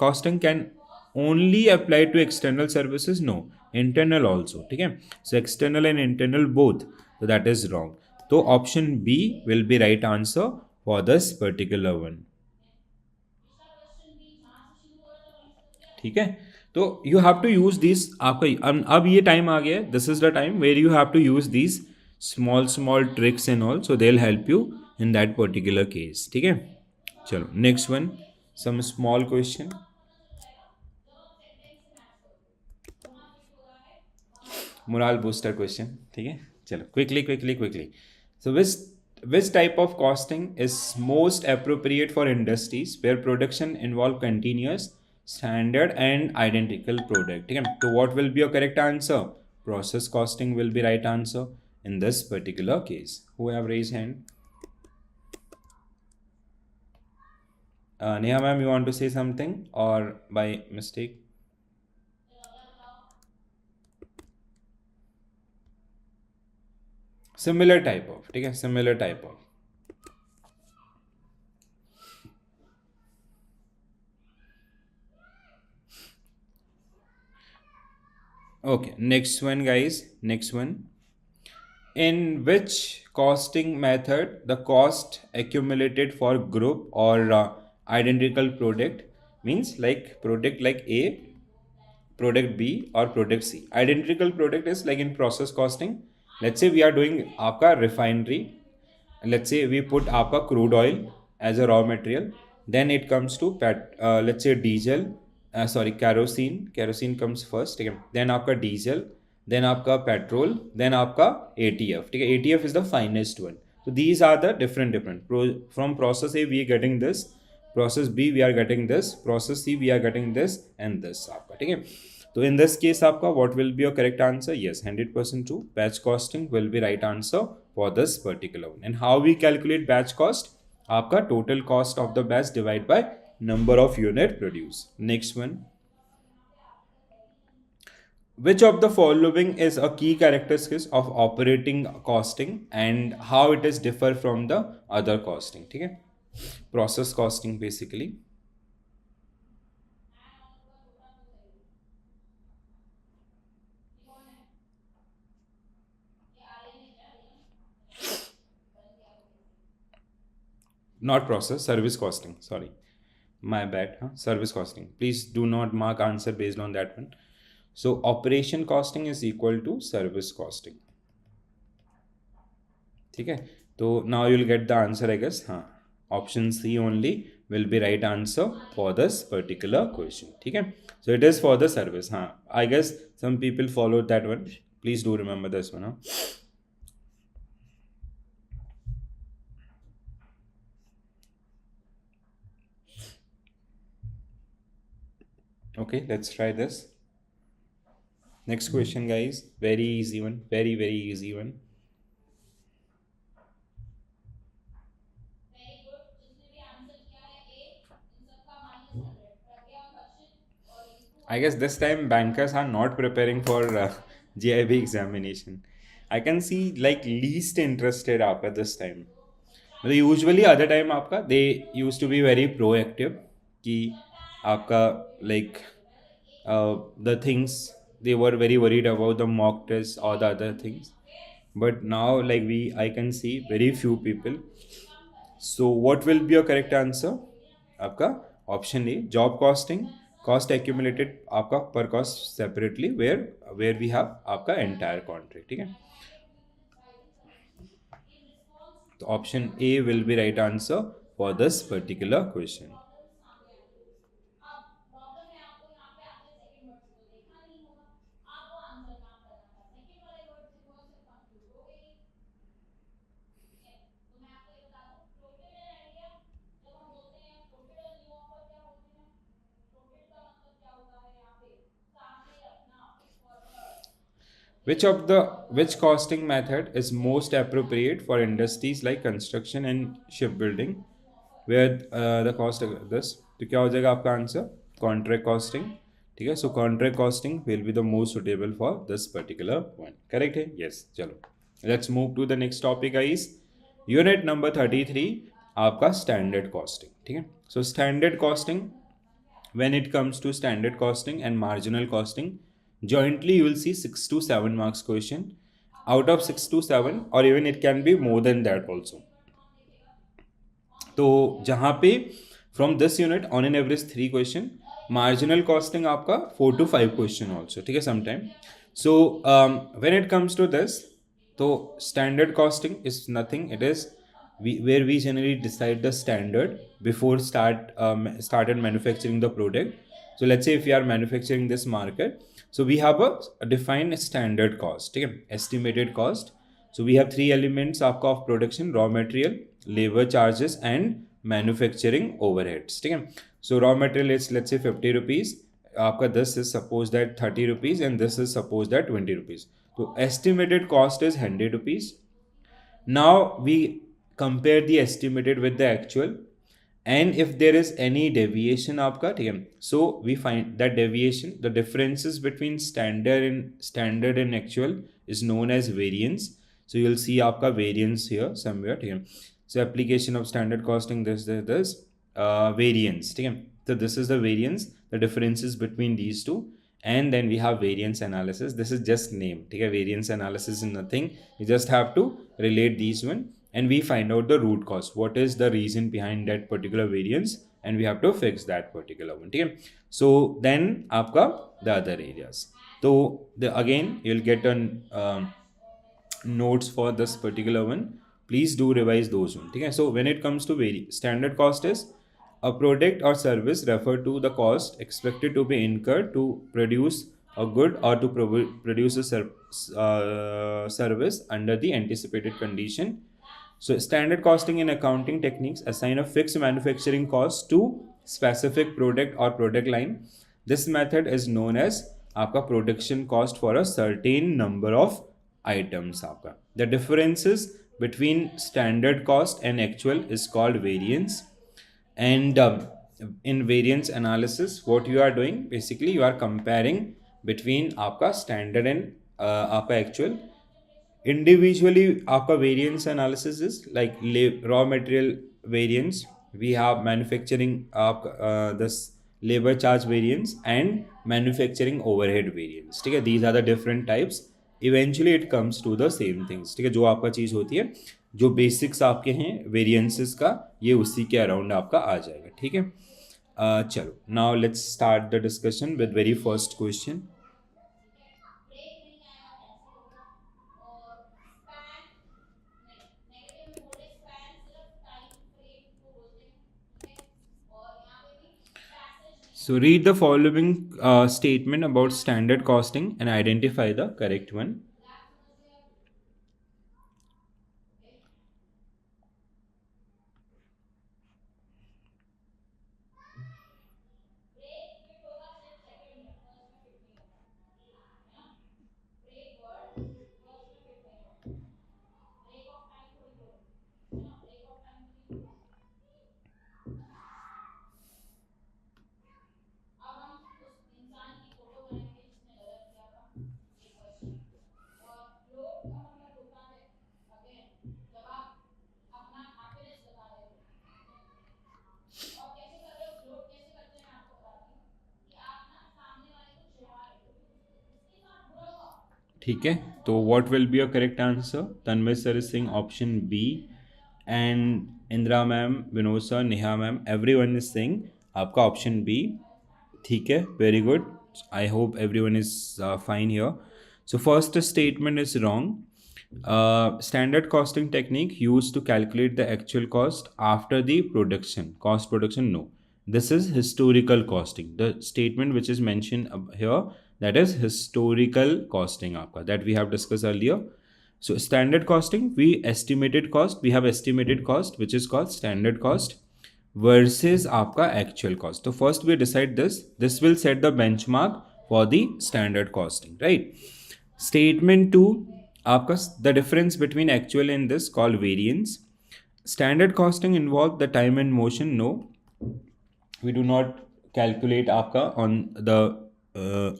Costing can only apply to external services, no, internal also. ठीक है, so external and internal both, so that is wrong. So option B will be right answer for this particular one. ठीक है, तो you have to use this आपका अब ये time आ गया है, this is the time where you have to use this small small tricks and all, so they will help you in that particular case. ठीक है, चलो next one, some small question, moral booster question. ठीक है, चलो quickly quickly quickly. So which type of costing is most appropriate for industries where production involve continuous standard and identical product? ठीक है, तो what will be your correct answer? Process costing will be right answer in this particular case. Who have raised hand? Neha ma'am, you want to say something or by mistake? Similar type of, ठीक है, similar type of. Okay, next one guys, next one. In which costing method the cost accumulated for group or identical product, means like product like A, product B or product C. Identical product is like in process costing. Let's say we are doing आपका refinery. Let's say we put आपका crude oil as a raw material. Then it comes to let's say diesel, sorry kerosene comes first. ठीक है, then आपका diesel, then आपका petrol, then आपका ATF. ठीक है, ATF is the finest one. So these are the different from process A we are getting this, process B we are getting this, process C we are getting this and this आपका। ठीक है, तो in this case आपका what will be your correct answer? Yes, 100% true, batch costing will be right answer for this particular one. And how we calculate batch cost? आपका total cost of the batch divided by number of unit produced. Next one, which of the following is a key characteristic of operating costing and how it is differ from the other costing? ठीक है, process costing basically. Not process, service costing, sorry, my bad, huh? Service costing, please do not mark answer based on that one. So operation costing is equal to service costing. ठीक है, तो now you'll get the answer I guess, हाँ, option C only will be right answer for this particular question. ठीक है, so it is for the service, हाँ, I guess some people followed that one, please do remember this one, huh? Okay, let's try this. Next question guys, very easy one, very easy one. I guess this time bankers are not preparing for JIB examination. I can see like least interested after this time. मतलब usually other time आपका they use to be very proactive कि आपका like the things they were very worried about the mock test और the other things, but now like we I can see very few people. So what will be your correct answer? आपका option A, job costing, cost accumulated आपका per cost separately where where we have आपका entire contract. ठीक है, तो option A will be right answer for this particular question. which costing method is most appropriate for industries like construction and shipbuilding, where the cost this, तो क्या हो जाएगा आपका answer? Contract costing. ठीक है, so contract costing will be the most suitable for this particular one. Correct है? Yes. चलो let's move to the next topic guys. Unit number 33 आपका स्टैंडर्ड कॉस्टिंग. ठीक है, so standard costing, when it comes to standard costing and marginal costing, jointly you will see 6 to 7 marks question. Out of 6 to 7, or even it can be more than that also. तो जहाँ पे from this unit on an average 3 question, marginal costing आपका 4 to 5 question also. ठीक है, sometime. So when it comes to this, तो standard costing is nothing, it is where we generally decide the standard before started manufacturing the product. So let's say if we are manufacturing this market, so we have a defined standard cost. Okay, estimated cost. So we have 3 elements of production: raw material, labor charges and manufacturing overheads. ठीक है, so raw material is let's say 50 rupees, आपका this is suppose that 30 rupees and this is suppose that 20 rupees. So estimated cost is 100 rupees. Now we compare the estimated with the actual, and if there is any deviation आपका, ठीक है, so we find that deviation, the differences between standard and actual is known as variance. So you'll see आपका variance here somewhere. ठीक है, so application of standard costing, this variance. ठीक है, so this is the variance, the differences between these two. And then we have variance analysis. This is just name. ठीक है, variance analysis is nothing, you just have to relate these one, and we find out the root cause, what is the reason behind that particular variance, and we have to fix that particular one. ठीक है, so then आपका the other areas. So the again you'll get an notes for this particular one. Please do revise those one. Okay, so when it comes to standard cost is a product or service refer to the cost expected to be incurred to produce a good or to produce a service under the anticipated condition. So standard costing in accounting techniques assign a fixed manufacturing cost to specific product or product line. This method is known as आपका production cost for a certain number of items. आपका the differences between standard cost and actual is called variance. And in variance analysis, what you are doing basically, you are comparing between आपका standard and आपका actual. Individually आपका variance analysis is like raw material variance, we have manufacturing this labor charge variance and manufacturing overhead variance. ठीक है, these are the different types. Eventually it comes to the same things. ठीक है, जो आपका चीज़ होती है, जो बेसिक्स आपके हैं वेरिएंसेस का, ये उसी के अराउंड आपका आ जाएगा. ठीक है, चलो now let's start the discussion with very first question. So read the following statement about standard costing and identify the correct one. ठीक है, तो what will be your correct answer? Tanmay sir is saying option B, and Indira ma'am, Vinod sir, Neha ma'am, everyone is saying आपका option B. ठीक है, very good. I hope everyone is fine here. So first statement is wrong. Standard costing technique used to calculate the actual cost after the cost production, no. This is historical costing. The statement which is mentioned here, that is historical costing आपका, that we have discussed earlier. So standard costing, we have estimated cost which is called standard cost versus आपका actual cost. So first we decide this will set the benchmark for the standard costing, right? Statement 2 आपका the difference between actual and this called variance. Standard costing involve the time and motion. No, we do not calculate aapka on the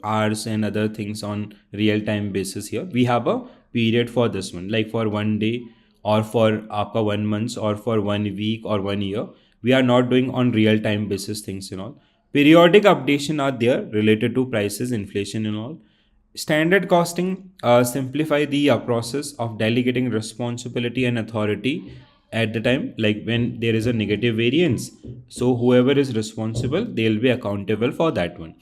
hours and other things on real time basis. Here we have a period for this one, like for 1 day or for aapka 1 month or for 1 week or 1 year. We are not doing on real time basis things and all. Periodic updation are there related to prices, inflation and all. Standard costing simplify the process of delegating responsibility and authority at the time, like when there is a negative variance. So whoever is responsible, they'll be accountable for that one.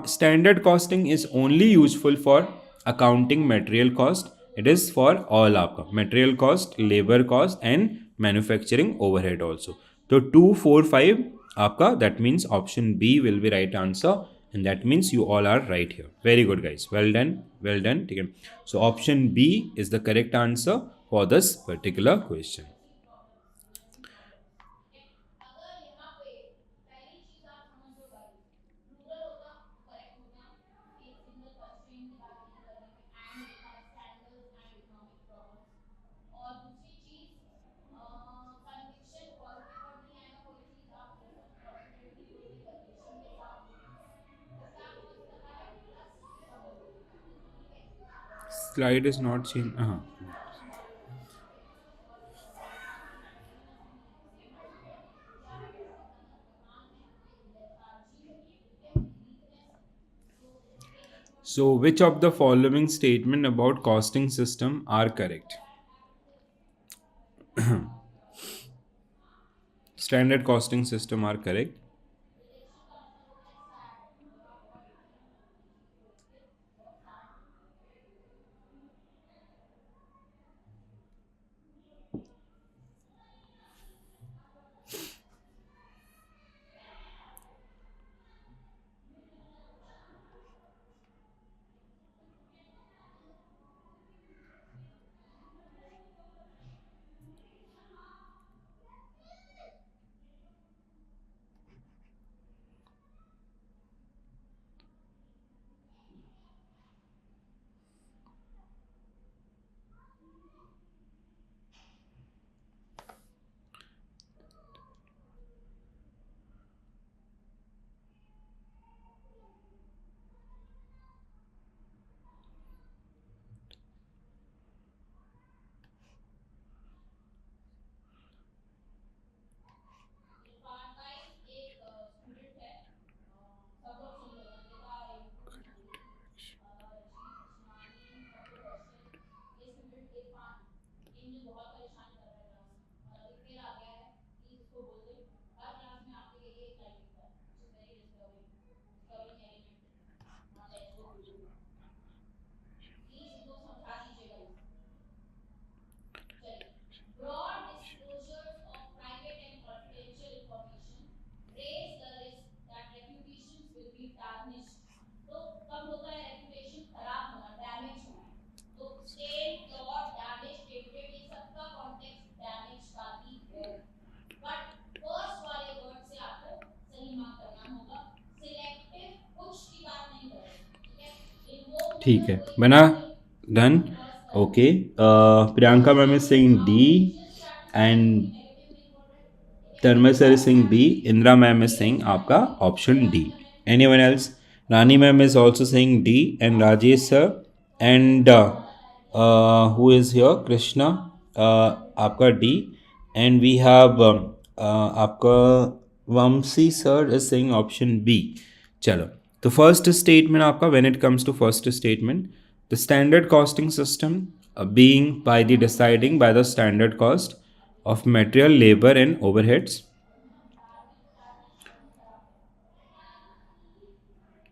Standard costing is only useful for accounting material cost. It is for all आपका material cost, labor cost and manufacturing overhead also. So 2, 4, 5 आपका, that means option B will be right answer, and that means you all are right here. Very good guys. Well done. Well done. ठीक है. So option B is the correct answer for this particular question. अगर यहाँ पे पहली चीज आप समझ लो guys, rural होता करेक्ट होता, एक सिंगल कंस्ट्रेंट की बात नहीं करने पे एंड लिखा है स्टैंडर्ड्स एंड इकोनॉमिक प्रॉब्लम्स। और दूसरी चीज कन्विक्शन पॉजिटिव और नहीं आएगा, कोई चीज आप कॉन्फिडेंटली बोलोगे कंविक्शन के साथ, तो क्या कॉस्ट करना है प्लस डबल, ठीक है। Slide is not seen. So, which of the following statement about costing system are correct? Standard costing system are correct. Broad disclosures of private and confidential information raise the risk that reputations will be tarnished. तो कब होता है reputation खराब होना, damage होना, तो stand, flaw, damage, tainted, ये सबका कॉन्टेक्स्ट डैमेज का ही है। बट फर्स्ट वाले वर्ड से आपको सही मार्क करना होगा। सिलेक्टिव कुछ की बात नहीं कर रहे, ठीक है। इन्वोक ठीक है, बना done. Okay. Priyanka ma'am is saying D, and Dharma sir is saying B. Indra ma'am is saying आपका option D. Anyone else? Rani ma'am is also saying D, and Rajesh sir, and who is here? Krishna. आपका D, and we have आपका Vamsi sir is saying option B. चलो, तो first statement आपका, when it comes to first statement, the standard costing system being by the deciding by the standard cost of material, labor and overheads.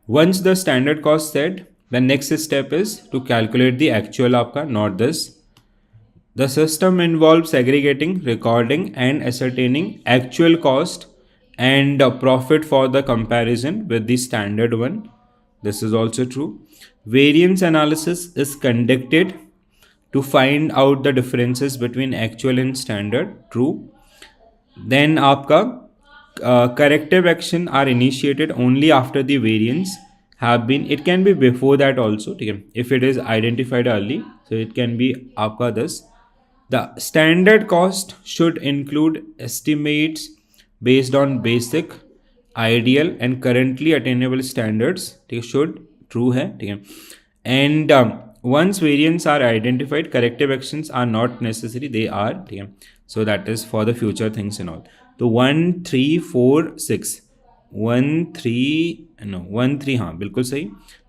Once the standard cost set, the next step is to calculate the actual आपका, not this. The system involves segregating, recording and ascertaining actual cost and profit for the comparison with the standard one. This is also true. Variance analysis is conducted to find out the differences between actual and standard. True. Then आपका corrective action are initiated only after the variance have been, it can be before that also, ठीक है, if it is identified early, so it can be आपका this. The standard cost should include estimates based on basic, ideal and currently attainable standards, ठीक है, should true है, ठीक है. And once variants are identified, corrective actions are not necessary, they are, ठीक है. So that is for the future things and all. तो 1 3 4 6 1 3 no 1 3 हाँ बिल्कुल सही.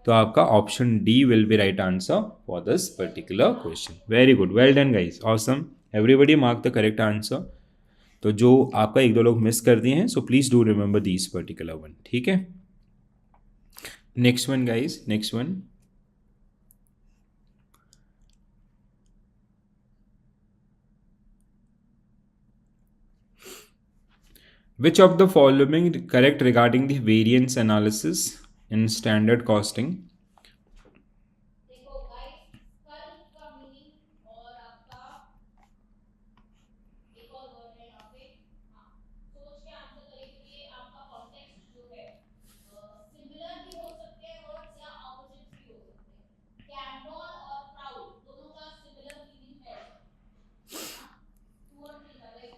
तो आपका option D will be right answer for this particular question. Very good, well done guys, awesome, everybody mark the correct answer. तो जो आपका एक दो लोग मिस कर दिए हैं, सो please do remember this particular one, ठीक है. Next one guys, next one. Which of the following correct regarding the variance analysis in standard costing? देखो गाइस, कल का मीनिंग और आपका एक और वर्ड है यहाँ पे, हाँ, सोच के आंसर करें क्योंकि ये आपका कॉन्टेक्स्ट जो है सिमिलर भी हो सकते हैं वर्ड्स या ऑपोजिट्स भी हो सकते हैं. कैंडोर और प्राउड दोनों का सिमिलर मीनिंग है, हाँ, 2 और 3 का लाइक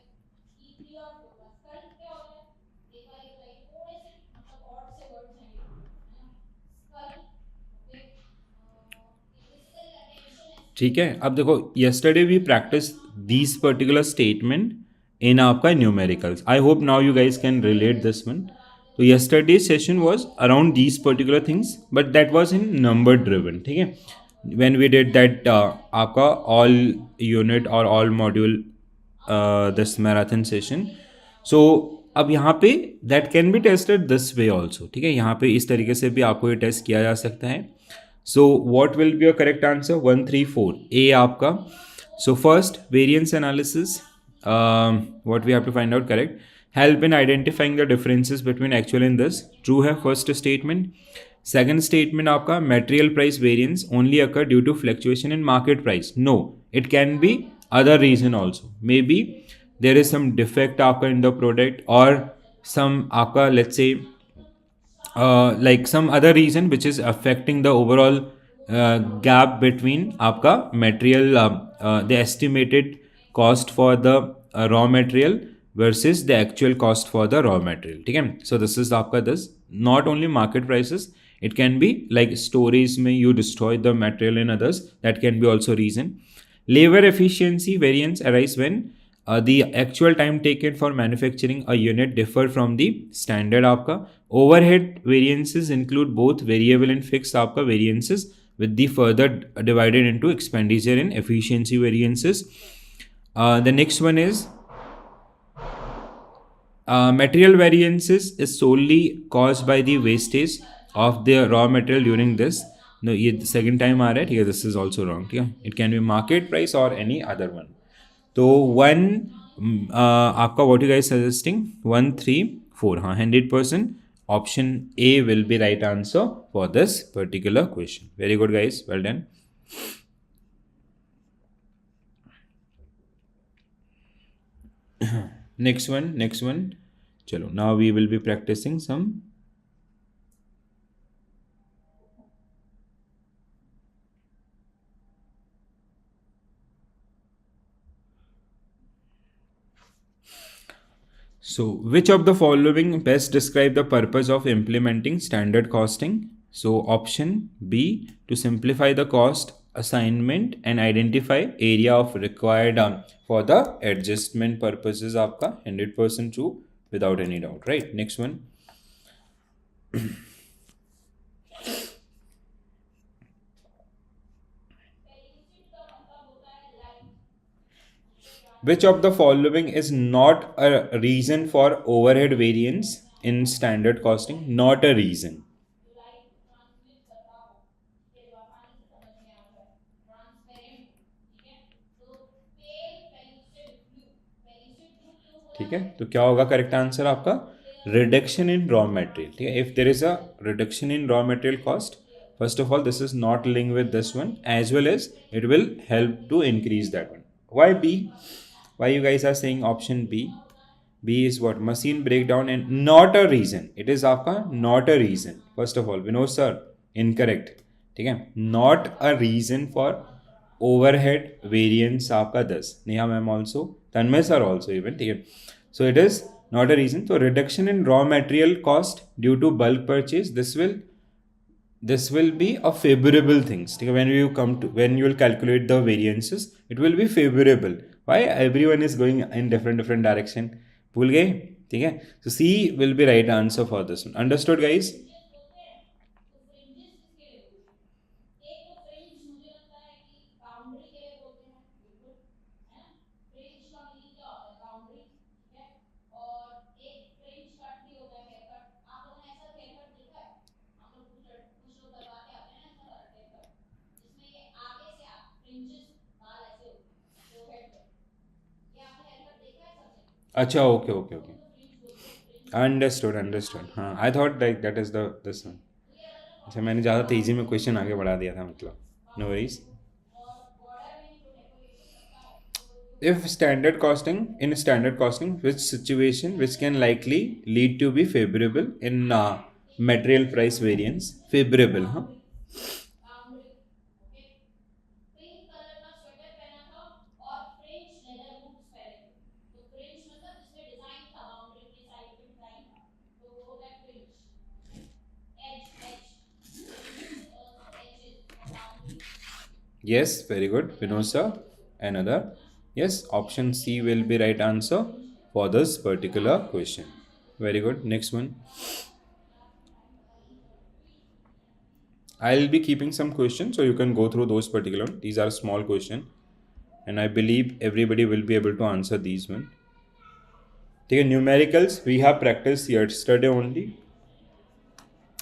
E3 और 4 का. कल क्या होता है, एक बार एक लाइक थोड़े से मतलब ऑड से वर्ड्स हैं ये, है ना. कल ओके, फिजिकल अटेंशन. ठीक है, अब देखो, yesterday we practiced these particular statement in आपका numericals. I hope now you guys can relate this one. तो yesterday's session was around these particular things, but that was in number driven, ठीक है. When we did that आपका all unit or all module this marathon session. So अब यहाँ पे that can be tested this way also, ठीक है. यहाँ पे इस तरीके से भी आपको ये टेस्ट किया जा सकता है. So what will be your correct answer? 1 3 4 A आपका. So first variance analysis, what we have to find out correct, help in identifying the differences between actual and this. True है first statement. Second statement आपका, material price variance only occur due to fluctuation in market price. No, it can be other reason also. Maybe there is some defect आपका in the product or some आपका let's say like some other reason which is affecting the overall gap between आपका material the estimated cost for the raw material versus the actual cost for the raw material, ठीक है. So this is आपका this, not only market prices, it can be like stories में you destroy the material and others, that can be also reason. Labor efficiency variance arise when the actual time taken for manufacturing a unit differ from the standard आपका. Overhead variances include both variable and fixed आपका variances with the further divided into expenditure and efficiency variances. The next one is material variances is solely caused by the wastage of the raw material during this. No, ये second time आ रहा है, ठीक है, this is also wrong, ठीक है. It can be market price or any other one. तो 1 आपका what you guys suggesting 1 3 4 हाँ 100%. Option A will be right answer for this particular question. Very good guys, well done. Next one. Chalo, now we will be practicing some. So which of the following best describe the purpose of implementing standard costing? So option B, to simplify the cost assignment and identify area of required for the adjustment purposes आपका 100% true without any doubt, right? Next one. Which of the following is not a reason for overhead variance in standard costing? Not a reason. Like translate करता हो कि जो आसानी से समझ में आ जाए. ट्रांसपेरेंट, ठीक है. तो पेल पेल्यूटेड ब्लू, पेल्यूटेड ब्लू क्यों बोला ठीक है, है? तो क्या होगा करेक्ट आंसर आपका? रिडक्शन इन रॉ मटेरियल, ठीक है. If there is a reduction in raw material cost, first of all this is not linked with this one, as well as it will help to increase that one. Why B? Why you guys are saying option B? B is what? Machine breakdown and not a reason. It is आपका not a reason. First of all, Vinod sir, incorrect. ठीक है? Not a reason for overhead variance आपका 10. Neha ma'am also, Tanmay sir also even. ठीक है? So it is not a reason. So reduction in raw material cost due to bulk purchase. This will be a favorable things. When you come to, when you will calculate the variances, it will be favorable. Why? Everyone is going in different direction. भूल गए? ठीक है? So C will be right answer for this one. Understood guys? Fringes किसके लिए बोलते हैं? एक तो फ्रिंज मुझे लगता है कि बाउंड्री के लिए बोलते हैं, बिल्कुल है ना। फ्रिंज का मीनिंग क्या होता है? बाउंड्री, ठीक है। और एक फ्रिंज कट भी होता है, हेयर कट। आप लोगों ने ऐसा हेयर कट देखा है? हम लोग कुछ लोग करवाते आते हैं ना ऐसा हेयर कट, जिसमें ये आगे से आप फ्रिंजेस बाल ऐसे होते हैं फोरहेड पे। ये आपने हेयर कट देखा है सब्जेक्ट? अच्छा, okay, okay, okay. तो फ्रिंज बोलते हैं, फ्रिंज Understood. हाँ, I thought like that is the this one. अच्छा, मैंने ज़्यादा तेज़ी में क्वेश्चन आगे बढ़ा दिया था, मतलब. No worries. If standard costing, in standard costing, which situation which can likely lead to be favorable in material price variance? Favorable, huh? Boundary, okay. Pink colour का स्वेटर पहना था और फ्रेंच लेदर बूट्स पहने थे। तो French मतलब जिसमें design था, बाउंड्री के साइड पे डिजाइन था, तो वो होता है fringe. As fringes is also edges और boundaries. Yes, very good. Vinod sir, another. Yes, option C will be right answer for this particular question. Very good. Next one. I'll be keeping some questions so you can go through those particular. These are small question, and I believe everybody will be able to answer these one. Okay, numericals we have practiced yesterday only.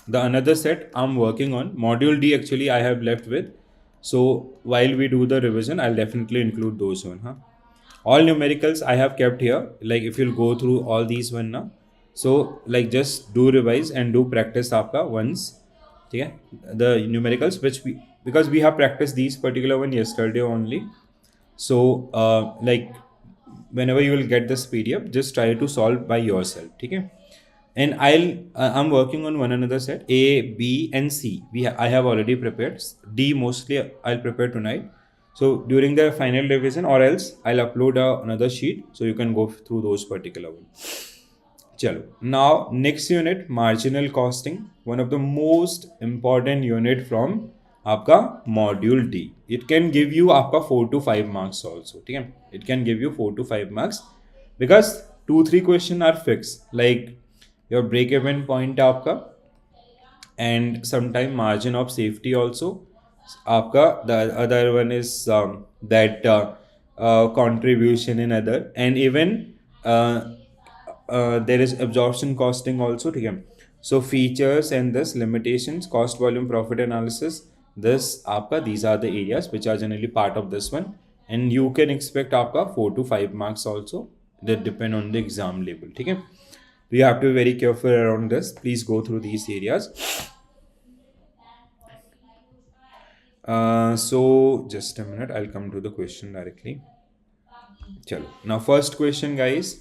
The another set I'm working on, module D actually I have left with. So while we do the revision, I'll definitely include those one. Huh? All numericals I have kept here. Like if you'll go through all these one now, so like just do revise and do practice आपका once. ठीक है? The numericals which we, because we have practiced these particular one yesterday only. So like whenever you will get this PDF, just try to solve by yourself. ठीक है? And I'm working on one another set A, B and C. I have already prepared. D mostly I'll prepare tonight. So during the final revision, or else I'll upload another sheet so you can go through those particular ones. Chalo. Now next unit, marginal costing, one of the most important unit from आपका module D. It can give you आपका 4 to 5 marks also. ठीक है? It can give you 4 to 5 marks because 2-3 question are fixed, like your break even point आपका and sometime margin of safety also आपका. The other one is that contribution in other, and even there is absorption costing also. ठीक है? So features and this limitations, cost volume profit analysis, this आपका, these are the areas which are generally part of this one, and you can expect आपका 4 to 5 marks also. That depend on the exam level. ठीक है? You have to be very careful around this. Please go through these areas. So just a minute, I'll come to the question directly. Chalo. Now first question guys,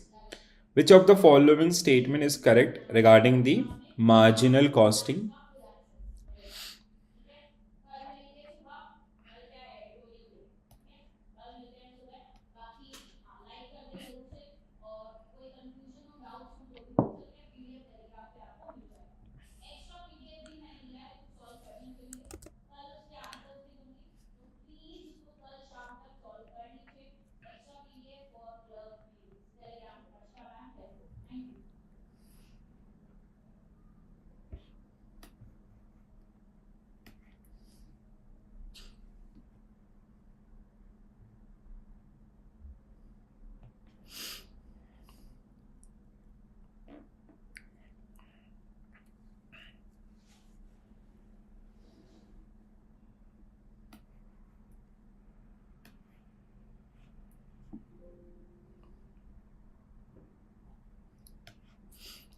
which of the following statement is correct regarding the marginal costing? Extra PDF भी मैंने दिया है इसको solve करने के लिए। कल उसके आंसर्स भी दूंगी, तो प्लीज इसको कल शाम तक सॉल्व कर लीजिए। एक्स्ट्रा पीडीएफ और टेलीग्राम पर अच्छा ma'am thank you.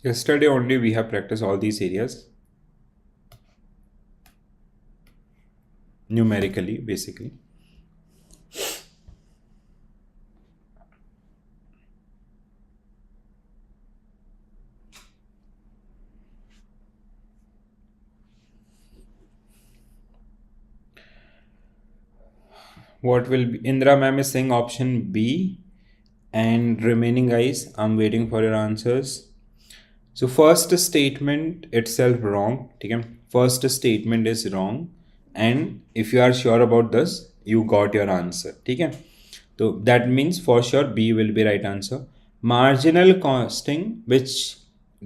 Yesterday only we have practiced all these areas numerically, basically. What will be? Indra ma'am is saying option B, and remaining guys, I'm waiting for your answers. So first statement itself wrong. ठीक है, first statement is wrong, and if you are sure about this, you got your answer. ठीक है, so that means for sure B will be right answer. Marginal costing, which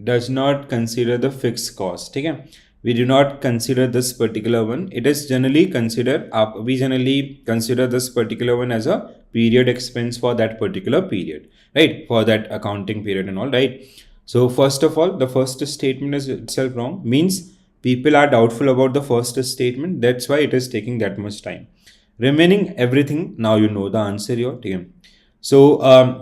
does not consider the fixed cost. ठीक है, we do not consider this particular one. It is generally considered, we generally consider this particular one as a period expense for that particular period, right, for that accounting period and all, right. So first of all, the first statement is itself wrong, means people are doubtful about the first statement, that's why it is taking that much time. Remaining everything, now you know the answer here. ठीक है, so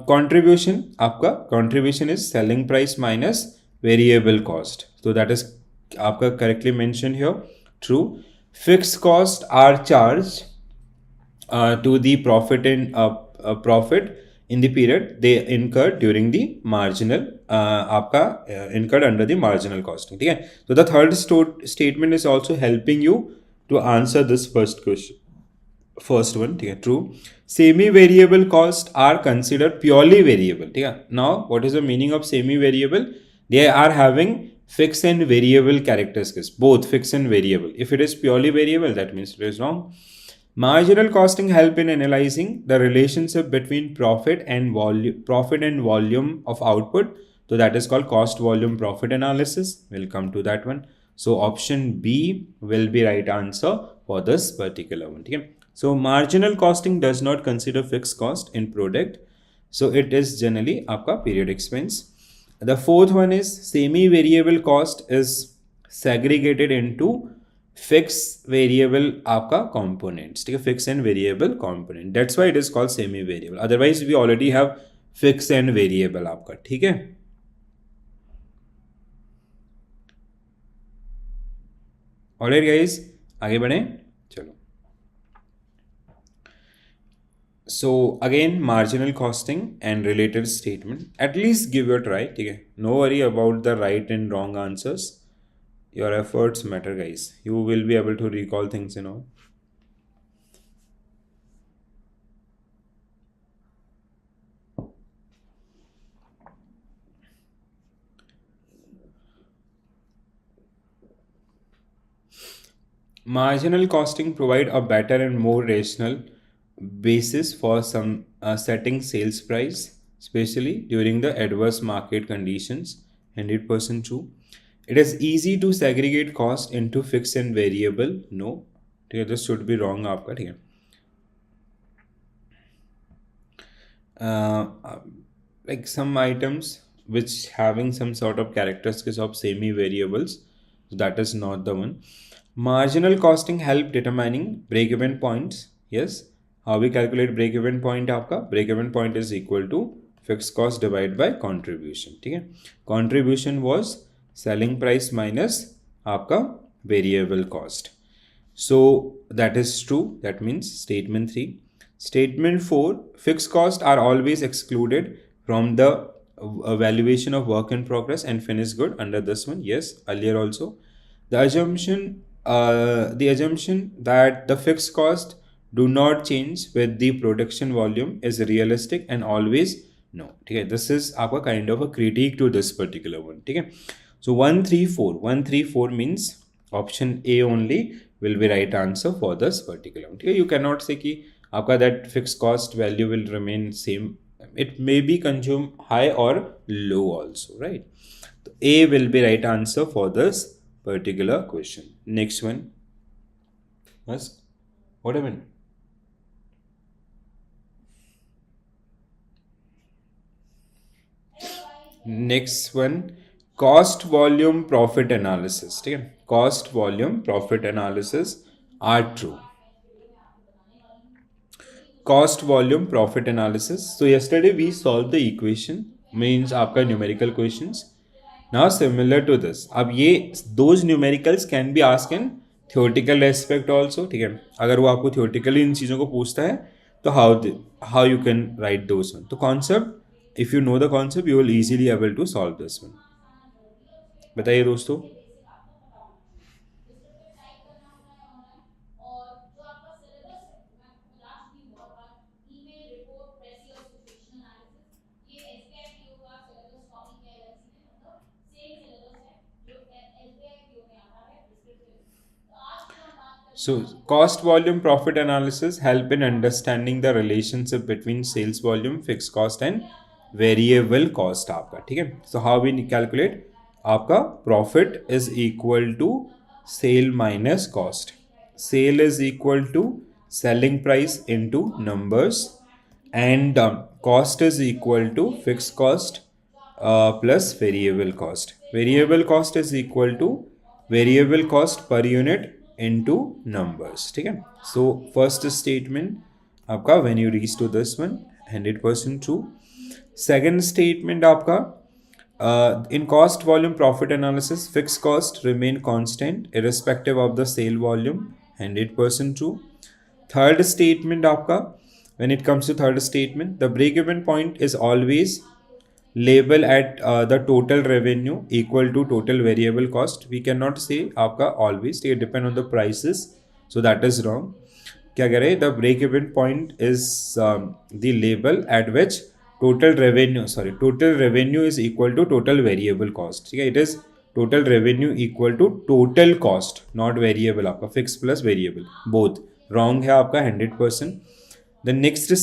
contribution, आपका contribution is selling price minus variable cost, so that is आपका correctly mentioned here, true. Fixed cost are charged to the profit and profit in the period they incurred during the marginal आपका incurred under the marginal costing. ठीक है, so the third statement is also helping you to answer this first question. First one, ठीक है, true. Semi variable cost are considered purely variable. ठीक है, now what is the meaning of semi variable? They are having fixed and variable characteristics, both fixed and variable. If it is purely variable, that means it is wrong. Marginal costing help in analyzing the relationship between profit and volume of output. So that is called cost volume profit analysis. We'll come to that one. So option B will be right answer for this particular one. Okay? So marginal costing does not consider fixed cost in product. So it is generally आपका period expense. The fourth one is semi-variable cost is segregated into fixed variable आपका components. ठीक है, fixed and variable component. That's why it is called semi-variable. Otherwise we already have fixed and variable आपका. ठीक है. Alright guys, आगे बढ़ें. चलो. So again, marginal costing and related statement. At least give your try. ठीक है. No worry about the right and wrong answers. Your efforts matter, guys. You will be able to recall things and all. Marginal costing provide a better and more rational basis for some setting sales price, especially during the adverse market conditions. 100% true. It is easy to segregate cost into fixed and variable. No, this should be wrong. आपका ठीक है. Like some items which having some sort of characteristics of semi variables, so that is not the one. Marginal costing help determining break-even points. Yes, how we calculate break-even point? आपका break-even point is equal to fixed cost divided by contribution. ठीक है, contribution was selling price minus आपका variable cost. So that is true. That means statement 3. Statement 4, fixed costs are always excluded from the valuation of work in progress and finished good under this one. Yes, earlier also. The assumption that the fixed cost do not change with the production volume is realistic and always no. Okay, this is आपका kind of a critique to this particular one. Okay, so 134 means option A only will be right answer for this particular one. Okay, you cannot say कि आपका that fixed cost value will remain same. It may be consumed high or low also, right? So A will be right answer for this particular question. Next one. Yes. What happened? Next one, cost volume profit analysis. ठीक है, cost volume profit analysis are true. Cost volume profit analysis. So yesterday we solved the equation, means आपका numerical questions. Now similar to this, अब ये those numericals can be asked in theoretical aspect also. ठीक है, अगर वो आपको theoretically इन चीज़ों को पूछता है तो how you can write those one. तो concept, if you know the concept, you will easily able to solve this one. बताइए दोस्तों. So, cost volume profit analysis help in understanding the relationship between sales volume, fixed cost and variable cost आपका, ठीक है. So how we calculate? आपका profit is equal to sale minus cost. Sale is equal to selling price into numbers, and cost is equal to fixed cost plus variable cost. Variable cost is equal to variable cost per unit into numbers, ठीक है. So first statement आपका when you reach to this one 100% true. Second statement आपका in cost volume profit analysis fixed cost remain constant irrespective of the sale volume, 100% true. Third statement आपका when it comes to third statement, the break even point is always label at the total revenue equal to total variable cost. We cannot say आपका always, it depend on the prices, so that is wrong. क्या कह रहे हैं? The break even point is the label at which total revenue is equal to total variable cost, ठीक है. It is total revenue equal to total cost, not variable आपका fixed plus variable both. Wrong है आपका 100%. The next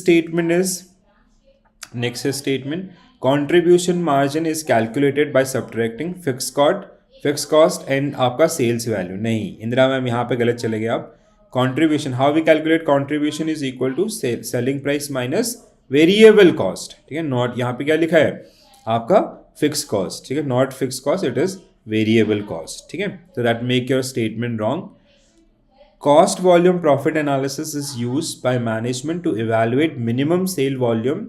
statement, contribution margin is calculated by subtracting fixed cost and आपका sales value. नहीं Indira ma'am, यहाँ पे गलत चले गए आप. Contribution, how we calculate contribution is equal to selling price minus variable cost, ठीक है. Not यहाँ पे क्या लिखा है आपका fixed cost, ठीक है. Not fixed cost, it is variable cost, ठीक है. So that make your statement wrong. Cost volume profit analysis is used by management to evaluate minimum sale volume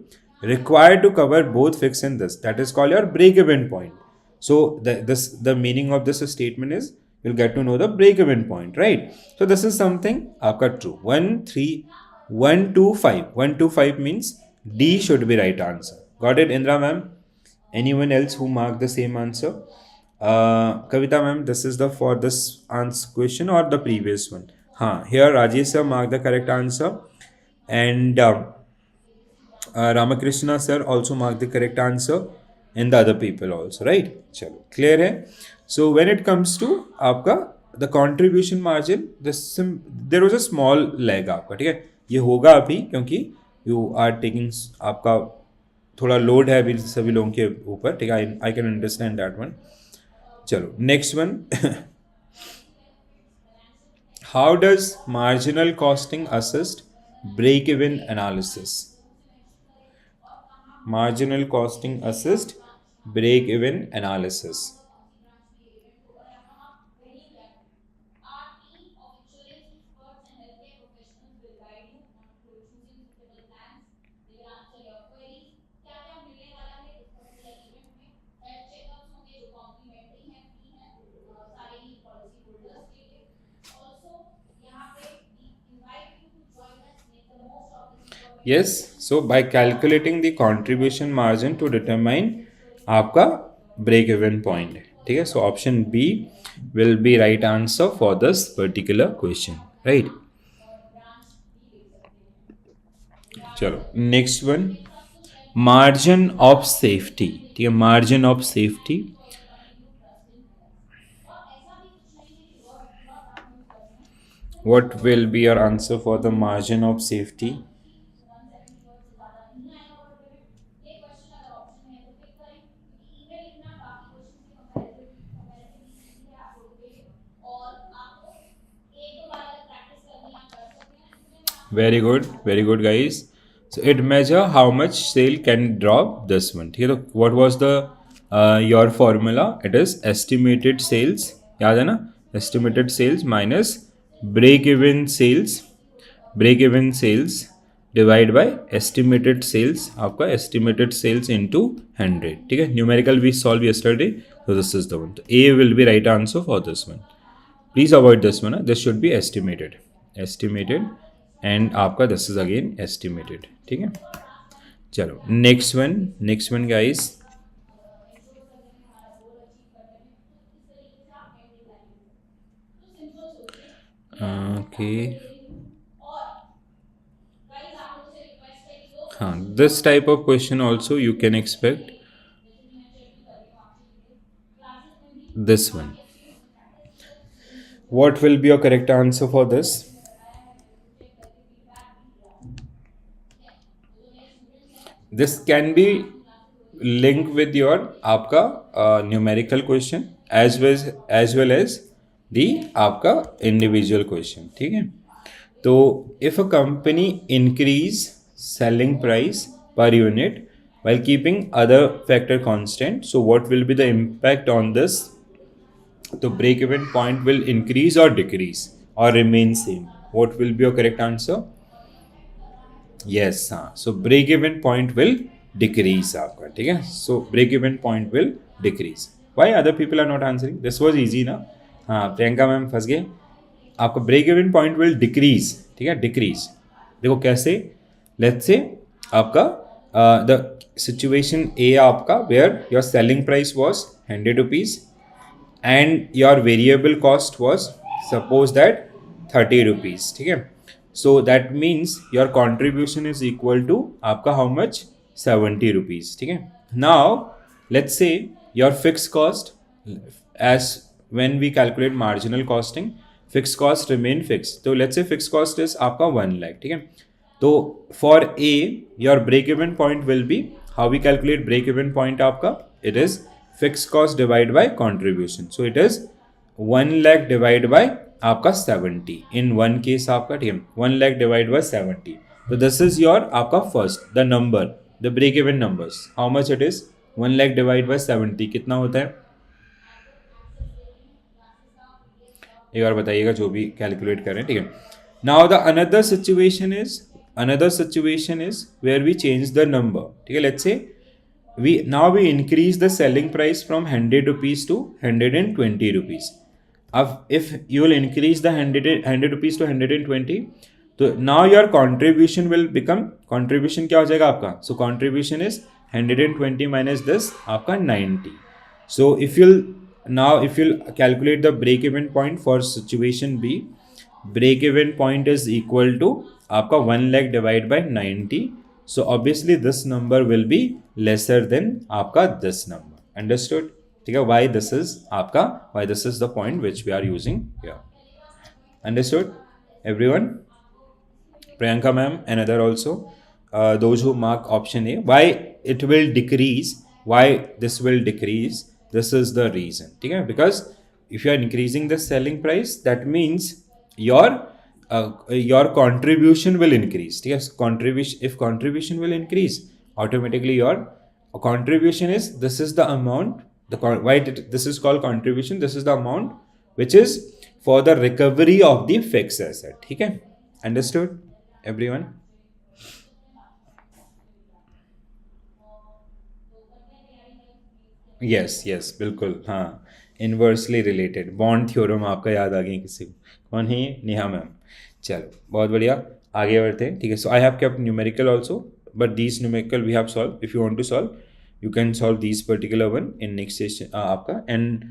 required to cover both fixed and this. That is called your break-even point. So the meaning of this statement is you'll get to know the break-even point, right? So this is something आपका true. 1, 3, 1, 2, 5. 1, 2, 5 means D should be right answer. Got it, Indra ma'am? Anyone else who marked the same answer? Kavita ma'am, this is the for this answer question or the previous one? Here Rajesh sir marked the correct answer, and Ramakrishna sir also marked the correct answer, and the other people also, right? Chalo, clear hai? So when it comes to आपका the contribution margin, there was a small lag आपका, ठीक है. ये होगा अभी क्योंकि you are taking आपका थोड़ा लोड है अभी सभी लोगों के ऊपर, ठीक है. I can understand that one. चलो next one. How does marginal costing assist break-even analysis? Marginal costing assist break-even analysis. Yes, so by calculating the contribution margin to determine आपका break even point, ठीक है. So option B will be right answer for this particular question, right? चलो next one, margin of safety, ठीक है. Margin of safety, what will be your answer for the margin of safety? Very good, guys. So it measure how much sale can drop this one. ठीक है. तो what was the your formula? It is estimated sales. याद है ना? Estimated sales minus break even sales. Break even sales divide by estimated sales. आपका estimated sales into 100. ठीक है. Numerical we solved yesterday. So this is the one. So A will be right answer for this one. Please avoid this one. This should be estimated. Estimated. And आपका this is again estimated, ठीक है. चलो next one guys. Okay, हाँ, this type of question also you can expect. This one, What will be your correct answer for this? कराया है मुझे करके feedback भी दिया है, ठीक है। तो जो नए स्टूडेंट्स हैं This वो can be ऑनलाइन क्लासेस हो रही है, linked with your आपका numerical question as well as the आपका इंडिविजुअल क्वेश्चन, ठीक है। तो if a company increase selling price per unit while keeping other factor constant, so what will be the impact on this? The break even point will increase or decrease or remain same. What will be your correct answer? Yes, हाँ. So break even point will decrease आपका, ठीक है. So break even point will decrease. Why other people are not answering? This was easy ना. हाँ, Priyanka ma'am फंस गए. आपका break even point will decrease, ठीक है, डिक्रीज. देखो कैसे, लेट्स से आपका द सिचुएशन ए आपका where your selling price was 100 rupees and your variable cost was suppose that 30 rupees, ठीक है. So that means your contribution is equal to आपका how much 70 rupees, ठीक है. Now let's say your fixed cost, as when we calculate marginal costing, fixed cost remain fixed. तो let's say fixed cost is आपका 1 lakh, ठीक है. तो for A your break even point will be, how we calculate break even point आपका, it is fixed cost divided by contribution. So it is 1 lakh divided by आपका 70 in one case आपका, ठीक है, 1 lakh divided by 70. So this is your आपका first the number, the break even numbers, how much it is, 1 lakh divided by 70 कितना होता है, एक बार बताइएगा जो भी कैलकुलेट करें, ठीक है. Now the another situation is where we change the number, ठीक है. लेट्स से we increase the selling price from 100 rupees to 120 rupees. If you will increase the 100 rupees to 120, तो now your contribution will become, contribution क्या हो जाएगा आपका, so contribution is 120 minus this आपका 90. So if you'll calculate the break even point for situation B, break even point is equal to आपका 1 lakh divided by 90. So obviously this number will be lesser than आपका this number. Understood? ठीक है, why this is आपका, why this is the point which we are using here. Understood everyone? Priyanka ma'am and other also, those who mark option A, why it will decrease, why this will decrease, this is the reason, ठीक है. Because if you are increasing the selling price, that means your contribution will increase, ठीक है. If contribution will increase, automatically your contribution is, this is the amount, this is called contribution, this is the amount which is for the recovery of the fixed asset, ठीक है. Understood everyone? Yes बिल्कुल, हाँ. Inversely related bond theorem आपका याद आ गई किसी को, कौन है ये, नेहा मैम. चलो बहुत बढ़िया, आगे बढ़ते हैं, ठीक है. So I have kept numerical also, but these numerical we have solve. If you want to solve you can solve these particular one in next session आपका, एंड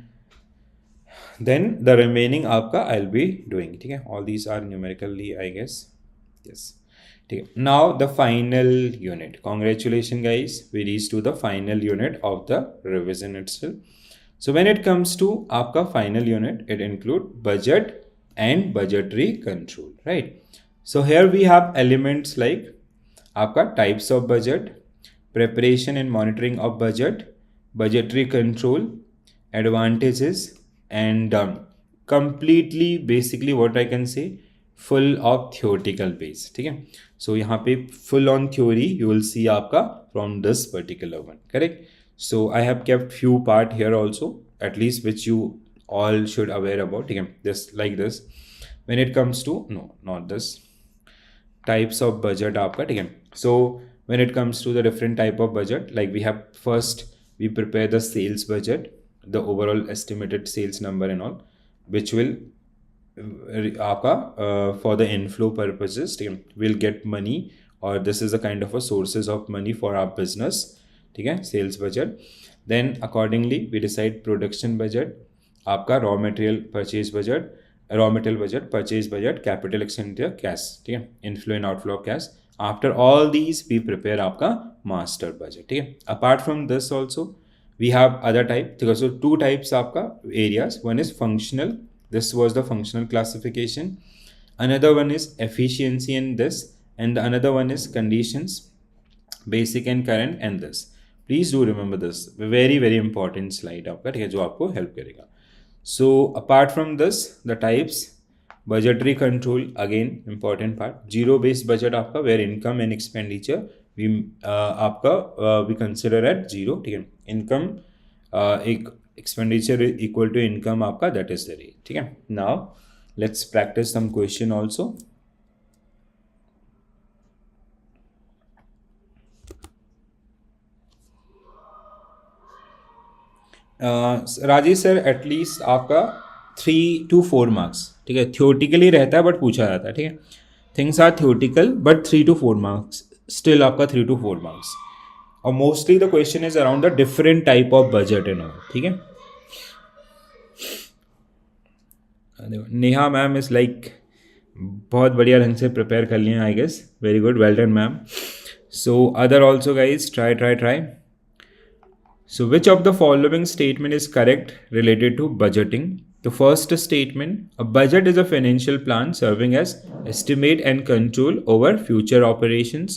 देन द रिमेनिंग आपका आई विल बी डूइंग, ठीक है. All these are numerically I guess, yes, ठीक है. Now the final unit, congratulation guys, we reach to the final unit of the revision itself. So when it comes to आपका final unit, it include budget and budgetary control, right? So here we have elements like आपका types of budget, preparation and monitoring of budget, budgetary control, advantages, and completely basically what I can say, full of theoretical base, ठीक है. So यहाँ पे full on theory you will see आपका from this particular one, correct? So I have kept few part here also, at least which you all should aware about, ठीक है. Just like this, when it comes to, no not this, types of budget आपका, ठीक है. So when it comes to the different type of budget, like we have first we prepare the sales budget, the overall estimated sales number and all, which will आपका for the inflow purposes, ठीक है, we'll get money, or this is a kind of a sources of money for our business, ठीक है, sales budget. Then accordingly we decide production budget, आपका raw material purchase budget, raw material budget, purchase budget, capital expenditure, cash, ठीक है, inflow and outflow of cash. After all these we prepare आपका master budget, ठीक है. Apart from this also we have other type, ठीक है. So two types आपका areas, one is functional, This was the functional classification. Another one is efficiency in this, and the another one is conditions, basic and current, and this. Please do remember this. Very very important slide आपका, ठीक है, जो आपको help करेगा. So apart from this, the types, budgetary control, again important part. Zero based budget आपका, where income and expenditure we आपका we consider at zero, ठीक है. Income एक expenditure equal to income आपका, that is the rate, ठीक है. Now let's practice some question also. Rajesh sir, at least आपका 3 to 4 marks, ठीक है, थियोटिकली रहता है बट पूछा जाता है, ठीक है. Things are theoretical but 3 to 4 marks, still आपका 3 to 4 मार्क्स. और mostly the question is around the different type of budget and all, ठीक है. नेहा मैम इज लाइक बहुत बढ़िया ढंग से प्रिपेयर कर लिए, I guess. Very good, well done ma'am. So other also guys, try. So which of the following statement is correct related to budgeting? The first statement, a budget is a financial plan serving as estimate and control over future operations.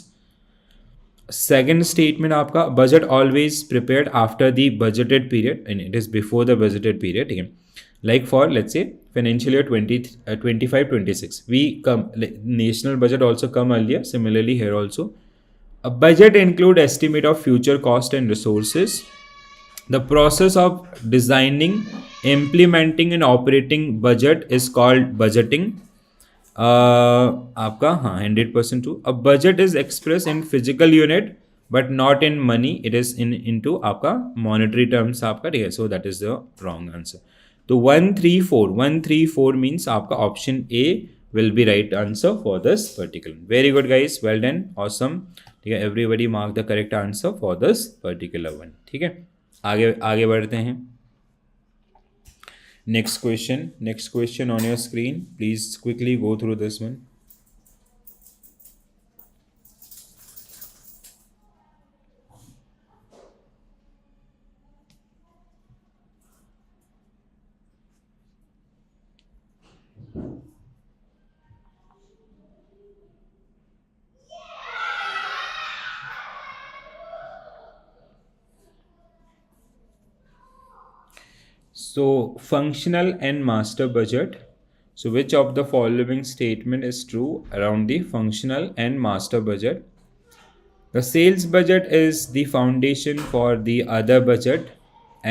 Second statement आपका, budget always prepared after the budgeted period and it is before the budgeted period, ठीक है. Like for let's say financial year 25-26, we come national budget also come earlier. Similarly here also, a budget include estimate of future cost and resources. The process of designing, implementing and operating budget is called budgeting. आपका हाँ 100% true. A budget is expressed in physical unit but not in money. It is in into आपका monetary terms आपका, ठीक है. So that is the wrong answer. तो 134 means आपका option A will be right answer for this particular. Very good guys, well done, awesome, ठीक है. Everybody mark the correct answer for this particular one, ठीक है. आगे बढ़ते हैं. Next question on your screen. Please quickly go through this one. So functional and master budget. So which of the following statement is true around the functional and master budget? The sales budget is the foundation for the other budget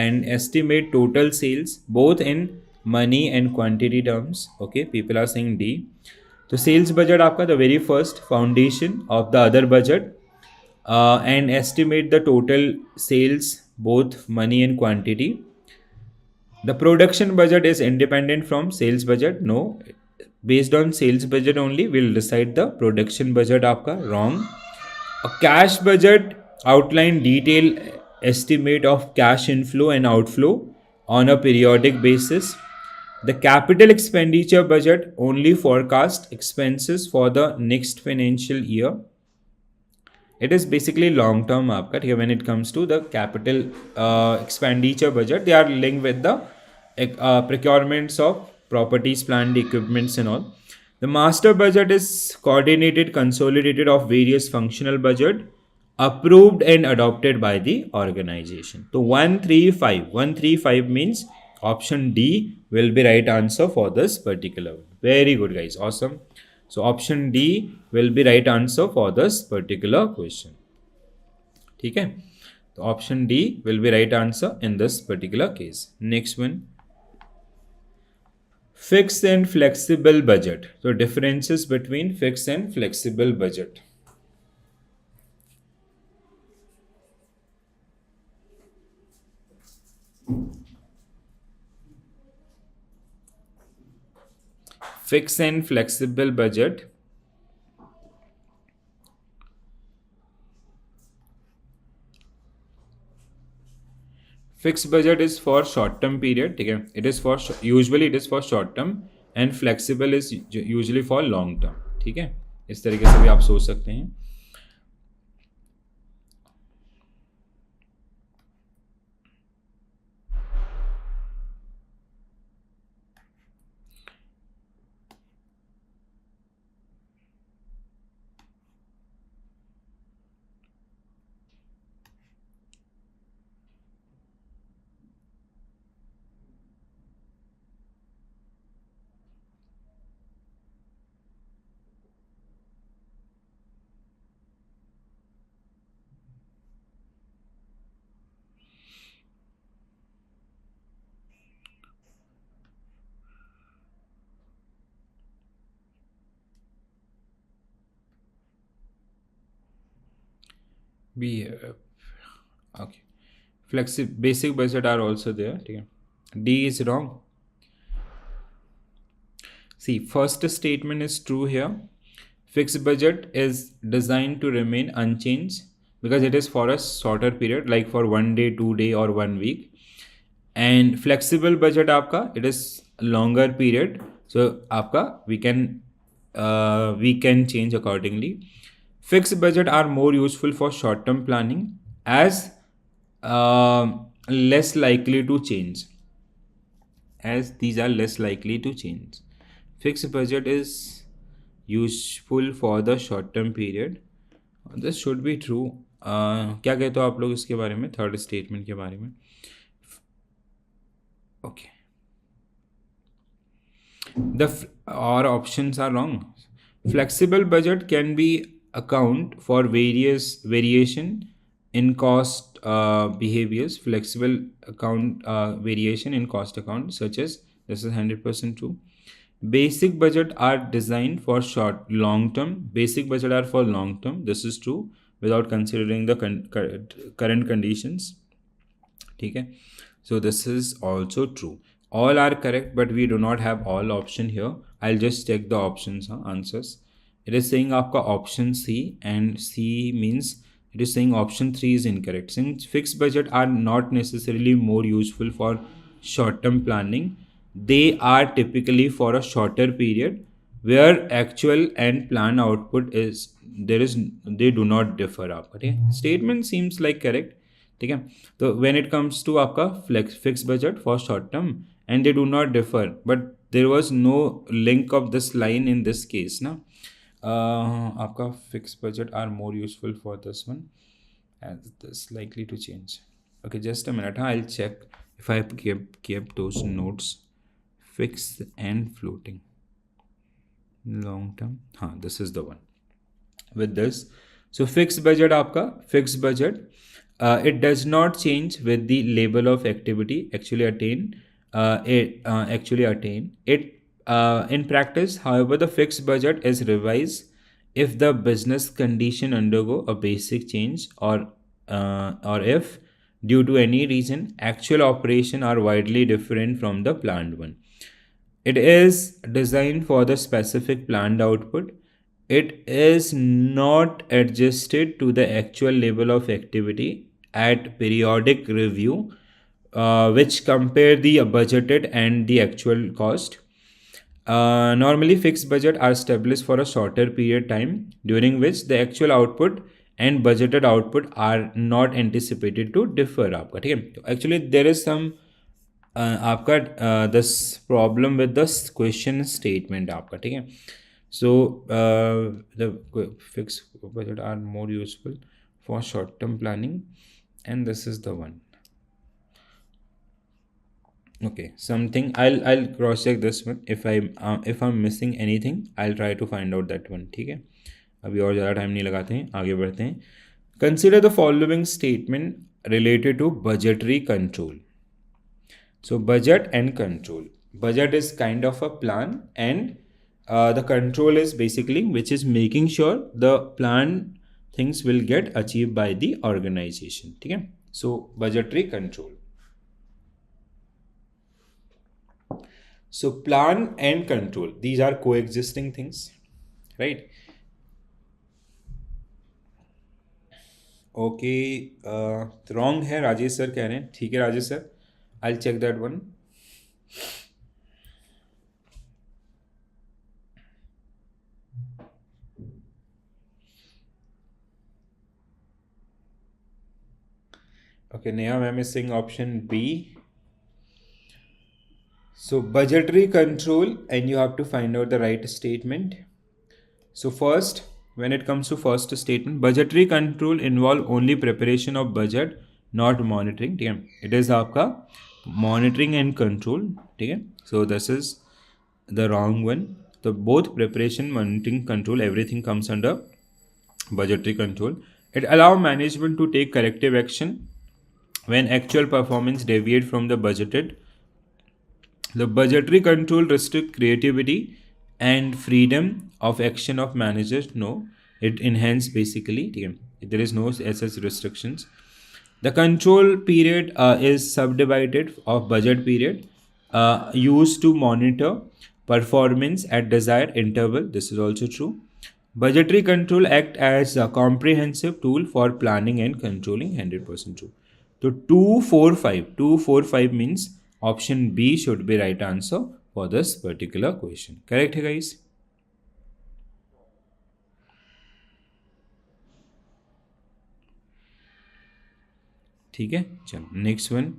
and estimate total sales both in money and quantity terms. Okay, people are saying D. So sales budget आपका the very first foundation of the other budget and estimate the total sales both money and quantity. The production budget is independent from sales budget. No, based on sales budget only we'll decide the production budget. आपका wrong. A cash budget outline detailed estimate of cash inflow and outflow on a periodic basis. The capital expenditure budget only forecast expenses for the next financial year. It is basically long term आपका, ठीक है. When it comes to the capital expenditure budget, they are linked with the procurements of properties, plant, equipments and all. The master budget is coordinated, consolidated of various functional budget approved and adopted by the organization. So 135 means option D will be right answer for this particular one. Very good guys, awesome. So option D will be right answer for this particular question. ठीक है, तो option D will be right answer in this particular case. Next one, fixed and flexible budget. So differences between fixed and flexible budget. Fixed and flexible budget. Fixed budget is for short term period, ठीक है. It is for usually it is for short term and flexible is usually for long term, ठीक है. इस तरीके से भी आप सोच सकते हैं. B. Okay. Basic budget are also there. Okay. D is wrong. See, first statement is true here. Fixed budget is designed to remain unchanged because it is for a shorter period, like for 1 day, 2 day, or 1 week. And flexible budget आपका it is longer period, so आपका we can change accordingly. Fixed budget are more useful for short term planning as less likely to change, as these are less likely to change. Fixed budget is useful for the short term period. This should be true. क्या कहते हो आप लोग इसके बारे में, third statement के बारे में? Okay. Our options are wrong. Flexible budget can be account for various variation in cost behaviors. Flexible account variation in cost account, such as this is 100% true. Basic budget are designed for short long term. Basic budget are for long term. This is true without considering the current conditions. Okay. So this is also true. All are correct, but we do not have all option here. I'll just check the options, answers. It is saying आपका option C, and C means it is saying option 3 is incorrect. Since fixed budget are not necessarily more useful for short-term planning, they are typically for a shorter period where actual and plan output they do not differ. Okay? Statement seems like correct. ठीक है, तो when it comes to आपका fixed budget for short term and they do not differ, but there was no link of this line in this case ना. आपका fixed budget are more useful for this one as this likely to change. Okay, just a minute, I'll check if I kept those notes. Fixed and floating long term, this is the one with this. So fixed budget आपका fixed budget, it does not change with the level of activity actually attained. In practice, however, the fixed budget is revised if the business condition undergo a basic change, or if due to any reason actual operation are widely different from the planned one. It is designed for the specific planned output. It is not adjusted to the actual level of activity at periodic review, which compare the budgeted and the actual cost. Normally, fixed budget are established for a shorter period time during which the actual output and budgeted output are not anticipated to differ. आपका ठीक है, तो actually there is some आपका this problem with the question statement आपका ठीक है. So the fixed budget are more useful for short term planning, and this is the one. Okay, something I'll cross check this one. If I'm missing anything, I'll try to find out that one. ठीक है, अभी और ज़्यादा time नहीं लगाते हैं, आगे बढ़ते हैं. Consider the following statement related to budgetary control. So budget and control. Budget is kind of a plan, and the control is basically which is making sure the planned things will get achieved by the organization. ठीक है, so budgetary control. So plan and control, these are coexisting things, right? Okay, wrong है, Rajesh sir कह रहे हैं. ठीक है Rajesh sir, I'll check that one. Okay, Neha ma'am is saying option B. So budgetary control, and you have to find out the right statement. So first, when it comes to first statement, budgetary control involve only preparation of budget, not monitoring. ठीक है, it is आपका monitoring and control. ठीक है, so this is the wrong one. So both preparation, monitoring, control, everything comes under budgetary control. It allow management to take corrective action when actual performance deviate from the budgeted. The budgetary control restrict creativity and freedom of action of managers. No, it enhance basically. There is no such restrictions. The control period is subdivided of budget period used to monitor performance at desired interval. This is also true. Budgetary control act as a comprehensive tool for planning and controlling. 100% true. So 245 means option B should be right answer for this particular question. Correct, guys? ठीक है, चलो next one.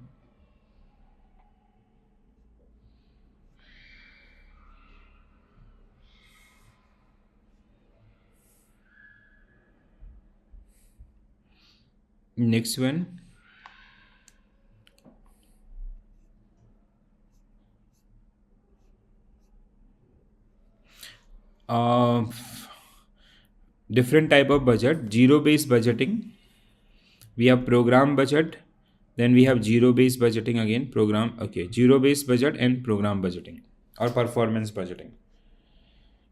Next one. Uh, Different type of budget. Zero based budgeting. We have program budget. Then we have zero based budgeting again. Program. Okay. Zero based budget and program budgeting or performance budgeting.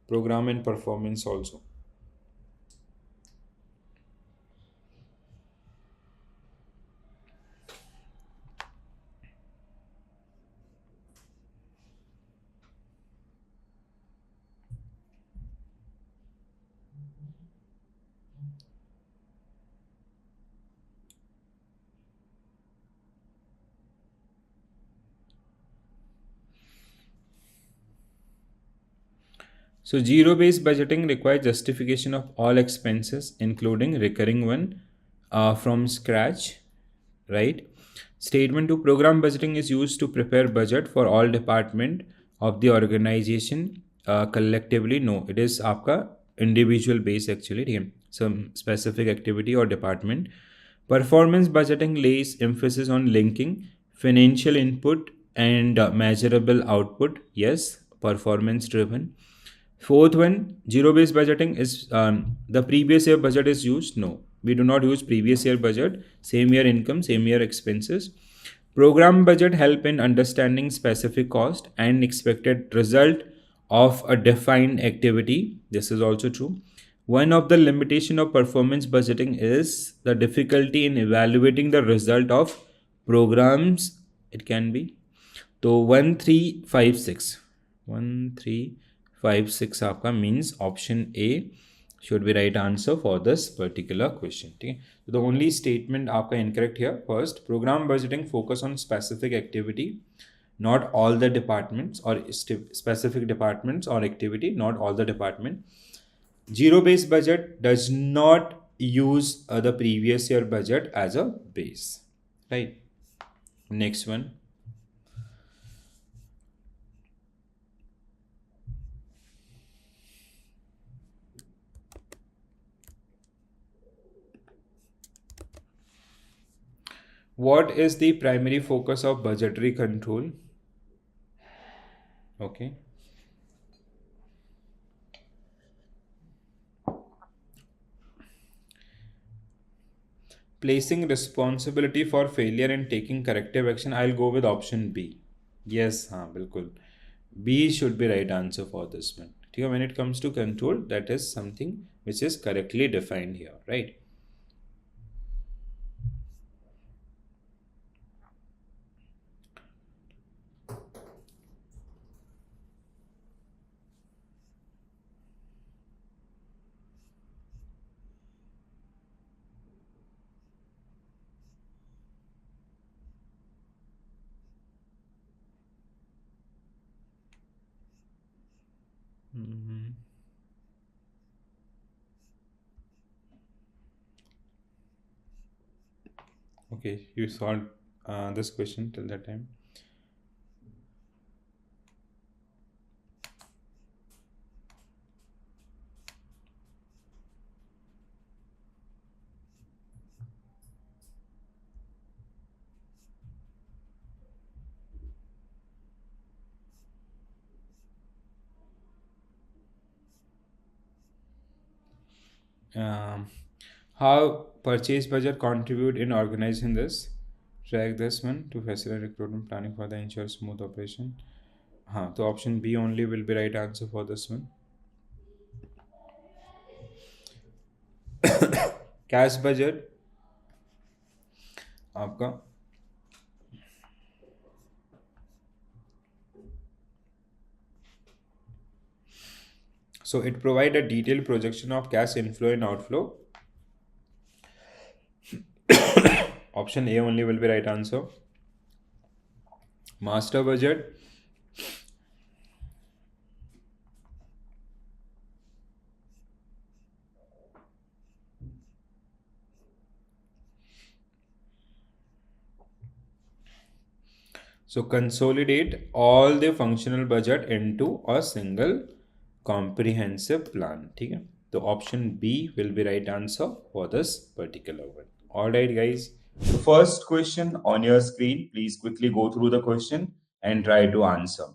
Program and performance also. So zero-based budgeting requires justification of all expenses, including recurring one, from scratch, right? Statement to program budgeting is used to prepare budget for all department of the organization collectively. No, it is आपका individual base actually, ठीक है? Some specific activity or department. Performance budgeting lays emphasis on linking financial input and measurable output. Yes, performance driven. Fourth one, zero-based budgeting is the previous year budget is used. No, we do not use previous year budget. Same year income, same year expenses. Program budget help in understanding specific cost and expected result of a defined activity. This is also true. One of the limitation of performance budgeting is the difficulty in evaluating the result of programs. It can be. So 1356. 1356 आपका means option A should be right answer for this particular question. ठीक है. So the only statement आपका incorrect here. First, program budgeting focus on specific activity, not all the departments, or specific departments or activity, not all the department. Zero-based budget does not use the previous year budget as a base. Right. Next one. What is the primary focus of budgetary control? Okay. Placing responsibility for failure and taking corrective action. I'll go with option B. Yes, bilkul. B should be right answer for this one. When it comes to control, that is something which is correctly defined here, right? Okay, you solved this question till that time. How purchase budget contribute in organizing this? Track this one to facilitate recruitment planning for the ensure smooth operation. So option B only will be right answer for this one. Cash budget आपका so it provide a detailed projection of cash inflow and outflow. Option A only will be right answer. Master budget. So consolidate all the functional budget into a single comprehensive plan. ठीक है? तो option B will be right answer for this particular one. Alright guys. The first question on your screen, please quickly go through the question and try to answer.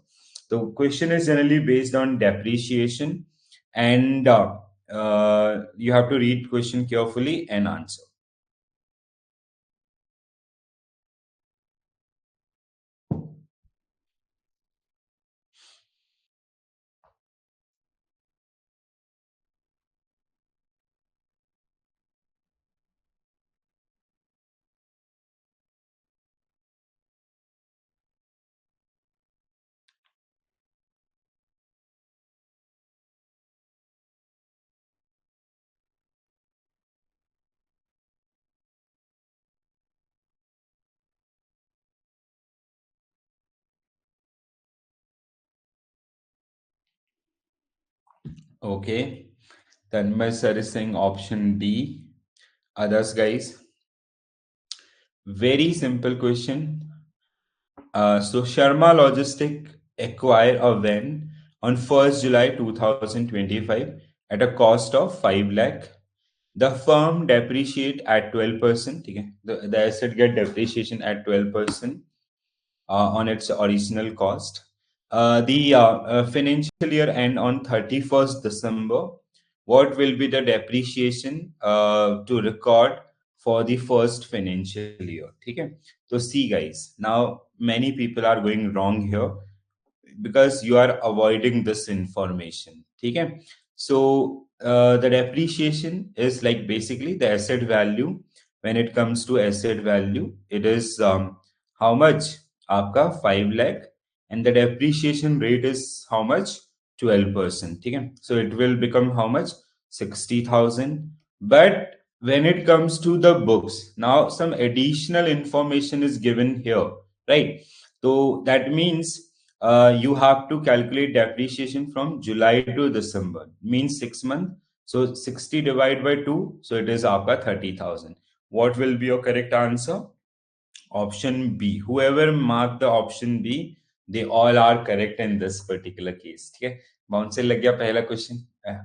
The question is generally based on depreciation and you have to read question carefully and answer. Okay. Tanmay sir is saying option D. Others, guys. Very simple question. So Sharma Logistic acquire a van on 1st July 2025 at a cost of 5 lakh. The firm depreciate at 12%. ठीक है? The asset get depreciation at 12% on its original cost. The financial year end on 31st December. What will be the depreciation to record for the first financial year? ठीक है? So see guys, now many people are going wrong here because you are avoiding this information. Okay, so the depreciation is like basically the asset value. When it comes to asset value, it is how much आपका 5 lakh and the depreciation rate is how much 12%. Okay, so it will become how much 60,000. But when it comes to the books, now some additional information is given here, right? So that means you have to calculate depreciation from July to December, means 6 months. So 60 divided by 2, so it is आपका 30,000. What will be your correct answer? Option B. Whoever marked the option B, they all are correct in this particular case. ठीक है? Bouncer लग गया पहला question.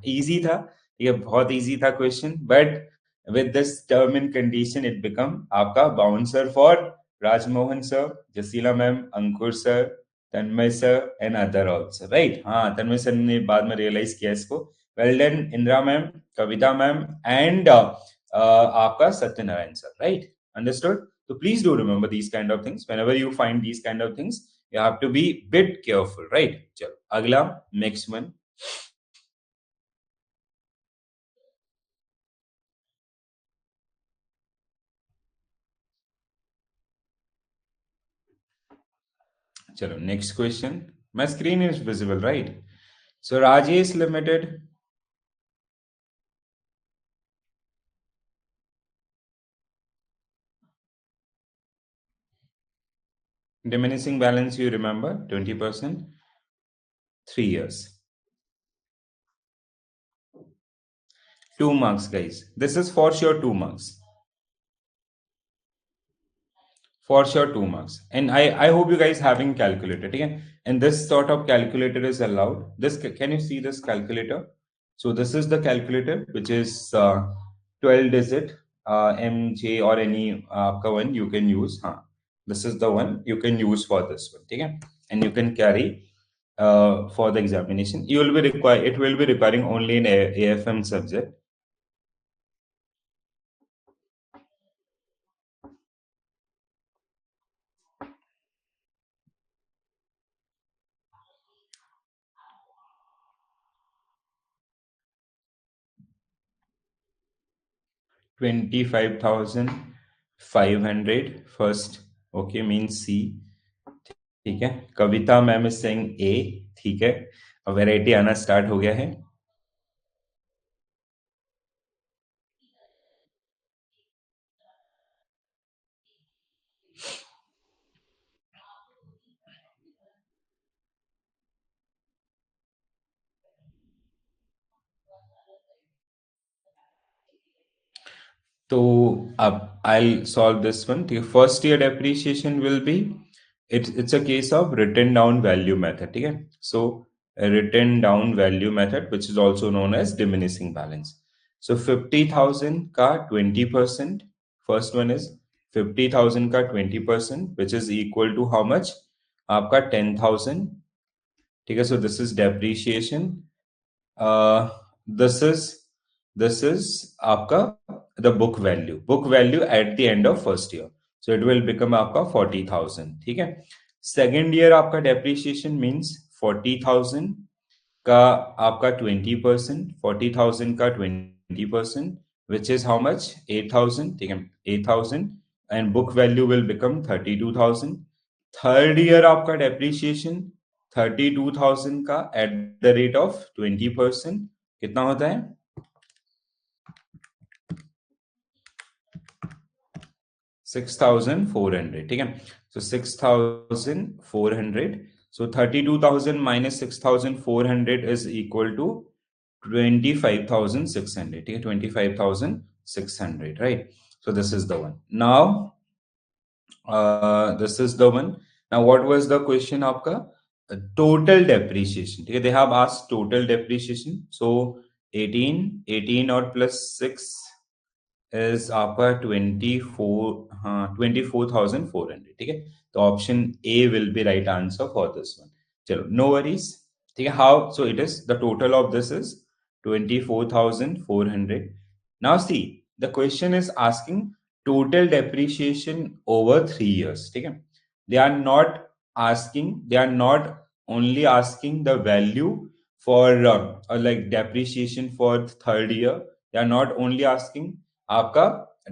Easy था, ये बहुत easy था question, but with this term and condition it become आपका bouncer for Rajmohan sir, Jaseela ma'am, Ankur sir, Tanmay sir and other also, right? हाँ, तन्मय सर ने बाद में रियलाइज किया इसको. Well done Indira ma'am, Kavita ma'am and आपका Satyanarayana sir, right? Understood? So please do remember these kind of things. Whenever you find these kind of things, you have to be bit careful, right? चलो अगला next one. चलो next question. My screen is visible, right? So Rajesh Limited, diminishing balance, you remember 20%, 3 years. 2 marks, guys. This is for sure 2 marks. For sure 2 marks. And I hope you guys having calculator. Okay? And this sort of calculator is allowed. This, can you see this calculator? So this is the calculator which is 12 digit MJ or any आपका one you can use. हाँ, this is the one you can use for this one. Okay? And you can carry for the examination. You will be require, it will be requiring only in AFM subject. 25,500 first. Okay, means C. ठीक है, कविता ma'am is saying ए. ठीक है, अब variety आना start हो गया है. तो अब I'll solve this one. ठीक है, first year depreciation will be, it's a case of written down value method. ठीक है, so a written down value method which is also known as diminishing balance. So 50,000 का 20%, first one is 50,000 का 20% which is equal to how much? आपका 10,000. ठीक है, so this is depreciation. uh, this is आपका the book value at the end of first year, so it will become आपका 40,000. ठीक है, second year आपका depreciation means 40,000 का आपका 20%, 40,000 का 20%, which is how much? 8,000. ठीक है, 8,000 and book value will become 32,000. Third year आपका डेप्रीशिएशन 32,000 का एट द रेट ऑफ 20% कितना होता है? 6,400. ठीक है, so 6,400. So 32,000 minus 6,400 is equal to 25,600. ठीक है, 25,600, right? So this is the one. Now this is the one. Now what was the question आपका? Total depreciation. ठीक है, they have asked total depreciation. So 18 और plus 6 is आपका 24,400. ठीक है, तो option A will be right answer for this one. चलो, no worries. ठीक है, how? So it is the total of this is 24,400. Now see, the question is asking total depreciation over 3 years. ठीक है, they are not only asking the value for like depreciation for third year. They are not only asking आपका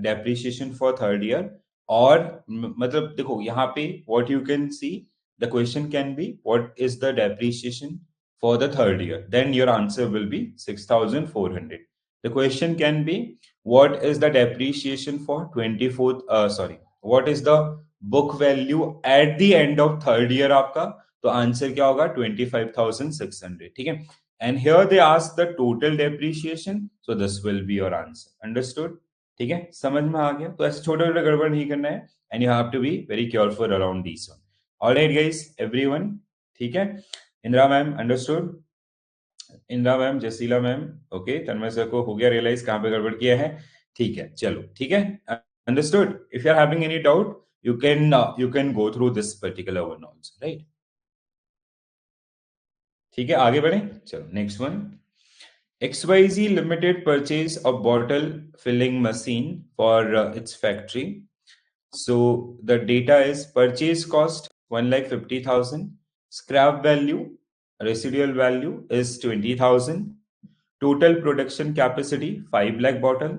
depreciation for third year, और मतलब देखो यहाँ पे what you can see, the question can be what is the depreciation for the third year, then your answer will be 6,400. The question can be what is the depreciation for 24th sorry, what is the book value at the end of third year आपका, तो answer क्या होगा? 25,600. ठीक है, and here they ask the total depreciation, so this will be your answer. Understood? ठीक है, समझ में आ गया? तो ऐसे छोटे छोटे गड़बड़ नहीं करना है, and you have to be very careful around these one. All right guys, everyone. ठीक है, Indira ma'am understood, Indira ma'am, Jaseela ma'am, okay, Tanmay sir को हो गया रियलाइज कहां पे गड़बड़ किया है. ठीक है, चलो, ठीक है, understood. If you are having any doubt you can go through this particular one also, right? ठीक है, आगे बढ़े. चलो, next one. XYZ Limited purchase a bottle filling machine for its factory. So the data is purchase cost 1,50,000, scrap value, residual value is 20,000, total production capacity 5 lakh bottle,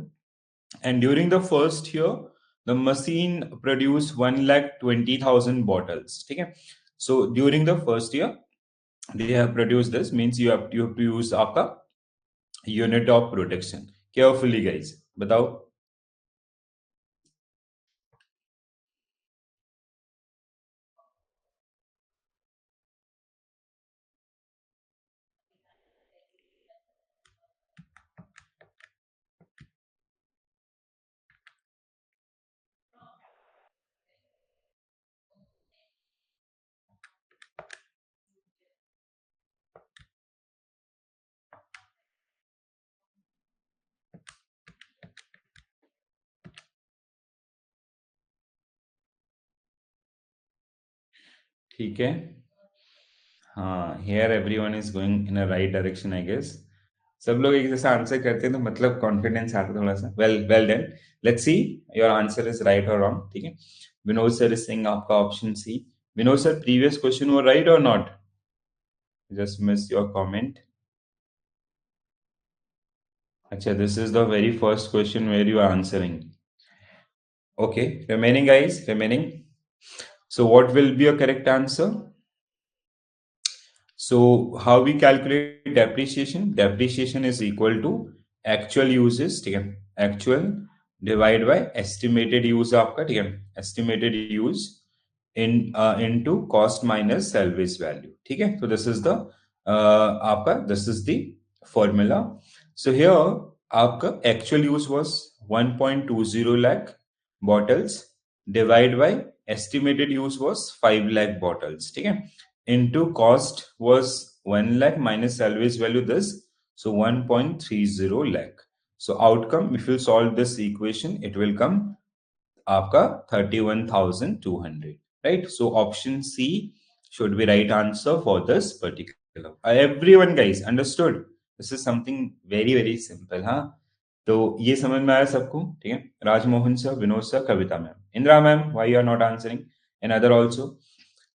and during the first year the machine produced 1,20,000 bottles. ठीक है, so during the first year they have produced this, means you have to use आपका unit of production. Carefully guys, बताओ. ठीक है, हाँ, here everyone is going in a right direction I guess. सब लोग एक जैसा आंसर करते हैं तो मतलब कॉन्फिडेंस आता है थोड़ा सा. Well well done. Let's see your answer is right और रॉन्ग. ठीक है, विनोद सर इज सेइंग आपका option C. Vinod sir, previous question वो राइट और not? Just miss your comment. अच्छा, this is the very first question where you are answering. Okay, remaining guys, remaining. So what will be your correct answer? So how we calculate depreciation? Depreciation is equal to actual uses, ठीक है? Actual divide by estimated use आपका, ठीक है? Estimated use into cost minus salvage value, ठीक है? So this is the आपका this is the formula. So here आपका actual use was 1.20 lakh bottles divide by estimated use was 5 lakh bottles, ठीक है? Into cost was 1 lakh minus salvage value this, so 1.30 lakh. So outcome, if you solve this equation, it will come आपका 31,200, right? So option C should be right answer for this particular. Everyone guys understood? This is something very very simple, हाँ? तो ये समझ में आया सबको, ठीक है? Rajmohan sir, Vinod sir, Kavita ma'am, Indira ma'am, why you are not answering? And other also.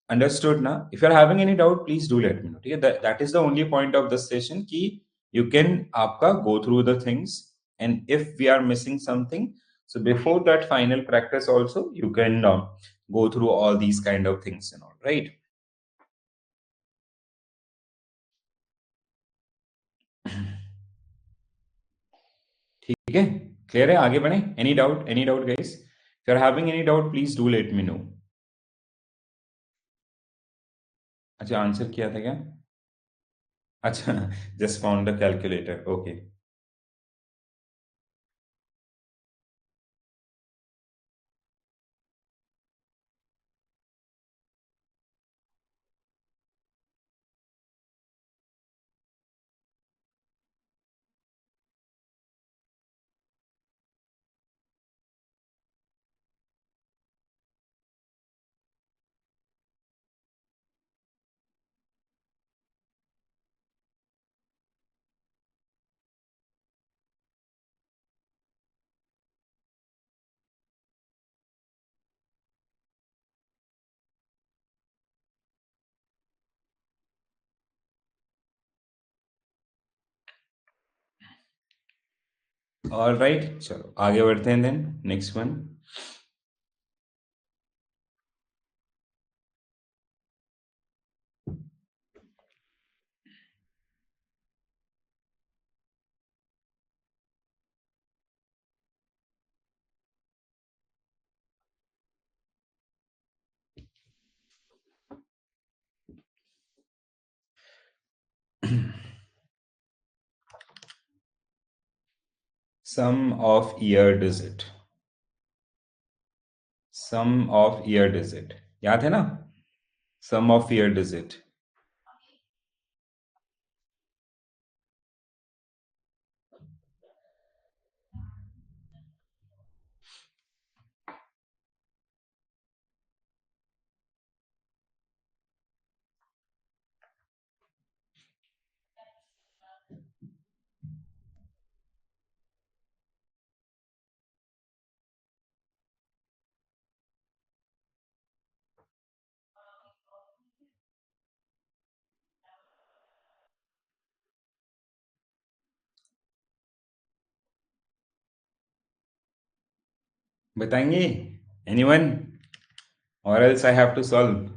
Understood ना? If you are having any doubt, please do let me know. ठीक है? That is the only point of this session कि you can आपका go through the things, and if we are missing something, so before that final practice also, you can go through all these kind of things and all, right? ठीक है? Clear है? आगे बढ़े? Any doubt? Any doubt, guys? If you are having any doubt, please do let me know. अच्छा, answer किया था क्या? अच्छा, just found the calculator. Okay. All right, चलो आगे बढ़ते हैं then. Next one. Sum of year digit. Sum of year digit. याद है ना? Sum of year digit. बताएंगे? Anyone? Or else I have to solve.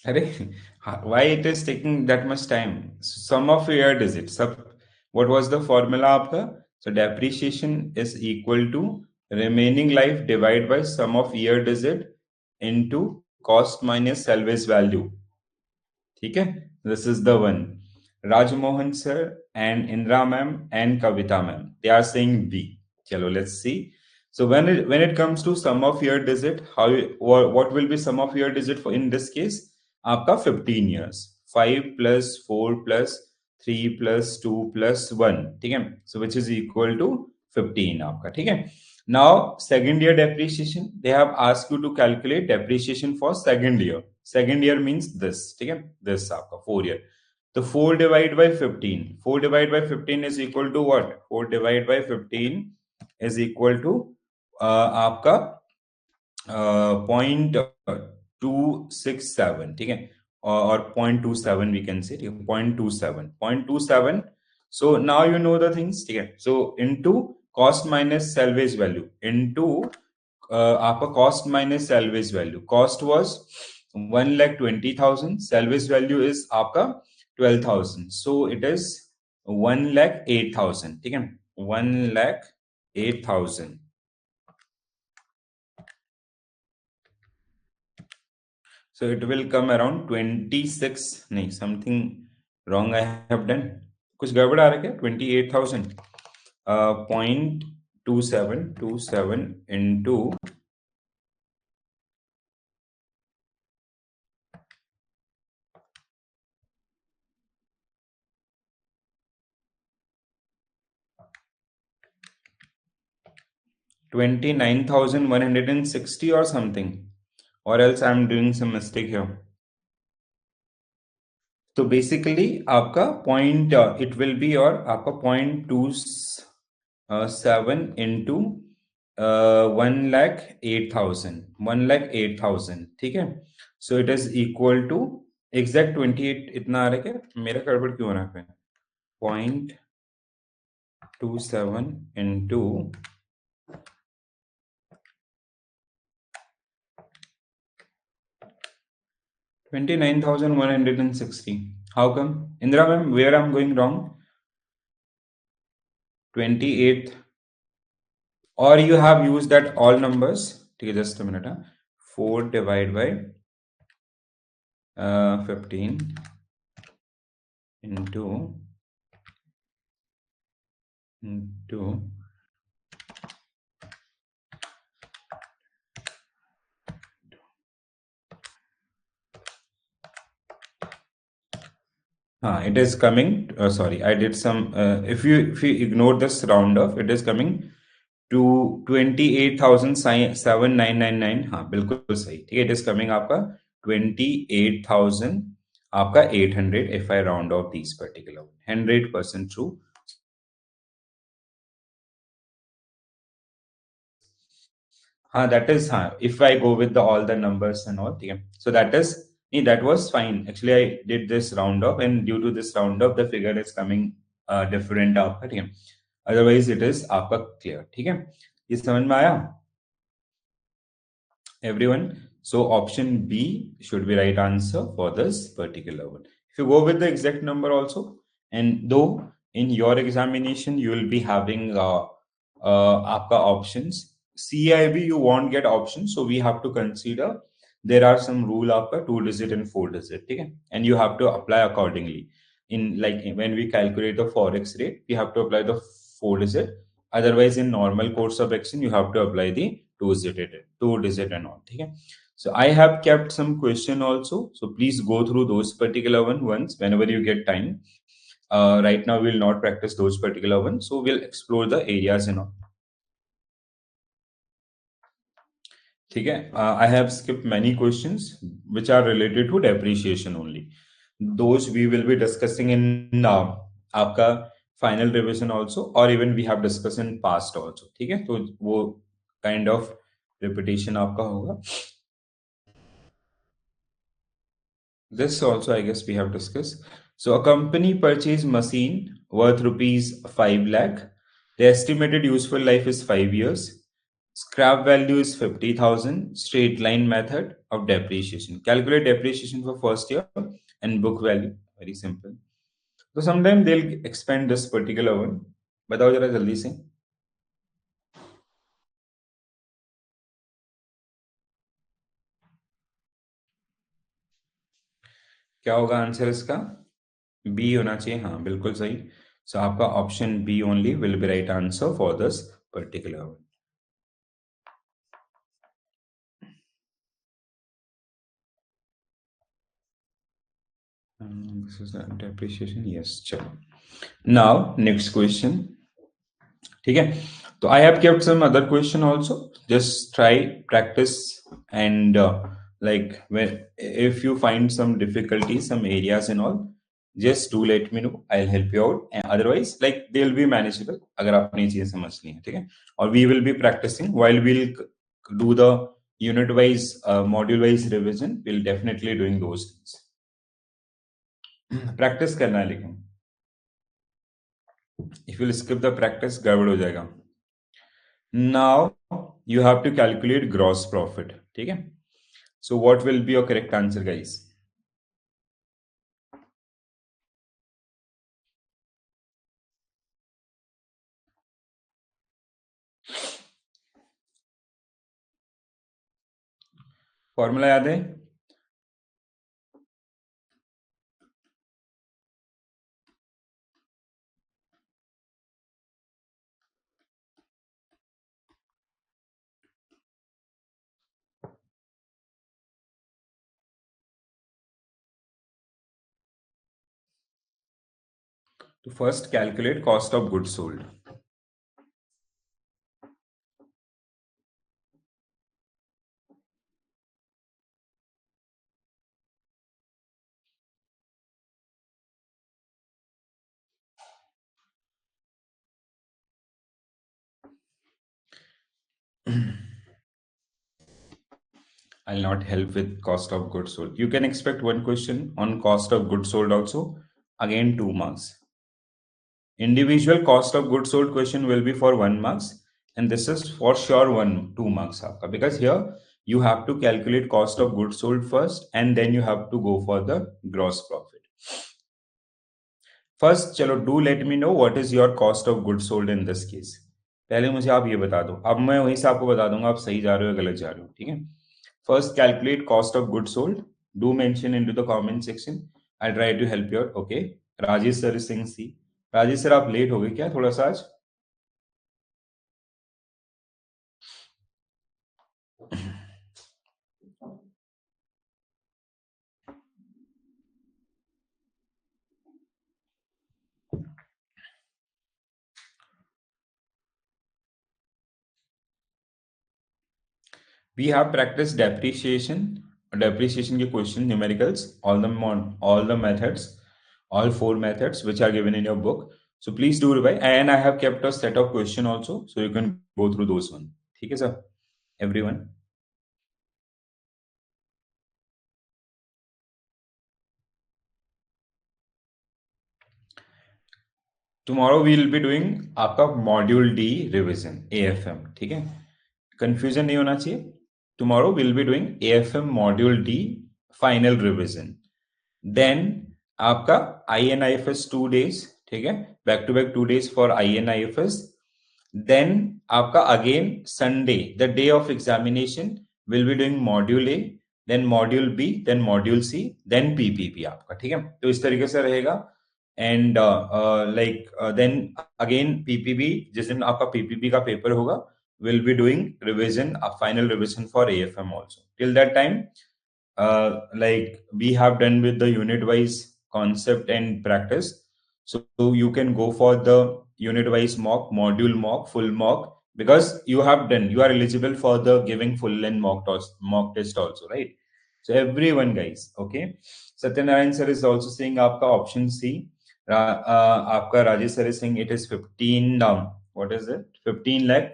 अरे, why it is taking that much time? Sum of year digit. What was the formula आपका? So depreciation is equal to remaining life divided by sum of year digit into cost minus salvage value. ठीक है? This is the one. Rajmohan sir and Indra ma'am and Kavita ma'am, they are saying B. Chalo, let's see. So when it comes to sum of year digit, what will be sum of year digit for in this case? आपका 15 years. 5 plus 4 plus 3 plus 2 plus 1, ठीक है? So which is equal to 15 आपका, ठीक है? Now, second year depreciation, they have asked you to calculate depreciation for second year. Second year means this, okay? This आपका 4 year. तो 4 divided by 15. 4 divided by 15 is equal to what? 4 divided by 15 is equal to आपका 0.267, ठीक है, और 0.27 we can say, ठीक है, 0.27. So now you know the things, ठीक है. So into cost minus salvage value into आपका cost minus salvage value. Cost was 1,20,000. Salvage value is आपका 12,000. So it is 1,08,000, ठीक है, 1,08,000. So it will come around 26. नहीं, something wrong I have done. कुछ गड़बड़ आ रहा है क्या? 28,000. 0.2727 into 29,160 or something, or else I am doing some mistake here. तो बेसिकली आपका पॉइंट इट विल बी, और आपका 0.27 इंटू 1,08,000, ठीक है. So it is equal to exact 28 इतना आ रहा है क्या? मेरा गड़बड़ क्यों हो रहा है? 0.27 into 29,160. How come? Indra ma'am, where I'm going wrong? 28th. Or you have used that all numbers? Okay, just a minute. 4 divided by 15 into it is coming, sorry, I did some, if you ignore this round off, it is coming to 28,799. हाँ बिल्कुल सही, ठीक है. It is coming आपका 28,000 आपका 800 if I round off these particular 100% true. हाँ, that is, हाँ, if I go with all the numbers and all, ठीक है. So that was fine. Actually, I did this round off, and due to this round off, the figure is coming different आपका, ठीक है. Otherwise, it is आपका clear, ठीक है. ये समझ में आया everyone? So option B should be right answer for this particular one. If you go with the exact number also, and though in your examination you will be having आपका options, CIB you won't get options, so we have to consider there are some rule आपका 2 digit and 4 digit, ठीक है, and you have to apply accordingly. In like when we calculate the forex rate, we have to apply the 4 digit. Otherwise, in normal course of action, you have to apply the 2 digit and all, ठीक है. So I have kept some question also, so please go through those particular ones whenever you get time. Right now we will not practice those particular ones, so we'll explore the areas and all, ठीक है. I have skipped many questions which are related to depreciation only. Those we will be discussing in आपका final revision also, or even we have discussed in past also, ठीक है. तो वो kind of repetition आपका होगा. This also, I guess, we have discussed. So a company purchased machine worth rupees 5 lakh. The estimated useful life is 5 years. Scrap value is 50,000. Straight line method of depreciation. Calculate depreciation for first year and book value. Very simple. So sometimes they'll expand this particular one. बताओ जरा जल्दी से. क्या होगा answer इसका? B होना चाहिए. हाँ बिल्कुल सही. सो आपका option B only will be right answer for this particular one. This is the depreciation. Yes, चलो. Now next question. ठीक है. So I have kept some other question also. Just try, practice, and like when if you find some difficulties, some areas and all, just do let me know. I'll help you out. And otherwise, like they'll be manageable. अगर आपने ये चीजें समझ ली हैं, ठीक है? और we will be practicing while we'll do the unit wise, module wise revision. We'll definitely doing those things. Practice करना है लेकिन if you'll skip the practice, गड़बड़ हो जाएगा. Now you have to calculate gross profit. ठीक है? So what will be your correct answer, guys? Formula याद है? To first calculate cost of goods sold. I'll not help with cost of goods sold. You can expect one question on cost of goods sold also. Again, 2 marks. Individual cost of goods sold question will be for 1 marks, and this is for sure 2 marks आपका, because here you have to calculate cost of goods sold first and then you have to go for the gross profit. First, चलो do let me know what is your cost of goods sold in this case. पहले मुझे आप ये बता दो. अब मैं वहीं से आपको बता दूंगा आप सही जा रहे हो या गलत जा रहे हो. ठीक है? First, calculate cost of goods sold. Do mention into the comment section. I'll try to help you out. Okay. Rajesh sir saying C. Rajesh sir आप लेट हो गए क्या थोड़ा सा आज? We have practiced depreciation के question, numericals, all the methods, all 4 methods which are given in your book. So please do revise, and I have kept a set of question also, so you can go through those one. ठीक है sir, everyone. Tomorrow we will be doing आपका module D revision AFM. ठीक है? Confusion नहीं होना चाहिए. Tomorrow we will be doing AFM module D final revision. Then आपका INIFS 2 days. ठीक है? Back to back 2 days for INIFS. Then आपका again Sunday, the day of examination, will be doing module A, then module B, then module C, then PPP आपका. ठीक है? तो इस तरीके से रहेगा. And then again PPB, जिस दिन आपका PPB का पेपर होगा, will be doing revision, a final revision for AFM also. Till that time, like we have done with the unit wise concept and practice, so you can go for the unit wise mock, module mock, full mock, because you are eligible for the giving full and mock test also, right? So everyone guys, okay. Satyanarayan sir is also saying आपका option C. आपका Rajesh sir is saying it is 15 what is it, 15 lakh,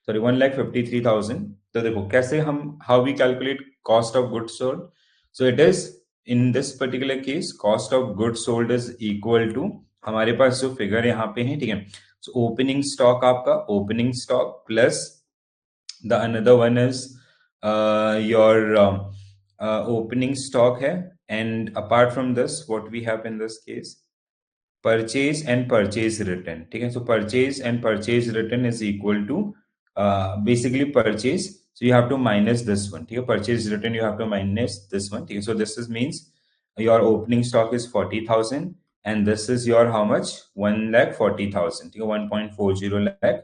sorry 1,53,000. तो देखो कैसे हम, how we calculate cost of goods sold. So it is, in this particular case, cost of goods sold is equal to, हमारे पास जो figure यहाँ पे है, ठीक है, so opening stock आपका, opening stock plus the another one is your opening stock है, and apart from this what we have in this case, purchase and purchase return. ठीक है? So purchase and purchase return is equal to basically purchase, so you have to minus this one. ठीक है? Purchase return you have to minus this one. ठीक है? So this is means your opening stock is 40,000 and this is your how much, 1,40,000. ठीक है? 1.40 lakh.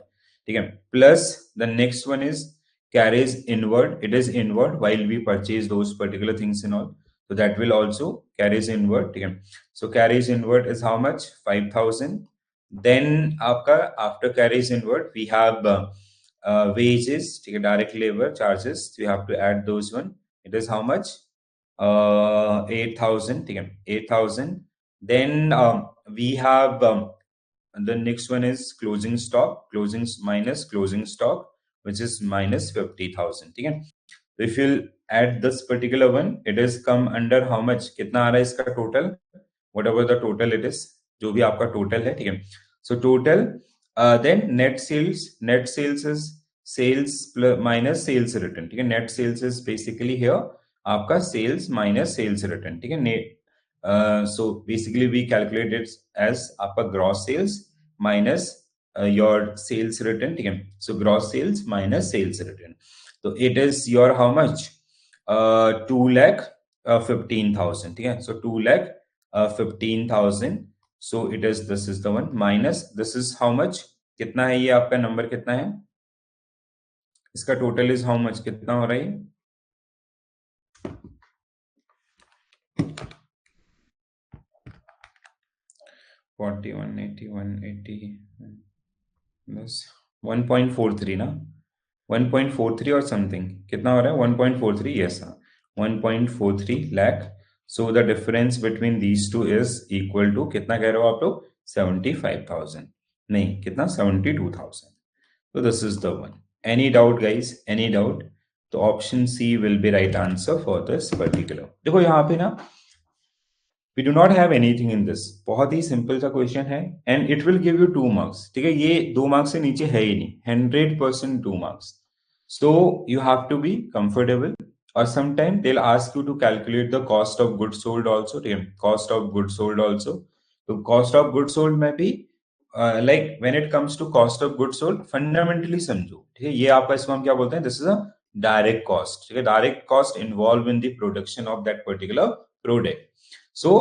ठीक है? Plus the next one is carries inward. It is inward while we purchase those particular things and all, so that will also carries inward. ठीक है? So carries inward is how much, 5,000. Then आपका after carriage inward we have wages, ठीक है, direct labor charges, we have to add those one. It is how much? 8,000, ठीक है, 8,000. Then we have the next one is closing stock, closing minus closing stock, which is minus 50,000, ठीक है. So if you add this particular one, it is come under how much? कितना आ रहा है इसका total? Whatever the total it is, जो भी आपका total है, ठीक है. So total, then net sales is sales plus minus sales return, ठीक है. Net sales is basically here आपका sales minus sales return, ठीक है. So basically we calculate it as आपका gross sales minus your sales return, ठीक है. So gross sales minus sales return. So it is your how much? 2 lakh 15,000, ठीक है. So 2 lakh 15,000. So it is, this is the one minus this is how much? कितना है ये आपका number कितना है? इसका टोटल इज हाउ मच? कितना हो रहा है? 41 81 80 बस 1.43 ना, 1.43 और समथिंग कितना हो रहा है? 1.43, यस हाँ, 1.43 lakh. So the difference between these two is equal to कितना कह रहे हो आप लोग? 75,000, नहीं कितना? 72,000. So this is the one. Any doubt, guys? Any doubt? तो option C will be right answer for this particular. देखो यहाँ पे ना, we do not have anything in this. बहुत ही सिंपल सा क्वेश्चन है and it will give you 2 marks. ठीक है, ये 2 marks से नीचे है ही नहीं. 100% 2 marks. So you have to be comfortable. Or sometime they'll ask you to calculate the cost of goods sold also. ठीक है, cost of goods sold also. तो cost of goods sold में भी like when it comes to cost of goods sold, fundamentally समझो. ठीक है, ये आपका इसको हम क्या बोलते हैं? This is a direct cost. ठीक है, direct cost involved in the production of that particular product. So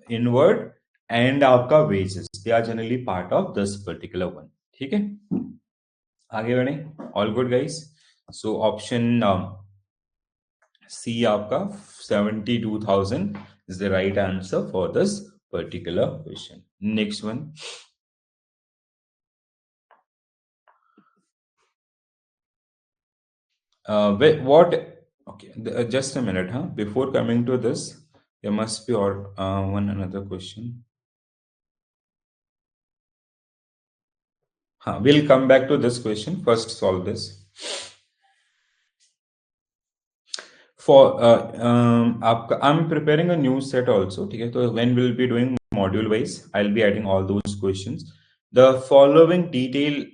inward and आपका wages, they are generally part of this particular one. ठीक है, आगे बढ़े. All good, guys. So option C आपका 72,000 is the right answer for this particular question. Next one. What? Okay, just a minute, huh? Before coming to this, there must be one another question. We'll come back to this question. First, solve this. For I'm preparing a new set also. Okay, so when we'll be doing module wise, I'll be adding all those questions. The following detail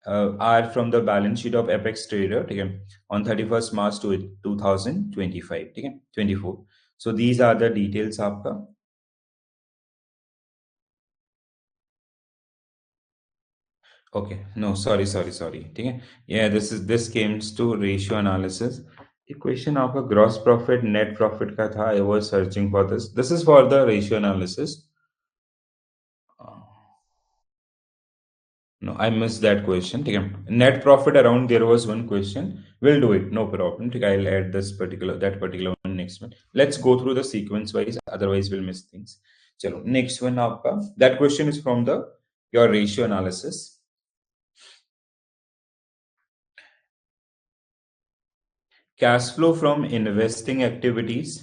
are from the balance sheet of Apex Trader, okay, on 31st March 2025, okay, 24. So these are the details आपका. Okay, no, sorry, ठीक है. Yeah, this comes to ratio analysis. ये question आपका gross profit net profit का था. I was searching for this. This is for the ratio analysis. No, I missed that question. ठीक है. Net profit around there was one question. We'll do it, no problem. ठीक है, I'll add that particular one next one. Let's go through the sequence wise. Otherwise, we'll miss things. चलो, next one आपका. That question is from your ratio analysis. Cash flow from investing activities.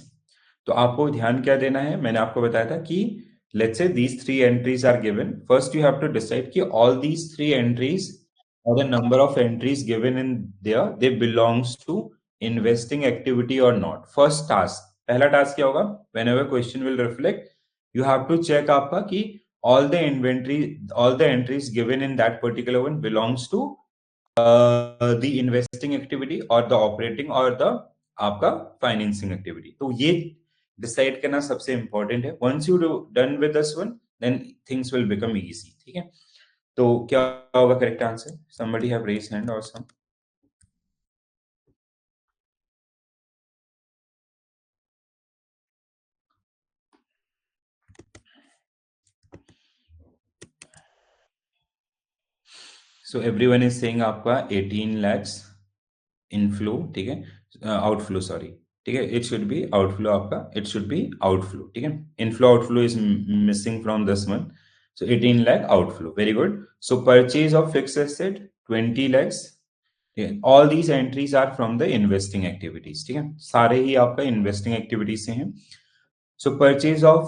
तो आपको ध्यान क्या देना है? मैंने आपको बताया था कि let's say these three entries are given. First you have to decide कि all these three entries or the number of entries given in there, they belongs to investing activity or not. First task, पहला task क्या होगा? Whenever question will reflect, you have to check आपका कि all the entries given in that particular one belongs to the investing activity or the operating or the आपका financing activity. तो ये decide करना सबसे इंपॉर्टेंट है. Once you do done with this one, then things will become easy. ठीक है, तो क्या होगा correct answer? somebody have raised hand or some? So everyone is saying आपका 18 lakhs इनफ्लो. ठीक है, आउटफ्लो सॉरी. ठीक है, इट शुड बी आउटफ्लो आपका, इट शुड बी आउटफ्लो. ठीक है, inflow outflow is missing from this one. So 18 lakh outflow. Very good. So purchase of fixed asset 20 lakhs. ठीक है, all these entries are from the investing activities. ठीक है, सारे ही आपका investing activities से हैं. So purchase of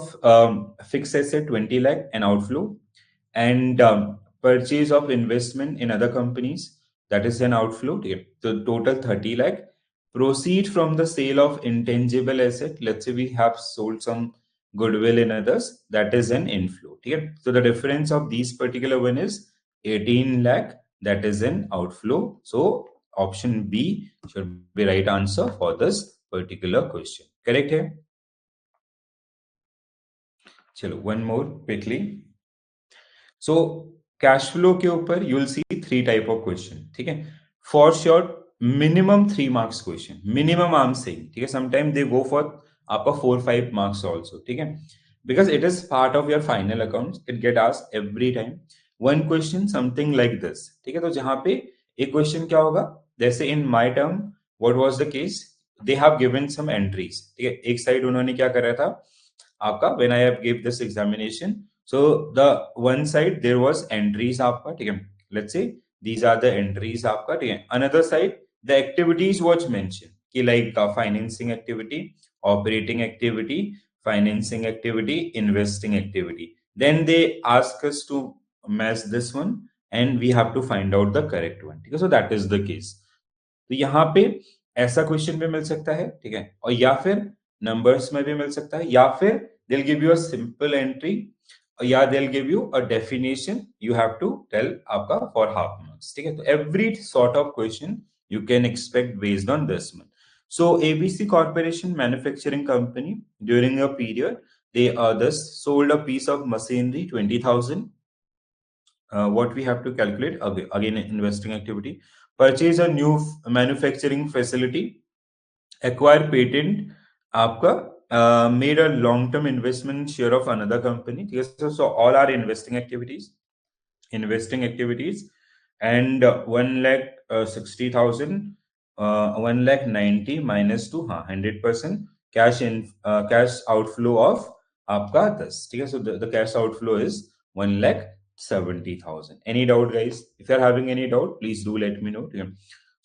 fixed asset 20 lakh and outflow, and purchase of investment in other companies, that is an outflow. ठीक है, so total 30 lakh. Proceed from the sale of intangible asset. Let's say we have sold some goodwill in others, that is an inflow. ठीक है, so the difference of these particular one is 18 lakh, that is an outflow. So option B should be right answer for this particular question. Correct है. चलो one more quickly. So cash flow के ऊपर you will see three type of question. ठीक है, for sure minimum 3 marks question, minimum I am saying. ठीक है, sometime they go for आपका 4-5 marks also. ठीक है, because it is part of your final account, it get asked every time one question something like this. ठीक है, तो जहां पे एक क्वेश्चन क्या होगा, जैसे in my term what was the case, they have given some entries. ठीक है, एक साइड उन्होंने क्या करा था आपका, when I have give this examination, so the one side there was entries आपका. ठीक है, let's say these are the entries आपका. ठीक है, another side the activities was mentioned कि like financing activity, operating activity, financing activity, investing activity. Then they ask us to match this one and we have to find out the correct one. ठीक है, so that is the case. तो यहाँ पे ऐसा question भी मिल सकता है. ठीक है, और या फिर नंबर्स में भी मिल सकता है, या फिर they'll give you a simple entry, या they'll give you a definition you have to tell आपका for half marks. ठीक है, तो every sort of question you can expect based on this one. So ABC Corporation Manufacturing Company, during a period they thus sold a piece of machinery 20,000. What we have to calculate again investing activity. Purchase a new manufacturing facility, acquire patent आपका, made a long term investment share of another company. ठीक है, so all are investing activities. And 1,60,000, 1,90,000 minus to 100% cash in, cash outflow of आपका 10. ठीक है, so the cash outflow is 1,70,000. Any doubt guys? If you are having any doubt, please do let me know. ठीक है,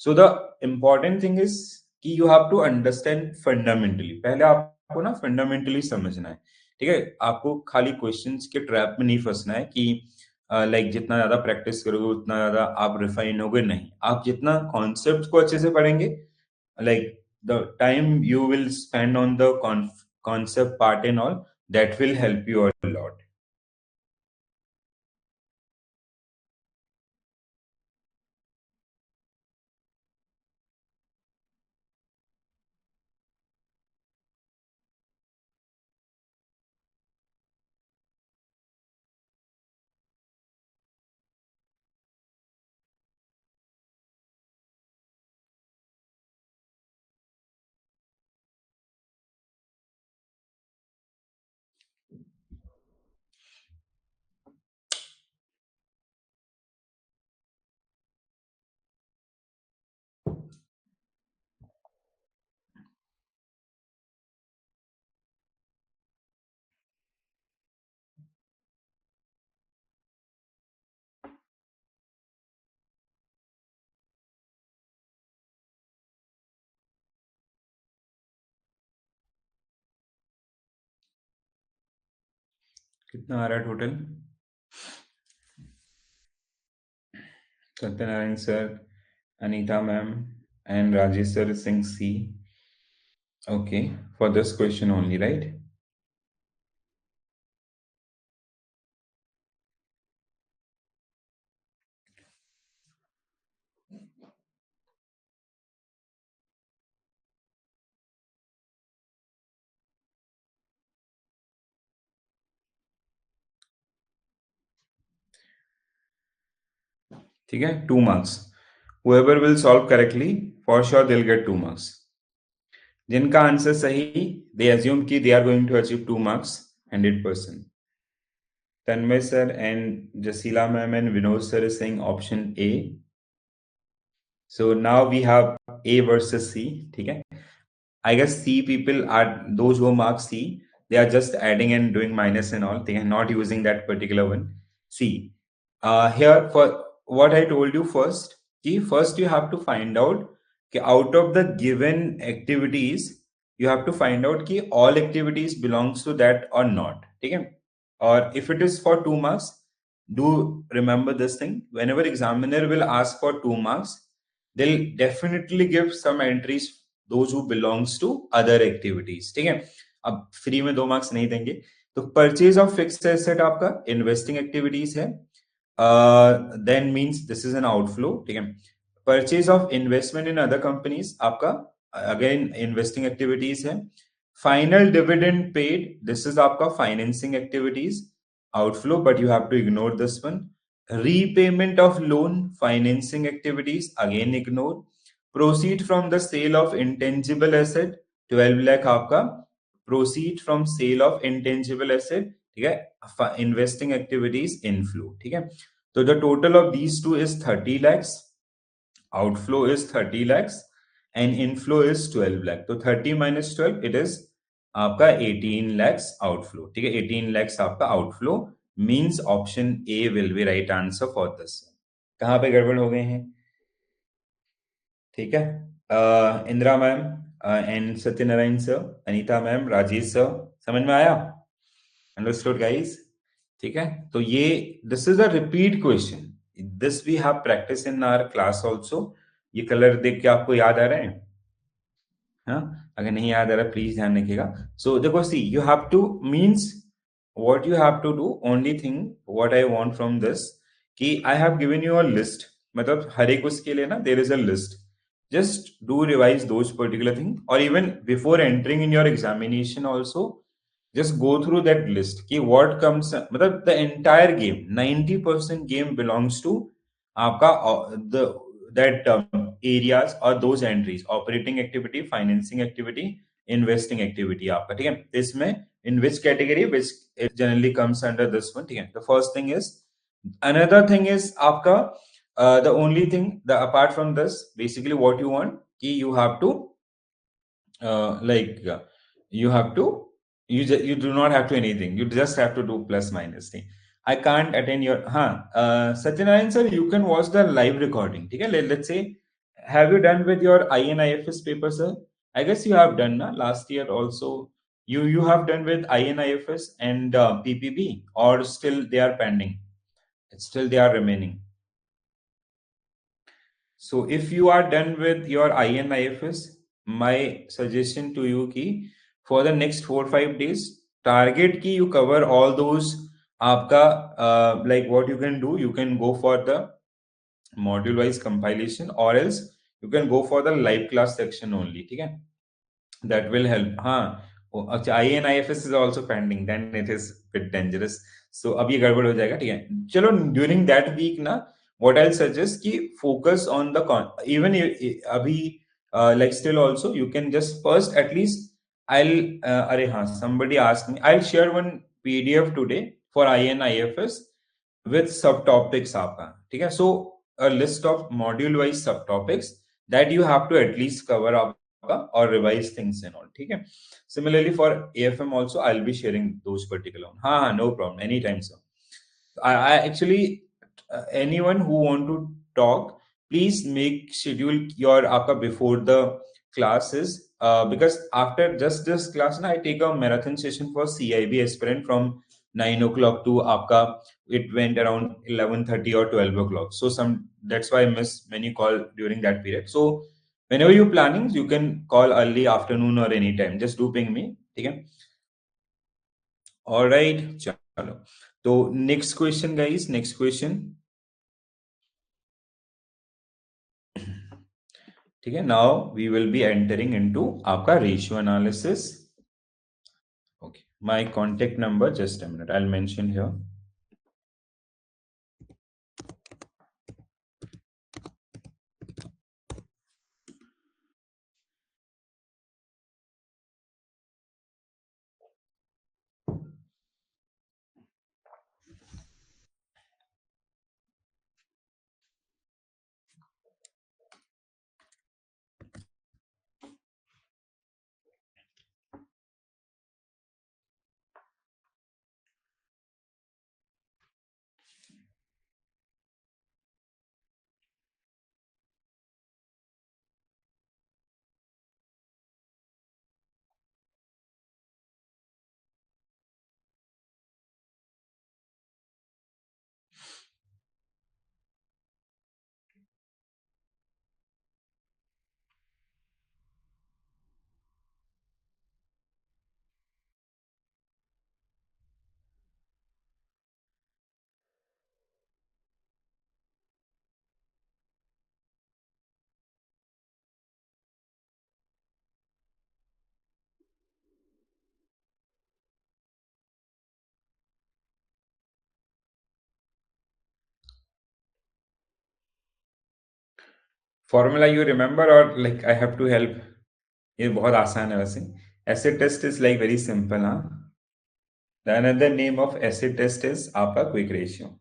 so the important thing is कि you have to understand fundamentally. पहले आपको ना fundamentally समझना है. ठीक है, आपको खाली क्वेश्चंस के ट्रैप में नहीं फंसना है कि लाइक जितना ज्यादा प्रैक्टिस करोगे उतना ज्यादा आप रिफाइन होगे. नहीं, आप जितना कॉन्सेप्ट को अच्छे से पढ़ेंगे, like the time you will spend on the concept part and all, that will help you a lot. कितना आ रहा है total? Satyanarayana sir, Anita ma'am and Rajesh sir saying C. Okay, for this question only, right? ठीक है, 2 marks. whoever will solve correctly, for sure they'll get 2 marks. जिनका answer सही, they assume कि they are going to achieve 2 marks 100%. Tanmay sir and Jasila ma'am and Vinod sir is saying option A. So now we have A versus C. ठीक है, I guess C people are those who mark C. they are just adding and doing minus and all. They are not using that particular one. See, here for what I told you first, first you have to find out out of the given activities, you have to find out all activities belongs to that or not. Okay? Or if it is for 2 marks, do remember this thing. Whenever examiner will ask for 2 marks, they'll definitely give some entries those who belongs to other activities. ठीक है? अब free में 2 marks नहीं देंगे. तो purchase of fixed asset आपका investing activities है. Then means this is an outflow. ठीक है? Purchase of investment in other companies आपका अगेन इन्वेस्टिंग एक्टिविटीज है. Final dividend paid, this is आपका financing activities outflow, but you have to ignore this one. Repayment of loan, financing activities, again ignore. Proceed from the sale of intangible asset, 12 lakh आपका. Proceed from sale of intangible asset, ठीक है. Investing activities inflow, ठीक है. तो the total of these two is 30 lakhs. Outflow is 30 lakhs and inflow is 12 lakh. तो 30 minus 12, it is आपका 18 lakhs outflow. ठीक है, 18 lakhs आपका outflow, means option A will be right answer for this. कहाँ पे गड़बड़ हो गए हैं? ठीक है. Indira ma'am and Satyanarayana sir, Anita ma'am, Rajesh sir, समझ में आया? Understood guys? ठीक है. तो ये this is a repeat question. This we have practice in our class also. ये कलर देख के आपको याद आ रहे हैं? हाँ, अगर नहीं याद आ रहा प्लीज ध्यान रखिएगा. सो देखो, see you have to means what you have to do, only thing what I want from this, कि I have given you a list. मतलब हर एक उसके लिए ना there is a list. Just do revise those particular thing, or even before entering in your examination also, just go through that list कि what comes, मतलब the entire game, 90% game belongs to आपका the that areas or those entries: operating activity, financing activity, investing activity आपका. ठीक है, इसमें in which category, which it generally comes under this one. ठीक है, the first thing is, another thing is आपका the only thing, the apart from this, basically what you want कि you have to like you have to, you do not have to anything, you just have to do plus minus thing. I can't attend your Satyanarayan sir, you can watch the live recording. ठीक है, let's say, have you done with your INIFS paper, sir? I guess you have done na? Last year also you have done with INIFS and PPB, or still they are pending? Still they are remaining. So if you are done with your INIFS, my suggestion to you ki for the next 4-5 days, target ki you cover all those aapka like what you can do, you can go for the module wise compilation, or else you can go for the live class section only. ठीक है, that will help. हाँ, अच्छा, INIFS is also pending, then it is bit dangerous. So अब ये गड़बड़ हो जाएगा. ठीक है, चलो during that week ना, what I'll suggest कि focus on the even अभी like still also you can just first at least I'll अरे हाँ, somebody asked me, I'll share one PDF today for INIFS with subtopics आपका. ठीक है, so a list of module wise subtopics that you have to at least cover up or revise things and all. ठीक है, similarly for AFM also I'll be sharing those particular one. हाँ, no problem, anytime sir. I actually anyone who want to talk, please make schedule your आपका before the classes, because after just this class na, I take a marathon session for CIB aspirant from 9 o'clock to आपका it went around 11:30 or 12 o'clock. So that's why I miss many call during that period. So whenever you're planning, you can call early afternoon or anytime. Just do ping me. ठीक है, all right, चलो. तो next question guys, next question. ठीक है, now we will be entering into आपका ratio analysis. Okay, my contact number, just a minute, I'll mention here. Formula you remember और like I have to help? ये बहुत आसान है वैसे. Acid test is like very simple. हाँ, the another name of acid test is आपका quick ratio.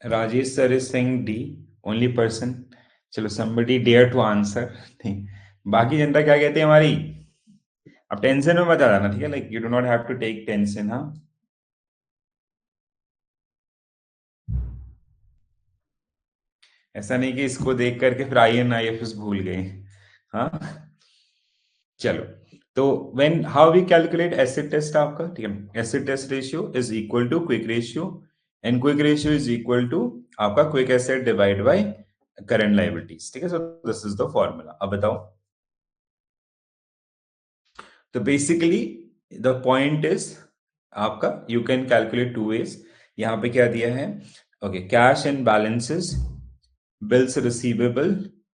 Rajesh sir is saying D, only person. चलो somebody dare to answer. नहीं, बाकी जनता क्या कहती है हमारी? अब टेंशन में मत आ जाना, ठीक है? Like you do not have to take tension. हाँ, ऐसा नहीं कि इसको देख करके फिर INIFS भूल गए. हाँ, चलो. तो when how we calculate acid test आपका, ठीक है? Acid test ratio is equal to quick ratio, and quick ratio is equal to आपका quick asset divide by current liabilities. ठीक है, so this is the formula. अब बताओ. तो basically the point is आपका you can calculate two ways. यहां पे क्या दिया है? Okay, cash and balances, bills receivable,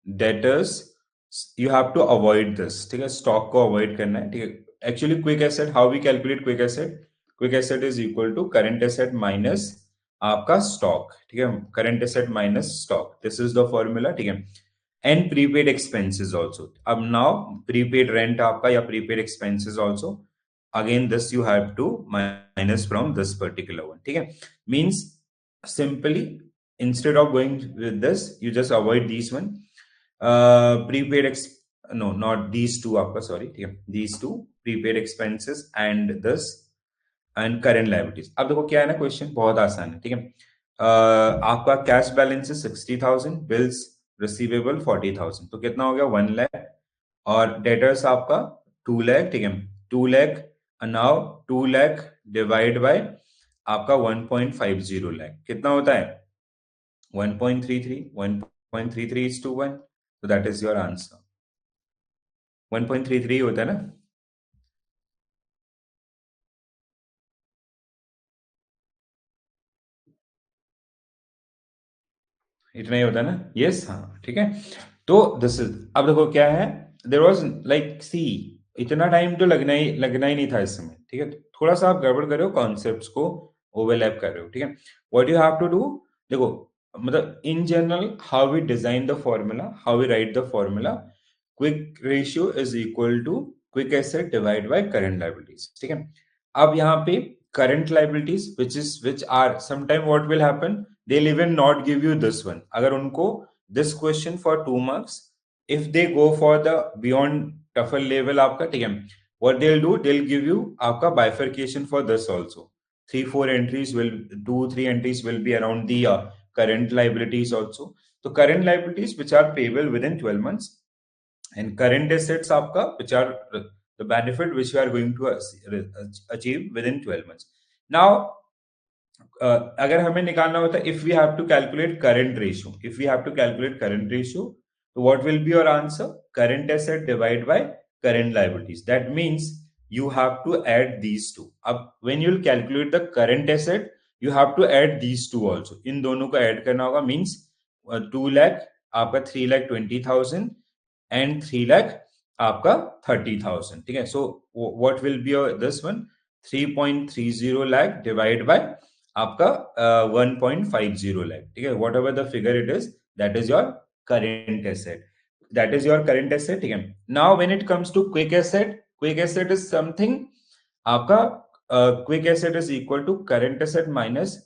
debtors. You have to avoid this. ठीक है, स्टॉक को अवॉइड करना है. ठीक है, actually quick asset, how we calculate quick asset? Quick asset is equal to current asset minus आपका स्टॉक. ठीक है, current asset minus stock, this is the formula. ठीक है, एंड प्रीपेड एक्सपेंसेस ऑल्सो. अब नाउ प्रीपेड रेंट आपका या prepaid expenses also, again this you have to minus from this particular one. ठीक है, means simply instead of going with this you just avoid these one. Prepaid no, not these two आपका, sorry. ठीक है, these two prepaid expenses and this and current liabilities. अब देखो क्या है ना, क्वेश्चन बहुत आसान है. ठीक है, आपका कैश बैलेंस है 60,000, बिल्स रिसीवेबल 40,000, तो कितना हो गया? 1 लाख. और डेटर्स आपका 2 लाख. ठीक है, 2 lakh. Now 2 lakh divide by आपका 1.50 लाख कितना होता है? 1.33. 1.33 is to 1, so that is your answer. 1.33 होता है ना? इतना ही होता है ना? यस, हाँ, ठीक है. तो दिस इज, अब देखो क्या है, देर वॉज लाइक सी, इतना टाइम तो लगना ही नहीं था इसमें. ठीक है, थोड़ा सा आप गड़बड़ कर रहे हो, कॉन्सेप्ट्स को ओवरलैप कर रहे हो. ठीक है, what you have to do, देखो, मतलब in general how we design the formula, how we write the formula, quick ratio is equal to quick asset divide by current liabilities. ठीक है, अब यहाँ पे current liabilities which are sometime what will happen, they'll even not give you this one. अगर उनको this question for 2 marks, if they go for the beyond tougher level आपका, ठीक है, what they'll do, they'll give you आपका bifurcation for this also. 3 4 entries will 2 3 entries will be around the current liabilities also. So current liabilities which are payable within 12 months, and current assets आपका which are the benefit which we are going to achieve within 12 months. Now अगर हमें निकालना होता है, if we have to calculate current ratio, if we have to calculate current ratio, so what will be your answer? Current asset divided by current liabilities. That means you have to add these two. अब when you will calculate the current asset, you have to add these two also. इन दोनों को add करना होगा, means 2 lakh आपका 3,20,000 and 3 lakh आपका 30,000. ठीक है, so what will be this one? 3.30 lakh divide by आपका 1.50 लाख. ठीक है, whatever the figure it is, that is your current asset. That is your current asset. ठीक है, now when it comes to quick asset, quick asset is something आपका, quick asset is equal to current asset minus,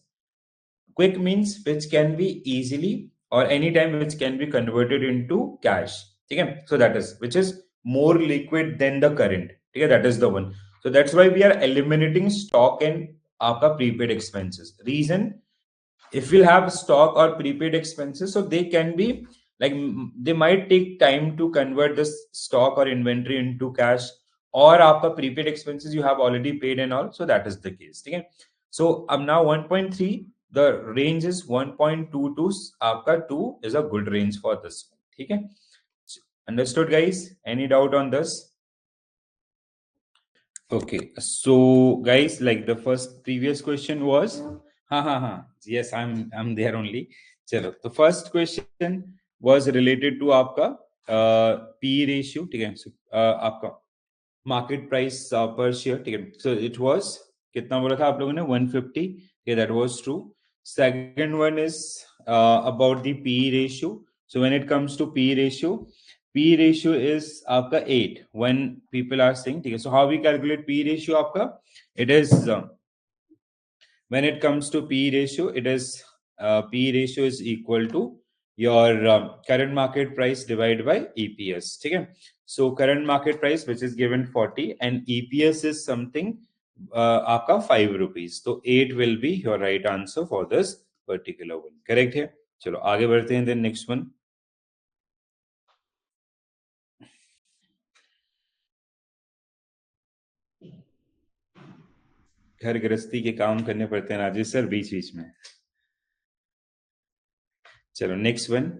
quick means which can be easily or anytime which can be converted into cash. ठीक है, so that is which is more liquid than the current. ठीक है, that is the one. So that's why we are eliminating stock and आपका prepaid expenses. Reason, if we'll have stock or prepaid expenses, so they can be like they might take time to convert this stock or inventory into cash, और आपका prepaid expenses you have already paid and all, so that is the case. ठीक है. सो अब now 1.3, the range is 1.2 आपका 2 is a good range for this. ठीक है. Understood guys? Any doubt on this? Okay, so guys, like the first previous question was, yes, I'm there only. चलो, the first question was related to आपका P ratio. ठीक है. So, आपका market price पर share. ठीक है. So it was कितना बोला था आप लोगों ने? 150. Okay, that was true. Second one is about the P ratio. So when it comes to P ratio is आपका 8 when people are saying. ठीक है. So how we calculate P ratio आपका? It is when it comes to P ratio, it is P ratio is equal to your current market price divided by EPS. ठीक है. So current market price which is given 40 and EPS is something आपका 5 rupees. So 8 will be your right answer for this particular one. Correct है. चलो आगे बढ़ते हैं. Then next one. घर गृहस्थी के काम करने पड़ते हैं राजेश सर बीच बीच में. चलो next one.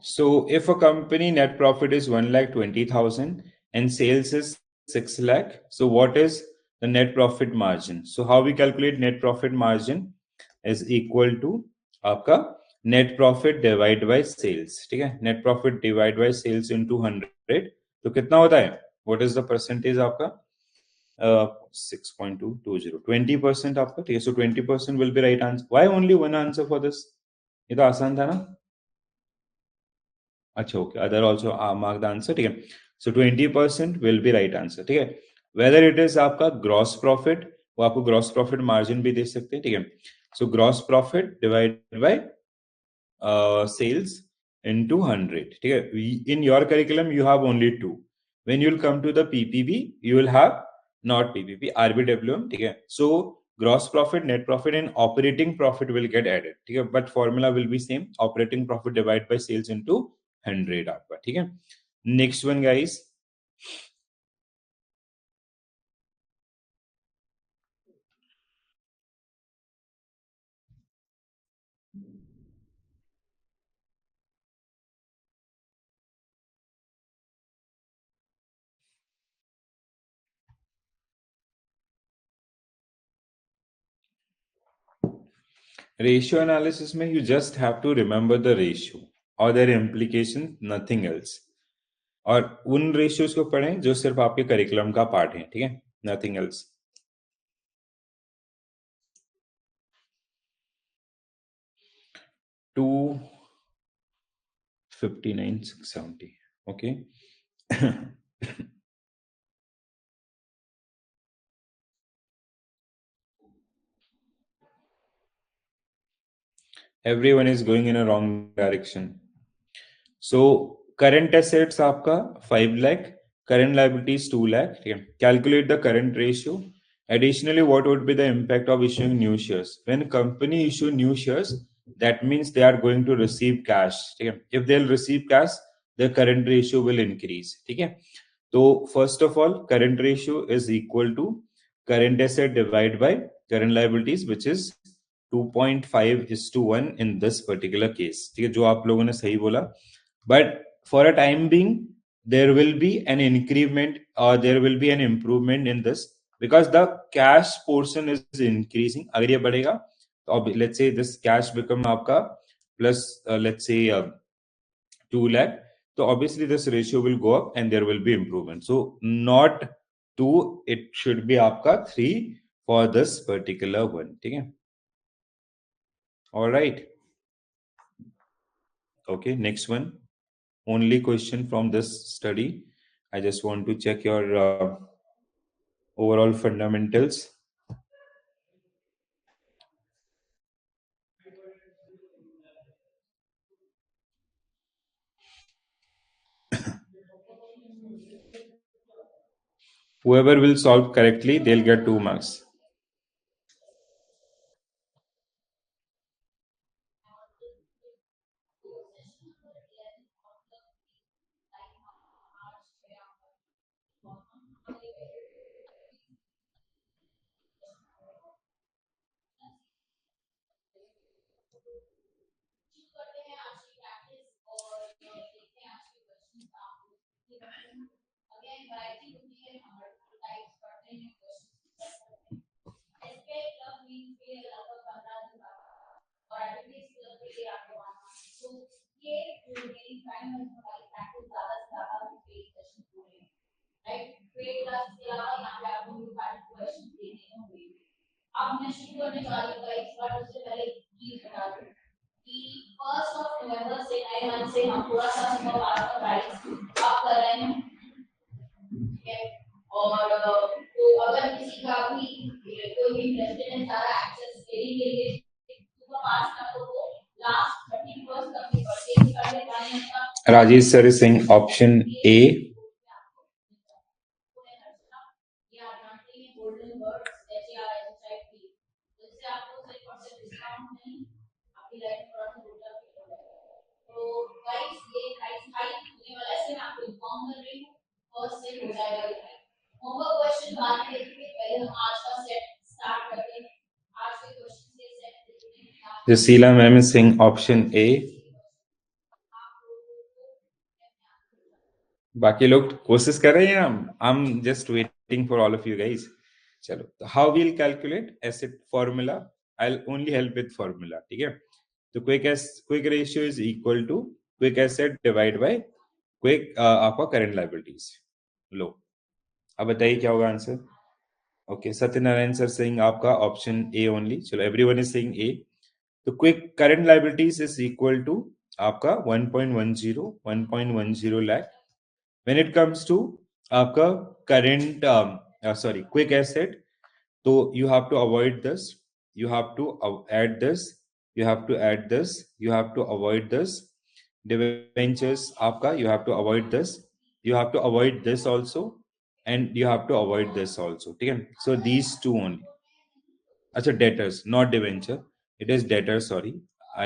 So if a company net profit is 1,20,000 and sales is 6 lakh, so what is the net profit margin? So how we calculate net profit margin is equal to आपका net profit divided by sales. ठीक है. Net profit divided by sales into 100. तो कितना होता है? What is the percentage आपका? 6.220. 20% आपका. ठीक है. So 20% will be right answer. Why only one answer for this? ये तो आसान था ना? अच्छा, okay. Other also mark the answer. ठीक है. सो 20% विल बी राइट आंसर. ठीक है. वेदर इट इज आपका ग्रॉस प्रॉफिट, वो आपको ग्रॉस प्रॉफिट मार्जिन भी दे सकते हैं. ठीक है. So gross profit divide by sales into 100. ठीक है. In your curriculum you have only two. When you will come to the PPB you will have not PPB, RBWM. ठीक है. So gross profit, net profit and operating profit will get added. ठीक है. But formula will be same. Operating profit divided by sales into 100 आपका. ठीक है. Next one guys. Ratio analysis में you just have to remember the ratio or their implication, nothing else. और उन ratios को पढ़ें जो सिर्फ आपके करिकुलम का पार्ट है. ठीक है. Nothing else. 259,670. Okay. Everyone is going in a wrong direction. So current assets आपका 5 lakh, current liabilities 2 lakh. ठीक है. Calculate the current ratio. Additionally, what would be the impact of issuing new shares? When company issue new shares, that means they are going to receive cash. ठीक है. If they'll receive cash, the current ratio will increase. ठीक है. तो first of all, current ratio is equal to current asset divided by current liabilities, which is 2.5:1 in this particular case. ठीक है. जो आप लोगों ने सही बोला. But for a time being, there will be an increment or there will be an improvement in this because the cash portion is increasing. अगर ये बढ़ेगा तो अब let's say this cash become आपका plus let's say 2 lakh. So obviously this ratio will go up and there will be improvement. So not 2, it should be आपका 3 for this particular one. ठीक है. All right. Okay, next one. Only question from this study. I just want to check your overall fundamentals. Whoever will solve correctly, they'll get 2 marks. अब मैं शुरू करने जा रही हूँ गाइस, बट उससे पहले प्लीज बता दूं कि 1 नवंबर से नए मंथ से हम थोड़ा सा सुपर पावर का प्राइस अप कर रहे हैं, ठीक है। और तो अगर किसी का भी कोई भी इंटरेस्टेड है सारा एक्सेस लेने के लिए सुपर पावर का तो लास्ट 31 तक की परचेज कर ले पाएंगे। Rajesh sir is saying option A. Jasila ma'am is saying option A. बाकी लोग कोशिश कर रहे हैं हम I am just waiting for all of you guys चलो how will calculate asset formula I will only help with formula ठीक है तो quick ratio is equal to quick asset divide by quick आपका करंट लायबिलिटीज लो अब बताइए क्या होगा answer okay Satyanarayana sir saying आपका ऑप्शन ए ओनली चलो एवरीवन इज सेइंग ए तो quick current liabilities is equal to आपका 1.10 lakh when it comes to आपका current quick asset तो you have to avoid this you have to add this you have to add this you have to avoid this debentures आपका you have to avoid this you have to avoid this also and you have to avoid this also ठीक है so these two only अच्छा debtors not debenture it is debtor sorry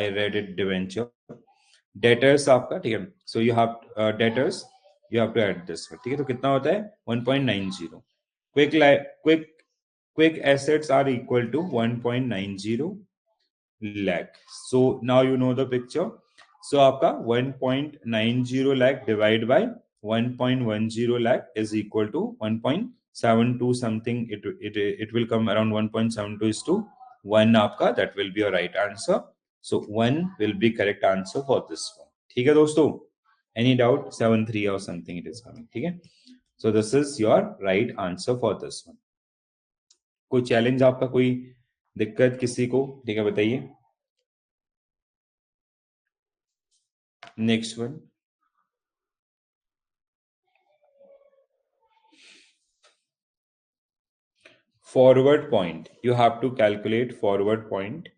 I read it debenture debtors आपका ठीक है so you have debtors you have to add this ठीक है तो कितना होता है 1.90 quick quick assets are equal to 1.90 lakh so now you know the picture so आपका 1.90 lakh divide by 1.10 lakh is equal to 1.72 something it will come around 1.72 is to 1 आपका that will be your right answer so 1 will be correct answer for this one ठीक है दोस्तों any doubt 73 or something it is coming ठीक है so this is your right answer for this one कोई challenge आपका कोई दिक्कत किसी को ठीक है बताइए next one forward point you have to calculate forward point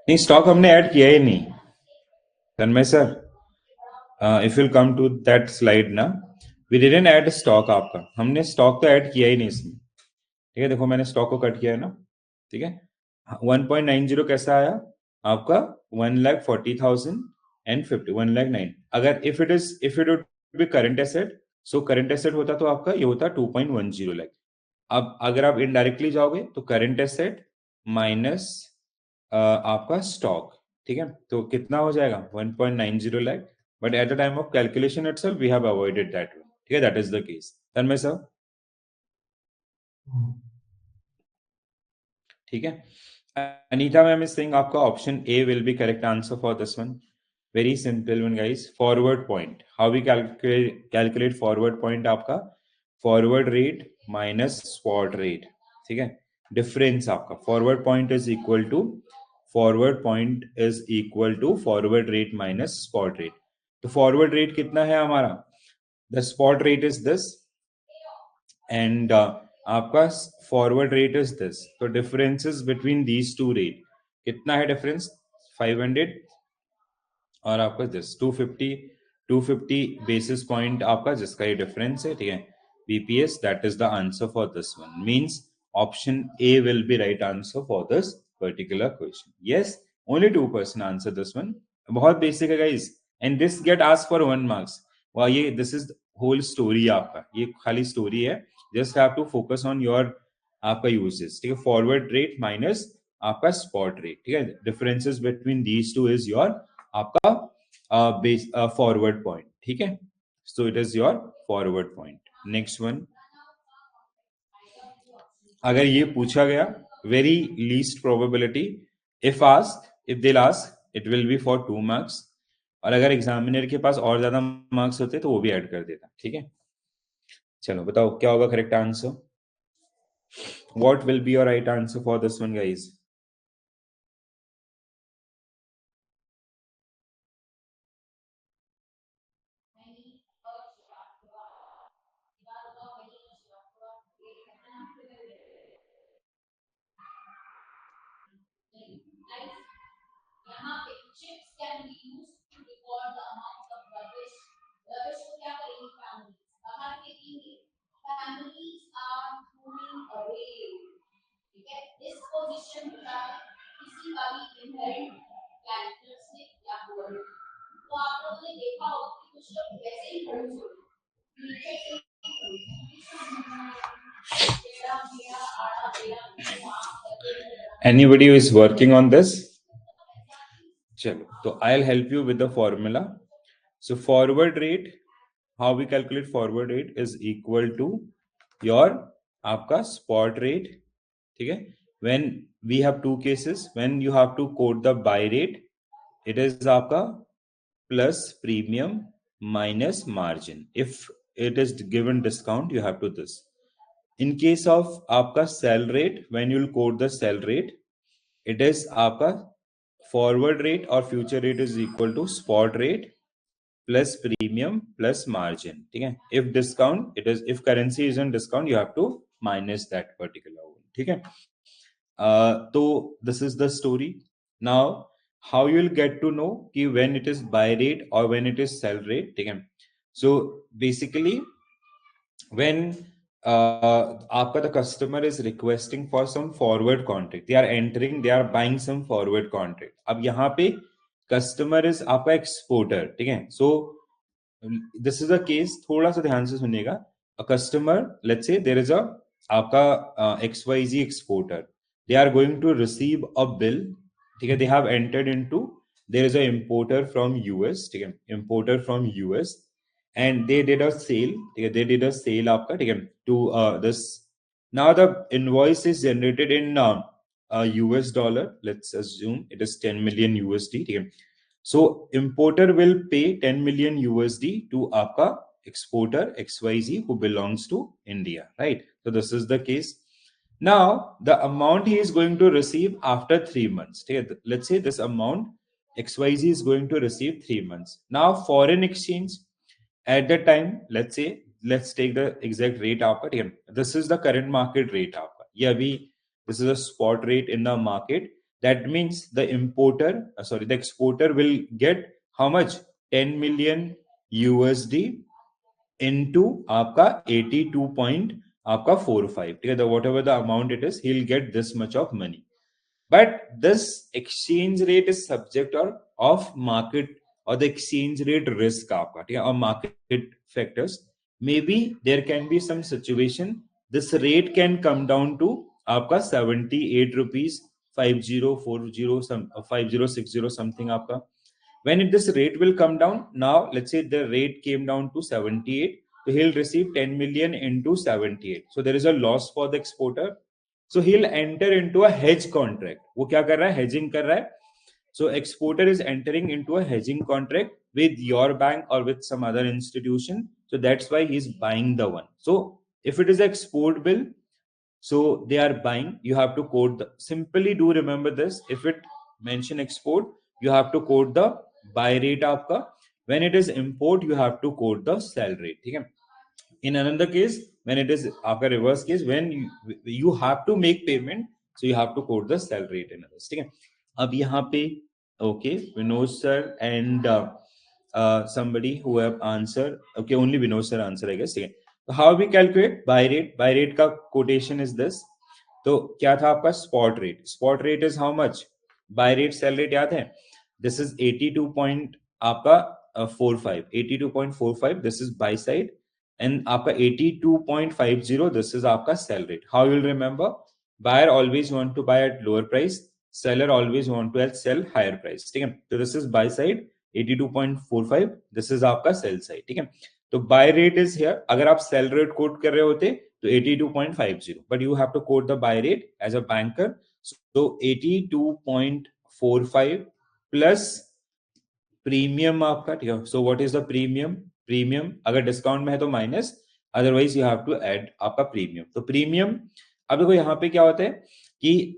नहीं स्टॉक हमने ऐड किया ही नहीं Tanmay sir if will come to that slide ना वी डिडंट ऐड स्टॉक आपका हमने स्टॉक तो ऐड किया ही नहीं इसमें ठीक है देखो मैंने स्टॉक को कट किया है ना ठीक है 1.90 कैसा आया आपका 1,40,000 and 50 1 lakh 9. अगर if it would be current asset, so current asset होता तो आपका ये होता 2.10 लाख. अब अगर आप इनडायरेक्टली जाओगे तो करंट एसेट माइनस आपका स्टॉक, ठीक है, तो कितना हो जाएगा 1.90 lakh. But at the time of calculation itself we have avoided that one. ठीक है, that is the case. Tanmay sir, ठीक है. अनीता मैम इज सेइंग आपका option A will be correct answer for this one. Very simple one guys. Forward point, how we calculate forward point? आपका forward rate minus spot rate, ठीक है. Difference आपका forward point is equal to forward rate minus spot rate. तो forward rate कितना है हमारा? The spot rate is this and आपका forward rate is this. तो differences between these two rate कितना है डिफरेंस? 500 और आपका दिस 250 बेसिस पॉइंट आपका जिसका ये डिफरेंस है, ठीक है, BPS. That is the answer for this one. Means option A will be right answer for this particular question. Yes, only 2% answer this one. बहुत बेसिक है guys and this get ask for 1 marks. वाह, ये this is whole story. आपका ये खाली story है. Just have to focus on your आपका uses, ठीक है. फॉरवर्ड रेट माइनस आपका स्पॉट रेट, ठीक है. Differences between these two is your आपका बेस फॉरवर्ड पॉइंट, ठीक है. So it is your forward point. Next one, अगर ये पूछा गया very least probability, if they ask it will be for 2 marks. और अगर एग्जामिनर के पास और ज्यादा मार्क्स होते तो वो भी ऐड कर देता, ठीक है. चलो बताओ क्या होगा correct answer? What will be your right answer for this one guys? यहाँ पे chips can be used to record the amount of rubbish. Rubbish को क्या करेंगे? Families बाहर फेंकेंगे. Families are throwing away. ठीक है, इस पोजीशन में क्या है? किसी का भी inherent characteristic या word. तो आप लोगों ने देखा होगा कि कुछ लोग वैसे ही खड़े होते हैं. नीचे से Anybody who is working on this? चलो, तो I'll help you with the formula. So forward rate, how we calculate forward rate is equal to your आपका spot rate, ठीक है. When we have two cases, when you have to quote the buy rate, it is आपका plus premium minus margin. If it is given discount, you have to this. In case of आपका sell rate, when you will quote the sell rate, it is आपका forward rate or future rate is equal to spot rate plus premium plus margin, ठीक है. If discount, it is, if currency is on discount, you have to minus that particular one, ठीक है. तो this is the story. Now how you will get to know कि when it is buy rate or when it is sell rate, ठीक है. So basically when आपका the customer is requesting for some forward contract, they are buying some forward contract. अब यहाँ पे customer is आपका exporter, ठीक है. So this is a case, थोड़ा सा ध्यान से सुनिएगा. A customer, let's say there is a आपका XYZ exporter, they are going to receive a bill, ठीक है. They have entered into, there is a importer from US, ठीक है, importer from US, and they did a sale, ठीक है, they did a sale आपका, ठीक है, to this. Now the invoice is generated in US dollar. Let's assume it is 10 million USD, ठीक है. So importer will pay 10 million USD to आपका exporter XYZ who belongs to India, right? So this is the case. Now the amount he is going to receive after 3 months, ठीक है. Let's say this amount XYZ is going to receive 3 months. Now foreign exchange at the time, let's take the exact rate आपका, ठीक है. This is the current market rate आपका, ये अभी this is a spot rate in the market. That means the exporter will get how much? 10 million USD into आपका 82 point आपका 45, ठीक है. Whatever the amount it is, he'll get this much of money. But this exchange rate is subject or of market और the exchange rate risk आपका, ठीक है, और market factors, may be there can be some situation this rate can come down to आपका 78 rupees 5040 5060 something आपका. When this rate will come down, now let's say the rate came down to 78, so he'll receive 10 million into 78. So there is a loss for the exporter. So he'll enter into a hedge contract. वो क्या कर रहा है? Hedging कर रहा है. So exporter is entering into a hedging contract with your bank or with some other institution. So that's why he's buying the one. So if it is export bill, so they are buying, you have to quote the, simply do remember this, if it mention export, you have to quote the buy rate आपका. When it is import, you have to quote the sell rate, ठीक है. In another case, when it is आपका reverse case, when you have to make payment, so you have to quote the sell rate in others, ठीक है. अब यहाँ पे okay, Vinod sir and somebody who have answered, okay, only Vinod sir answer I guess, ठीक है. तो how we calculate buy rate? Buy rate का quotation is this. तो क्या था आपका spot rate? Spot rate is how much? Buy rate, sell rate याद है? This is 82 point आपका 45, 82.45. This is buy side, and आपका 82.50. This is आपका sell rate. How you will remember? Buyer always want to buy at lower price. Seller always want to sell higher price. ठीक है? तो this is buy side 82.45. This is आपका sell side. ठीक है? तो buy rate is here. अगर आप sell rate quote कर रहे होते तो 82.50. But you have to quote the buy rate as a banker. So 82.45 plus premium आपका, ठीक है. So what is the premium? Premium अगर डिस्काउंट में है तो minus, otherwise you have to add आपका प्रीमियम. तो प्रीमियम, अब देखो यहाँ पे क्या होता है कि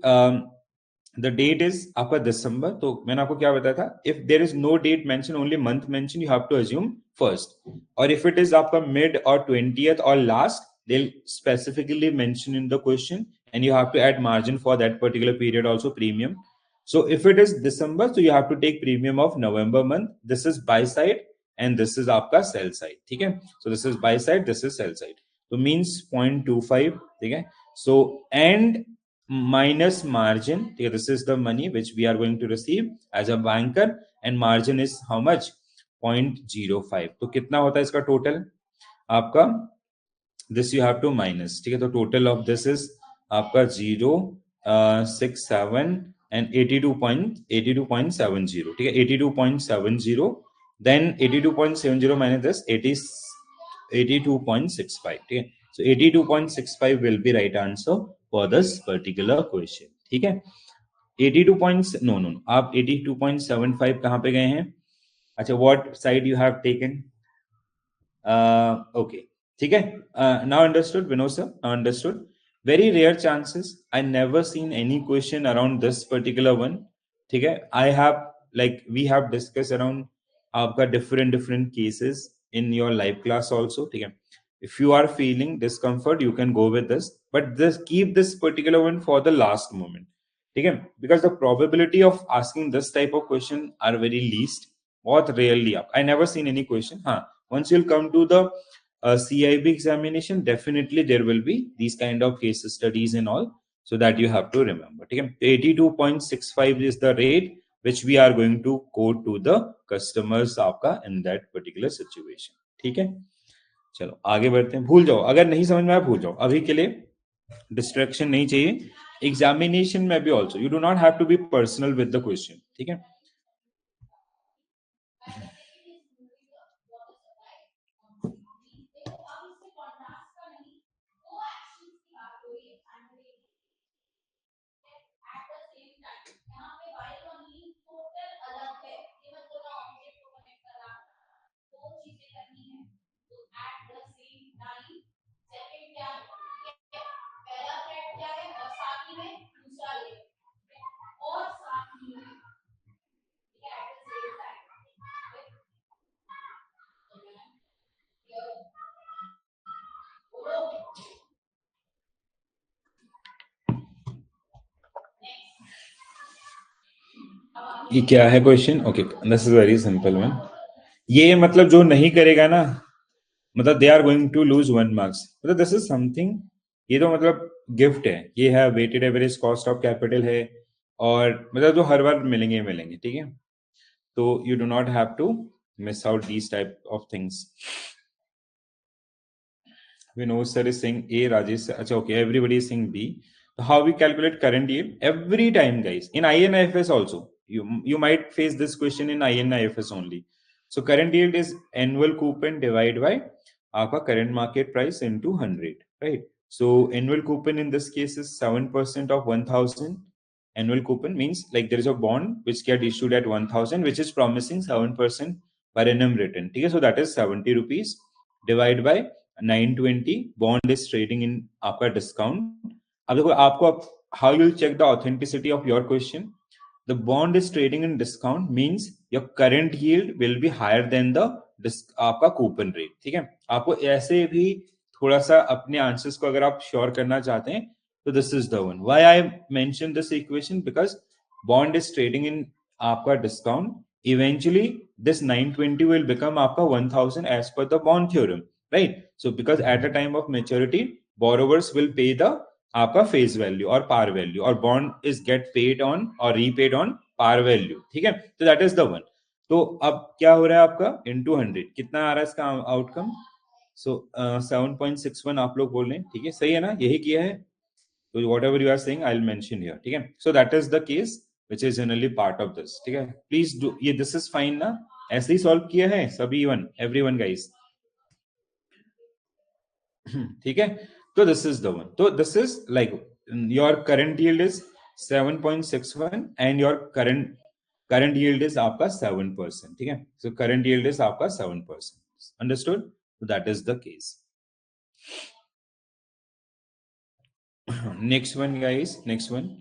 द डेट इज आपका दिसंबर. तो मैंने आपको क्या बताया था, if there is no date mention, only month mention, you have to assume first. और इफ इट इज आपका मिड और 20th और last, they will specifically mention in the question, and you have to add margin for that particular period also, premium. So if it is December, so you have to take premium of November month. This is buy side and this is आपका sell side, ठीक है. So this is buy side, this is sell side. So means 0.25, ठीक है. So and minus margin, ठीक है. This is the money which we are going to receive as a banker, and margin is how much? 0.05. तो कितना होता है इसका total आपका? This you have to minus, ठीक है. तो टोटल ऑफ दिस इज आपका 0.67 and 82.70, ठीक है. 82.70, then 82.70 minus this 82.65, ठीक है. So 82.65 will be right answer for this particular question, ठीक है. 82 no, आप 82.75 कहाँ पे गए हैं? अच्छा, what side you have taken? Okay, ठीक है. Now understood, Vinod sir, now understood. Very rare chances, I never seen any question around this particular one, ठीक है. I have, like we have discussed around आपका different cases in your live class also, ठीक है. If you are feeling discomfort, you can go with this, but this keep this particular one for the last moment, ठीक है, because the probability of asking this type of question are very least. बहुत rarely up. I never seen any question. हाँ, once you'll come to the CIB examination, definitely there will be these kind of case studies and all, so that you have to remember, ठीक है. 82.65 is the rate which we are going to quote to the customers आपका in that particular situation, ठीक है. चलो आगे बढ़ते हैं. भूल जाओ, अगर नहीं समझ में आया भूल जाओ, अभी के लिए डिस्ट्रैक्शन नहीं चाहिए. एग्जामिनेशन में भी also you do not have to be personal with the question, ठीक है. ये क्या है question? Okay, this is very simple one. ये मतलब जो नहीं करेगा ना, मतलब they are going to lose 1 marks. मतलब दिस इज समथिंग, ये तो मतलब गिफ्ट है. ये है weighted average cost of capital है, और मतलब जो हर बार मिलेंगे, ठीक है. So you do not have to miss out these type of things. Vinod sir is saying A, Rajesh sir, achha, okay, everybody is saying B. So how we calculate current yield? Every time, guys, in INIFS also, you might face this question in INIFS only. So current yield is annual coupon divided by आपका current market price into 100, right? So annual coupon in this case is 7% of 1000. Annual coupon means like there is a bond which get issued at 1000, which is promising 7% per annum return. Okay, so that is 70 rupees divided by 920. Bond is trading in आपका discount. अब देखो आपको how you will check the authenticity of your question. The bond is trading in discount means your current yield will be higher than the आपका coupon rate. ठीक है, आपको ऐसे भी थोड़ा सा अपने आंसर्स को अगर आप श्योर करना चाहते हैं तो this is the one. Why I mention this equation? Because bond is trading in आपका discount. Eventually this 920 will become आपका 1000 as per the bond theorem, right? So because at the time of maturity borrowers will pay the आपका face value और par value, और bond is get paid on और repaid on par value. ठीक है, तो that is the one. तो अब क्या हो रहा है आपका इनटू 100, कितना आ रहा है इसका आउटकम? सो 7.61 आप लोग बोल रहे हैं. ठीक है, सही है ना, यही किया है. तो whatever you are saying I will mention here. ठीक है, so that is the case which is generally part of this. ठीक है, प्लीज डू ये, दिस इज फाइन ना? ऐसे ही सॉल्व किया है सभी वन, एवरीवन गाइस. ठीक है, तो दिस इज द वन. तो this is like your current yield is 7.61 and your current yield is आपका 7%. ठीक है, सो करंट यील्ड इज आपका 7%. Understood? So that is the case. Next one, guys. Next one.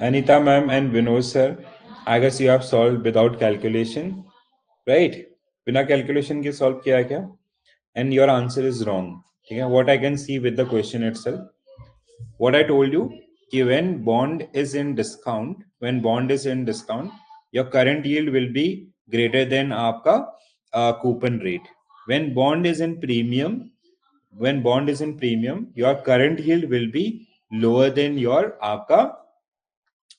Anita ma'am and Vinod sir, I guess you have solved without calculation, right? बिना calculation के solve किया है क्या? And your answer is wrong. ठीक है, what I can see with the question itself, what I told you, कि when bond is in discount, your current yield will be greater than आपका coupon rate. When bond is in premium, your current yield will be lower than your आपका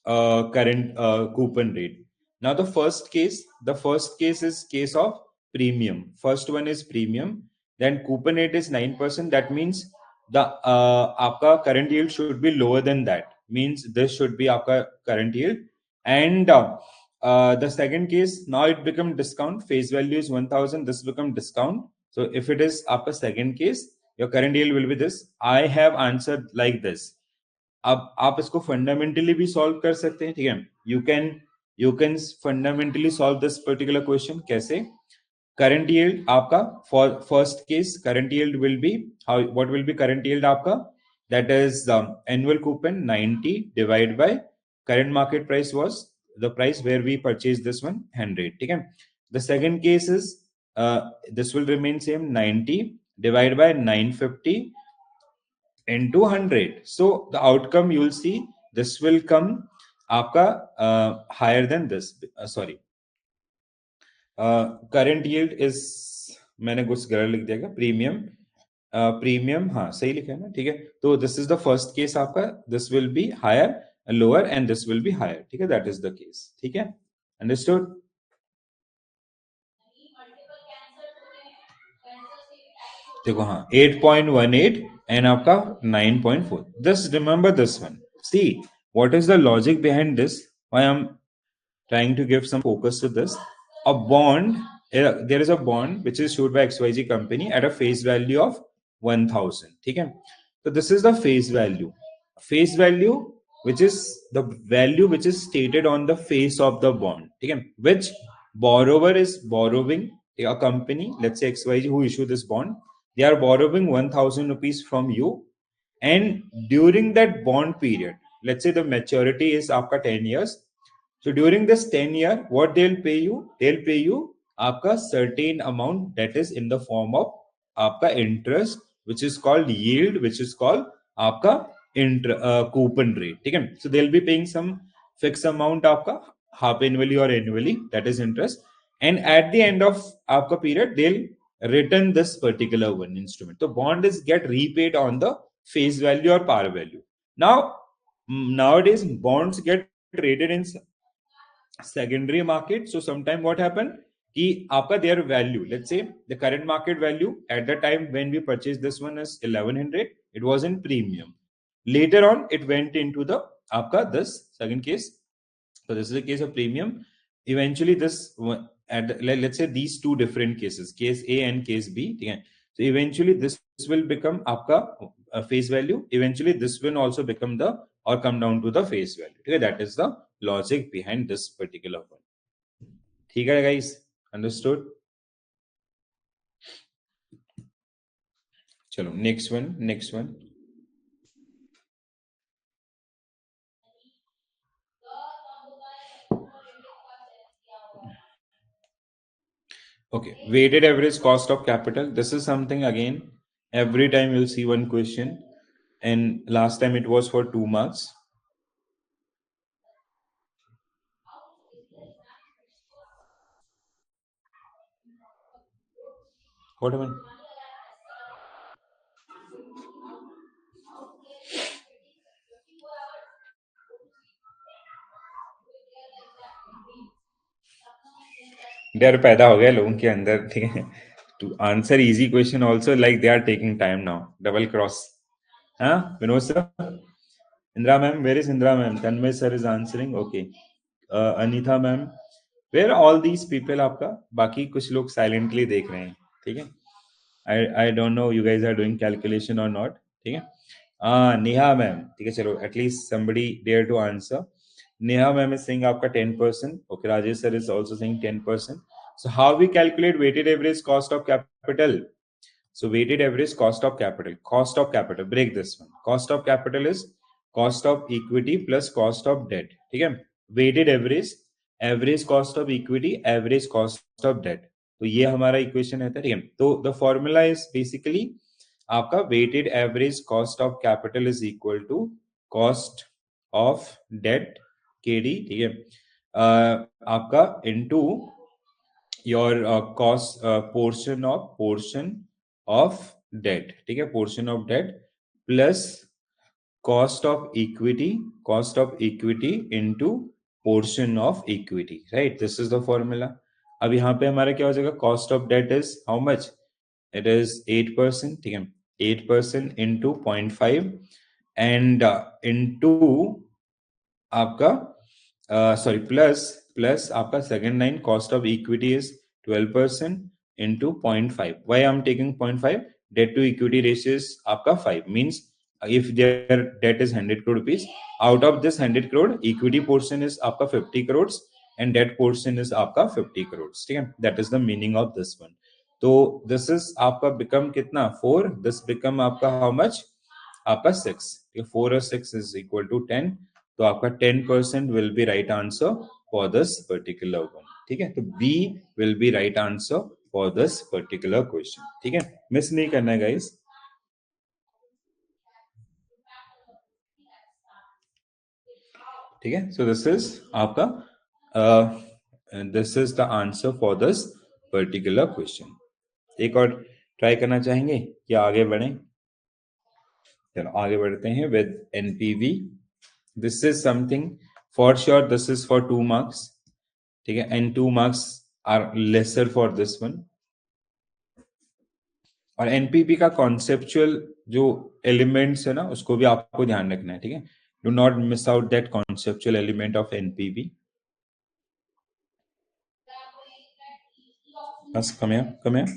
current coupon rate. Now the first case is case of premium. First one is premium. Then coupon rate is 9%. That means the आपका current yield should be lower than that. Means this should be आपका current yield. And the second case, now it become discount. Face value is 1000. This become discount. So if it is आपका second case, your current yield will be this. I have answered like this. अब आप इसको fundamentally भी solve कर सकते हैं. ठीक है, you can fundamentally solve this particular question. कैसे? करंट यील्ड आपका for first case, current yield will be how, what will be current yield आपका? That is annual coupon 90 divide by current market price was the price where we purchase this one 100. ठीक है, the second case is this will remain same, 90 divided by 950 into 100. So the outcome you will see, this will come आपका higher than this. Sorry, current yield is, मैंने कुछ गलत लिख दिया क्या? Premium हाँ सही लिखा है ना. ठीक है, तो this is the first case आपका, this will be higher lower and this will be higher. ठीक है, दैट इज द केस. ठीक है, अंडरस्टूड? देखो हाँ 8.18 एंड आपका 9.4. This remember this one, See, what is the logic behind this? Why I'm trying to give some focus to this. A bond, there is a bond which is issued by XYZ company at a face value of 1000. Okay? So this is the face value. Face value, which is the value which is stated on the face of the bond. Okay? Which borrower is borrowing, a company, let's say XYZ, who issue this bond, they are borrowing 1000 rupees from you, and during that bond period, let's say the maturity is after 10 years. So during this 10 year, what they'll pay you आपका certain amount, that is in the form of आपका interest, which is called yield, which is called आपका coupon rate. ठीक है? So they'll be paying some fixed amount आपका half annually or annually, that is interest, and at the end of आपका period they'll return this particular one instrument. So bond is get repaid on the face value or par value. Now nowadays bonds get traded in secondary market. So sometime what happened कि आपका their value, let's say the current market value at the time when we purchased this one is 1100, it was in premium. Later on it went into the आपका this second case. So this is a case of premium. Eventually this let's say these two different cases, case A and case B. Okay? So eventually this will become आपका face value. Eventually this will also become the or come down to the face value. Okay? That is the logic behind this particular one. ठीक है guys, understood? चलो next one. Okay, weighted average cost of capital. This is something again every time you'll see one question, and last time it was for 2 marks. What happened? डर पैदा हो गया लोगों के अंदर, ठीक है, to answer easy question also, like they are taking time now, double cross. Huh? Vinod sir, Indra ma'am, where is Indra ma'am? Tanmay sir is answering. Okay. Anitha ma'am, where are all these people आपका? बाकी कुछ लोग silently देख रहे हैं, ठीक है? I don't know you guys are doing calculation or not, ठीक है? Neha ma'am, ठीक है, चलो at least somebody dare to answer. Neha ma'am is saying आपका 10%. Okay, Rajesh sir is also saying 10%. So how we calculate weighted average cost of capital? So weighted average cost of capital. Cost of capital. Break this one. Cost of capital is cost of equity plus cost of debt. ठीक है? Weighted average cost of equity, average cost of debt. तो ये हमारा equation है, ठीक है? तो the formula is basically आपका weighted average cost of capital is equal to cost of debt KD, ठीक है? आपका into your portion of debt, ठीक है, portion of debt plus cost of equity into portion of equity, right? This is the formula. अब यहाँ पे हमारा क्या हो जाएगा? Cost of debt is how much? It is 8%, ठीक है, 8% into 0.5 and into आपका sorry plus आपका second line cost of equity is 12% into 0.5. Why I'm taking 0.5? Debt to equity ratio is आपका 5, means if their debt is 100 crore rupees, out of this 100 crore equity portion is आपका 50 crores and debt portion is आपका 50 crores, ठीक है? That is the meaning of this one. तो this is आपका become कितना? 4. This become आपका how much? आपका 6. 4 और 6 is equal to 10. तो आपका 10% will be right answer for this particular one, ठीक है? तो B will be right answer for this particular question, ठीक है? मिस नहीं करना है guys. ठीक है? So this is आपका this is the answer for this particular question. एक और ट्राई करना चाहेंगे या आगे बढ़ें? चलो आगे बढ़ते हैं with NPV. This is something for sure, this is for 2 marks, ठीक है, and 2 marks are lesser for this one. और एनपीवी का कॉन्सेप्चुअल जो एलिमेंट्स है ना, उसको भी आपको ध्यान रखना है, ठीक है? Do not miss out that conceptual element of NPV. Yes, come here, come here.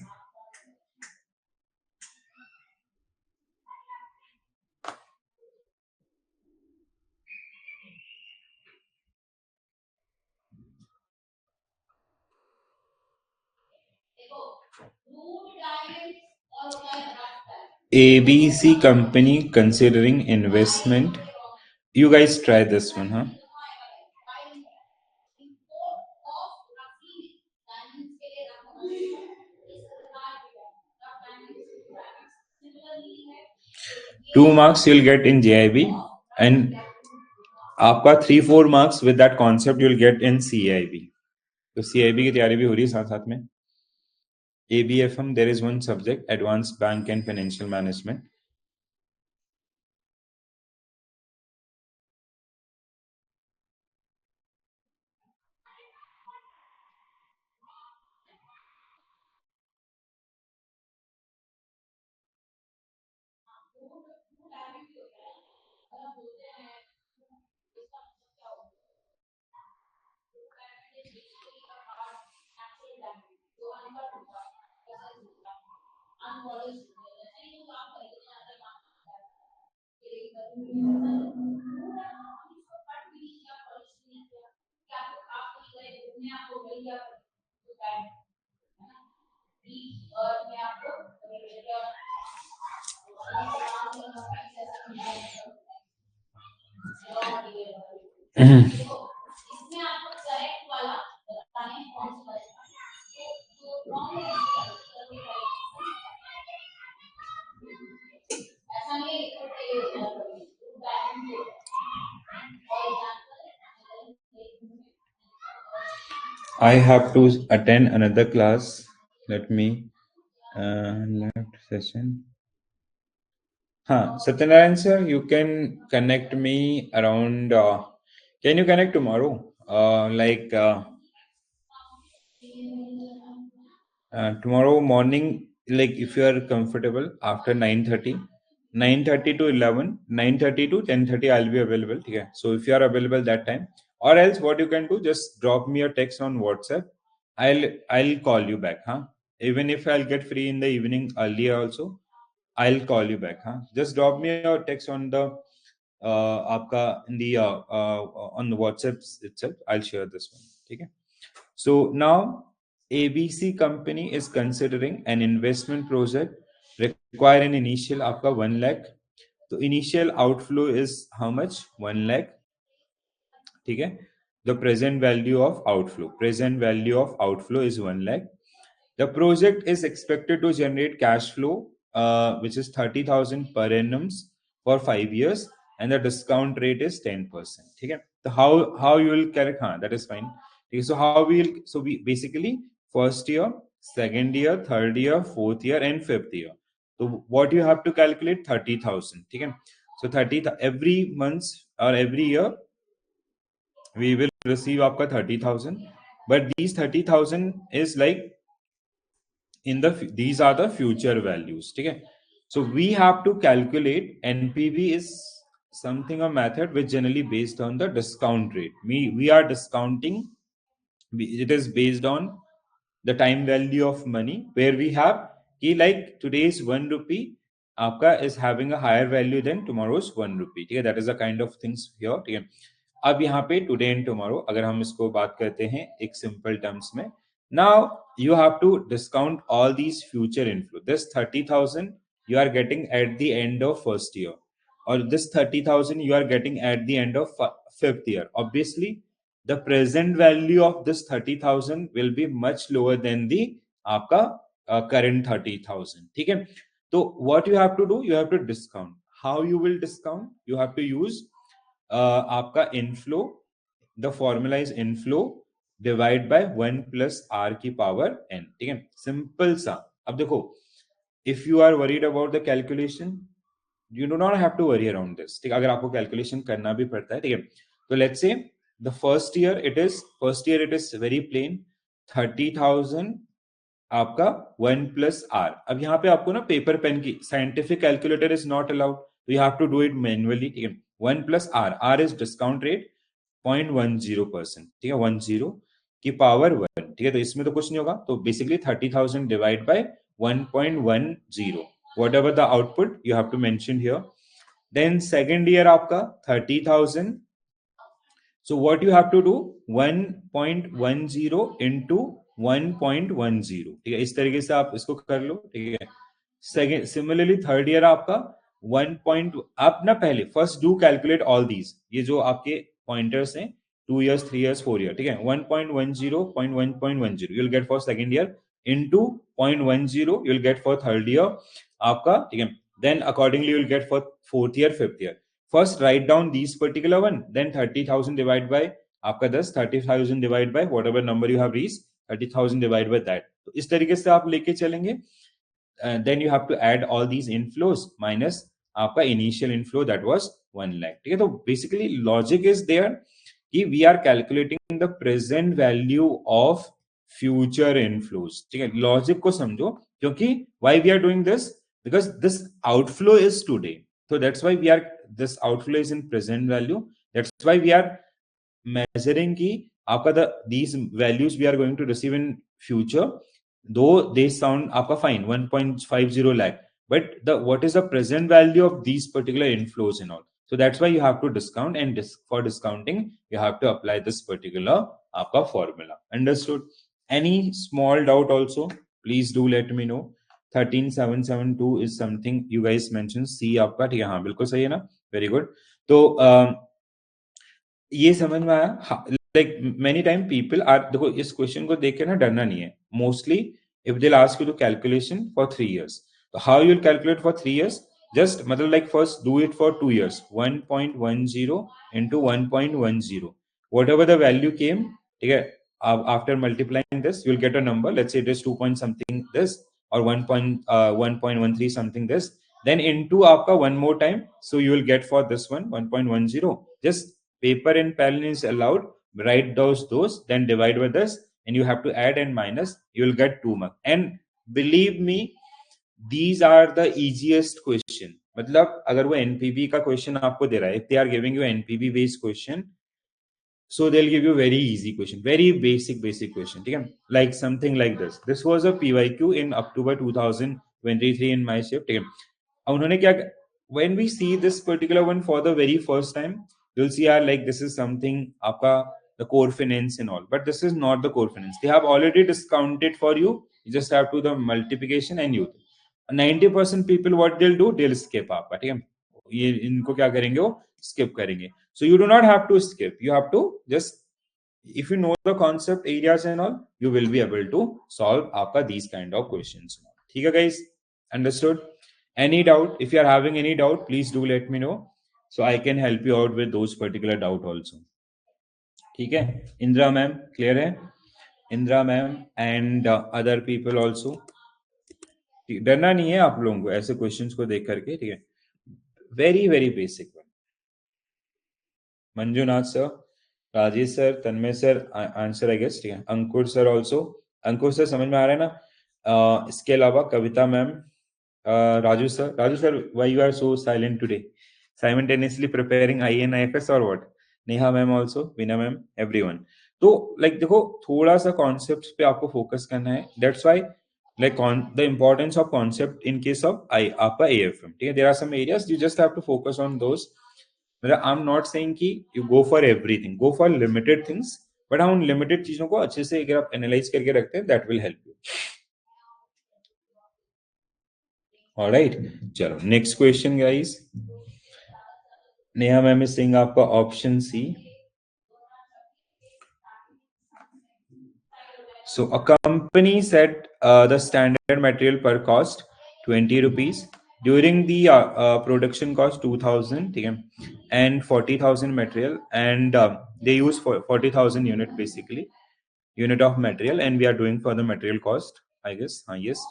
ABC company considering investment. You guys try this one, huh? Two marks you'll get in JIB, and आपका 3-4 marks with that concept you'll get in CIB. तो CIB की तैयारी भी हो रही है साथ साथ में. ABFM, there is one subject, Advanced Bank and Financial Management. I have to attend another class. Let me left session. Satyanarayan sir, you can connect me around. Can you connect tomorrow? Tomorrow morning, like if you are comfortable after 9:30, 9:30 to 11, 9:30 to 10:30, I'll be available. Okay. So if you are available that time, or else what you can do, just drop me a text on WhatsApp. I'll call you back. Even if I'll get free in the evening earlier also, I'll call you back. Just drop me a text on the आपका in the on the WhatsApp itself. I'll share this one. Okay. So now ABC company is considering an investment project require an initial आपका 1 lakh. So initial outflow is how much? 1 lakh. ठीक है? The present value of outflow is 1 lakh. The project is expected to generate cash flow, which is 30,000 per annum for 5 years, and the discount rate is 10%. Okay? So how you will correct? That is fine. Okay, so we basically first year, second year, third year, fourth year, and fifth year. So what you have to calculate? 30,000. Okay? So 30 every month or every year we will receive आपका 30,000, but these 30,000 is like these are the future values. Okay? So we have to calculate NPV is something a method which generally based on the discount rate. We are discounting, it is based on the time value of money, where we have like today's 1 rupee आपका is having a higher value than tomorrow's 1 rupee. ठीक है? That is the kind of things here. ठीक है? अब यहाँ पे today and tomorrow अगर हम इसको बात करते हैं एक सिंपल टर्म्स में, now you have to discount all these future inflow. This 30,000 you are getting at the end of first year, or this 30,000 you are getting at the end of fifth year. Obviously the present value of this 30,000 will be much lower than the आपका current 30,000. ठीक है? तो what you have to do, you have to discount. How you will discount? You have to use आपका inflow, the formula is inflow divide by 1 plus R की power n. ठीक है? Simple सा. अब देखो, if you are worried about the calculation, you do not have to worry around this. ठीक है? अगर आपको कैलकुलेशन करना भी पड़ता है, ठीक है, तो let's say the first year it is very plain 30,000 आपका 1 प्लस आर. अब यहाँ पे आपको ना पेपर पेन की scientific calculator is not allowed, you have to do it manually. ठीक है? 1 plus R is discount rate 0.10%, ठीक है, 10 की पावर 1, ठीक है। तो इसमें तो कुछ नहीं होगा, तो basically 30,000 divide by 1.10, whatever the output you have to mention here. Then second year आपका 30,000, so what you have to do, 1.10 into 1.10, ठीक है, इस तरीके से आप इसको कर लो, ठीक है। सेकेंड सिमिलरली थर्ड ईयर आपका 1 पॉइंट, आप ना पहले first do calculate all these, ये जो आपके पॉइंटर्स हैं, 2 years 3 years 4 year, ठीक है। 1.10 0.1.10 you'll get for second year into 0.10 you'll get for third year आपका, ठीक है। then accordingly you'll get for fourth year fifth year. First write down these particular one, then 30,000 divided by आपका 10, 30,000 divided by whatever number you have reached, 30,000 divided by that. तो इस तरीके से आप लेके चलेंगे। Then you have to add all these inflows minus आपका initial inflow that was 1 lakh, ठीक है। तो basically logic is there कि we are calculating the present value of future inflows, ठीक है। logic को समझो, क्योंकि why we are doing this, because this outflow is today, so that's why we are, this outflow is in present value, that's why we are measuring ki aapka these values we are going to receive in future, though they sound aapka fine 1.50 lakh, but the what is the present value of these particular inflows and all, so that's why you have to discount, and for discounting you have to apply this particular aapka formula. Understood? Any small doubt also, please do let me know. 13772 is something you guys mentioned, C आपका, ठीक है, हाँ बिल्कुल सही है ना, very good. तो ये समझ में आया? Like many time people are, देखो इस क्वेश्चन को देख के ना डरना नहीं है। Mostly if they ask you to calculation for 3 years, तो how you will calculate for 3 years, just मतलब like first do it for 2 years, 1.10 into 1.10 whatever the value came, ठीक है। after multiplying this you will get a number, let's say it is 2 point something this, or 1.13 something this, then into आपका one more time, so you will get for this one 1.10, just paper and pen is allowed, write those, then divide by this, and you have to add and minus, you will get 2 marks. And believe me, these are the easiest question, मतलब अगर वो NPV का question आपको दे रहा है, if they are giving you NPV based question, so they'll give you very easy question, very basic question, ठीक है, like something like this was a PYQ in October 2023 in my shift, ठीक है। अब उन्होंने क्या, when we see this particular one for the very first time, you'll see like this is something आपका the core finance and all, but this is not the core finance, they have already discounted for you, you just have to do the multiplication and you 90% people what they'll do, they'll skip आपका, ठीक है, ये इनको क्या करेंगे, वो skip करेंगे। So you do not have to skip, you have to just, if you know the concept areas and all, you will be able to solve आपका these kind of questions, ठीक है guys, understood? Any doubt? If you are having any doubt, please do let me know, so I can help you out with those particular doubt also, ठीक है। Indira ma'am clear है? Indira ma'am and other people also, डरना नहीं है आप लोगों को ऐसे क्वेश्चंस को देख करके, ठीक है, very very basic one. Manjunath sir, Rajesh sir, Tanmay sir answer I guess, ठीक है। Ankur sir also, Ankur sir समझ में आ रहा है ना? इसके अलावा Kavita ma'am, Raju sir why you are so silent today, simultaneously preparing IN IFS और what? Neha ma'am also, Veena ma'am, everyone. तो लाइक देखो थोड़ा सा कॉन्सेप्ट्स पे आपको फोकस करना है, that's why like on the importance of concept in case of आपका AFM, ठीक है। there are some areas you just have to focus on those, मतलब I'm not saying कि you go for everything, go for limited things, but हाँ उन limited चीजों को अच्छे से अगर आप analyze करके रखते हैं that will help you, alright। चलो next question guys, Neha ma'am is saying आपका option C। So a company set the standard material per cost 20 rupees, during the production cost 2000, ठीक है, and 40,000 material, and they use for 40,000 unit basically, unit of material, and we are doing for the material cost, I guess, yes.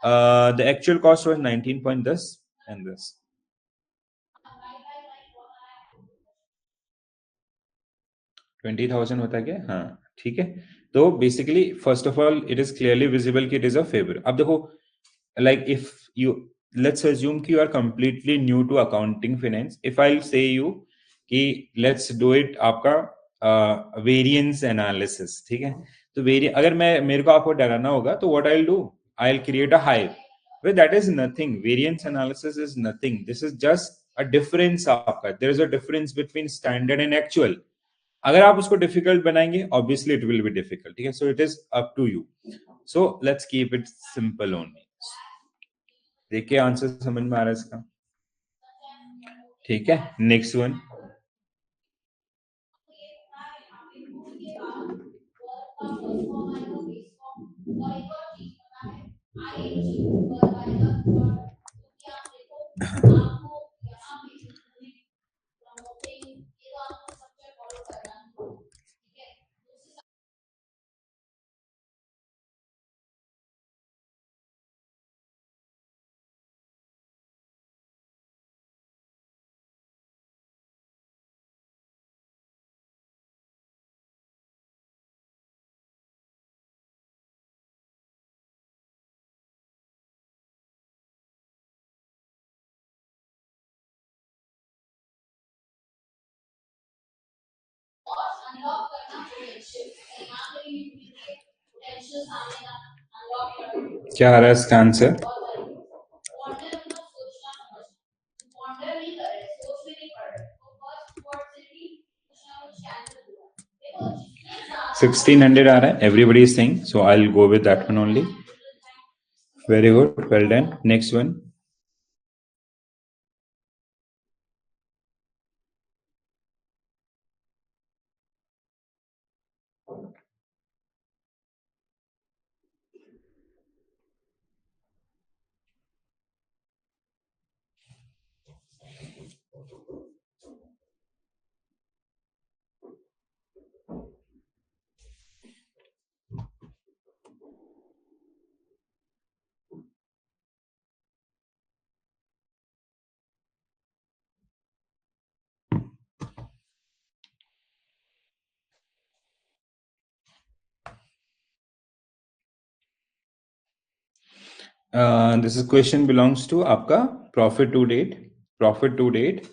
The actual cost was 19 point this and this, 20,000 होता है क्या? हाँ ठीक है। तो basically first of all it is clearly visible कि it is a favour. अब देखो like if you, let's assume you are completely new to accounting finance, if I'll say you कि लेट्स डू इट आपका variance analysis, ठीक है। तो अगर मेरे को आपको डराना होगा तो what I will do, I will create a hive, but that is nothing. Variance analysis is nothing. This is just a difference आपका. There is a difference between standard and actual. अगर आप उसको difficult बनाएंगे, obviously it will be difficult, ठीक है। So it is up to you. So let's keep it simple only. देखिए answer समझ में आ रहा है इसका, ठीक है। नेक्स्ट वन, क्या आ रहा है इसका आंसर? $1,600 आ रहा है, everybody is saying, so I'll go with that one only. Very good, well done. Next one. This is question belongs to आपका profit to date. Profit to date.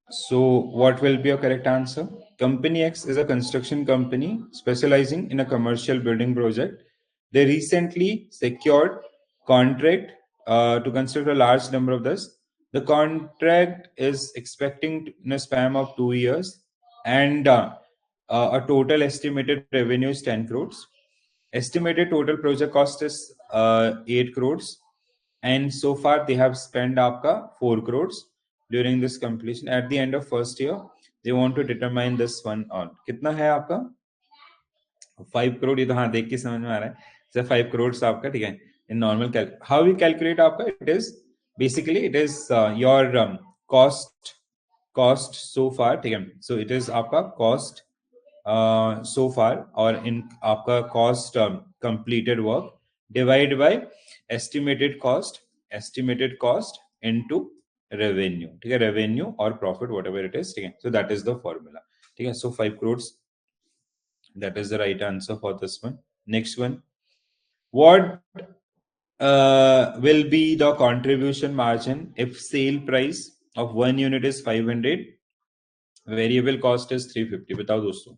So what will be your correct answer? Company X is a construction company specializing in a commercial building project. They recently secured contract to construct a large number of this. The contract is expecting in a span of 2 years, and a total estimated revenue is 10 crores. Estimated total project cost is 8 crores, and so far they have spent आपका 4 crores during this completion. At the end of first year, they want to determine this one on कितना है आपका 5 करोड़। ये तो हाँ देख के समझ में आ रहा है, सर 5 करोड़ आपका, ठीक है। In normal how we calculate आपका, it is basically it is your cost so far, ठीक है। सो इट इज आपका कॉस्ट so far, और इन आपका cost completed work divide by estimated cost into revenue, ठीक है। रेवेन्यू और profit whatever it is, ठीक है। So that is the formula, ठीक है। सो 5 crores, that is the right answer for this one. Next one, what will be the contribution margin if sale price of one unit is 500, variable cost is 350? बताओ दोस्तों।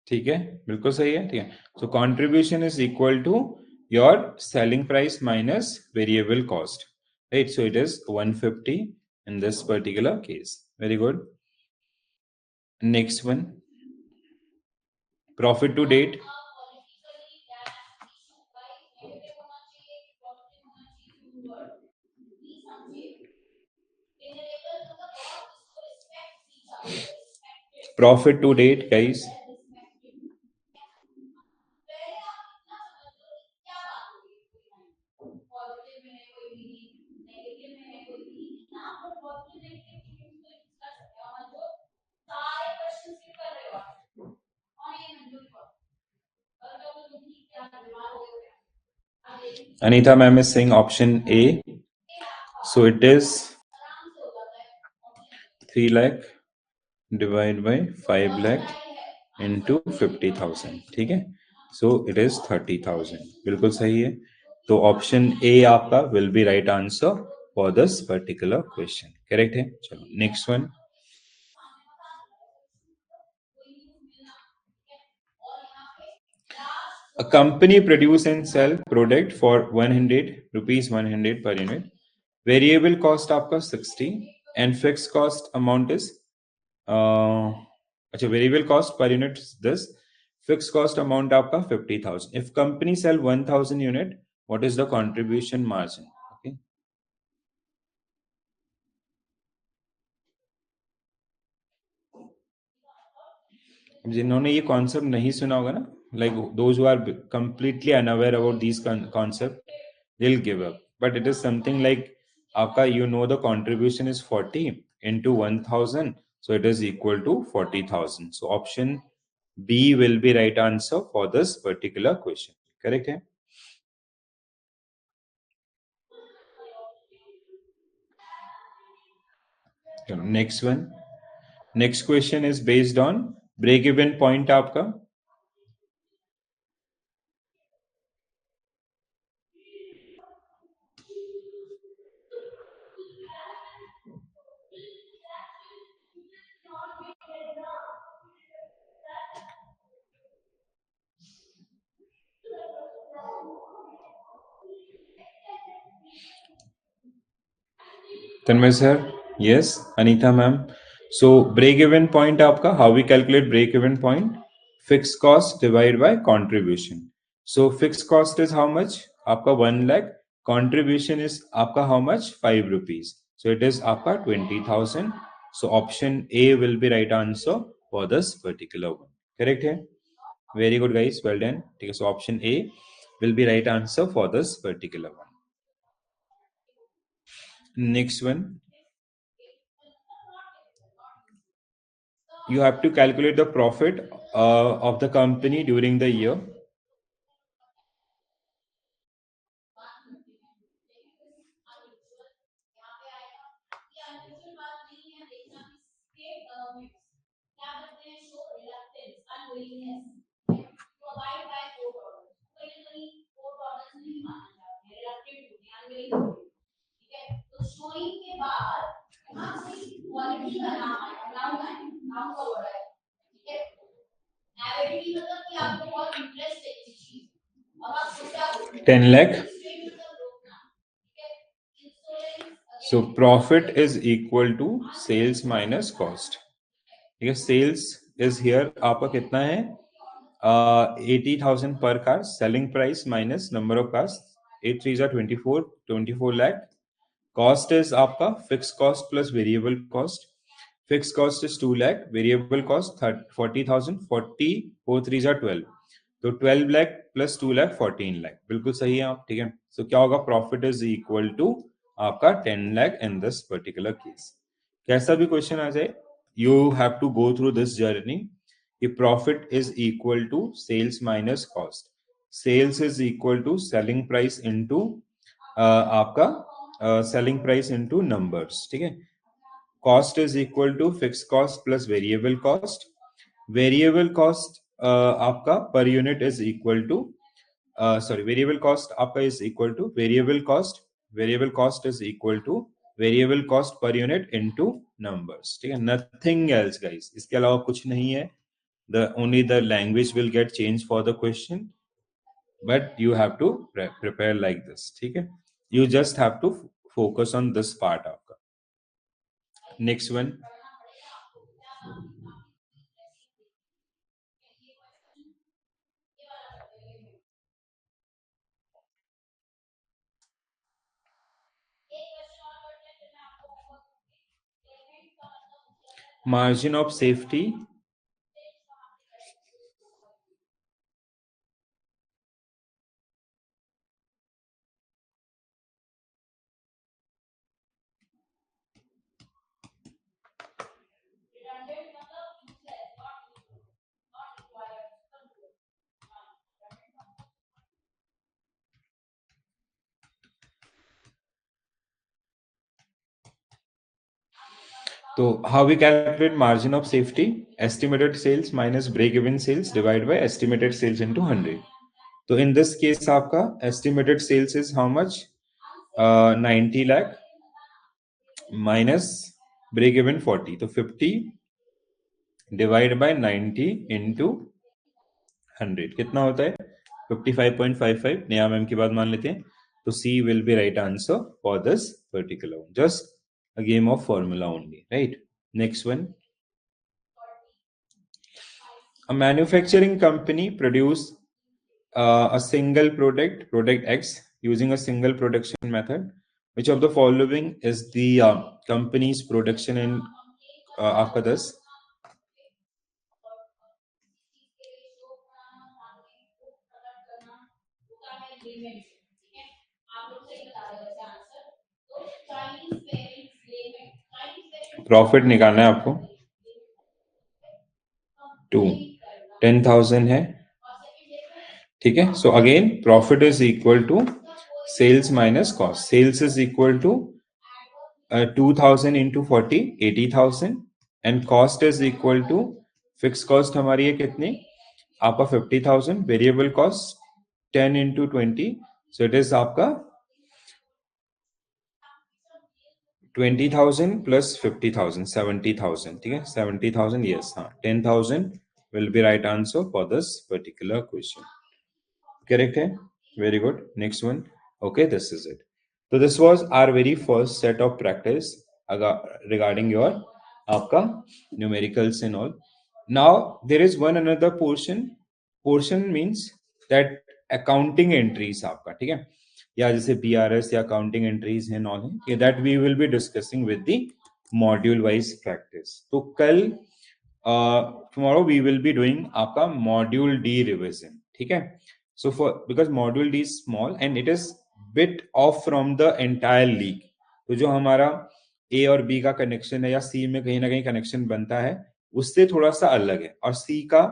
ठीक है, बिल्कुल सही है, ठीक है। So contribution is equal to your selling price minus variable cost, right. So it is 150 in this particular case. Very good. Next one, profit to date. Profit to date, guys. Anita ma'am is saying option A. So it is 3 lakh. Divide by 5 lakh into 50,000, ठीक है। So it is 30,000, बिल्कुल सही है। तो option A आपका will be right answer for this particular question, correct है। चलो next one. A company produce and sell product for 100 rupees 100 per unit. Variable cost आपका 60 and fixed cost amount is अच्छा variable cost per unit is this, fixed cost amount आपका 50,000. If company sell 1,000 unit, what is the contribution margin? Okay. जिन्होंने ये concept नहीं सुना होगा ना, like those who are completely unaware about this concept, they will give up, but it is something like आपका you know the contribution is 40 into 1,000, so it is equal to 40,000. So option B will be right answer for this particular question, correct है। Next one, next question is based on break even point आपका। Tanmay sir, yes, Anita ma'am. So break even point आपका, how we calculate break even point? Fixed cost divided by contribution. So fixed cost is how much? आपका 1 lakh. Contribution is आपका how much? 5 rupees. So it is आपका 20,000. So option A will be right answer for this particular one. Correct है? Very good guys, well done. ठीक है, so option A will be right answer for this particular one. Next one. You have to calculate the profit of the company during the year. Quality का नाम आया, नाम का है, नाम का वर्ड है, ठीक है। एविडिटी मतलब कि आपको बहुत इंटरेस्ट है किसी चीज और आप सोचा 10 lakh. So profit is equal to sales minus cost. ठीक है, sales is here आपका कितना है? 80,000 per car. Selling price minus number of cars. 8 3s are 24 lakh. Cost is आपका fixed cost plus variable cost. Fixed cost is 2 lakh, variable cost 40,000, 40 4 3s are 12, तो 12 lakh plus 2 lakh 14 lakh, बिल्कुल सही है आप, ठीक है। सो क्या होगा? प्रॉफिट इज इक्वल टू आपका 10 lakh in this particular case. कैसा भी क्वेश्चन आ जाए, you have to go through this journey कि profit is equal to sales minus cost, sales is equal to selling price into आपका selling price into numbers, ठीक है। Cost is equal to fix cost plus variable cost, variable cost आपका per unit is equal to sorry variable cost आपका is equal to variable cost, variable cost is equal to variable cost per unit into numbers, ठीक है। Nothing else guys, इसके अलावा कुछ नहीं है। The only the language will get change for the question, but you have to prepare like this, ठीक है। You just have to focus on this part आपका। Next one, margin of safety. So how we calculate margin of safety? Estimated sales minus break-even sales divided by estimated sales into 100. So in this case, आपका estimated sales is how much? 90 lakh minus break-even 40. तो 50 divided by 90 into 100 कितना होता है? 55.55. Neha ma'am की बात मान लेते हैं. तो C will be right answer for this particular one. Just a game of formula only, right? Next one. A manufacturing company produce a single product X, using a single production method. Which of the following is the company's production in after this? Profit निकालना है आपको. 2 10,000 है. ठीक है. So again profit is equal to sales minus cost. Sales is equal to 2,000 into 40 80,000 and cost is equal to fix cost हमारी है कितनी? आपका 50,000. Variable cost 10 into 20. So it is आपका 20,000 plus 50,000 70,000. ठीक है. 70,000. yes. हाँ. 10,000 will be right answer for this particular question. Correct है? Very good. Next one. Okay, this is it. So this was our very first set of practice regarding your आपका numericals and all. Now there is one another portion. Portion means that accounting entries आपका. ठीक है. या जैसे BRS या accounting entries and all है. That we will be discussing with the module wise practice. तो कल tomorrow we will be doing आपका module D revision. ठीक है. So for because module D is small and it is bit off from the entire league. तो जो हमारा A और B का कनेक्शन है या C में कहीं ना कहीं कनेक्शन बनता है उससे थोड़ा सा अलग है. और C का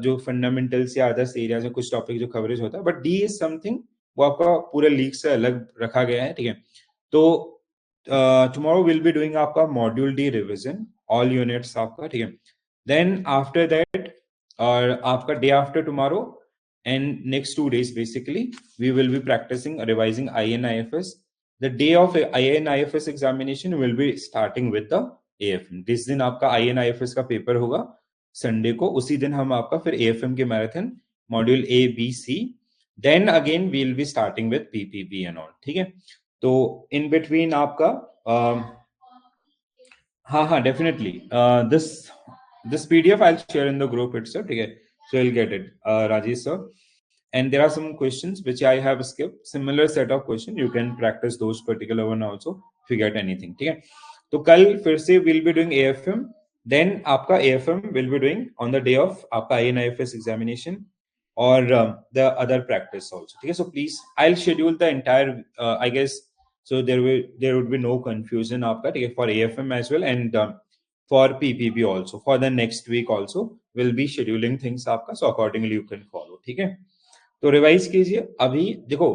जो फंडामेंटल्स या अदर्स एरियाज में कुछ टॉपिक जो कवरेज होता है. बट D इज समथिंग वो आपका पूरे लीग से अलग रखा गया है. ठीक है. तो tomorrow we'll be doing आपका module D revision all units आपका. ठीक है. Then after that और आपका day after tomorrow and next 2 days basically we will be practicing revising INIFS. The day of INIFS examination will be starting with the AFM. जिस दिन आपका INIFS का paper होगा संडे को उसी दिन हम आपका फिर AFM के marathon module A B C then again we will be starting with PPP and all. ठीक है. तो in between आपका हाँ definitely this PDF I'll share in the group itself. ठीक है. So you'll get it, Rajesh sir. And there are some questions which I have skipped. Similar set of questions. You can practice those particular one also if you get anything. ठीक है. तो कल फिर से we'll be doing AFM. Then आपका AFM will be doing on the day of आपका INIFS examination or the other practice also. ठीक है. So please I'll schedule the entire I guess so there would be no confusion आपका. ठीक है. For AFM as well and for PPP also for the next week also we'll be scheduling things आपका. So accordingly you can follow. ठीक है. तो revise कीजिए अभी. देखो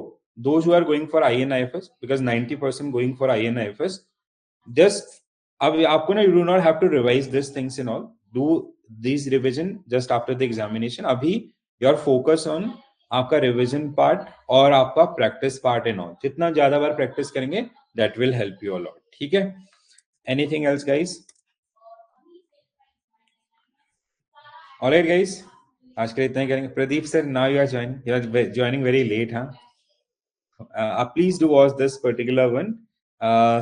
those who are going for INIFS because 90% going for INIFS just अब आपको ना you do not have to revise these things and all. Do these revision just after the examination. अभी your focus on आपका revision part और आपका practice part and all. जितना ज्यादा बार practice करेंगे that will help you a lot. ठीक है. Anything else guys? Alright guys. आज के लिए इतना ही करेंगे. Pradeep sir now you are joining very late huh? Please do watch this particular one.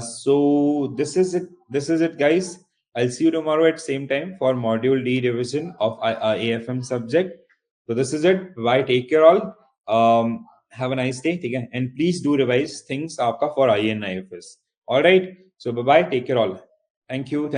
So this is it guys. I'll see you tomorrow at same time for module D revision of AFM subject. So this is it. Bye. Take care all. Have a nice day. ठीक है. And please do revise things आपका for INIFS. All right. So bye bye. Take care all. Thank you.